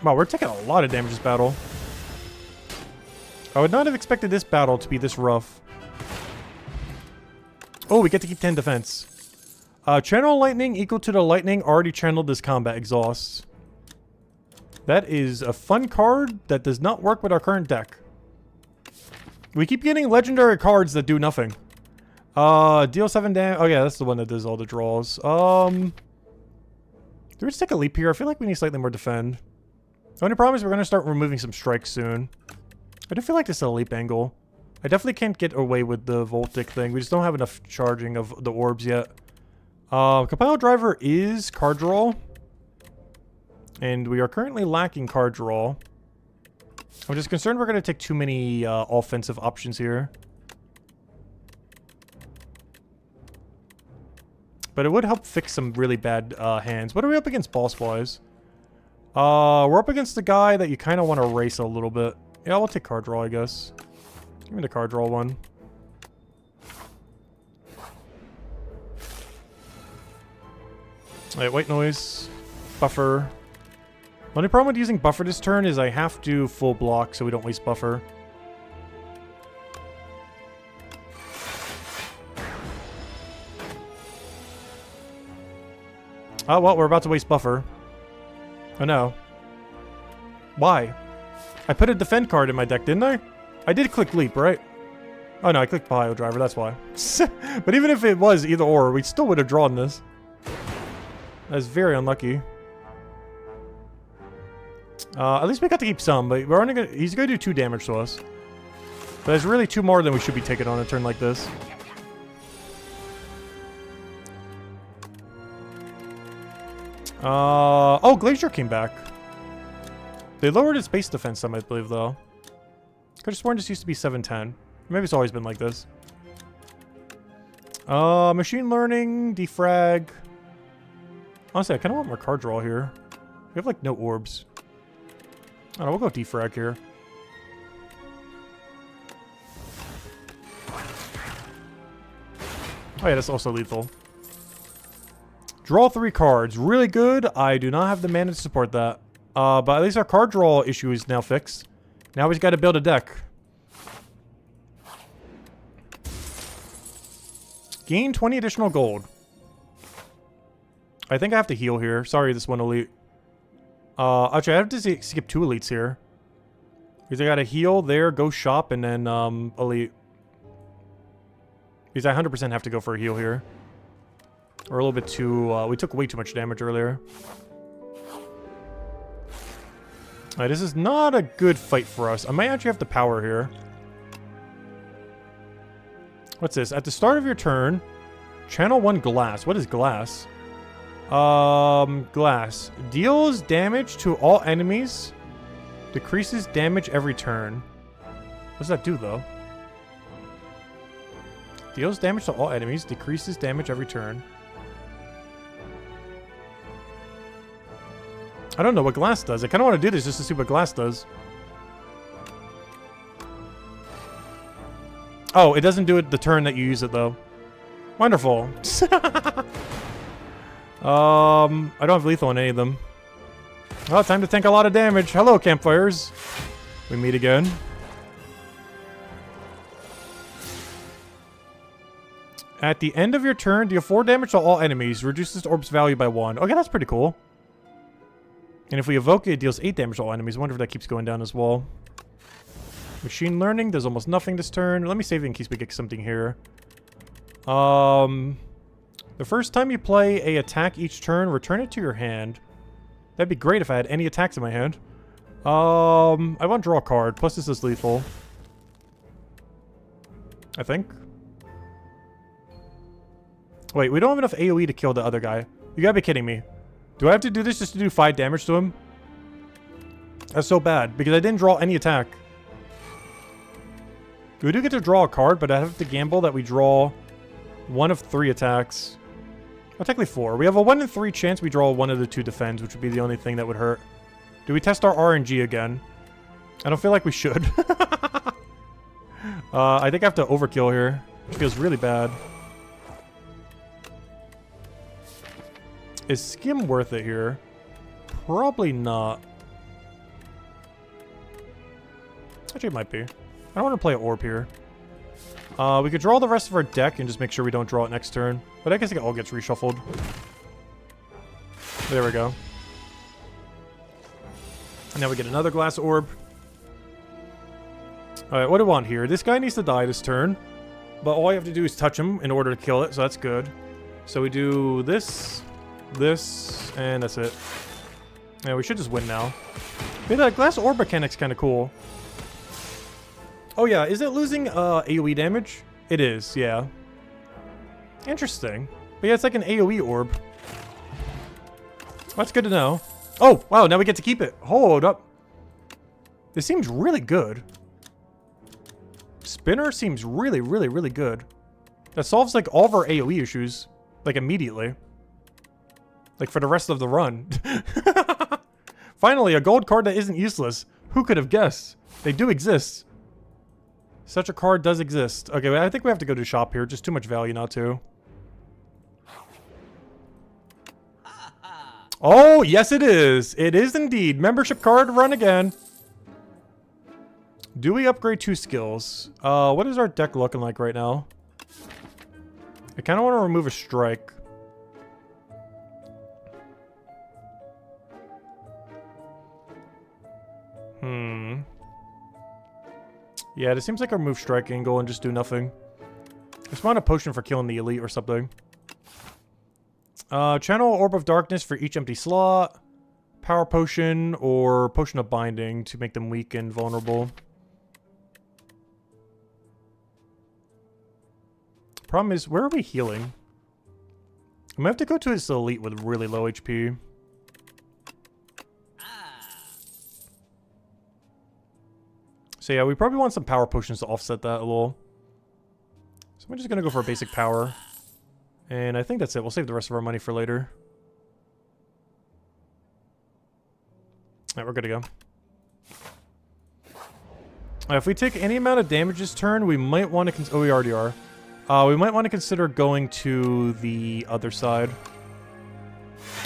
Wow, we're taking a lot of damage this battle. I would not have expected this battle to be this rough. Oh, we get to keep 10 defense. Channel lightning equal to the lightning already channeled this combat exhaust. That is a fun card that does not work with our current deck. We keep getting legendary cards that do nothing. Deal 7 damage. Oh yeah, that's the one that does all the draws. Do we just take a leap here? I feel like we need slightly more defend. The only problem is we're going to start removing some strikes soon. I do feel like this is a leap angle. I definitely can't get away with the Voltic thing. We just don't have enough charging of the orbs yet. Compile driver is card draw. And we are currently lacking card draw. I'm just concerned we're going to take too many offensive options here. But it would help fix some really bad hands. What are we up against boss-wise? We're up against the guy that you kind of want to race a little bit. Yeah, we'll take card draw, I guess. Give me the card draw one. Alright, white noise. Buffer. The only problem with using buffer this turn is I have to full block so we don't waste buffer. Oh, well, we're about to waste buffer. Oh, no. Why? I put a defend card in my deck, didn't I? I did click leap, right? Oh, no, I clicked Bio Driver, that's why. But even if it was either or, we still would have drawn this. That's very unlucky. At least we got to keep some, but we're only gonna... He's gonna do 2 damage to us. But there's really 2 more than we should be taking on a turn like this. Oh, Glacier came back. They lowered its base defense some, I believe, though. Could have sworn this used to be 710. Maybe it's always been like this. Machine learning, defrag. Honestly, I kind of want more card draw here. We have, like, no orbs. I don't know, we'll go defrag here. Oh yeah, that's also lethal. Draw 3 cards. Really good. I do not have the mana to support that. But at least our card draw issue is now fixed. Now we've got to build a deck. Gain 20 additional gold. I think I have to heal here. Sorry, this one elite. Actually, I have to skip 2 elites here. Because I gotta heal there, go shop, and then, elite. Because I 100% have to go for a heal here. We're a little bit too, we took way too much damage earlier. Alright, this is not a good fight for us. I might actually have to power here. What's this? At the start of your turn, channel 1 glass. What is glass? Glass. Deals damage to all enemies. Decreases damage every turn. What does that do, though? Deals damage to all enemies. Decreases damage every turn. I don't know what glass does. I kind of want to do this just to see what glass does. Oh, it doesn't do it the turn that you use it, though. Wonderful. I don't have lethal on any of them. Oh, time to tank a lot of damage. Hello, campfires. We meet again. At the end of your turn, deal 4 damage to all enemies. Reduces orb's value by 1. Okay, that's pretty cool. And if we evoke it, it deals 8 damage to all enemies. I wonder if that keeps going down as well. Machine learning does almost nothing this turn. Let me save it in case we get something here. The first time you play a attack each turn, return it to your hand. That'd be great if I had any attacks in my hand. I want to draw a card. Plus this is lethal. I think. Wait, we don't have enough AoE to kill the other guy. You gotta be kidding me. Do I have to do this just to do 5 damage to him? That's so bad, because I didn't draw any attack. We do get to draw a card, but I have to gamble that we draw 1 of 3 attacks. Well, technically 4. We have a 1 in 3 chance we draw 1 of the 2 defends, which would be the only thing that would hurt. Do we test our RNG again? I don't feel like we should. I think I have to overkill here, which feels really bad. Is Skim worth it here? Probably not. Actually, it might be. I don't want to play an orb here. We could draw the rest of our deck and just make sure we don't draw it next turn. But I guess it all gets reshuffled. There we go. And now we get another glass orb. Alright, what do I want here? This guy needs to die this turn. But all I have to do is touch him in order to kill it, so that's good. So we do this, this, and that's it. Yeah, we should just win now. Yeah, that glass orb mechanic's kind of cool. Oh yeah, is it losing AoE damage? It is, yeah. Interesting. But yeah, it's like an AoE orb. That's good to know. Oh, wow, now we get to keep it. Hold up. This seems really good. Spinner seems really, really, really good. That solves like all of our AoE issues. Like immediately. Like for the rest of the run. Finally, a gold card that isn't useless. Who could have guessed? They do exist. Such a card does exist. Okay, I think we have to go to shop here. Just too much value not to. Oh, yes it is. It is indeed. Membership card, run again. Do we upgrade 2 skills? What is our deck looking like right now? I kind of want to remove a strike. Yeah, it seems like our move strike angle and just do nothing. Just want a potion for killing the elite or something. Channel Orb of Darkness for each empty slot. Power Potion or Potion of Binding to make them weak and vulnerable. Problem is, where are we healing? I'm gonna have to go to his elite with really low HP. So yeah, we probably want some power potions to offset that a little. So I'm just gonna go for a basic power. And I think that's it. We'll save the rest of our money for later. Alright, we're good to go. If we take any amount of damage this turn, we might want to... Oh, we already are. We might want to consider going to the other side.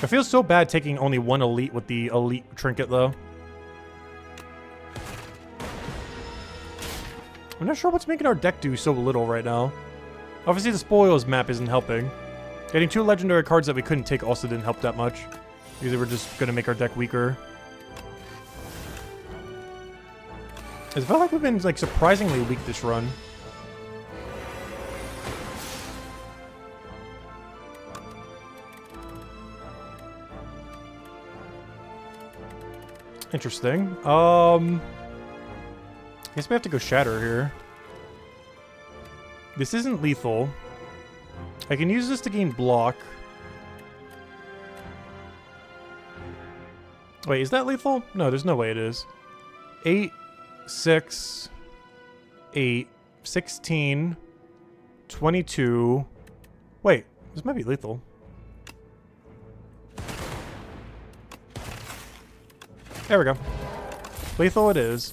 I feel so bad taking only one elite with the elite trinket, though. I'm not sure what's making our deck do so little right now. Obviously, the spoils map isn't helping. Getting 2 legendary cards that we couldn't take also didn't help that much. Because they were just going to make our deck weaker. It felt like we've been like surprisingly weak this run. Interesting. I guess we have to go Shatter here. This isn't lethal. I can use this to gain block. Wait, is that lethal? No, there's no way it is. 8, 6, 8, 16, 22. Wait, this might be lethal. There we go. Lethal it is.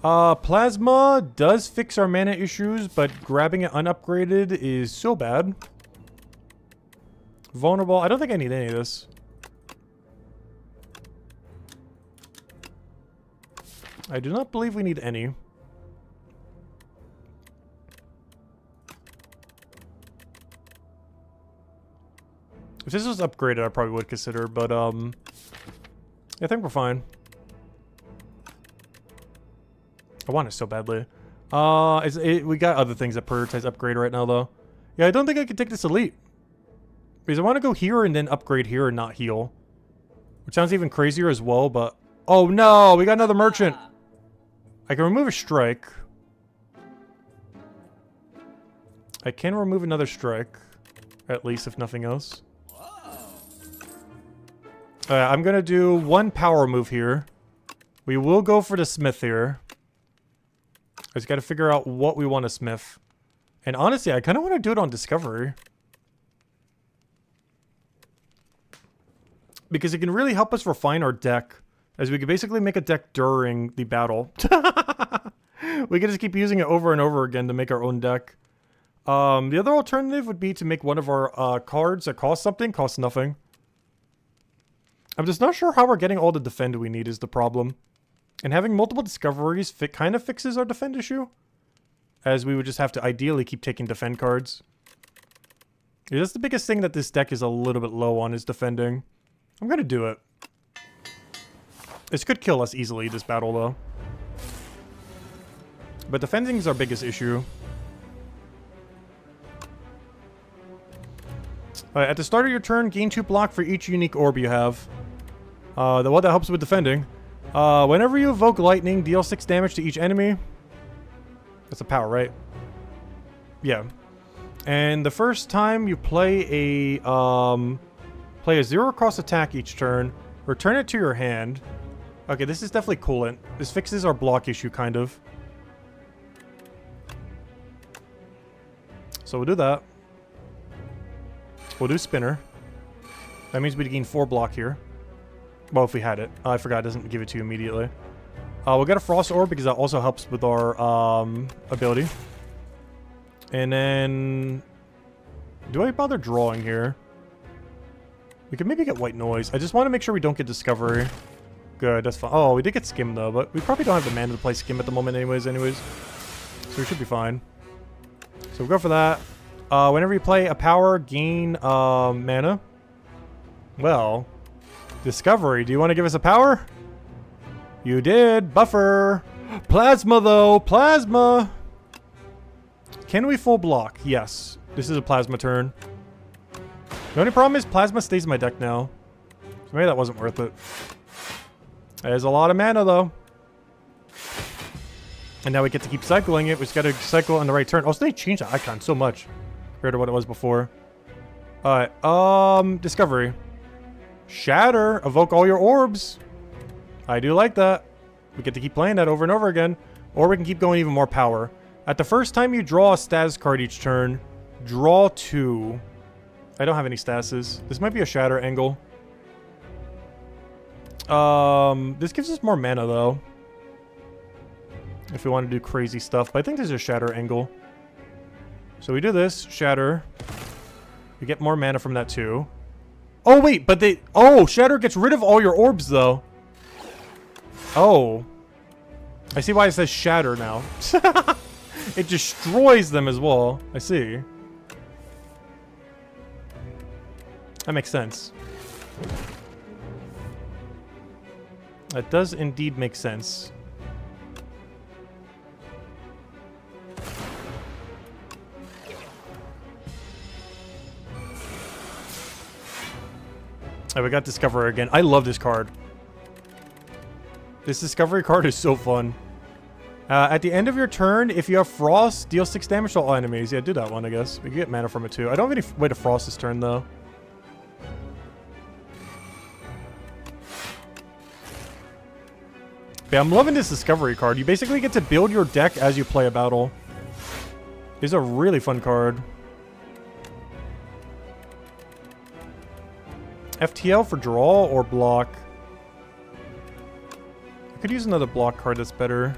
Plasma does fix our mana issues, but grabbing it unupgraded is so bad. Vulnerable. I don't think I need any of this. I do not believe we need any. If this was upgraded, I probably would consider, but I think we're fine. I want it so badly. We got other things that prioritize upgrade right now, though. Yeah, I don't think I can take this elite. Because I want to go here and then upgrade here and not heal. Which sounds even crazier as well, but... Oh no! We got another merchant! I can remove a strike. I can remove another strike. At least, if nothing else. I'm gonna do 1 power move here. We will go for the smith here. I just gotta figure out what we want to smith. And honestly, I kind of want to do it on discovery. Because it can really help us refine our deck. As we can basically make a deck during the battle. We can just keep using it over and over again to make our own deck. The other alternative would be to make one of our cards that cost something, cost nothing. I'm just not sure how we're getting all the defend we need is the problem. And having multiple discoveries kind of fixes our defend issue. As we would just have to ideally keep taking defend cards. Yeah, that's the biggest thing that this deck is a little bit low on is defending. I'm gonna do it. This could kill us easily, this battle, though. But defending is our biggest issue. Alright, at the start of your turn, gain 2 block for each unique orb you have. The one that helps with defending. Whenever you evoke lightning, deal 6 damage to each enemy. That's a power, right? Yeah. And the first time you play a 0-cost attack each turn, return it to your hand. Okay, this is definitely coolant. This fixes our block issue, kind of. So we'll do that. We'll do Spinner. That means we gain 4 block here. Well, if we had it. I forgot, it doesn't give it to you immediately. We'll get a Frost Orb because that also helps with our ability. And then... do I bother drawing here? We could maybe get White Noise. I just want to make sure we don't get Discovery. Good, that's fine. Oh, we did get Skim though, but we probably don't have the mana to play Skim at the moment anyways. So we should be fine. So we'll go for that. Whenever you play a power, gain mana. Well, Discovery. Do you want to give us a power? You did. Buffer. Plasma though. Plasma. Can we full block? Yes. This is a Plasma turn. The only problem is Plasma stays in my deck now. So maybe that wasn't worth it. There's a lot of mana though. And now we get to keep cycling it. We just got to cycle on the right turn. Also, they changed the icon so much compared to what it was before. Alright, Discovery. Shatter. Evoke all your orbs. I do like that. We get to keep playing that over and over again. Or we can keep going even more power. At the first time you draw a status card each turn, draw 2. I don't have any statuses. This might be a Shatter angle. This gives us more mana though. If we want to do crazy stuff. But I think there's a Shatter angle. So we do this. Shatter. We get more mana from that too. Oh wait, but they... oh, Shatter gets rid of all your orbs though. Oh. I see why it says Shatter now. It destroys them as well. I see. That makes sense. That does indeed make sense. Alright, we got Discovery again. I love this card. This Discovery card is so fun. At the end of your turn, if you have Frost, deal 6 damage to all enemies. Yeah, do that one, I guess. We can get mana from it too. I don't have any way to Frost this turn, though. Yeah, I'm loving this Discovery card. You basically get to build your deck as you play a battle. It's a really fun card. FTL for draw or block? I could use another block card that's better.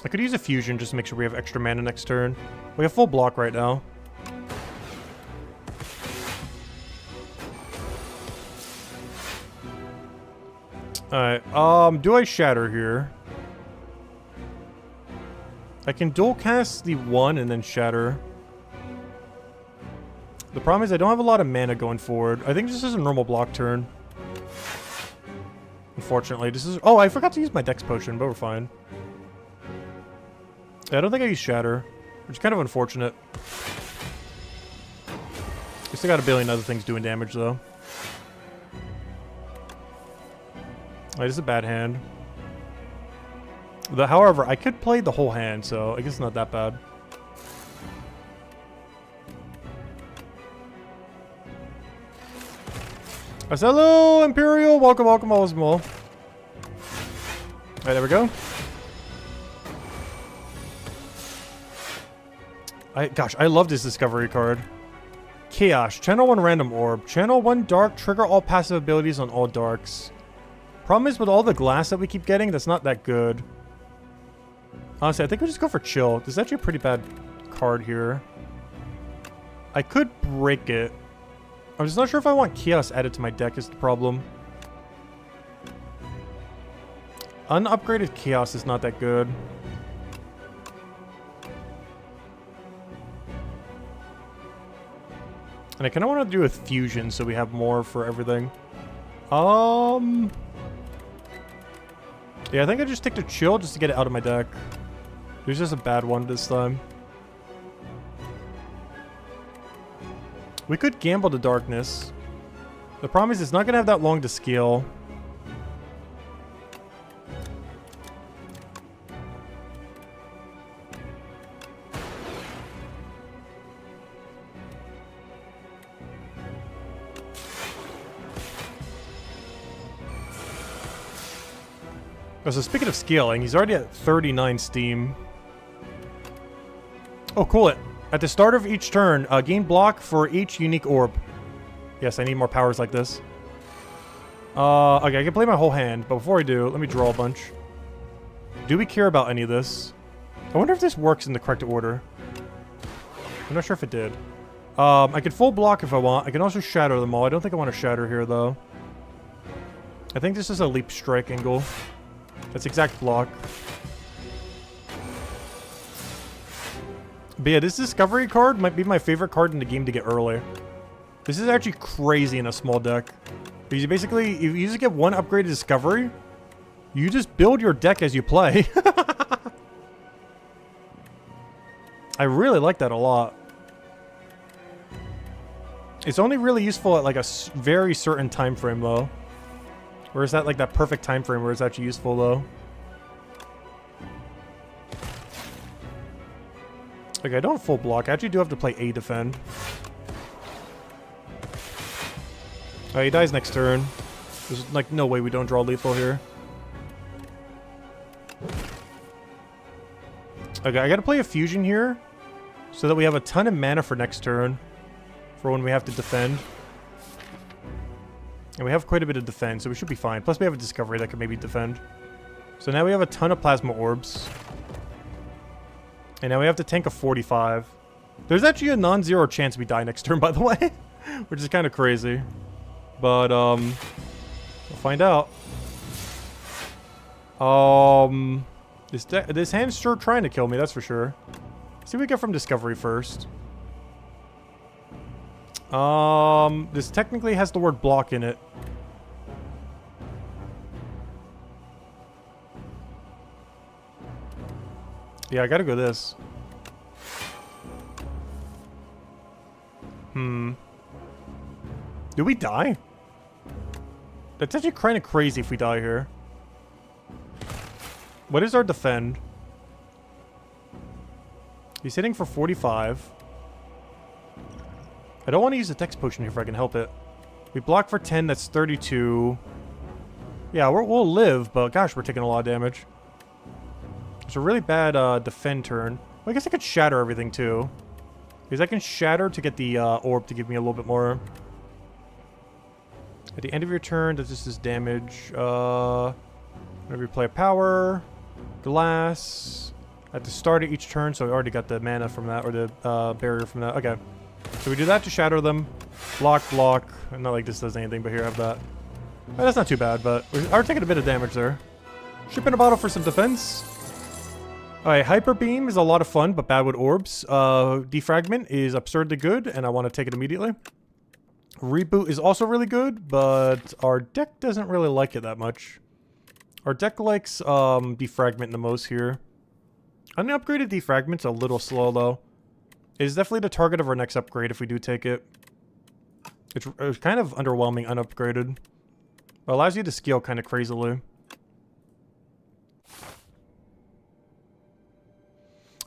I could use a fusion just to make sure we have extra mana next turn. We have full block right now. Alright, do I Shatter here? I can dual cast the 1 and then Shatter. The problem is I don't have a lot of mana going forward. I think this is a normal block turn. Unfortunately, this is... oh, I forgot to use my Dex Potion, but we're fine. Yeah, I don't think I used Shatter, which is kind of unfortunate. We still got a billion other things doing damage, though. Alright, this is a bad hand. However, I could play the whole hand, so I guess it's not that bad. Hello, Imperial! Welcome, welcome, all small. Alright, there we go. Gosh, I love this Discovery card. Chaos. Channel 1 random orb. Channel 1 dark. Trigger all passive abilities on all darks. Problem is with all the glass that we keep getting, that's not that good. Honestly, I think we just go for chill. This is actually a pretty bad card here. I could break it. I'm just not sure if I want Chaos added to my deck is the problem. Unupgraded Chaos is not that good. And I kind of want to do a fusion so we have more for everything. Yeah, I think I just take the chill just to get it out of my deck. There's just a bad one this time. We could gamble the darkness. The problem is it's not going to have that long to scale. Oh, so speaking of scaling, he's already at 39 steam. Oh, cool it. At the start of each turn, gain block for each unique orb. Yes, I need more powers like this. Okay, I can play my whole hand, but before I do, let me draw a bunch. Do we care about any of this? I wonder if this works in the correct order. I'm not sure if it did. I can full block if I want. I can also shatter them all. I don't think I want to shatter here, though. I think this is a leap strike angle. That's exact block. But yeah, this Discovery card might be my favorite card in the game to get early. This is actually crazy in a small deck. Because you basically, if you just get one upgraded Discovery, you just build your deck as you play. I really like that a lot. It's only really useful at like a very certain time frame though. Where is that like that perfect time frame where it's actually useful though? Okay, I don't full block. I actually do have to play a defend. Alright, he dies next turn. There's like no way we don't draw lethal here. Okay, I gotta play a fusion here so that we have a ton of mana for next turn for when we have to defend. And we have quite a bit of defense, so we should be fine. Plus we have a discovery that can maybe defend. So now we have a ton of plasma orbs. And now we have to tank a 45. There's actually a non-zero chance we die next turn, by the way. Which is kind of crazy. But, we'll find out. This hand's sure trying to kill me, that's for sure. Let's see what we get from Discovery first. This technically has the word block in it. Yeah, I gotta go this. Do we die? That's actually kind of crazy if we die here. What is our defend? He's hitting for 45. I don't want to use the text potion here if I can help it. We block for 10, that's 32. Yeah, we'll live, but gosh, we're taking a lot of damage. It's a really bad defend turn. Well, I guess I could shatter everything too. Because I can shatter to get the orb to give me a little bit more. At the end of your turn, that's just this damage. Whenever you play a power, glass. At the start of each turn, so we already got the mana from that, or the barrier from that. Okay. So we do that to shatter them. Block, block. Not like this does anything, but here I have that. Well, that's not too bad, but we are taking a bit of damage there. Shipping a bottle for some defense. Alright, Hyper Beam is a lot of fun, but bad with orbs. Defragment is absurdly good, and I want to take it immediately. Reboot is also really good, but our deck doesn't really like it that much. Our deck likes Defragment the most here. Unupgraded Defragment's a little slow, though. It is definitely the target of our next upgrade if we do take it. It's kind of underwhelming unupgraded. It allows you to scale kind of crazily.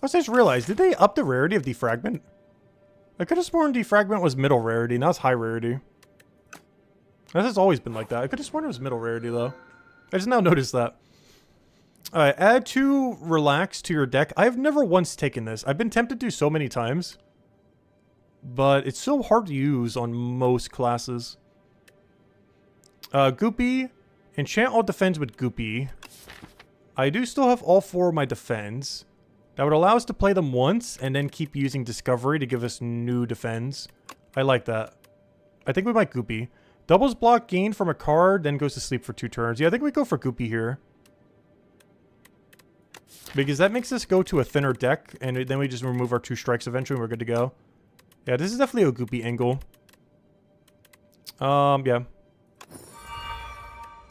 I just realized, did they up the rarity of Defragment? I could have sworn Defragment was middle rarity, now it's high rarity. This has always been like that. I could have sworn it was middle rarity, though. I just now noticed that. Alright, add 2 Relax to your deck. I've never once taken this. I've been tempted to so many times. But it's so hard to use on most classes. Goopy. Enchant all defense with Goopy. I do still have all 4 of my defense. That would allow us to play them once and then keep using Discovery to give us new defense. I like that. I think we might Goopy. Doubles block gain from a card, then goes to sleep for 2 turns. Yeah, I think we go for Goopy here. Because that makes us go to a thinner deck, and then we just remove our 2 strikes eventually and we're good to go. Yeah, this is definitely a Goopy angle. Yeah.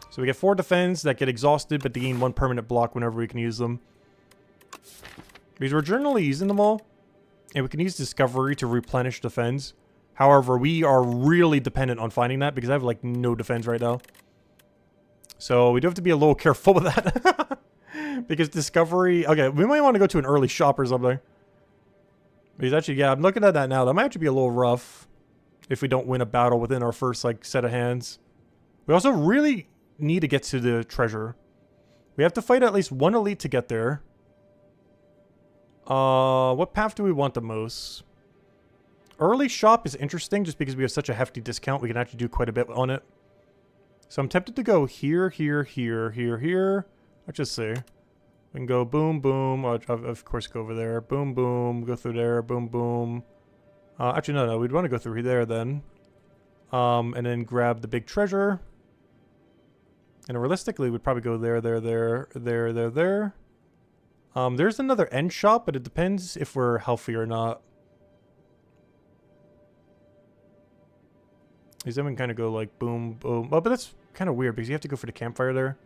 So we get 4 defense that get exhausted, but they gain 1 permanent block whenever we can use them. Because we're generally using them all, and we can use Discovery to replenish defense. However, we are really dependent on finding that because I have like no defense right now. So we do have to be a little careful with that. Because Discovery... Okay, we might want to go to an early shop or something. Because actually, yeah, I'm looking at that now. That might actually be a little rough if we don't win a battle within our first like set of hands. We also really need to get to the treasure. We have to fight at least 1 elite to get there. What path do we want the most? Early shop is interesting just because we have such a hefty discount. We can actually do quite a bit on it. So I'm tempted to go here, here, here, here, here. Let's just see. We can go boom, boom. Of course, go over there. Boom, boom. Go through there. Boom, boom. Actually, no. We'd want to go through there then. And then grab the big treasure. And realistically, we'd probably go there, there, there, there, there, there. There's another end shop, but it depends if we're healthy or not. Because then we can kind of go like boom, boom. Oh, but that's kind of weird because you have to go for the campfire there.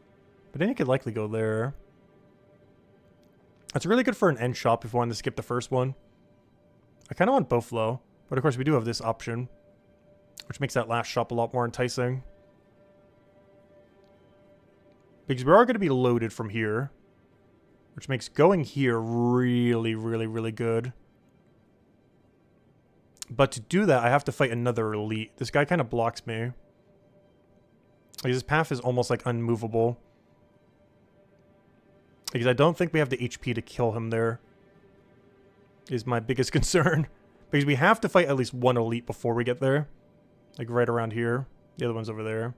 But then you could likely go there. That's really good for an end shop if we wanted to skip the first one. I kind of want both though. But of course we do have this option, which makes that last shop a lot more enticing. Because we are going to be loaded from here. Which makes going here really, really, really good. But to do that, I have to fight another elite. This guy kind of blocks me. Like, his path is almost like unmovable. Because I don't think we have the HP to kill him there. Is my biggest concern. Because we have to fight at least 1 elite before we get there. Like right around here. The other one's over there.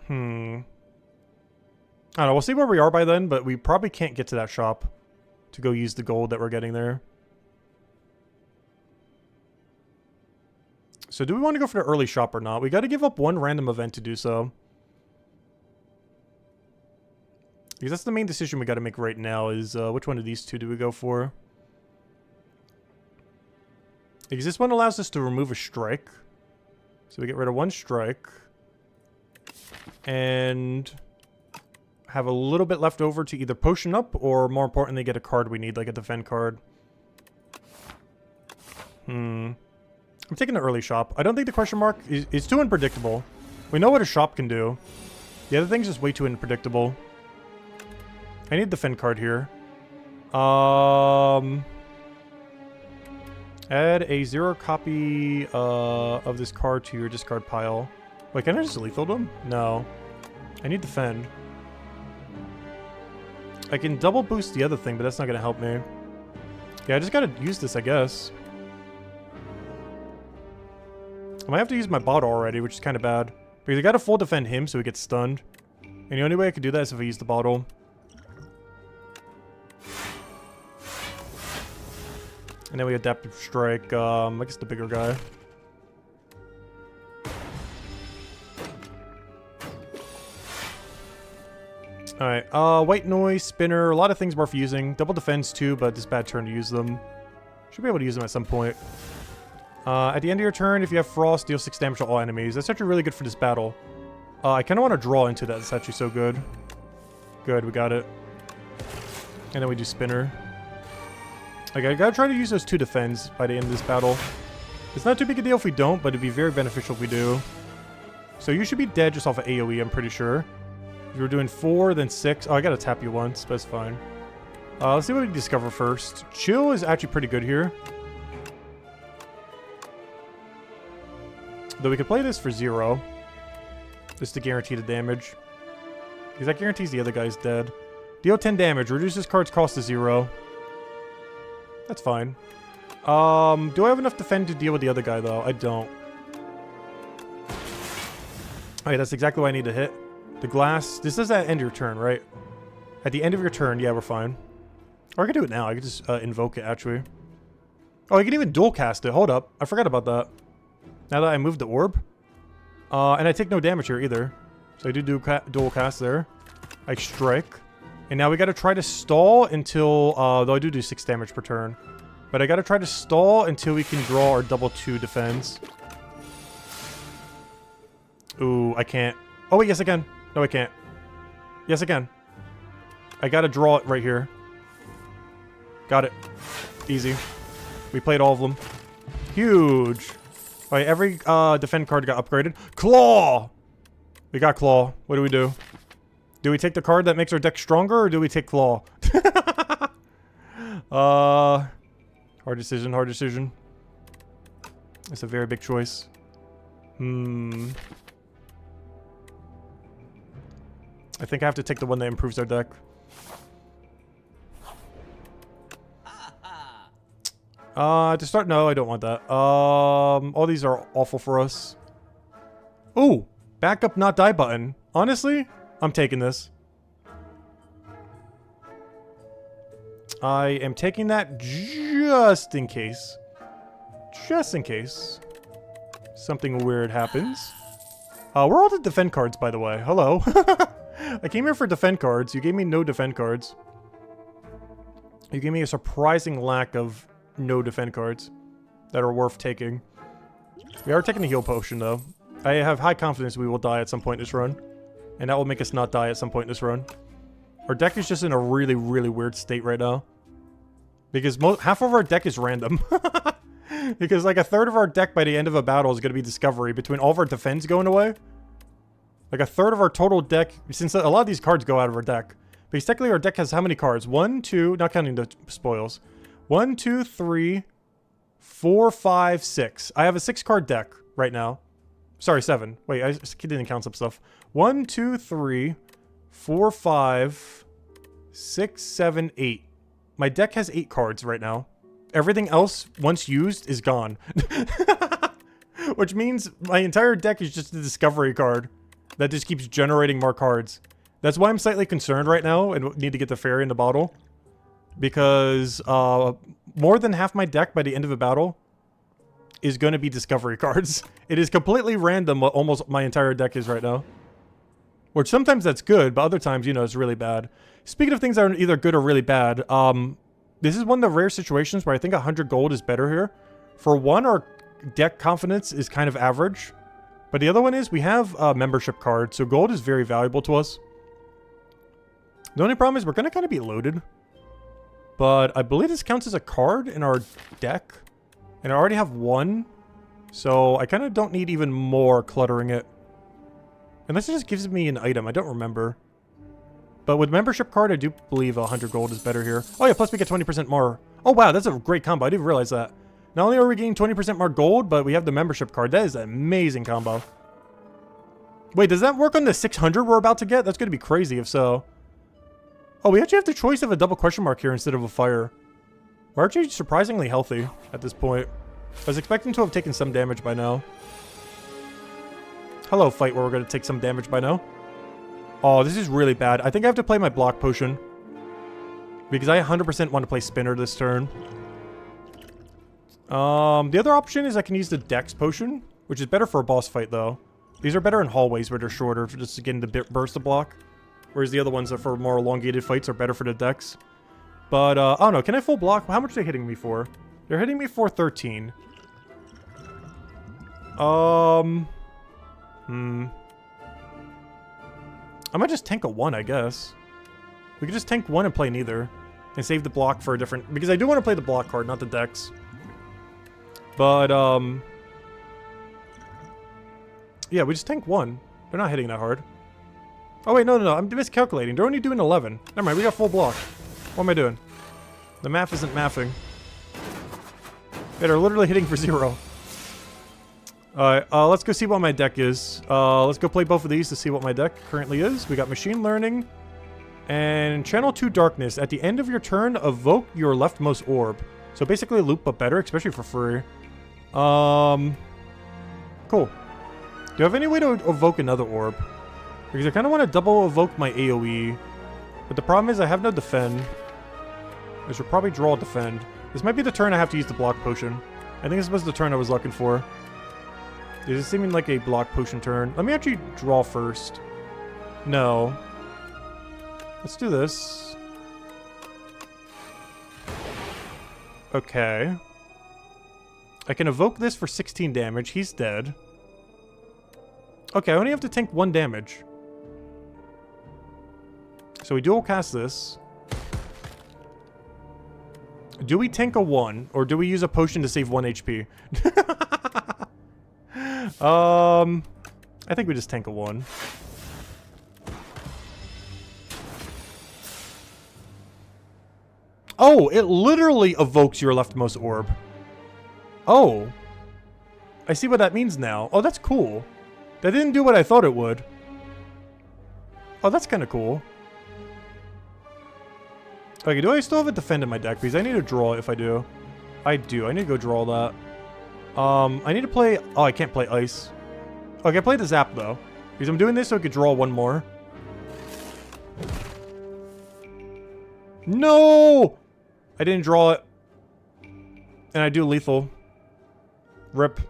I don't know, we'll see where we are by then, but we probably can't get to that shop to go use the gold that we're getting there. So do we want to go for the early shop or not? We got to give up 1 random event to do so. Because that's the main decision we got to make right now is which one of these 2 do we go for? Because this one allows us to remove a strike. So we get rid of 1 strike. And have a little bit left over to either potion up or, more importantly, get a card we need, like a defend card. I'm taking the early shop. I don't think the question mark is too unpredictable. We know what a shop can do. The other thing's just way too unpredictable. I need the defend card here. Add a 0 copy of this card to your discard pile. Wait, can I just lethal them? No. I need defend. I can double boost the other thing, but that's not going to help me. Yeah, I just got to use this, I guess. I might have to use my bottle already, which is kind of bad. Because I got to full defend him so he gets stunned. And the only way I could do that is if I use the bottle. And then we adaptive strike, I guess the bigger guy. Alright, white noise, spinner, a lot of things worth using. Double defense too, but this bad turn to use them. Should be able to use them at some point. At the end of your turn, if you have frost, deal 6 damage to all enemies. That's actually really good for this battle. I kind of want to draw into that. It's actually so good. Good, we got it. And then we do spinner. Like, I gotta try to use those 2 defense by the end of this battle. It's not too big a deal if we don't, but it'd be very beneficial if we do. So you should be dead just off of AoE, I'm pretty sure. If you were doing 4, then 6. Oh, I gotta tap you once, but it's fine. Let's see what we can discover first. Chill is actually pretty good here. Though we could play this for 0. Just to guarantee the damage. Because that guarantees the other guy's dead. Deal 10 damage. Reduce this card's cost to 0. That's fine. Do I have enough defend to deal with the other guy, though? I don't. Okay, that's exactly what I need to hit. The glass. This is at the end of your turn, right? At the end of your turn, yeah, we're fine. Or I can do it now. I can just invoke it, actually. Oh, I can even dual cast it. Hold up. I forgot about that. Now that I moved the orb. And I take no damage here either. So I do dual cast there. I strike. And now we gotta try to stall until... though I do 6 damage per turn. But I gotta try to stall until we can draw our double 2 defense. Ooh, I can't. Oh, wait, yes I can. No, I can't. Yes, I can. I gotta draw it right here. Got it. Easy. We played all of them. Huge. Alright, every defend card got upgraded. Claw! We got Claw. What do we do? Do we take the card that makes our deck stronger, or do we take Claw? Hard decision, hard decision. It's a very big choice. I think I have to take the one that improves our deck. To start, no, I don't want that. All these are awful for us. Ooh, backup not die button. Honestly, I'm taking this. I am taking that just in case. Just in case something weird happens. Where are all the defend cards, by the way? Hello. I came here for defend cards. You gave me no defend cards. You gave me a surprising lack of no defend cards that are worth taking. We are taking the heal potion, though. I have high confidence we will die at some point this run. And that will make us not die at some point this run. Our deck is just in a really, really weird state right now. Because half of our deck is random. Because like a third of our deck by the end of a battle is going to be Discovery. Between all of our defense going away. Like a third of our total deck, since a lot of these cards go out of our deck. Because technically our deck has how many cards? 1, 2, not counting the spoils. 1, 2, 3, 4, 5, 6. I have a 6-card deck right now. Sorry, 7. Wait, I didn't count some stuff. 1, 2, 3, 4, 5, 6, 7, 8. My deck has 8 cards right now. Everything else, once used, is gone. Which means my entire deck is just a Discovery card that just keeps generating more cards. That's why I'm slightly concerned right now and need to get the fairy in the bottle. Because more than half my deck by the end of a battle is going to be Discovery cards. It is completely random what almost my entire deck is right now. Which sometimes that's good, but other times, you know, it's really bad. Speaking of things that are either good or really bad, this is one of the rare situations where I think 100 gold is better here. For one, our deck confidence is kind of average. But the other one is we have a membership card, so gold is very valuable to us. The only problem is we're going to kind of be loaded. But I believe this counts as a card in our deck. And I already have one. So I kind of don't need even more cluttering it. Unless it just gives me an item. I don't remember. But with membership card, I do believe 100 gold is better here. Oh yeah, plus we get 20% more. Oh wow, that's a great combo. I didn't realize that. Not only are we getting 20% more gold, but we have the membership card. That is an amazing combo. Wait, does that work on the 600 we're about to get? That's going to be crazy if so. Oh, we actually have the choice of a double question mark here instead of a fire. We're actually surprisingly healthy at this point. I was expecting to have taken some damage by now. Hello, fight where we're going to take some damage by now. Oh, this is really bad. I think I have to play my block potion. Because I 100% want to play spinner this turn. The other option is I can use the Dex potion, which is better for a boss fight, though. These are better in hallways where they're shorter, for just getting the burst of block. Whereas the other ones that for more elongated fights are better for the Dex. But, I don't know. Can I full block? How much are they hitting me for? They're hitting me for 13. I might just tank a 1, I guess. We could just tank 1 and play neither. And save the block for a different... Because I do want to play the block card, not the Dex. But, yeah, we just tank 1. They're not hitting that hard. Oh, wait, no. I'm miscalculating. They're only doing 11. Never mind, we got full block. What am I doing? The math isn't mathing. They're literally hitting for 0. Alright, let's go see what my deck is. Let's go play both of these to see what my deck currently is. We got Machine Learning and Channel 2 Darkness. At the end of your turn, evoke your leftmost orb. So basically a loop, but better, especially for free. Cool. Do you have any way to evoke another orb? Because I kind of want to double evoke my AoE. But the problem is I have no defend. I should probably draw defend. This might be the turn I have to use the block potion. I think this was the turn I was looking for. Is it seeming like a block potion turn? Let me actually draw first. No. Let's do this. Okay. I can evoke this for 16 damage. He's dead. Okay, I only have to tank 1 damage. So we dual cast this. Do we tank a 1, or do we use a potion to save 1 HP? I think we just tank a 1. Oh, it literally evokes your leftmost orb. Oh. I see what that means now. Oh, that's cool. That didn't do what I thought it would. Oh, that's kind of cool. Okay, do I still have a defend in my deck? Because I need to draw if I do. I do. I need to go draw that. I need to play... Oh, I can't play ice. Okay, I play the zap, though. Because I'm doing this so I could draw 1 more. No! I didn't draw it. And I do lethal. Rip.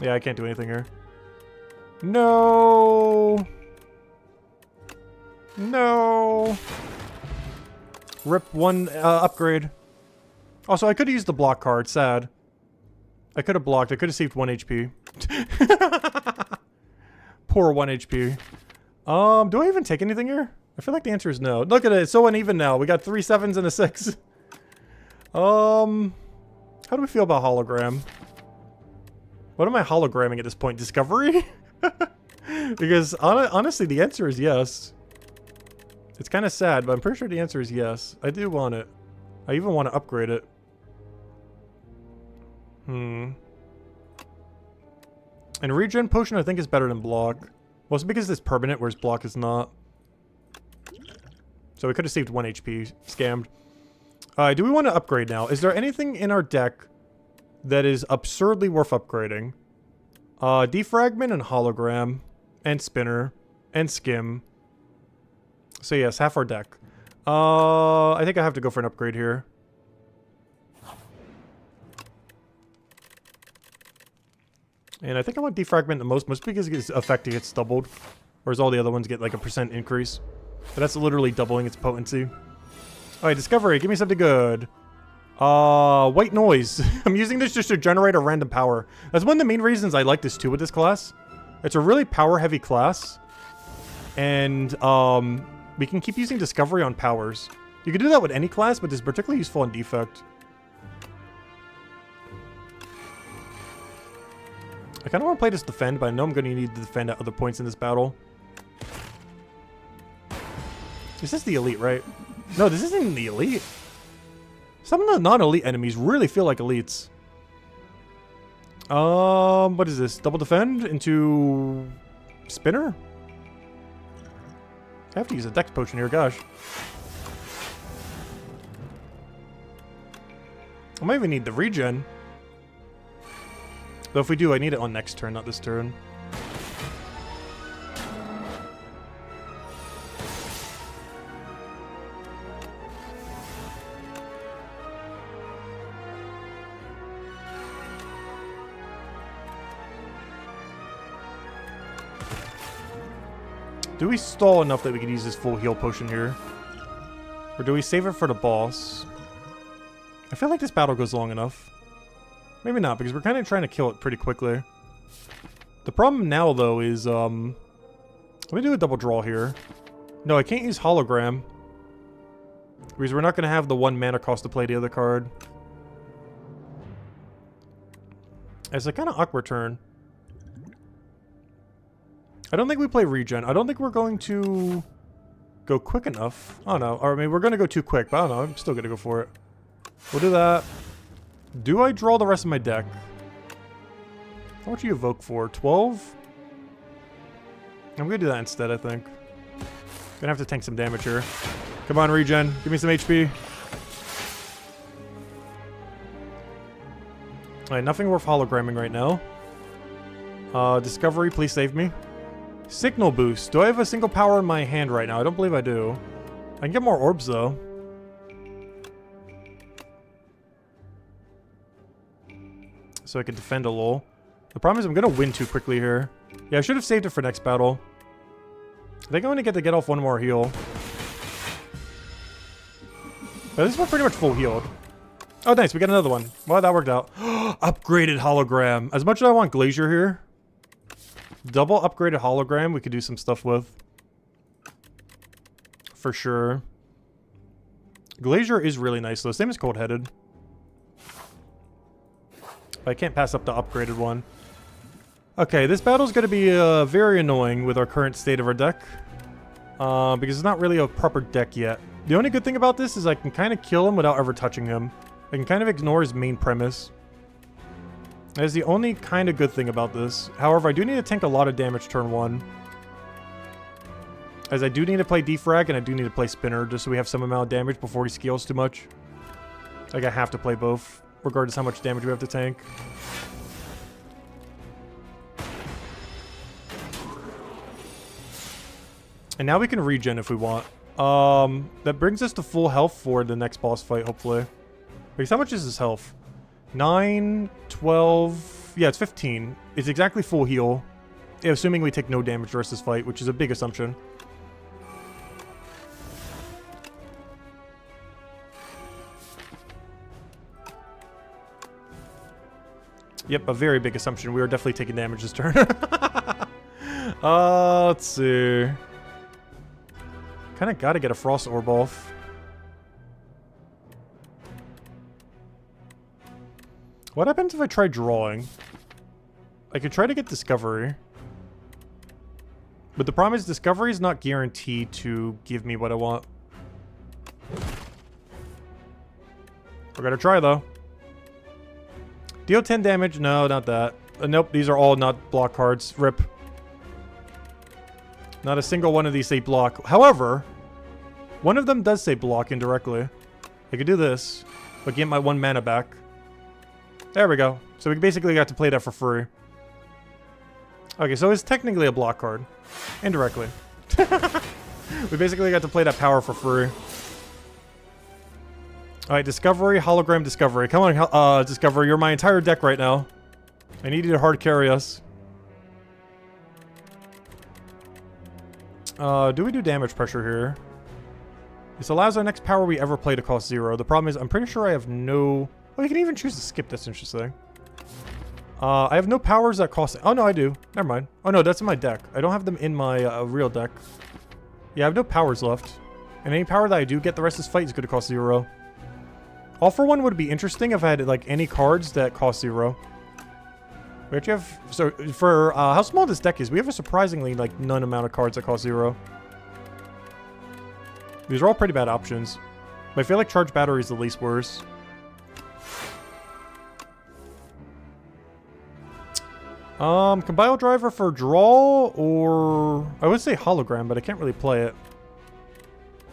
Yeah, I can't do anything here. No! No! Rip 1 upgrade. Also, I could have used the block card. Sad. I could have blocked. I could have saved 1 HP. Poor 1 HP. Do I even take anything here? I feel like the answer is no. Look at it. It's so uneven now. We got 3 7s and a 6. How do we feel about hologram? What am I hologramming at this point? Discovery? Because honestly, the answer is yes. It's kind of sad, but I'm pretty sure the answer is yes. I do want it. I even want to upgrade it. And regen potion I think is better than block. Well, it's because it's permanent, whereas block is not. So we could have saved 1 HP. Scammed. Do we want to upgrade now? Is there anything in our deck that is absurdly worth upgrading? Defragment and hologram. And spinner. And skim. So yes, half our deck. I think I have to go for an upgrade here. And I think I want defragment the most because its effect gets doubled. Whereas all the other ones get like a % increase. But that's literally doubling its potency. Alright, discovery, give me something good. White noise. I'm using this just to generate a random power. That's one of the main reasons I like this too with this class. It's a really power heavy class. And we can keep using discovery on powers. You can do that with any class, but this is particularly useful on defect. I kind of want to play this defend, but I know I'm going to need to defend at other points in this battle. This is the elite, right? No, this isn't the elite. Some of the non-elite enemies really feel like elites. What is this? Double defend into spinner? I have to use a dex potion here, gosh. I might even need the regen. Though if we do, I need it on next turn, not this turn. Do we stall enough that we could use this full heal potion here? Or do we save it for the boss? I feel like this battle goes long enough. Maybe not, because we're kind of trying to kill it pretty quickly. The problem now, though, is, let me do a double draw here. No, I can't use hologram. Because we're not going to have the 1 mana cost to play the other card. It's a kind of awkward turn. I don't think we play regen. I don't think we're going to go quick enough. I don't know. Or I mean, we're going to go too quick, but I don't know. I'm still going to go for it. We'll do that. Do I draw the rest of my deck? How much do you evoke for? 12? I'm going to do that instead, I think. Gonna have to tank some damage here. Come on, regen. Give me some HP. Alright, nothing worth hologramming right now. Discovery, please save me. Signal boost. Do I have a single power in my hand right now? I don't believe I do. I can get more orbs, though. So I can defend a little. The problem is I'm going to win too quickly here. Yeah, I should have saved it for next battle. I think I'm going to get off one more heal. But this one's pretty much full healed. Oh, nice. We got another one. Well, that worked out. Upgraded hologram. As much as I want Glacier here, double upgraded hologram we could do some stuff with. For sure. Glacier is really nice, though. Same as Cold-Headed. But I can't pass up the upgraded one. Okay, this battle's going to be very annoying with our current state of our deck. Because it's not really a proper deck yet. The only good thing about this is I can kind of kill him without ever touching him. I can kind of ignore his main premise. That is the only kind of good thing about this. However, I do need to tank a lot of damage turn 1. As I do need to play Defrag and I do need to play Spinner just so we have some amount of damage before he scales too much. Like, I have to play both, regardless how much damage we have to tank. And now we can regen if we want. That brings us to full health for the next boss fight, hopefully. Because how much is his health? 9, 12... Yeah, it's 15. It's exactly full heal. Yeah, assuming we take no damage the rest of this fight, which is a big assumption. Yep, a very big assumption. We are definitely taking damage this turn. Let's see. Kind of got to get a Frost Orb off. What happens if I try drawing? I could try to get Discovery. But the problem is Discovery is not guaranteed to give me what I want. We're gonna try, though. Deal 10 damage. No, not that. Nope, these are all not block cards. Rip. Not a single one of these say block. However, one of them does say block indirectly. I could do this, but get my 1 mana back. There we go. So we basically got to play that for free. Okay, so it's technically a block card. Indirectly. We basically got to play that power for free. Alright, Discovery, Hologram Discovery. Come on, Discovery, you're my entire deck right now. I need you to hard carry us. Do we do damage pressure here? This allows our next power we ever play to cost 0. The problem is, I'm pretty sure I have no... Oh, you can even choose to skip. That's interesting. I have no powers that cost... Oh, no, I do. Never mind. Oh, no, that's in my deck. I don't have them in my real deck. Yeah, I have no powers left. And any power that I do get the rest of this fight is going to cost 0. All for One would be interesting if I had, like, any cards that cost 0. We actually have... So, for how small this deck is, we have a surprisingly, like, none amount of cards that cost 0. These are all pretty bad options. But I feel like Charge Battery is the least worst. Compile Driver for draw, or... I would say Hologram, but I can't really play it.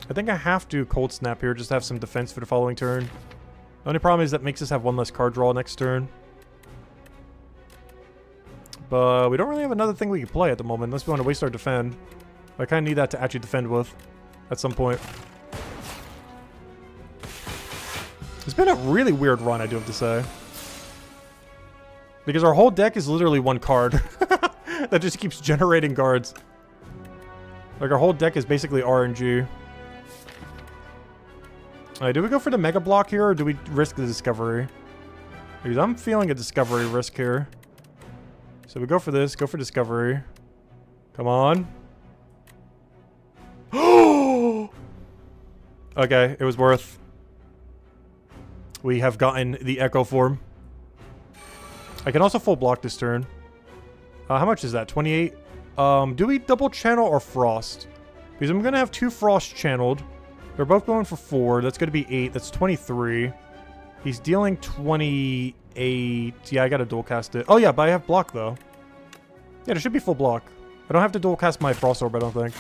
I think I have to Cold Snap here, just to have some defense for the following turn. The only problem is that makes us have 1 less card draw next turn. But we don't really have another thing we can play at the moment, unless we want to waste our defend. I kind of need that to actually defend with at some point. It's been a really weird run, I do have to say. Because our whole deck is literally 1 card. That just keeps generating cards. Like, our whole deck is basically RNG. Alright, do we go for the Mega Block here, or do we risk the Discovery? Because I'm feeling a Discovery risk here. So we go for this, go for Discovery. Come on. Okay, it was worth. We have gotten the Echo form. I can also full block this turn. How much is that? 28? Do we double channel or Frost? Because I'm going to have 2 Frost channeled. They're both going for 4. That's going to be 8. That's 23. He's dealing 28. Yeah, I got to dual cast it. Oh, yeah, but I have block, though. Yeah, there should be full block. I don't have to dual cast my Frost Orb, I don't think.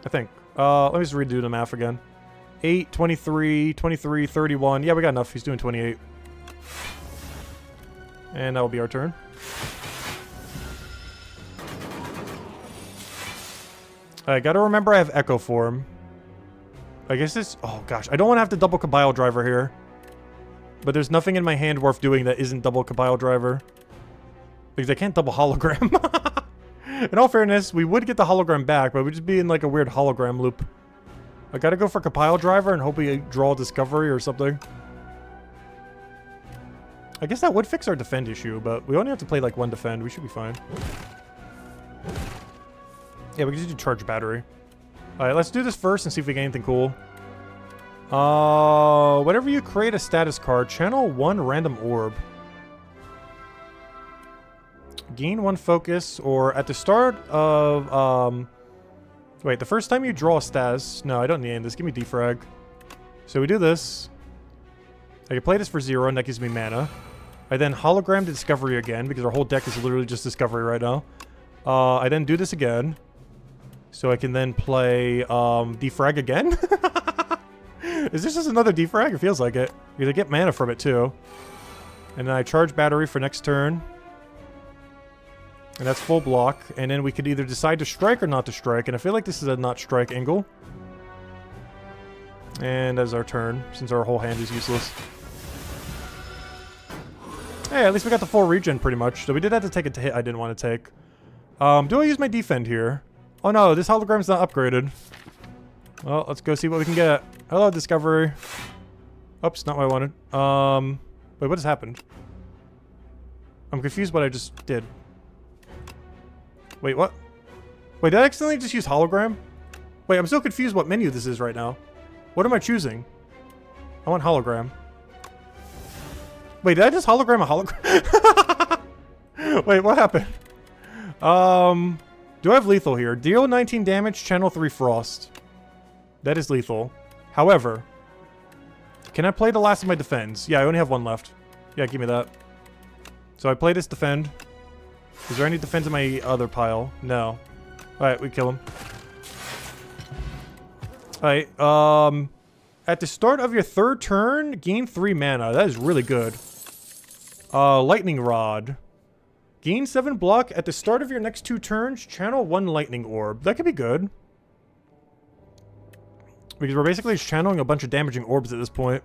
I think. Let me just redo the math again. 8, 23, 23, 31. Yeah, we got enough. He's doing 28. And that will be our turn. I gotta remember I have Echo Form. I guess this... Oh, gosh. I don't want to have to double Kabyle Driver here. But there's nothing in my hand worth doing that isn't double Kabyle Driver. Because I can't double Hologram. In all fairness, we would get the Hologram back, but we'd just be in like a weird Hologram loop. I gotta go for Kabyle Driver and hope we draw Discovery or something. I guess that would fix our defend issue, but we only have to play like one defend. We should be fine. Yeah, we can just do Charge Battery. Alright, let's do this first and see if we get anything cool. Whenever you create a status card, channel one random orb. Gain one focus, or at the start of, wait, the first time you draw a status... No, I don't need this. Give me defrag. So we do this. I can play this for 0, and that gives me mana. I then hologram to Discovery again, because our whole deck is literally just Discovery right now. I then do this again. So I can then play, defrag again? Is this just another defrag? It feels like it. Because I get mana from it, too. And then I charge battery for next turn. And that's full block. And then we could either decide to strike or not to strike. And I feel like this is a not strike angle. And that's our turn, since our whole hand is useless. Hey, at least we got the full regen pretty much. So we did have to take a hit I didn't want to take. Do I use my defend here? Oh no, this hologram's not upgraded. Well, let's go see what we can get. Hello, Discovery. Oops, not what I wanted. Wait, what has happened? I'm confused what I just did. Wait, what? Wait, did I accidentally just use hologram? Wait, I'm so confused what menu this is right now. What am I choosing? I want hologram. Wait, did I just hologram a hologram? Wait, what happened? Do I have lethal here? Deal 19 damage, channel 3 frost. That is lethal. However, can I play the last of my defends? Yeah, I only have one left. Yeah, give me that. So I play this defend. Is there any defense in my other pile? No. Alright, we kill him. Alright, at the start of your third turn, gain 3 mana. That is really good. Lightning Rod. Gain 7 block. At the start of your next 2 turns, channel 1 lightning orb. That could be good. Because we're basically just channeling a bunch of damaging orbs at this point.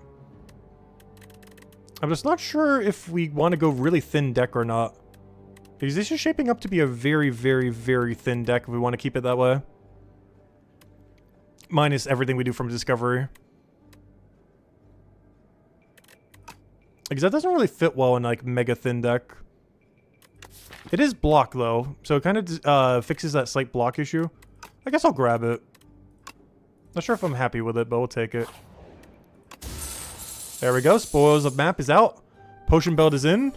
I'm just not sure if we want to go really thin deck or not. Because this is shaping up to be a very, very, very thin deck if we want to keep it that way. Minus everything we do from Discovery. Because that doesn't really fit well in, like, mega thin deck. It is block, though. So it kind of fixes that slight block issue. I guess I'll grab it. Not sure if I'm happy with it, but we'll take it. There we go. Spoils of map is out. Potion belt is in.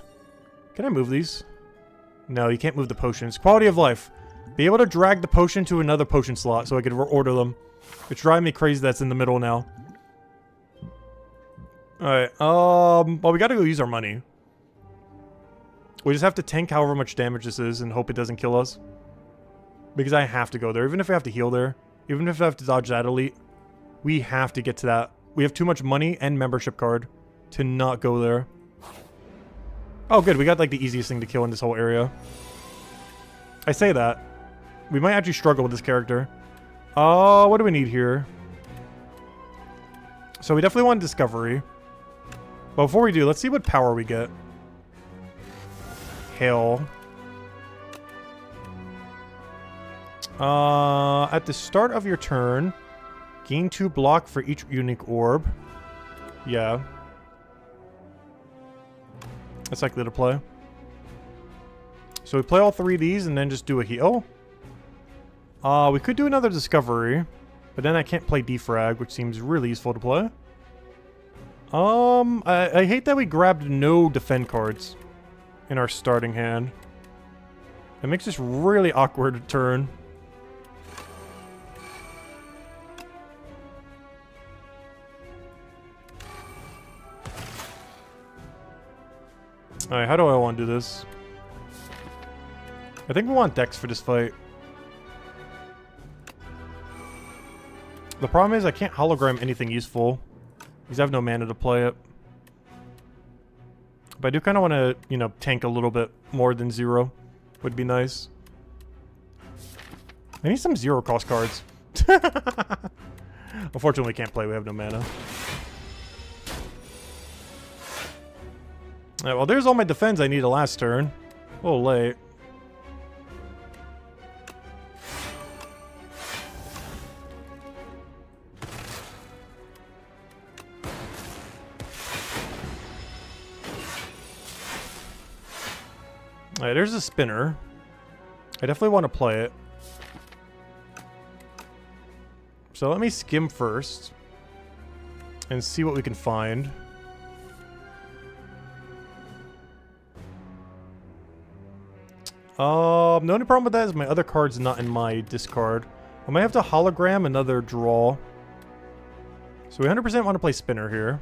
Can I move these? No, you can't move the potions. Quality of life. Be able to drag the potion to another potion slot so I can order them. It's driving me crazy that's in the middle now. Alright, well, we gotta go use our money. We just have to tank however much damage this is and hope it doesn't kill us. Because I have to go there. Even if I have to heal there. Even if I have to dodge that elite. We have to get to that. We have too much money and membership card to not go there. Oh, good. We got, like, the easiest thing to kill in this whole area. I say that. We might actually struggle with this character. What do we need here? So we definitely want Discovery. But before we do, let's see what power we get. Hail. At the start of your turn, gain 2 block for each unique orb. Yeah. That's likely to play. So we play all 3 of these and then just do a heal. We could do another Discovery, but then I can't play Defrag, which seems really useful to play. I hate that we grabbed no defend cards in our starting hand. It makes this really awkward turn. Alright, how do I want to do this? I think we want Dex for this fight. The problem is I can't hologram anything useful. Because I have no mana to play it. But I do kind of want to, you know, tank a little bit more than 0. Would be nice. I need some zero cost cards. Unfortunately, we can't play. We have no mana. Alright, well, there's all my defense I needed last turn. A little late. Alright, there's a spinner. I definitely want to play it. So let me skim first. And see what we can find. The only problem with that is my other card's not in my discard. I might have to hologram another draw. So we 100% want to play spinner here.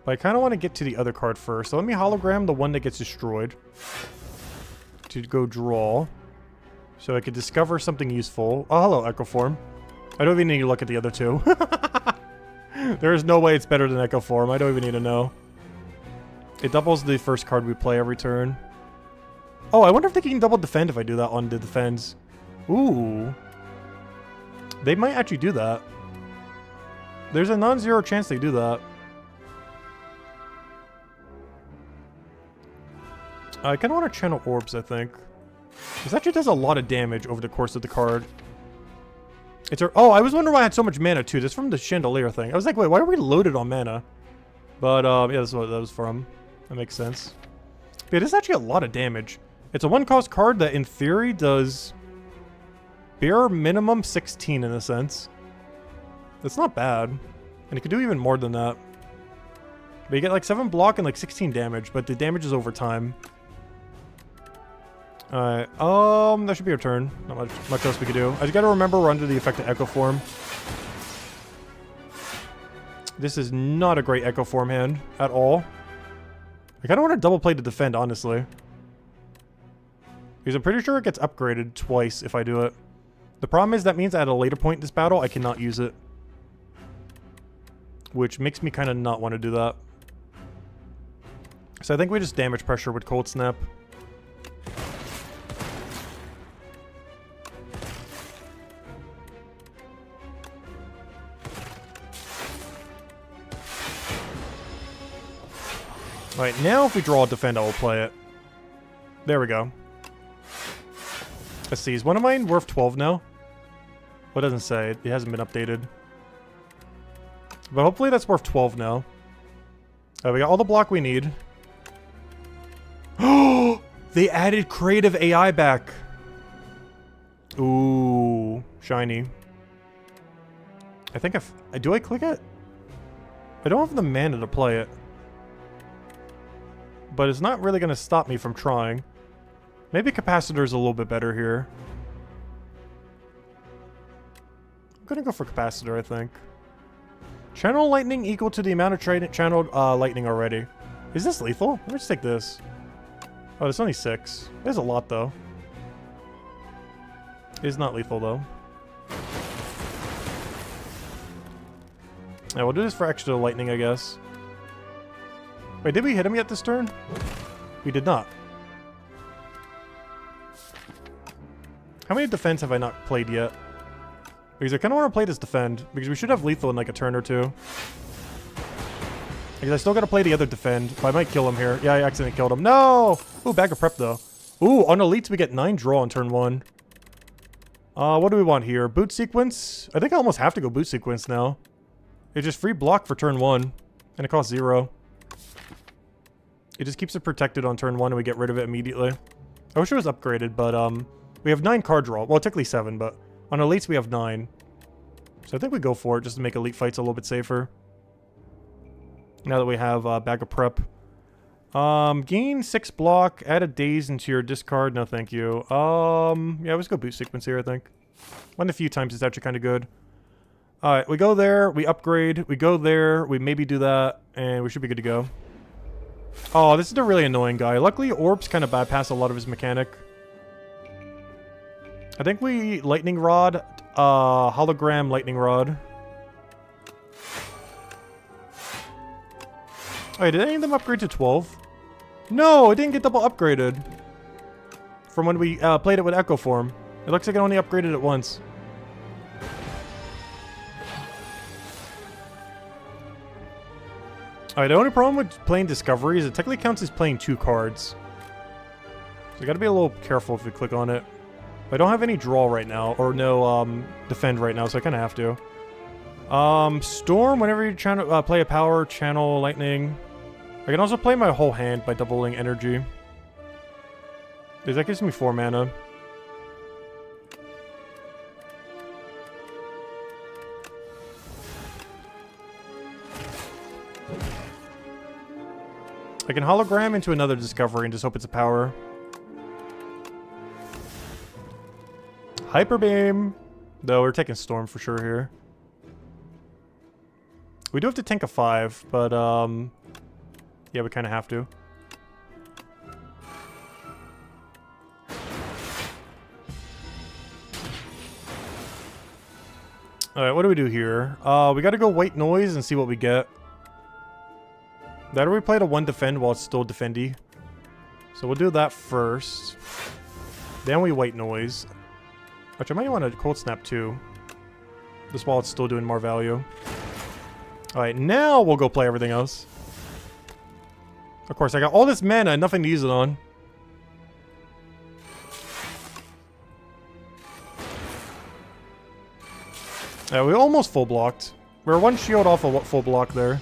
But I kind of want to get to the other card first. So let me hologram the one that gets destroyed. To go draw. So I could discover something useful. Oh, hello, Echo Form. I don't even need to look at the other two. There is no way it's better than Echo Form. I don't even need to know. It doubles the first card we play every turn. Oh, I wonder if they can double defend if I do that on the defense. Ooh. They might actually do that. There's a non-zero chance they do that. I kind of want to channel orbs, I think. This actually does a lot of damage over the course of the card. Oh, I was wondering why I had so much mana, too. This is from the chandelier thing. I was like, wait, why are we loaded on mana? But, yeah, that's what that was from. That makes sense. Yeah, this is actually a lot of damage. It's a one-cost card that, in theory, does bare minimum 16 in a sense. That's not bad. And it could do even more than that. But you get like 7 block and like 16 damage, but the damage is over time. Alright, that should be our turn. Not much else we could do. I just gotta remember we're under the effect of Echo Form. This is not a great Echo Form hand at all. I kinda want to double play to defend, honestly. Because I'm pretty sure it gets upgraded twice if I do it. The problem is that means at a later point in this battle, I cannot use it. Which makes me kind of not want to do that. So I think we just damage pressure with Cold Snap. Alright, now if we draw a defend, I will play it. There we go. Let's see, is one of mine worth 12 now? Well, it doesn't say. It hasn't been updated. But hopefully that's worth 12 now. We got all the block we need. Oh! They added creative AI back. Ooh, shiny. I think do I click it? I don't have the mana to play it. But it's not really going to stop me from trying. Maybe Capacitor is a little bit better here. I'm going to go for Capacitor, I think. Channel Lightning equal to the amount of channeled lightning already. Is this lethal? Let me just take this. Oh, it's only 6. There's a lot, though. It's not lethal, though. Yeah, we'll do this for extra lightning, I guess. Wait, did we hit him yet this turn? We did not. How many defense have I not played yet? Because I kind of want to play this defend, because we should have lethal in like a turn or two. Because I still got to play the other defend, but I might kill him here. Yeah, I accidentally killed him. No! Ooh, bag of prep though. Ooh, on elites we get 9 draw on turn 1. What do we want here? Boot sequence? I think I almost have to go boot sequence now. It's just free block for turn 1, and it costs 0. It just keeps it protected on turn 1 and we get rid of it immediately. I wish it was upgraded, but we have 9 card draw. Well, technically 7, but on elites we have 9. So I think we go for it just to make elite fights a little bit safer. Now that we have bag of prep. Gain 6 block, add a daze into your discard. No, thank you. Yeah, let's go boot sequence here, I think. One a few times is actually kind of good. Alright, we go there, we upgrade, we go there, we maybe do that, and we should be good to go. Oh, this is a really annoying guy. Luckily, orbs kind of bypass a lot of his mechanic. I think we lightning rod, hologram lightning rod. Wait, did any of them upgrade to 12? No, it didn't get double upgraded. From when we played it with Echo Form. It looks like I only upgraded it once. Alright, the only problem with playing Discovery is it technically counts as playing 2 cards. So you gotta be a little careful if you click on it. But I don't have any draw right now, or no defend right now, so I kinda have to. Storm, whenever you're trying to play a power, channel, lightning. I can also play my whole hand by doubling energy. Because that gives me 4 mana. I can hologram into another Discovery and just hope it's a power. Hyper Beam. Though we're taking Storm for sure here. We do have to tank a 5, but yeah, we kind of have to. Alright, what do we do here? We gotta go White Noise and see what we get. That or we play to 1 defend while it's still defendy. So we'll do that first. Then we White Noise. Which I might want to Cold Snap too. Just while it's still doing more value. Alright, now we'll go play everything else. Of course, I got all this mana and nothing to use it on. Yeah, we almost full blocked. We're 1 shield off a full block there.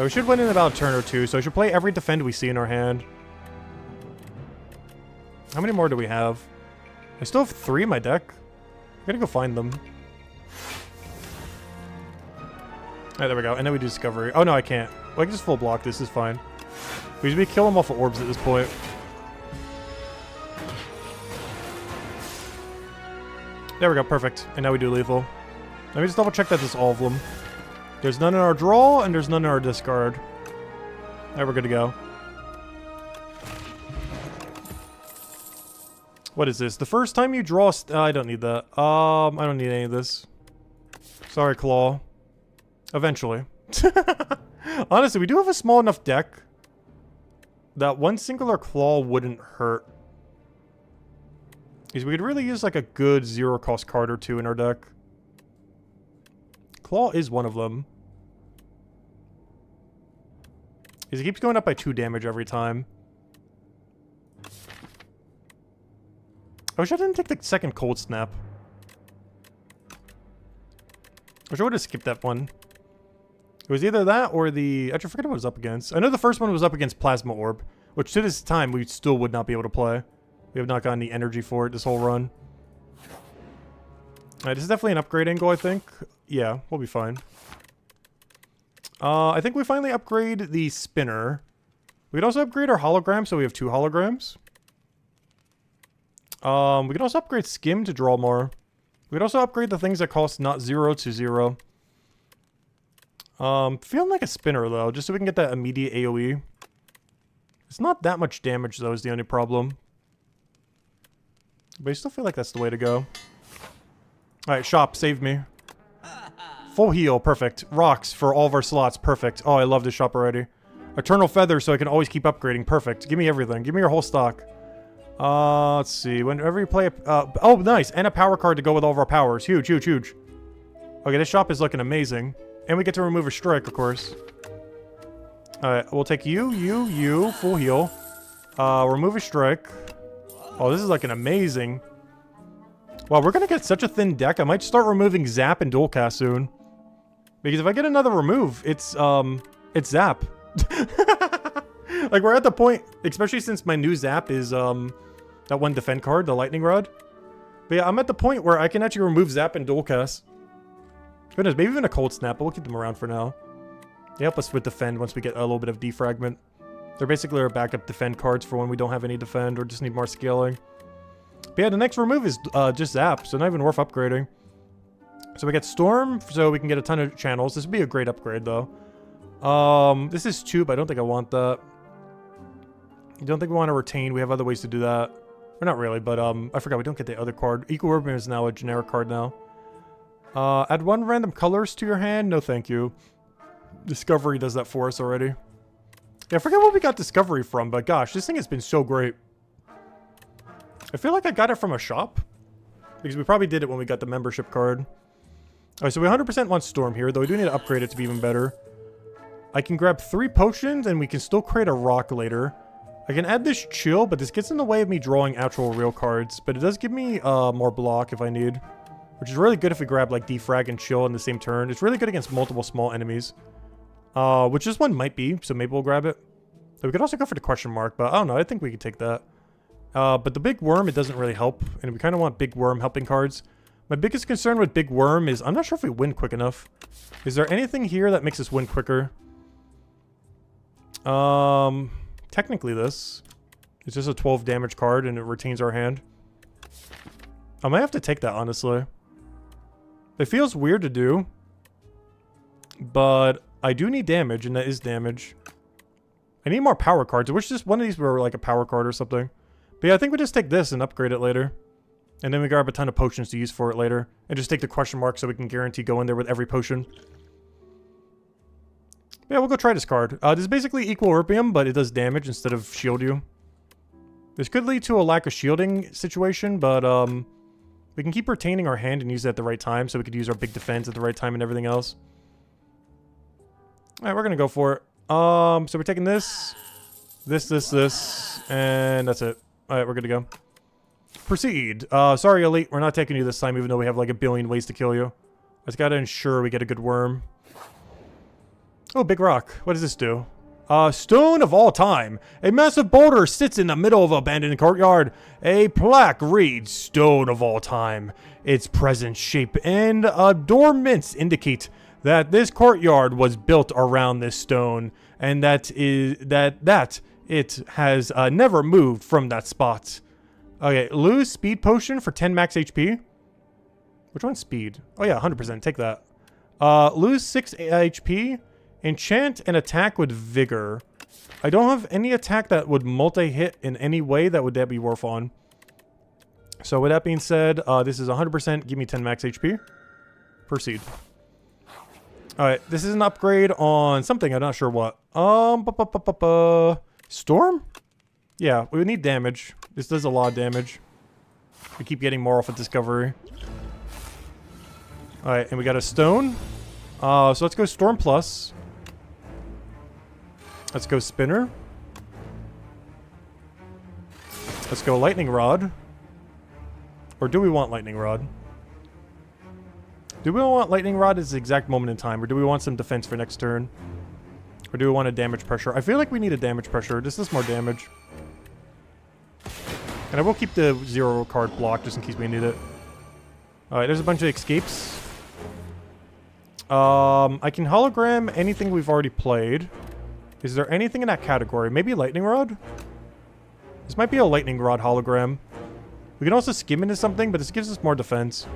We should win in about a turn or 2, so I should play every defend we see in our hand. How many more do we have? I still have 3 in my deck. I gotta go find them. Alright, there we go. And then we do Discovery. Oh no, I can't. Well, I can just full block this. Is fine. We should kill them off of orbs at this point. There we go. Perfect. And now we do lethal. Let me just double check that this is all of them. There's none in our draw, and there's none in our discard. Alright, we're good to go. What is this? The first time you draw... I don't need that. I don't need any of this. Sorry, Claw. Eventually. Honestly, we do have a small enough deck that 1 singular Claw wouldn't hurt. Because we could really use like a good 0-cost card or 2 in our deck. Claw is one of them. Because it keeps going up by 2 damage every time. I wish I didn't take the second Cold Snap. I wish I would have skipped that one. It was either that or the... Actually, I forget what it was up against. I know the first one was up against Plasma Orb, which to this time we still would not be able to play. We have not gotten the energy for it this whole run. Alright, this is definitely an upgrade angle, I think. Yeah, we'll be fine. I think we finally upgrade the Spinner. We could also upgrade our hologram, so we have 2 holograms. We can also upgrade Skim to draw more. We could also upgrade the things that cost not 0 to 0. Feeling like a Spinner, though, just so we can get that immediate AoE. It's not that much damage, though, is the only problem. But I still feel like that's the way to go. Alright, shop, save me. Full heal, perfect. Rocks for all of our slots, perfect. Oh, I love this shop already. Eternal Feather, so I can always keep upgrading, perfect. Give me everything. Give me your whole stock. Let's see. Whenever you play a... oh, nice. And a power card to go with all of our powers. Huge, huge, huge. Okay, this shop is looking amazing. And we get to remove a strike, of course. Alright, we'll take you, full heal. Remove a strike. Oh, this is looking amazing. Wow, we're gonna get such a thin deck. I might start removing Zap and Dual Cast soon. Because if I get another remove, it's Zap. Like, we're at the point, especially since my new Zap is, that 1 defend card, the Lightning Rod. But yeah, I'm at the point where I can actually remove Zap and Dual Cast. Goodness, maybe even a Cold Snap, but we'll keep them around for now. They help us with defend once we get a little bit of defragment. They're basically our backup defend cards for when we don't have any defend or just need more scaling. But yeah, the next remove is just Zap, so not even worth upgrading. So we get Storm, so we can get a ton of channels. This would be a great upgrade, though. This is 2, but I don't think I want that. I don't think we want to retain. We have other ways to do that. Or not really, but I forgot we don't get the other card. Equilibrium is now a generic card now. Add 1 random colors to your hand. No, thank you. Discovery does that for us already. Yeah, I forget what we got Discovery from, but gosh, this thing has been so great. I feel like I got it from a shop. Because we probably did it when we got the membership card. Alright, so we 100% want Storm here, though we do need to upgrade it to be even better. I can grab 3 potions, and we can still create a rock later. I can add this chill, but this gets in the way of me drawing actual real cards. But it does give me more block if I need. Which is really good if we grab like Defrag and chill in the same turn. It's really good against multiple small enemies. Which this one might be, so maybe we'll grab it. So we could also go for the question mark, but I don't know, I think we could take that. But the big worm, it doesn't really help. And we kind of want big worm helping cards. My biggest concern with big worm is I'm not sure if we win quick enough. Is there anything here that makes us win quicker? Technically this. It's just a 12 damage card and it retains our hand. I might have to take that, honestly. It feels weird to do. But I do need damage, and that is damage. I need more power cards. I wish this one of these were like a power card or something. But yeah, I think we just take this and upgrade it later. And then we grab a ton of potions to use for it later. And just take the question mark so we can guarantee go in there with every potion. Yeah, we'll go try this card. This is basically equal Erpium, but it does damage instead of shield you. This could lead to a lack of shielding situation, but we can keep retaining our hand and use it at the right time, so we could use our big defense at the right time and everything else. Alright, we're gonna go for it. So we're taking this, and that's it. Alright, we're good to go. Proceed. Sorry, Elite, we're not taking you this time, even though we have like a billion ways to kill you. I just gotta ensure we get a good worm. Oh, big rock. What does this do? Stone of all time. A massive boulder sits in the middle of an abandoned courtyard. A plaque reads, Stone of all time. Its present shape and adornments indicate that this courtyard was built around this stone, and that it has never moved from that spot. Okay, lose speed potion for 10 max HP. Which one's speed? Oh yeah, 100%. Take that. Lose 6 HP. Enchant and attack with vigor. I don't have any attack that would multi-hit in any way that would be worth on. So with that being said, this is 100%. Give me 10 max HP. Proceed. Alright, this is an upgrade on something. I'm not sure what. Storm? Yeah, we would need damage. This does a lot of damage. We keep getting more off of Discovery. Alright, and we got a stone. So let's go Storm Plus. Let's go Spinner. Let's go Lightning Rod. Or do we want Lightning Rod? Do we want Lightning Rod at this exact moment in time? Or do we want some defense for next turn? Or do we want a damage pressure? I feel like we need a damage pressure. This is more damage. And I will keep the 0 card block just in case we need it. Alright, there's a bunch of escapes. I can hologram anything we've already played. Is there anything in that category? Maybe Lightning Rod? This might be a Lightning Rod hologram. We can also skim into something, but this gives us more defense.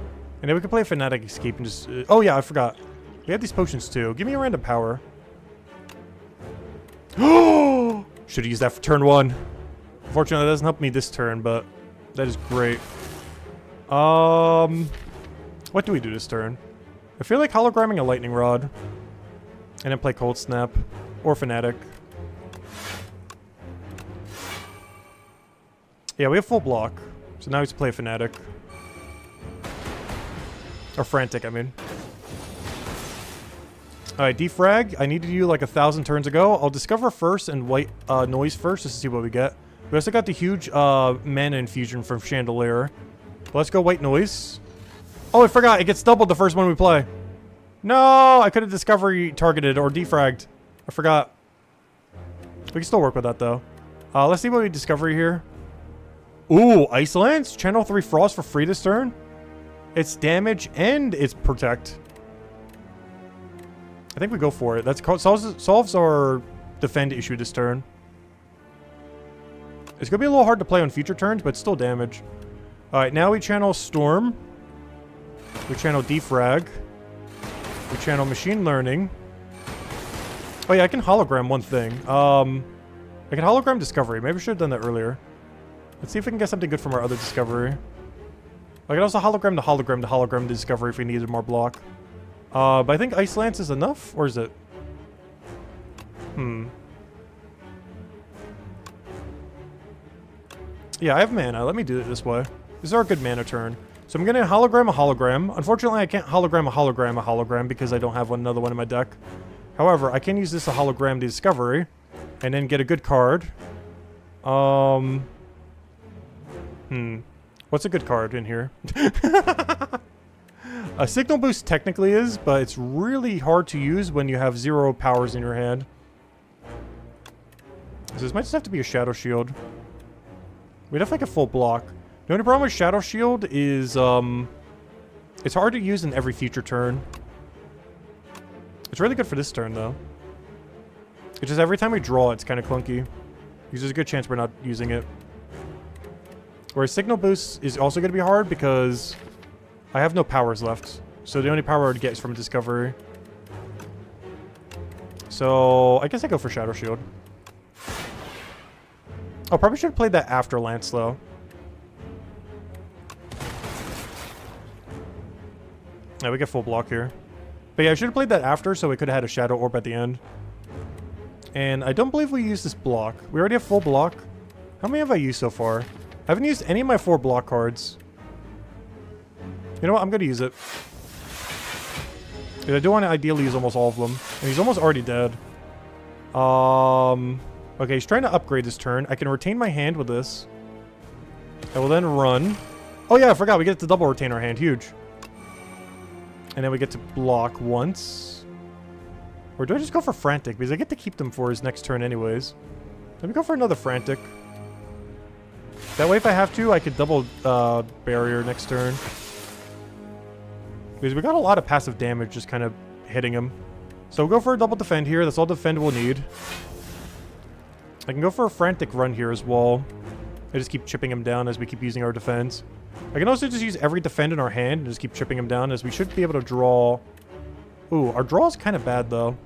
And then we can play a Fanatic Escape and just... oh yeah, I forgot. We have these potions too. Give me a random power. Oh! Should have used that for turn 1. Unfortunately, that doesn't help me this turn, but that is great. What do we do this turn? I feel like hologramming a Lightning Rod. And then play Cold Snap. Or Fanatic. Yeah, we have full block. So now we just play Fanatic. Or Frantic, I mean. Alright, Defrag. I needed you like 1,000 turns ago. I'll Discover first and White Noise first just to see what we get. We also got the huge mana infusion from Chandelier. But let's go White Noise. Oh, I forgot. It gets doubled the first one we play. No! I could have Discovery targeted or Defragged. I forgot. We can still work with that, though. Let's see what we Discover here. Ooh, Ice Lance? Channel 3 Frost for free this turn? It's damage and it's protect. I think we go for it. That solves our defend issue this turn. It's going to be a little hard to play on future turns, but it's still damage. Alright, now we channel Storm. We channel Defrag. We channel Machine Learning. Oh yeah, I can hologram one thing. I can hologram Discovery. Maybe I should have done that earlier. Let's see if we can get something good from our other Discovery. I can also hologram the Discovery if we needed more block. But I think Ice Lance is enough? Or is it? Yeah, I have mana. Let me do it this way. This is our good mana turn. So I'm going to hologram a hologram. Unfortunately, I can't hologram a hologram because I don't have another one in my deck. However, I can use this to hologram the discovery and then get a good card. What's a good card in here? A signal boost technically is, but it's really hard to use when you have 0 powers in your hand. So this might just have to be a Shadow Shield. We'd have like a full block. The only problem with Shadow Shield is, it's hard to use in every future turn. It's really good for this turn, though. It's just every time we draw, it's kind of clunky. Because there's a good chance we're not using it. Whereas Signal Boost is also going to be hard because I have no powers left. So the only power I would get is from Discovery. So I guess I go for Shadow Shield. Oh, probably should have played that after Lance, though. Yeah, we get full block here. But yeah, I should have played that after, so we could have had a Shadow Orb at the end. And I don't believe we used this block. We already have full block. How many have I used so far? I haven't used any of my 4 block cards. You know what? I'm going to use it. Because I do want to ideally use almost all of them. And he's almost already dead. Okay, he's trying to upgrade this turn. I can retain my hand with this. I will then run. Oh yeah, I forgot. We get to double retain our hand. Huge. And then we get to block once. Or do I just go for Frantic? Because I get to keep them for his next turn anyways. Let me go for another Frantic. That way if I have to, I could double barrier next turn. Because we got a lot of passive damage just kind of hitting him. So we'll go for a double defend here. That's all defend we'll need. I can go for a Frantic run here as well. I just keep chipping him down as we keep using our defense. I can also just use every defend in our hand and just keep chipping him down as we should be able to draw. Ooh, our draw is kind of bad though.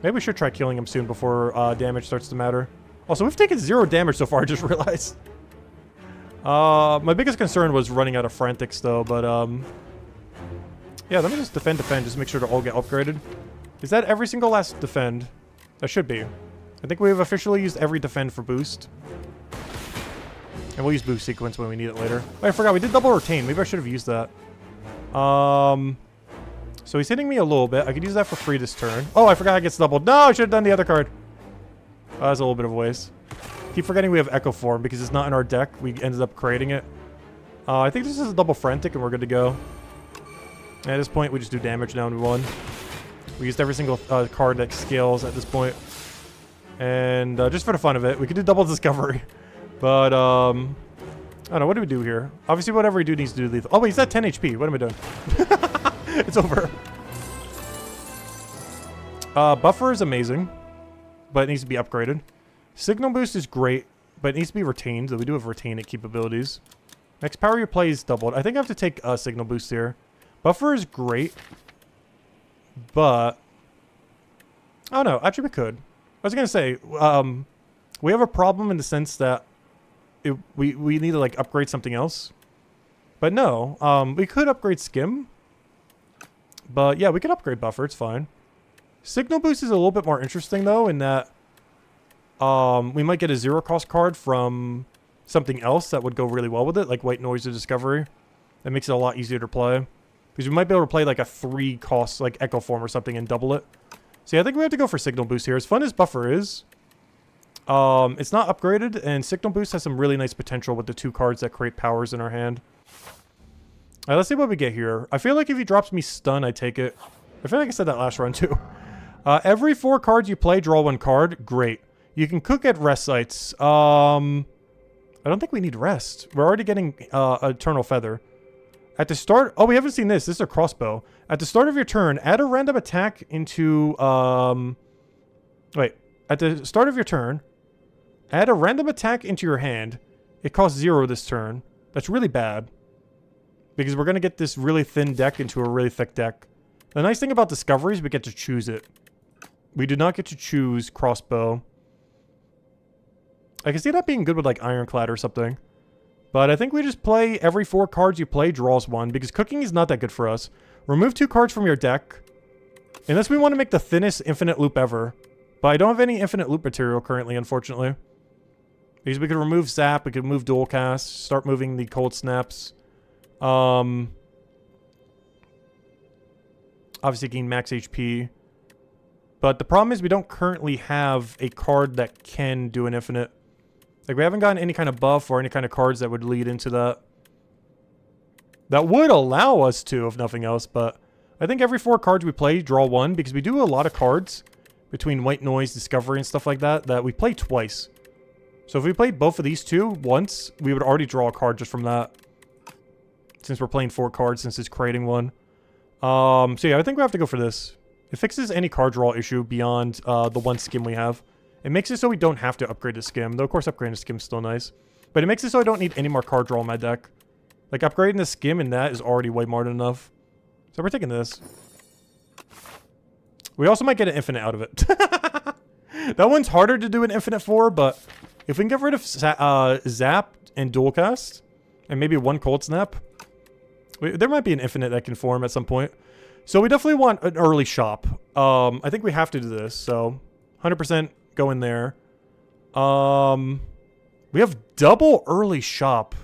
Maybe we should try killing him soon before damage starts to matter. Also, we've taken 0 damage so far, I just realized. My biggest concern was running out of Frantics though, but yeah, let me just defend, just make sure to all get upgraded. Is that every single last defend? That should be. I think we have officially used every defend for boost. And we'll use boost sequence when we need it later. Oh, I forgot, we did double retain. Maybe I should have used that. So he's hitting me a little bit. I could use that for free this turn. Oh, I forgot it gets doubled. No, I should have done the other card. Oh, that's a little bit of a waste. Keep forgetting we have Echo Form because it's not in our deck. We ended up creating it. I think this is a double Frantic and we're good to go. And at this point, we just do damage now and we won. We used every single card that scales at this point. And just for the fun of it, we could do double Discovery. But, I don't know. What do we do here? Obviously, whatever we do needs to do lethal. Oh, wait, he's at 10 HP. What am I doing? It's over. Buffer is amazing, but it needs to be upgraded. Signal Boost is great, but it needs to be retained, though we do have retain it capabilities. Next power you play is doubled. I think I have to take a Signal Boost here. Buffer is great, but I don't know. Actually, we could. I was going to say, we have a problem in the sense that we need to, like, upgrade something else. But no, we could upgrade Skim. But yeah, we could upgrade Buffer. It's fine. Signal Boost is a little bit more interesting, though, in that we might get a 0-cost card from something else that would go really well with it, like White Noise or Discovery. That makes it a lot easier to play. Because we might be able to play, like, a 3-cost, like, Echo Form or something and double it. So yeah, I think we have to go for Signal Boost here. As fun as Buffer is, it's not upgraded, and Signal Boost has some really nice potential with the 2 cards that create powers in our hand. Alright, let's see what we get here. I feel like if he drops me Stun, I take it. I feel like I said that last run, too. Every 4 cards you play, draw 1 card. Great. You can cook at rest sites. I don't think we need rest. We're already getting Eternal Feather. At the start... Oh, we haven't seen this. This is a crossbow. At the start of your turn, add a random attack into... Wait. At the start of your turn, add a random attack into your hand. It costs 0 this turn. That's really bad. Because we're going to get this really thin deck into a really thick deck. The nice thing about Discovery is we get to choose it. We do not get to choose crossbow. I can see that being good with, like, Ironclad or something. But I think we just play every 4 cards you play draws 1. Because cooking is not that good for us. Remove 2 cards from your deck. Unless we want to make the thinnest infinite loop ever. But I don't have any infinite loop material currently, unfortunately. Because we could remove Zap, we could move Dual Cast, start moving the Cold Snaps. Obviously gain max HP. But the problem is we don't currently have a card that can do an infinite. Like, we haven't gotten any kind of buff or any kind of cards that would lead into that. That would allow us to, if nothing else, but I think every 4 cards we play, draw 1, because we do a lot of cards between White Noise, Discovery, and stuff like that, that we play twice. So if we played both of these two once, we would already draw a card just from that. Since we're playing 4 cards, since it's creating one. So yeah, I think we have to go for this. It fixes any card draw issue beyond the 1 skim we have. It makes it so we don't have to upgrade to skim, though of course upgrading to skim is still nice. But it makes it so I don't need any more card draw in my deck. Like, upgrading the skim and that is already way more than enough. So we're taking this. We also might get an infinite out of it. That one's harder to do an infinite for, but if we can get rid of Zap and Dual Cast, and maybe 1 Cold Snap, there might be an infinite that can form at some point. So we definitely want an early shop. I think we have to do this, so 100% go in there. We have double early shop.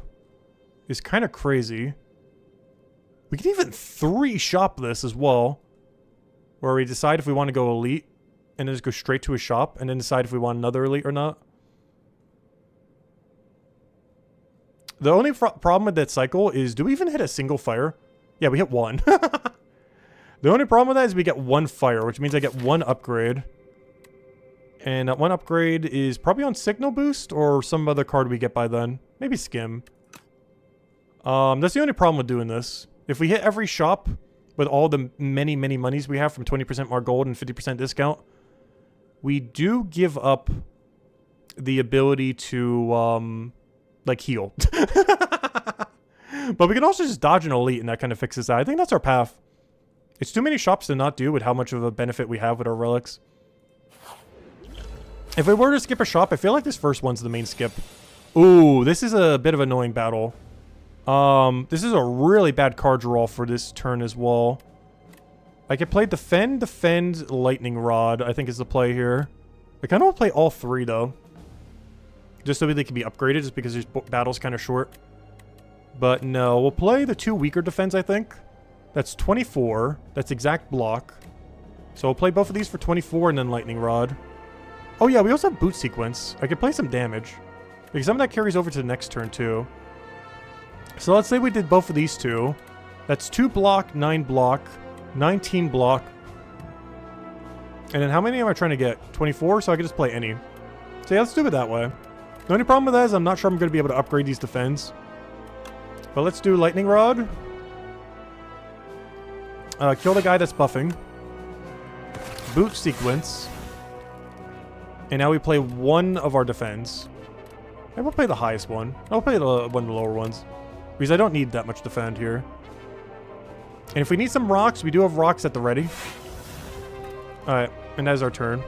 It's kind of crazy. We can even 3 shop this as well, where we decide if we want to go elite, and then just go straight to a shop, and then decide if we want another elite or not. The only problem with that cycle is, do we even hit a single fire? Yeah, we hit 1. The only problem with that is we get 1 fire, which means I get 1 upgrade. And that 1 upgrade is probably on Signal Boost or some other card we get by then. Maybe Skim. That's the only problem with doing this. If we hit every shop with all the many monies we have from 20% more gold and 50% discount, we do give up the ability to, like, heal. But we can also just dodge an elite and that kind of fixes that. I think that's our path. It's too many shops to not do with how much of a benefit we have with our relics. If we were to skip a shop, I feel like this first one's the main skip. Ooh, this is a bit of an annoying battle. This is a really bad card draw for this turn as well. I could play Defend, Lightning Rod, I think is the play here. I kind of want to play all 3 though. Just so they can be upgraded, just because this battle's kind of short. But no, we'll play the 2 weaker defense, I think. That's 24. That's exact block. So we'll play both of these for 24 and then Lightning Rod. Oh yeah, we also have Boot Sequence. I could play some damage. Because some of that carries over to the next turn too. So let's say we did both of these 2. That's 2 block, 9 block, 19 block. And then how many am I trying to get? 24? So I could just play any. So yeah, let's do it that way. The only problem with that is I'm not sure I'm going to be able to upgrade these defense. But let's do Lightning Rod. Kill the guy that's buffing. Boot Sequence. And now we play 1 of our defense. Maybe we'll play the highest one. I'll play one of the lower ones. Because I don't need that much defend here. And if we need some rocks, we do have rocks at the ready. Alright, and that is our turn.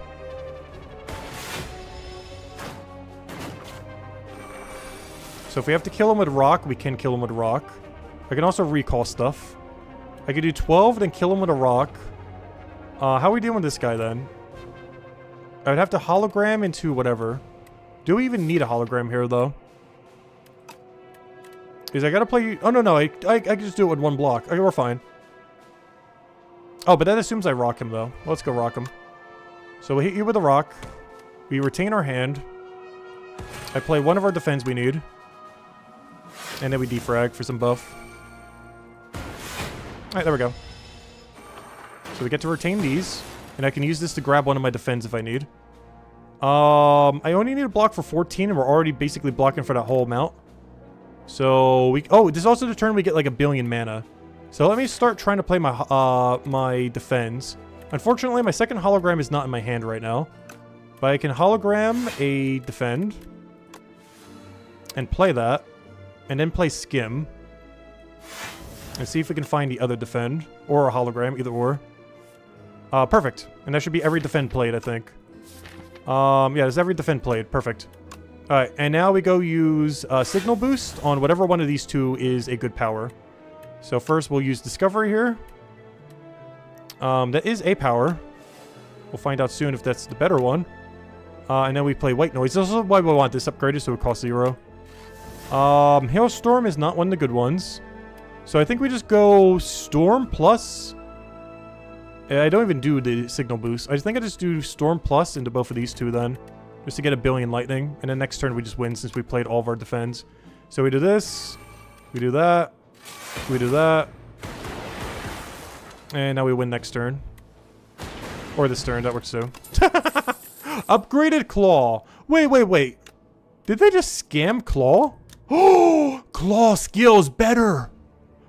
So if we have to kill him with rock, we can kill him with rock. I can also recall stuff. I could do 12, then kill him with a rock. How are we doing with this guy then? I would have to hologram into whatever. Do we even need a hologram here though? Because I gotta play... Oh no, I can just do it with 1 block. Okay, we're fine. Oh, but that assumes I rock him though. Let's go rock him. So we hit you with a rock. We retain our hand. I play 1 of our defense we need. And then we defrag for some buff. Alright, there we go. So we get to retain these. And I can use this to grab 1 of my defense if I need. I only need a block for 14, and we're already basically blocking for that whole amount. So we... Oh, this is also the turn we get like 1 billion mana. So let me start trying to play my my defense. Unfortunately, my second hologram is not in my hand right now. But I can hologram a defend. And play that. And then play Skim. And see if we can find the other defend. Or a hologram, either or. Perfect. And that should be every defend played, I think. Yeah, there's every defend played. Perfect. Alright, and now we go use Signal Boost on whatever one of these 2 is a good power. So first we'll use Discovery here. That is a power. We'll find out soon if that's the better one. And then we play White Noise. This is also why we want this upgraded, so it costs 0. Hailstorm is not one of the good ones. So I think we just go Storm plus... I don't even do the Signal Boost. I think I just do Storm plus into both of these two then. Just to get a billion lightning. And then next turn we just win since we played all of our defense. So we do this. We do that. We do that. And now we win next turn. Or this turn. That works too. Upgraded Claw. Wait. Did they just scam Claw? Oh! Claw skills better.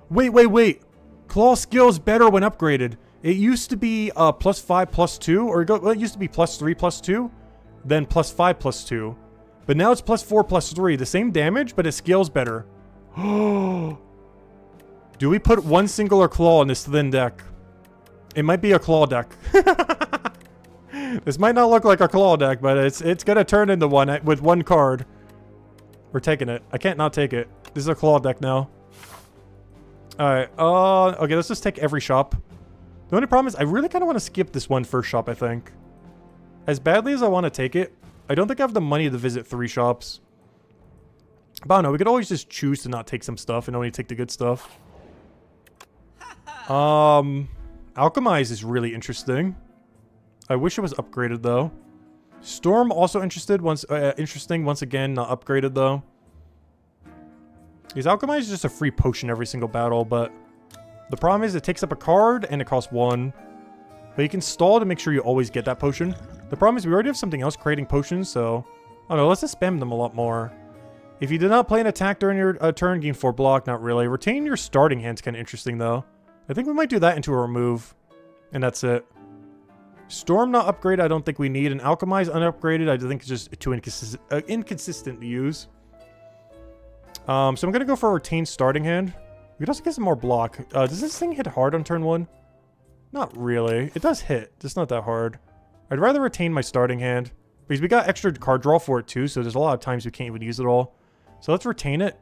Wait. Claw skills better when upgraded. It used to be +5 +2, or it used to be +3 +2, then +5 +2. But now it's +4 +3. The same damage, but it scales better. Do we put one singular claw in this thin deck? It might be a claw deck. This might not look like a claw deck, but it's gonna turn into one with one card. We're taking it. I can't not take it. This is a claw deck now. Alright, okay, let's just take every shop. The only problem is I really kind of want to skip this one first shop, I think. As badly as I want to take it, I don't think I have the money to visit 3 shops. But I don't know, we could always just choose to not take some stuff and only take the good stuff. Alchemize is really interesting. I wish it was upgraded though. Storm also interesting once again, not upgraded though. Because Alchemize is just a free potion every single battle, but the problem is it takes up a card and it costs 1. But you can stall to make sure you always get that potion. The problem is we already have something else creating potions, so I don't know, let's just spam them a lot more. If you did not play an attack during your turn, gain 4 block, not really. Retain your starting hand's kind of interesting though. I think we might do that into a remove. And that's it. Storm not upgraded, I don't think we need. And Alchemize unupgraded, I think it's just too inconsistent to use. So I'm going to go for a retained starting hand. We could also get some more block. Does this thing hit hard on turn 1? Not really. It does hit, just not that hard. I'd rather retain my starting hand. Because we got extra card draw for it too, so there's a lot of times we can't even use it all. So let's retain it.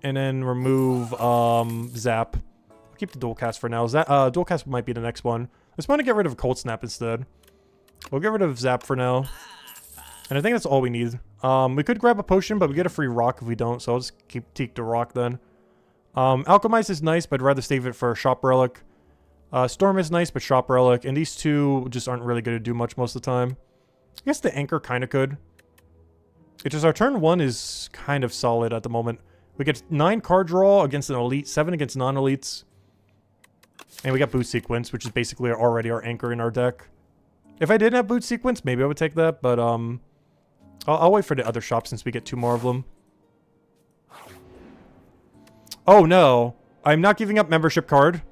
And then remove Zap. I'll keep the dual cast for now. Dual cast might be the next one. Let's want to get rid of Cold Snap instead. We'll get rid of Zap for now. And I think that's all we need. We could grab a potion, but we get a free rock if we don't, so I'll just take the rock then. Alchemize is nice, but I'd rather save it for a Shop Relic. Storm is nice, but Shop Relic. And these two just aren't really going to do much most of the time. I guess the Anchor kind of could. It's just our turn 1 is kind of solid at the moment. We get 9 card draw against an elite, 7 against non-elites. And we got Boot Sequence, which is basically already our anchor in our deck. If I didn't have Boot Sequence, maybe I would take that, but I'll wait for the other shop since we get 2 more of them. Oh no, I'm not giving up membership card.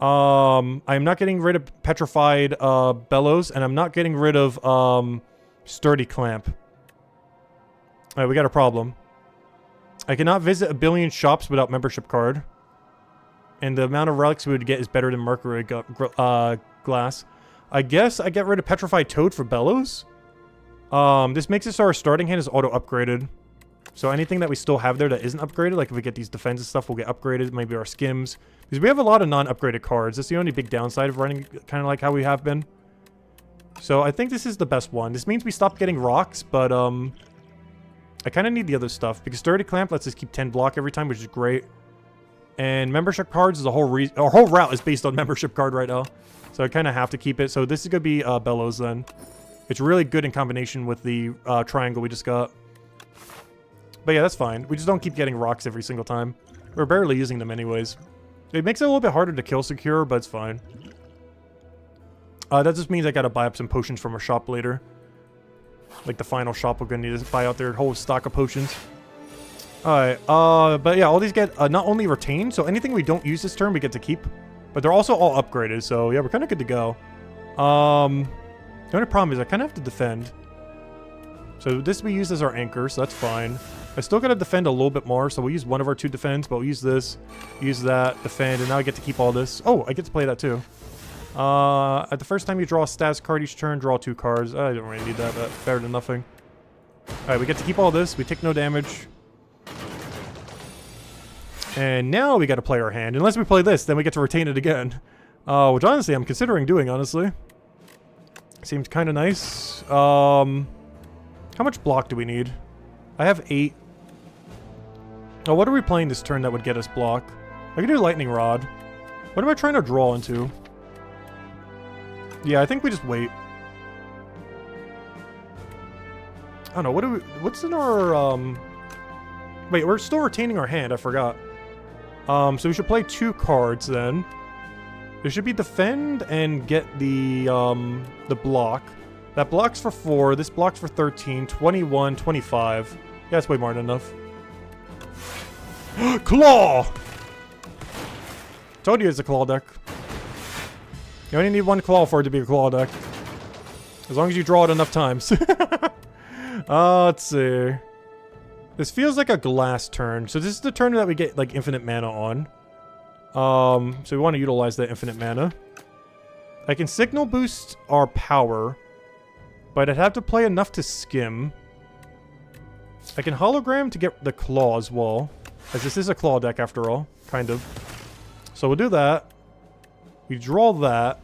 I'm not getting rid of Petrified Bellows, and I'm not getting rid of Sturdy Clamp. Alright, we got a problem. I cannot visit a billion shops without membership card. And the amount of relics we would get is better than Mercury Glass. I guess I get rid of Petrified Toad for Bellows. This makes it so our starting hand is auto-upgraded. So anything that we still have there that isn't upgraded, like if we get these defensive stuff, will get upgraded. Maybe our skims. Because we have a lot of non-upgraded cards. That's the only big downside of running kind of like how we have been. So I think this is the best one. This means we stop getting rocks, but I kind of need the other stuff. Because Sturdy Clamp lets us keep 10 block every time, which is great. And membership cards is a whole reason. Our whole route is based on membership card right now. So I kind of have to keep it. So this is going to be Bellows then. It's really good in combination with the triangle we just got. But yeah, that's fine. We just don't keep getting rocks every single time. We're barely using them anyways. It makes it a little bit harder to kill secure, but it's fine. That just means I gotta buy up some potions from a shop later. Like the final shop, we're gonna need to buy out their whole stock of potions. Alright, but yeah, all these get not only retained, so anything we don't use this turn we get to keep. But they're also all upgraded, so yeah, we're kind of good to go. The only problem is I kind of have to defend. So this we use as our anchor, so that's fine. I still gotta defend a little bit more, so we'll use one of our 2 defends, but we'll use this, use that, defend, and now I get to keep all this. Oh, I get to play that too. At the first time you draw a stats card each turn, draw 2 cards. I don't really need that, but better than nothing. Alright, we get to keep all this, we take no damage. And now we gotta play our hand. Unless we play this, then we get to retain it again. Which honestly I'm considering doing, honestly. Seems kind of nice. How much block do we need? I have 8. Oh, what are we playing this turn that would get us block? I could do Lightning Rod. What am I trying to draw into? Yeah, I think we just wait. I don't know, what's in our, wait, we're still retaining our hand, I forgot. So we should play 2 cards then. There should be Defend and get the block. That blocks for 4, this blocks for 13, 21, 25. Yeah, that's way more than enough. Claw! Told you it's a claw deck. You only need 1 claw for it to be a claw deck. As long as you draw it enough times. Let's see. This feels like a glass turn. So this is the turn that we get like infinite mana on. So we want to utilize that infinite mana. I can signal boost our power, but I'd have to play enough to skim. I can hologram to get the claw as well, as this is a claw deck after all, kind of. So we'll do that. We draw that,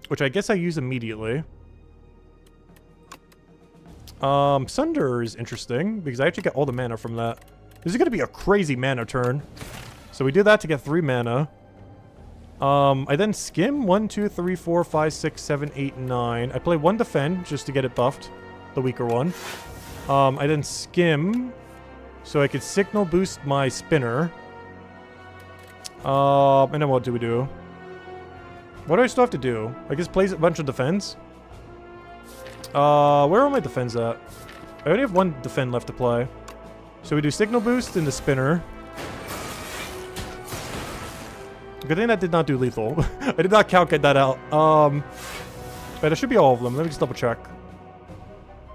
which I guess I use immediately. Sunder is interesting, because I actually get all the mana from that. This is going to be a crazy mana turn. So we do that to get 3 mana. I then skim 1, 2, 3, 4, 5, 6, 7, 8, 9. I play 1 defend just to get it buffed, the weaker one. I then skim so I could signal boost my spinner. And then what do we do? What do I still have to do? I guess plays a bunch of defends. Where are my defends at? I only have 1 defend left to play. So we do signal boost in the spinner. Good thing that did not do lethal. I did not calculate that out. But it should be all of them. Let me just double check.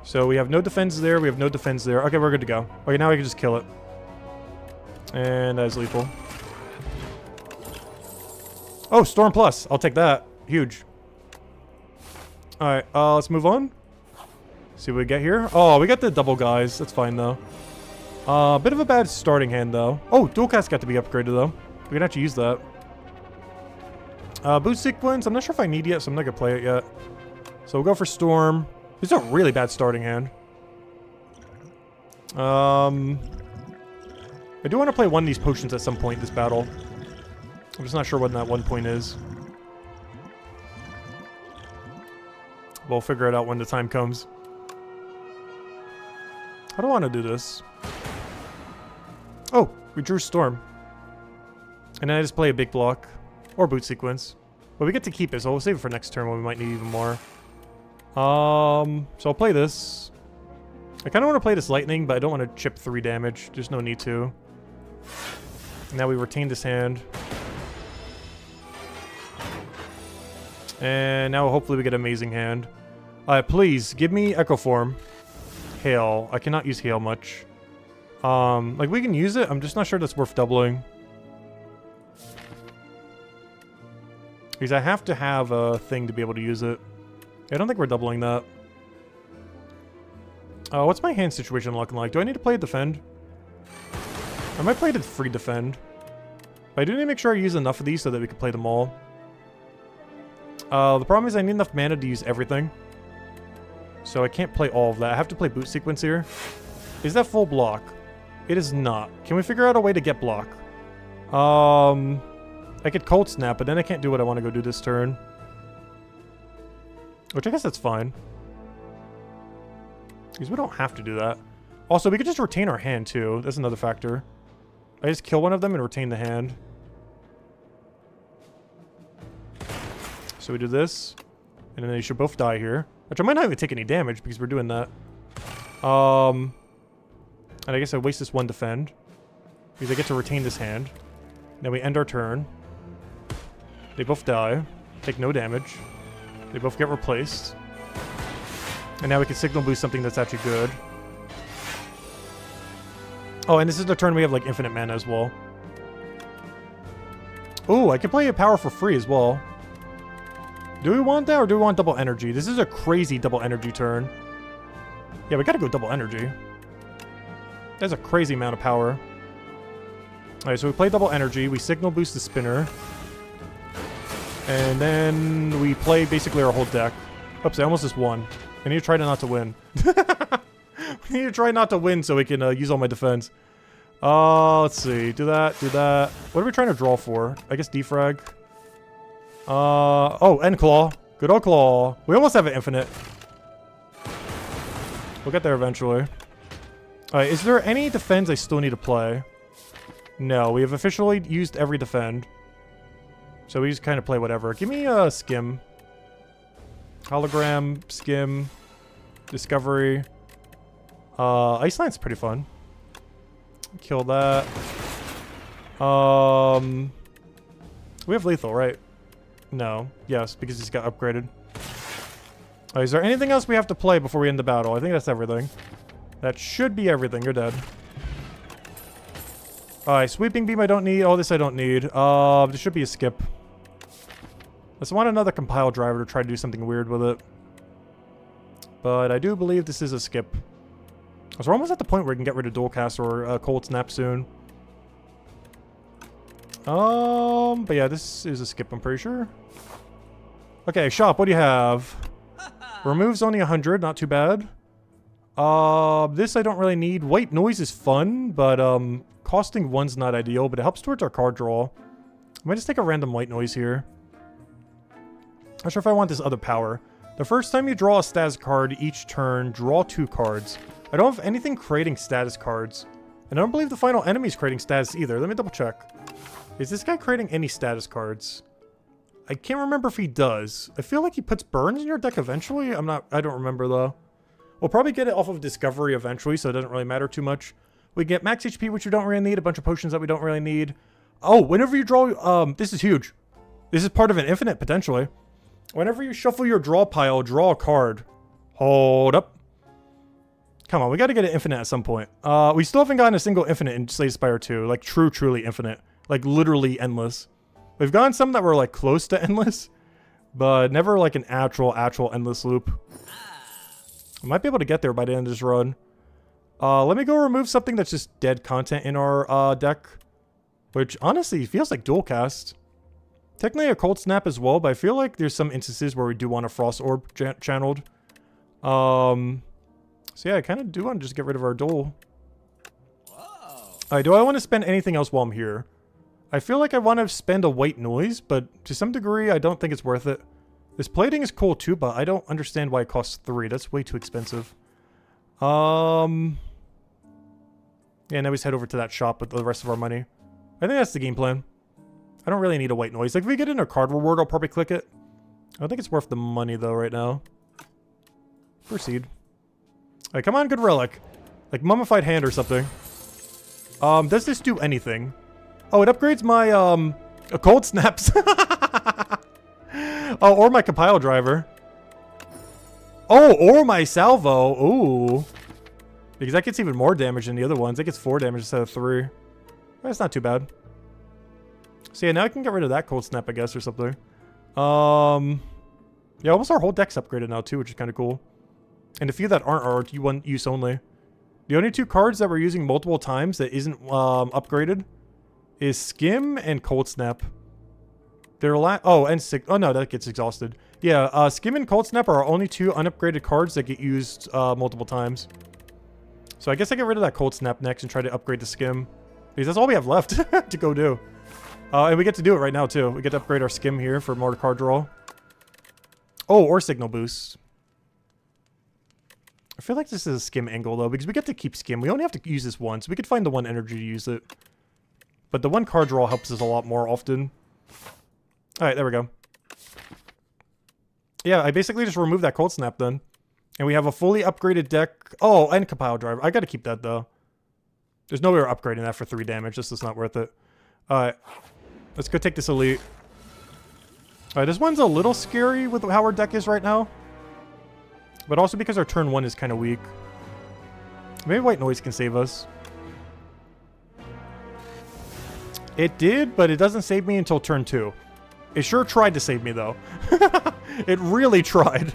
So we have no defense there. We have no defense there. Okay, we're good to go. Okay, now we can just kill it. And that is lethal. Oh, Storm Plus. I'll take that. Huge. Alright, let's move on. See what we get here. Oh, we got the double guys. That's fine, though. Bit of a bad starting hand, though. Oh, dual cast got to be upgraded, though. We can actually use that. Boost sequence. I'm not sure if I need yet, so I'm not going to play it yet. So we'll go for Storm. This is a really bad starting hand. I do want to play one of these potions at some point in this battle. I'm just not sure when that one point is. We'll figure it out when the time comes. I don't want to do this. Oh, we drew Storm. And then I just play a big block. Or boot sequence. But we get to keep it, so we'll save it for next turn when we might need even more. So I'll play this. I kind of want to play this lightning, but I don't want to chip 3 damage. There's no need to. Now we retain this hand. And now hopefully we get amazing hand. Please, give me Echo Form. Hail. I cannot use Hail much. Like, we can use it. I'm just not sure that's worth doubling. Because I have to have a thing to be able to use it. I don't think we're doubling that. What's my hand situation looking like? Do I need to play a defend? I might play the free defend. But I do need to make sure I use enough of these so that we can play them all. The problem is I need enough mana to use everything. So I can't play all of that. I have to play boot sequence here. Is that full block? It is not. Can we figure out a way to get block? I could cold snap, but then I can't do what I want to go do this turn. Which I guess that's fine. Because we don't have to do that. Also, we could just retain our hand too. That's another factor. I just kill one of them and retain the hand. So we do this. And then they should both die here. Which I might not even take any damage because we're doing that. And I guess I waste this 1 defend. Because I get to retain this hand. Then we end our turn. They both die. Take no damage. They both get replaced. And now we can signal boost something that's actually good. Oh, and this is the turn we have like infinite mana as well. Ooh, I can play a power for free as well. Do we want that or do we want double energy? This is a crazy double energy turn. Yeah, we gotta go double energy. That's a crazy amount of power. Alright, so we play double energy. We signal boost the spinner. And then we play basically our whole deck. Oops, I almost just won. I need to try not to win. We need to try not to win so we can use all my defense. Let's see. Do that, do that. What are we trying to draw for? I guess defrag. Oh, end claw. Good old claw. We almost have an infinite. We'll get there eventually. Alright, is there any defense I still need to play? No, we have officially used every defend. So we just kind of play whatever. Give me a skim. Hologram, skim, discovery. Iceland's pretty fun. Kill that. We have lethal, right? No. Yes, because he's got upgraded. Is there anything else we have to play before we end the battle? I think that's everything. That should be everything. You're dead. Alright, sweeping beam I don't need. All this I don't need. This should be a skip. Let's want another compile driver to try to do something weird with it. But I do believe this is a skip. So we're almost at the point where we can get rid of dual cast or cold snap soon. But yeah, this is a skip, I'm pretty sure. Okay, shop, what do you have? Removes only 100, not too bad. This I don't really need. White noise is fun, but costing 1's not ideal, but it helps towards our card draw. I might just take a random white noise here. Not sure if I want this other power. The first time you draw a status card each turn, draw 2 cards. I don't have anything creating status cards. And I don't believe the final enemy is creating status either. Let me double check. Is this guy creating any status cards? I can't remember if he does. I feel like he puts burns in your deck eventually. I don't remember though. We'll probably get it off of discovery eventually, so it doesn't really matter too much. We get max HP, which we don't really need, a bunch of potions that we don't really need. Oh, whenever you draw, this is huge. This is part of an infinite, potentially. Whenever you shuffle your draw pile, draw a card. Hold up. Come on, we gotta get an infinite at some point. We still haven't gotten a single infinite in Slay the Spire 2. Like, truly infinite. Like, literally endless. We've gotten some that were, like, close to endless. But never, like, an actual endless loop. I might be able to get there by the end of this run. Let me go remove something that's just dead content in our, deck. Which, honestly, feels like dual cast. Technically a cold snap as well, but I feel like there's some instances where we do want a frost orb channeled. So yeah, I kind of do want to just get rid of our duel. Alright, do I want to spend anything else while I'm here? I feel like I want to spend a white noise, but to some degree, I don't think it's worth it. This plating is cool too, but I don't understand why it costs 3. That's way too expensive. Yeah, now we just head over to that shop with the rest of our money. I think that's the game plan. I don't really need a white noise. Like, if we get in a card reward, I'll probably click it. I don't think it's worth the money, though, right now. Proceed. Alright, come on, good relic. Like, mummified hand or something. Does this do anything? Oh, it upgrades my, cold snaps. Oh, or my compile driver. Oh, or my salvo. Ooh. Because that gets even more damage than the other ones. It gets 4 damage instead of 3. That's not too bad. So yeah, now I can get rid of that cold snap, I guess, or something. Yeah, almost our whole deck's upgraded now, too, which is kind of cool. And a few that aren't are one use only. The only 2 cards that we're using multiple times that isn't upgraded is Skim and Cold Snap. They're oh no, that gets exhausted. Yeah, Skim and Cold Snap are our only 2 unupgraded cards that get used multiple times. So I guess I get rid of that Cold Snap next and try to upgrade the Skim. Because that's all we have left to go do. And we get to do it right now, too. We get to upgrade our Skim here for more card draw. Oh, or Signal Boost. I feel like this is a Skim angle, though, because we get to keep Skim. We only have to use this once. We could find the 1 energy to use it. But the 1 card draw helps us a lot more often. Alright, there we go. Yeah, I basically just removed that Cold Snap, then. And we have a fully upgraded deck. Oh, and Compile Driver. I gotta keep that, though. There's no way we're upgrading that for 3 damage. This is not worth it. Alright. Let's go take this elite. Alright, this one's a little scary with how our deck is right now. But also because our turn 1 is kind of weak. Maybe White Noise can save us. It did, but it doesn't save me until turn 2. It sure tried to save me, though. It really tried.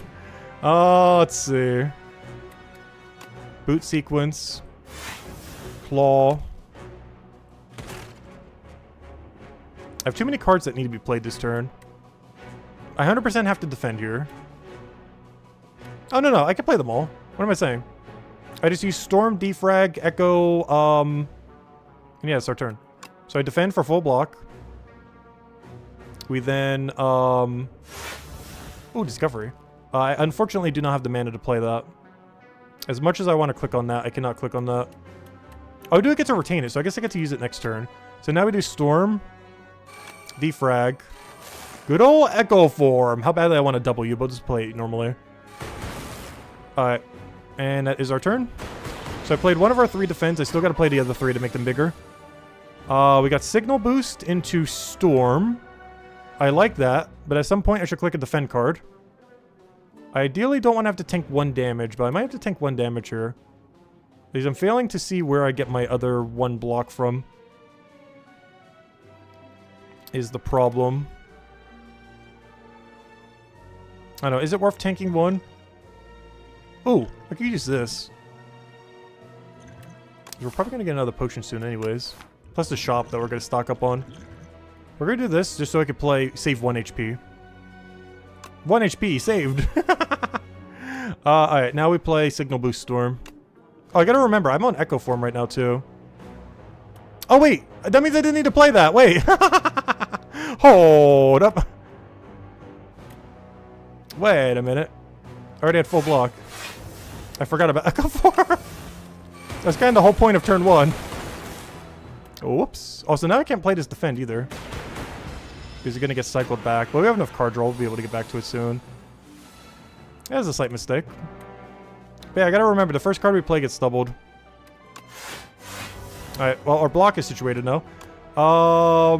Let's see. Boot sequence. Claw. I have too many cards that need to be played this turn. I 100% have to defend here. Oh, no, I can play them all. What am I saying? I just use Storm, Defrag, Echo, and yeah, it's our turn. So I defend for full block. We then, ooh, Discovery. I unfortunately do not have the mana to play that. As much as I want to click on that, I cannot click on that. Oh, I do get to retain it, so I guess I get to use it next turn. So now we do Storm, Defrag, good old Echo form. How badly I want to double you, but just play it normally. Alright, and that is our turn. So I played one of our 3 defense. I still got to play the other 3 to make them bigger. We got Signal Boost into Storm. I like that, but at some point I should click a defend card. I ideally don't want to have to tank 1 damage, but I might have to tank 1 damage here. Because I'm failing to see where I get my other 1 block from. Is the problem. I don't know, is it worth tanking 1? Ooh, I could use this. We're probably going to get another potion soon anyways. Plus the shop that we're going to stock up on. We're going to do this just so I could save 1 HP. 1 HP saved! Alright, now we play Signal Boost Storm. Oh, I gotta remember, I'm on Echo form right now too. Oh wait, that means I didn't need to play that, wait! Hold up! Wait a minute. I already had full block. I forgot about Echo form! That's kind of the whole point of turn 1. Whoops. Oh, so now I can't play this defend either. Because you're gonna get cycled back. But we have enough card draw, we'll be able to get back to it soon. That was a slight mistake. But yeah, I gotta remember, the first card we play gets doubled. Alright, well, our block is situated now.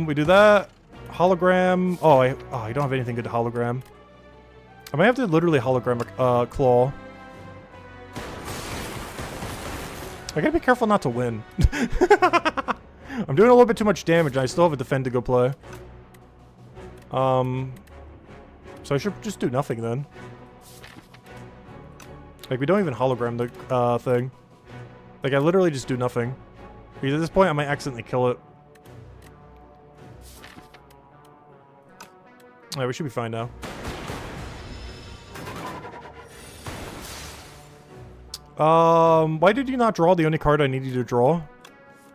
We do that. Hologram. Oh, I don't have anything good to hologram. I might have to literally hologram Claw. I gotta be careful not to win. I'm doing a little bit too much damage, and I still have a defend to go play. So I should just do nothing then. Like, we don't even hologram the thing. Like, I literally just do nothing. Because at this point, I might accidentally kill it. Alright, we should be fine now. Why did you not draw the only card I need you to draw?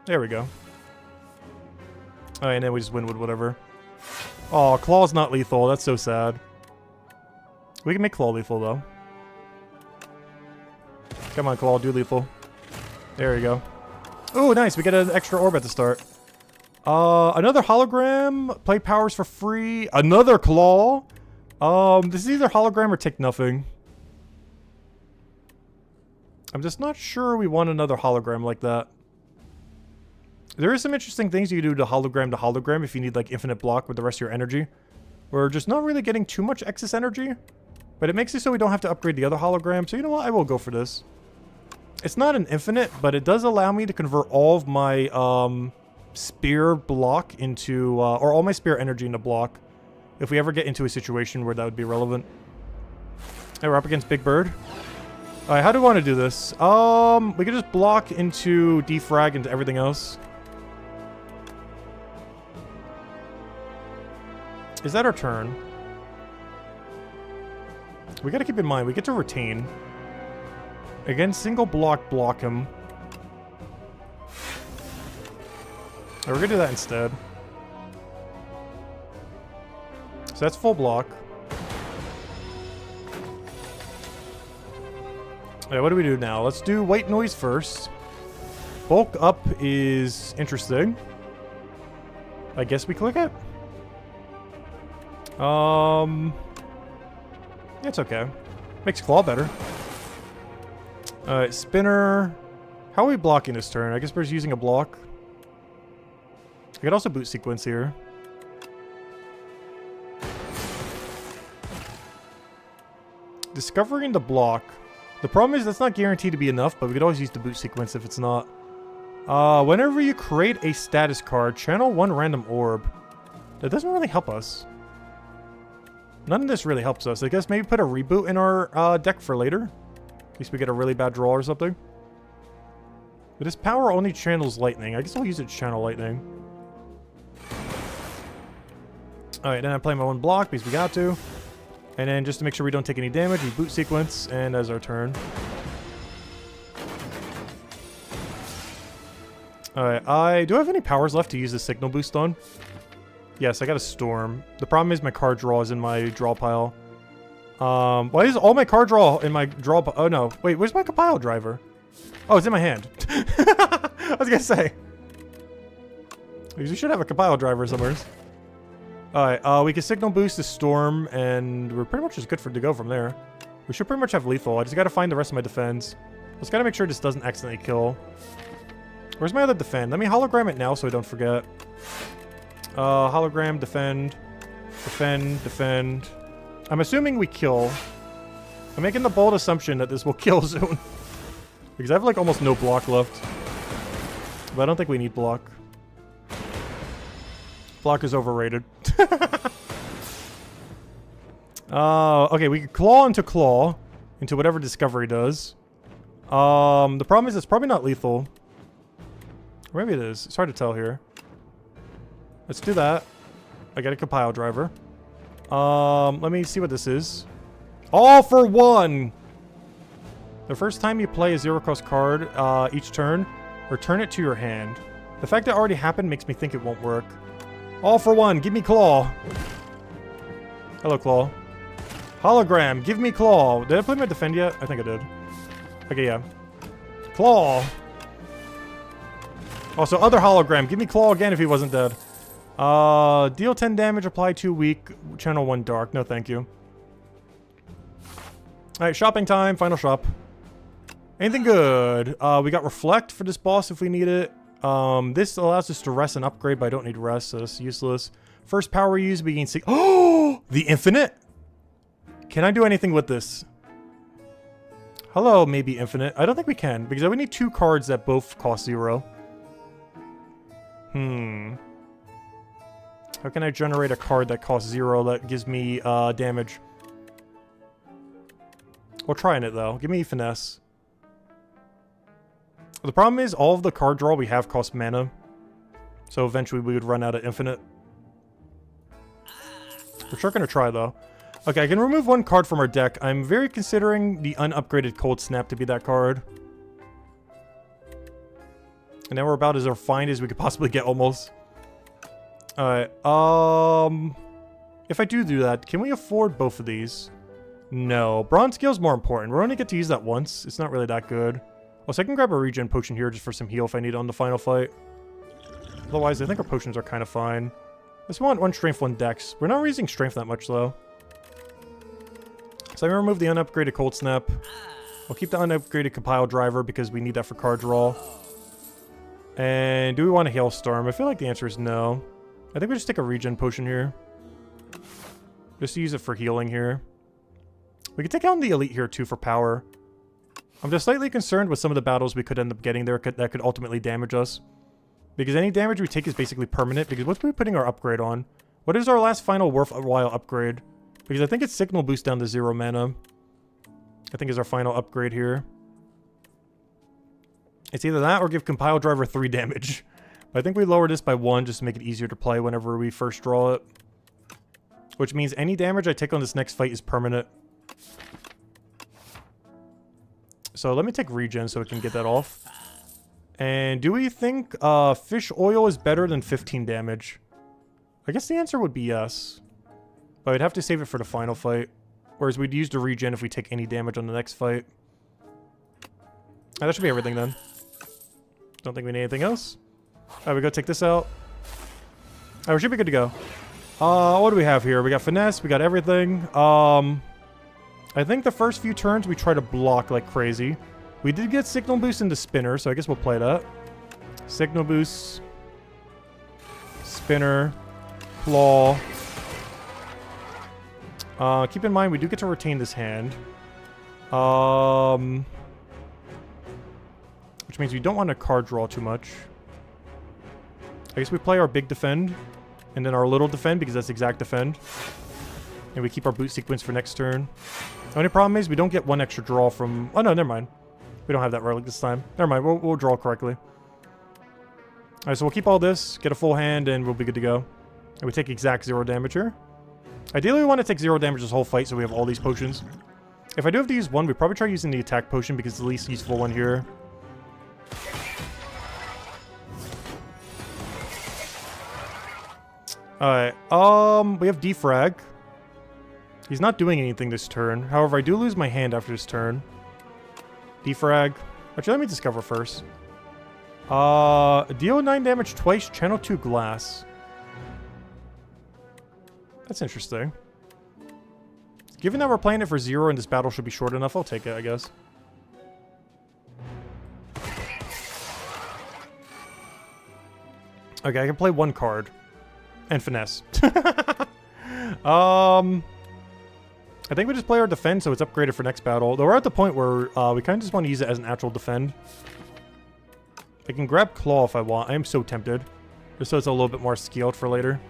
There we go. Alright, and then we just win with whatever. Oh, Claw's not lethal. That's so sad. We can make Claw lethal, though. Come on, Claw, do lethal. There we go. Oh, nice. We get an extra orb at the start. Another hologram. Play powers for free. Another Claw. This is either hologram or take nothing. I'm just not sure we want another hologram like that. There is some interesting things you can do to hologram if you need, like, infinite block with the rest of your energy. We're just not really getting too much excess energy. But it makes it so we don't have to upgrade the other hologram. So you know what? I will go for this. It's not an infinite, but it does allow me to convert all of my spear block into... or all my spear energy into block. If we ever get into a situation where that would be relevant. Hey, we're up against Big Bird. Alright, how do we want to do this? We could just block into defrag into everything else. Is that our turn? We gotta keep in mind, we get to retain. Again, single block him. We're gonna do that instead. So that's full block. Alright, what do we do now? Let's do white noise first. Bulk up is interesting. I guess we click it? It's okay. Makes Claw better. Alright, Spinner. How are we blocking this turn? I guess we're just using a block. I could also boot sequence here. Discovering the block. The problem is that's not guaranteed to be enough, but we could always use the boot sequence if it's not. Whenever you create a status card, channel 1 random orb. That doesn't really help us. None of this really helps us. I guess maybe put a reboot in our deck for later. In case we get a really bad draw or something. But this power only channels lightning. I guess I'll use it to channel lightning. Alright, then I play my 1 block because we got to. And then just to make sure we don't take any damage, we boot sequence, and as our turn. Alright, do I have any powers left to use the signal boost on? Yes, I got a storm. The problem is my card draw is in my draw pile. Why is all my card draw in my draw pile? Oh no, wait, where's my compile driver? Oh, it's in my hand. I was gonna say. We should have a compile driver somewhere. Alright, we can signal boost the storm, and we're pretty much just good to go from there. We should pretty much have lethal. I just gotta find the rest of my defense. Just gotta make sure this doesn't accidentally kill. Where's my other defend? Let me hologram it now so I don't forget. Hologram, defend. Defend, defend. I'm assuming we kill. I'm making the bold assumption that this will kill soon. Because I have like almost no block left. But I don't think we need block. Block is overrated. Okay, we can claw into whatever Discovery does. The problem is it's probably not lethal. Or maybe it is. It's hard to tell here. Let's do that. I got a compile driver. Let me see what this is. All for one! The first time you play a 0-cost card each turn, return it to your hand. The fact that it already happened makes me think it won't work. All for one, give me Claw. Hello, Claw. Hologram, give me Claw. Did I play my defend yet? I think I did. Okay, yeah. Claw. Also, other hologram, give me Claw again if he wasn't dead. Deal 10 damage, apply 2 weak, channel 1 dark. No, thank you. Alright, shopping time, final shop. Anything good? We got Reflect for this boss if we need it. This allows us to rest and upgrade, but I don't need rest, so it's useless. First power use, we gain 6. Oh! The Infinite? Can I do anything with this? Hello, maybe Infinite. I don't think we can, because we need 2 cards that both cost 0. How can I generate a card that costs 0 that gives me damage? We're trying it though. Give me Finesse. The problem is all of the card draw we have costs mana. So eventually we would run out of Infinite. We're sure gonna try though. Okay, I can remove 1 card from our deck. I'm very considering the unupgraded Cold Snap to be that card. And now we're about as refined as we could possibly get almost. Alright, if I do that, can we afford both of these? No. Bronze Scale is more important. We're only get to use that once. It's not really that good. Also, I can grab a regen potion here just for some heal if I need it on the final fight. Otherwise, I think our potions are kind of fine. Let's want 1 strength, 1 dex. We're not using strength that much, though. So I'm going to remove the unupgraded Cold Snap. We'll keep the unupgraded Compile Driver because we need that for card draw. And do we want a Hailstorm? I feel like the answer is no. I think we just take a regen potion here. Just to use it for healing here. We could take out the elite here too for power. I'm just slightly concerned with some of the battles we could end up getting there that could ultimately damage us. Because any damage we take is basically permanent. Because what are we putting our upgrade on? What is our last final worthwhile upgrade? Because I think it's Signal Boost down to 0 mana. I think is our final upgrade here. It's either that or give Compile Driver 3 damage. But I think we lower this by 1 just to make it easier to play whenever we first draw it. Which means any damage I take on this next fight is permanent. So let me take regen so we can get that off. And do we think fish oil is better than 15 damage? I guess the answer would be yes. But I'd have to save it for the final fight. Whereas we'd use the regen if we take any damage on the next fight. That should be everything then. Don't think we need anything else. Alright, we go take this out. Alright, we should be good to go. What do we have here? We got Finesse, we got everything. I think the first few turns we try to block like crazy. We did get Signal Boost into Spinner, so I guess we'll play that. Signal Boost. Spinner. Claw. Keep in mind, we do get to retain this hand. Which means we don't want to card draw too much. I guess we play our big defend. And then our little defend, because that's exact defend. And we keep our boot sequence for next turn. The only problem is we don't get 1 extra draw from... Oh, no, never mind. We don't have that relic this time. Never mind, we'll draw correctly. Alright, so we'll keep all this, get a full hand, and we'll be good to go. And we take exact 0 damage here. Ideally, we want to take 0 damage this whole fight, so we have all these potions. If I do have to use one, we probably try using the attack potion because it's the least useful one here. Alright, we have defrag. He's not doing anything this turn. However, I do lose my hand after this turn. Defrag. Actually, let me discover first. Deal 9 damage twice, channel 2 glass. That's interesting. Given that we're playing it for 0 and this battle should be short enough, I'll take it, I guess. Okay, I can play 1 card. And finesse. I think we just play our defend so it's upgraded for next battle. Though we're at the point where we kind of just want to use it as an actual defend. I can grab claw if I want. I am so tempted. Just so it's a little bit more scaled for later.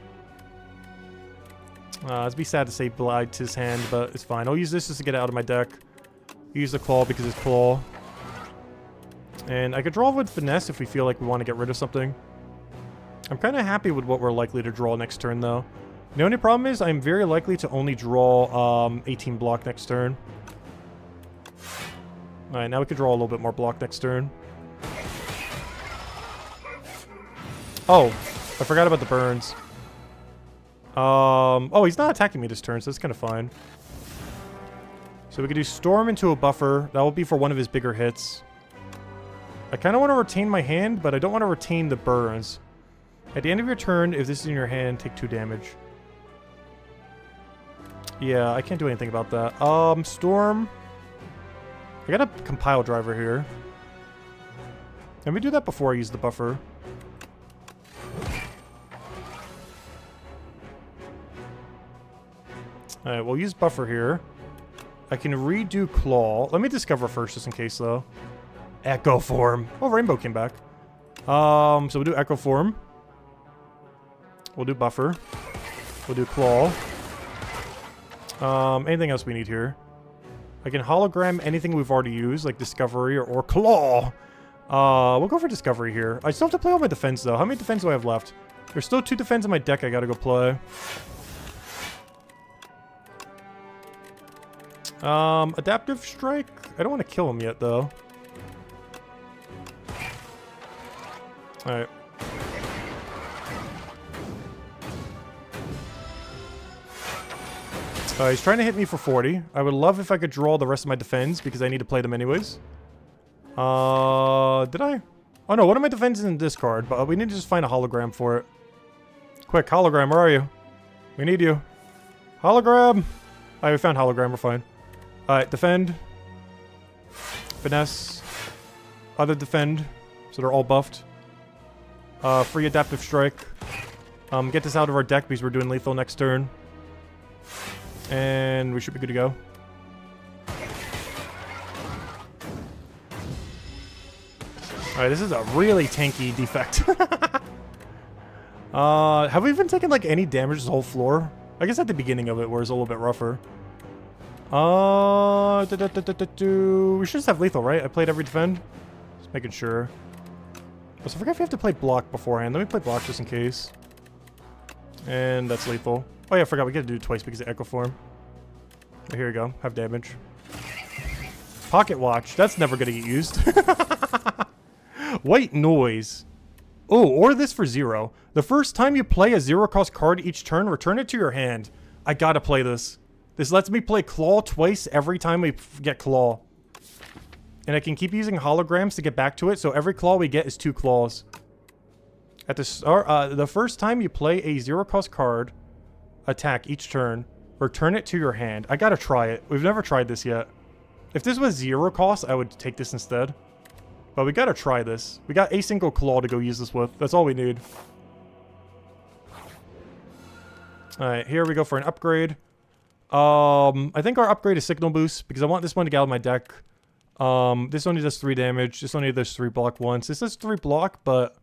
It'd be sad to say Blide to his hand, but it's fine. I'll use this just to get it out of my deck. Use the claw because it's claw. And I could draw with finesse if we feel like we want to get rid of something. I'm kind of happy with what we're likely to draw next turn, though. The only problem is I'm very likely to only draw 18 block next turn. Alright, now we can draw a little bit more block next turn. Oh, I forgot about the burns. Oh, he's not attacking me this turn, so that's kind of fine. So we could do Storm into a buffer. That will be for one of his bigger hits. I kind of want to retain my hand, but I don't want to retain the burns. At the end of your turn, if this is in your hand, take 2 damage. Yeah, I can't do anything about that. Storm. I got a compile driver here. Let me do that before I use the buffer. Alright, we'll use buffer here. I can redo claw. Let me discover first, just in case, though. Echo form. Oh, rainbow came back. So we'll do echo form. We'll do buffer. We'll do claw. Anything else we need here? I can hologram anything we've already used, like discovery or claw. We'll go for discovery here. I still have to play all my defense, though. How many defense do I have left? There's still 2 defense in my deck I gotta go play. Adaptive strike? I don't want to kill him yet, though. Alright. He's trying to hit me for 40. I would love if I could draw the rest of my defense, because I need to play them anyways. Did I? Oh no, one of my defenses in this card, but we need to just find a hologram for it. Quick, hologram, where are you? We need you. Hologram! Alright, we found hologram, we're fine. Alright, defend. Finesse. Other defend. So they're all buffed. Free adaptive strike. Get this out of our deck because we're doing lethal next turn. And we should be good to go. Alright, this is a really tanky defect. Have we even taken like any damage this whole floor? I guess at the beginning of it where it's a little bit rougher. We should just have lethal, right? I played every defend. Just making sure. So I forget if we have to play block beforehand. Let me play block just in case. And that's lethal. Oh yeah, I forgot we get to do it twice because of echo form. Oh, here we go. Have damage. Pocket watch. That's never gonna get used. White noise. Oh, or this for 0. The first time you play a 0-cost card each turn, return it to your hand. I gotta play this. This lets me play claw twice every time we get claw. And I can keep using holograms to get back to it, so every claw we get is 2 claws. At the start, the first time you play a 0-cost card, attack each turn, return it to your hand. I gotta try it. We've never tried this yet. If this was 0 cost, I would take this instead. But we gotta try this. We got a single claw to go use this with. That's all we need. Alright, here we go for an upgrade. I think our upgrade is Signal Boost, because I want this one to get out of my deck. This only does 3 damage. This only does 3 block once. This does 3 block, but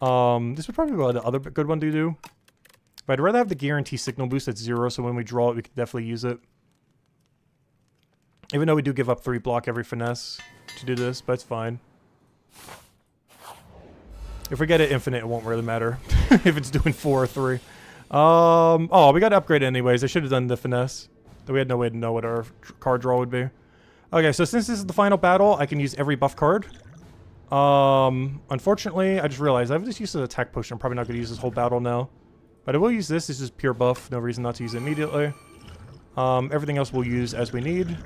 this would probably be the other good one to do. But I'd rather have the guarantee Signal Boost at 0, so when we draw it, we can definitely use it. Even though we do give up 3 block every finesse to do this, but it's fine. If we get it infinite, it won't really matter. If it's doing 4 or 3. Oh, we got to upgrade it anyways. I should have done the finesse. But we had no way to know what our card draw would be. Okay, so since this is the final battle, I can use every buff card. Unfortunately, I just realized I've just used an attack potion. I'm probably not going to use this whole battle now. But I will use this. This is pure buff. No reason not to use it immediately. Everything else we'll use as we need.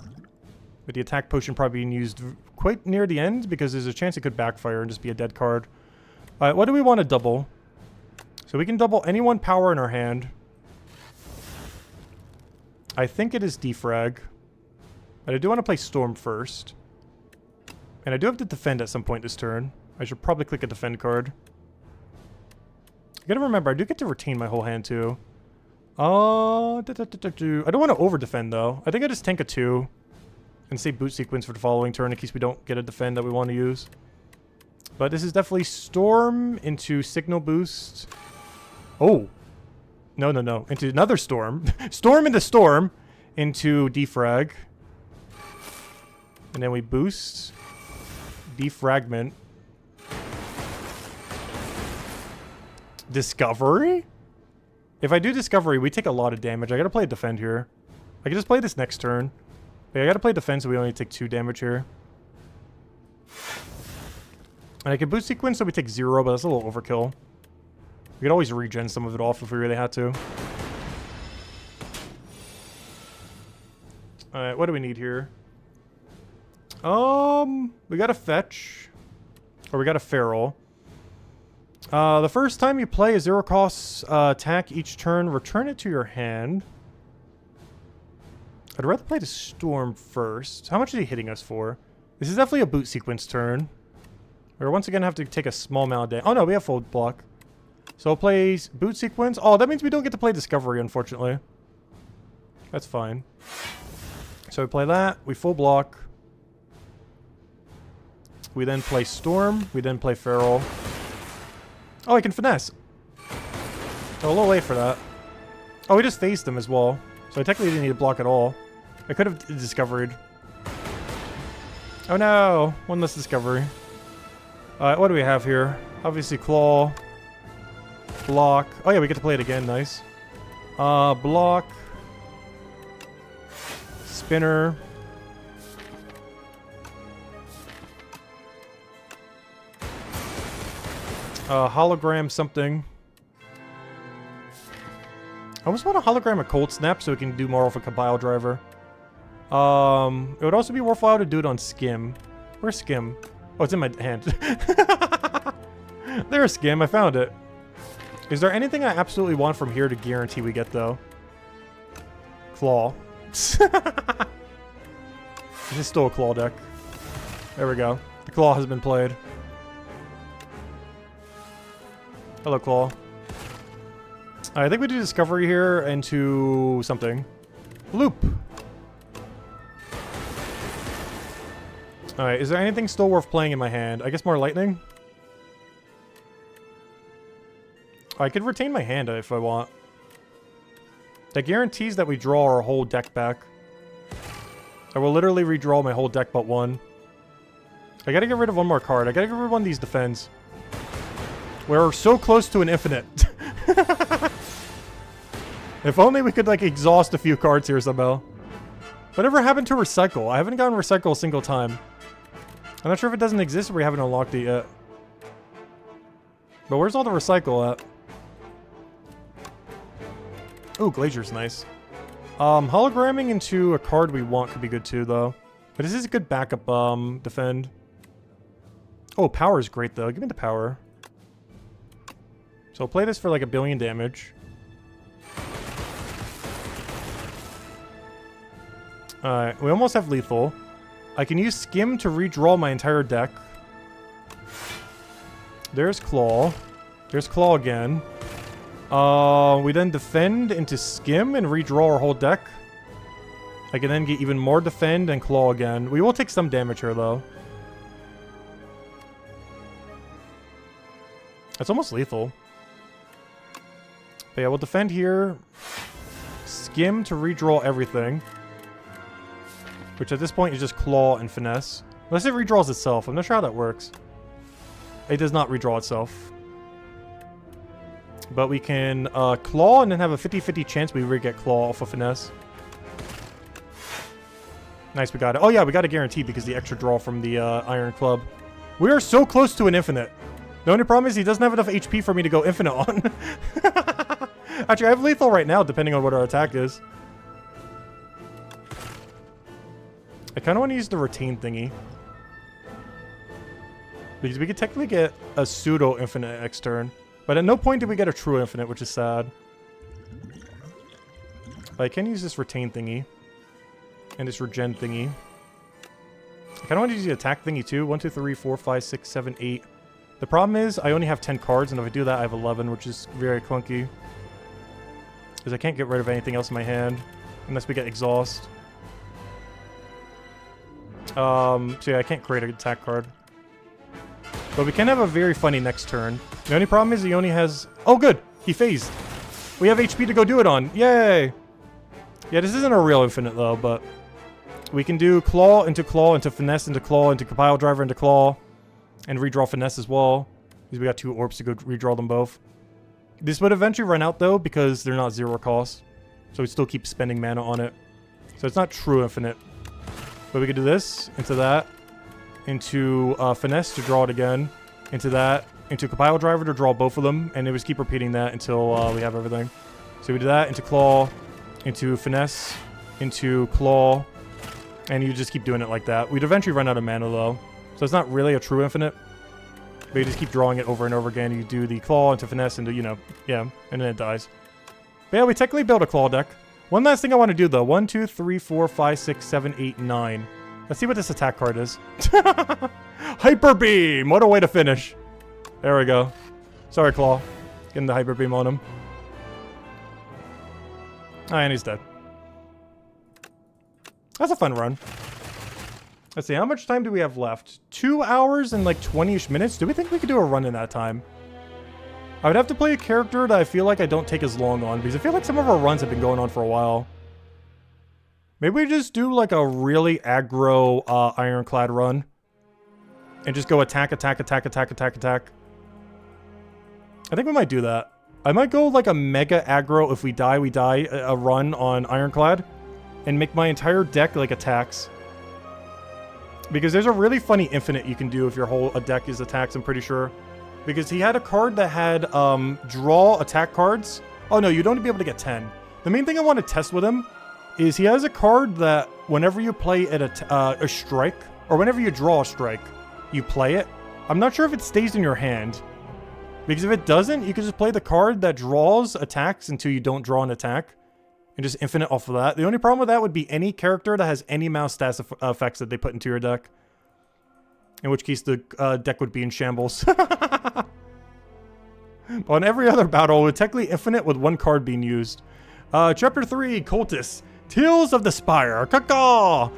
With the attack potion probably being used quite near the end because there's a chance it could backfire and just be a dead card. Alright, what do we want to double? So we can double any one power in our hand. I think it is defrag. But I do want to play Storm first. And I do have to defend at some point this turn. I should probably click a defend card. I gotta remember, I do get to retain my whole hand too. I don't want to over-defend though. I think I just tank a 2. And say boot sequence for the following turn in case we don't get a defend that we want to use. But this is definitely Storm into Signal Boost. Oh. No, no, no. Into another Storm. Storm into Storm. Into Defrag. And then we boost. Defragment. Discovery? If I do Discovery, we take a lot of damage. I gotta play a Defend here. I can just play this next turn. But I gotta play Defense so we only take 2 damage here. And I can boost sequence so we take 0, but that's a little overkill. We could always regen some of it off if we really had to. Alright, what do we need here? We got a fetch. Or we got a feral. The first time you play a 0 cost attack each turn, return it to your hand. I'd rather play the Storm first. How much is he hitting us for? This is definitely a boot sequence turn. We're once again have to take a small amount of damage. Oh no, we have full block. So I'll play boot sequence. Oh, that means we don't get to play Discovery, unfortunately. That's fine. So we play that. We full block. We then play Storm. We then play Feral. Oh, I can finesse. Oh, a little late for that. Oh, we just phased them as well. So I technically didn't need to block at all. I could have discovered. Oh no! One less discovery. Alright, what do we have here? Obviously claw. Block. Oh yeah, we get to play it again. Nice. Block. Spinner. Hologram something. I almost want to hologram a Cold Snap so we can do more of a Kabyle driver. It would also be worthwhile to do it on Skim. Where's Skim? Oh, it's in my hand. There's Skim, I found it. Is there anything I absolutely want from here to guarantee we get, though? Claw. This is still a Claw deck. There we go. The Claw has been played. Hello, Claw. I think we do Discovery here into something. Loop. Alright, is there anything still worth playing in my hand? I guess more Lightning? I could retain my hand if I want. That guarantees that we draw our whole deck back. I will literally redraw my whole deck but one. I gotta get rid of one more card. I gotta get rid of one of these defends. We're so close to an infinite. If only we could, like, exhaust a few cards here somehow. Whatever happened to Recycle? I haven't gotten Recycle a single time. I'm not sure if it doesn't exist or we haven't unlocked it yet. But where's all the Recycle at? Ooh, Glazier's nice. Hologramming into a card we want could be good too, though. But this is a good backup, defend. Oh, power is great, though. Give me the power. So I'll play this for like 1 billion damage. Alright, we almost have lethal. I can use Skim to redraw my entire deck. There's Claw. There's Claw again. We then defend into Skim and redraw our whole deck. I can then get even more defend and Claw again. We will take some damage here, though. It's almost lethal. But yeah, we'll defend here. Skim to redraw everything. Which at this point is just Claw and Finesse. Unless it redraws itself. I'm not sure how that works. It does not redraw itself. But we can claw and then have a 50-50 chance we get claw off of finesse. Nice, we got it. Oh yeah, we got a guarantee because the extra draw from the Iron Club. We are so close to an infinite. The only problem is he doesn't have enough HP for me to go infinite on. Actually, I have lethal right now, depending on what our attack is. I kind of want to use the retain thingy. Because we could technically get a pseudo infinite next turn. But at no point did we get a true infinite, which is sad. But I can use this retain thingy. And this regen thingy. I kind of want to use the attack thingy too. 1, 2, 3, 4, 5, 6, 7, 8. The problem is I only have 10 cards, and if I do that, I have 11, which is very clunky. Because I can't get rid of anything else in my hand. Unless we get exhaust. So yeah, I can't create an attack card. But we can have a very funny next turn. The only problem is he only has... Oh, good! He phased. We have HP to go do it on. Yay! Yeah, this isn't a real infinite, though, but... We can do claw, into finesse, into claw, into pile driver, into claw. And redraw finesse as well. Because we got 2 orbs to go redraw them both. This would eventually run out, though, because they're not 0 cost. So we still keep spending mana on it. So it's not true infinite. But we could do this, into that. Into finesse to draw it again. Into that. Into pile driver to draw both of them. And it was keep repeating that until we have everything. So we do that, into claw, into finesse, into claw. And you just keep doing it like that. We'd eventually run out of mana, though. So it's not really a true infinite. But you just keep drawing it over and over again. You do the claw into finesse into, you know, yeah. And then it dies. But yeah, we technically built a claw deck. One last thing I want to do, though. 1, 2, 3, 4, 5, 6, 7, 8, 9. Let's see what this attack card is. Hyper Beam! What a way to finish. There we go. Sorry, Claw. Getting the Hyper Beam on him. Ah, and he's dead. That's a fun run. Let's see, how much time do we have left? 2 hours and like 20-ish minutes? Do we think we could do a run in that time? I would have to play a character that I feel like I don't take as long on, because I feel like some of our runs have been going on for a while. Maybe we just do like a really aggro Ironclad run. And just go attack, attack, attack, attack, attack, attack. I think we might do that. I might go like a mega aggro if we die, a run on Ironclad. And make my entire deck like attacks. Because there's a really funny infinite you can do if your whole deck is attacks, I'm pretty sure. Because he had a card that had draw attack cards. Oh no, you'd only be able to get 10. The main thing I want to test with him is he has a card that whenever you play at a strike, or whenever you draw a strike, you play it. I'm not sure if it stays in your hand. Because if it doesn't, you can just play the card that draws attacks until you don't draw an attack. And just infinite off of that. The only problem with that would be any character that has any mouse stats effects that they put into your deck. In which case the deck would be in shambles. But on every other battle, it would technically infinite with one card being used. Chapter 3, Cultists. Tales of the Spire. Caw-caw!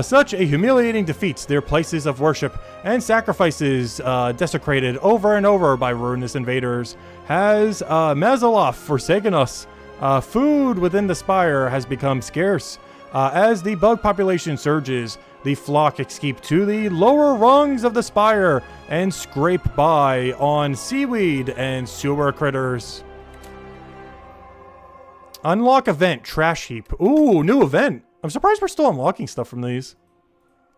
Such a humiliating defeats, their places of worship and sacrifices desecrated over and over by ruinous invaders. Has Mazaloth forsaken us? Food within the spire has become scarce. As the bug population surges, the flock escape to the lower rungs of the spire and scrape by on seaweed and sewer critters. Unlock event, Trash Heap. Ooh, new event. I'm surprised we're still unlocking stuff from these.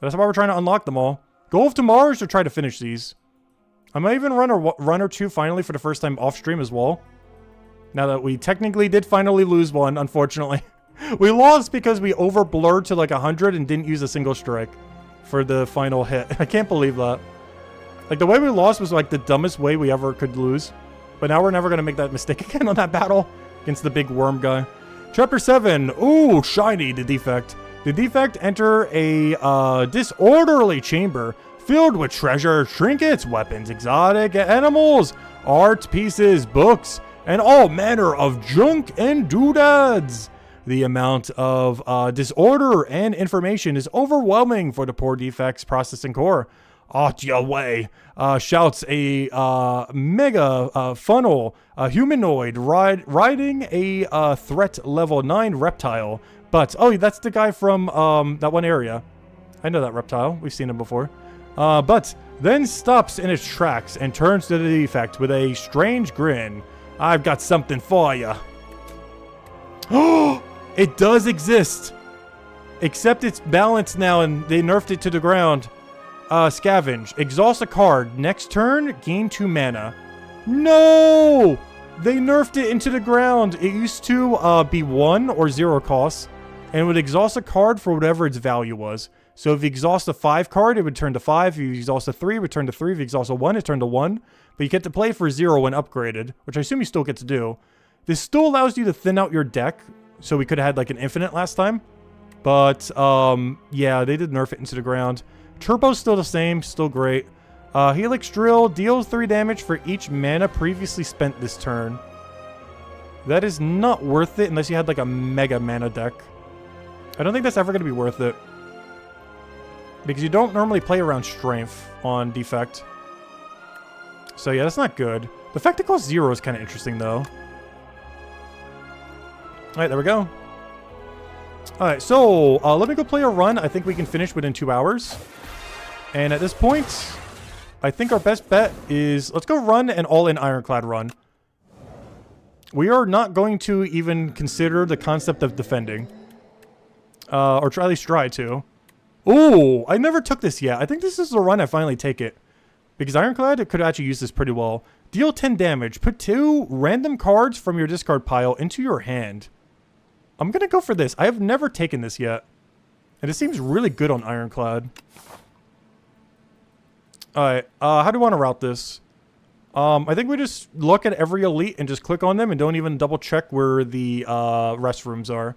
That's why we're trying to unlock them all. Go off to Mars or try to finish these. I might even run a run or two finally for the first time off stream as well. Now that we technically did finally lose one, unfortunately. We lost because we over-blurred to like 100 and didn't use a single strike for the final hit. I can't believe that. Like, the way we lost was like the dumbest way we ever could lose. But now we're never going to make that mistake again on that battle against the big worm guy. Chapter 7. Ooh, shiny, the Defect. The Defect enter a disorderly chamber filled with treasure, trinkets, weapons, exotic animals, art pieces, books, and all manner of junk and doodads. The amount of disorder and information is overwhelming for the poor Defect's processing core. Out your way, shouts a mega funnel, a humanoid riding a threat level 9 reptile. But, oh, that's the guy from that one area. I know that reptile. We've seen him before. But then stops in its tracks and turns to the Defect with a strange grin. I've got something for you. Oh, it does exist. Except it's balanced now and they nerfed it to the ground. Scavenge. Exhaust a card. Next turn, gain 2 mana. No! They nerfed it into the ground. It used to be 1 or 0 costs. And it would exhaust a card for whatever its value was. So if you exhaust a 5 card, it would turn to 5. If you exhaust a 3, it would turn to 3. If you exhaust a 1, it turned to 1. But you get to play for 0 when upgraded, which I assume you still get to do. This still allows you to thin out your deck. So we could have had like an infinite last time. But, yeah, they did nerf it into the ground. Turbo's still the same, still great. Helix Drill deals 3 damage for each mana previously spent this turn. That is not worth it unless you had like a mega mana deck. I don't think that's ever going to be worth it. Because you don't normally play around Strength on Defect. So yeah, that's not good. The fact it costs 0 is kind of interesting though. Alright, there we go. Alright, so let me go play a run. I think we can finish within 2 hours. And at this point, I think our best bet is let's go run an all-in Ironclad run. We are not going to even consider the concept of defending. Or try, at least try to. Ooh, I never took this yet. I think this is the run I finally take it. Because Ironclad could actually use this pretty well. Deal 10 damage. Put 2 random cards from your discard pile into your hand. I'm going to go for this. I have never taken this yet. And it seems really good on Ironclad. Alright, how do I want to route this? I think we just look at every elite and just click on them and don't even double check where the restrooms are.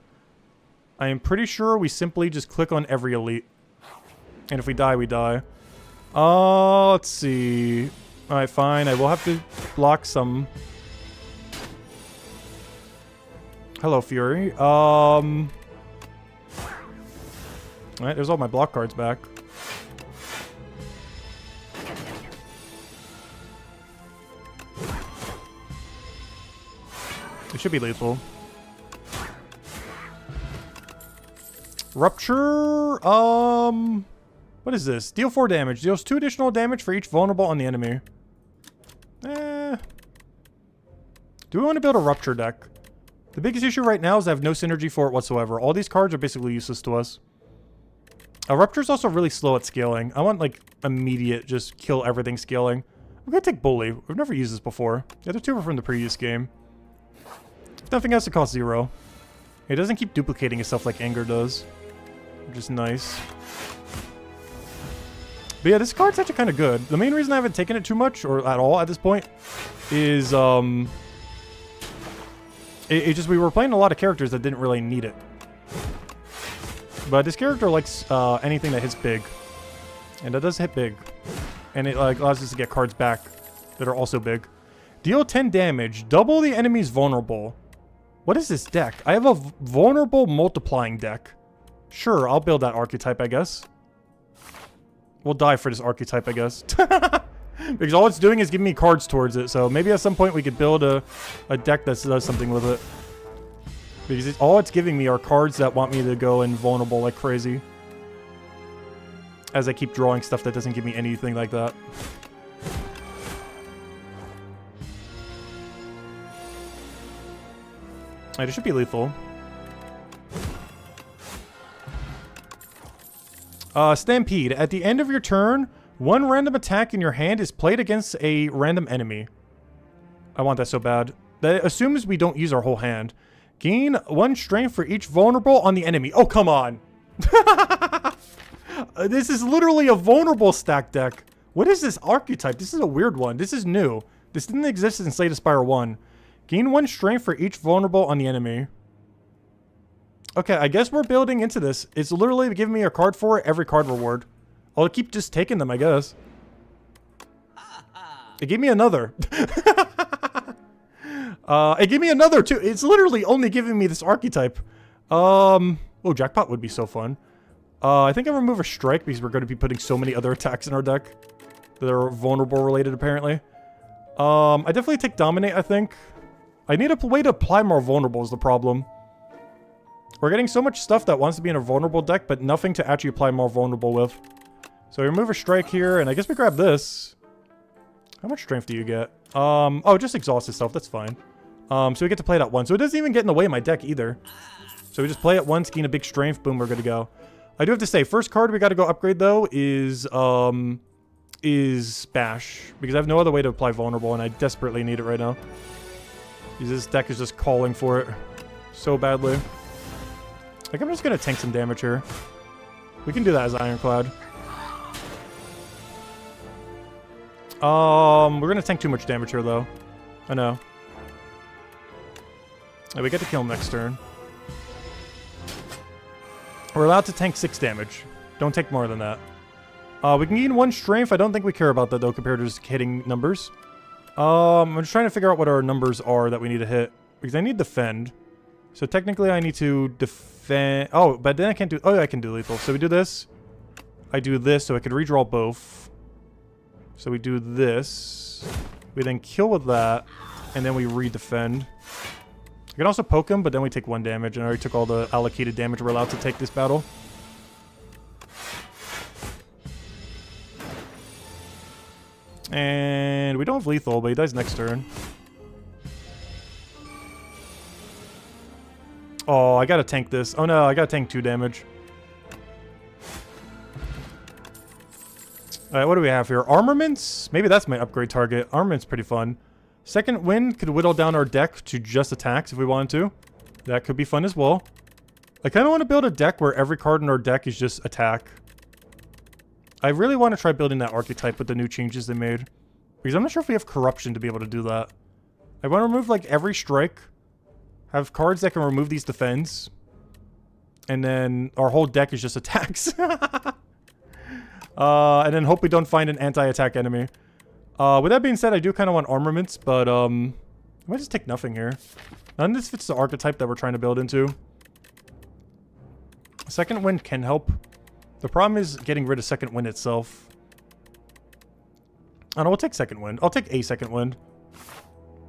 I am pretty sure we simply just click on every elite. And if we die, we die. Let's see. Alright, fine. I will have to block some. Hello, Fury. Alright, there's all my block cards back. It should be lethal. Rupture, what is this? Deal 4 damage. Deals 2 additional damage for each vulnerable on the enemy. Do we want to build a Rupture deck? The biggest issue right now is I have no synergy for it whatsoever. All these cards are basically useless to us. Rupture is also really slow at scaling. I want, like, immediate, just kill everything scaling. I'm gonna take Bully. We've never used this before. The other 2 were from the previous game. Nothing else that costs 0. It doesn't keep duplicating itself like Anger does. Which is nice. But yeah, this card's actually kind of good. The main reason I haven't taken it too much, or at all at this point, is, it just, we were playing a lot of characters that didn't really need it. But this character likes, anything that hits big. And that does hit big. And it, like, allows us to get cards back that are also big. Deal 10 damage. Double the enemy's vulnerable. What is this deck? I have a vulnerable multiplying deck. Sure, I'll build that archetype, I guess. We'll die for this archetype, I guess. Because all it's doing is giving me cards towards it. So maybe at some point we could build a deck that does something with it. Because all it's giving me are cards that want me to go invulnerable like crazy. As I keep drawing stuff that doesn't give me anything like that. It should be lethal. Stampede. At the end of your turn, 1 random attack in your hand is played against a random enemy. I want that so bad. That assumes we don't use our whole hand. Gain 1 strength for each vulnerable on the enemy. Oh, come on. This is literally a vulnerable stack deck. What is this archetype? This is a weird one. This is new. This didn't exist in Slay the Spire 1. Gain 1 strength for each vulnerable on the enemy. Okay, I guess we're building into this. It's literally giving me a card for it, every card reward. I'll keep just taking them, I guess. It gave me another. It gave me another, too. It's literally only giving me this archetype. Oh, Jackpot would be so fun. I think I'll remove a Strike because we're going to be putting so many other attacks in our deck that are vulnerable related, apparently. I definitely take Dominate, I think. I need a way to apply more vulnerable is the problem. We're getting so much stuff that wants to be in a vulnerable deck, but nothing to actually apply more vulnerable with. So we remove a Strike here, and I guess we grab this. How much strength do you get? Oh, just exhaust itself. That's fine. So we get to play it at once. So it doesn't even get in the way of my deck either. So we just play it once, gain a big strength, boom, we're good to go. I do have to say, first card we got to go upgrade though is Bash, because I have no other way to apply Vulnerable, and I desperately need it right now. Because this deck is just calling for it so badly. Like, I'm just gonna tank some damage here. We can do that as Ironclad. We're gonna tank too much damage here though. I know. Right, we get to kill him next turn. We're allowed to tank 6 damage. Don't take more than that. We can gain 1 strength. I don't think we care about that though compared to just hitting numbers. I'm just trying to figure out what our numbers are that we need to hit. Because I need defend. So technically I need to defend... Oh, but then I can't do... Oh, yeah, I can do lethal. So we do this. I do this so I could redraw both. So we do this. We then kill with that. And then we re-defend. I can also poke him, but then we take 1 damage. And I already took all the allocated damage we're allowed to take this battle. And we don't have lethal, but he dies next turn. Oh, I gotta tank this. Oh no, I gotta tank 2 damage. Alright, what do we have here? Armaments? Maybe that's my upgrade target. Armaments pretty fun. Second wind could whittle down our deck to just attacks if we wanted to. That could be fun as well. I kind of want to build a deck where every card in our deck is just attack. I really want to try building that archetype with the new changes they made. Because I'm not sure if we have corruption to be able to do that. I want to remove like every strike. Have cards that can remove these defends. And then our whole deck is just attacks. And then hope we don't find an anti-attack enemy. With that being said, I do kind of want armaments, but I might just take nothing here. None of this fits the archetype that we're trying to build into. Second wind can help. The problem is getting rid of second wind itself. I don't know, we'll take second wind. I'll take a second wind.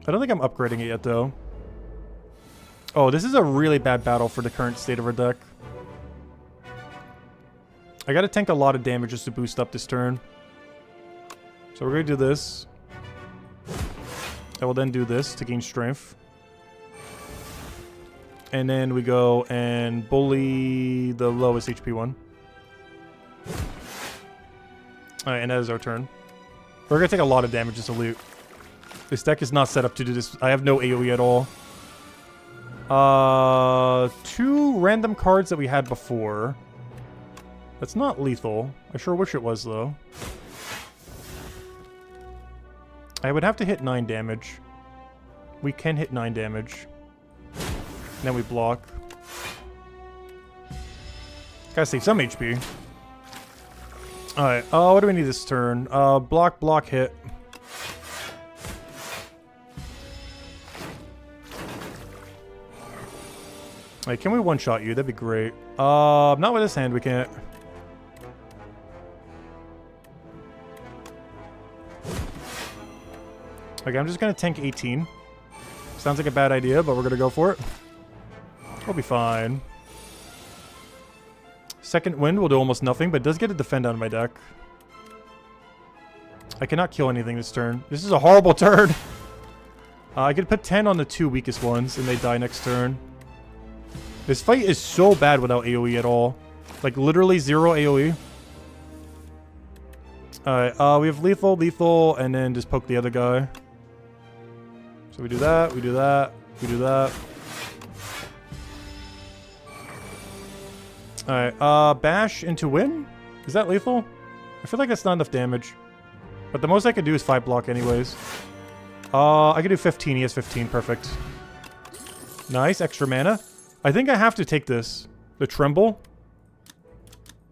I don't think I'm upgrading it yet, though. Oh, this is a really bad battle for the current state of our deck. I gotta tank a lot of damage just to boost up this turn. So we're gonna do this. I will then do this to gain strength. And then we go and bully the lowest HP one. Alright, and that is our turn. We're gonna take a lot of damage just to loot. This deck is not set up to do this. I have no AoE at all. 2 random cards that we had before. That's not lethal. I sure wish it was, though. I would have to hit 9 damage. We can hit 9 damage. And then we block. Gotta save some HP. Alright, what do we need this turn? Block, block, hit. Alright, can we one-shot you? That'd be great. Not with this hand, we can't. Okay, I'm just gonna tank 18. Sounds like a bad idea, but we're gonna go for it. We'll be fine. Second wind will do almost nothing, but it does get a defend out of my deck. I cannot kill anything this turn. This is a horrible turn. I could put 10 on the 2 weakest ones, and they die next turn. This fight is so bad without AoE at all. Like, literally 0 AoE. Alright, we have lethal, lethal, and then just poke the other guy. So we do that, we do that, we do that. Alright, bash into win? Is that lethal? I feel like that's not enough damage. But the most I could do is 5 block anyways. I could do 15, he has 15, perfect. Nice, extra mana. I think I have to take this. The Tremble.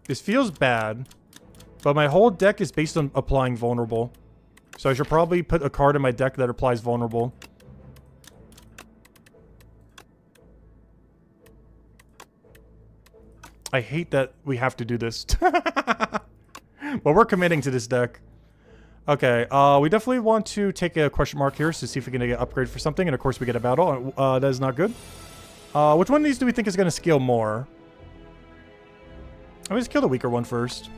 This feels bad. But my whole deck is based on applying Vulnerable. So I should probably put a card in my deck that applies Vulnerable. I hate that we have to do this. But we're committing to this deck. Okay, we definitely want to take a question mark here to see if we can get an upgrade for something. And of course we get a battle. That is not good. Which one of these do we think is going to scale more? Let's kill the weaker one first.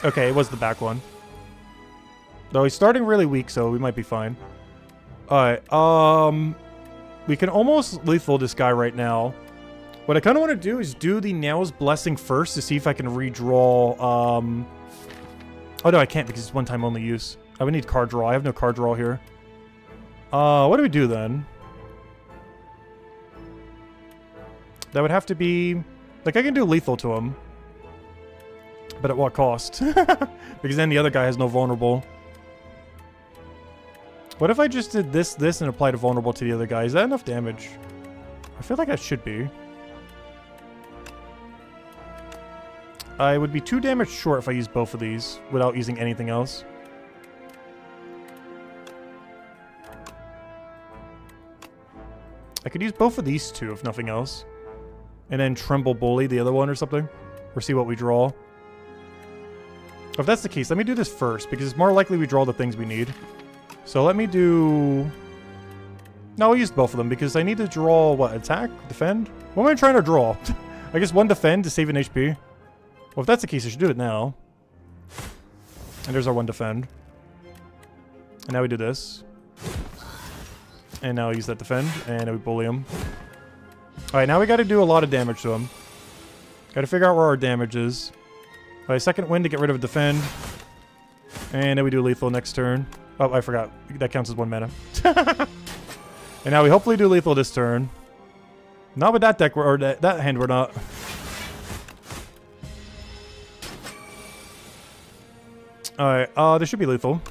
Okay, it was the back one. Though he's starting really weak, so we might be fine. Alright, we can almost lethal this guy right now. What I kind of want to do is do the Nail's Blessing first to see if I can redraw, Oh, no, I can't because it's one-time only use. I would need card draw. I have no card draw here. What do we do then? That would have to be... Like, I can do lethal to him. But at what cost? Because then the other guy has no vulnerable. What if I just did this, and applied a vulnerable to the other guy? Is that enough damage? I feel like that should be. I would be 2 damage short if I used both of these without using anything else. I could use both of these two if nothing else. And then Tremble Bully the other one or something. Or see what we draw. If that's the case, let me do this first because it's more likely we draw the things we need. So let me do... No, I'll use both of them because I need to draw, what, attack? Defend? What am I trying to draw? I guess 1 defend to save an HP. Well, if that's the case, I should do it now. And there's our 1 defend. And now we do this. And now I use that defend, and then we bully him. Alright, now we gotta do a lot of damage to him. Gotta figure out where our damage is. Alright, second wind to get rid of a defend. And then we do lethal next turn. Oh, I forgot. That counts as 1 mana. And now we hopefully do lethal this turn. Not with that deck, or that hand we're not. Alright, this should be lethal.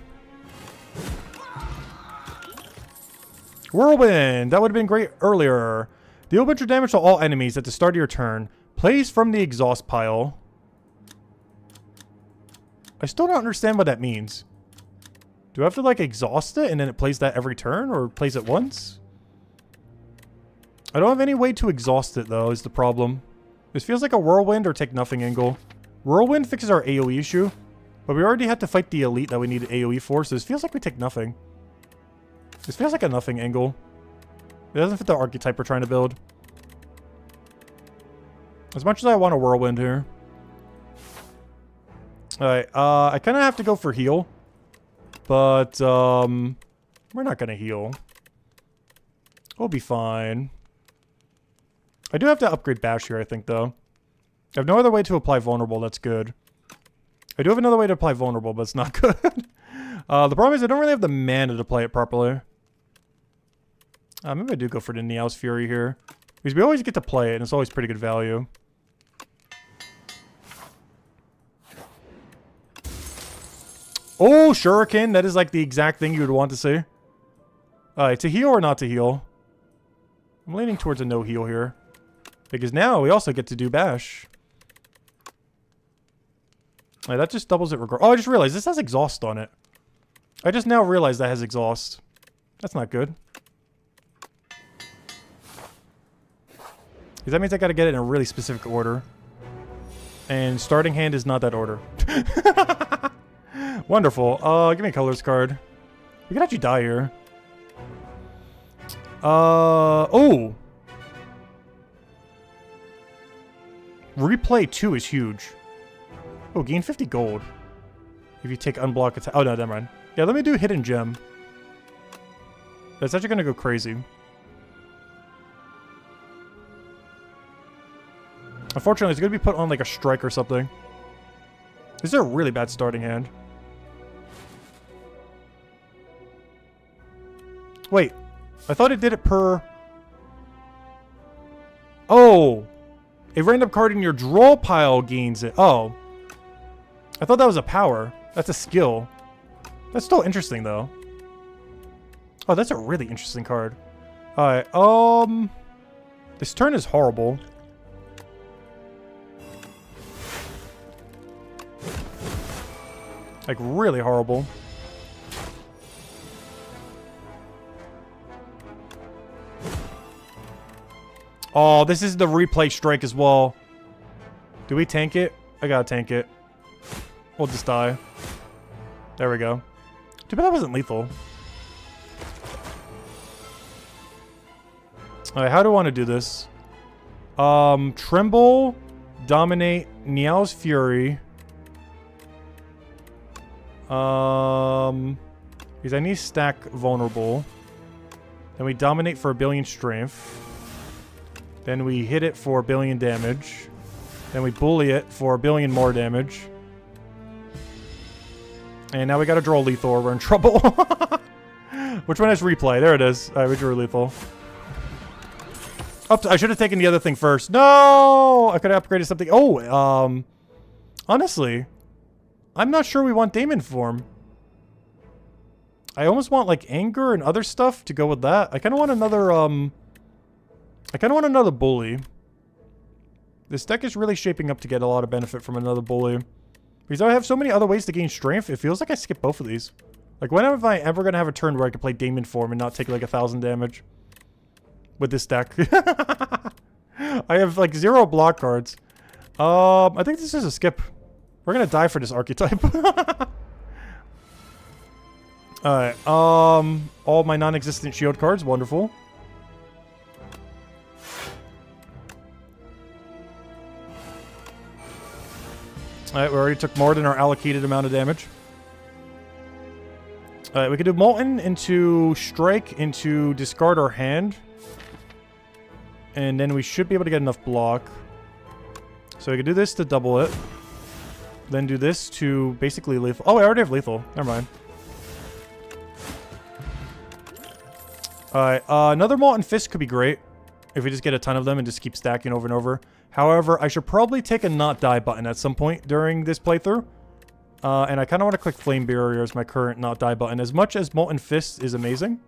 Whirlwind! That would have been great earlier. Deal a bunch of damage to all enemies at the start of your turn. Plays from the exhaust pile. I still don't understand what that means. Do I have to, like, exhaust it and then it plays that every turn? Or plays it once? I don't have any way to exhaust it, though, is the problem. This feels like a Whirlwind or Take Nothing angle. Whirlwind fixes our AoE issue. But we already had to fight the elite that we needed AoE for, so this feels like we take nothing. This feels like a nothing angle. It doesn't fit the archetype we're trying to build. As much as I want a Whirlwind here. Alright, I kind of have to go for heal. But, we're not going to heal. We'll be fine. I do have to upgrade Bash here, I think, though. I have no other way to apply Vulnerable, that's good. I do have another way to apply Vulnerable, but it's not good. The problem is I don't really have the mana to play it properly. Maybe I do go for the Neow's Fury here. Because we always get to play it, and it's always pretty good value. Oh, Shuriken! That is like the exact thing you would want to see. Alright, to heal or not to heal? I'm leaning towards a no heal here. Because now we also get to do Bash. Alright, that just doubles it regard. Oh, I just realized this has exhaust on it. I just now realized that has exhaust. That's not good. Because that means I gotta get it in a really specific order. And starting hand is not that order. Wonderful. Give me a colors card. We could actually die here. Oh! Replay 2 is huge. Oh, gain 50 gold. If you take unblock attack. Oh, no, never mind. Yeah, let me do Hidden Gem. That's actually gonna go crazy. Unfortunately, it's gonna be put on like a strike or something. This is a really bad starting hand. Wait. I thought it did it per... Oh! A random card in your draw pile gains it. Oh. I thought that was a power. That's a skill. That's still interesting, though. Oh, that's a really interesting card. Alright, this turn is horrible. Like, really horrible. Oh, this is the replay strike as well. Do we tank it? I gotta tank it. We'll just die. There we go. Too bad that wasn't lethal. Alright, how do I want to do this? Tremble, Dominate, Niao's Fury. Because I need stack vulnerable. Then we dominate for 1 billion strength. Then we hit it for 1 billion damage. Then we bully it for 1 billion more damage. And now we gotta draw lethal or we're in trouble. Which one has replay? There it is. Alright, we drew lethal. I should have taken the other thing first. No! I could have upgraded something. Oh, honestly, I'm not sure we want Demon form. I almost want, like, anger and other stuff to go with that. I kind of want another, bully. This deck is really shaping up to get a lot of benefit from another bully. Because I have so many other ways to gain strength, it feels like I skip both of these. Like, when am I ever going to have a turn where I can play Demon form and not take, like, 1,000 damage? With this deck. I have, like, 0 block cards. I think this is a skip. We're gonna die for this archetype. Alright, all my non-existent shield cards, wonderful. Alright, we already took more than our allocated amount of damage. Alright, we can do Molten into Strike, into discard our hand. And then we should be able to get enough block. So we can do this to double it. Then do this to basically lethal. Oh, I already have lethal. Never mind. Alright, another Molten Fist could be great. If we just get a ton of them and just keep stacking over and over. However, I should probably take a not die button at some point during this playthrough. And I kind of want to click Flame Barrier as my current not die button. As much as Molten Fist is amazing,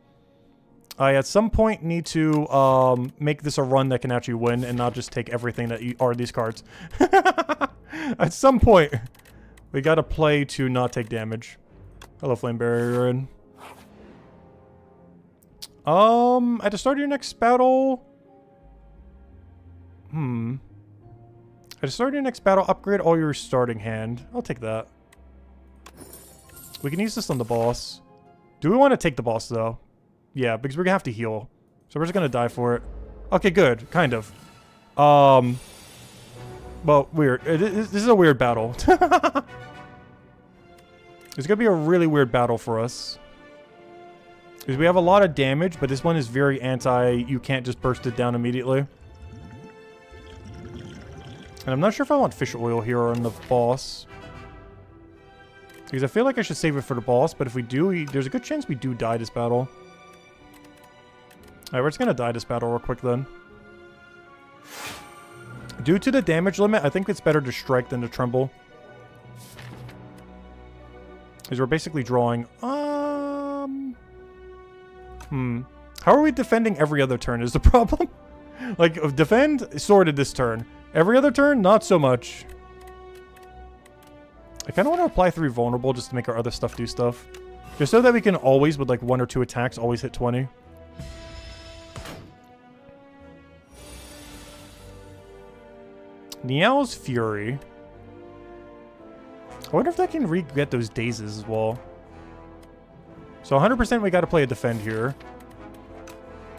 I at some point need to make this a run that can actually win and not just take everything that are these cards. At some point, we gotta play to not take damage. Hello, Flame Barrier in. At the start of your next battle... At the start of your next battle, upgrade all your starting hand. I'll take that. We can use this on the boss. Do we want to take the boss, though? Yeah, because we're gonna have to heal. So we're just gonna die for it. Okay, good. Kind of. Well, weird. This is a weird battle. It's gonna be a really weird battle for us. Because we have a lot of damage, but this one is very anti... You can't just burst it down immediately. And I'm not sure if I want fish oil here on the boss. Because I feel like I should save it for the boss, but if we do, there's a good chance we do die this battle. Alright, we're just gonna die this battle real quick then. Due to the damage limit, I think it's better to strike than to tremble. Because we're basically drawing... How are we defending every other turn is the problem. Like, defend, sorted this turn. Every other turn, not so much. I kind of want to apply 3 vulnerable just to make our other stuff do stuff. Just so that we can always, with like 1 or 2 attacks, always hit 20. Niao's Fury. I wonder if I can re-get those dazes as well. So 100% we gotta play a defend here.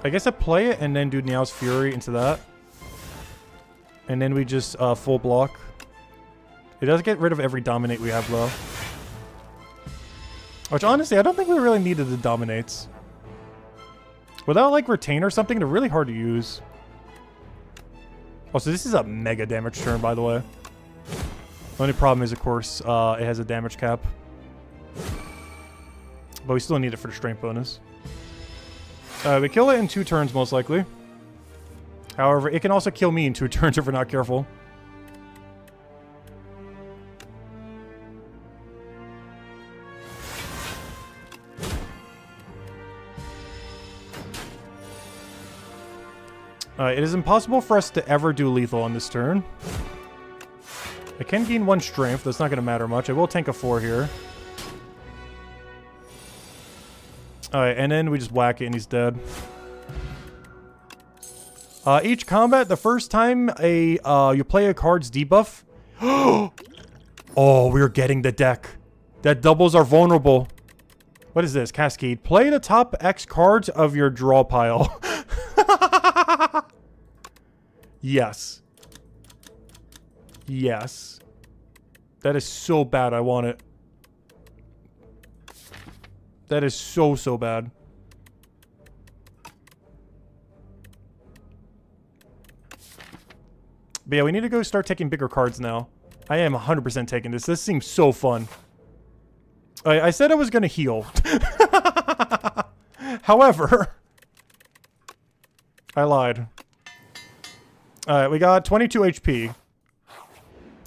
I guess I play it and then do Niao's Fury into that. And then we just full block. It does get rid of every dominate we have though. Which honestly, I don't think we really needed the dominates. Without like retain or something, they're really hard to use. Oh, so this is a mega damage turn, by the way. The only problem is, of course, it has a damage cap. But we still need it for the strength bonus. We kill it in 2 turns, most likely. However, it can also kill me in 2 turns if we're not careful. It is impossible for us to ever do lethal on this turn. I can gain 1 strength. That's not going to matter much. I will tank a 4 here. Alright, and then we just whack it and he's dead. Each combat, the first time you play a card's debuff... Oh, we're getting the deck. That doubles our vulnerable. What is this? Cascade. Play the top X cards of your draw pile. Yes. Yes. That is so bad, I want it. That is so, so bad. But yeah, we need to go start taking bigger cards now. I am 100% taking this. This seems so fun. I said I was going to heal. However, I lied. Alright, we got 22 HP.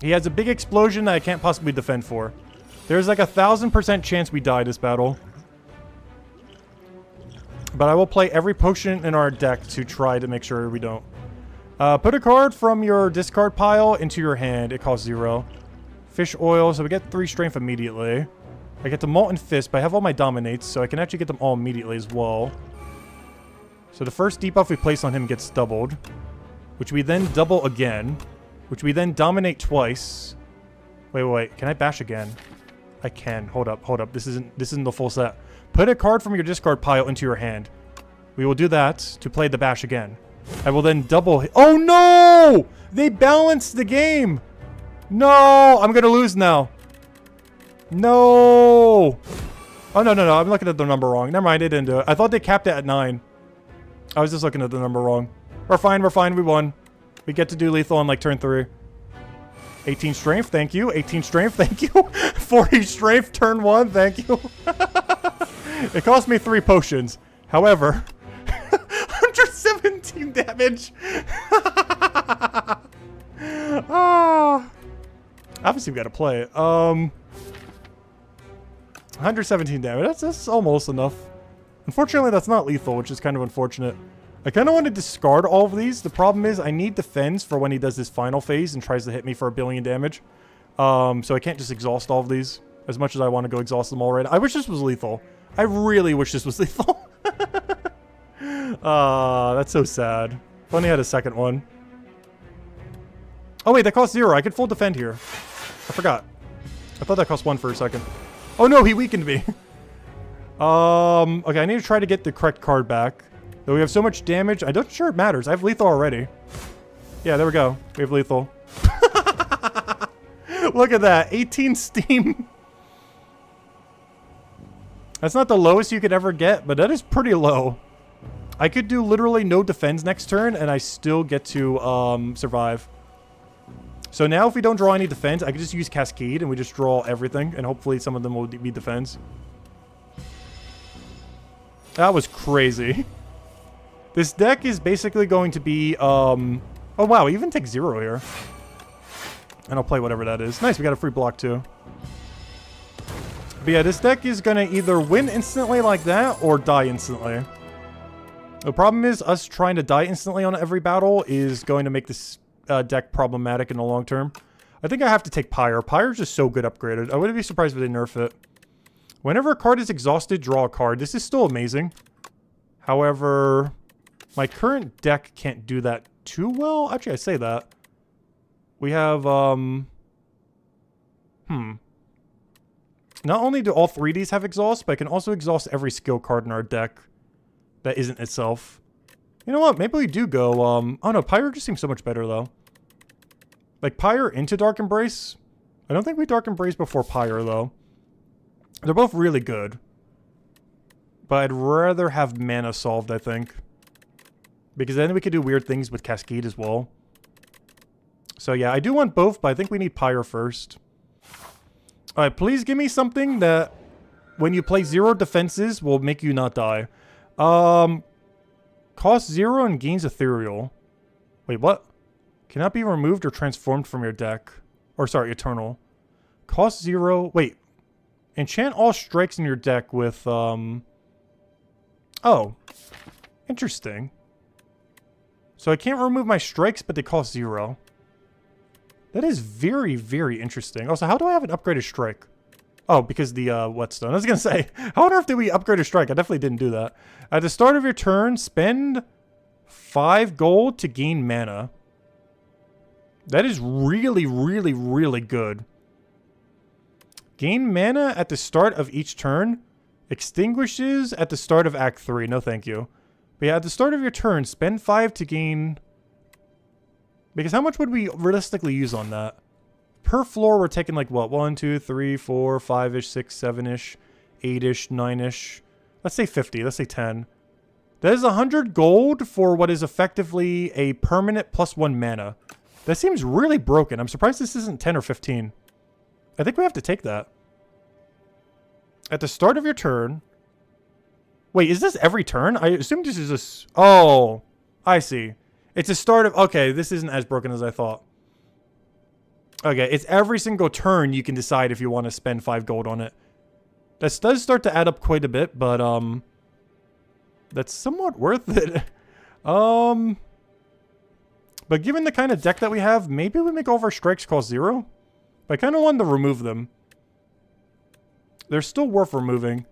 He has a big explosion that I can't possibly defend for. There's like 1,000% chance we die this battle. But I will play every potion in our deck to try to make sure we don't. Put a card from your discard pile into your hand. It costs 0. Fish oil, so we get 3 strength immediately. I get the Molten Fist, but I have all my dominates, so I can actually get them all immediately as well. So the first debuff we place on him gets doubled, which we then double again, which we then dominate twice. Wait. Can I bash again? I can. Hold up. This isn't the full set. Put a card from your discard pile into your hand. We will do that to play the bash again. I will then double. Oh no! They balanced the game. No, I'm gonna lose now. No. Oh no. I'm looking at the number wrong. Never mind. They didn't do it. I thought they capped it at 9. I was just looking at the number wrong. We're fine. We won. We get to do lethal on like turn 3. 18 strength, thank you. 18 strength, thank you. 40 strength, turn 1, thank you. It cost me 3 potions. However, 117 damage. Obviously we gotta play it. 117 damage, that's almost enough. Unfortunately, that's not lethal, which is kind of unfortunate. I kind of want to discard all of these. The problem is I need defense for when he does his final phase and tries to hit me for 1 billion damage. So I can't just exhaust all of these as much as I want to go exhaust them all right now. I wish this was lethal. I really wish this was lethal. That's so sad. If only I had a second one. Oh wait, that cost 0. I could full defend here. I forgot. I thought that cost 1 for a second. Oh no, he weakened me. Okay, I need to try to get the correct card back. Though we have so much damage, I'm not sure it matters. I have lethal already. Yeah, there we go. We have lethal. Look at that. 18 steam. That's not the lowest you could ever get, but that is pretty low. I could do literally no defense next turn, and I still get to survive. So now if we don't draw any defense, I can just use Cascade, and we just draw everything, and hopefully some of them will be defense. That was crazy. This deck is basically going to be, oh wow, even take 0 here. And I'll play whatever that is. Nice, we got a free block too. But yeah, this deck is going to either win instantly like that, or die instantly. The problem is, us trying to die instantly on every battle is going to make this deck problematic in the long term. I think I have to take Pyre. Pyre's just so good upgraded. I wouldn't be surprised if they nerf it. Whenever a card is exhausted, draw a card. This is still amazing. However, my current deck can't do that too well. Actually, I say that. We have, Not only do all 3 of these have exhaust, but I can also exhaust every skill card in our deck that isn't itself. You know what? Maybe we do go, oh no, Pyre just seems so much better, though. Like, Pyre into Dark Embrace. I don't think we Dark Embrace before Pyre, though. They're both really good. But I'd rather have mana solved, I think. Because then we could do weird things with Cascade as well. So yeah, I do want both, but I think we need Pyre first. Alright, please give me something that, when you play 0 defenses, will make you not die. Cost 0 and gains Ethereal. Wait, what? Cannot be removed or transformed from your deck. Or sorry, Eternal. Cost 0... Wait. Enchant all strikes in your deck with, Oh. Interesting. So I can't remove my strikes, but they cost 0. That is very, very interesting. Also, how do I have an upgraded strike? Oh, because the whetstone. I was going to say, how on earth did we upgrade a strike? I definitely didn't do that. At the start of your turn, spend 5 gold to gain mana. That is really, really, really good. Gain mana at the start of each turn. Extinguishes at the start of Act 3. No, thank you. But yeah, at the start of your turn, spend 5 to gain... Because how much would we realistically use on that? Per floor, we're taking like, what? 1, 2, 3, 4, 5-ish, 6, 7-ish, 8-ish, 9-ish. Let's say 50. Let's say 10. That is 100 gold for what is effectively a permanent +1 mana. That seems really broken. I'm surprised this isn't 10 or 15. I think we have to take that. At the start of your turn... Wait, is this every turn? I assume this is a... Oh, I see. It's a start of... Okay, this isn't as broken as I thought. Okay, it's every single turn you can decide if you want to spend 5 gold on it. This does start to add up quite a bit, but, that's somewhat worth it. But given the kind of deck that we have, maybe we make all of our strikes cost 0? But I kind of wanted to remove them. They're still worth removing.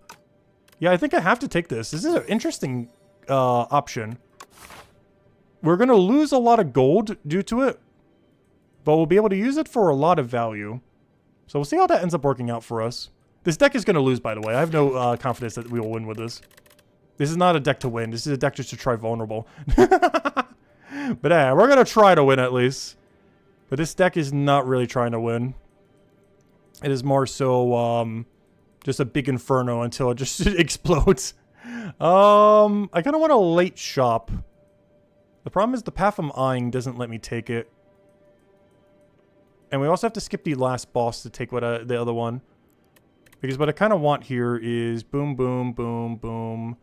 Yeah, I think I have to take this. This is an interesting, option. We're going to lose a lot of gold due to it. But we'll be able to use it for a lot of value. So we'll see how that ends up working out for us. This deck is going to lose, by the way. I have no confidence that we will win with this. This is not a deck to win. This is a deck just to try vulnerable. But yeah, we're going to try to win at least. But this deck is not really trying to win. It is more so just a big inferno until it just explodes. I kind of want a late shop. The problem is the path I'm eyeing doesn't let me take it. And we also have to skip the last boss to take what the other one. Because what I kind of want here is boom, boom, boom, boom,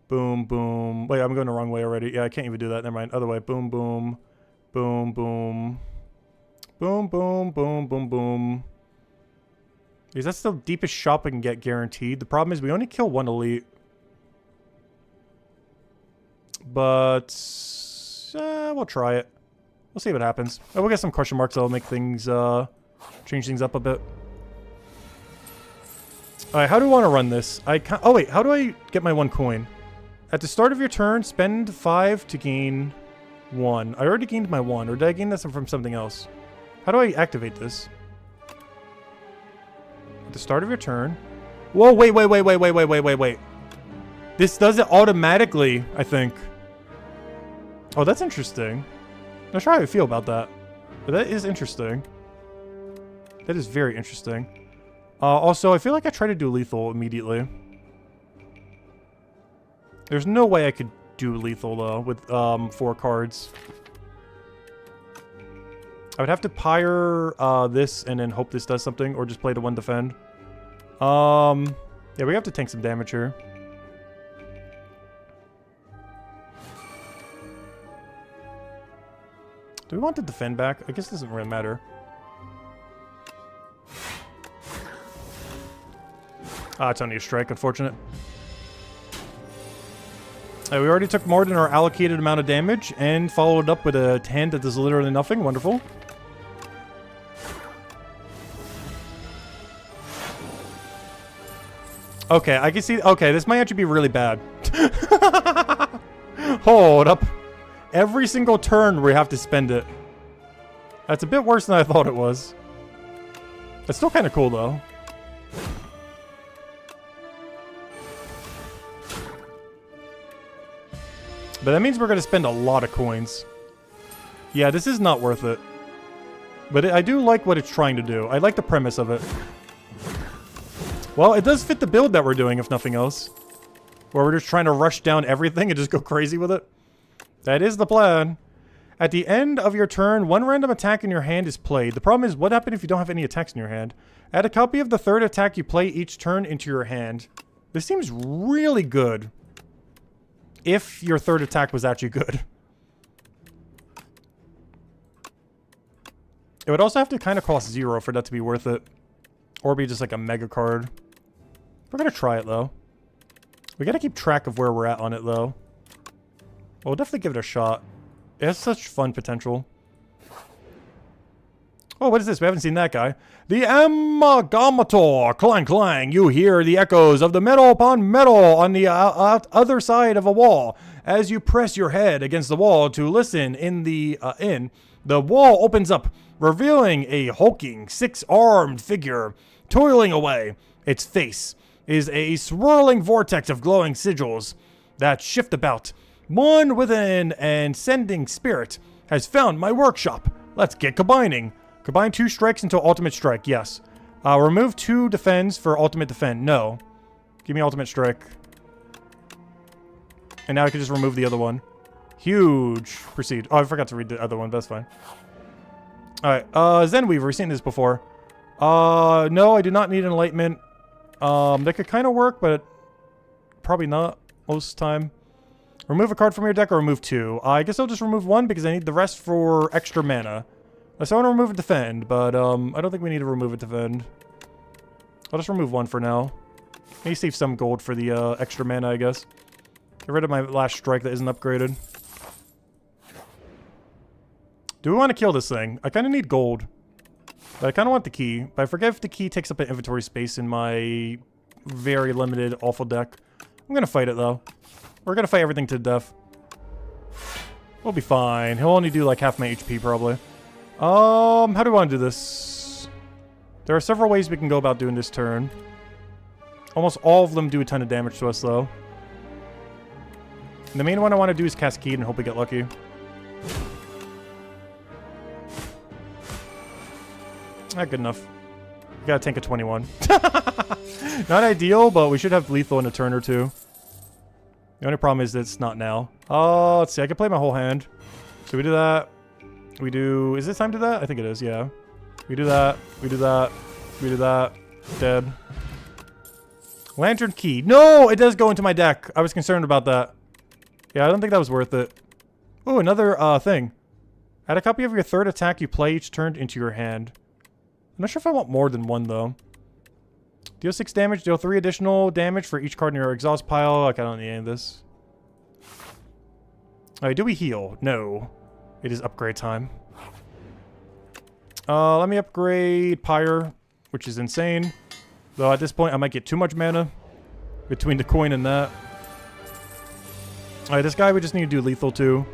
boom, boom. Wait, I'm going the wrong way already. Yeah, I can't even do that. Never mind. Other way. Boom, boom, boom, boom, boom, boom, boom, boom, boom. Because that's the deepest shop I can get guaranteed. The problem is we only kill 1 elite. But we'll try it. We'll see what happens. Oh, we'll get some question marks that'll make things, change things up a bit. Alright, how do I want to run this? Oh wait, how do I get my 1 coin? At the start of your turn, spend 5 to gain 1. I already gained my 1, or did I gain this from something else? How do I activate this? At the start of your turn. Whoa, wait. This does it automatically, I think. Oh, that's interesting. Not sure how I feel about that. But that is interesting. That is very interesting. Also, I feel like I try to do lethal immediately. There's no way I could do lethal, though, with 4 cards. I would have to pyre this and then hope this does something, or just play to 1 defend. Yeah, we have to tank some damage here. Do we want to defend back? I guess it doesn't really matter. Ah, it's only a strike, unfortunate. We already took more than our allocated amount of damage and followed up with a hand that does literally nothing. Wonderful. Okay, I can see... Okay, this might actually be really bad. Hold up. Every single turn we have to spend it. That's a bit worse than I thought it was. It's still kind of cool, though. But that means we're going to spend a lot of coins. Yeah, this is not worth it. But I do like what it's trying to do. I like the premise of it. Well, it does fit the build that we're doing, if nothing else. Where we're just trying to rush down everything and just go crazy with it. That is the plan. At the end of your turn, 1 random attack in your hand is played. The problem is, what happens if you don't have any attacks in your hand? Add a copy of the 3rd attack you play each turn into your hand. This seems really good. If your 3rd attack was actually good. It would also have to kind of cost 0 for that to be worth it. Or be just like a mega card. We're going to try it, though. We got to keep track of where we're at on it, though. We'll definitely give it a shot. It has such fun potential. Oh, what is this? We haven't seen that guy. The Amalgamator. Clang, clang. You hear the echoes of the metal upon metal on the other side of a wall. As you press your head against the wall to listen the wall opens up, revealing a hulking, 6-armed figure toiling away. Its face is a swirling vortex of glowing sigils that shift about. One within and sending spirit has found my workshop. Let's get combining. Combine 2 strikes into ultimate strike. Yes. Remove 2 defends for ultimate defend. No. Give me ultimate strike. And now I can just remove the other one. Huge. Proceed. Oh, I forgot to read the other one. That's fine. Alright. Zen Weaver. We've seen this before. No, I do not need enlightenment. That could kind of work, but probably not most of the time. Remove a card from your deck or remove 2. I guess I'll just remove 1 because I need the rest for extra mana. Unless I want to remove a defend, but I don't think we need to remove a defend. I'll just remove 1 for now. Maybe save some gold for the extra mana, I guess. Get rid of my last strike that isn't upgraded. Do we want to kill this thing? I kind of need gold. But I kind of want the key. But I forget if the key takes up an inventory space in my very limited awful deck. I'm going to fight it, though. We're going to fight everything to death. We'll be fine. He'll only do like half my HP, probably. How do we want to do this? There are several ways we can go about doing this turn. Almost all of them do a ton of damage to us, though. And the main one I want to do is Cascade and hope we get lucky. Not good enough. We gotta tank a 21. Not ideal, but we should have lethal in a turn or two. The only problem is that it's not now. Oh, let's see. I can play my whole hand. So we do that. We do... Is it time to do that? I think it is, yeah. We do that. We do that. We do that. Dead. Lantern Key. No! It does go into my deck. I was concerned about that. Yeah, I don't think that was worth it. Oh, another thing. Add a copy of your third attack you play each turn into your hand. I'm not sure if I want more than 1, though. Deal 6 damage. Deal 3 additional damage for each card in your exhaust pile. Like, I don't need any of this. Alright, do we heal? No. It is upgrade time. Let me upgrade Pyre, which is insane. Though at this point, I might get too much mana between the coin and that. Alright, this guy we just need to do lethal too.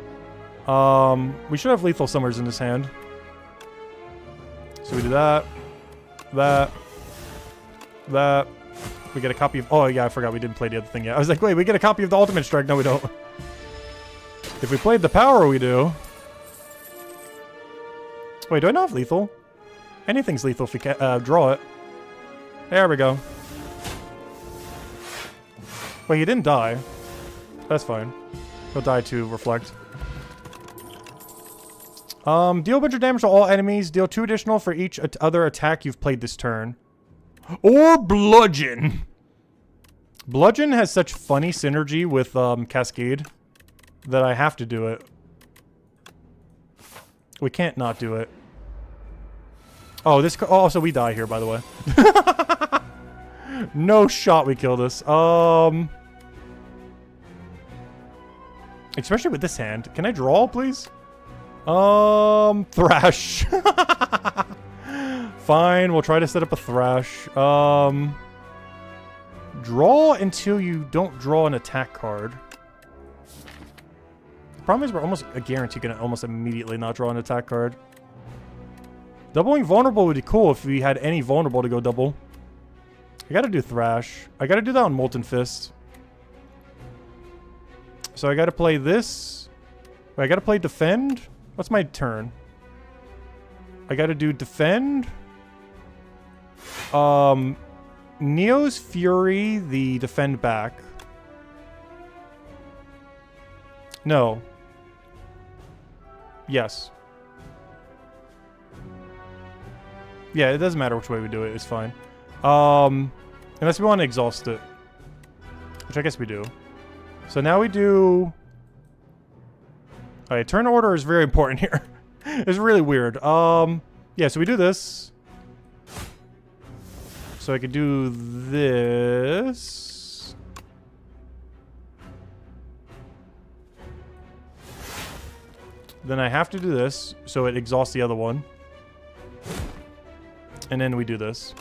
We should have lethal summers in this hand. So we do that. That. That. We get a copy of... Oh, yeah, I forgot we didn't play the other thing yet. I was like, wait, we get a copy of the ultimate strike. No, we don't. If we played the power, we do. Wait, do I not have lethal? Anything's lethal if we draw it. There we go. Wait, he didn't die. That's fine. He'll die to reflect. Deal a bunch of damage to all enemies. Deal 2 additional for each other attack you've played this turn. Or Bludgeon. Bludgeon has such funny synergy with Cascade that I have to do it. We can't not do it. Oh, this... Oh, so we die here, by the way. No shot we kill this. Especially with this hand. Can I draw, please? Thrash. Fine, we'll try to set up a Thrash. Draw until you don't draw an attack card. The problem is we're almost a guarantee gonna almost immediately not draw an attack card. Doubling vulnerable would be cool if we had any vulnerable to go double. I gotta do Thrash. I gotta do that on Molten Fist. So I gotta play this. Wait, I gotta play Defend? What's my turn? I gotta do Defend. Neo's Fury, the Defend back. No. Yes. Yeah, it doesn't matter which way we do it, it's fine. Unless we want to exhaust it. Which I guess we do. So now we do... Alright, turn order is very important here. It's really weird. Yeah, so we do this. So I could do this. Then I have to do this, so it exhausts the other one. And then we do this.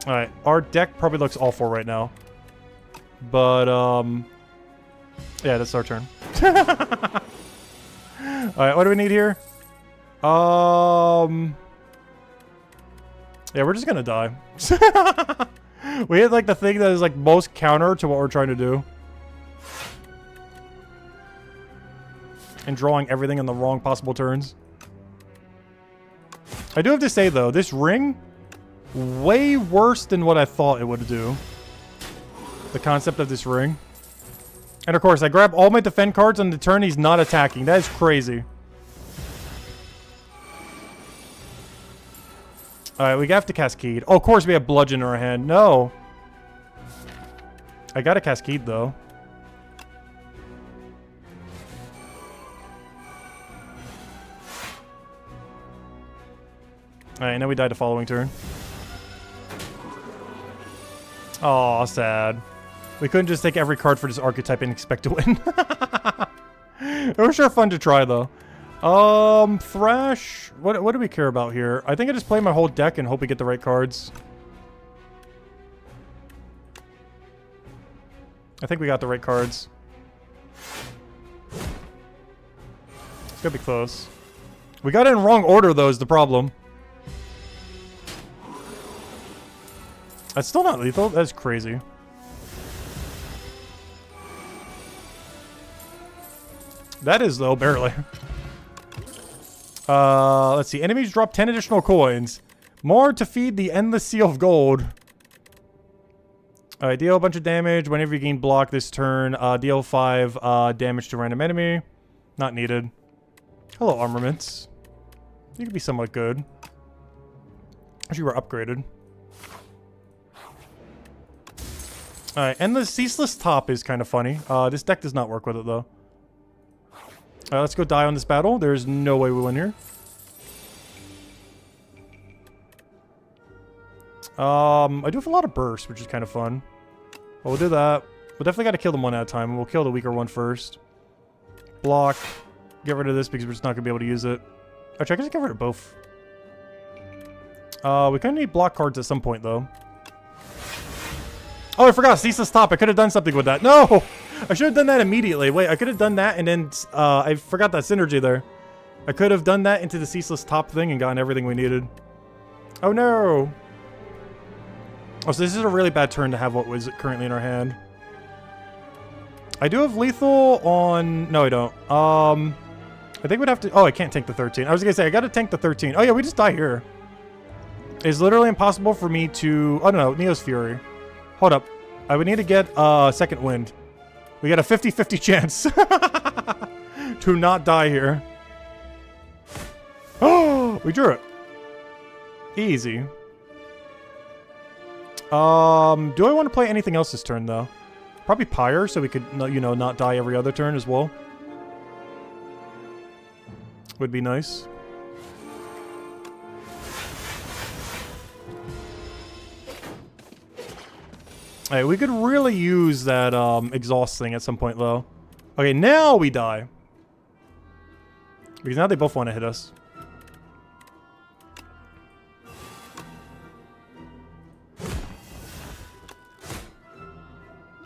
Alright, our deck probably looks awful right now. But, yeah, that's our turn. Alright, what do we need here? Yeah, we're just gonna die. We hit, like, the thing that is, like, most counter to what we're trying to do. And drawing everything in the wrong possible turns. I do have to say, though, this ring Way worse than what I thought it would do. The concept of this ring. And of course, I grab all my defend cards on the turn he's not attacking. That is crazy. Alright, we have to Cascade. Oh, of course we have Bludgeon in our hand. No. I got a Cascade, though. Alright, now we die the following turn. Aw, sad. We couldn't just take every card for this archetype and expect to win. It was sure fun to try, though. Thrash. What do we care about here? I think I just play my whole deck and hope we get the right cards. I think we got the right cards. It's gonna be close. We got it in wrong order, though, is the problem. That's still not lethal? That's crazy. That is, though, barely. Let's see. Enemies drop 10 additional coins. More to feed the endless sea of gold. Alright, deal a bunch of damage whenever you gain block this turn. Deal 5 damage to random enemy. Not needed. Hello, armaments. You could be somewhat good. Actually, we're upgraded. Alright, and the Ceaseless Top is kind of funny. This deck does not work with it, though. Let's go die on this battle. There's no way we win here. I do have a lot of bursts, which is kind of fun. But we'll do that. We'll definitely got to kill them one at a time, and we'll kill the weaker one first. Block. Get rid of this because we're just not going to be able to use it. Actually, I can just get rid of both. We kind of need block cards at some point, though. Oh, I forgot. Ceaseless Top. I could have done something with that. No! I should have done that immediately. Wait, I could have done that and then... I forgot that synergy there. I could have done that into the Ceaseless Top thing and gotten everything we needed. Oh, no! Oh, so this is a really bad turn to have what was currently in our hand. I do have lethal on... No, I don't. I think we'd have to... Oh, I can't tank the 13. I was going to say, I got to tank the 13. Oh, yeah, we just die here. It's literally impossible for me to... Oh, no, Neo's Fury. Hold up. I would need to get second wind. We got a 50-50 chance to not die here. Oh, we drew it. Easy. Do I want to play anything else this turn, though? Probably Pyre, so we could, you know, not die every other turn as well. Would be nice. Hey, we could really use that exhaust thing at some point, though. Okay, now we die. Because now they both want to hit us.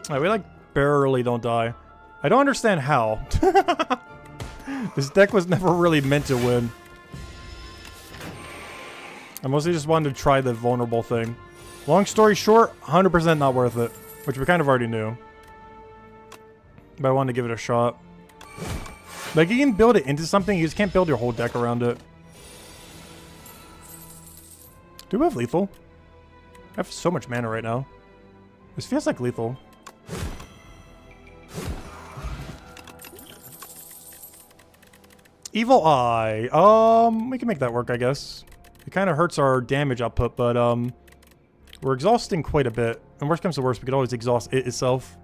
Alright, we like barely don't die. I don't understand how. This deck was never really meant to win. I mostly just wanted to try the vulnerable thing. Long story short, 100% not worth it. Which we kind of already knew. But I wanted to give it a shot. Like, you can build it into something, you just can't build your whole deck around it. Do we have lethal? I have so much mana right now. This feels like lethal. Evil Eye. We can make that work, I guess. It kind of hurts our damage output, but, we're exhausting quite a bit. And worst comes to worst, we could always exhaust it itself.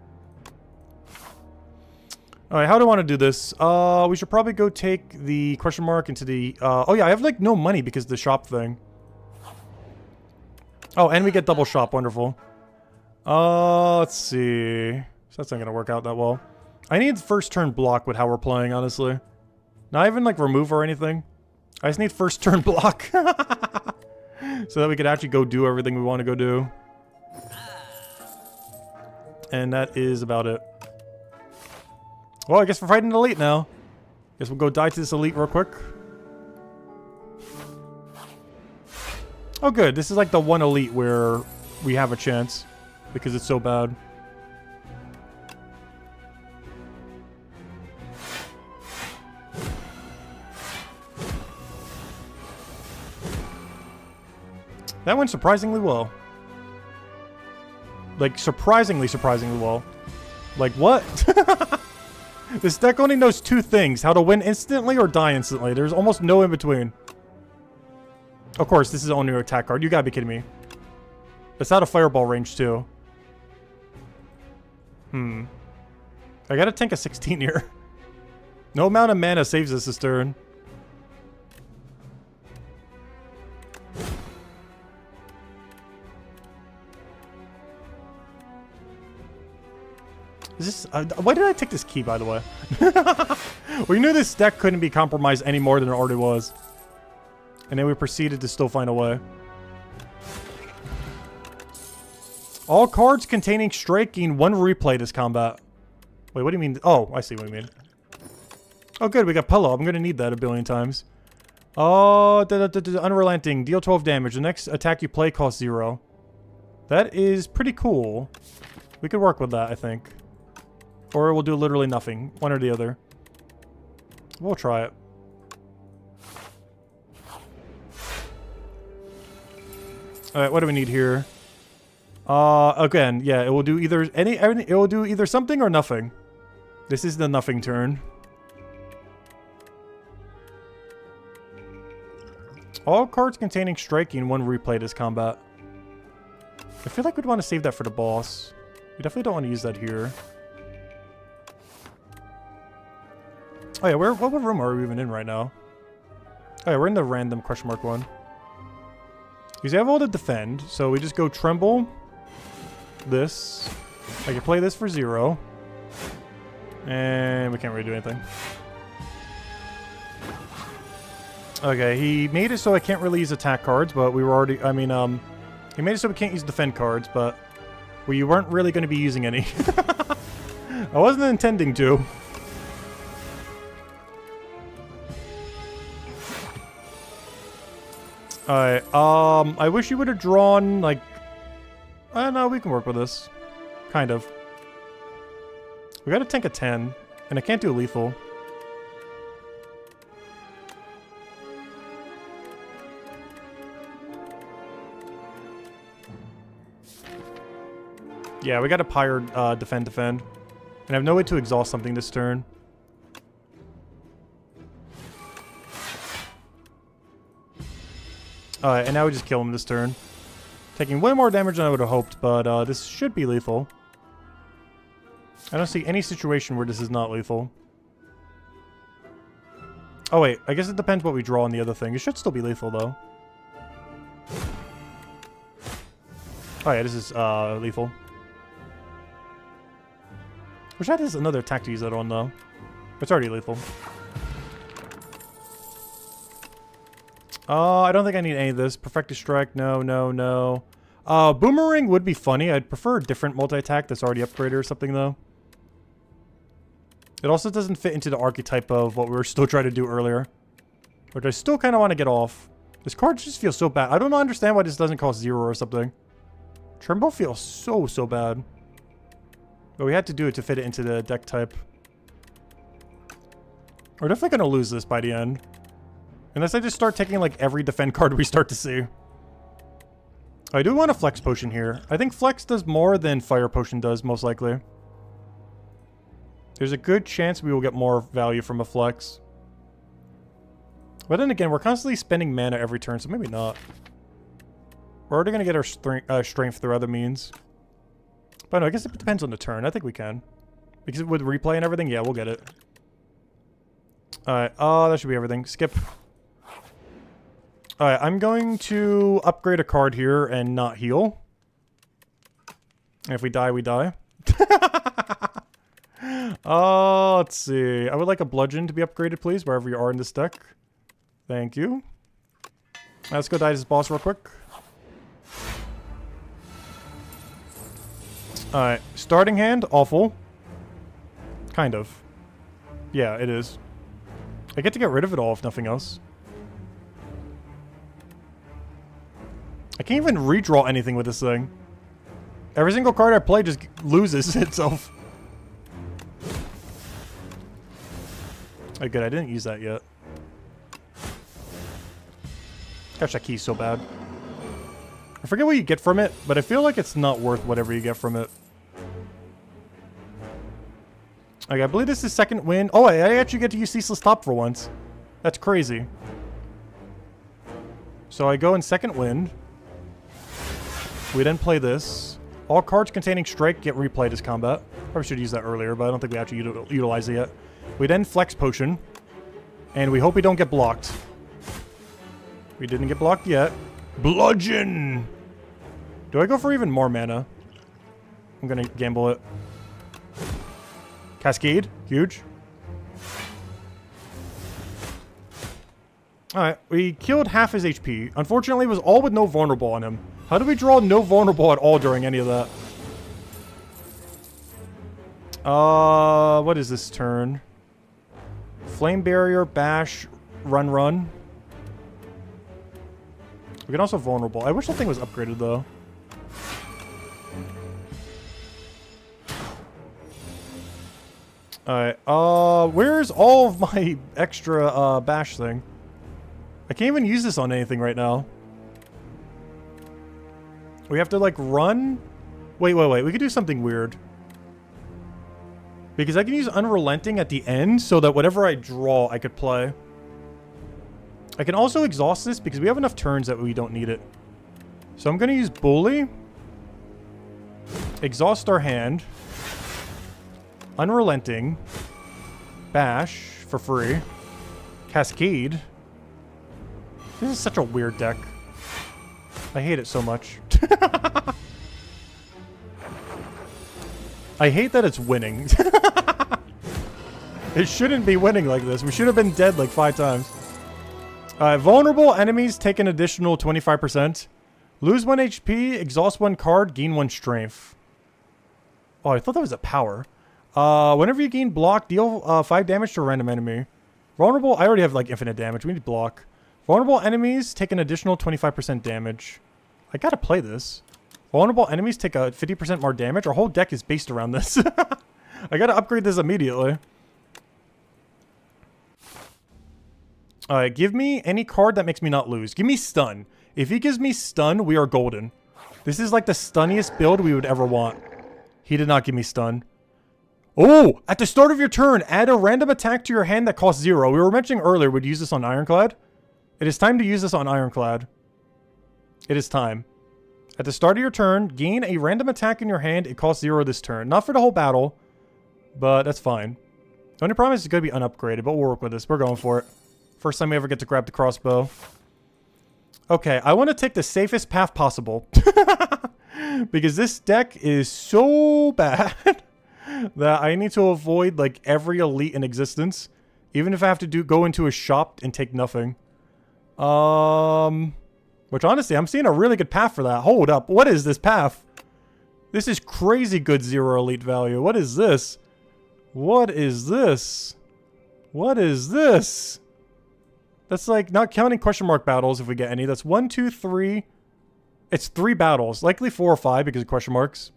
Alright, how do I want to do this? We should probably go take the question mark into the... oh yeah, I have, like, no money because of the shop thing. Oh, and we get double shop. Wonderful. Let's see. So that's not going to work out that well. I need first turn block with how we're playing, honestly. Not even, like, remove or anything. I just need first turn block. So that we could actually go do everything we want to go do. And that is about it. Well, I guess we're fighting an elite now. Guess we'll go die to this elite real quick. Oh good, this is like the one elite where we have a chance. Because it's so bad. That went surprisingly well. Like, surprisingly well. Like, what? This deck only knows two things. How to win instantly or die instantly. There's almost no in between. Of course, this is only an attack card. You gotta be kidding me. It's out of fireball range, too. I gotta tank a 16 here. No amount of mana saves us this turn. Is this... why did I take this key, by the way? We knew this deck couldn't be compromised any more than it already was. And then we proceeded to still find a way. All cards containing strike gain 1 replay this combat. Wait, what do you mean? Oh, I see what you mean. Oh, good. We got Pillow. I'm going to need that a billion times. Oh, Unrelenting. Deal 12 damage. The next attack you play costs 0. That is pretty cool. We could work with that, I think. Or we'll do literally nothing. One or the other. We'll try it. Alright, what do we need here? Again, yeah, it will do either it will do either something or nothing. This is the nothing turn. All cards containing striking 1 replay this combat. I feel like we'd want to save that for the boss. We definitely don't want to use that here. Oh yeah, what room are we even in right now? Oh yeah, we're in the random question mark one. Because we have all to defend, so we just go Tremble. This. I can play this for 0. And we can't really do anything. Okay, he made it so I can't really use attack cards, but we were already... I mean, he made it so we can't use defend cards, but we weren't really going to be using any. I wasn't intending to. Alright, I wish you would have drawn, like... I don't know, we can work with this. Kind of. We gotta tank a 10, and I can't do lethal. Yeah, we gotta Pyre, defend. And I have no way to exhaust something this turn. Alright, and now we just kill him this turn. Taking way more damage than I would have hoped, but this should be lethal. I don't see any situation where this is not lethal. Oh wait, I guess it depends what we draw on the other thing. It should still be lethal though. Oh yeah, this is lethal. Wish I had another attack to use that on though. It's already lethal. I don't think I need any of this. Perfected Strike, no. Boomerang would be funny. I'd prefer a different multi-attack that's already upgraded or something though. It also doesn't fit into the archetype of what we were still trying to do earlier. Which I still kind of want to get off. This card just feels so bad. I don't understand why this doesn't cost 0 or something. Tremble feels so bad. But we had to do it to fit it into the deck type. We're definitely going to lose this by the end. Unless I just start taking like every defend card we start to see. I do want a Flex Potion here. I think Flex does more than Fire Potion does, most likely. There's a good chance we will get more value from a Flex. But then again, we're constantly spending mana every turn, so maybe not. We're already going to get our strength through other means. But no, I guess it depends on the turn. I think we can. Because with replay and everything, yeah, we'll get it. Alright, that should be everything. Skip. Alright, I'm going to upgrade a card here and not heal. And if we die, we die. Let's see. I would like a Bludgeon to be upgraded, please, wherever you are in this deck. Thank you. Let's go die this boss real quick. Alright, starting hand, awful. Kind of. Yeah, it is. I get to get rid of it all, if nothing else. I can't even redraw anything with this thing. Every single card I play just loses itself. Oh, good, I didn't use that yet. Gosh, that key's so bad. I forget what you get from it, but I feel like it's not worth whatever you get from it. Okay, I believe this is second win. Oh, I actually get to use Ceaseless Top for once. That's crazy. So I go in second wind. We then play this. All cards containing strike get replayed as combat. Probably should use that earlier, but I don't think we actually utilize it yet. We then flex potion. And we hope we don't get blocked. We didn't get blocked yet. Bludgeon! Do I go for even more mana? I'm gonna gamble it. Cascade. Huge. Alright, we killed half his HP. Unfortunately, it was all with no vulnerable on him. How do we draw no vulnerable at all during any of that? What is this turn? Flame Barrier, Bash, Run. We can also vulnerable. I wish that thing was upgraded, though. Alright, where's all of my extra, Bash thing? I can't even use this on anything right now. We have to, like, run? Wait. We could do something weird. Because I can use Unrelenting at the end so that whatever I draw, I could play. I can also exhaust this because we have enough turns that we don't need it. So I'm going to use Bully. Exhaust our hand. Unrelenting. Bash for free. Cascade. This is such a weird deck. I hate it so much. I hate that it's winning. It shouldn't be winning like this. We should have been dead like 5 times. Vulnerable enemies take an additional 25%. Lose 1 HP, exhaust 1 card, gain 1 strength. Oh, I thought that was a power. Whenever you gain block, deal 5 damage to a random enemy. Vulnerable, I already have like infinite damage. We need block. Vulnerable enemies take an additional 25% damage. I gotta play this. Vulnerable enemies take a 50% more damage. Our whole deck is based around this. I gotta upgrade this immediately. Alright, give me any card that makes me not lose. Give me stun. If he gives me stun, we are golden. This is like the stunniest build we would ever want. He did not give me stun. Oh! At the start of your turn, add a random attack to your hand that costs 0. We were mentioning earlier we'd use this on Ironclad. It is time to use this on Ironclad. It is time. At the start of your turn, gain a random attack in your hand. It costs 0 this turn. Not for the whole battle, but that's fine. The only problem is it's going to be unupgraded, but we'll work with this. We're going for it. First time we ever get to grab the crossbow. Okay, I want to take the safest path possible. Because this deck is so bad that I need to avoid like every elite in existence. Even if I have to go into a shop and take nothing. Which honestly, I'm seeing a really good path for that. Hold up. What is this path? This is crazy good 0 elite value. What is this? What is this? What is this? That's like not counting question mark battles if we get any. That's 1, 2, 3. It's 3 battles. Likely 4 or 5 because of question marks.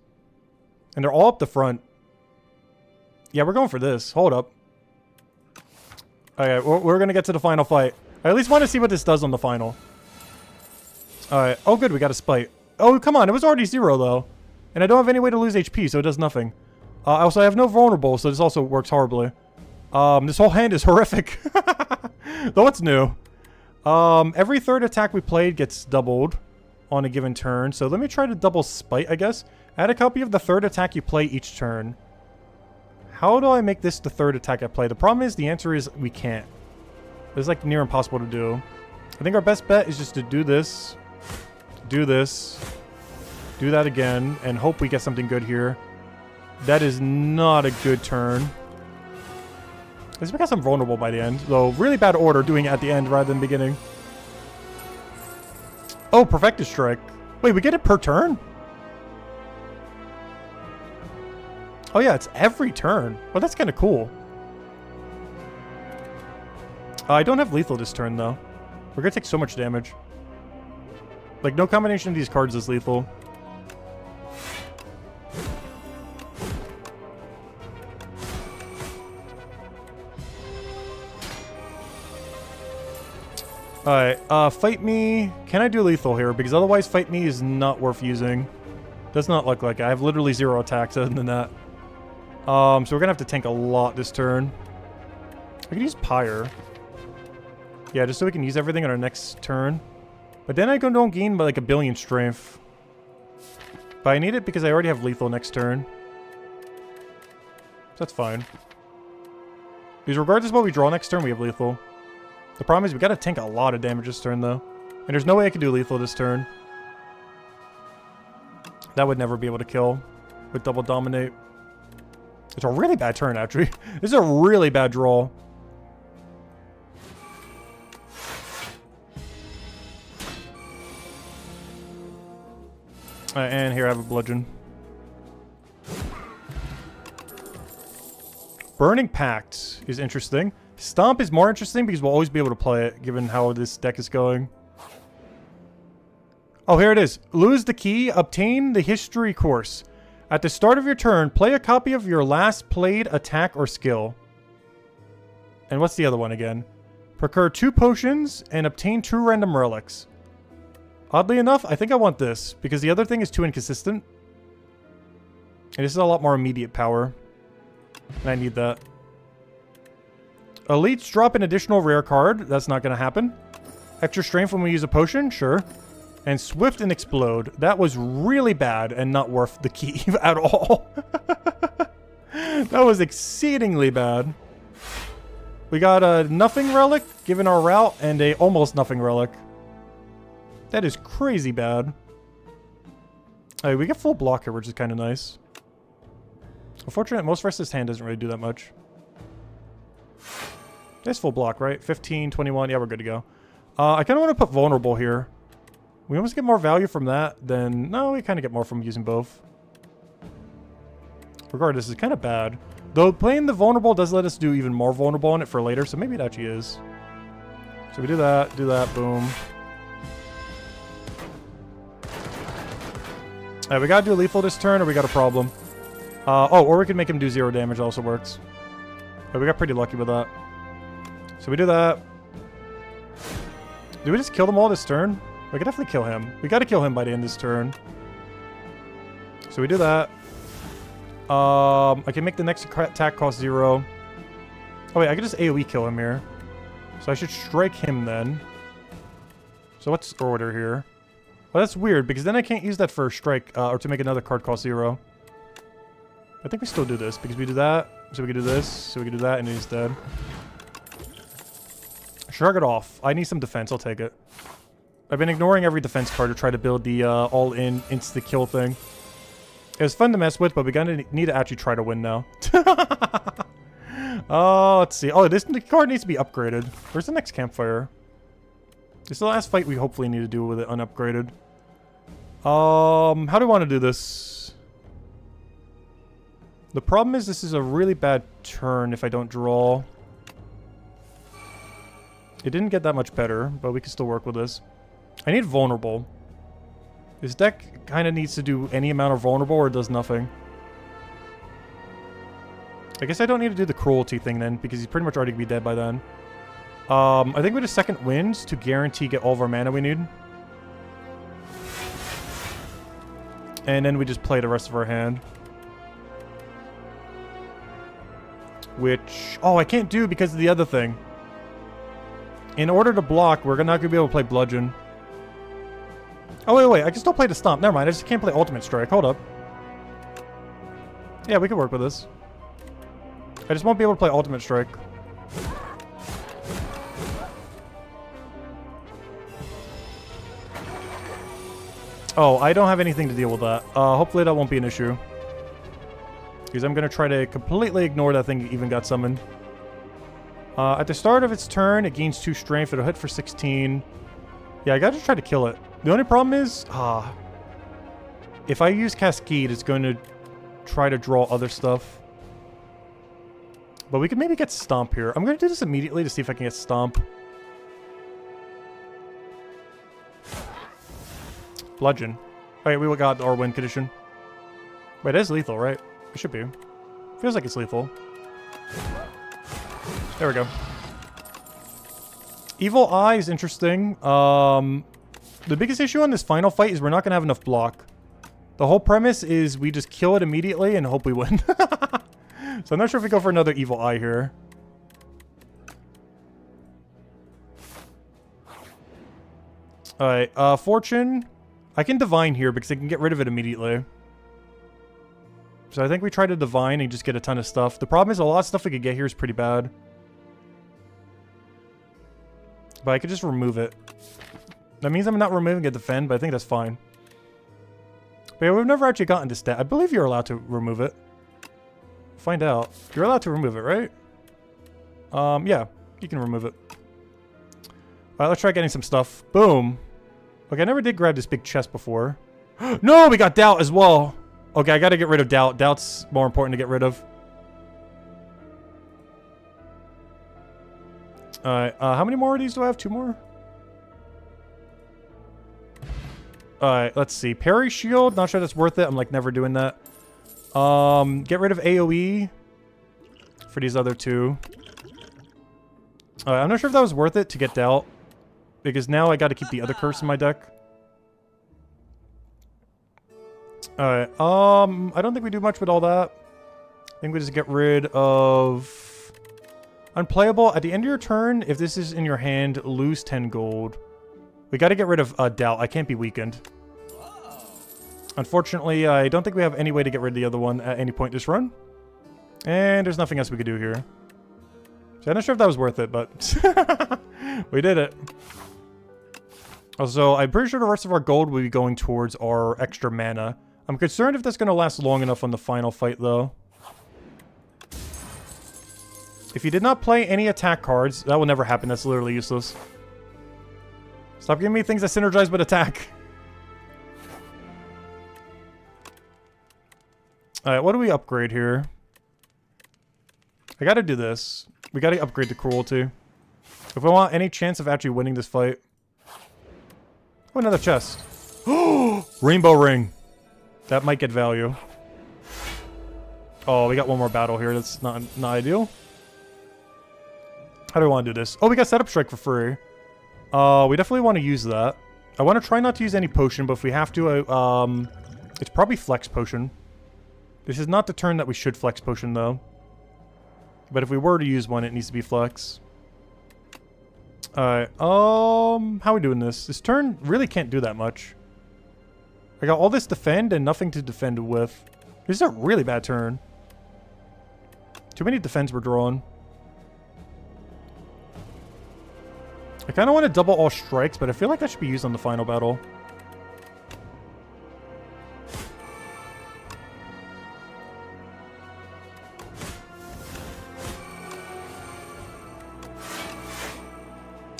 And they're all up the front. Yeah, we're going for this. Hold up. Okay, we're going to get to the final fight. I at least want to see what this does on the final. Alright. Oh, good. We got a spite. Oh, come on. It was already 0, though. And I don't have any way to lose HP, so it does nothing. Also, I have no vulnerable, so this also works horribly. This whole hand is horrific. Though it's new. Every third attack we played gets doubled on a given turn. So let me try to double spite, I guess. Add a copy of the third attack you play each turn. How do I make this the third attack I play? The problem is, the answer is we can't. It's like near impossible to do. I think our best bet is just to do this. Do this. Do that again. And hope we get something good here. That is not a good turn. At least we got some vulnerable by the end. Though, really bad order doing it at the end rather than beginning. Oh, Perfected Strike. Wait, we get it per turn? Oh yeah, it's every turn. Well, that's kind of cool. I don't have lethal this turn, though. We're going to take so much damage. Like, no combination of these cards is lethal. Alright, fight me. Can I do lethal here? Because otherwise fight me is not worth using. Does not look like it. I have literally 0 attacks other than that. So we're gonna have to tank a lot this turn. I could use Pyre. Yeah, just so we can use everything on our next turn. But then I don't gain by like 1 billion strength. But I need it because I already have lethal next turn. So that's fine. Because regardless of what we draw next turn, we have lethal. The problem is we gotta tank a lot of damage this turn though. And there's no way I can do lethal this turn. That would never be able to kill with double dominate. It's a really bad turn actually. This is a really bad draw. And here I have a bludgeon. Burning Pact is interesting. Stomp is more interesting because we'll always be able to play it, given how this deck is going. Oh, here it is. Lose the key, obtain the history course. At the start of your turn, play a copy of your last played attack or skill. And what's the other one again? Procure 2 potions and obtain 2 random relics. Oddly enough, I think I want this, because the other thing is too inconsistent. And this is a lot more immediate power. And I need that. Elites drop an additional rare card. That's not going to happen. Extra strength when we use a potion? Sure. And swift and explode. That was really bad and not worth the key at all. That was exceedingly bad. We got a nothing relic given our route and a almost nothing relic. That is crazy bad. Alright, we get full block here, which is kind of nice. Unfortunately, most versus hand doesn't really do that much. That's full block, right? 15, 21. Yeah, we're good to go. I kind of want to put vulnerable here. We almost get more value from that than... No, we kind of get more from using both. Regardless, this is kind of bad. Though playing the vulnerable does let us do even more vulnerable on it for later, so maybe it actually is. So we do that, boom. Alright, we gotta do lethal this turn or we got a problem. Oh, or we could make him do 0 damage, also works. But we got pretty lucky with that. So we do that. Do we just kill them all this turn? We could definitely kill him. We gotta kill him by the end of this turn. So we do that. I can make the next attack cost 0. Oh wait, I can just AoE kill him here. So I should strike him then. So what's order here? Well, that's weird, because then I can't use that for a strike, or to make another card cost 0. I think we still do this, because we do that, so we can do this, so we can do that, and he's dead. Shrug it off. I need some defense, I'll take it. I've been ignoring every defense card to try to build the all-in insta-kill thing. It was fun to mess with, but we're gonna need to actually try to win now. Oh, let's see. Oh, this card needs to be upgraded. Where's the next campfire? This is the last fight we hopefully need to do with it unupgraded. How do I want to do this? The problem is this is a really bad turn if I don't draw. It didn't get that much better, but we can still work with this. I need vulnerable. This deck kind of needs to do any amount of vulnerable or it does nothing. I guess I don't need to do the cruelty thing then, because he's pretty much already going to be dead by then. I think we just second winds to guarantee get all of our mana we need. And then we just play the rest of our hand. Which... Oh, I can't do because of the other thing. In order to block, we're not going to be able to play Bludgeon. Oh, wait. I can still play the Stomp. Never mind. I just can't play Ultimate Strike. Hold up. Yeah, we can work with this. I just won't be able to play Ultimate Strike. Oh, I don't have anything to deal with that. Hopefully that won't be an issue. Because I'm going to try to completely ignore that thing even got summoned. At the start of its turn, it gains 2 strength. It'll hit for 16. Yeah, I gotta try to kill it. The only problem is... if I use Cascade, it's going to try to draw other stuff. But we could maybe get Stomp here. I'm going to do this immediately to see if I can get Stomp. Bludgeon. Alright, we got our win condition. Wait, it is lethal, right? It should be. Feels like it's lethal. There we go. Evil Eye is interesting. The biggest issue on this final fight is we're not going to have enough block. The whole premise is we just kill it immediately and hope we win. So I'm not sure if we go for another Evil Eye here. Alright, Fortune. I can Divine here because I can get rid of it immediately. So I think we try to Divine and just get a ton of stuff. The problem is a lot of stuff we could get here is pretty bad. But I could just remove it. That means I'm not removing a Defend, but I think that's fine. But yeah, we've never actually gotten to stat. I believe you're allowed to remove it. Find out. You're allowed to remove it, right? Yeah, you can remove it. Alright, let's try getting some stuff. Boom. Okay, I never did grab this big chest before. No, we got Doubt as well. Okay, I gotta get rid of Doubt. Doubt's more important to get rid of. Alright, how many more of these do I have? 2 more? Alright, let's see. Parry Shield, not sure that's worth it. I'm like never doing that. Get rid of AoE for these other 2. I'm not sure if that was worth it to get Doubt. Because now I gotta keep the other curse in my deck. Alright, I don't think we do much with all that. I think we just get rid of... Unplayable. At the end of your turn, if this is in your hand, lose 10 gold. We gotta get rid of Doubt. I can't be weakened. Unfortunately, I don't think we have any way to get rid of the other one at any point this run. And there's nothing else we could do here. So I'm not sure if that was worth it, but... we did it. Also, I'm pretty sure the rest of our gold will be going towards our extra mana. I'm concerned if that's going to last long enough on the final fight, though. If you did not play any attack cards, that will never happen. That's literally useless. Stop giving me things that synergize with attack. Alright, what do we upgrade here? I gotta do this. We gotta upgrade to Cruelty. If we want any chance of actually winning this fight. Oh, another chest. Rainbow Ring. That might get value. Oh, we got one more battle here. That's not ideal. How do we want to do this? Oh, we got Setup Strike for free. We definitely want to use that. I want to try not to use any potion, but if we have to, it's probably Flex Potion. This is not the turn that we should Flex Potion, though. But if we were to use one, it needs to be Flex. Alright, how are we doing this? This turn really can't do that much. I got all this defend and nothing to defend with. This is a really bad turn. Too many defends were drawn. I kind of want to double all strikes, but I feel like that should be used on the final battle.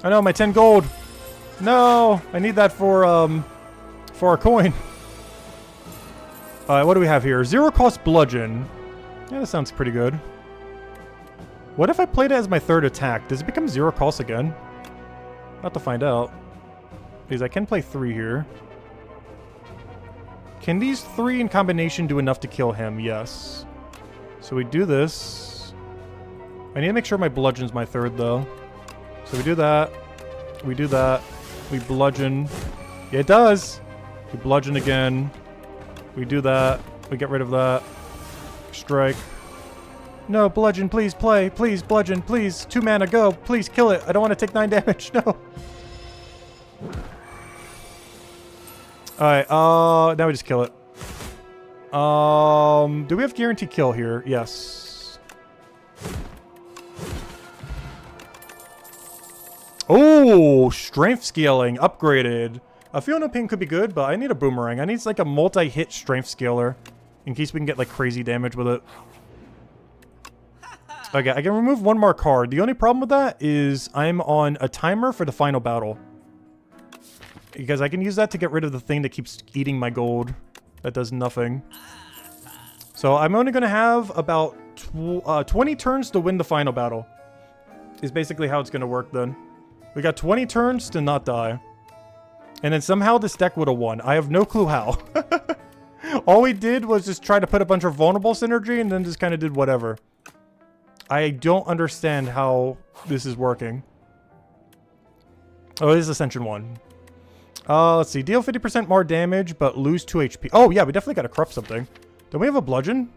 I know, my 10 gold. No, I need that for our coin. What do we have here? 0 cost bludgeon. Yeah, that sounds pretty good. What if I played it as my 3rd attack? Does it become 0 cost again? I'll have to find out. Because I can play 3 here. Can these 3 in combination do enough to kill him? Yes. So we do this. I need to make sure my bludgeon's my 3rd, though. So we do that. We do that. We bludgeon. Yeah, it does. We bludgeon again. We do that. We get rid of that. Strike. No, bludgeon, please play. Please, bludgeon, please. 2 mana, go. Please, kill it. I don't want to take 9 damage. No. Alright, now we just kill it. Do we have guaranteed kill here? Yes. Oh, strength scaling. Upgraded. A Feel No Pain could be good, but I need a boomerang. I need like a multi-hit strength scaler. In case we can get like crazy damage with it. Okay, I can remove 1 more card. The only problem with that is I'm on a timer for the final battle. Because I can use that to get rid of the thing that keeps eating my gold. That does nothing. So I'm only going to have about 20 turns to win the final battle. Is basically how it's going to work then. We got 20 turns to not die. And then somehow this deck would have won. I have no clue how. All we did was just try to put a bunch of vulnerable synergy and then just kind of did whatever. I don't understand how this is working. Oh, it is Ascension 1. Let's see. Deal 50% more damage, but lose 2 HP. Oh, yeah, we definitely got to corrupt something. Don't we have a bludgeon?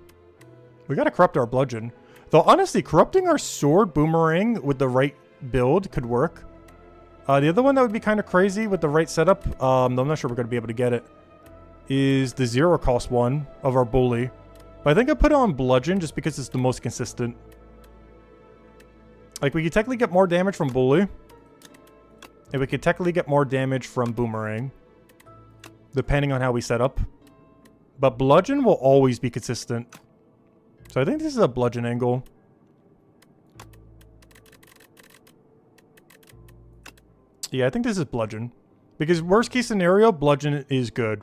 We got to corrupt our bludgeon. Though, honestly, corrupting our sword boomerang with the right build could work. The other one that would be kind of crazy with the right setup, though I'm not sure we're going to be able to get it, is the 0 cost one of our bully. But I think I put it on bludgeon just because it's the most consistent. Like, we could technically get more damage from bully. And we could technically get more damage from boomerang. Depending on how we set up. But bludgeon will always be consistent. So I think this is a bludgeon angle. Yeah, I think this is bludgeon. Because worst case scenario, bludgeon is good.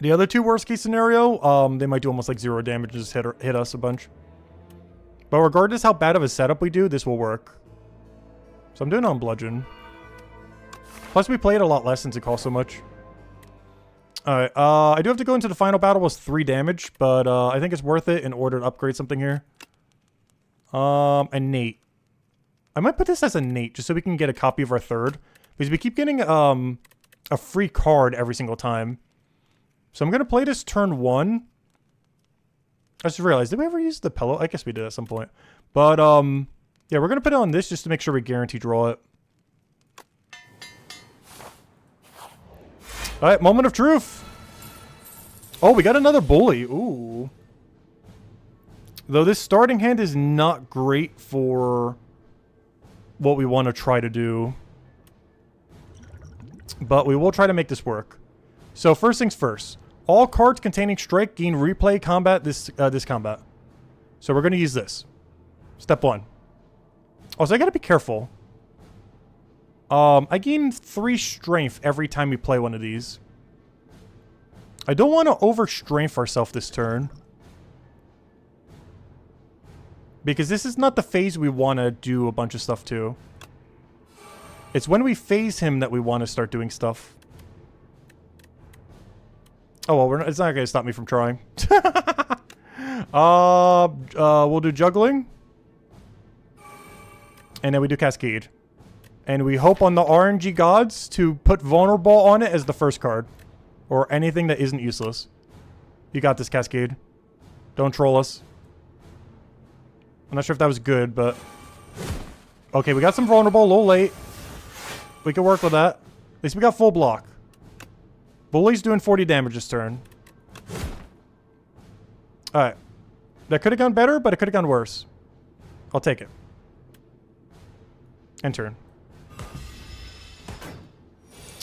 The other two worst case scenario, they might do almost like 0 damage and just hit us a bunch. But regardless how bad of a setup we do, this will work. So I'm doing it on bludgeon. Plus we play it a lot less since it costs so much. Alright, I do have to go into the final battle with 3 damage, but I think it's worth it in order to upgrade something here. Innate. I might put this as innate, just so we can get a copy of our 3rd. Because we keep getting a free card every single time. So I'm going to play this turn 1. I just realized, did we ever use the pillow? I guess we did at some point. But, yeah, we're going to put it on this just to make sure we guarantee draw it. Alright, moment of truth. Oh, we got another bully. Ooh. Though this starting hand is not great for what we want to try to do. But we will try to make this work. So first things first. All cards containing strike gain replay combat this combat. So we're going to use this. Step 1. Also, I got to be careful. I gain 3 strength every time we play one of these. I don't want to over-strength ourselves this turn. Because this is not the phase we want to do a bunch of stuff to. It's when we phase him that we want to start doing stuff. Oh, well, it's not going to stop me from trying. We'll do juggling. And then we do cascade. And we hope on the RNG gods to put vulnerable on it as the first card. Or anything that isn't useless. You got this, Cascade. Don't troll us. I'm not sure if that was good, but... Okay, we got some vulnerable, a little late. We can work with that. At least we got full block. Bully's doing 40 damage this turn. Alright. That could have gone better, but it could have gone worse. I'll take it. End turn.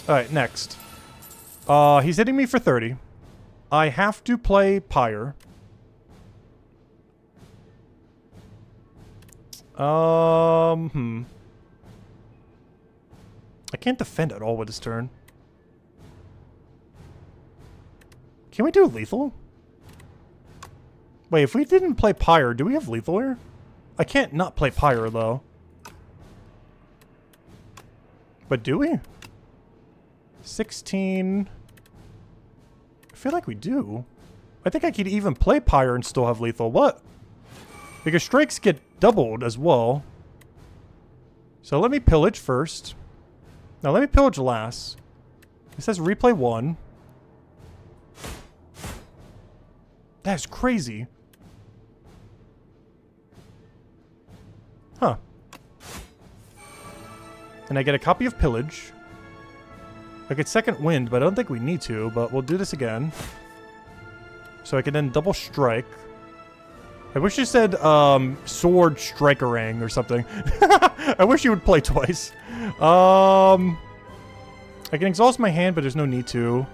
Alright, next. He's hitting me for 30. I have to play Pyre. I can't defend at all with this turn. Can we do lethal? Wait, if we didn't play Pyre, do we have lethal here? I can't not play Pyre, though. But do we? 16... I feel like we do. I think I could even play Pyre and still have lethal. What? Because strikes get doubled as well. So let me pillage first. Now let me pillage last. It says replay 1. That's crazy. Huh. And I get a copy of pillage. I get second wind, but I don't think we need to, but we'll do this again. So I can then double strike. I wish you said, sword strikerang or something. I wish you would play twice. I can exhaust my hand, but there's no need to.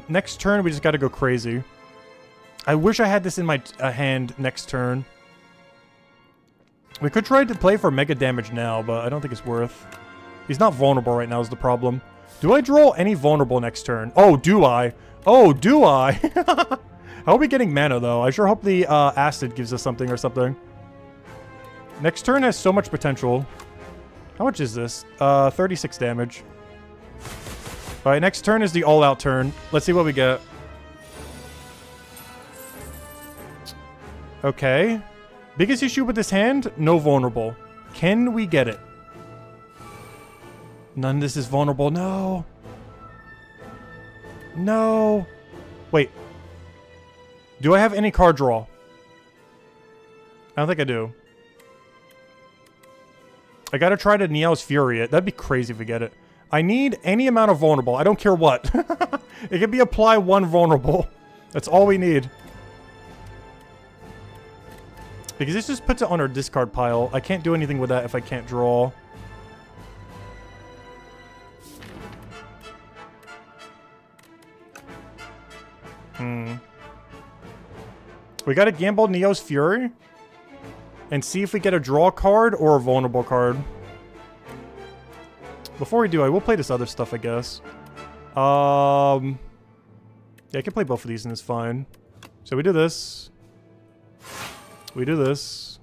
Next turn, we just gotta go crazy. I wish I had this in my hand next turn. We could try to play for mega damage now, but I don't think it's worth. He's not vulnerable right now is the problem. Do I draw any vulnerable next turn? Oh, do I? Oh, do I? How are we getting mana, though? I sure hope the acid gives us something or something. Next turn has so much potential. How much is this? 36 damage. Alright, next turn is the all-out turn. Let's see what we get. Okay. Biggest issue with this hand? No vulnerable. Can we get it? None of this is vulnerable. No. No. Wait. Do I have any card draw? I don't think I do. I gotta try to Neo's Fury it. That'd be crazy if we get it. I need any amount of vulnerable. I don't care what. It can be apply 1 vulnerable. That's all we need. Because this just puts it on our discard pile. I can't do anything with that if I can't draw. We gotta gamble Neo's Fury and see if we get a draw card or a vulnerable card. Before we do, I will play this other stuff, I guess. Yeah, I can play both of these and it's fine. So we do this. We do this.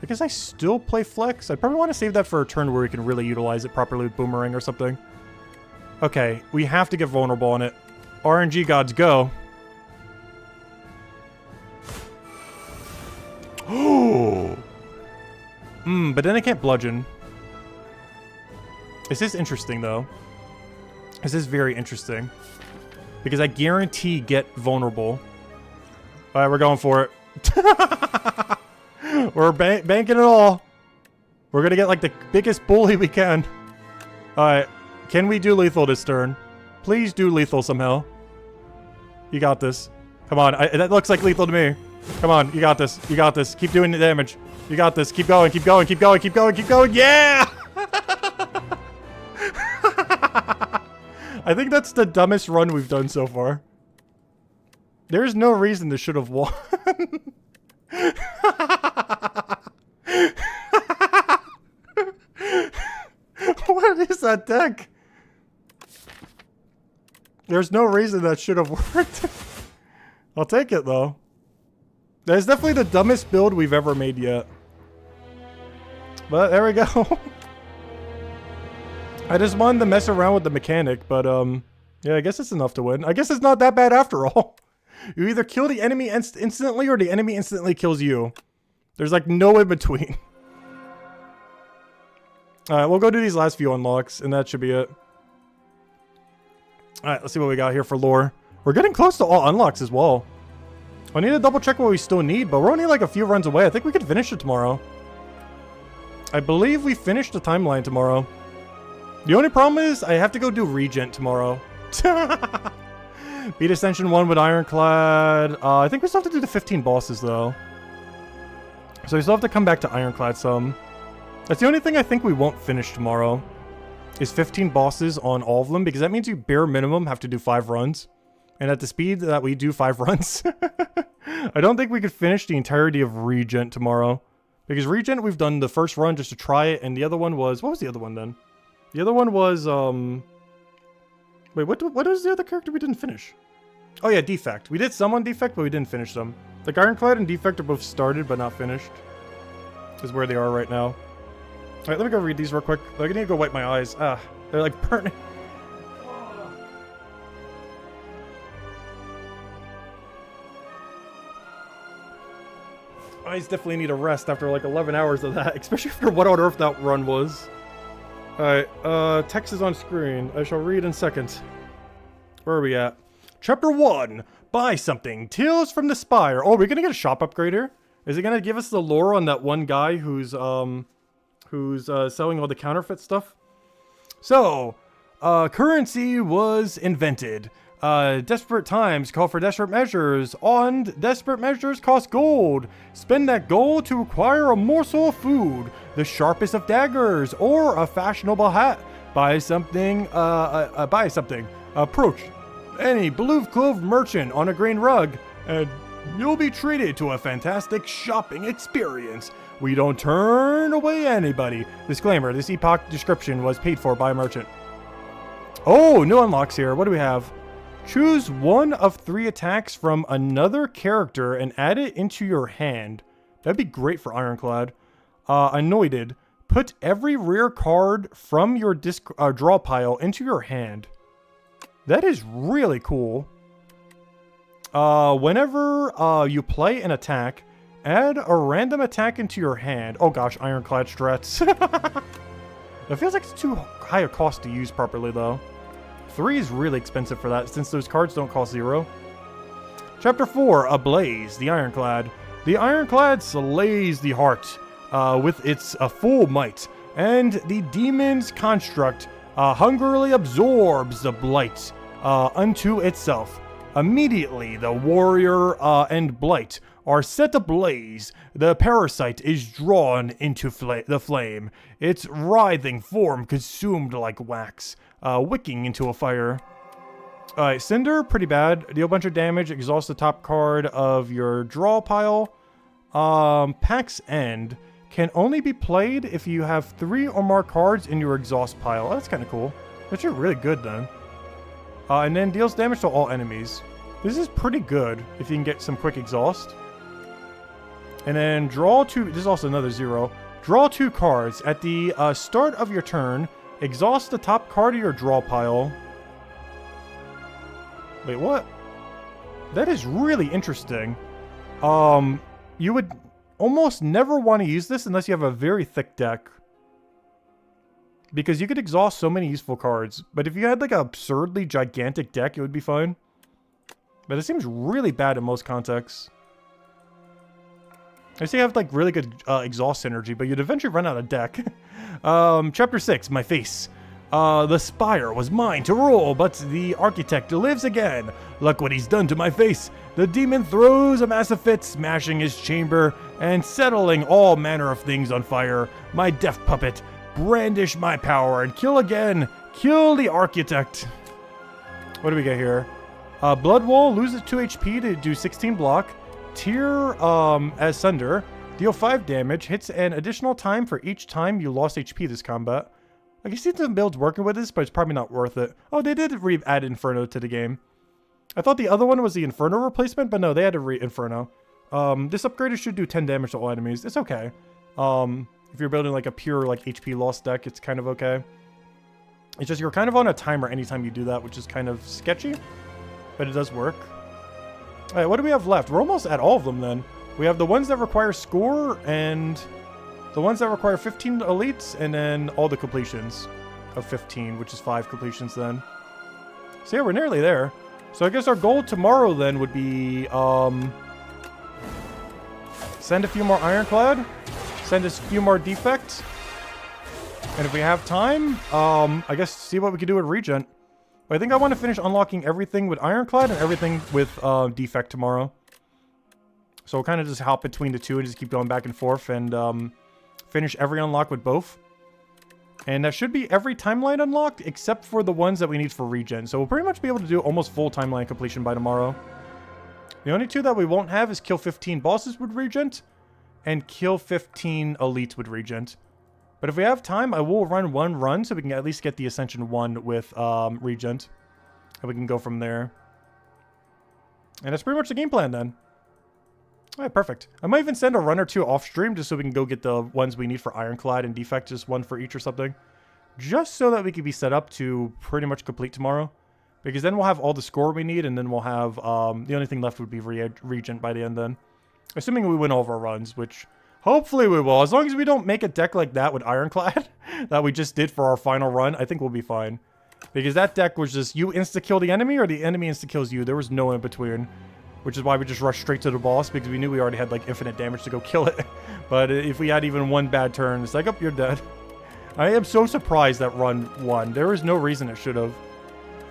I guess I still play Flex. I probably want to save that for a turn where we can really utilize it properly with Boomerang or something. Okay, we have to get vulnerable on it. RNG gods, go. Oh. But then I can't bludgeon. This is interesting, though. This is very interesting. Because I guarantee get vulnerable. Alright, we're going for it. We're banking it all. We're gonna get, like, the biggest bully we can. Alright. Can we do lethal this turn? Please do lethal somehow. You got this. Come on. That looks like lethal to me. Come on. You got this. You got this. Keep doing the damage. You got this. Keep going. Keep going. Keep going. Keep going. Keep going. Yeah! I think that's the dumbest run we've done so far. There's no reason this should have won. What is that deck? There's no reason that should have worked. I'll take it, though. That's definitely the dumbest build we've ever made yet. But there we go. I just wanted to mess around with the mechanic, but yeah, I guess it's enough to win. I guess it's not that bad after all. You either kill the enemy instantly or the enemy instantly kills you. There's like no in between. Alright, we'll go do these last few unlocks, and that should be it. Alright, let's see what we got here for lore. We're getting close to all unlocks as well. I need to double check what we still need, but we're only like a few runs away. I think we could finish it tomorrow. I believe we finished the timeline tomorrow. The only problem is I have to go do Regent tomorrow. Beat Ascension 1 with Ironclad. I think we still have to do the 15 bosses, though. So we still have to come back to Ironclad some. That's the only thing I think we won't finish tomorrow. Is 15 bosses on all of them, because that means you bare minimum have to do 5 runs. And at the speed that we do 5 runs, I don't think we could finish the entirety of Regent tomorrow. Because Regent, we've done the first run just to try it, and the other one was... What was the other one, then? The other one was, Wait, what was the other character we didn't finish? Oh, yeah, Defect. We did some on Defect, but we didn't finish them. Like, Ironclad and Defect are both started, but not finished. Is where they are right now. Alright, let me go read these real quick. Like, I need to go wipe my eyes. Ah, they're, like, burning. Eyes definitely need a rest after like 11 hours of that, especially after what on earth that run was. Alright, text is on screen. I shall read in seconds. Where are we at? Chapter 1. Buy something. Tales from the Spire. Oh, we're gonna get a shop upgrade here? Is it gonna give us the lore on that one guy who's selling all the counterfeit stuff? So, currency was invented. Desperate times call for desperate measures. On desperate measures cost gold. Spend that gold to acquire a morsel of food, the sharpest of daggers, or a fashionable hat. Buy something. Buy something. Approach any blue-clothed merchant on a green rug, and you'll be treated to a fantastic shopping experience. We don't turn away anybody. Disclaimer: this epoch description was paid for by a merchant. Oh, new unlocks here. What do we have? Choose one of 3 attacks from another character and add it into your hand. That'd be great for Ironclad. Anointed. Put every rare card from your draw pile into your hand. That is really cool. Whenever you play an attack, add a random attack into your hand. Oh gosh, Ironclad strats. It feels like it's too high a cost to use properly, though. 3 is really expensive for that, since those cards don't cost 0. Chapter 4, Ablaze, the Ironclad. The Ironclad slays the heart with its full might, and the demon's construct hungrily absorbs the blight unto itself. Immediately, the warrior and blight are set ablaze. The parasite is drawn into the flame, its writhing form consumed like wax, wicking into a fire. Alright, Cinder, pretty bad. Deal a bunch of damage, exhaust the top card of your draw pile. Pack's End can only be played if you have 3 or more cards in your exhaust pile. Oh, that's kind of cool. That's really good then. And then deals damage to all enemies. This is pretty good if you can get some quick exhaust. And then draw 2. This is also another 0. Draw 2 cards. At the start of your turn, exhaust the top card of your draw pile. Wait, what? That is really interesting. You would almost never want to use this unless you have a very thick deck. Because you could exhaust so many useful cards. But if you had like an absurdly gigantic deck, it would be fine. But it seems really bad in most contexts. I see you have like really good exhaust synergy, but you'd eventually run out of deck. Chapter 6, My Face. The Spire was mine to rule, but the Architect lives again. Look what he's done to my face. The demon throws a massive fit, smashing his chamber and settling all manner of things on fire. My deaf puppet, brandish my power and kill again. Kill the Architect. What do we get here? Blood Wall loses 2 HP to do 16 block. Tear as Sunder. Deal 5 damage. Hits an additional time for each time you lost HP this combat. I can see some builds working with this, but it's probably not worth it. Oh, they did add Inferno to the game. I thought the other one was the Inferno replacement, but no, they had to Inferno. This upgrader should do 10 damage to all enemies. It's okay. If you're building like a pure like HP lost deck, it's kind of okay. It's just you're kind of on a timer anytime you do that, which is kind of sketchy, but it does work. All right, what do we have left? We're almost at all of them then. We have the ones that require score and the ones that require 15 elites, and then all the completions of 15, which is 5 completions then. So yeah, we're nearly there. So I guess our goal tomorrow then would be send a few more Ironclad, send a few more Defect, and if we have time, I guess see what we can do with Regent. But I think I want to finish unlocking everything with Ironclad and everything with Defect tomorrow. So we'll kind of just hop between the two and just keep going back and forth and finish every unlock with both. And that should be every timeline unlocked except for the ones that we need for regen. So we'll pretty much be able to do almost full timeline completion by tomorrow. The only 2 that we won't have is kill 15 bosses with Regent and kill 15 elites with Regent. But if we have time, I will run 1 run so we can at least get the Ascension 1 with Regent. And we can go from there. And that's pretty much the game plan then. Alright, perfect. I might even send a run or 2 off stream just so we can go get the ones we need for Ironclad and Defect, just 1 for each or something. Just so that we can be set up to pretty much complete tomorrow. Because then we'll have all the score we need, and then we'll have, the only thing left would be Regent by the end then. Assuming we win all of our runs, which hopefully we will. As long as we don't make a deck like that with Ironclad that we just did for our final run, I think we'll be fine. Because that deck was just, you insta-kill the enemy or the enemy insta-kills you. There was no in between. Which is why we just rushed straight to the boss, because we knew we already had like infinite damage to go kill it. But if we had even 1 bad turn, it's like, oh, you're dead. I am so surprised that run won. There is no reason it should have.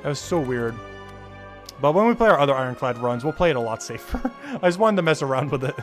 That was so weird. But when we play our other Ironclad runs, we'll play it a lot safer. I just wanted to mess around with it.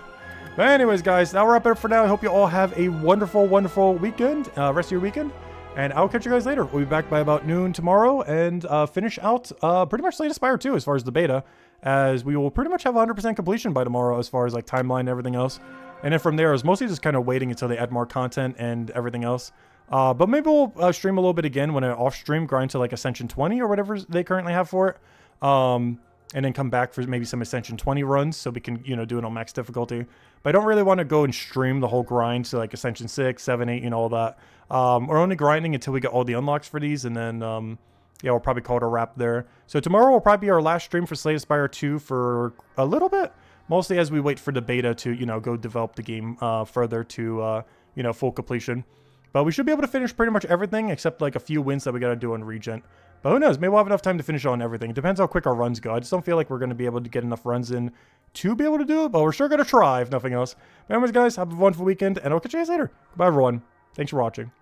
But anyways, guys, that'll wrap it up for now. I hope you all have a wonderful, wonderful weekend, rest of your weekend. And I'll catch you guys later. We'll be back by about noon tomorrow and finish out pretty much Slay the Spire 2 as far as the beta. As we will pretty much have 100% completion by tomorrow as far as like timeline and everything else. And then from there, I was mostly just kind of waiting until they add more content and everything else. But maybe we'll stream a little bit again when I off-stream, grind to like Ascension 20 or whatever they currently have for it. And then come back for maybe some Ascension 20 runs so we can, you know, do it on max difficulty. But I don't really want to go and stream the whole grind to like Ascension 6, 7, 8, you know, all that. We're only grinding until we get all the unlocks for these, and then yeah, we'll probably call it a wrap there. So tomorrow will probably be our last stream for Slay the Spire 2 for a little bit. Mostly as we wait for the beta to, you know, go develop the game further to, you know, full completion. But we should be able to finish pretty much everything except like a few wins that we got to do on Regent. But who knows? Maybe we'll have enough time to finish on everything. It depends how quick our runs go. I just don't feel like we're going to be able to get enough runs in to be able to do it. But we're sure going to try, if nothing else. But anyways, guys, have a wonderful weekend. And I'll catch you guys later. Bye, everyone. Thanks for watching.